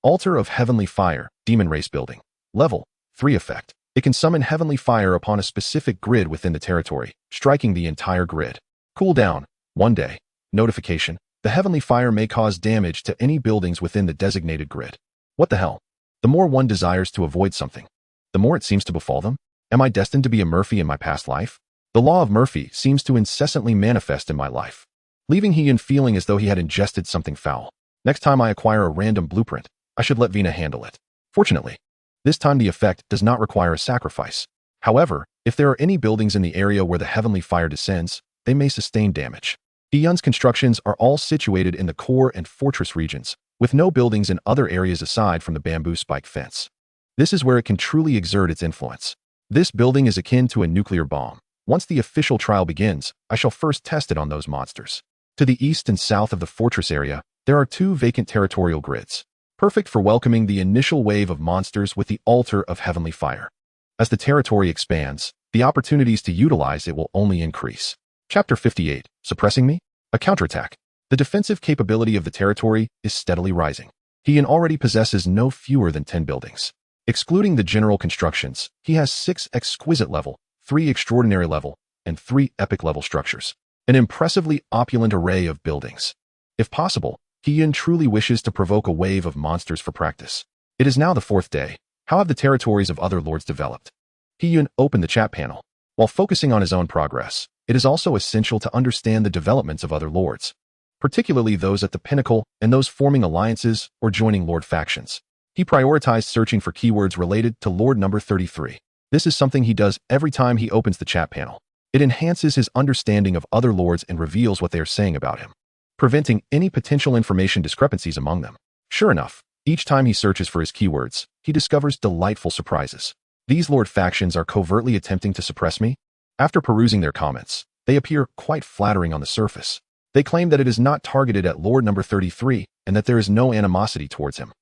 Altar of Heavenly Fire, Demon Race Building. Level 3 effect. It can summon heavenly fire upon a specific grid within the territory, striking the entire grid. Cooldown: 1 day. Notification: the heavenly fire may cause damage to any buildings within the designated grid. What the hell? The more one desires to avoid something, the more it seems to befall them. Am I destined to be a Murphy in my past life? The law of Murphy seems to incessantly manifest in my life, leaving Hiyun feeling as though he had ingested something foul. Next time I acquire a random blueprint, I should let Vina handle it. Fortunately, this time the effect does not require a sacrifice. However, if there are any buildings in the area where the heavenly fire descends, they may sustain damage. Hiyun's constructions are all situated in the core and fortress regions, with no buildings in other areas aside from the bamboo spike fence. This is where it can truly exert its influence. This building is akin to a nuclear bomb. Once the official trial begins, I shall first test it on those monsters. To the east and south of the fortress area, there are 2 vacant territorial grids, perfect for welcoming the initial wave of monsters with the Altar of Heavenly Fire. As the territory expands, the opportunities to utilize it will only increase. Chapter 58, Suppressing Me? A counterattack. The defensive capability of the territory is steadily rising. Hiyun already possesses no fewer than 10 buildings. Excluding the general constructions, he has 6 exquisite level, 3 extraordinary level, and 3 epic level structures. An impressively opulent array of buildings. If possible, Hiyun truly wishes to provoke a wave of monsters for practice. It is now the 4th day. How have the territories of other lords developed? Hiyun opened the chat panel. While focusing on his own progress, it is also essential to understand the developments of other lords, particularly those at the pinnacle and those forming alliances or joining lord factions. He prioritized searching for keywords related to Lord number 33. This is something he does every time he opens the chat panel. It enhances his understanding of other lords and reveals what they are saying about him, preventing any potential information discrepancies among them. Sure enough, each time he searches for his keywords, he discovers delightful surprises. These lord factions are covertly attempting to suppress me. After perusing their comments, they appear quite flattering on the surface. They claim that it is not targeted at Lord number 33 and that there is no animosity towards him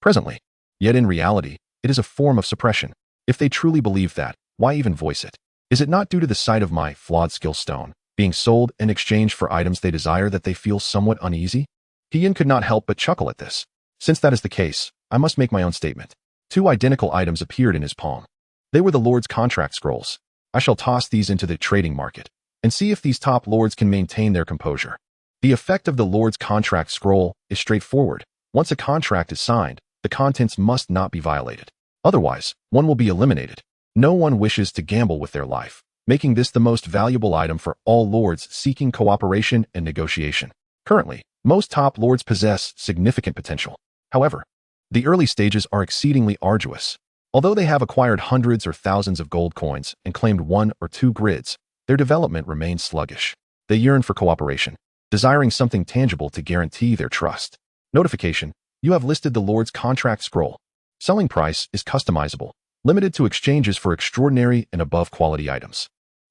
presently. Yet in reality, it is a form of suppression. If they truly believe that, why even voice it? Is it not due to the sight of my flawed skill stone being sold in exchange for items they desire that they feel somewhat uneasy? Hiyun could not help but chuckle at this. Since that is the case, I must make my own statement. 2 identical items appeared in his palm. They were the Lord's contract scrolls. I shall toss these into the trading market and see if these top lords can maintain their composure. The effect of the Lord's contract scroll is straightforward. Once a contract is signed, the contents must not be violated. Otherwise, one will be eliminated. No one wishes to gamble with their life, making this the most valuable item for all lords seeking cooperation and negotiation. Currently, most top lords possess significant potential. However, the early stages are exceedingly arduous. Although they have acquired hundreds or thousands of gold coins and claimed 1 or 2 grids, their development remains sluggish. They yearn for cooperation, desiring something tangible to guarantee their trust. Notification: you have listed the Lord's contract scroll. Selling price is customizable, limited to exchanges for extraordinary and above quality items.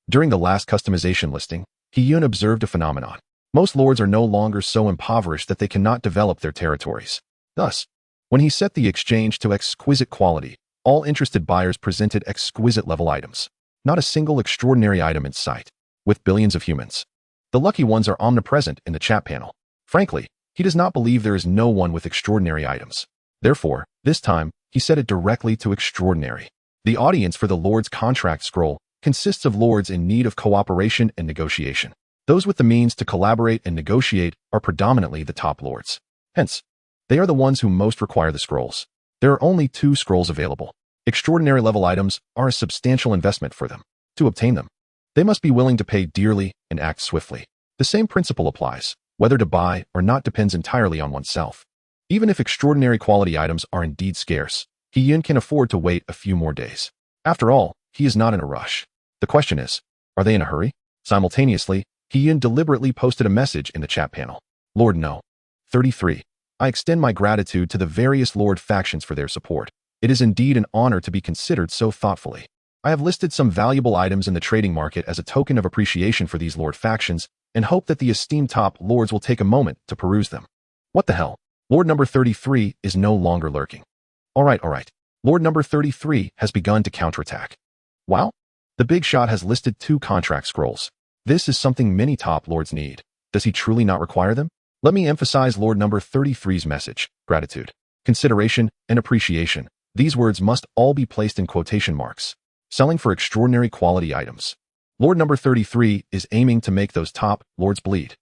During the last customization listing, Hiyun observed a phenomenon. Most lords are no longer so impoverished that they cannot develop their territories. Thus, when he set the exchange to exquisite quality, all interested buyers presented exquisite level items. Not a single extraordinary item in sight. With billions of humans, The lucky ones are omnipresent in the chat panel. Frankly, he does not believe there is no one with extraordinary items. Therefore, this time, he set it directly to extraordinary. The audience for the Lord's contract scroll consists of lords in need of cooperation and negotiation. Those with the means to collaborate and negotiate are predominantly the top lords. Hence, they are the ones who most require the scrolls. There are only 2 scrolls available. Extraordinary level items are a substantial investment for them. To obtain them, they must be willing to pay dearly and act swiftly. The same principle applies. Whether to buy or not depends entirely on oneself. Even if extraordinary quality items are indeed scarce, He-Yun can afford to wait a few more days. After all, he is not in a rush. The question is, are they in a hurry? Simultaneously, He-Yun deliberately posted a message in the chat panel. Lord No. 33. I extend my gratitude to the various Lord factions for their support. It is indeed an honor to be considered so thoughtfully. I have listed some valuable items in the trading market as a token of appreciation for these Lord factions and hope that the esteemed top lords will take a moment to peruse them. What the hell? Lord number 33 is no longer lurking. All right. Lord number 33 has begun to counterattack. Wow. The big shot has listed 2 contract scrolls. This is something many top lords need. Does he truly not require them? Let me emphasize Lord number 33's message: gratitude, consideration, and appreciation. These words must all be placed in quotation marks. Selling for extraordinary quality items. Lord number 33 is aiming to make those top lords bleed.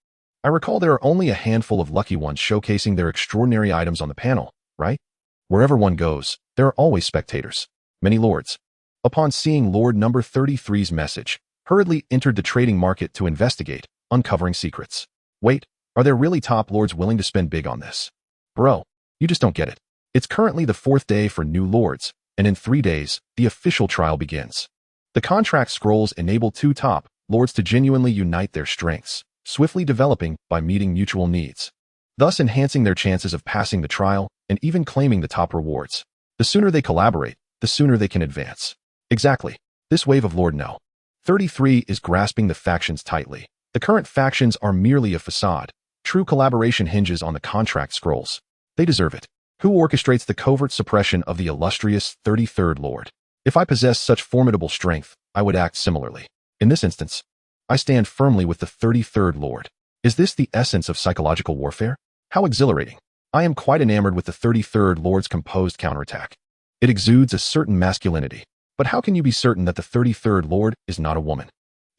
I recall there are only a handful of lucky ones showcasing their extraordinary items on the panel, right? Wherever one goes, there are always spectators. Many lords, upon seeing Lord number 33's message, hurriedly entered the trading market to investigate, uncovering secrets. Wait, are there really top lords willing to spend big on this? Bro, you just don't get it. It's currently the 4th day for new lords, and in 3 days, the official trial begins. The contract scrolls enable 2 top lords to genuinely unite their strengths, swiftly developing by meeting mutual needs, thus enhancing their chances of passing the trial and even claiming the top rewards. The sooner they collaborate, the sooner they can advance. Exactly. This wave of Lord No. 33 is grasping the factions tightly. The current factions are merely a facade. True collaboration hinges on the contract scrolls. They deserve it. Who orchestrates the covert suppression of the illustrious 33rd Lord? If I possessed such formidable strength, I would act similarly. In this instance, I stand firmly with the 33rd Lord. Is this the essence of psychological warfare? How exhilarating. I am quite enamored with the 33rd Lord's composed counterattack. It exudes a certain masculinity. But how can you be certain that the 33rd Lord is not a woman?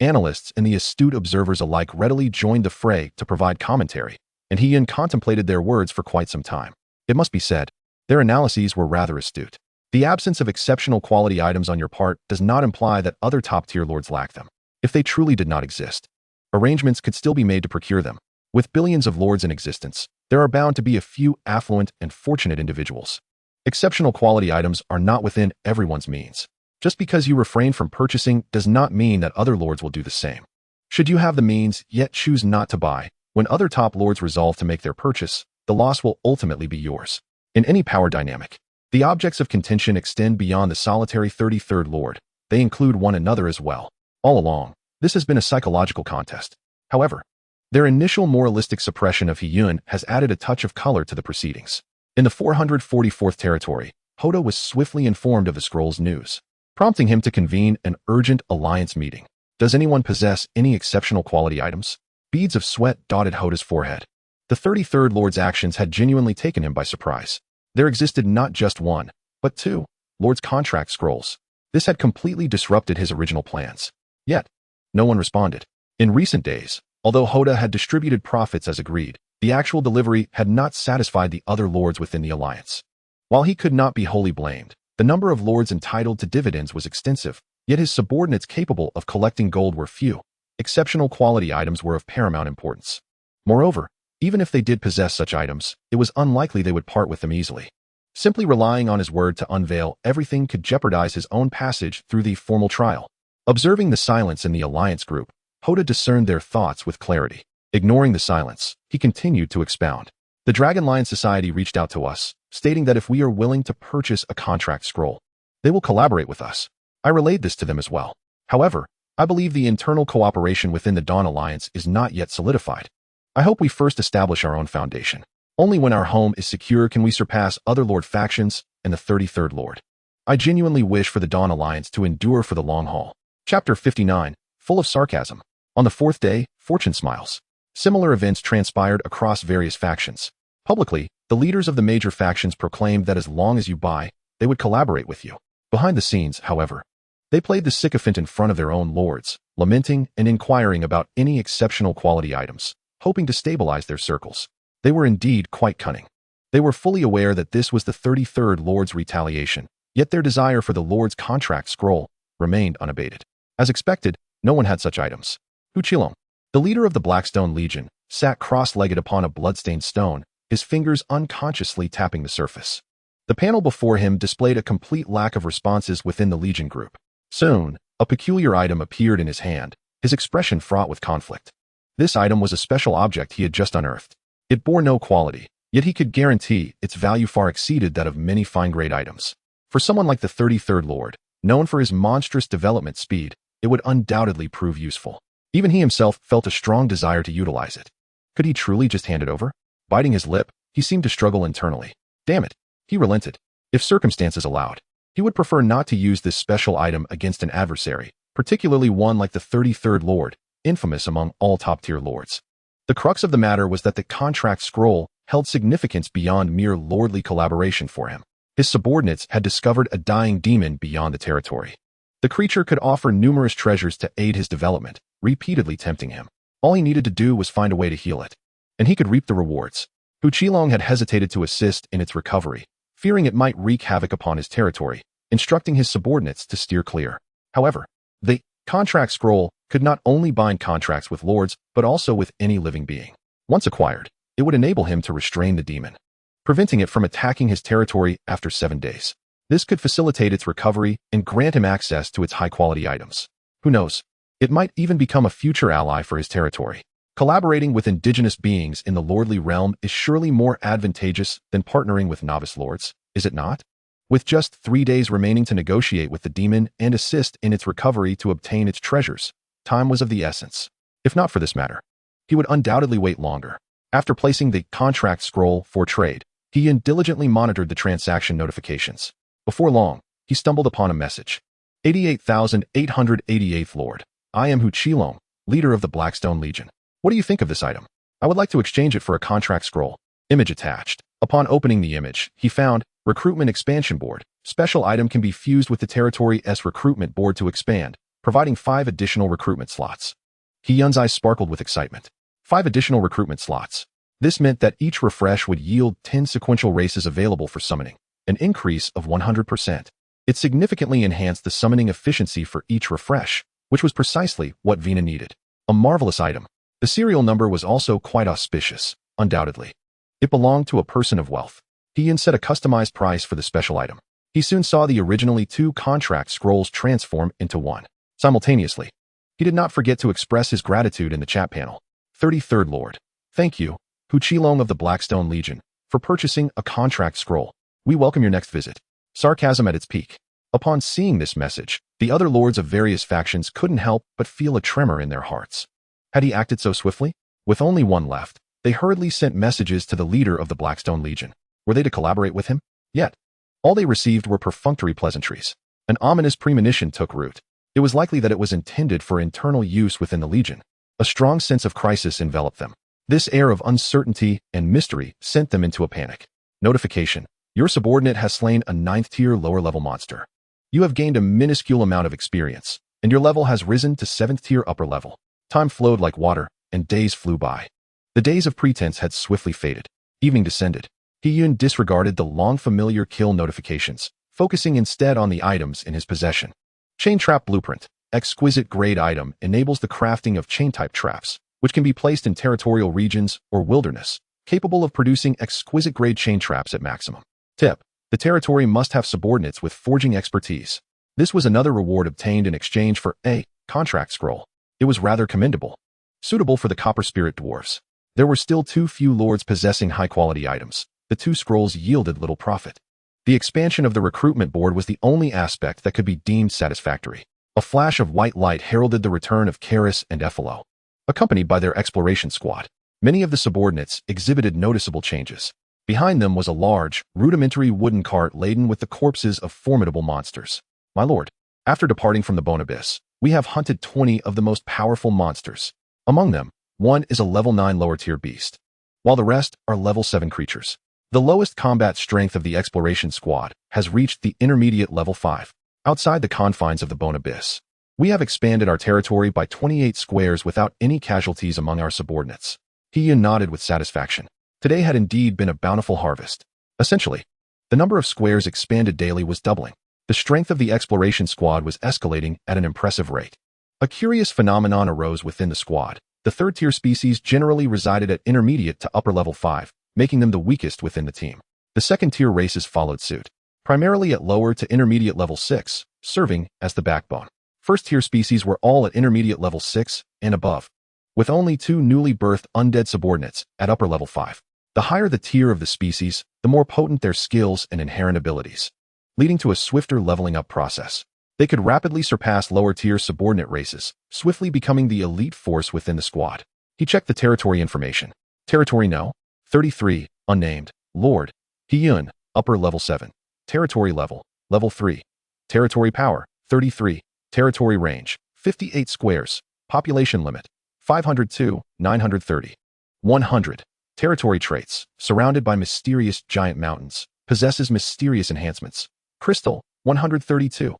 Analysts and the astute observers alike readily joined the fray to provide commentary, and He-Yun contemplated their words for quite some time. It must be said, their analyses were rather astute. The absence of exceptional quality items on your part does not imply that other top-tier lords lack them. If they truly did not exist, arrangements could still be made to procure them. With billions of lords in existence, there are bound to be a few affluent and fortunate individuals. Exceptional quality items are not within everyone's means. Just because you refrain from purchasing does not mean that other lords will do the same. Should you have the means yet choose not to buy, when other top lords resolve to make their purchase, the loss will ultimately be yours. In any power dynamic, the objects of contention extend beyond the solitary 33rd Lord. They include one another as well. All along, this has been a psychological contest. However, their initial moralistic suppression of He-Yun has added a touch of color to the proceedings. In the 444th territory, Hoda was swiftly informed of the scroll's news, prompting him to convene an urgent alliance meeting. Does anyone possess any exceptional quality items? Beads of sweat dotted Hoda's forehead. The 33rd Lord's actions had genuinely taken him by surprise. There existed not just one, but 2 Lord's contract scrolls. This had completely disrupted his original plans. Yet, no one responded. In recent days, although Hoda had distributed profits as agreed, the actual delivery had not satisfied the other lords within the alliance. While he could not be wholly blamed, the number of lords entitled to dividends was extensive, yet his subordinates capable of collecting gold were few. Exceptional quality items were of paramount importance. Moreover, even if they did possess such items, it was unlikely they would part with them easily. Simply relying on his word to unveil everything could jeopardize his own passage through the formal trial. Observing the silence in the alliance group, Hoda discerned their thoughts with clarity. Ignoring the silence, he continued to expound. The Dragon Lion Society reached out to us, stating that if we are willing to purchase a contract scroll, they will collaborate with us. I relayed this to them as well. However, I believe the internal cooperation within the Dawn Alliance is not yet solidified. I hope we first establish our own foundation. Only when our home is secure can we surpass other Lord factions and the 33rd Lord. I genuinely wish for the Dawn Alliance to endure for the long haul. Chapter 59, full of sarcasm. On the fourth day, fortune smiles. Similar events transpired across various factions. Publicly, the leaders of the major factions proclaimed that as long as you buy, they would collaborate with you. Behind the scenes, however, they played the sycophant in front of their own lords, lamenting and inquiring about any exceptional quality items, hoping to stabilize their circles. They were indeed quite cunning. They were fully aware that this was the 33rd Lord's retaliation, yet their desire for the Lord's contract scroll remained unabated. As expected, no one had such items. Hu Qilong, the leader of the Blackstone Legion, sat cross-legged upon a blood-stained stone, his fingers unconsciously tapping the surface. The panel before him displayed a complete lack of responses within the Legion group. Soon, a peculiar item appeared in his hand, his expression fraught with conflict. This item was a special object he had just unearthed. It bore no quality, yet he could guarantee its value far exceeded that of many fine-grade items. For someone like the 33rd Lord, known for his monstrous development speed, it would undoubtedly prove useful. Even he himself felt a strong desire to utilize it. Could he truly just hand it over? Biting his lip, he seemed to struggle internally. Damn it, he relented. If circumstances allowed, he would prefer not to use this special item against an adversary, particularly one like the 33rd Lord, infamous among all top-tier lords. The crux of the matter was that the contract scroll held significance beyond mere lordly collaboration for him. His subordinates had discovered a dying demon beyond the territory. The creature could offer numerous treasures to aid his development, repeatedly tempting him. All he needed to do was find a way to heal it, and he could reap the rewards. Hu Qilong had hesitated to assist in its recovery, fearing it might wreak havoc upon his territory, instructing his subordinates to steer clear. However, the contract scroll could not only bind contracts with lords, but also with any living being. Once acquired, it would enable him to restrain the demon, preventing it from attacking his territory after 7 days. This could facilitate its recovery and grant him access to its high-quality items. Who knows? It might even become a future ally for his territory. Collaborating with indigenous beings in the lordly realm is surely more advantageous than partnering with novice lords, is it not? With just 3 days remaining to negotiate with the demon and assist in its recovery to obtain its treasures, time was of the essence. If not for this matter, he would undoubtedly wait longer. After placing the contract scroll for trade, he diligently monitored the transaction notifications. Before long, he stumbled upon a message. 88,888th Lord. I am Hu Qilong, leader of the Blackstone Legion. What do you think of this item? I would like to exchange it for a contract scroll. Image attached. Upon opening the image, he found Recruitment Expansion Board. Special item can be fused with the Territory's recruitment board to expand, providing 5 additional recruitment slots. He Yun's eyes sparkled with excitement. 5 additional recruitment slots. This meant that each refresh would yield 10 sequential races available for summoning, an increase of 100%. It significantly enhanced the summoning efficiency for each refresh, which was precisely what Vina needed. A marvelous item. The serial number was also quite auspicious, undoubtedly. It belonged to a person of wealth. He Yun set a customized price for the special item. He soon saw the originally 2 contract scrolls transform into 1. Simultaneously, he did not forget to express his gratitude in the chat panel. 33rd Lord. Thank you, Hu Qilong of the Blackstone Legion, for purchasing a contract scroll. We welcome your next visit. Sarcasm at its peak. Upon seeing this message, the other lords of various factions couldn't help but feel a tremor in their hearts. Had he acted so swiftly? With only one left, they hurriedly sent messages to the leader of the Blackstone Legion. Were they to collaborate with him? Yet, all they received were perfunctory pleasantries. An ominous premonition took root. It was likely that it was intended for internal use within the Legion. A strong sense of crisis enveloped them. This air of uncertainty and mystery sent them into a panic. Notification. Your subordinate has slain a 9th-tier lower-level monster. You have gained a minuscule amount of experience, and your level has risen to 7th-tier upper level. Time flowed like water, and days flew by. The days of pretense had swiftly faded. Evening descended. He Yun disregarded the long-familiar kill notifications, focusing instead on the items in his possession. Chain Trap Blueprint. Exquisite grade item enables the crafting of chain-type traps, which can be placed in territorial regions or wilderness, capable of producing exquisite grade chain traps at maximum. Tip. The territory must have subordinates with forging expertise. This was another reward obtained in exchange for a contract scroll. It was rather commendable. Suitable for the Copper Spirit dwarves. There were still too few lords possessing high-quality items. The 2 scrolls yielded little profit. The expansion of the recruitment board was the only aspect that could be deemed satisfactory. A flash of white light heralded the return of Karis and Ephilo, accompanied by their exploration squad. Many of the subordinates exhibited noticeable changes. Behind them was a large, rudimentary wooden cart laden with the corpses of formidable monsters. My lord, after departing from the Bone Abyss, we have hunted 20 of the most powerful monsters. Among them, one is a level 9 lower tier beast, while the rest are level 7 creatures. The lowest combat strength of the exploration squad has reached the intermediate level 5. Outside the confines of the Bone Abyss, we have expanded our territory by 28 squares without any casualties among our subordinates. He nodded with satisfaction. Today had indeed been a bountiful harvest. Essentially, the number of squares expanded daily was doubling. The strength of the exploration squad was escalating at an impressive rate. A curious phenomenon arose within the squad. The third-tier species generally resided at intermediate to upper level 5, making them the weakest within the team. The second-tier races followed suit, primarily at lower to intermediate level 6, serving as the backbone. First-tier species were all at intermediate level 6 and above, with only 2 newly birthed undead subordinates at upper level 5. The higher the tier of the species, the more potent their skills and inherent abilities, leading to a swifter leveling up process. They could rapidly surpass lower-tier subordinate races, swiftly becoming the elite force within the squad. He checked the territory information. Territory No. 33, unnamed, Lord. Hyun, upper level 7. Territory level, level 3. Territory power, 33. Territory range, 58 squares. Population limit, 502, 930. 100. Territory traits, surrounded by mysterious giant mountains, possesses mysterious enhancements. Crystal, 132.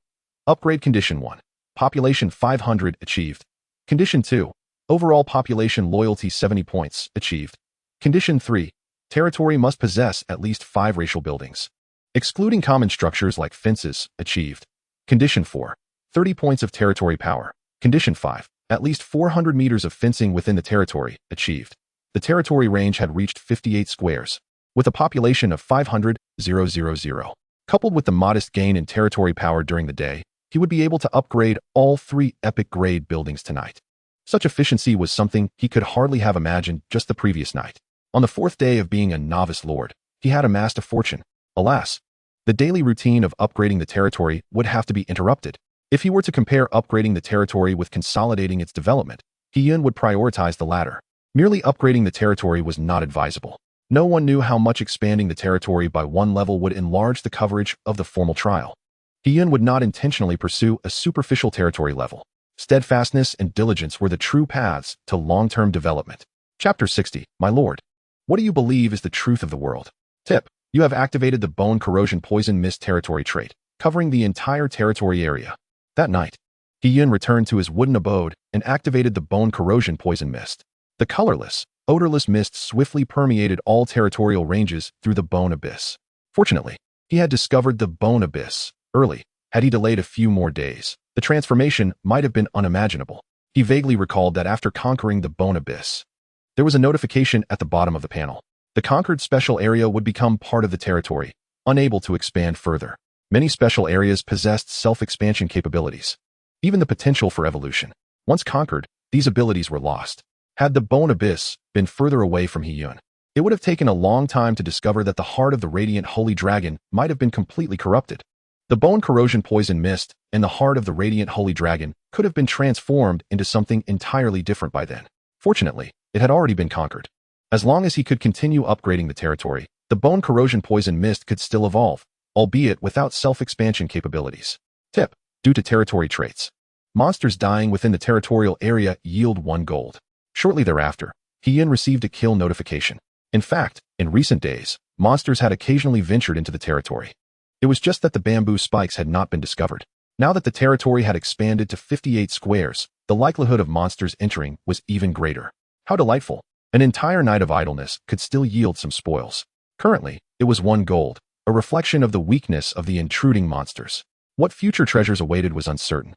Upgrade Condition 1. Population 500 achieved. Condition 2. Overall population loyalty 70 points achieved. Condition 3. Territory must possess at least 5 racial buildings, excluding common structures like fences, achieved. Condition 4. 30 points of territory power. Condition 5. At least 400 meters of fencing within the territory, achieved. The territory range had reached 58 squares, with a population of 500,000. Coupled with the modest gain in territory power during the day, he would be able to upgrade all 3 epic grade buildings tonight. Such efficiency was something he could hardly have imagined just the previous night. On the 4th day of being a novice lord, he had amassed a fortune. Alas, the daily routine of upgrading the territory would have to be interrupted. If he were to compare upgrading the territory with consolidating its development, Hyun would prioritize the latter. Merely upgrading the territory was not advisable. No one knew how much expanding the territory by 1 level would enlarge the coverage of the formal trial. Hyun would not intentionally pursue a superficial territory level. Steadfastness and diligence were the true paths to long-term development. Chapter 60. My lord, what do you believe is the truth of the world? Tip. You have activated the Bone Corrosion Poison Mist territory trait, covering the entire territory area. That night, Hyun returned to his wooden abode and activated the Bone Corrosion Poison Mist. The colorless, odorless mist swiftly permeated all territorial ranges through the Bone Abyss. Fortunately, he had discovered the Bone Abyss early. Had he delayed a few more days, the transformation might have been unimaginable. He vaguely recalled that after conquering the Bone Abyss, there was a notification at the bottom of the panel. The conquered special area would become part of the territory, unable to expand further. Many special areas possessed self-expansion capabilities, even the potential for evolution. Once conquered, these abilities were lost. Had the Bone Abyss been further away from Hyun, it would have taken a long time to discover that the heart of the Radiant Holy Dragon might have been completely corrupted. The Bone Corrosion Poison Mist and the heart of the Radiant Holy Dragon could have been transformed into something entirely different by then. Fortunately, it had already been conquered. As long as he could continue upgrading the territory, the Bone Corrosion Poison Mist could still evolve, albeit without self-expansion capabilities. Tip. Due to territory traits, monsters dying within the territorial area yield 1 gold. Shortly thereafter, Hyun received a kill notification. In fact, in recent days, monsters had occasionally ventured into the territory. It was just that the bamboo spikes had not been discovered. Now that the territory had expanded to 58 squares, the likelihood of monsters entering was even greater. How delightful. An entire night of idleness could still yield some spoils. Currently, it was 1 gold, a reflection of the weakness of the intruding monsters. What future treasures awaited was uncertain.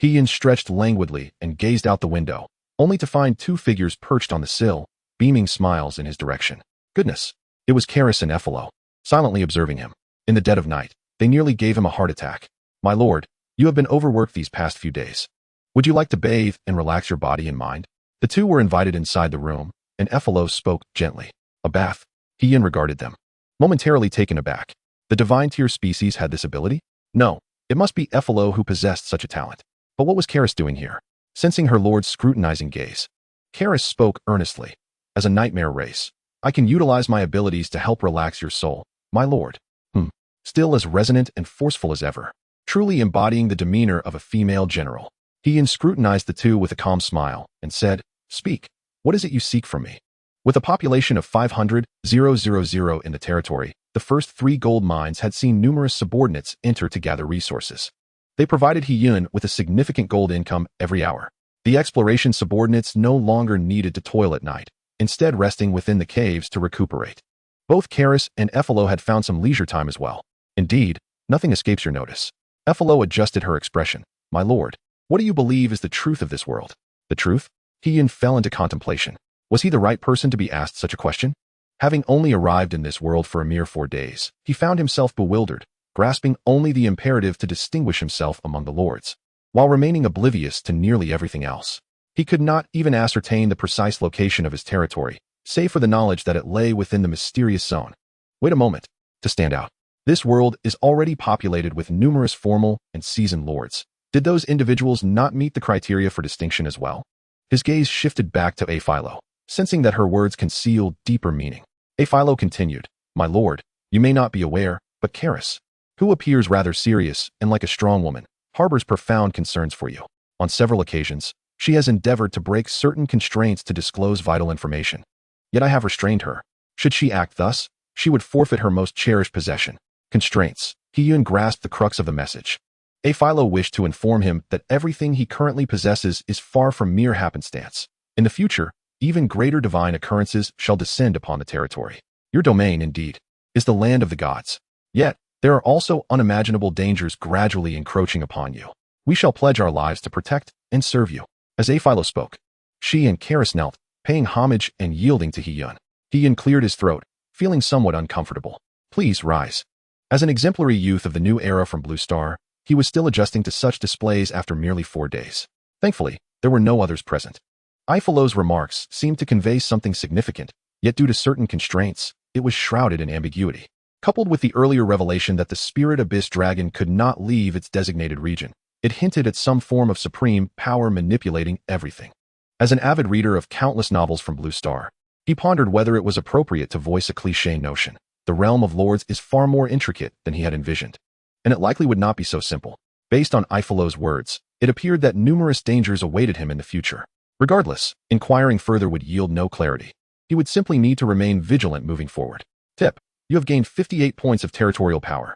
Hyun stretched languidly and gazed out the window, only to find 2 figures perched on the sill, beaming smiles in his direction. Goodness, it was Karis and Ephilo, silently observing him. In the dead of night, they nearly gave him a heart attack. My lord, you have been overworked these past few days. Would you like to bathe and relax your body and mind? The 2 were invited inside the room, and Ephilo spoke gently. A bath? Hyun regarded them, momentarily taken aback. The divine tier species had this ability? No, it must be Ephilo who possessed such a talent. But what was Karis doing here? Sensing her lord's scrutinizing gaze, Karis spoke earnestly. As a nightmare race, I can utilize my abilities to help relax your soul, my lord. Still as resonant and forceful as ever, truly embodying the demeanor of a female general. He scrutinized the two with a calm smile and said, "Speak. What is it you seek from me?" With a population of 500,000 in the territory, the first 3 gold mines had seen numerous subordinates enter to gather resources. They provided Hiyun with a significant gold income every hour. The exploration subordinates no longer needed to toil at night, instead resting within the caves to recuperate. Both Karis and Ephilo had found some leisure time as well. Indeed, nothing escapes your notice. Ephilo adjusted her expression. "My lord, what do you believe is the truth of this world?" The truth? Hiyun fell into contemplation. Was he the right person to be asked such a question? Having only arrived in this world for a mere 4 days, he found himself bewildered, grasping only the imperative to distinguish himself among the lords, while remaining oblivious to nearly everything else. He could not even ascertain the precise location of his territory, save for the knowledge that it lay within the mysterious zone. Wait a moment. To stand out. This world is already populated with numerous formal and seasoned lords. Did those individuals not meet the criteria for distinction as well? His gaze shifted back to Aphilo, sensing that her words concealed deeper meaning. Aphilo continued, "My lord, you may not be aware, but Karis, who appears rather serious and like a strong woman, harbors profound concerns for you. On several occasions, she has endeavored to break certain constraints to disclose vital information. Yet I have restrained her. Should she act thus, she would forfeit her most cherished possession. Constraints." Hiyun grasped the crux of the message. Aphilo wished to inform him that everything he currently possesses is far from mere happenstance. In the future, even greater divine occurrences shall descend upon the territory. Your domain, indeed, is the land of the gods. Yet, there are also unimaginable dangers gradually encroaching upon you. We shall pledge our lives to protect and serve you. As Aphilo spoke, she and Karis knelt, paying homage and yielding to Hiyun. Hiyun cleared his throat, feeling somewhat uncomfortable. "Please rise." As an exemplary youth of the new era from Blue Star, he was still adjusting to such displays after merely 4 days. Thankfully, there were no others present. Aphilo's remarks seemed to convey something significant, yet due to certain constraints, it was shrouded in ambiguity. Coupled with the earlier revelation that the spirit abyss dragon could not leave its designated region, it hinted at some form of supreme power manipulating everything. As an avid reader of countless novels from Blue Star, he pondered whether it was appropriate to voice a cliché notion. The realm of lords is far more intricate than he had envisioned, and it likely would not be so simple. Based on Aphilo's words, it appeared that numerous dangers awaited him in the future. Regardless, inquiring further would yield no clarity. He would simply need to remain vigilant moving forward. Tip: you have gained 58 points of territorial power.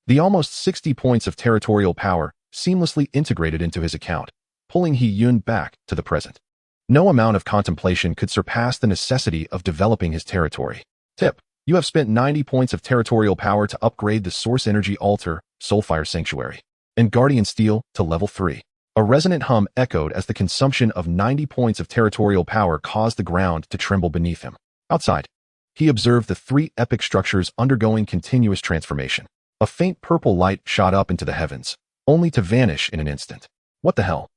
The almost 60 points of territorial power seamlessly integrated into his account, pulling Hiyun back to the present. No amount of contemplation could surpass the necessity of developing his territory. Tip: you have spent 90 points of territorial power to upgrade the Source Energy Altar, Soulfire Sanctuary, and Guardian Steel to level 3. A resonant hum echoed as the consumption of 90 points of territorial power caused the ground to tremble beneath him. Outside, he observed the 3 epic structures undergoing continuous transformation. A faint purple light shot up into the heavens, only to vanish in an instant. What the hell?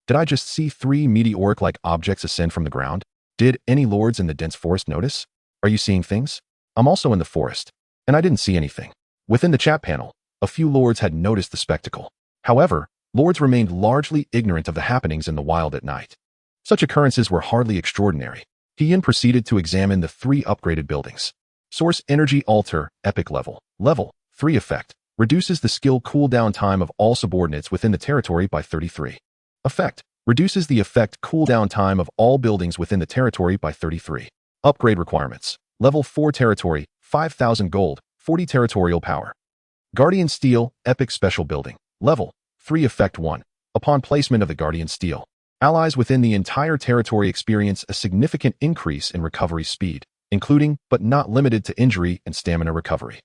Did I just see 3 meteoric-like objects ascend from the ground? Did any lords in the dense forest notice? Are you seeing things? I'm also in the forest, and I didn't see anything. Within the chat panel, a few lords had noticed the spectacle. However, lords remained largely ignorant of the happenings in the wild at night. Such occurrences were hardly extraordinary. Hiyun proceeded to examine the 3 upgraded buildings. Source Energy Altar, Epic Level. Level 3 Effect. Reduces the skill cooldown time of all subordinates within the territory by 33. Effect. Reduces the effect cooldown time of all buildings within the territory by 33. Upgrade requirements. Level 4 territory, 5,000 gold, 40 territorial power. Guardian Steel, Epic Special Building. Level 3 Effect 1. Upon placement of the Guardian Steel, allies within the entire territory experience a significant increase in recovery speed, including but not limited to injury and stamina recovery.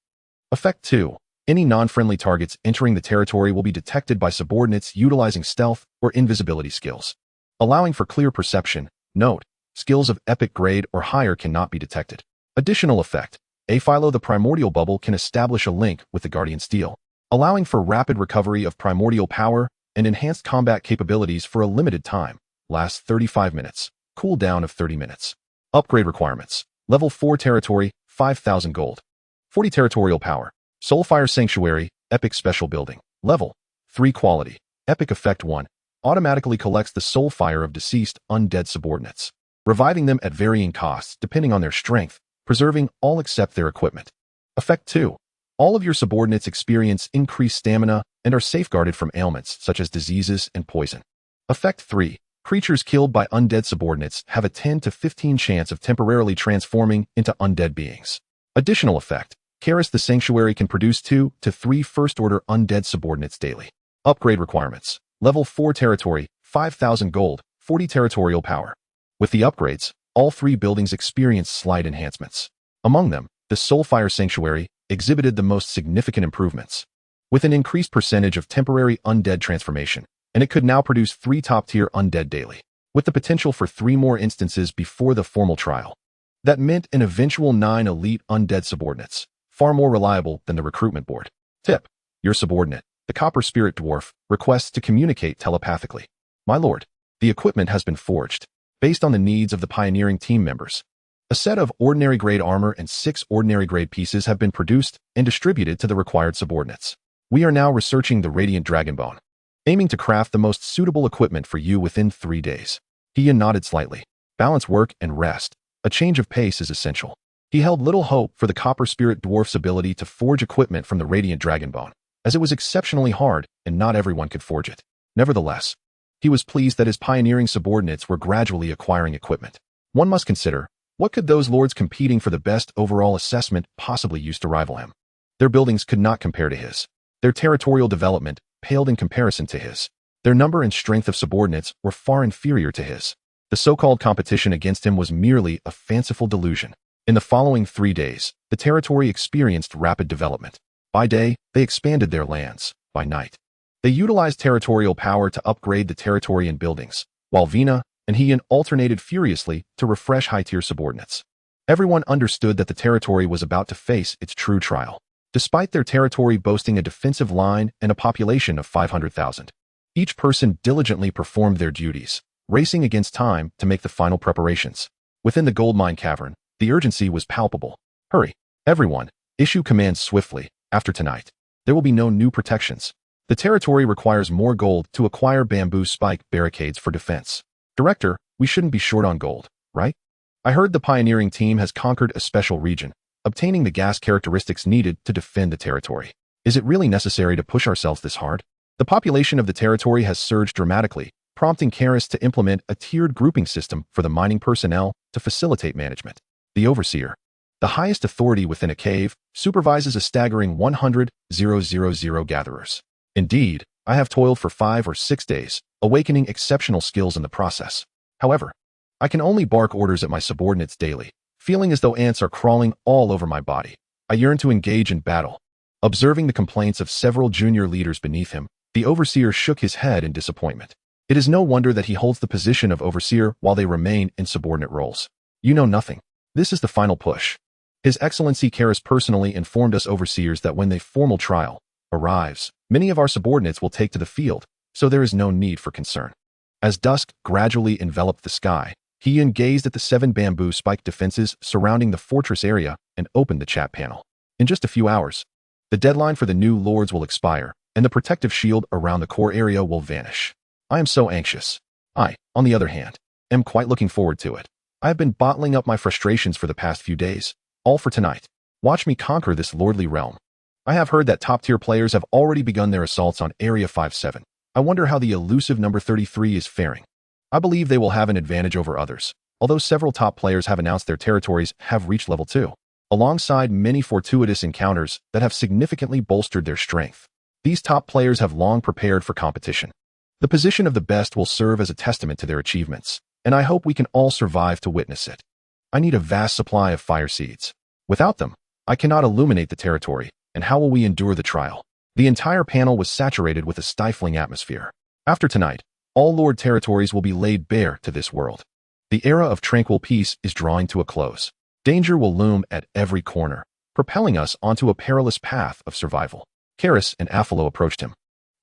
Effect 2. Any non-friendly targets entering the territory will be detected by subordinates utilizing stealth or invisibility skills, allowing for clear perception. Note: skills of epic grade or higher cannot be detected. Additional effect: Aphilo the Primordial Bubble can establish a link with the Guardian Steel, allowing for rapid recovery of primordial power and enhanced combat capabilities for a limited time. Lasts 35 minutes. Cooldown of 30 minutes. Upgrade requirements. Level 4 territory, 5,000 gold. 40 territorial power. Soulfire Sanctuary, Epic Special Building. Level 3 quality. Epic Effect 1. Automatically collects the soul fire of deceased undead subordinates, reviving them at varying costs depending on their strength, preserving all except their equipment. Effect 2. All of your subordinates experience increased stamina and are safeguarded from ailments such as diseases and poison. Effect 3. Creatures killed by undead subordinates have a 10 to 15 chance of temporarily transforming into undead beings. Additional effect. Karis the Sanctuary can produce 2 to 3 first-order undead subordinates daily. Upgrade requirements. Level 4 territory, 5,000 gold, 40 territorial power. With the upgrades, all 3 buildings experience slight enhancements. Among them, the Soulfire Sanctuary exhibited the most significant improvements, with an increased percentage of temporary undead transformation, and it could now produce 3 top-tier undead daily, with the potential for 3 more instances before the formal trial. That meant an eventual 9 elite undead subordinates, far more reliable than the recruitment board. Tip. Your subordinate, the Copper Spirit Dwarf, requests to communicate telepathically. My lord, the equipment has been forged, based on the needs of the pioneering team members. A set of ordinary-grade armor and 6 ordinary-grade pieces have been produced and distributed to the required subordinates. We are now researching the Radiant Dragonbone, aiming to craft the most suitable equipment for you within 3 days. He nodded slightly. Balance work and rest. A change of pace is essential. He held little hope for the Copper Spirit Dwarf's ability to forge equipment from the Radiant Dragonbone, as it was exceptionally hard and not everyone could forge it. Nevertheless, he was pleased that his pioneering subordinates were gradually acquiring equipment. One must consider, what could those lords competing for the best overall assessment possibly use to rival him? Their buildings could not compare to his. Their territorial development paled in comparison to his. Their number and strength of subordinates were far inferior to his. The so-called competition against him was merely a fanciful delusion. In the following 3 days, the territory experienced rapid development. By day, they expanded their lands. By night, they utilized territorial power to upgrade the territory and buildings, while Vina and Heian alternated furiously to refresh high-tier subordinates. Everyone understood that the territory was about to face its true trial. Despite their territory boasting a defensive line and a population of 500,000, each person diligently performed their duties, racing against time to make the final preparations. Within the goldmine cavern, the urgency was palpable. Hurry, everyone, issue commands swiftly. After tonight, there will be no new protections. The territory requires more gold to acquire bamboo spike barricades for defense. Director, we shouldn't be short on gold, right? I heard the pioneering team has conquered a special region, obtaining the gas characteristics needed to defend the territory. Is it really necessary to push ourselves this hard? The population of the territory has surged dramatically, prompting Karis to implement a tiered grouping system for the mining personnel to facilitate management. The Overseer, the highest authority within a cave, supervises a staggering 100,000 gatherers. Indeed, I have toiled for 5 or 6 days, awakening exceptional skills in the process. However, I can only bark orders at my subordinates daily, feeling as though ants are crawling all over my body. I yearn to engage in battle. Observing the complaints of several junior leaders beneath him, the Overseer shook his head in disappointment. It is no wonder that he holds the position of Overseer while they remain in subordinate roles. You know nothing. This is the final push. His Excellency Karis personally informed us Overseers that when the formal trial arrives, many of our subordinates will take to the field, so there is no need for concern. As dusk gradually enveloped the sky, Heian gazed at the 7 bamboo spike defenses surrounding the fortress area and opened the chat panel. In just a few hours, the deadline for the new lords will expire, and the protective shield around the core area will vanish. I am so anxious. I, on the other hand, am quite looking forward to it. I have been bottling up my frustrations for the past few days, all for tonight. Watch me conquer this lordly realm. I have heard that top-tier players have already begun their assaults on Area 5-7. I wonder how the elusive number 33 is faring. I believe they will have an advantage over others, although several top players have announced their territories have reached level 2, alongside many fortuitous encounters that have significantly bolstered their strength. These top players have long prepared for competition. The position of the best will serve as a testament to their achievements, and I hope we can all survive to witness it. I need a vast supply of fire seeds. Without them, I cannot illuminate the territory, and how will we endure the trial? The entire panel was saturated with a stifling atmosphere. After tonight, all Lord territories will be laid bare to this world. The era of tranquil peace is drawing to a close. Danger will loom at every corner, propelling us onto a perilous path of survival. Karis and Aphilo approached him.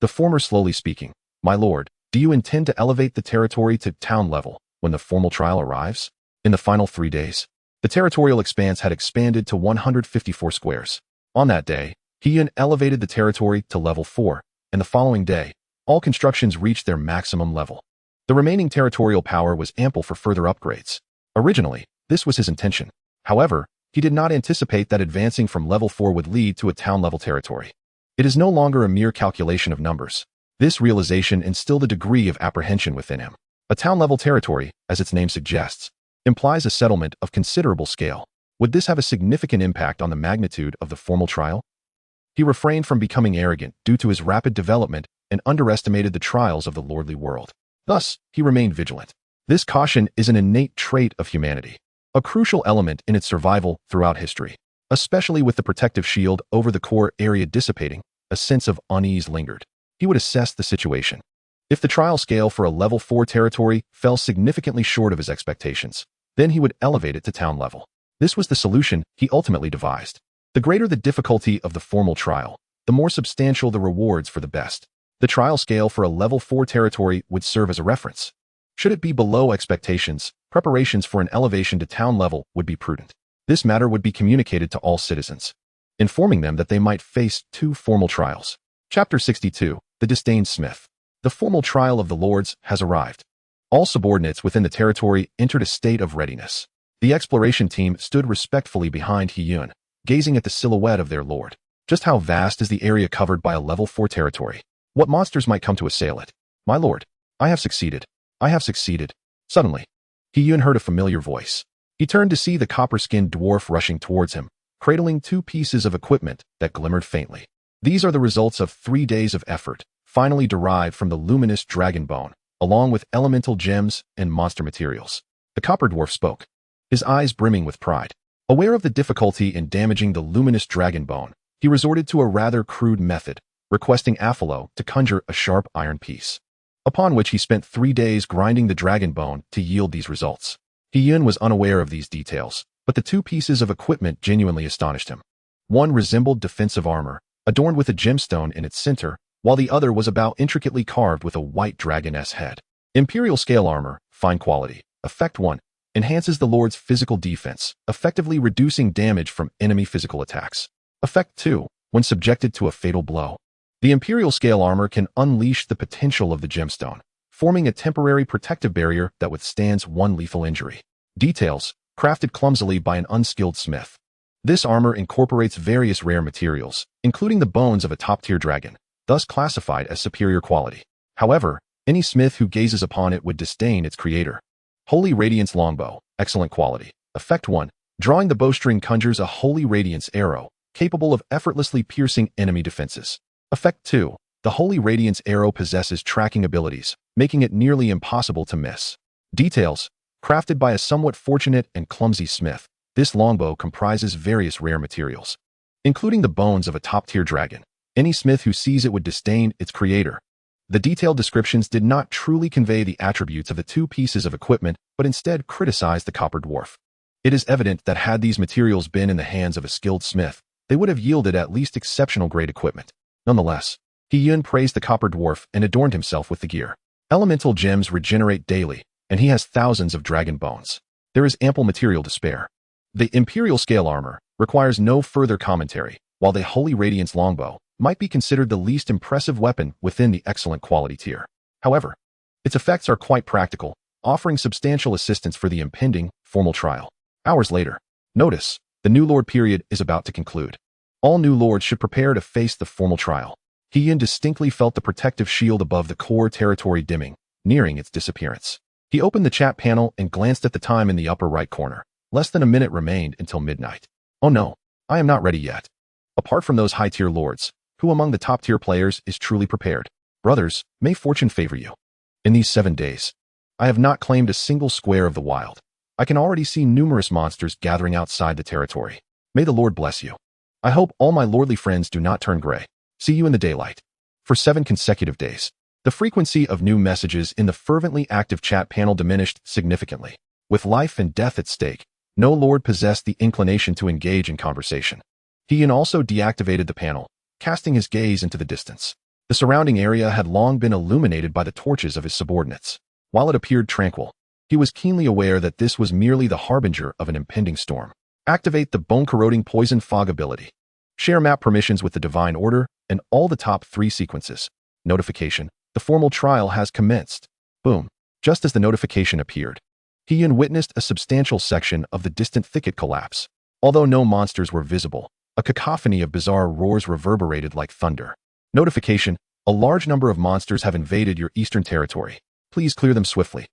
The former slowly speaking, "My lord, do you intend to elevate the territory to town level when the formal trial arrives?" In the final 3 days, the territorial expanse had expanded to 154 squares. On that day, Heian elevated the territory to level 4, and the following day, all constructions reached their maximum level. The remaining territorial power was ample for further upgrades. Originally, this was his intention. However, he did not anticipate that advancing from level 4 would lead to a town-level territory. It is no longer a mere calculation of numbers. This realization instilled a degree of apprehension within him. A town-level territory, as its name suggests, implies a settlement of considerable scale. Would this have a significant impact on the magnitude of the formal trial? He refrained from becoming arrogant due to his rapid development and underestimated the trials of the lordly world. Thus, he remained vigilant. This caution is an innate trait of humanity, a crucial element in its survival throughout history. Especially with the protective shield over the core area dissipating, a sense of unease lingered. He would assess the situation. If the trial scale for a level 4 territory fell significantly short of his expectations, then he would elevate it to town level. This was the solution he ultimately devised. The greater the difficulty of the formal trial, the more substantial the rewards for the best. The trial scale for a level 4 territory would serve as a reference. Should it be below expectations, preparations for an elevation to town level would be prudent. This matter would be communicated to all citizens, informing them that they might face 2 formal trials. Chapter 62, The Disdained Smith. The formal trial of the lords has arrived. All subordinates within the territory entered a state of readiness. The exploration team stood respectfully behind He-Yun, gazing at the silhouette of their lord. Just how vast is the area covered by a level 4 territory? What monsters might come to assail it? My lord, I have succeeded. I have succeeded. Suddenly, He-Yun heard a familiar voice. He turned to see the copper-skinned dwarf rushing towards him, cradling 2 pieces of equipment that glimmered faintly. These are the results of 3 days of effort, finally derived from the luminous dragon bone, along with elemental gems and monster materials. The copper dwarf spoke, his eyes brimming with pride. Aware of the difficulty in damaging the luminous dragon bone, he resorted to a rather crude method, requesting Aphilo to conjure a sharp iron piece, upon which he spent 3 days grinding the dragon bone to yield these results. He-Yun was unaware of these details, but the 2 pieces of equipment genuinely astonished him. One resembled defensive armor, adorned with a gemstone in its center, while the other was about intricately carved with a white dragoness head. Imperial scale armor, fine quality. Effect 1. Enhances the lord's physical defense, effectively reducing damage from enemy physical attacks. Effect 2. When subjected to a fatal blow. The Imperial scale armor can unleash the potential of the gemstone, forming a temporary protective barrier that withstands 1 lethal injury. Details, crafted clumsily by an unskilled smith. This armor incorporates various rare materials, including the bones of a top-tier dragon, thus classified as superior quality. However, any smith who gazes upon it would disdain its creator. Holy Radiance Longbow, excellent quality. Effect 1. Drawing the bowstring conjures a Holy Radiance arrow, capable of effortlessly piercing enemy defenses. Effect 2. The Holy Radiance arrow possesses tracking abilities, making it nearly impossible to miss. Details, crafted by a somewhat fortunate and clumsy smith, this longbow comprises various rare materials, including the bones of a top-tier dragon. Any smith who sees it would disdain its creator. The detailed descriptions did not truly convey the attributes of the 2 pieces of equipment, but instead criticized the copper dwarf. It is evident that had these materials been in the hands of a skilled smith, they would have yielded at least exceptional grade equipment. Nonetheless, He-Yun praised the copper dwarf and adorned himself with the gear. Elemental gems regenerate daily, and he has thousands of dragon bones. There is ample material to spare. The Imperial scale armor requires no further commentary, while the Holy Radiance longbow might be considered the least impressive weapon within the excellent quality tier. However, its effects are quite practical, offering substantial assistance for the impending formal trial. Hours later, notice, the new lord period is about to conclude. All new lords should prepare to face the formal trial. He-Yun distinctly felt the protective shield above the core territory dimming, nearing its disappearance. He opened the chat panel and glanced at the time in the upper right corner. Less than a minute remained until midnight. Oh no, I am not ready yet. Apart from those high-tier lords, who among the top-tier players is truly prepared? Brothers, may fortune favor you. In these 7 days, I have not claimed a single square of the wild. I can already see numerous monsters gathering outside the territory. May the Lord bless you. I hope all my lordly friends do not turn gray. See you in the daylight. For 7 consecutive days, the frequency of new messages in the fervently active chat panel diminished significantly. With life and death at stake, no lord possessed the inclination to engage in conversation. He-Yun also deactivated the panel, casting his gaze into the distance. The surrounding area had long been illuminated by the torches of his subordinates. While it appeared tranquil, he was keenly aware that this was merely the harbinger of an impending storm. Activate the bone-corroding poison fog ability. Share map permissions with the Divine Order and all the top 3 sequences. Notification. The formal trial has commenced. Boom. Just as the notification appeared, He-Yun witnessed a substantial section of the distant thicket collapse. Although no monsters were visible, a cacophony of bizarre roars reverberated like thunder. Notification. A large number of monsters have invaded your eastern territory. Please clear them swiftly.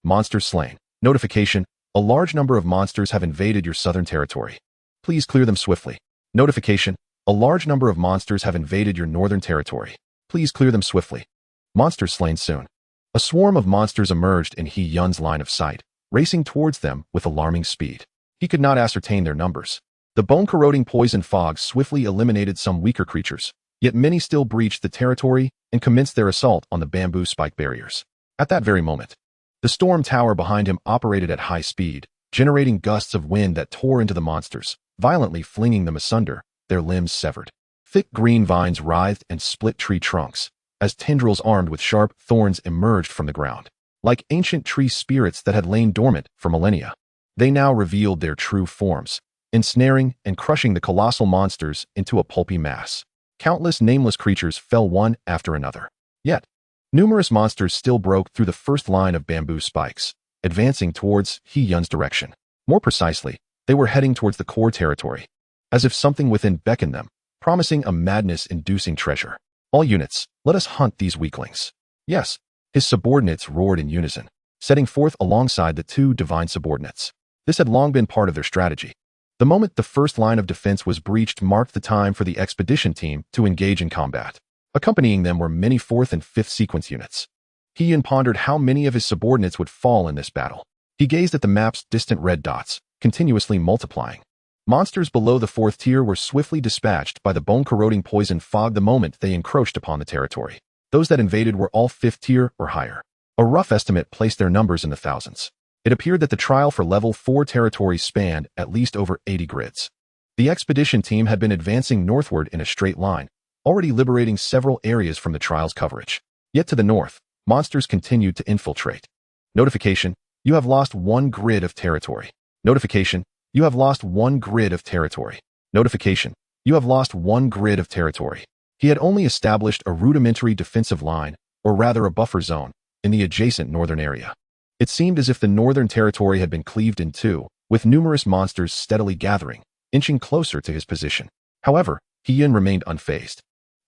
Monsters slain. Notification. A large number of monsters have invaded your southern territory. Please clear them swiftly. Notification. A large number of monsters have invaded your northern territory. Please clear them swiftly. Monsters slain soon. A swarm of monsters emerged in He Yun's line of sight, racing towards them with alarming speed. He could not ascertain their numbers. The bone-corroding poison fog swiftly eliminated some weaker creatures, yet many still breached the territory and commenced their assault on the bamboo spike barriers. At that very moment, the storm tower behind him operated at high speed, generating gusts of wind that tore into the monsters, violently flinging them asunder, their limbs severed. Thick green vines writhed and split tree trunks, as tendrils armed with sharp thorns emerged from the ground. Like ancient tree spirits that had lain dormant for millennia, they now revealed their true forms, ensnaring and crushing the colossal monsters into a pulpy mass. Countless nameless creatures fell one after another. Yet, numerous monsters still broke through the first line of bamboo spikes, advancing towards He Yun's direction. More precisely, they were heading towards the core territory, as if something within beckoned them, promising a madness-inducing treasure. All units, let us hunt these weaklings. Yes, his subordinates roared in unison, setting forth alongside the two divine subordinates. This had long been part of their strategy. The moment the first line of defense was breached marked the time for the expedition team to engage in combat. Accompanying them were many 4th and 5th sequence units. He Yun pondered how many of his subordinates would fall in this battle. He gazed at the map's distant red dots, continuously multiplying. Monsters below the 4th tier were swiftly dispatched by the bone-corroding poison fog the moment they encroached upon the territory. Those that invaded were all 5th tier or higher. A rough estimate placed their numbers in the thousands. It appeared that the trial for level 4 territories spanned at least over 80 grids. The expedition team had been advancing northward in a straight line, already liberating several areas from the trial's coverage. Yet to the north, monsters continued to infiltrate. Notification: you have lost 1 grid of territory. Notification: you have lost 1 grid of territory. Notification: you have lost 1 grid of territory. He had only established a rudimentary defensive line, or rather a buffer zone, in the adjacent northern area. It seemed as if the northern territory had been cleaved in two, with numerous monsters steadily gathering, inching closer to his position. However, He Yun remained unfazed.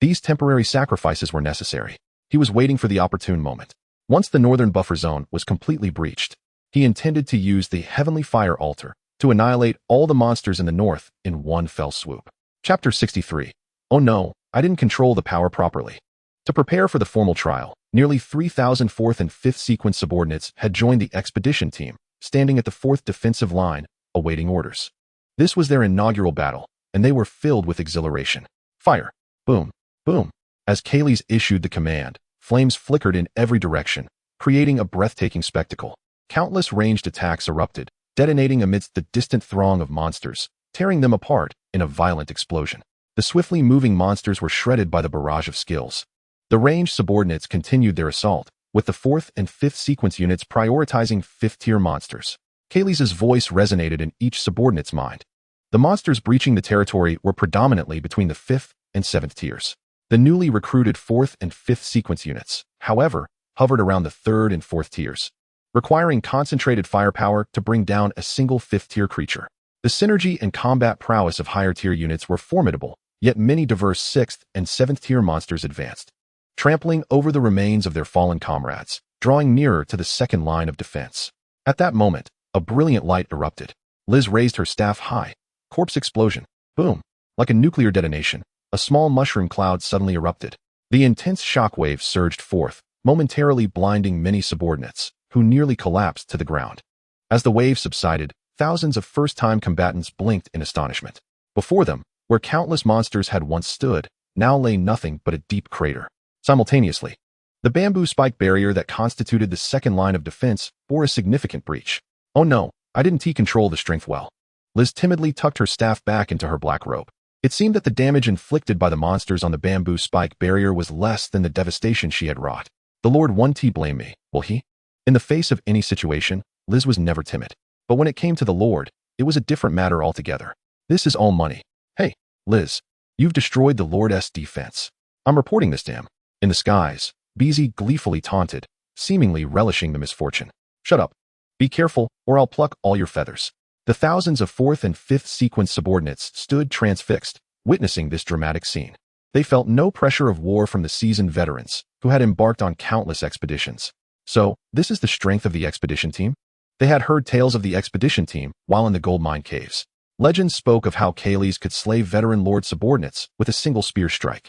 These temporary sacrifices were necessary. He was waiting for the opportune moment. Once the northern buffer zone was completely breached, he intended to use the Heavenly Fire Altar to annihilate all the monsters in the north in one fell swoop. Chapter 63. Oh no, I didn't control the power properly. To prepare for the formal trial, nearly 3,000 4th and 5th sequence subordinates had joined the expedition team, standing at the 4th defensive line, awaiting orders. This was their inaugural battle, and they were filled with exhilaration. Fire! Boom! Boom! As Kaylee's issued the command, flames flickered in every direction, creating a breathtaking spectacle. Countless ranged attacks erupted, detonating amidst the distant throng of monsters, tearing them apart in a violent explosion. The swiftly moving monsters were shredded by the barrage of skills. The ranged subordinates continued their assault, with the 4th and 5th sequence units prioritizing 5th-tier monsters. Kaylee's voice resonated in each subordinate's mind. The monsters breaching the territory were predominantly between the 5th and 7th tiers. The newly recruited 4th and 5th sequence units, however, hovered around the 3rd and 4th tiers, requiring concentrated firepower to bring down a single 5th-tier creature. The synergy and combat prowess of higher-tier units were formidable, yet many diverse 6th and 7th-tier monsters advanced, trampling over the remains of their fallen comrades, drawing nearer to the second line of defense. At that moment, a brilliant light erupted. Liz raised her staff high. Corpse explosion. Boom. Like a nuclear detonation, a small mushroom cloud suddenly erupted. The intense shockwave surged forth, momentarily blinding many subordinates, who nearly collapsed to the ground. As the wave subsided, thousands of first-time combatants blinked in astonishment. Before them, where countless monsters had once stood, now lay nothing but a deep crater. Simultaneously, the bamboo spike barrier that constituted the second line of defense bore a significant breach. Oh no, I didn't control the strength well. Liz timidly tucked her staff back into her black robe. It seemed that the damage inflicted by the monsters on the bamboo spike barrier was less than the devastation she had wrought. The Lord won't blame me, will he? In the face of any situation, Liz was never timid. But when it came to the Lord, it was a different matter altogether. This is all money. Hey, Liz, you've destroyed the Lord's defense. I'm reporting this to him. In the skies, Beezy gleefully taunted, seemingly relishing the misfortune. Shut up. Be careful, or I'll pluck all your feathers. The thousands of 4th and 5th sequence subordinates stood transfixed, witnessing this dramatic scene. They felt no pressure of war from the seasoned veterans, who had embarked on countless expeditions. So, this is the strength of the expedition team? They had heard tales of the expedition team while in the gold mine caves. Legends spoke of how Kayleys could slay veteran lord subordinates with a single spear strike.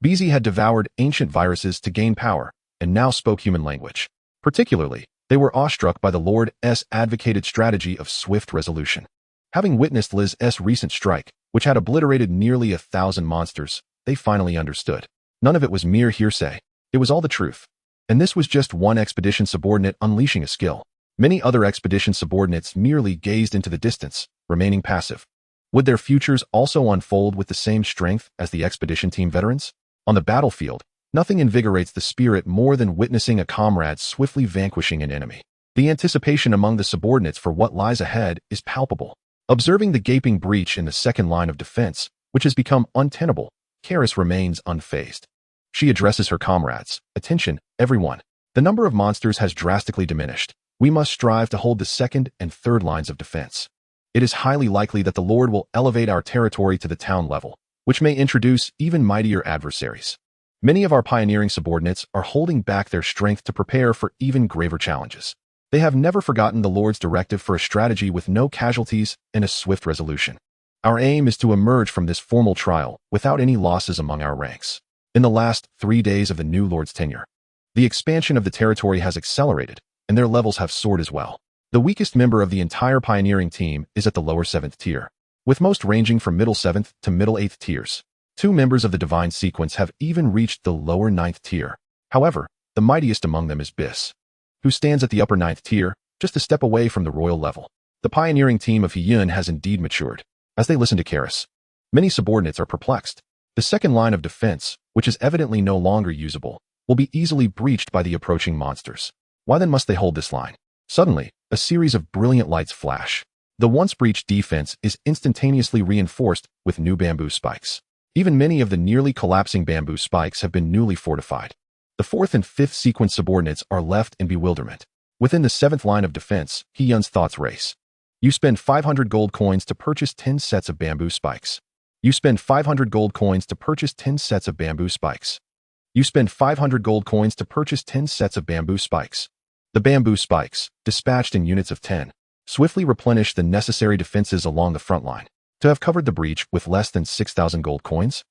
Beezy had devoured ancient viruses to gain power, and now spoke human language. Particularly, they were awestruck by the Lord's advocated strategy of swift resolution. Having witnessed Liz's recent strike, which had obliterated nearly 1,000 monsters, they finally understood. None of it was mere hearsay. It was all the truth. And this was just one expedition subordinate unleashing a skill. Many other expedition subordinates merely gazed into the distance, remaining passive. Would their futures also unfold with the same strength as the expedition team veterans? On the battlefield, nothing invigorates the spirit more than witnessing a comrade swiftly vanquishing an enemy. The anticipation among the subordinates for what lies ahead is palpable. Observing the gaping breach in the second line of defense, which has become untenable, Karis remains unfazed. She addresses her comrades. Attention, everyone. The number of monsters has drastically diminished. We must strive to hold the second and third lines of defense. It is highly likely that the Lord will elevate our territory to the town level, which may introduce even mightier adversaries. Many of our pioneering subordinates are holding back their strength to prepare for even graver challenges. They have never forgotten the Lord's directive for a strategy with no casualties and a swift resolution. Our aim is to emerge from this formal trial without any losses among our ranks. In the last 3 days of the new Lord's tenure, the expansion of the territory has accelerated, and their levels have soared as well. The weakest member of the entire pioneering team is at the lower 7th tier, with most ranging from middle 7th to middle 8th tiers. 2 members of the divine sequence have even reached the lower 9th tier. However, the mightiest among them is Biss, who stands at the upper 9th tier, just a step away from the royal level. The pioneering team of Hiyun has indeed matured. As they listen to Karis, many subordinates are perplexed. The second line of defense, which is evidently no longer usable, will be easily breached by the approaching monsters. Why then must they hold this line? Suddenly, a series of brilliant lights flash. The once breached defense is instantaneously reinforced with new bamboo spikes. Even many of the nearly collapsing bamboo spikes have been newly fortified. The 4th and 5th sequence subordinates are left in bewilderment. Within the 7th line of defense, Hiyun's thoughts race. You spend 500 gold coins to purchase 10 sets of bamboo spikes. You spend 500 gold coins to purchase 10 sets of bamboo spikes. You spend 500 gold coins to purchase 10 sets of bamboo spikes. The bamboo spikes, dispatched in units of 10, swiftly replenish the necessary defenses along the front line. To have covered the breach with less than 6,000 gold coins?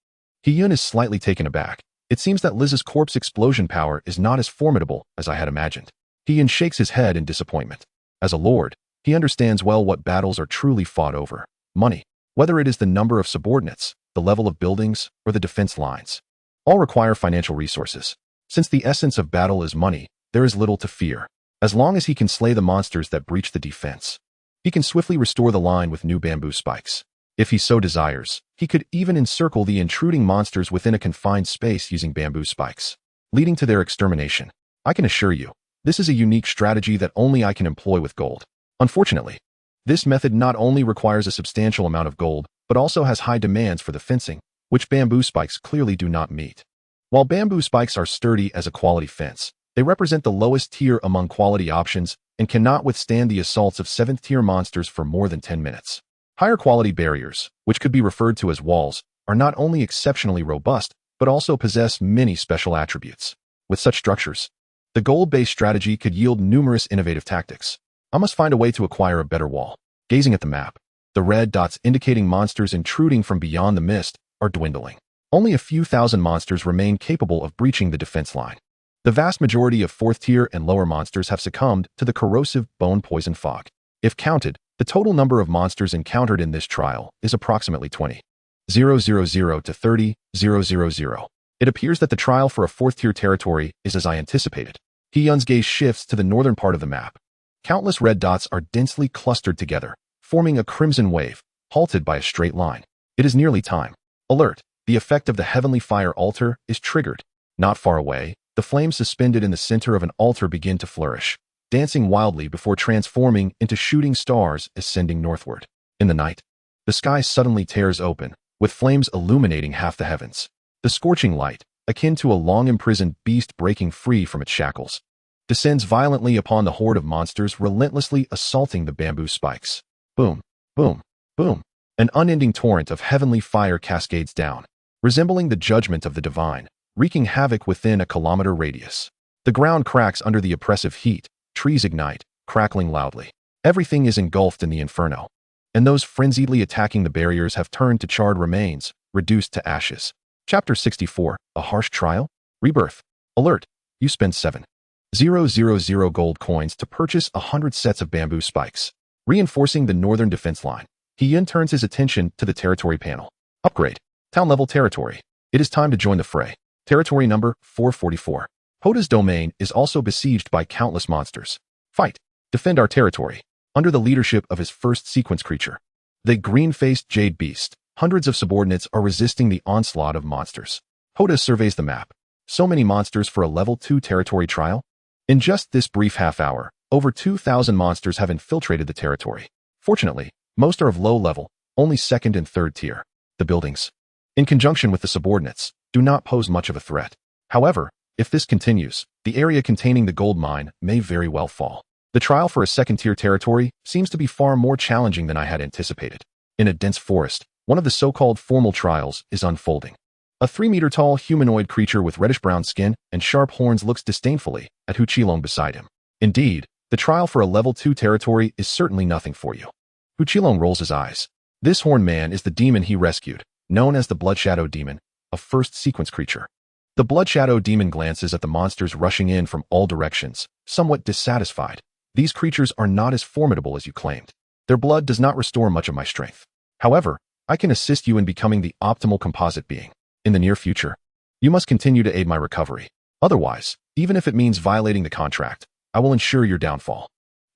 Hiyun is slightly taken aback. It seems that Liz's corpse explosion power is not as formidable as I had imagined. Hiyun shakes his head in disappointment. As a lord, he understands well what battles are truly fought over. Money. Whether it is the number of subordinates, the level of buildings, or the defense lines. All require financial resources. Since the essence of battle is money, there is little to fear. As long as he can slay the monsters that breach the defense, he can swiftly restore the line with new bamboo spikes. If he so desires, he could even encircle the intruding monsters within a confined space using bamboo spikes, leading to their extermination. I can assure you, this is a unique strategy that only I can employ with gold. Unfortunately, this method not only requires a substantial amount of gold, but also has high demands for the fencing, which bamboo spikes clearly do not meet. While bamboo spikes are sturdy as a quality fence, they represent the lowest tier among quality options and cannot withstand the assaults of 7th tier monsters for more than 10 minutes. Higher quality barriers, which could be referred to as walls, are not only exceptionally robust, but also possess many special attributes. With such structures, the gold-based strategy could yield numerous innovative tactics. I must find a way to acquire a better wall. Gazing at the map, the red dots indicating monsters intruding from beyond the mist are dwindling. Only a few thousand monsters remain capable of breaching the defense line. The vast majority of 4th tier and lower monsters have succumbed to the corrosive bone poison fog. If counted, the total number of monsters encountered in this trial is approximately 20,000 to 30,000. It appears that the trial for a 4th tier territory is as I anticipated. Hiyun's gaze shifts to the northern part of the map. Countless red dots are densely clustered together, forming a crimson wave, halted by a straight line. It is nearly time. Alert! The effect of the heavenly fire altar is triggered. Not far away, the flames suspended in the center of an altar begin to flourish, dancing wildly before transforming into shooting stars ascending northward. In the night, the sky suddenly tears open, with flames illuminating half the heavens. The scorching light, akin to a long-imprisoned beast breaking free from its shackles, descends violently upon the horde of monsters relentlessly assaulting the bamboo spikes. Boom, boom, boom. An unending torrent of heavenly fire cascades down. resembling the judgment of the divine, wreaking havoc within a kilometer radius. The ground cracks under the oppressive heat, trees ignite, crackling loudly. Everything is engulfed in the inferno, and those frenziedly attacking the barriers have turned to charred remains, reduced to ashes. Chapter 64, A Harsh Trial? Rebirth. Alert! You spend 7,000 gold coins to purchase 100 sets of bamboo spikes. Reinforcing the northern defense line, he then turns his attention to the territory panel. Upgrade. Town-level territory. It is time to join the fray. Territory number 444. Hoda's domain is also besieged by countless monsters. Fight. Defend our territory. Under the leadership of his first sequence creature, the green-faced jade beast, hundreds of subordinates are resisting the onslaught of monsters. Hoda surveys the map. So many monsters for a level 2 territory trial? In just this brief half hour, over 2,000 monsters have infiltrated the territory. Fortunately, most are of low level, only second and third tier. The buildings, in conjunction with the subordinates, do not pose much of a threat. However, if this continues, the area containing the gold mine may very well fall. The trial for a second-tier territory seems to be far more challenging than I had anticipated. In a dense forest, one of the so-called formal trials is unfolding. A 3-meter-tall humanoid creature with reddish-brown skin and sharp horns looks disdainfully at Hu Qilong beside him. Indeed, the trial for a level 2 territory is certainly nothing for you. Hu Qilong rolls his eyes. This horned man is the demon he rescued, known as the Blood Shadow Demon, a first sequence creature. The Blood Shadow Demon glances at the monsters rushing in from all directions, somewhat dissatisfied. These creatures are not as formidable as you claimed. Their blood does not restore much of my strength. However, I can assist you in becoming the optimal composite being. In the near future, you must continue to aid my recovery. Otherwise, even if it means violating the contract, I will ensure your downfall.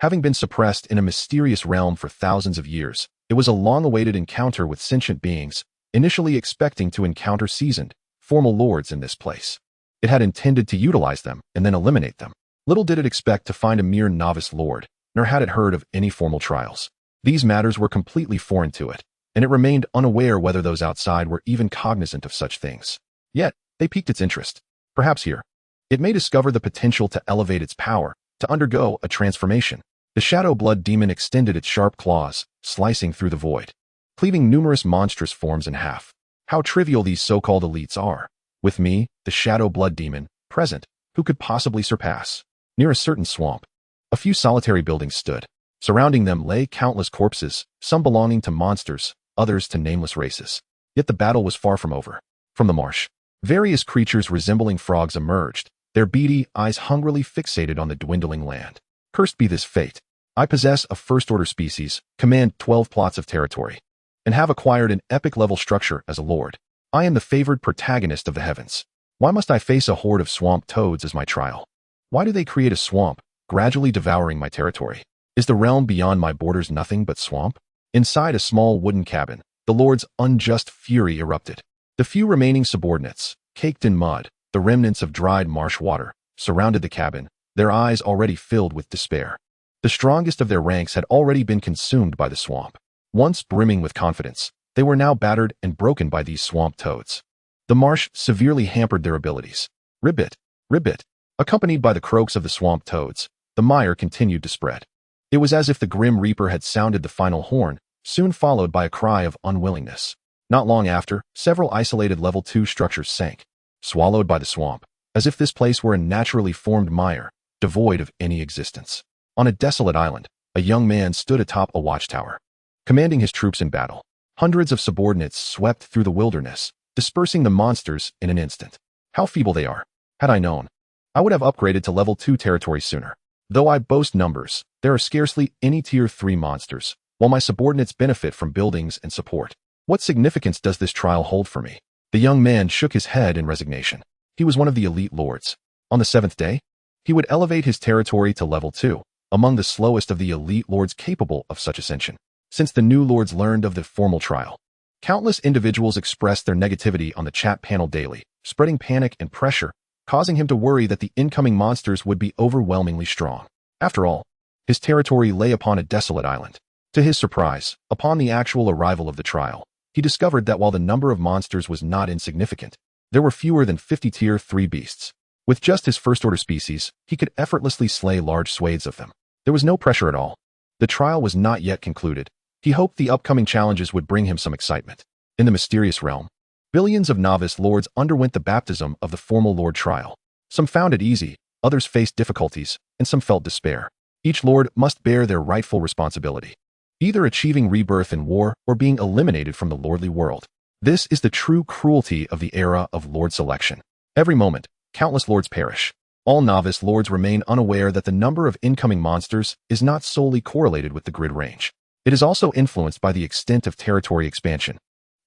Having been suppressed in a mysterious realm for thousands of years, it was a long-awaited encounter with sentient beings, initially expecting to encounter seasoned, formal lords in this place. It had intended to utilize them and then eliminate them. Little did it expect to find a mere novice lord, nor had it heard of any formal trials. These matters were completely foreign to it, and it remained unaware whether those outside were even cognizant of such things. Yet, they piqued its interest. Perhaps here, it may discover the potential to elevate its power, to undergo a transformation. The Shadow Blood Demon extended its sharp claws, slicing through the void, cleaving numerous monstrous forms in half. How trivial these so-called elites are. With me, the Shadow Blood Demon, present, who could possibly surpass? Near a certain swamp, a few solitary buildings stood. Surrounding them lay countless corpses, some belonging to monsters, others to nameless races. Yet the battle was far from over. From the marsh, various creatures resembling frogs emerged, their beady eyes hungrily fixated on the dwindling land. Cursed be this fate. I possess a first-order species, command 12 plots of territory, and have acquired an epic-level structure as a lord. I am the favored protagonist of the heavens. Why must I face a horde of swamp toads as my trial? Why do they create a swamp, gradually devouring my territory? Is the realm beyond my borders nothing but swamp? Inside a small wooden cabin, the lord's unjust fury erupted. The few remaining subordinates, caked in mud, the remnants of dried marsh water, surrounded the cabin, their eyes already filled with despair. The strongest of their ranks had already been consumed by the swamp. Once brimming with confidence, they were now battered and broken by these swamp toads. The marsh severely hampered their abilities. Ribbit, ribbit. Accompanied by the croaks of the swamp toads, the mire continued to spread. It was as if the Grim Reaper had sounded the final horn, soon followed by a cry of unwillingness. Not long after, several isolated level 2 structures sank, swallowed by the swamp, as if this place were a naturally formed mire, devoid of any existence. On a desolate island, a young man stood atop a watchtower, commanding his troops in battle. Hundreds of subordinates swept through the wilderness, dispersing the monsters in an instant. How feeble they are. Had I known, I would have upgraded to level 2 territory sooner. Though I boast numbers, there are scarcely any tier 3 monsters, while my subordinates benefit from buildings and support. What significance does this trial hold for me? The young man shook his head in resignation. He was one of the elite lords. On the 7th day, he would elevate his territory to level 2, among the slowest of the elite lords capable of such ascension. Since the new lords learned of the formal trial, countless individuals expressed their negativity on the chat panel daily, spreading panic and pressure, causing him to worry that the incoming monsters would be overwhelmingly strong. After all, his territory lay upon a desolate island. To his surprise, upon the actual arrival of the trial, he discovered that while the number of monsters was not insignificant, there were fewer than 50 tier 3 beasts. With just his first-order species, he could effortlessly slay large swathes of them. There was no pressure at all. The trial was not yet concluded. He hoped the upcoming challenges would bring him some excitement. In the mysterious realm, Billions of novice lords underwent the baptism of the formal lord trial. Some found it easy, others faced difficulties, and some felt despair. Each lord must bear their rightful responsibility, either achieving rebirth in war or being eliminated from the lordly world. This is the true cruelty of the era of lord selection. Every moment, countless lords perish. All novice lords remain unaware that the number of incoming monsters is not solely correlated with the grid range. It is also influenced by the extent of territory expansion,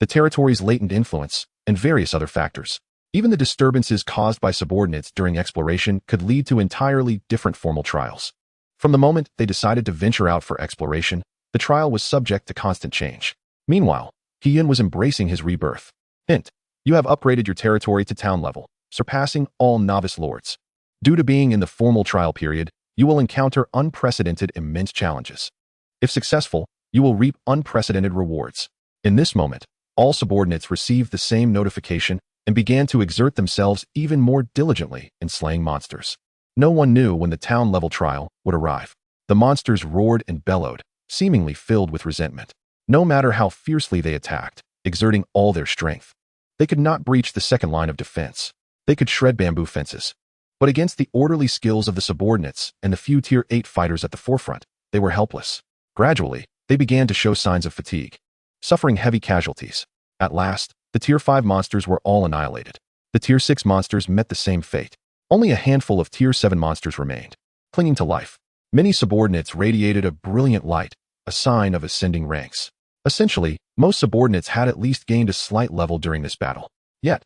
the territory's latent influence, and various other factors. Even the disturbances caused by subordinates during exploration could lead to entirely different formal trials. From the moment they decided to venture out for exploration, the trial was subject to constant change. Meanwhile, Heian was embracing his rebirth. Hint: you have upgraded your territory to town level, surpassing all novice lords. Due to being in the formal trial period, you will encounter unprecedented immense challenges. If successful, you will reap unprecedented rewards. In this moment, all subordinates received the same notification and began to exert themselves even more diligently in slaying monsters. No one knew when the town-level trial would arrive. The monsters roared and bellowed, seemingly filled with resentment. No matter how fiercely they attacked, exerting all their strength, they could not breach the second line of defense. They could shred bamboo fences. But against the orderly skills of the subordinates and the few Tier 8 fighters at the forefront, they were helpless. Gradually, they began to show signs of fatigue, suffering heavy casualties. At last, the Tier 5 monsters were all annihilated. The Tier 6 monsters met the same fate. Only a handful of Tier 7 monsters remained, clinging to life. Many subordinates radiated a brilliant light, a sign of ascending ranks. Essentially, most subordinates had at least gained a slight level during this battle. Yet,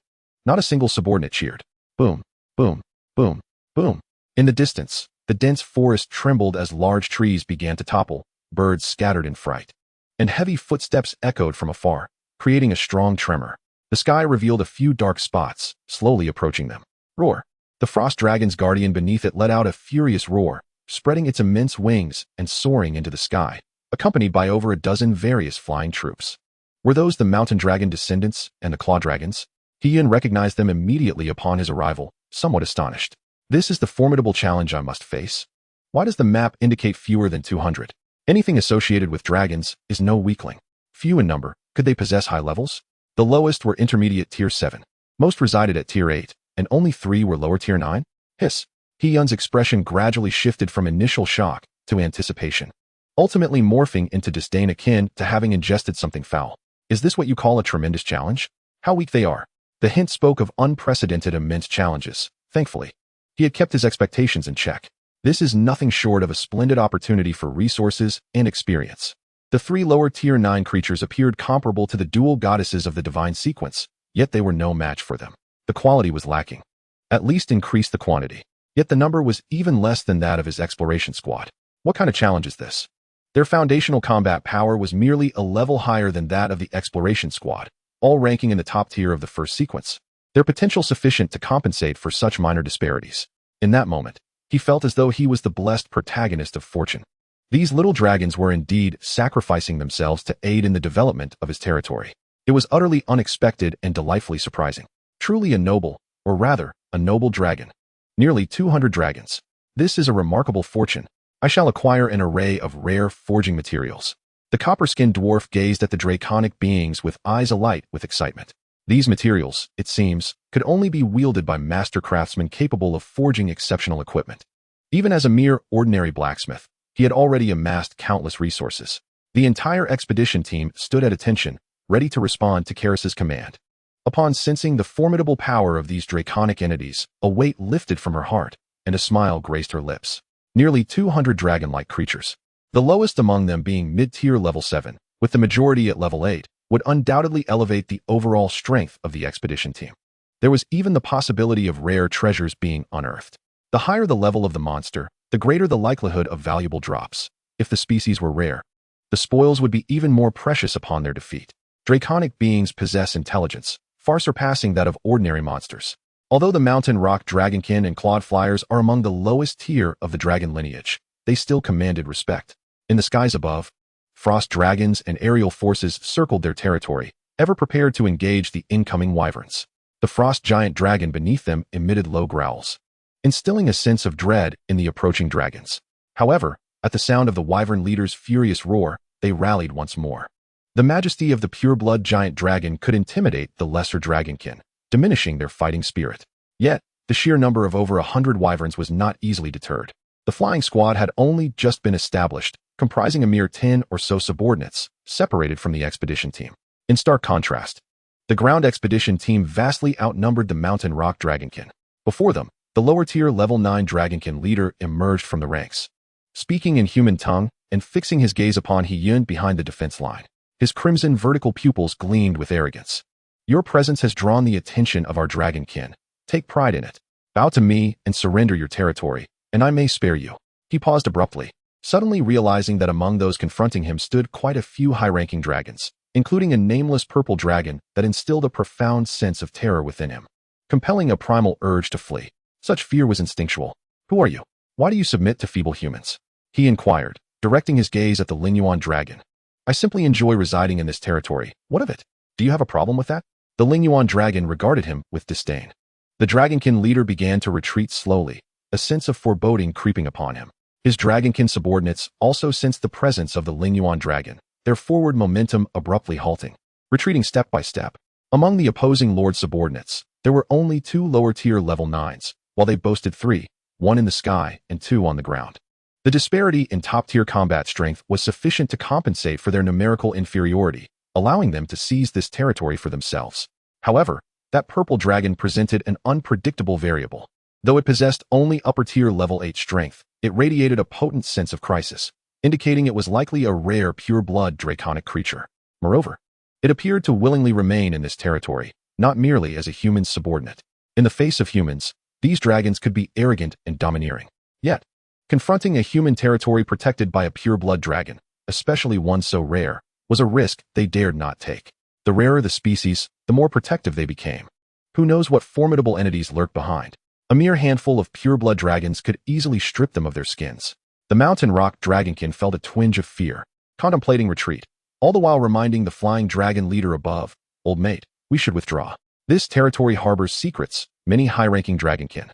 not a single subordinate cheered. Boom, boom, boom, boom. In the distance, the dense forest trembled as large trees began to topple, birds scattered in fright, and heavy footsteps echoed from afar, creating a strong tremor. The sky revealed a few dark spots, slowly approaching them. Roar! The frost dragon's guardian beneath it let out a furious roar, spreading its immense wings and soaring into the sky, accompanied by over a dozen various flying troops. Were those the mountain dragon descendants and the claw dragons? Heian recognized them immediately upon his arrival, somewhat astonished. This is the formidable challenge I must face. Why does the map indicate fewer than 200? Anything associated with dragons is no weakling. Few in number, could they possess high levels? The lowest were intermediate Tier 7. Most resided at Tier 8, and only 3 were lower Tier 9? Hiss. Heian's expression gradually shifted from initial shock to anticipation, ultimately morphing into disdain akin to having ingested something foul. Is this what you call a tremendous challenge? How weak they are. The hint spoke of unprecedented immense challenges. Thankfully, he had kept his expectations in check. This is nothing short of a splendid opportunity for resources and experience. The 3 lower Tier 9 creatures appeared comparable to the dual goddesses of the divine sequence, yet they were no match for them. The quality was lacking. At least increase the quantity. Yet the number was even less than that of his exploration squad. What kind of challenge is this? Their foundational combat power was merely a level higher than that of the exploration squad, all ranking in the top tier of the first sequence. Their potential sufficient to compensate for such minor disparities. In that moment, he felt as though he was the blessed protagonist of fortune. These little dragons were indeed sacrificing themselves to aid in the development of his territory. It was utterly unexpected and delightfully surprising. Truly a noble, or rather, a noble dragon. Nearly 200 dragons. This is a remarkable fortune. I shall acquire an array of rare forging materials. The copper-skinned dwarf gazed at the draconic beings with eyes alight with excitement. These materials, it seems, could only be wielded by master craftsmen capable of forging exceptional equipment. Even as a mere ordinary blacksmith, he had already amassed countless resources. The entire expedition team stood at attention, ready to respond to Karis's command. Upon sensing the formidable power of these draconic entities, a weight lifted from her heart, and a smile graced her lips. Nearly 200 dragon-like creatures, the lowest among them being mid-tier level 7, with the majority at level 8, would undoubtedly elevate the overall strength of the expedition team. There was even the possibility of rare treasures being unearthed. The higher the level of the monster, the greater the likelihood of valuable drops. If the species were rare, the spoils would be even more precious upon their defeat. Draconic beings possess intelligence, far surpassing that of ordinary monsters. Although the mountain rock dragonkin and clawed flyers are among the lowest tier of the dragon lineage, they still commanded respect. In the skies above, frost dragons and aerial forces circled their territory, ever prepared to engage the incoming wyverns. The frost giant dragon beneath them emitted low growls, instilling a sense of dread in the approaching dragons. However, at the sound of the wyvern leader's furious roar, they rallied once more. The majesty of the pure-blood giant dragon could intimidate the lesser dragonkin, diminishing their fighting spirit. Yet, the sheer number of over 100 wyverns was not easily deterred. The flying squad had only just been established, comprising a mere 10 or so subordinates, separated from the expedition team. In stark contrast, the ground expedition team vastly outnumbered the mountain rock dragonkin. Before them, the lower-tier level 9 dragonkin leader emerged from the ranks. Speaking in human tongue and fixing his gaze upon Hiyun behind the defense line, his crimson vertical pupils gleamed with arrogance. Your presence has drawn the attention of our dragonkin. Take pride in it. Bow to me and surrender your territory, and I may spare you. He paused abruptly, suddenly realizing that among those confronting him stood quite a few high-ranking dragons, including a nameless purple dragon that instilled a profound sense of terror within him, compelling a primal urge to flee. Such fear was instinctual. Who are you? Why do you submit to feeble humans? He inquired, directing his gaze at the Lingyuan dragon. I simply enjoy residing in this territory. What of it? Do you have a problem with that? The Lingyuan dragon regarded him with disdain. The dragonkin leader began to retreat slowly, a sense of foreboding creeping upon him. His dragonkin subordinates also sensed the presence of the Lingyuan dragon, their forward momentum abruptly halting, retreating step by step. Among the opposing lord subordinates, there were only 2 lower-tier level 9s, while they boasted 3, 1 in the sky and 2 on the ground. The disparity in top-tier combat strength was sufficient to compensate for their numerical inferiority, allowing them to seize this territory for themselves. However, that purple dragon presented an unpredictable variable. Though it possessed only upper-tier level 8 strength, it radiated a potent sense of crisis, indicating it was likely a rare pure-blood draconic creature. Moreover, it appeared to willingly remain in this territory, not merely as a human subordinate. In the face of humans, these dragons could be arrogant and domineering. Yet, confronting a human territory protected by a pure-blood dragon, especially one so rare, was a risk they dared not take. The rarer the species, the more protective they became. Who knows what formidable entities lurked behind? A mere handful of pure-blood dragons could easily strip them of their skins. The mountain rock dragonkin felt a twinge of fear, contemplating retreat, all the while reminding the flying dragon leader above, "Old mate, we should withdraw. This territory harbors secrets, many high-ranking dragonkin,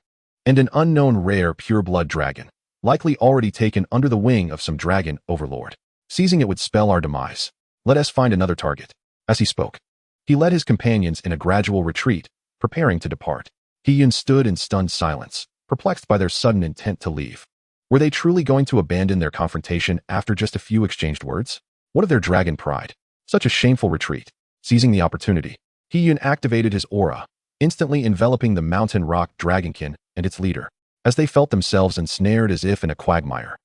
and an unknown rare pure-blood dragon, likely already taken under the wing of some dragon overlord. Seizing it would spell our demise. Let us find another target." As he spoke, he led his companions in a gradual retreat, preparing to depart. Hiyun stood in stunned silence, perplexed by their sudden intent to leave. Were they truly going to abandon their confrontation after just a few exchanged words? What of their dragon pride? Such a shameful retreat. Seizing the opportunity, Hiyun activated his aura, instantly enveloping the mountain rock dragonkin and its leader, as they felt themselves ensnared as if in a quagmire.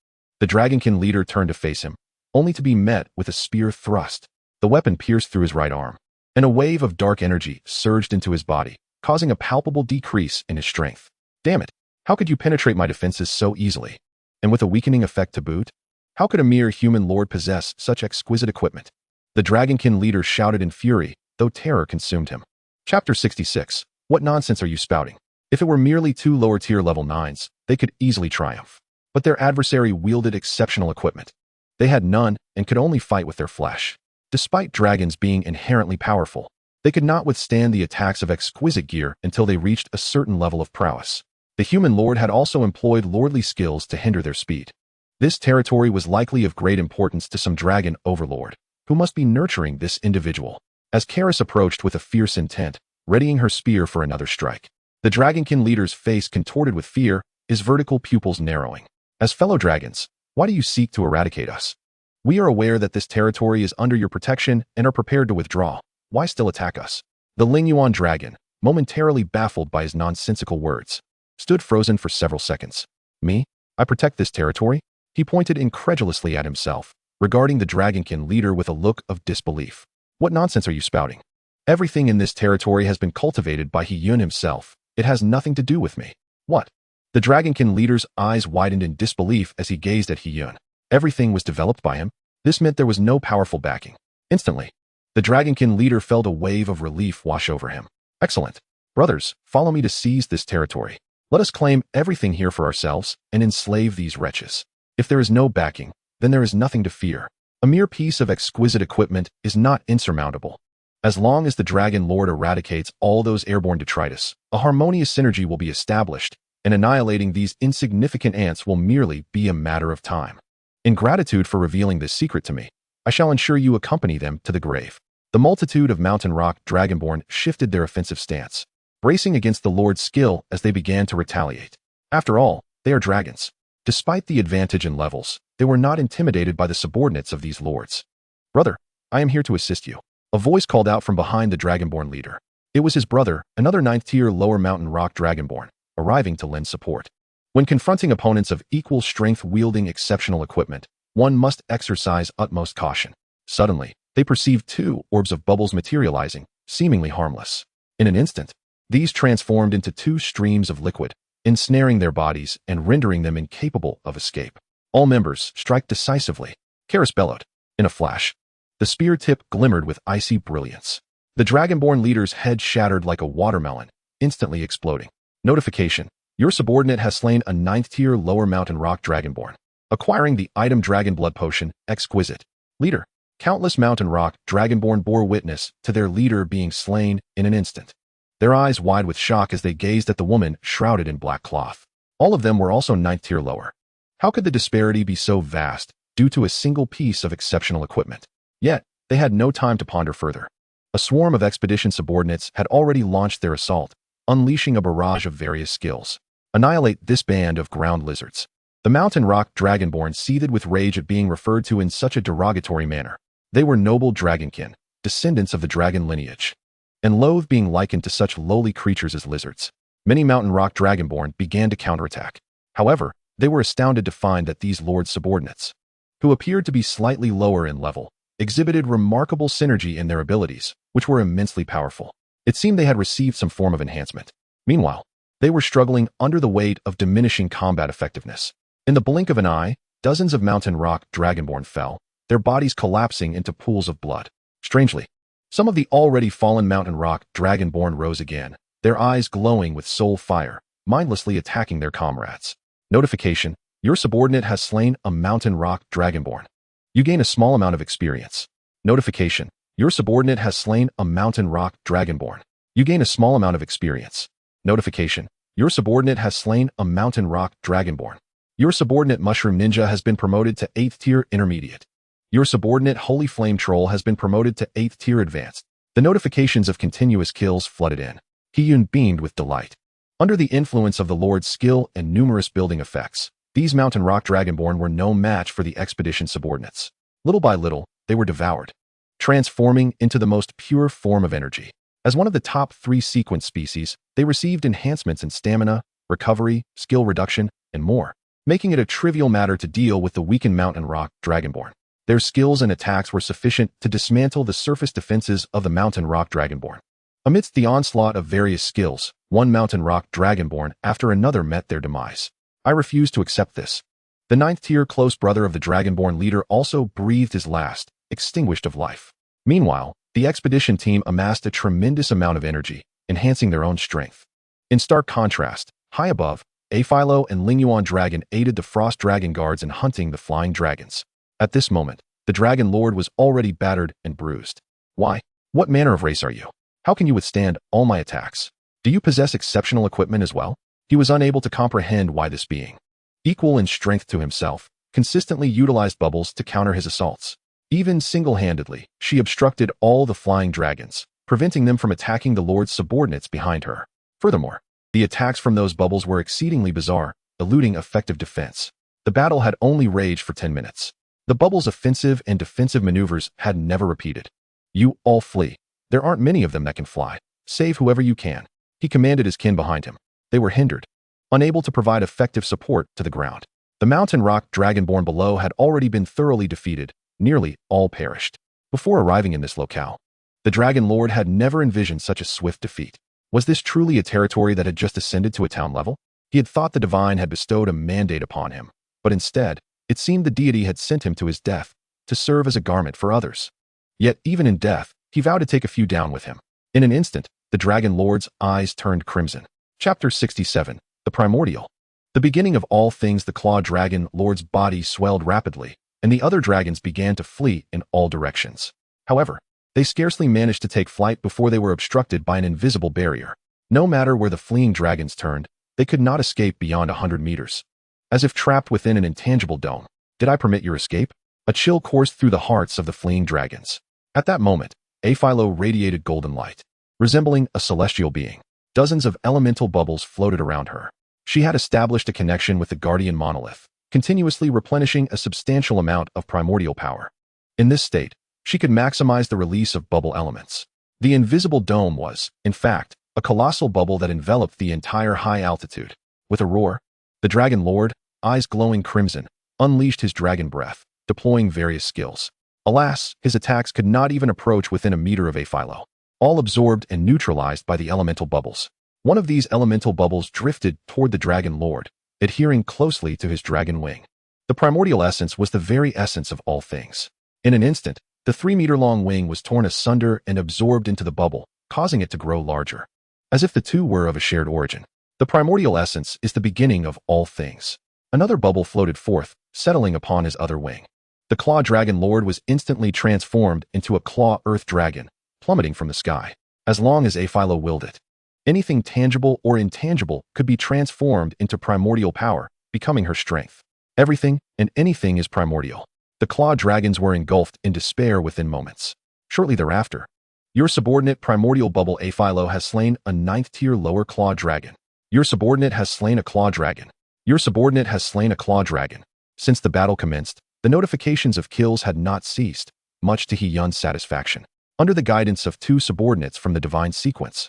The dragonkin leader turned to face him, only to be met with a spear thrust. The weapon pierced through his right arm, and a wave of dark energy surged into his body, causing a palpable decrease in his strength. Damn it! How could you penetrate my defenses so easily? And with a weakening effect to boot? How could a mere human lord possess such exquisite equipment? The dragonkin leader shouted in fury, though terror consumed him. Chapter 66. What nonsense are you spouting? If it were merely 2 lower-tier level 9s, they could easily triumph. But their adversary wielded exceptional equipment. They had none and could only fight with their flesh. Despite dragons being inherently powerful, they could not withstand the attacks of exquisite gear until they reached a certain level of prowess. The human lord had also employed lordly skills to hinder their speed. This territory was likely of great importance to some dragon overlord, who must be nurturing this individual. As Karis approached with a fierce intent, readying her spear for another strike, the dragonkin leader's face contorted with fear, his vertical pupils narrowing. As fellow dragons, why do you seek to eradicate us? We are aware that this territory is under your protection and are prepared to withdraw. Why still attack us? The Lingyuan dragon, momentarily baffled by his nonsensical words, stood frozen for several seconds. Me? I protect this territory? He pointed incredulously at himself, regarding the dragonkin leader with a look of disbelief. What nonsense are you spouting? Everything in this territory has been cultivated by Hiyun himself. It has nothing to do with me. What? The dragonkin leader's eyes widened in disbelief as he gazed at Hiyun. Everything was developed by him. This meant there was no powerful backing. Instantly, the dragonkin leader felt a wave of relief wash over him. Excellent. Brothers, follow me to seize this territory. Let us claim everything here for ourselves and enslave these wretches. If there is no backing, then there is nothing to fear. A mere piece of exquisite equipment is not insurmountable. As long as the Dragon Lord eradicates all those airborne detritus, a harmonious synergy will be established, and annihilating these insignificant ants will merely be a matter of time. In gratitude for revealing this secret to me, I shall ensure you accompany them to the grave." The multitude of mountain rock dragonborn shifted their offensive stance, bracing against the Lord's skill as they began to retaliate. After all, they are dragons. Despite the advantage in levels, they were not intimidated by the subordinates of these lords. "Brother, I am here to assist you," a voice called out from behind the dragonborn leader. It was his brother, another 9th-tier lower mountain rock dragonborn, arriving to lend support. When confronting opponents of equal strength wielding exceptional equipment, one must exercise utmost caution. Suddenly, they perceived 2 orbs of bubbles materializing, seemingly harmless. In an instant, these transformed into 2 streams of liquid, ensnaring their bodies and rendering them incapable of escape. "All members, strike decisively," Karis bellowed. In a flash, the spear tip glimmered with icy brilliance. The dragonborn leader's head shattered like a watermelon, instantly exploding. Notification: your subordinate has slain a 9th-tier lower mountain rock dragonborn, acquiring the item Dragon Blood Potion, Exquisite. Leader: countless mountain rock dragonborn bore witness to their leader being slain in an instant, their eyes wide with shock as they gazed at the woman shrouded in black cloth. All of them were also 9th-tier lower. How could the disparity be so vast due to a single piece of exceptional equipment? Yet, they had no time to ponder further. A swarm of expedition subordinates had already launched their assault, unleashing a barrage of various skills. Annihilate this band of ground lizards. The mountain rock dragonborn seethed with rage at being referred to in such a derogatory manner. They were noble dragonkin, descendants of the dragon lineage, and loathed being likened to such lowly creatures as lizards. Many mountain rock dragonborn began to counterattack. However, they were astounded to find that these lords' subordinates, who appeared to be slightly lower in level, exhibited remarkable synergy in their abilities, which were immensely powerful. It seemed they had received some form of enhancement. Meanwhile, they were struggling under the weight of diminishing combat effectiveness. In the blink of an eye, dozens of mountain rock dragonborn fell, their bodies collapsing into pools of blood. Strangely, some of the already fallen mountain rock dragonborn rose again, their eyes glowing with soul fire, mindlessly attacking their comrades. Notification: your subordinate has slain a mountain rock dragonborn. You gain a small amount of experience. Notification: your subordinate has slain a mountain rock dragonborn. You gain a small amount of experience. Notification: your subordinate has slain a mountain rock dragonborn. Your subordinate mushroom ninja has been promoted to 8th-tier intermediate. Your subordinate holy flame troll has been promoted to 8th-tier advanced. The notifications of continuous kills flooded in. Hiyun beamed with delight. Under the influence of the Lord's skill and numerous building effects, these mountain rock dragonborn were no match for the expedition subordinates. Little by little, they were devoured, transforming into the most pure form of energy. As one of the top 3 sequence species, they received enhancements in stamina, recovery, skill reduction, and more, making it a trivial matter to deal with the weakened mountain rock dragonborn. Their skills and attacks were sufficient to dismantle the surface defenses of the mountain rock dragonborn. Amidst the onslaught of various skills, one mountain rock dragonborn after another met their demise. I refuse to accept this. The 9th-tier close brother of the dragonborn leader also breathed his last, extinguished of life. Meanwhile, the expedition team amassed a tremendous amount of energy, enhancing their own strength. In stark contrast, high above, Aphilo and Lingyuan Dragon aided the Frost Dragon guards in hunting the flying dragons. At this moment, the Dragon Lord was already battered and bruised. "Why? What manner of race are you? How can you withstand all my attacks? Do you possess exceptional equipment as well?" He was unable to comprehend why this being, equal in strength to himself, consistently utilized bubbles to counter his assaults. Even single-handedly, she obstructed all the flying dragons, preventing them from attacking the Lord's subordinates behind her. Furthermore, the attacks from those bubbles were exceedingly bizarre, eluding effective defense. The battle had only raged for 10 minutes. The bubbles' offensive and defensive maneuvers had never repeated. "You all flee. There aren't many of them that can fly. Save whoever you can," he commanded his kin behind him. They were hindered, unable to provide effective support to the ground. The mountain rock dragonborn below had already been thoroughly defeated, nearly all perished. Before arriving in this locale, the Dragon Lord had never envisioned such a swift defeat. Was this truly a territory that had just ascended to a town level? He had thought the divine had bestowed a mandate upon him, but instead, it seemed the deity had sent him to his death, to serve as a garment for others. Yet even in death, he vowed to take a few down with him. In an instant, the Dragon Lord's eyes turned crimson. Chapter 67. The Primordial. The beginning of all things, the Claw Dragon Lord's body swelled rapidly, and the other dragons began to flee in all directions. However, they scarcely managed to take flight before they were obstructed by an invisible barrier. No matter where the fleeing dragons turned, they could not escape beyond 100 meters. As if trapped within an intangible dome. "Did I permit your escape?" A chill coursed through the hearts of the fleeing dragons. At that moment, Aphilo radiated golden light, resembling a celestial being. Dozens of elemental bubbles floated around her. She had established a connection with the guardian monolith, continuously replenishing a substantial amount of primordial power. In this state, she could maximize the release of bubble elements. The invisible dome was, in fact, a colossal bubble that enveloped the entire high altitude. With a roar, the Dragon Lord, eyes glowing crimson, unleashed his dragon breath, deploying various skills. Alas, his attacks could not even approach within a meter of Aphilo, all absorbed and neutralized by the elemental bubbles. One of these elemental bubbles drifted toward the Dragon Lord, adhering closely to his dragon wing. The primordial essence was the very essence of all things. In an instant, the 3-meter-long wing was torn asunder and absorbed into the bubble, causing it to grow larger. As if the two were of a shared origin. The primordial essence is the beginning of all things. Another bubble floated forth, settling upon his other wing. The Claw Dragon Lord was instantly transformed into a Claw Earth Dragon, plummeting from the sky. As long as Aphilo willed it, anything tangible or intangible could be transformed into primordial power, becoming her strength. Everything and anything is primordial. The Claw Dragons were engulfed in despair within moments. Shortly thereafter, your subordinate primordial bubble Aphilo has slain a 9th-tier lower Claw Dragon. Your subordinate has slain a Claw Dragon. Your subordinate has slain a Claw Dragon. Since the battle commenced, the notifications of kills had not ceased, much to Hee-Yun's satisfaction. Under the guidance of 2 subordinates from the divine sequence,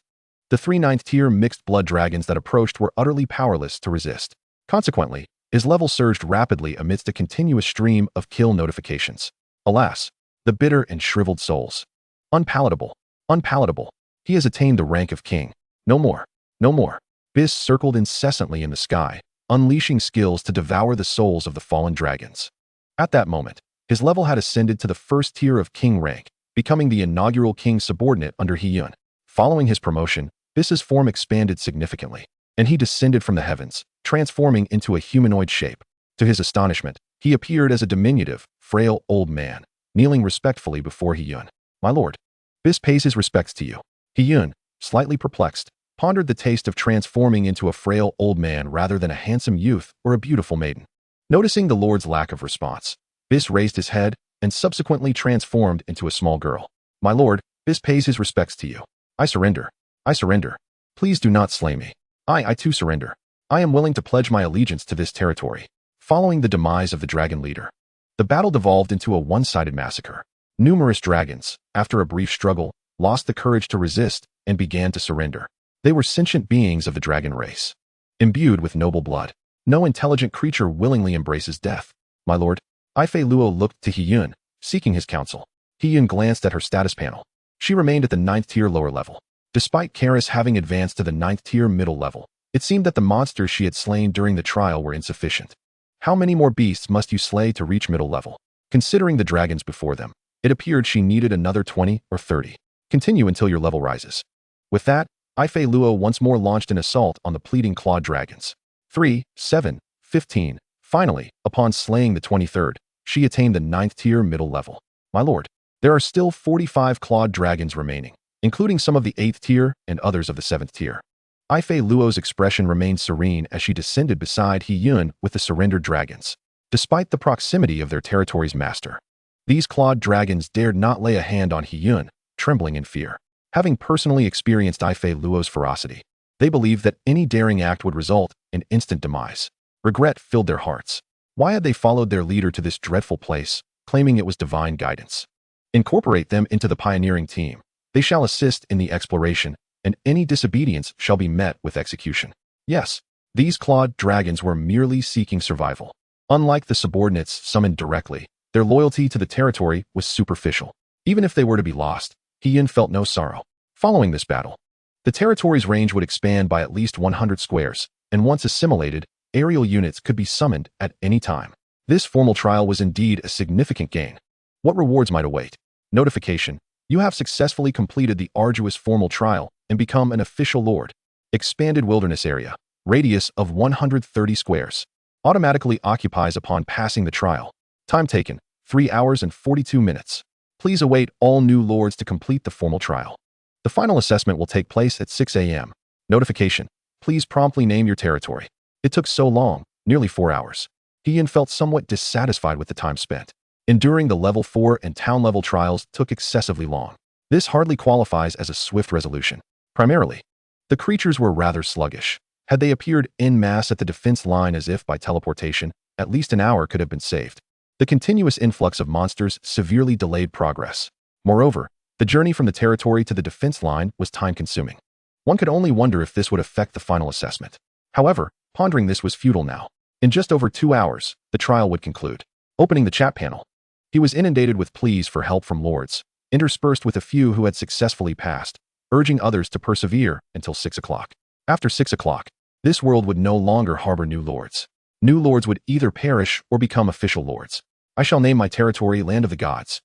the 3 9th-tier mixed blood dragons that approached were utterly powerless to resist. Consequently, his level surged rapidly amidst a continuous stream of kill notifications. Alas, the bitter and shriveled souls. Unpalatable, unpalatable. He has attained the rank of king. No more, no more. Bis circled incessantly in the sky, unleashing skills to devour the souls of the fallen dragons. At that moment, his level had ascended to the 1st tier of king rank, becoming the inaugural king subordinate under Hee-Yun. Following his promotion, Bis's form expanded significantly, and he descended from the heavens, transforming into a humanoid shape. To his astonishment, he appeared as a diminutive, frail old man, kneeling respectfully before Hee-Yun. My lord, Bis pays his respects to you. Hee-Yun, slightly perplexed, pondered the taste of transforming into a frail old man rather than a handsome youth or a beautiful maiden. Noticing the lord's lack of response, Bis raised his head and subsequently transformed into a small girl. My lord, Bis pays his respects to you. I surrender. I surrender. Please do not slay me. I too surrender. I am willing to pledge my allegiance to this territory. Following the demise of the dragon leader, the battle devolved into a one-sided massacre. Numerous dragons, after a brief struggle, lost the courage to resist and began to surrender. They were sentient beings of the dragon race, imbued with noble blood. No intelligent creature willingly embraces death. My lord, Ifei Luo looked to Hee-Yun, seeking his counsel. Hee-Yun glanced at her status panel. She remained at the 9th-tier lower level. Despite Karis having advanced to the 9th-tier middle level, it seemed that the monsters she had slain during the trial were insufficient. How many more beasts must you slay to reach middle level? Considering the dragons before them, it appeared she needed another 20 or 30. Continue until your level rises. With that, Ifei Luo once more launched an assault on the pleading clawed dragons. 3, 7, 15. Finally, upon slaying the 23rd, she attained the 9th-tier middle level. My lord, there are still 45 clawed dragons remaining, including some of the 8th tier and others of the 7th tier. Ifei Luo's expression remained serene as she descended beside Hee-Yun with the surrendered dragons. Despite the proximity of their territory's master, these clawed dragons dared not lay a hand on Hee-Yun, trembling in fear. Having personally experienced Ifei Luo's ferocity, they believed that any daring act would result in instant demise. Regret filled their hearts. Why had they followed their leader to this dreadful place, claiming it was divine guidance? Incorporate them into the pioneering team. They shall assist in the exploration, and any disobedience shall be met with execution. Yes, these clawed dragons were merely seeking survival. Unlike the subordinates summoned directly, their loyalty to the territory was superficial. Even if they were to be lost, Hee-Yun felt no sorrow. Following this battle, the territory's range would expand by at least 100 squares, and once assimilated, aerial units could be summoned at any time. This formal trial was indeed a significant gain. What rewards might await? Notification: you have successfully completed the arduous formal trial and become an official lord. Expanded wilderness area, radius of 130 squares. Automatically occupies upon passing the trial. Time taken, 3 hours and 42 minutes. Please await all new lords to complete the formal trial. The final assessment will take place at 6 a.m. Notification: please promptly name your territory. It took so long, nearly 4 hours. Hee-Yun felt somewhat dissatisfied with the time spent. Enduring the level 4 and town level trials took excessively long. This hardly qualifies as a swift resolution. Primarily, the creatures were rather sluggish. Had they appeared en masse at the defense line as if by teleportation, at least an hour could have been saved. The continuous influx of monsters severely delayed progress. Moreover, the journey from the territory to the defense line was time-consuming. One could only wonder if this would affect the final assessment. However, pondering this was futile now. In just over 2 hours, the trial would conclude. Opening the chat panel, he was inundated with pleas for help from lords, interspersed with a few who had successfully passed, urging others to persevere until 6 o'clock. After 6 o'clock, this world would no longer harbor new lords. New lords would either perish or become official lords. I shall name my territory Land of the Gods.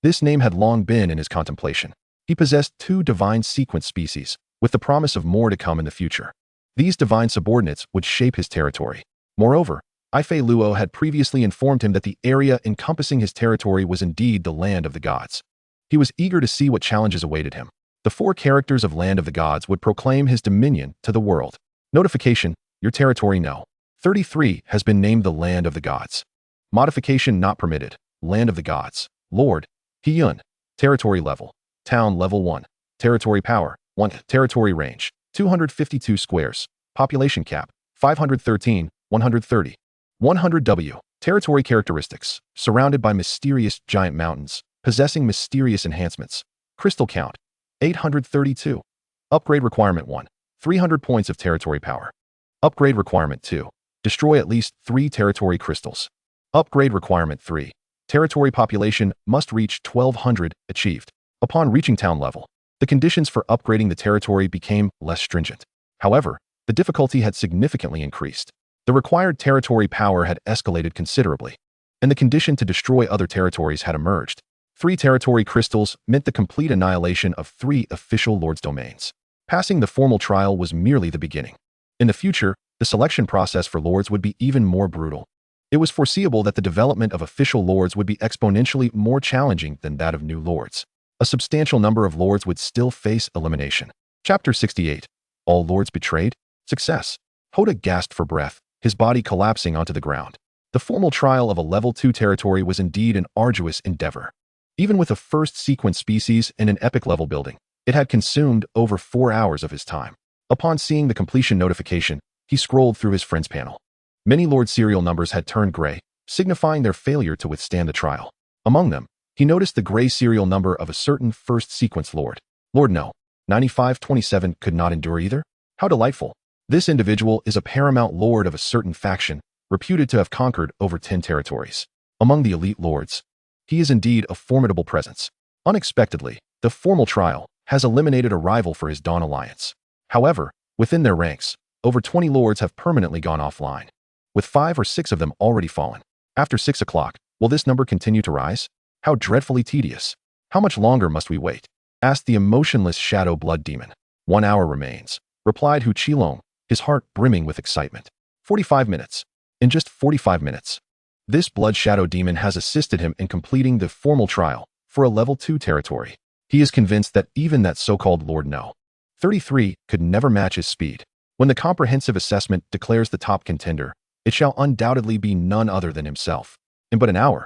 This name had long been in his contemplation. He possessed 2 divine sequence species, with the promise of more to come in the future. These divine subordinates would shape his territory. Moreover, Ife Luo had previously informed him that the area encompassing his territory was indeed the Land of the Gods. He was eager to see what challenges awaited him. The 4 characters of Land of the Gods would proclaim his dominion to the world. Notification, your territory no. 33 has been named the Land of the Gods. Modification not permitted. Land of the Gods. Lord. Hiyun. Territory level. Town level 1. Territory power. 1. Territory range. 252 squares. Population cap. 513, 130. 100 W. Territory characteristics. Surrounded by mysterious giant mountains. Possessing mysterious enhancements. Crystal count. 832. Upgrade requirement 1. 300 points of territory power. Upgrade requirement 2. Destroy at least 3 territory crystals. Upgrade requirement 3. Territory population must reach 1200, achieved. Upon reaching town level, the conditions for upgrading the territory became less stringent. However, the difficulty had significantly increased. The required territory power had escalated considerably, and the condition to destroy other territories had emerged. 3 territory crystals meant the complete annihilation of 3 official lords' domains. Passing the formal trial was merely the beginning. In the future, the selection process for lords would be even more brutal. It was foreseeable that the development of official lords would be exponentially more challenging than that of new lords. A substantial number of lords would still face elimination. Chapter 68. All lords betrayed? Success. Hoda gasped for breath, his body collapsing onto the ground. The formal trial of a level 2 territory was indeed an arduous endeavor. Even with a first sequence species and an epic level building, it had consumed over 4 hours of his time. Upon seeing the completion notification, he scrolled through his friends panel. Many lord serial numbers had turned gray, signifying their failure to withstand the trial. Among them, he noticed the gray serial number of a certain first sequence lord. Lord No. 9527 could not endure either? How delightful. This individual is a paramount lord of a certain faction, reputed to have conquered over 10 territories. Among the elite lords, he is indeed a formidable presence. Unexpectedly, the formal trial has eliminated a rival for his Dawn Alliance. However, within their ranks, over 20 lords have permanently gone offline, with 5 or 6 of them already fallen. After 6 o'clock, will this number continue to rise? How dreadfully tedious. How much longer must we wait? Asked the emotionless shadow blood demon. 1 hour remains, replied Hu Qilong, his heart brimming with excitement. 45 minutes. In just 45 minutes, this blood shadow demon has assisted him in completing the formal trial for a level 2 territory. He is convinced that even that so-called Lord No. 33 could never match his speed. When the comprehensive assessment declares the top contender, it shall undoubtedly be none other than himself. In but an hour,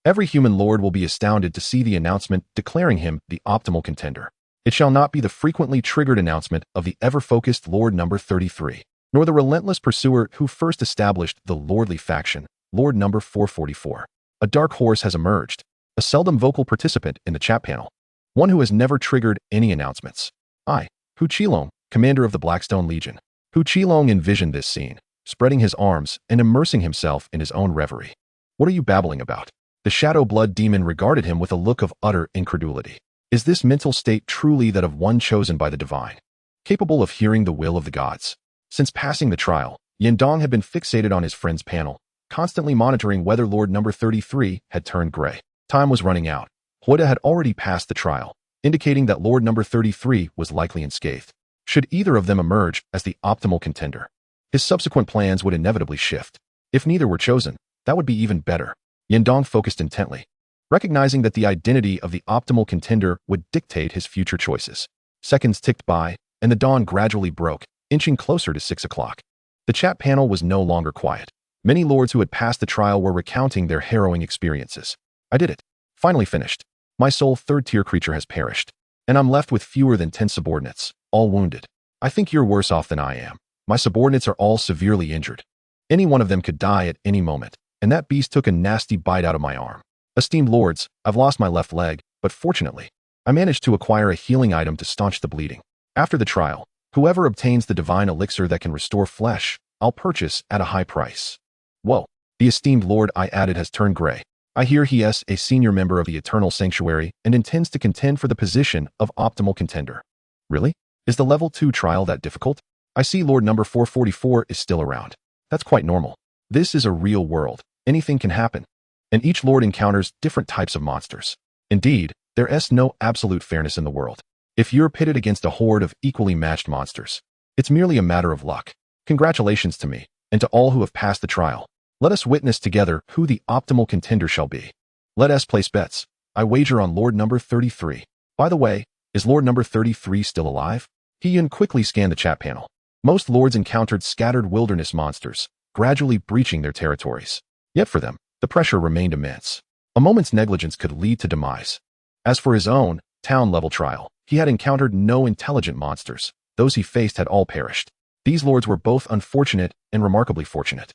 every human lord will be astounded to see the announcement declaring him the optimal contender. It shall not be the frequently triggered announcement of the ever-focused Lord number 33, nor the relentless pursuer who first established the lordly faction, Lord number 444. A dark horse has emerged, a seldom vocal participant in the chat panel, one who has never triggered any announcements. I, Hu Qilong, commander of the Blackstone Legion. Hu Qilong envisioned this scene, spreading his arms and immersing himself in his own reverie. What are you babbling about? The shadow blood demon regarded him with a look of utter incredulity. Is this mental state truly that of one chosen by the divine, capable of hearing the will of the gods? Since passing the trial, Yindong had been fixated on his friend's panel, constantly monitoring whether Lord number 33 had turned gray. Time was running out. Huida had already passed the trial, indicating that Lord number 33 was likely unscathed. Should either of them emerge as the optimal contender, his subsequent plans would inevitably shift. If neither were chosen, that would be even better. Yindong focused intently, recognizing that the identity of the optimal contender would dictate his future choices. Seconds ticked by, and the dawn gradually broke, inching closer to 6 o'clock. The chat panel was no longer quiet. Many lords who had passed the trial were recounting their harrowing experiences. I did it. Finally finished. My sole third-tier creature has perished. And I'm left with fewer than 10 subordinates, all wounded. I think you're worse off than I am. My subordinates are all severely injured. Any one of them could die at any moment, and that beast took a nasty bite out of my arm. Esteemed lords, I've lost my left leg, but fortunately, I managed to acquire a healing item to staunch the bleeding. After the trial, whoever obtains the divine elixir that can restore flesh, I'll purchase at a high price. Whoa, the esteemed lord I added has turned gray. I hear he is a senior member of the Eternal Sanctuary and intends to contend for the position of optimal contender. Really? Is the level 2 trial that difficult? I see Lord number 444 is still around. That's quite normal. This is a real world. Anything can happen. And each lord encounters different types of monsters. Indeed, there is no absolute fairness in the world. If you're pitted against a horde of equally matched monsters, it's merely a matter of luck. Congratulations to me, and to all who have passed the trial. Let us witness together who the optimal contender shall be. Let us place bets. I wager on Lord number 33. By the way, is Lord number 33 still alive? He quickly scanned the chat panel. Most lords encountered scattered wilderness monsters, gradually breaching their territories. Yet for them, the pressure remained immense. A moment's negligence could lead to demise. As for his own town-level trial, he had encountered no intelligent monsters. Those he faced had all perished. These lords were both unfortunate and remarkably fortunate.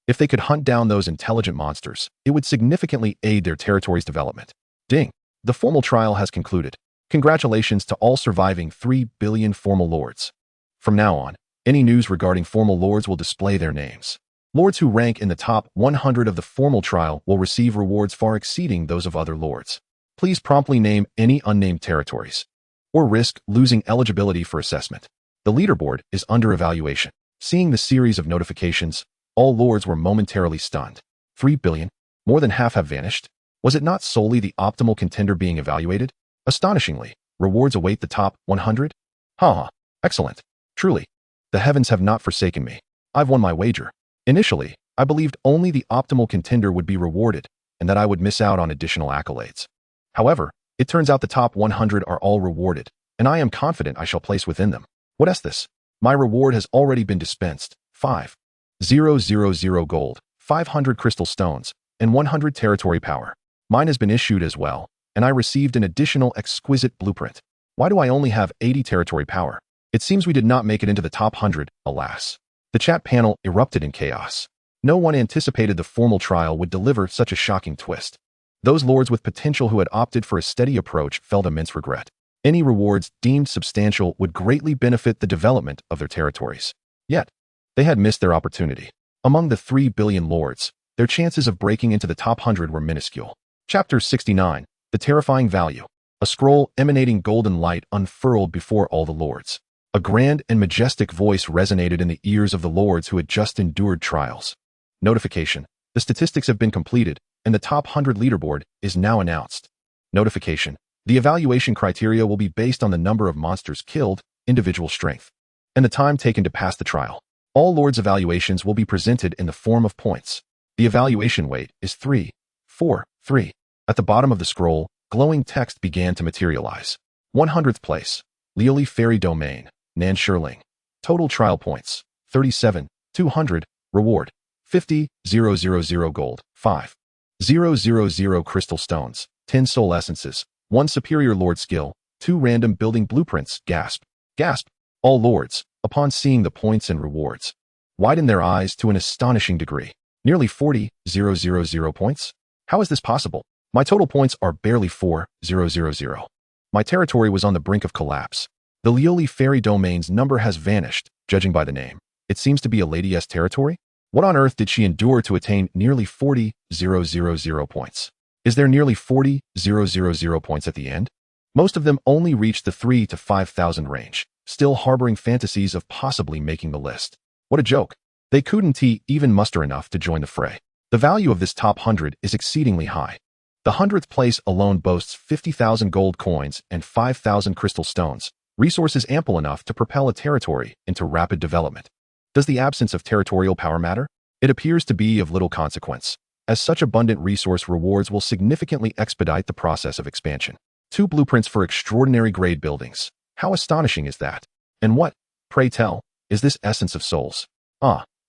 If they could hunt down those intelligent monsters, it would significantly aid their territory's development. Ding! The formal trial has concluded. Congratulations to all surviving 3 billion formal lords. From now on, any news regarding formal lords will display their names. Lords who rank in the top 100 of the formal trial will receive rewards far exceeding those of other lords. Please promptly name any unnamed territories, or risk losing eligibility for assessment. The leaderboard is under evaluation. Seeing the series of notifications, all lords were momentarily stunned. 3 billion? More than half have vanished? Was it not solely the optimal contender being evaluated? Astonishingly, rewards await the top 100? Haha, excellent. Truly, the heavens have not forsaken me. I've won my wager. Initially, I believed only the optimal contender would be rewarded, and that I would miss out on additional accolades. However, it turns out the top 100 are all rewarded, and I am confident I shall place within them. What is this? My reward has already been dispensed. 5,000 gold, 500 crystal stones, and 100 territory power. Mine has been issued as well, and I received an additional exquisite blueprint. Why do I only have 80 territory power? It seems we did not make it into the top 100, alas. The chat panel erupted in chaos. No one anticipated the formal trial would deliver such a shocking twist. Those lords with potential who had opted for a steady approach felt immense regret. Any rewards deemed substantial would greatly benefit the development of their territories. Yet, they had missed their opportunity. Among the 3 billion lords, their chances of breaking into the top 100 were minuscule. Chapter 69, The Terrifying Value. A scroll emanating golden light unfurled before all the lords. A grand and majestic voice resonated in the ears of the lords who had just endured trials. Notification. The statistics have been completed, and the top 100 leaderboard is now announced. Notification. The evaluation criteria will be based on the number of monsters killed, individual strength, and the time taken to pass the trial. All lords' evaluations will be presented in the form of points. The evaluation weight is 3, 4, 3. At the bottom of the scroll, glowing text began to materialize. 100th place, Leoli Fairy Domain, Nan Sherling. Total trial points, 37, 200. Reward, 50,000 gold, 5,000 crystal stones, 10 soul essences, 1 superior lord skill, 2 random building blueprints. Gasp. Gasp. All lords, upon seeing the points and rewards, widened their eyes to an astonishing degree. Nearly 40,000 points? How is this possible? My total points are barely 4,000. My territory was on the brink of collapse. The Leoli Fairy Domain's number has vanished, judging by the name. It seems to be a lady's territory? What on earth did she endure to attain nearly 40,000 points? Is there nearly 40,000 points at the end? Most of them only reached the 3,000 to 5,000 range, still harboring fantasies of possibly making the list. What a joke. They couldn't even muster enough to join the fray. The value of this top 100 is exceedingly high. The 100th place alone boasts 50,000 gold coins and 5,000 crystal stones, resources ample enough to propel a territory into rapid development. Does the absence of territorial power matter? It appears to be of little consequence, as such abundant resource rewards will significantly expedite the process of expansion. 2 blueprints for extraordinary grade buildings. How astonishing is that? And what, pray tell, is this essence of souls?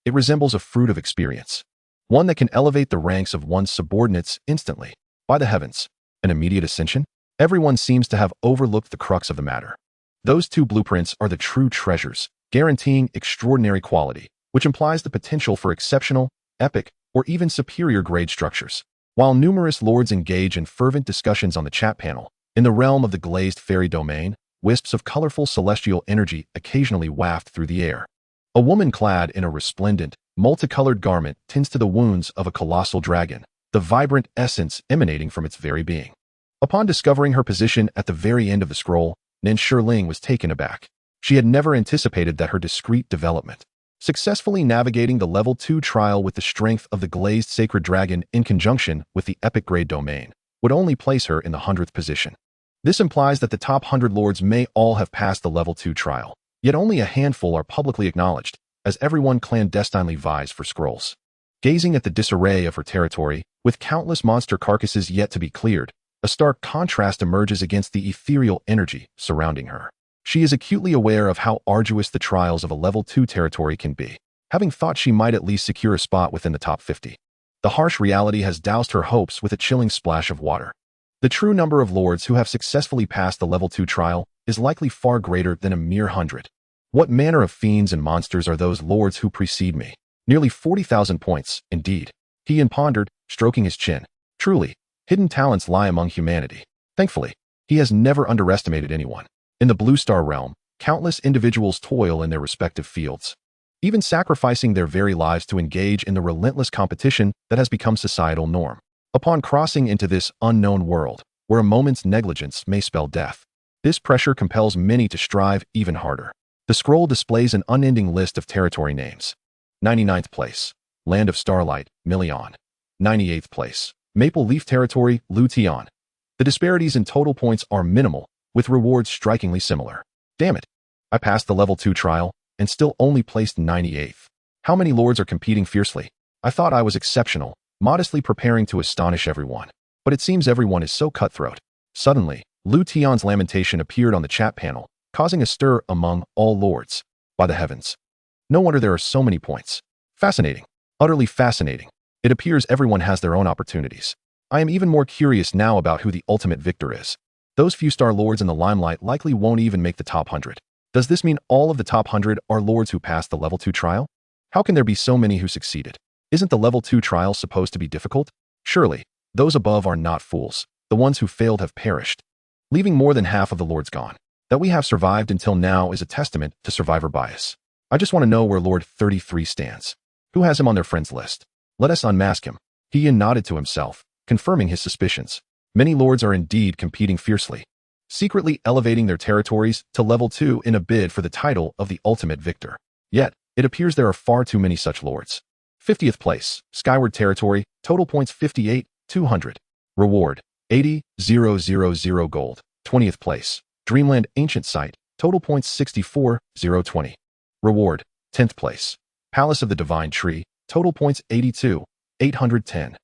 It resembles a fruit of experience. One that can elevate the ranks of one's subordinates instantly. By the heavens, an immediate ascension? Everyone seems to have overlooked the crux of the matter. Those two blueprints are the true treasures, guaranteeing extraordinary quality, which implies the potential for exceptional, epic, or even superior grade structures. While numerous lords engage in fervent discussions on the chat panel, in the realm of the glazed fairy domain, wisps of colorful celestial energy occasionally waft through the air. A woman clad in a resplendent, multicolored garment tends to the wounds of a colossal dragon, the vibrant essence emanating from its very being. Upon discovering her position at the very end of the scroll, Nin Shiling was taken aback. She had never anticipated that her discreet development, successfully navigating the level 2 trial with the strength of the glazed sacred dragon in conjunction with the epic grade domain, would only place her in the 100th position. This implies that the top 100 lords may all have passed the level 2 trial, yet only a handful are publicly acknowledged, as everyone clandestinely vies for scrolls. Gazing at the disarray of her territory, with countless monster carcasses yet to be cleared, a stark contrast emerges against the ethereal energy surrounding her. She is acutely aware of how arduous the trials of a level 2 territory can be, having thought she might at least secure a spot within the top 50. The harsh reality has doused her hopes with a chilling splash of water. The true number of lords who have successfully passed the level 2 trial is likely far greater than a mere 100. What manner of fiends and monsters are those lords who precede me? Nearly 40,000 points, indeed. He pondered, stroking his chin. Truly, hidden talents lie among humanity. Thankfully, he has never underestimated anyone. In the Blue Star realm, countless individuals toil in their respective fields, even sacrificing their very lives to engage in the relentless competition that has become societal norm. Upon crossing into this unknown world, where a moment's negligence may spell death, this pressure compels many to strive even harder. The scroll displays an unending list of territory names. 99th place, Land of Starlight, Million. 98th place, Maple Leaf Territory, Lution. The disparities in total points are minimal, with rewards strikingly similar. Damn it! I passed the level 2 trial, and still only placed 98th. How many lords are competing fiercely? I thought I was exceptional, modestly preparing to astonish everyone. But it seems everyone is so cutthroat. Suddenly, Lution's lamentation appeared on the chat panel, causing a stir among all lords. By the heavens! No wonder there are so many points. Fascinating. Utterly fascinating. It appears everyone has their own opportunities. I am even more curious now about who the ultimate victor is. Those few star lords in the limelight likely won't even make the top 100. Does this mean all of the top 100 are lords who passed the level 2 trial? How can there be so many who succeeded? Isn't the level 2 trial supposed to be difficult? Surely, those above are not fools. The ones who failed have perished, leaving more than half of the lords gone. That we have survived until now is a testament to survivor bias. I just want to know where Lord 33 stands. Who has him on their friends list? Let us unmask him. He nodded to himself, confirming his suspicions. Many lords are indeed competing fiercely, secretly elevating their territories to level 2 in a bid for the title of the ultimate victor. Yet, it appears there are far too many such lords. 50th place, Skyward Territory, total points 58, 200. Reward, 80,000 gold. 20th place, Dreamland Ancient Site, total points 64, 020. Reward, 10th place, Palace of the Divine Tree, total points 82, 810.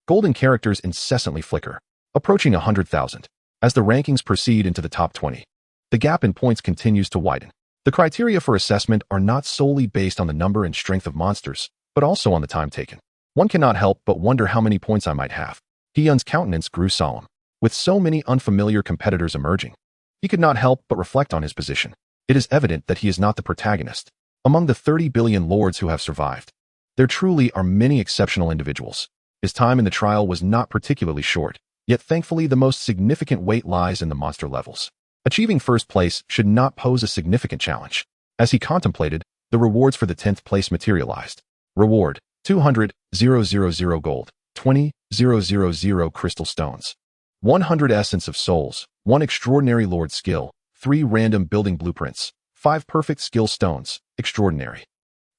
Golden characters incessantly flicker, approaching 100,000. As the rankings proceed into the top 20, the gap in points continues to widen. The criteria for assessment are not solely based on the number and strength of monsters, but also on the time taken. One cannot help but wonder how many points I might have. Hyun's countenance grew solemn. With so many unfamiliar competitors emerging, he could not help but reflect on his position. It is evident that he is not the protagonist. Among the 30 billion lords who have survived, there truly are many exceptional individuals. His time in the trial was not particularly short, yet thankfully the most significant weight lies in the monster levels. Achieving first place should not pose a significant challenge. As he contemplated, the rewards for the 10th place materialized. Reward, 200,000 gold, 20,000 crystal stones, 100 essence of souls, 1 extraordinary lord skill, 3 random building blueprints, 5 perfect skill stones, extraordinary.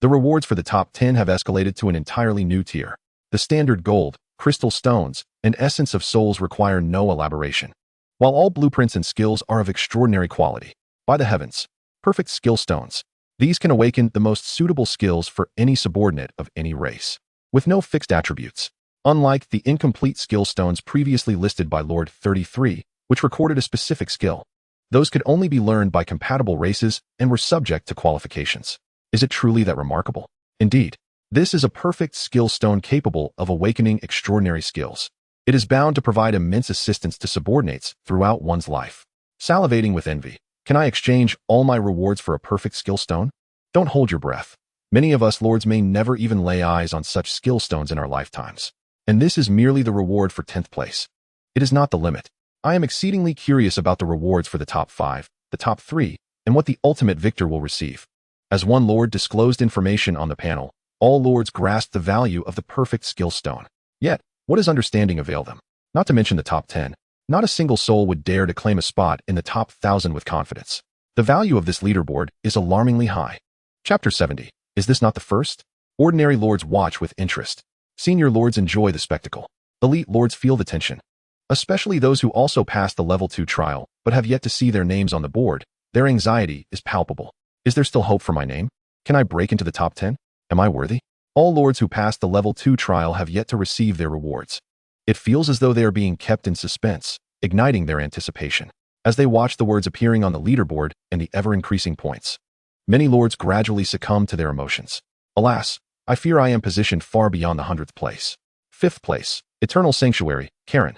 The rewards for the top 10 have escalated to an entirely new tier. The standard gold, crystal stones, and essence of souls require no elaboration. While all blueprints and skills are of extraordinary quality, by the heavens, perfect skill stones, these can awaken the most suitable skills for any subordinate of any race, with no fixed attributes. Unlike the incomplete skill stones previously listed by Lord 33, which recorded a specific skill, those could only be learned by compatible races and were subject to qualifications. Is it truly that remarkable? Indeed, this is a perfect skill stone capable of awakening extraordinary skills. It is bound to provide immense assistance to subordinates throughout one's life. Salivating with envy. Can I exchange all my rewards for a perfect skill stone? Don't hold your breath. Many of us lords may never even lay eyes on such skill stones in our lifetimes. And this is merely the reward for 10th place. It is not the limit. I am exceedingly curious about the rewards for the top 5, the top 3, and what the ultimate victor will receive. As one lord disclosed information on the panel, all lords grasped the value of the perfect skill stone. Yet, what does understanding avail them? Not to mention the top 10. Not a single soul would dare to claim a spot in the top 1,000 with confidence. The value of this leaderboard is alarmingly high. Chapter 70. Is this not the first? Ordinary lords watch with interest. Senior lords enjoy the spectacle. Elite lords feel the tension. Especially those who also passed the level 2 trial, but have yet to see their names on the board. Their anxiety is palpable. Is there still hope for my name? Can I break into the top 10? Am I worthy? All lords who passed the level 2 trial have yet to receive their rewards. It feels as though they are being kept in suspense, igniting their anticipation, as they watch the words appearing on the leaderboard and the ever-increasing points. Many lords gradually succumb to their emotions. Alas, I fear I am positioned far beyond the 100th place. 5th place, Eternal Sanctuary, Karen.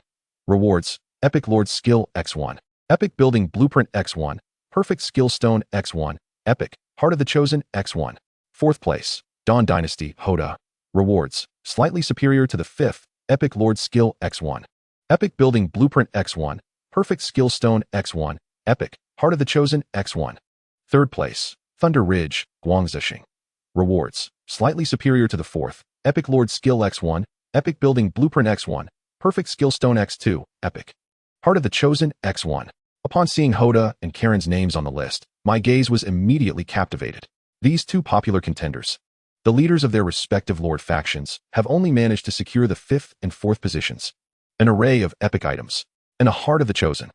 Rewards, Epic Lord Skill X1, Epic Building Blueprint X1, Perfect Skill Stone X1, Epic, Heart of the Chosen X1. 4th place, Dawn Dynasty, Hoda. Rewards, slightly superior to the 5th, Epic Lord Skill X1, Epic Building Blueprint X1, Perfect Skill Stone X1, Epic, Heart of the Chosen X1. 3rd place, Thunder Ridge, Guangzhou. Rewards, slightly superior to the 4th, Epic Lord Skill X1, Epic Building Blueprint X1, Perfect Skill Stone X2, Epic, Heart of the Chosen X1. Upon seeing Hoda and Karen's names on the list, my gaze was immediately captivated. These two popular contenders, the leaders of their respective lord factions, have only managed to secure the 5th and 4th positions. An array of epic items, and a Heart of the Chosen.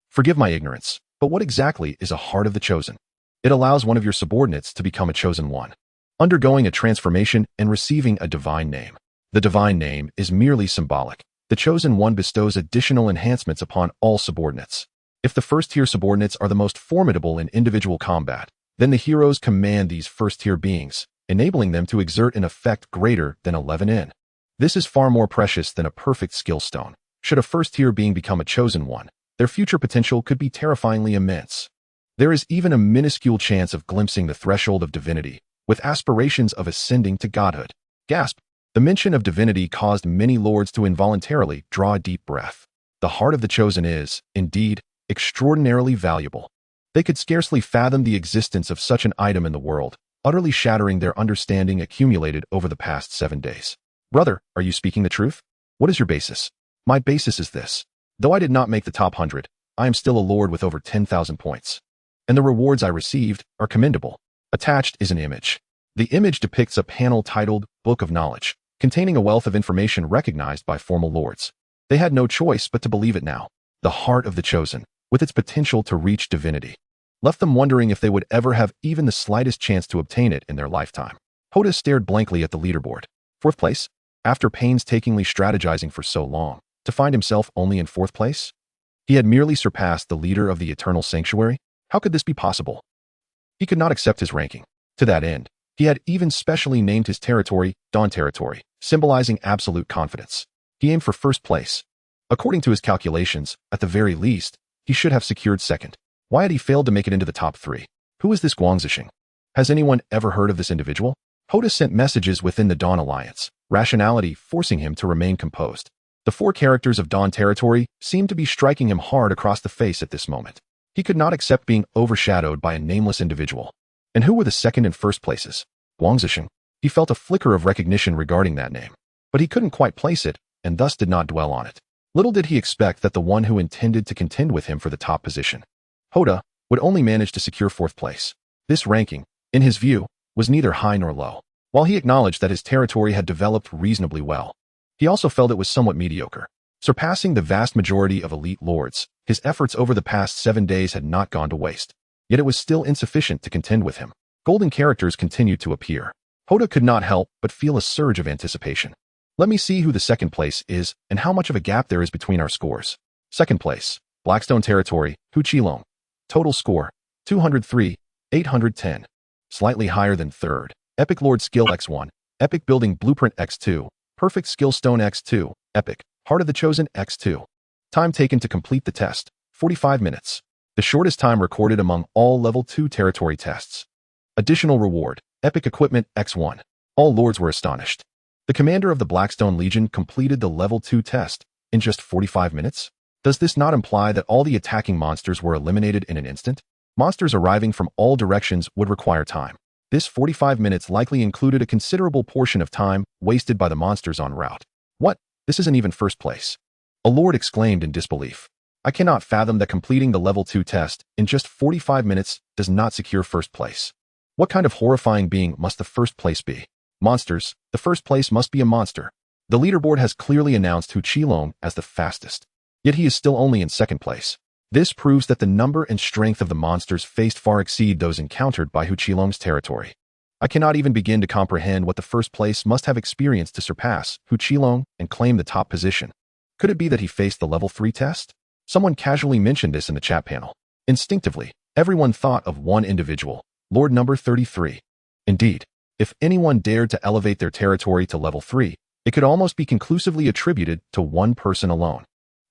Forgive my ignorance, but what exactly is a Heart of the Chosen? It allows one of your subordinates to become a chosen one, undergoing a transformation and receiving a divine name. The divine name is merely symbolic. The chosen one bestows additional enhancements upon all subordinates. If the first-tier subordinates are the most formidable in individual combat, then the heroes command these first-tier beings, enabling them to exert an effect greater than 11N. This is far more precious than a perfect skill stone. Should a first-tier being become a chosen one, their future potential could be terrifyingly immense. There is even a minuscule chance of glimpsing the threshold of divinity, with aspirations of ascending to godhood. Gasp! The mention of divinity caused many lords to involuntarily draw a deep breath. The Heart of the Chosen is, indeed, extraordinarily valuable. They could scarcely fathom the existence of such an item in the world, utterly shattering their understanding accumulated over the past 7 days. Brother, are you speaking the truth? What is your basis? My basis is this. Though I did not make the top 100, I am still a lord with over 10,000 points. And the rewards I received are commendable. Attached is an image. The image depicts a panel titled Book of Knowledge, containing a wealth of information recognized by formal lords. They had no choice but to believe it now. The Heart of the Chosen, with its potential to reach divinity, left them wondering if they would ever have even the slightest chance to obtain it in their lifetime. Hoda stared blankly at the leaderboard. 4th place? After painstakingly strategizing for so long, to find himself only in 4th place? He had merely surpassed the leader of the Eternal Sanctuary? How could this be possible? He could not accept his ranking. To that end, he had even specially named his territory Dawn Territory, symbolizing absolute confidence. He aimed for 1st place. According to his calculations, at the very least, he should have secured 2nd. Why had he failed to make it into the top 3? Who is this Guangzhou? Has anyone ever heard of this individual? Hoda sent messages within the Dawn Alliance, rationality forcing him to remain composed. The 4 characters of Dawn Territory seemed to be striking him hard across the face at this moment. He could not accept being overshadowed by a nameless individual. And who were the 2nd and 1st places? Guangzhou. He felt a flicker of recognition regarding that name, but he couldn't quite place it, and thus did not dwell on it. Little did he expect that the one who intended to contend with him for the top position, Hoda, would only manage to secure 4th place. This ranking, in his view, was neither high nor low. While he acknowledged that his territory had developed reasonably well, he also felt it was somewhat mediocre. Surpassing the vast majority of elite lords, his efforts over the past 7 days had not gone to waste. Yet it was still insufficient to contend with him. Golden characters continued to appear. Hoda could not help but feel a surge of anticipation. Let me see who the 2nd place is and how much of a gap there is between our scores. 2nd place, Blackstone Territory, Hu Qilong. Total score, 203, 810. Slightly higher than 3rd, Epic Lord Skill X1, Epic Building Blueprint X2, Perfect Skill Stone X2, Epic, Heart of the Chosen X2. Time taken to complete the test, 45 minutes. The shortest time recorded among all Level 2 territory tests. Additional reward, Epic Equipment X1. All lords were astonished. The commander of the Blackstone Legion completed the Level 2 test in just 45 minutes? Does this not imply that all the attacking monsters were eliminated in an instant? Monsters arriving from all directions would require time. This 45 minutes likely included a considerable portion of time wasted by the monsters en route. What? This isn't even first place. A lord exclaimed in disbelief. I cannot fathom that completing the Level 2 test in just 45 minutes does not secure first place. What kind of horrifying being must the first place be? Monsters, the first place must be a monster. The leaderboard has clearly announced Hu Qilong as the fastest. Yet he is still only in second place. This proves that the number and strength of the monsters faced far exceed those encountered by Hu Qilong's territory. I cannot even begin to comprehend what the first place must have experienced to surpass Hu Qilong and claim the top position. Could it be that he faced the Level 3 test? Someone casually mentioned this in the chat panel. Instinctively, everyone thought of one individual, Lord number 33. Indeed, if anyone dared to elevate their territory to Level 3, it could almost be conclusively attributed to one person alone.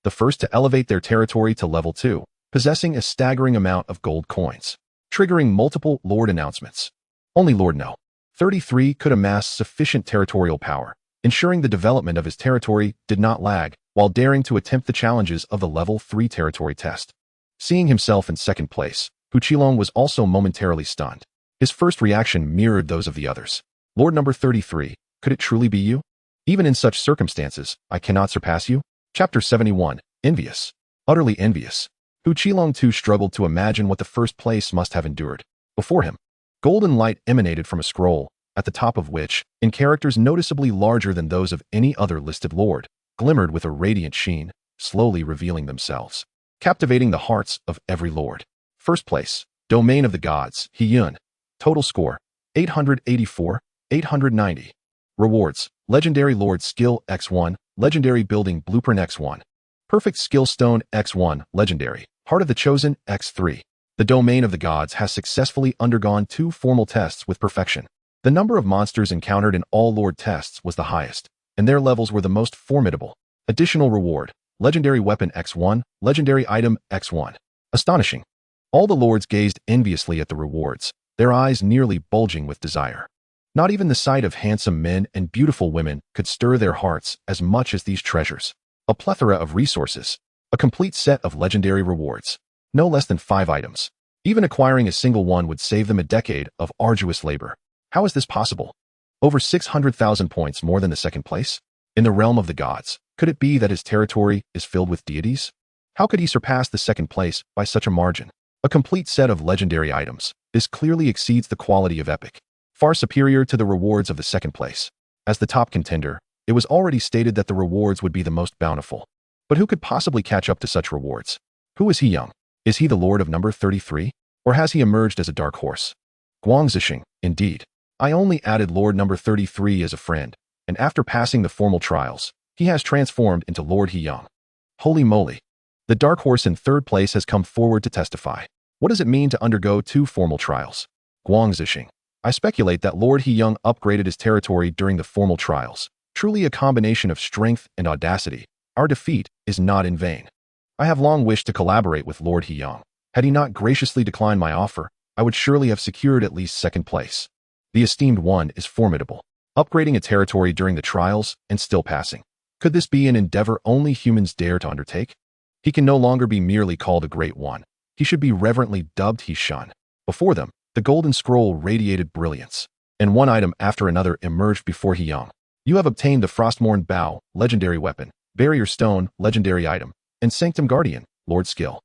The first to elevate their territory to Level 2, possessing a staggering amount of gold coins, triggering multiple Lord announcements. Only Lord No. 33 could amass sufficient territorial power, ensuring the development of his territory did not lag, while daring to attempt the challenges of the Level 3 territory test. Seeing himself in second place, Hu Qilong was also momentarily stunned. His first reaction mirrored those of the others. Lord number 33, could it truly be you? Even in such circumstances, I cannot surpass you? Chapter 71, Envious. Utterly envious. Hu Qilong too struggled to imagine what the first place must have endured. Before him, golden light emanated from a scroll, at the top of which, in characters noticeably larger than those of any other listed lord, glimmered with a radiant sheen, slowly revealing themselves, captivating the hearts of every lord. First place, Domain of the Gods, Hiyun. Total score, 884, 890. Rewards, Legendary Lord Skill X1, Legendary Building Blueprint X1. Perfect Skill Stone X1, Legendary. Heart of the Chosen X3. The Domain of the Gods has successfully undergone 2 formal tests with perfection. The number of monsters encountered in all Lord tests was the highest, and their levels were the most formidable. Additional reward, Legendary Weapon X1, Legendary Item X1. Astonishing. All the lords gazed enviously at the rewards, their eyes nearly bulging with desire. Not even the sight of handsome men and beautiful women could stir their hearts as much as these treasures. A plethora of resources. A complete set of legendary rewards. No less than 5 items. Even acquiring a single one would save them a decade of arduous labor. How is this possible? Over 600,000 points more than the second place? In the realm of the gods, could it be that his territory is filled with deities? How could he surpass the second place by such a margin? A complete set of legendary items. This clearly exceeds the quality of epic. Far superior to the rewards of the second place. As the top contender, it was already stated that the rewards would be the most bountiful. But who could possibly catch up to such rewards? Who is he young? Is he the lord of number 33? Or has he emerged as a dark horse? Guangzixing, indeed. I only added Lord number 33 as a friend, and after passing the formal trials, he has transformed into Lord Heyang. Holy moly. The dark horse in third place has come forward to testify. What does it mean to undergo 2 formal trials? Guangzixing. I speculate that Lord Heyang upgraded his territory during the formal trials. Truly a combination of strength and audacity. Our defeat is not in vain. I have long wished to collaborate with Lord Heyang. Had he not graciously declined my offer, I would surely have secured at least second place. The esteemed one is formidable. Upgrading a territory during the trials and still passing. Could this be an endeavor only humans dare to undertake? He can no longer be merely called a great one. He should be reverently dubbed He-shun. Before them, the golden scroll radiated brilliance, and one item after another emerged before Heyang. You have obtained the Frostmourne Bow, legendary weapon, Barrier Stone, legendary item, and Sanctum Guardian, Lord Skill.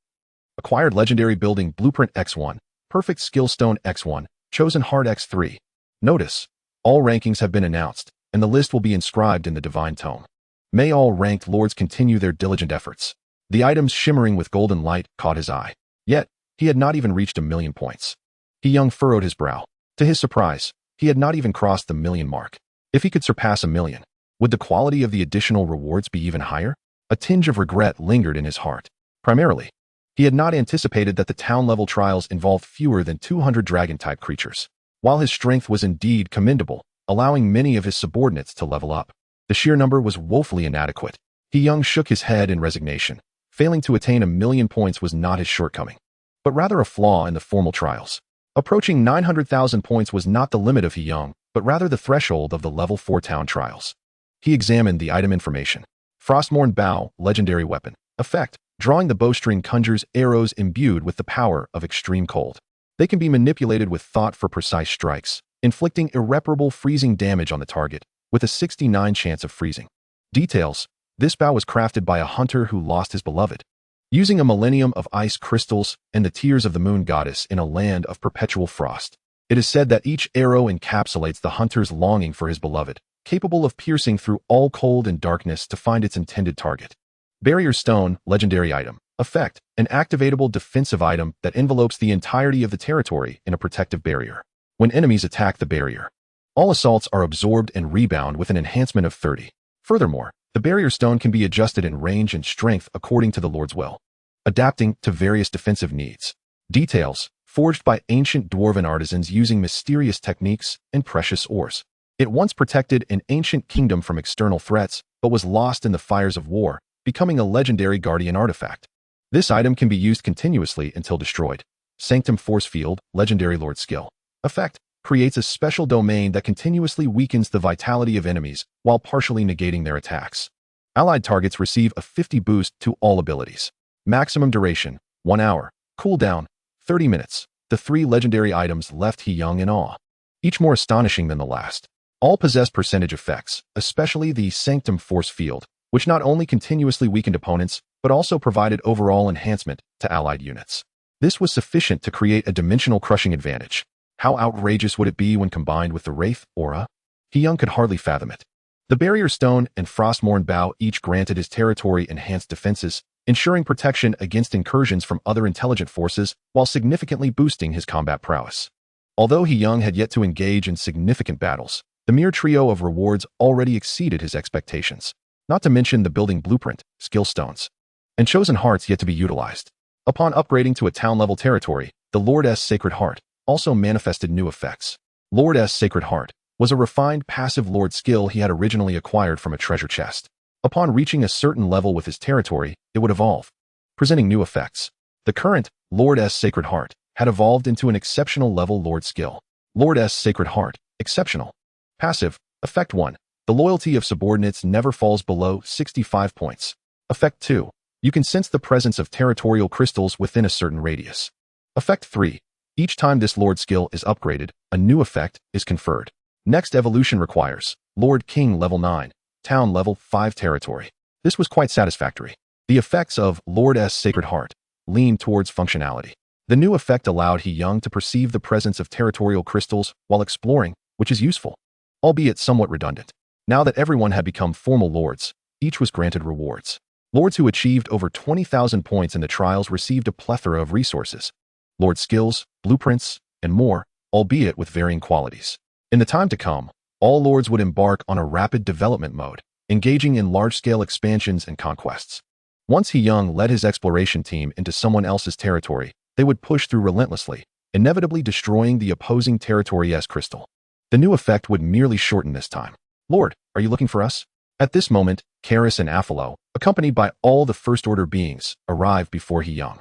Acquired legendary building Blueprint X1, Perfect Skill Stone X1, Chosen Heart X3. Notice, all rankings have been announced, and the list will be inscribed in the Divine Tome. May all ranked lords continue their diligent efforts. The items shimmering with golden light caught his eye. Yet, he had not even reached 1,000,000 points. Heyang furrowed his brow. To his surprise, he had not even crossed the 1,000,000 mark. If he could surpass 1,000,000, would the quality of the additional rewards be even higher? A tinge of regret lingered in his heart. Primarily, he had not anticipated that the town-level trials involved fewer than 200 dragon-type creatures. While his strength was indeed commendable, allowing many of his subordinates to level up, the sheer number was woefully inadequate. He Young shook his head in resignation. Failing to attain 1,000,000 points was not his shortcoming, but rather a flaw in the formal trials. Approaching 900,000 points was not the limit of He Young, but rather the threshold of the level 4 town trials. He examined the item information. Frostmourne Bow, legendary weapon. Effect: drawing the bowstring conjures arrows imbued with the power of extreme cold. They can be manipulated with thought for precise strikes, inflicting irreparable freezing damage on the target, with a 69 chance of freezing. Details: this bow was crafted by a hunter who lost his beloved. Using a millennium of ice crystals and the tears of the moon goddess in a land of perpetual frost. It is said that each arrow encapsulates the hunter's longing for his beloved, capable of piercing through all cold and darkness to find its intended target. Barrier Stone, legendary item. Effect: an activatable defensive item that envelopes the entirety of the territory in a protective barrier. When enemies attack the barrier, all assaults are absorbed and rebound with an enhancement of 30. Furthermore, the barrier stone can be adjusted in range and strength according to the Lord's will, adapting to various defensive needs. Details: forged by ancient dwarven artisans using mysterious techniques and precious ores. It once protected an ancient kingdom from external threats, but was lost in the fires of war, becoming a legendary guardian artifact. This item can be used continuously until destroyed. Sanctum Force Field, legendary Lord skill. Effect: creates a special domain that continuously weakens the vitality of enemies while partially negating their attacks. Allied targets receive a 50 boost to all abilities. Maximum duration: 1 hour. Cooldown: 30 minutes. The 3 legendary items left He Young in awe, each more astonishing than the last. All possess percentage effects, especially the Sanctum Force Field, which not only continuously weakened opponents, but also provided overall enhancement to allied units. This was sufficient to create a dimensional crushing advantage. How outrageous would it be when combined with the Wraith aura? He Young could hardly fathom it. The Barrier Stone and Frostmourne Bow each granted his territory enhanced defenses, ensuring protection against incursions from other intelligent forces while significantly boosting his combat prowess. Although He Young had yet to engage in significant battles, the mere trio of rewards already exceeded his expectations, not to mention the building blueprint, skill stones, and chosen hearts yet to be utilized. Upon upgrading to a town-level territory, the Lord's Sacred Heart also manifested new effects. Lord's Sacred Heart was a refined passive Lord skill he had originally acquired from a treasure chest. Upon reaching a certain level with his territory, it would evolve, presenting new effects. The current Lord's Sacred Heart had evolved into an exceptional level Lord skill. Lord's Sacred Heart, exceptional. Passive, Effect 1. The loyalty of subordinates never falls below 65 points. Effect 2. You can sense the presence of territorial crystals within a certain radius. Effect 3. Each time this Lord skill is upgraded, a new effect is conferred. Next evolution requires Lord King level 9, Town level 5 territory. This was quite satisfactory. The effects of Lord's Sacred Heart leaned towards functionality. The new effect allowed He Young to perceive the presence of territorial crystals while exploring, which is useful, albeit somewhat redundant. Now that everyone had become formal lords, each was granted rewards. Lords who achieved over 20,000 points in the trials received a plethora of resources. Lord skills, blueprints, and more, albeit with varying qualities. In the time to come, all lords would embark on a rapid development mode, engaging in large-scale expansions and conquests. Once He Young led his exploration team into someone else's territory, they would push through relentlessly, inevitably destroying the opposing territory's crystal. The new effect would merely shorten this time. Lord, are you looking for us? At this moment, Karis and Aphilo, accompanied by all the First Order beings, arrived before He Young.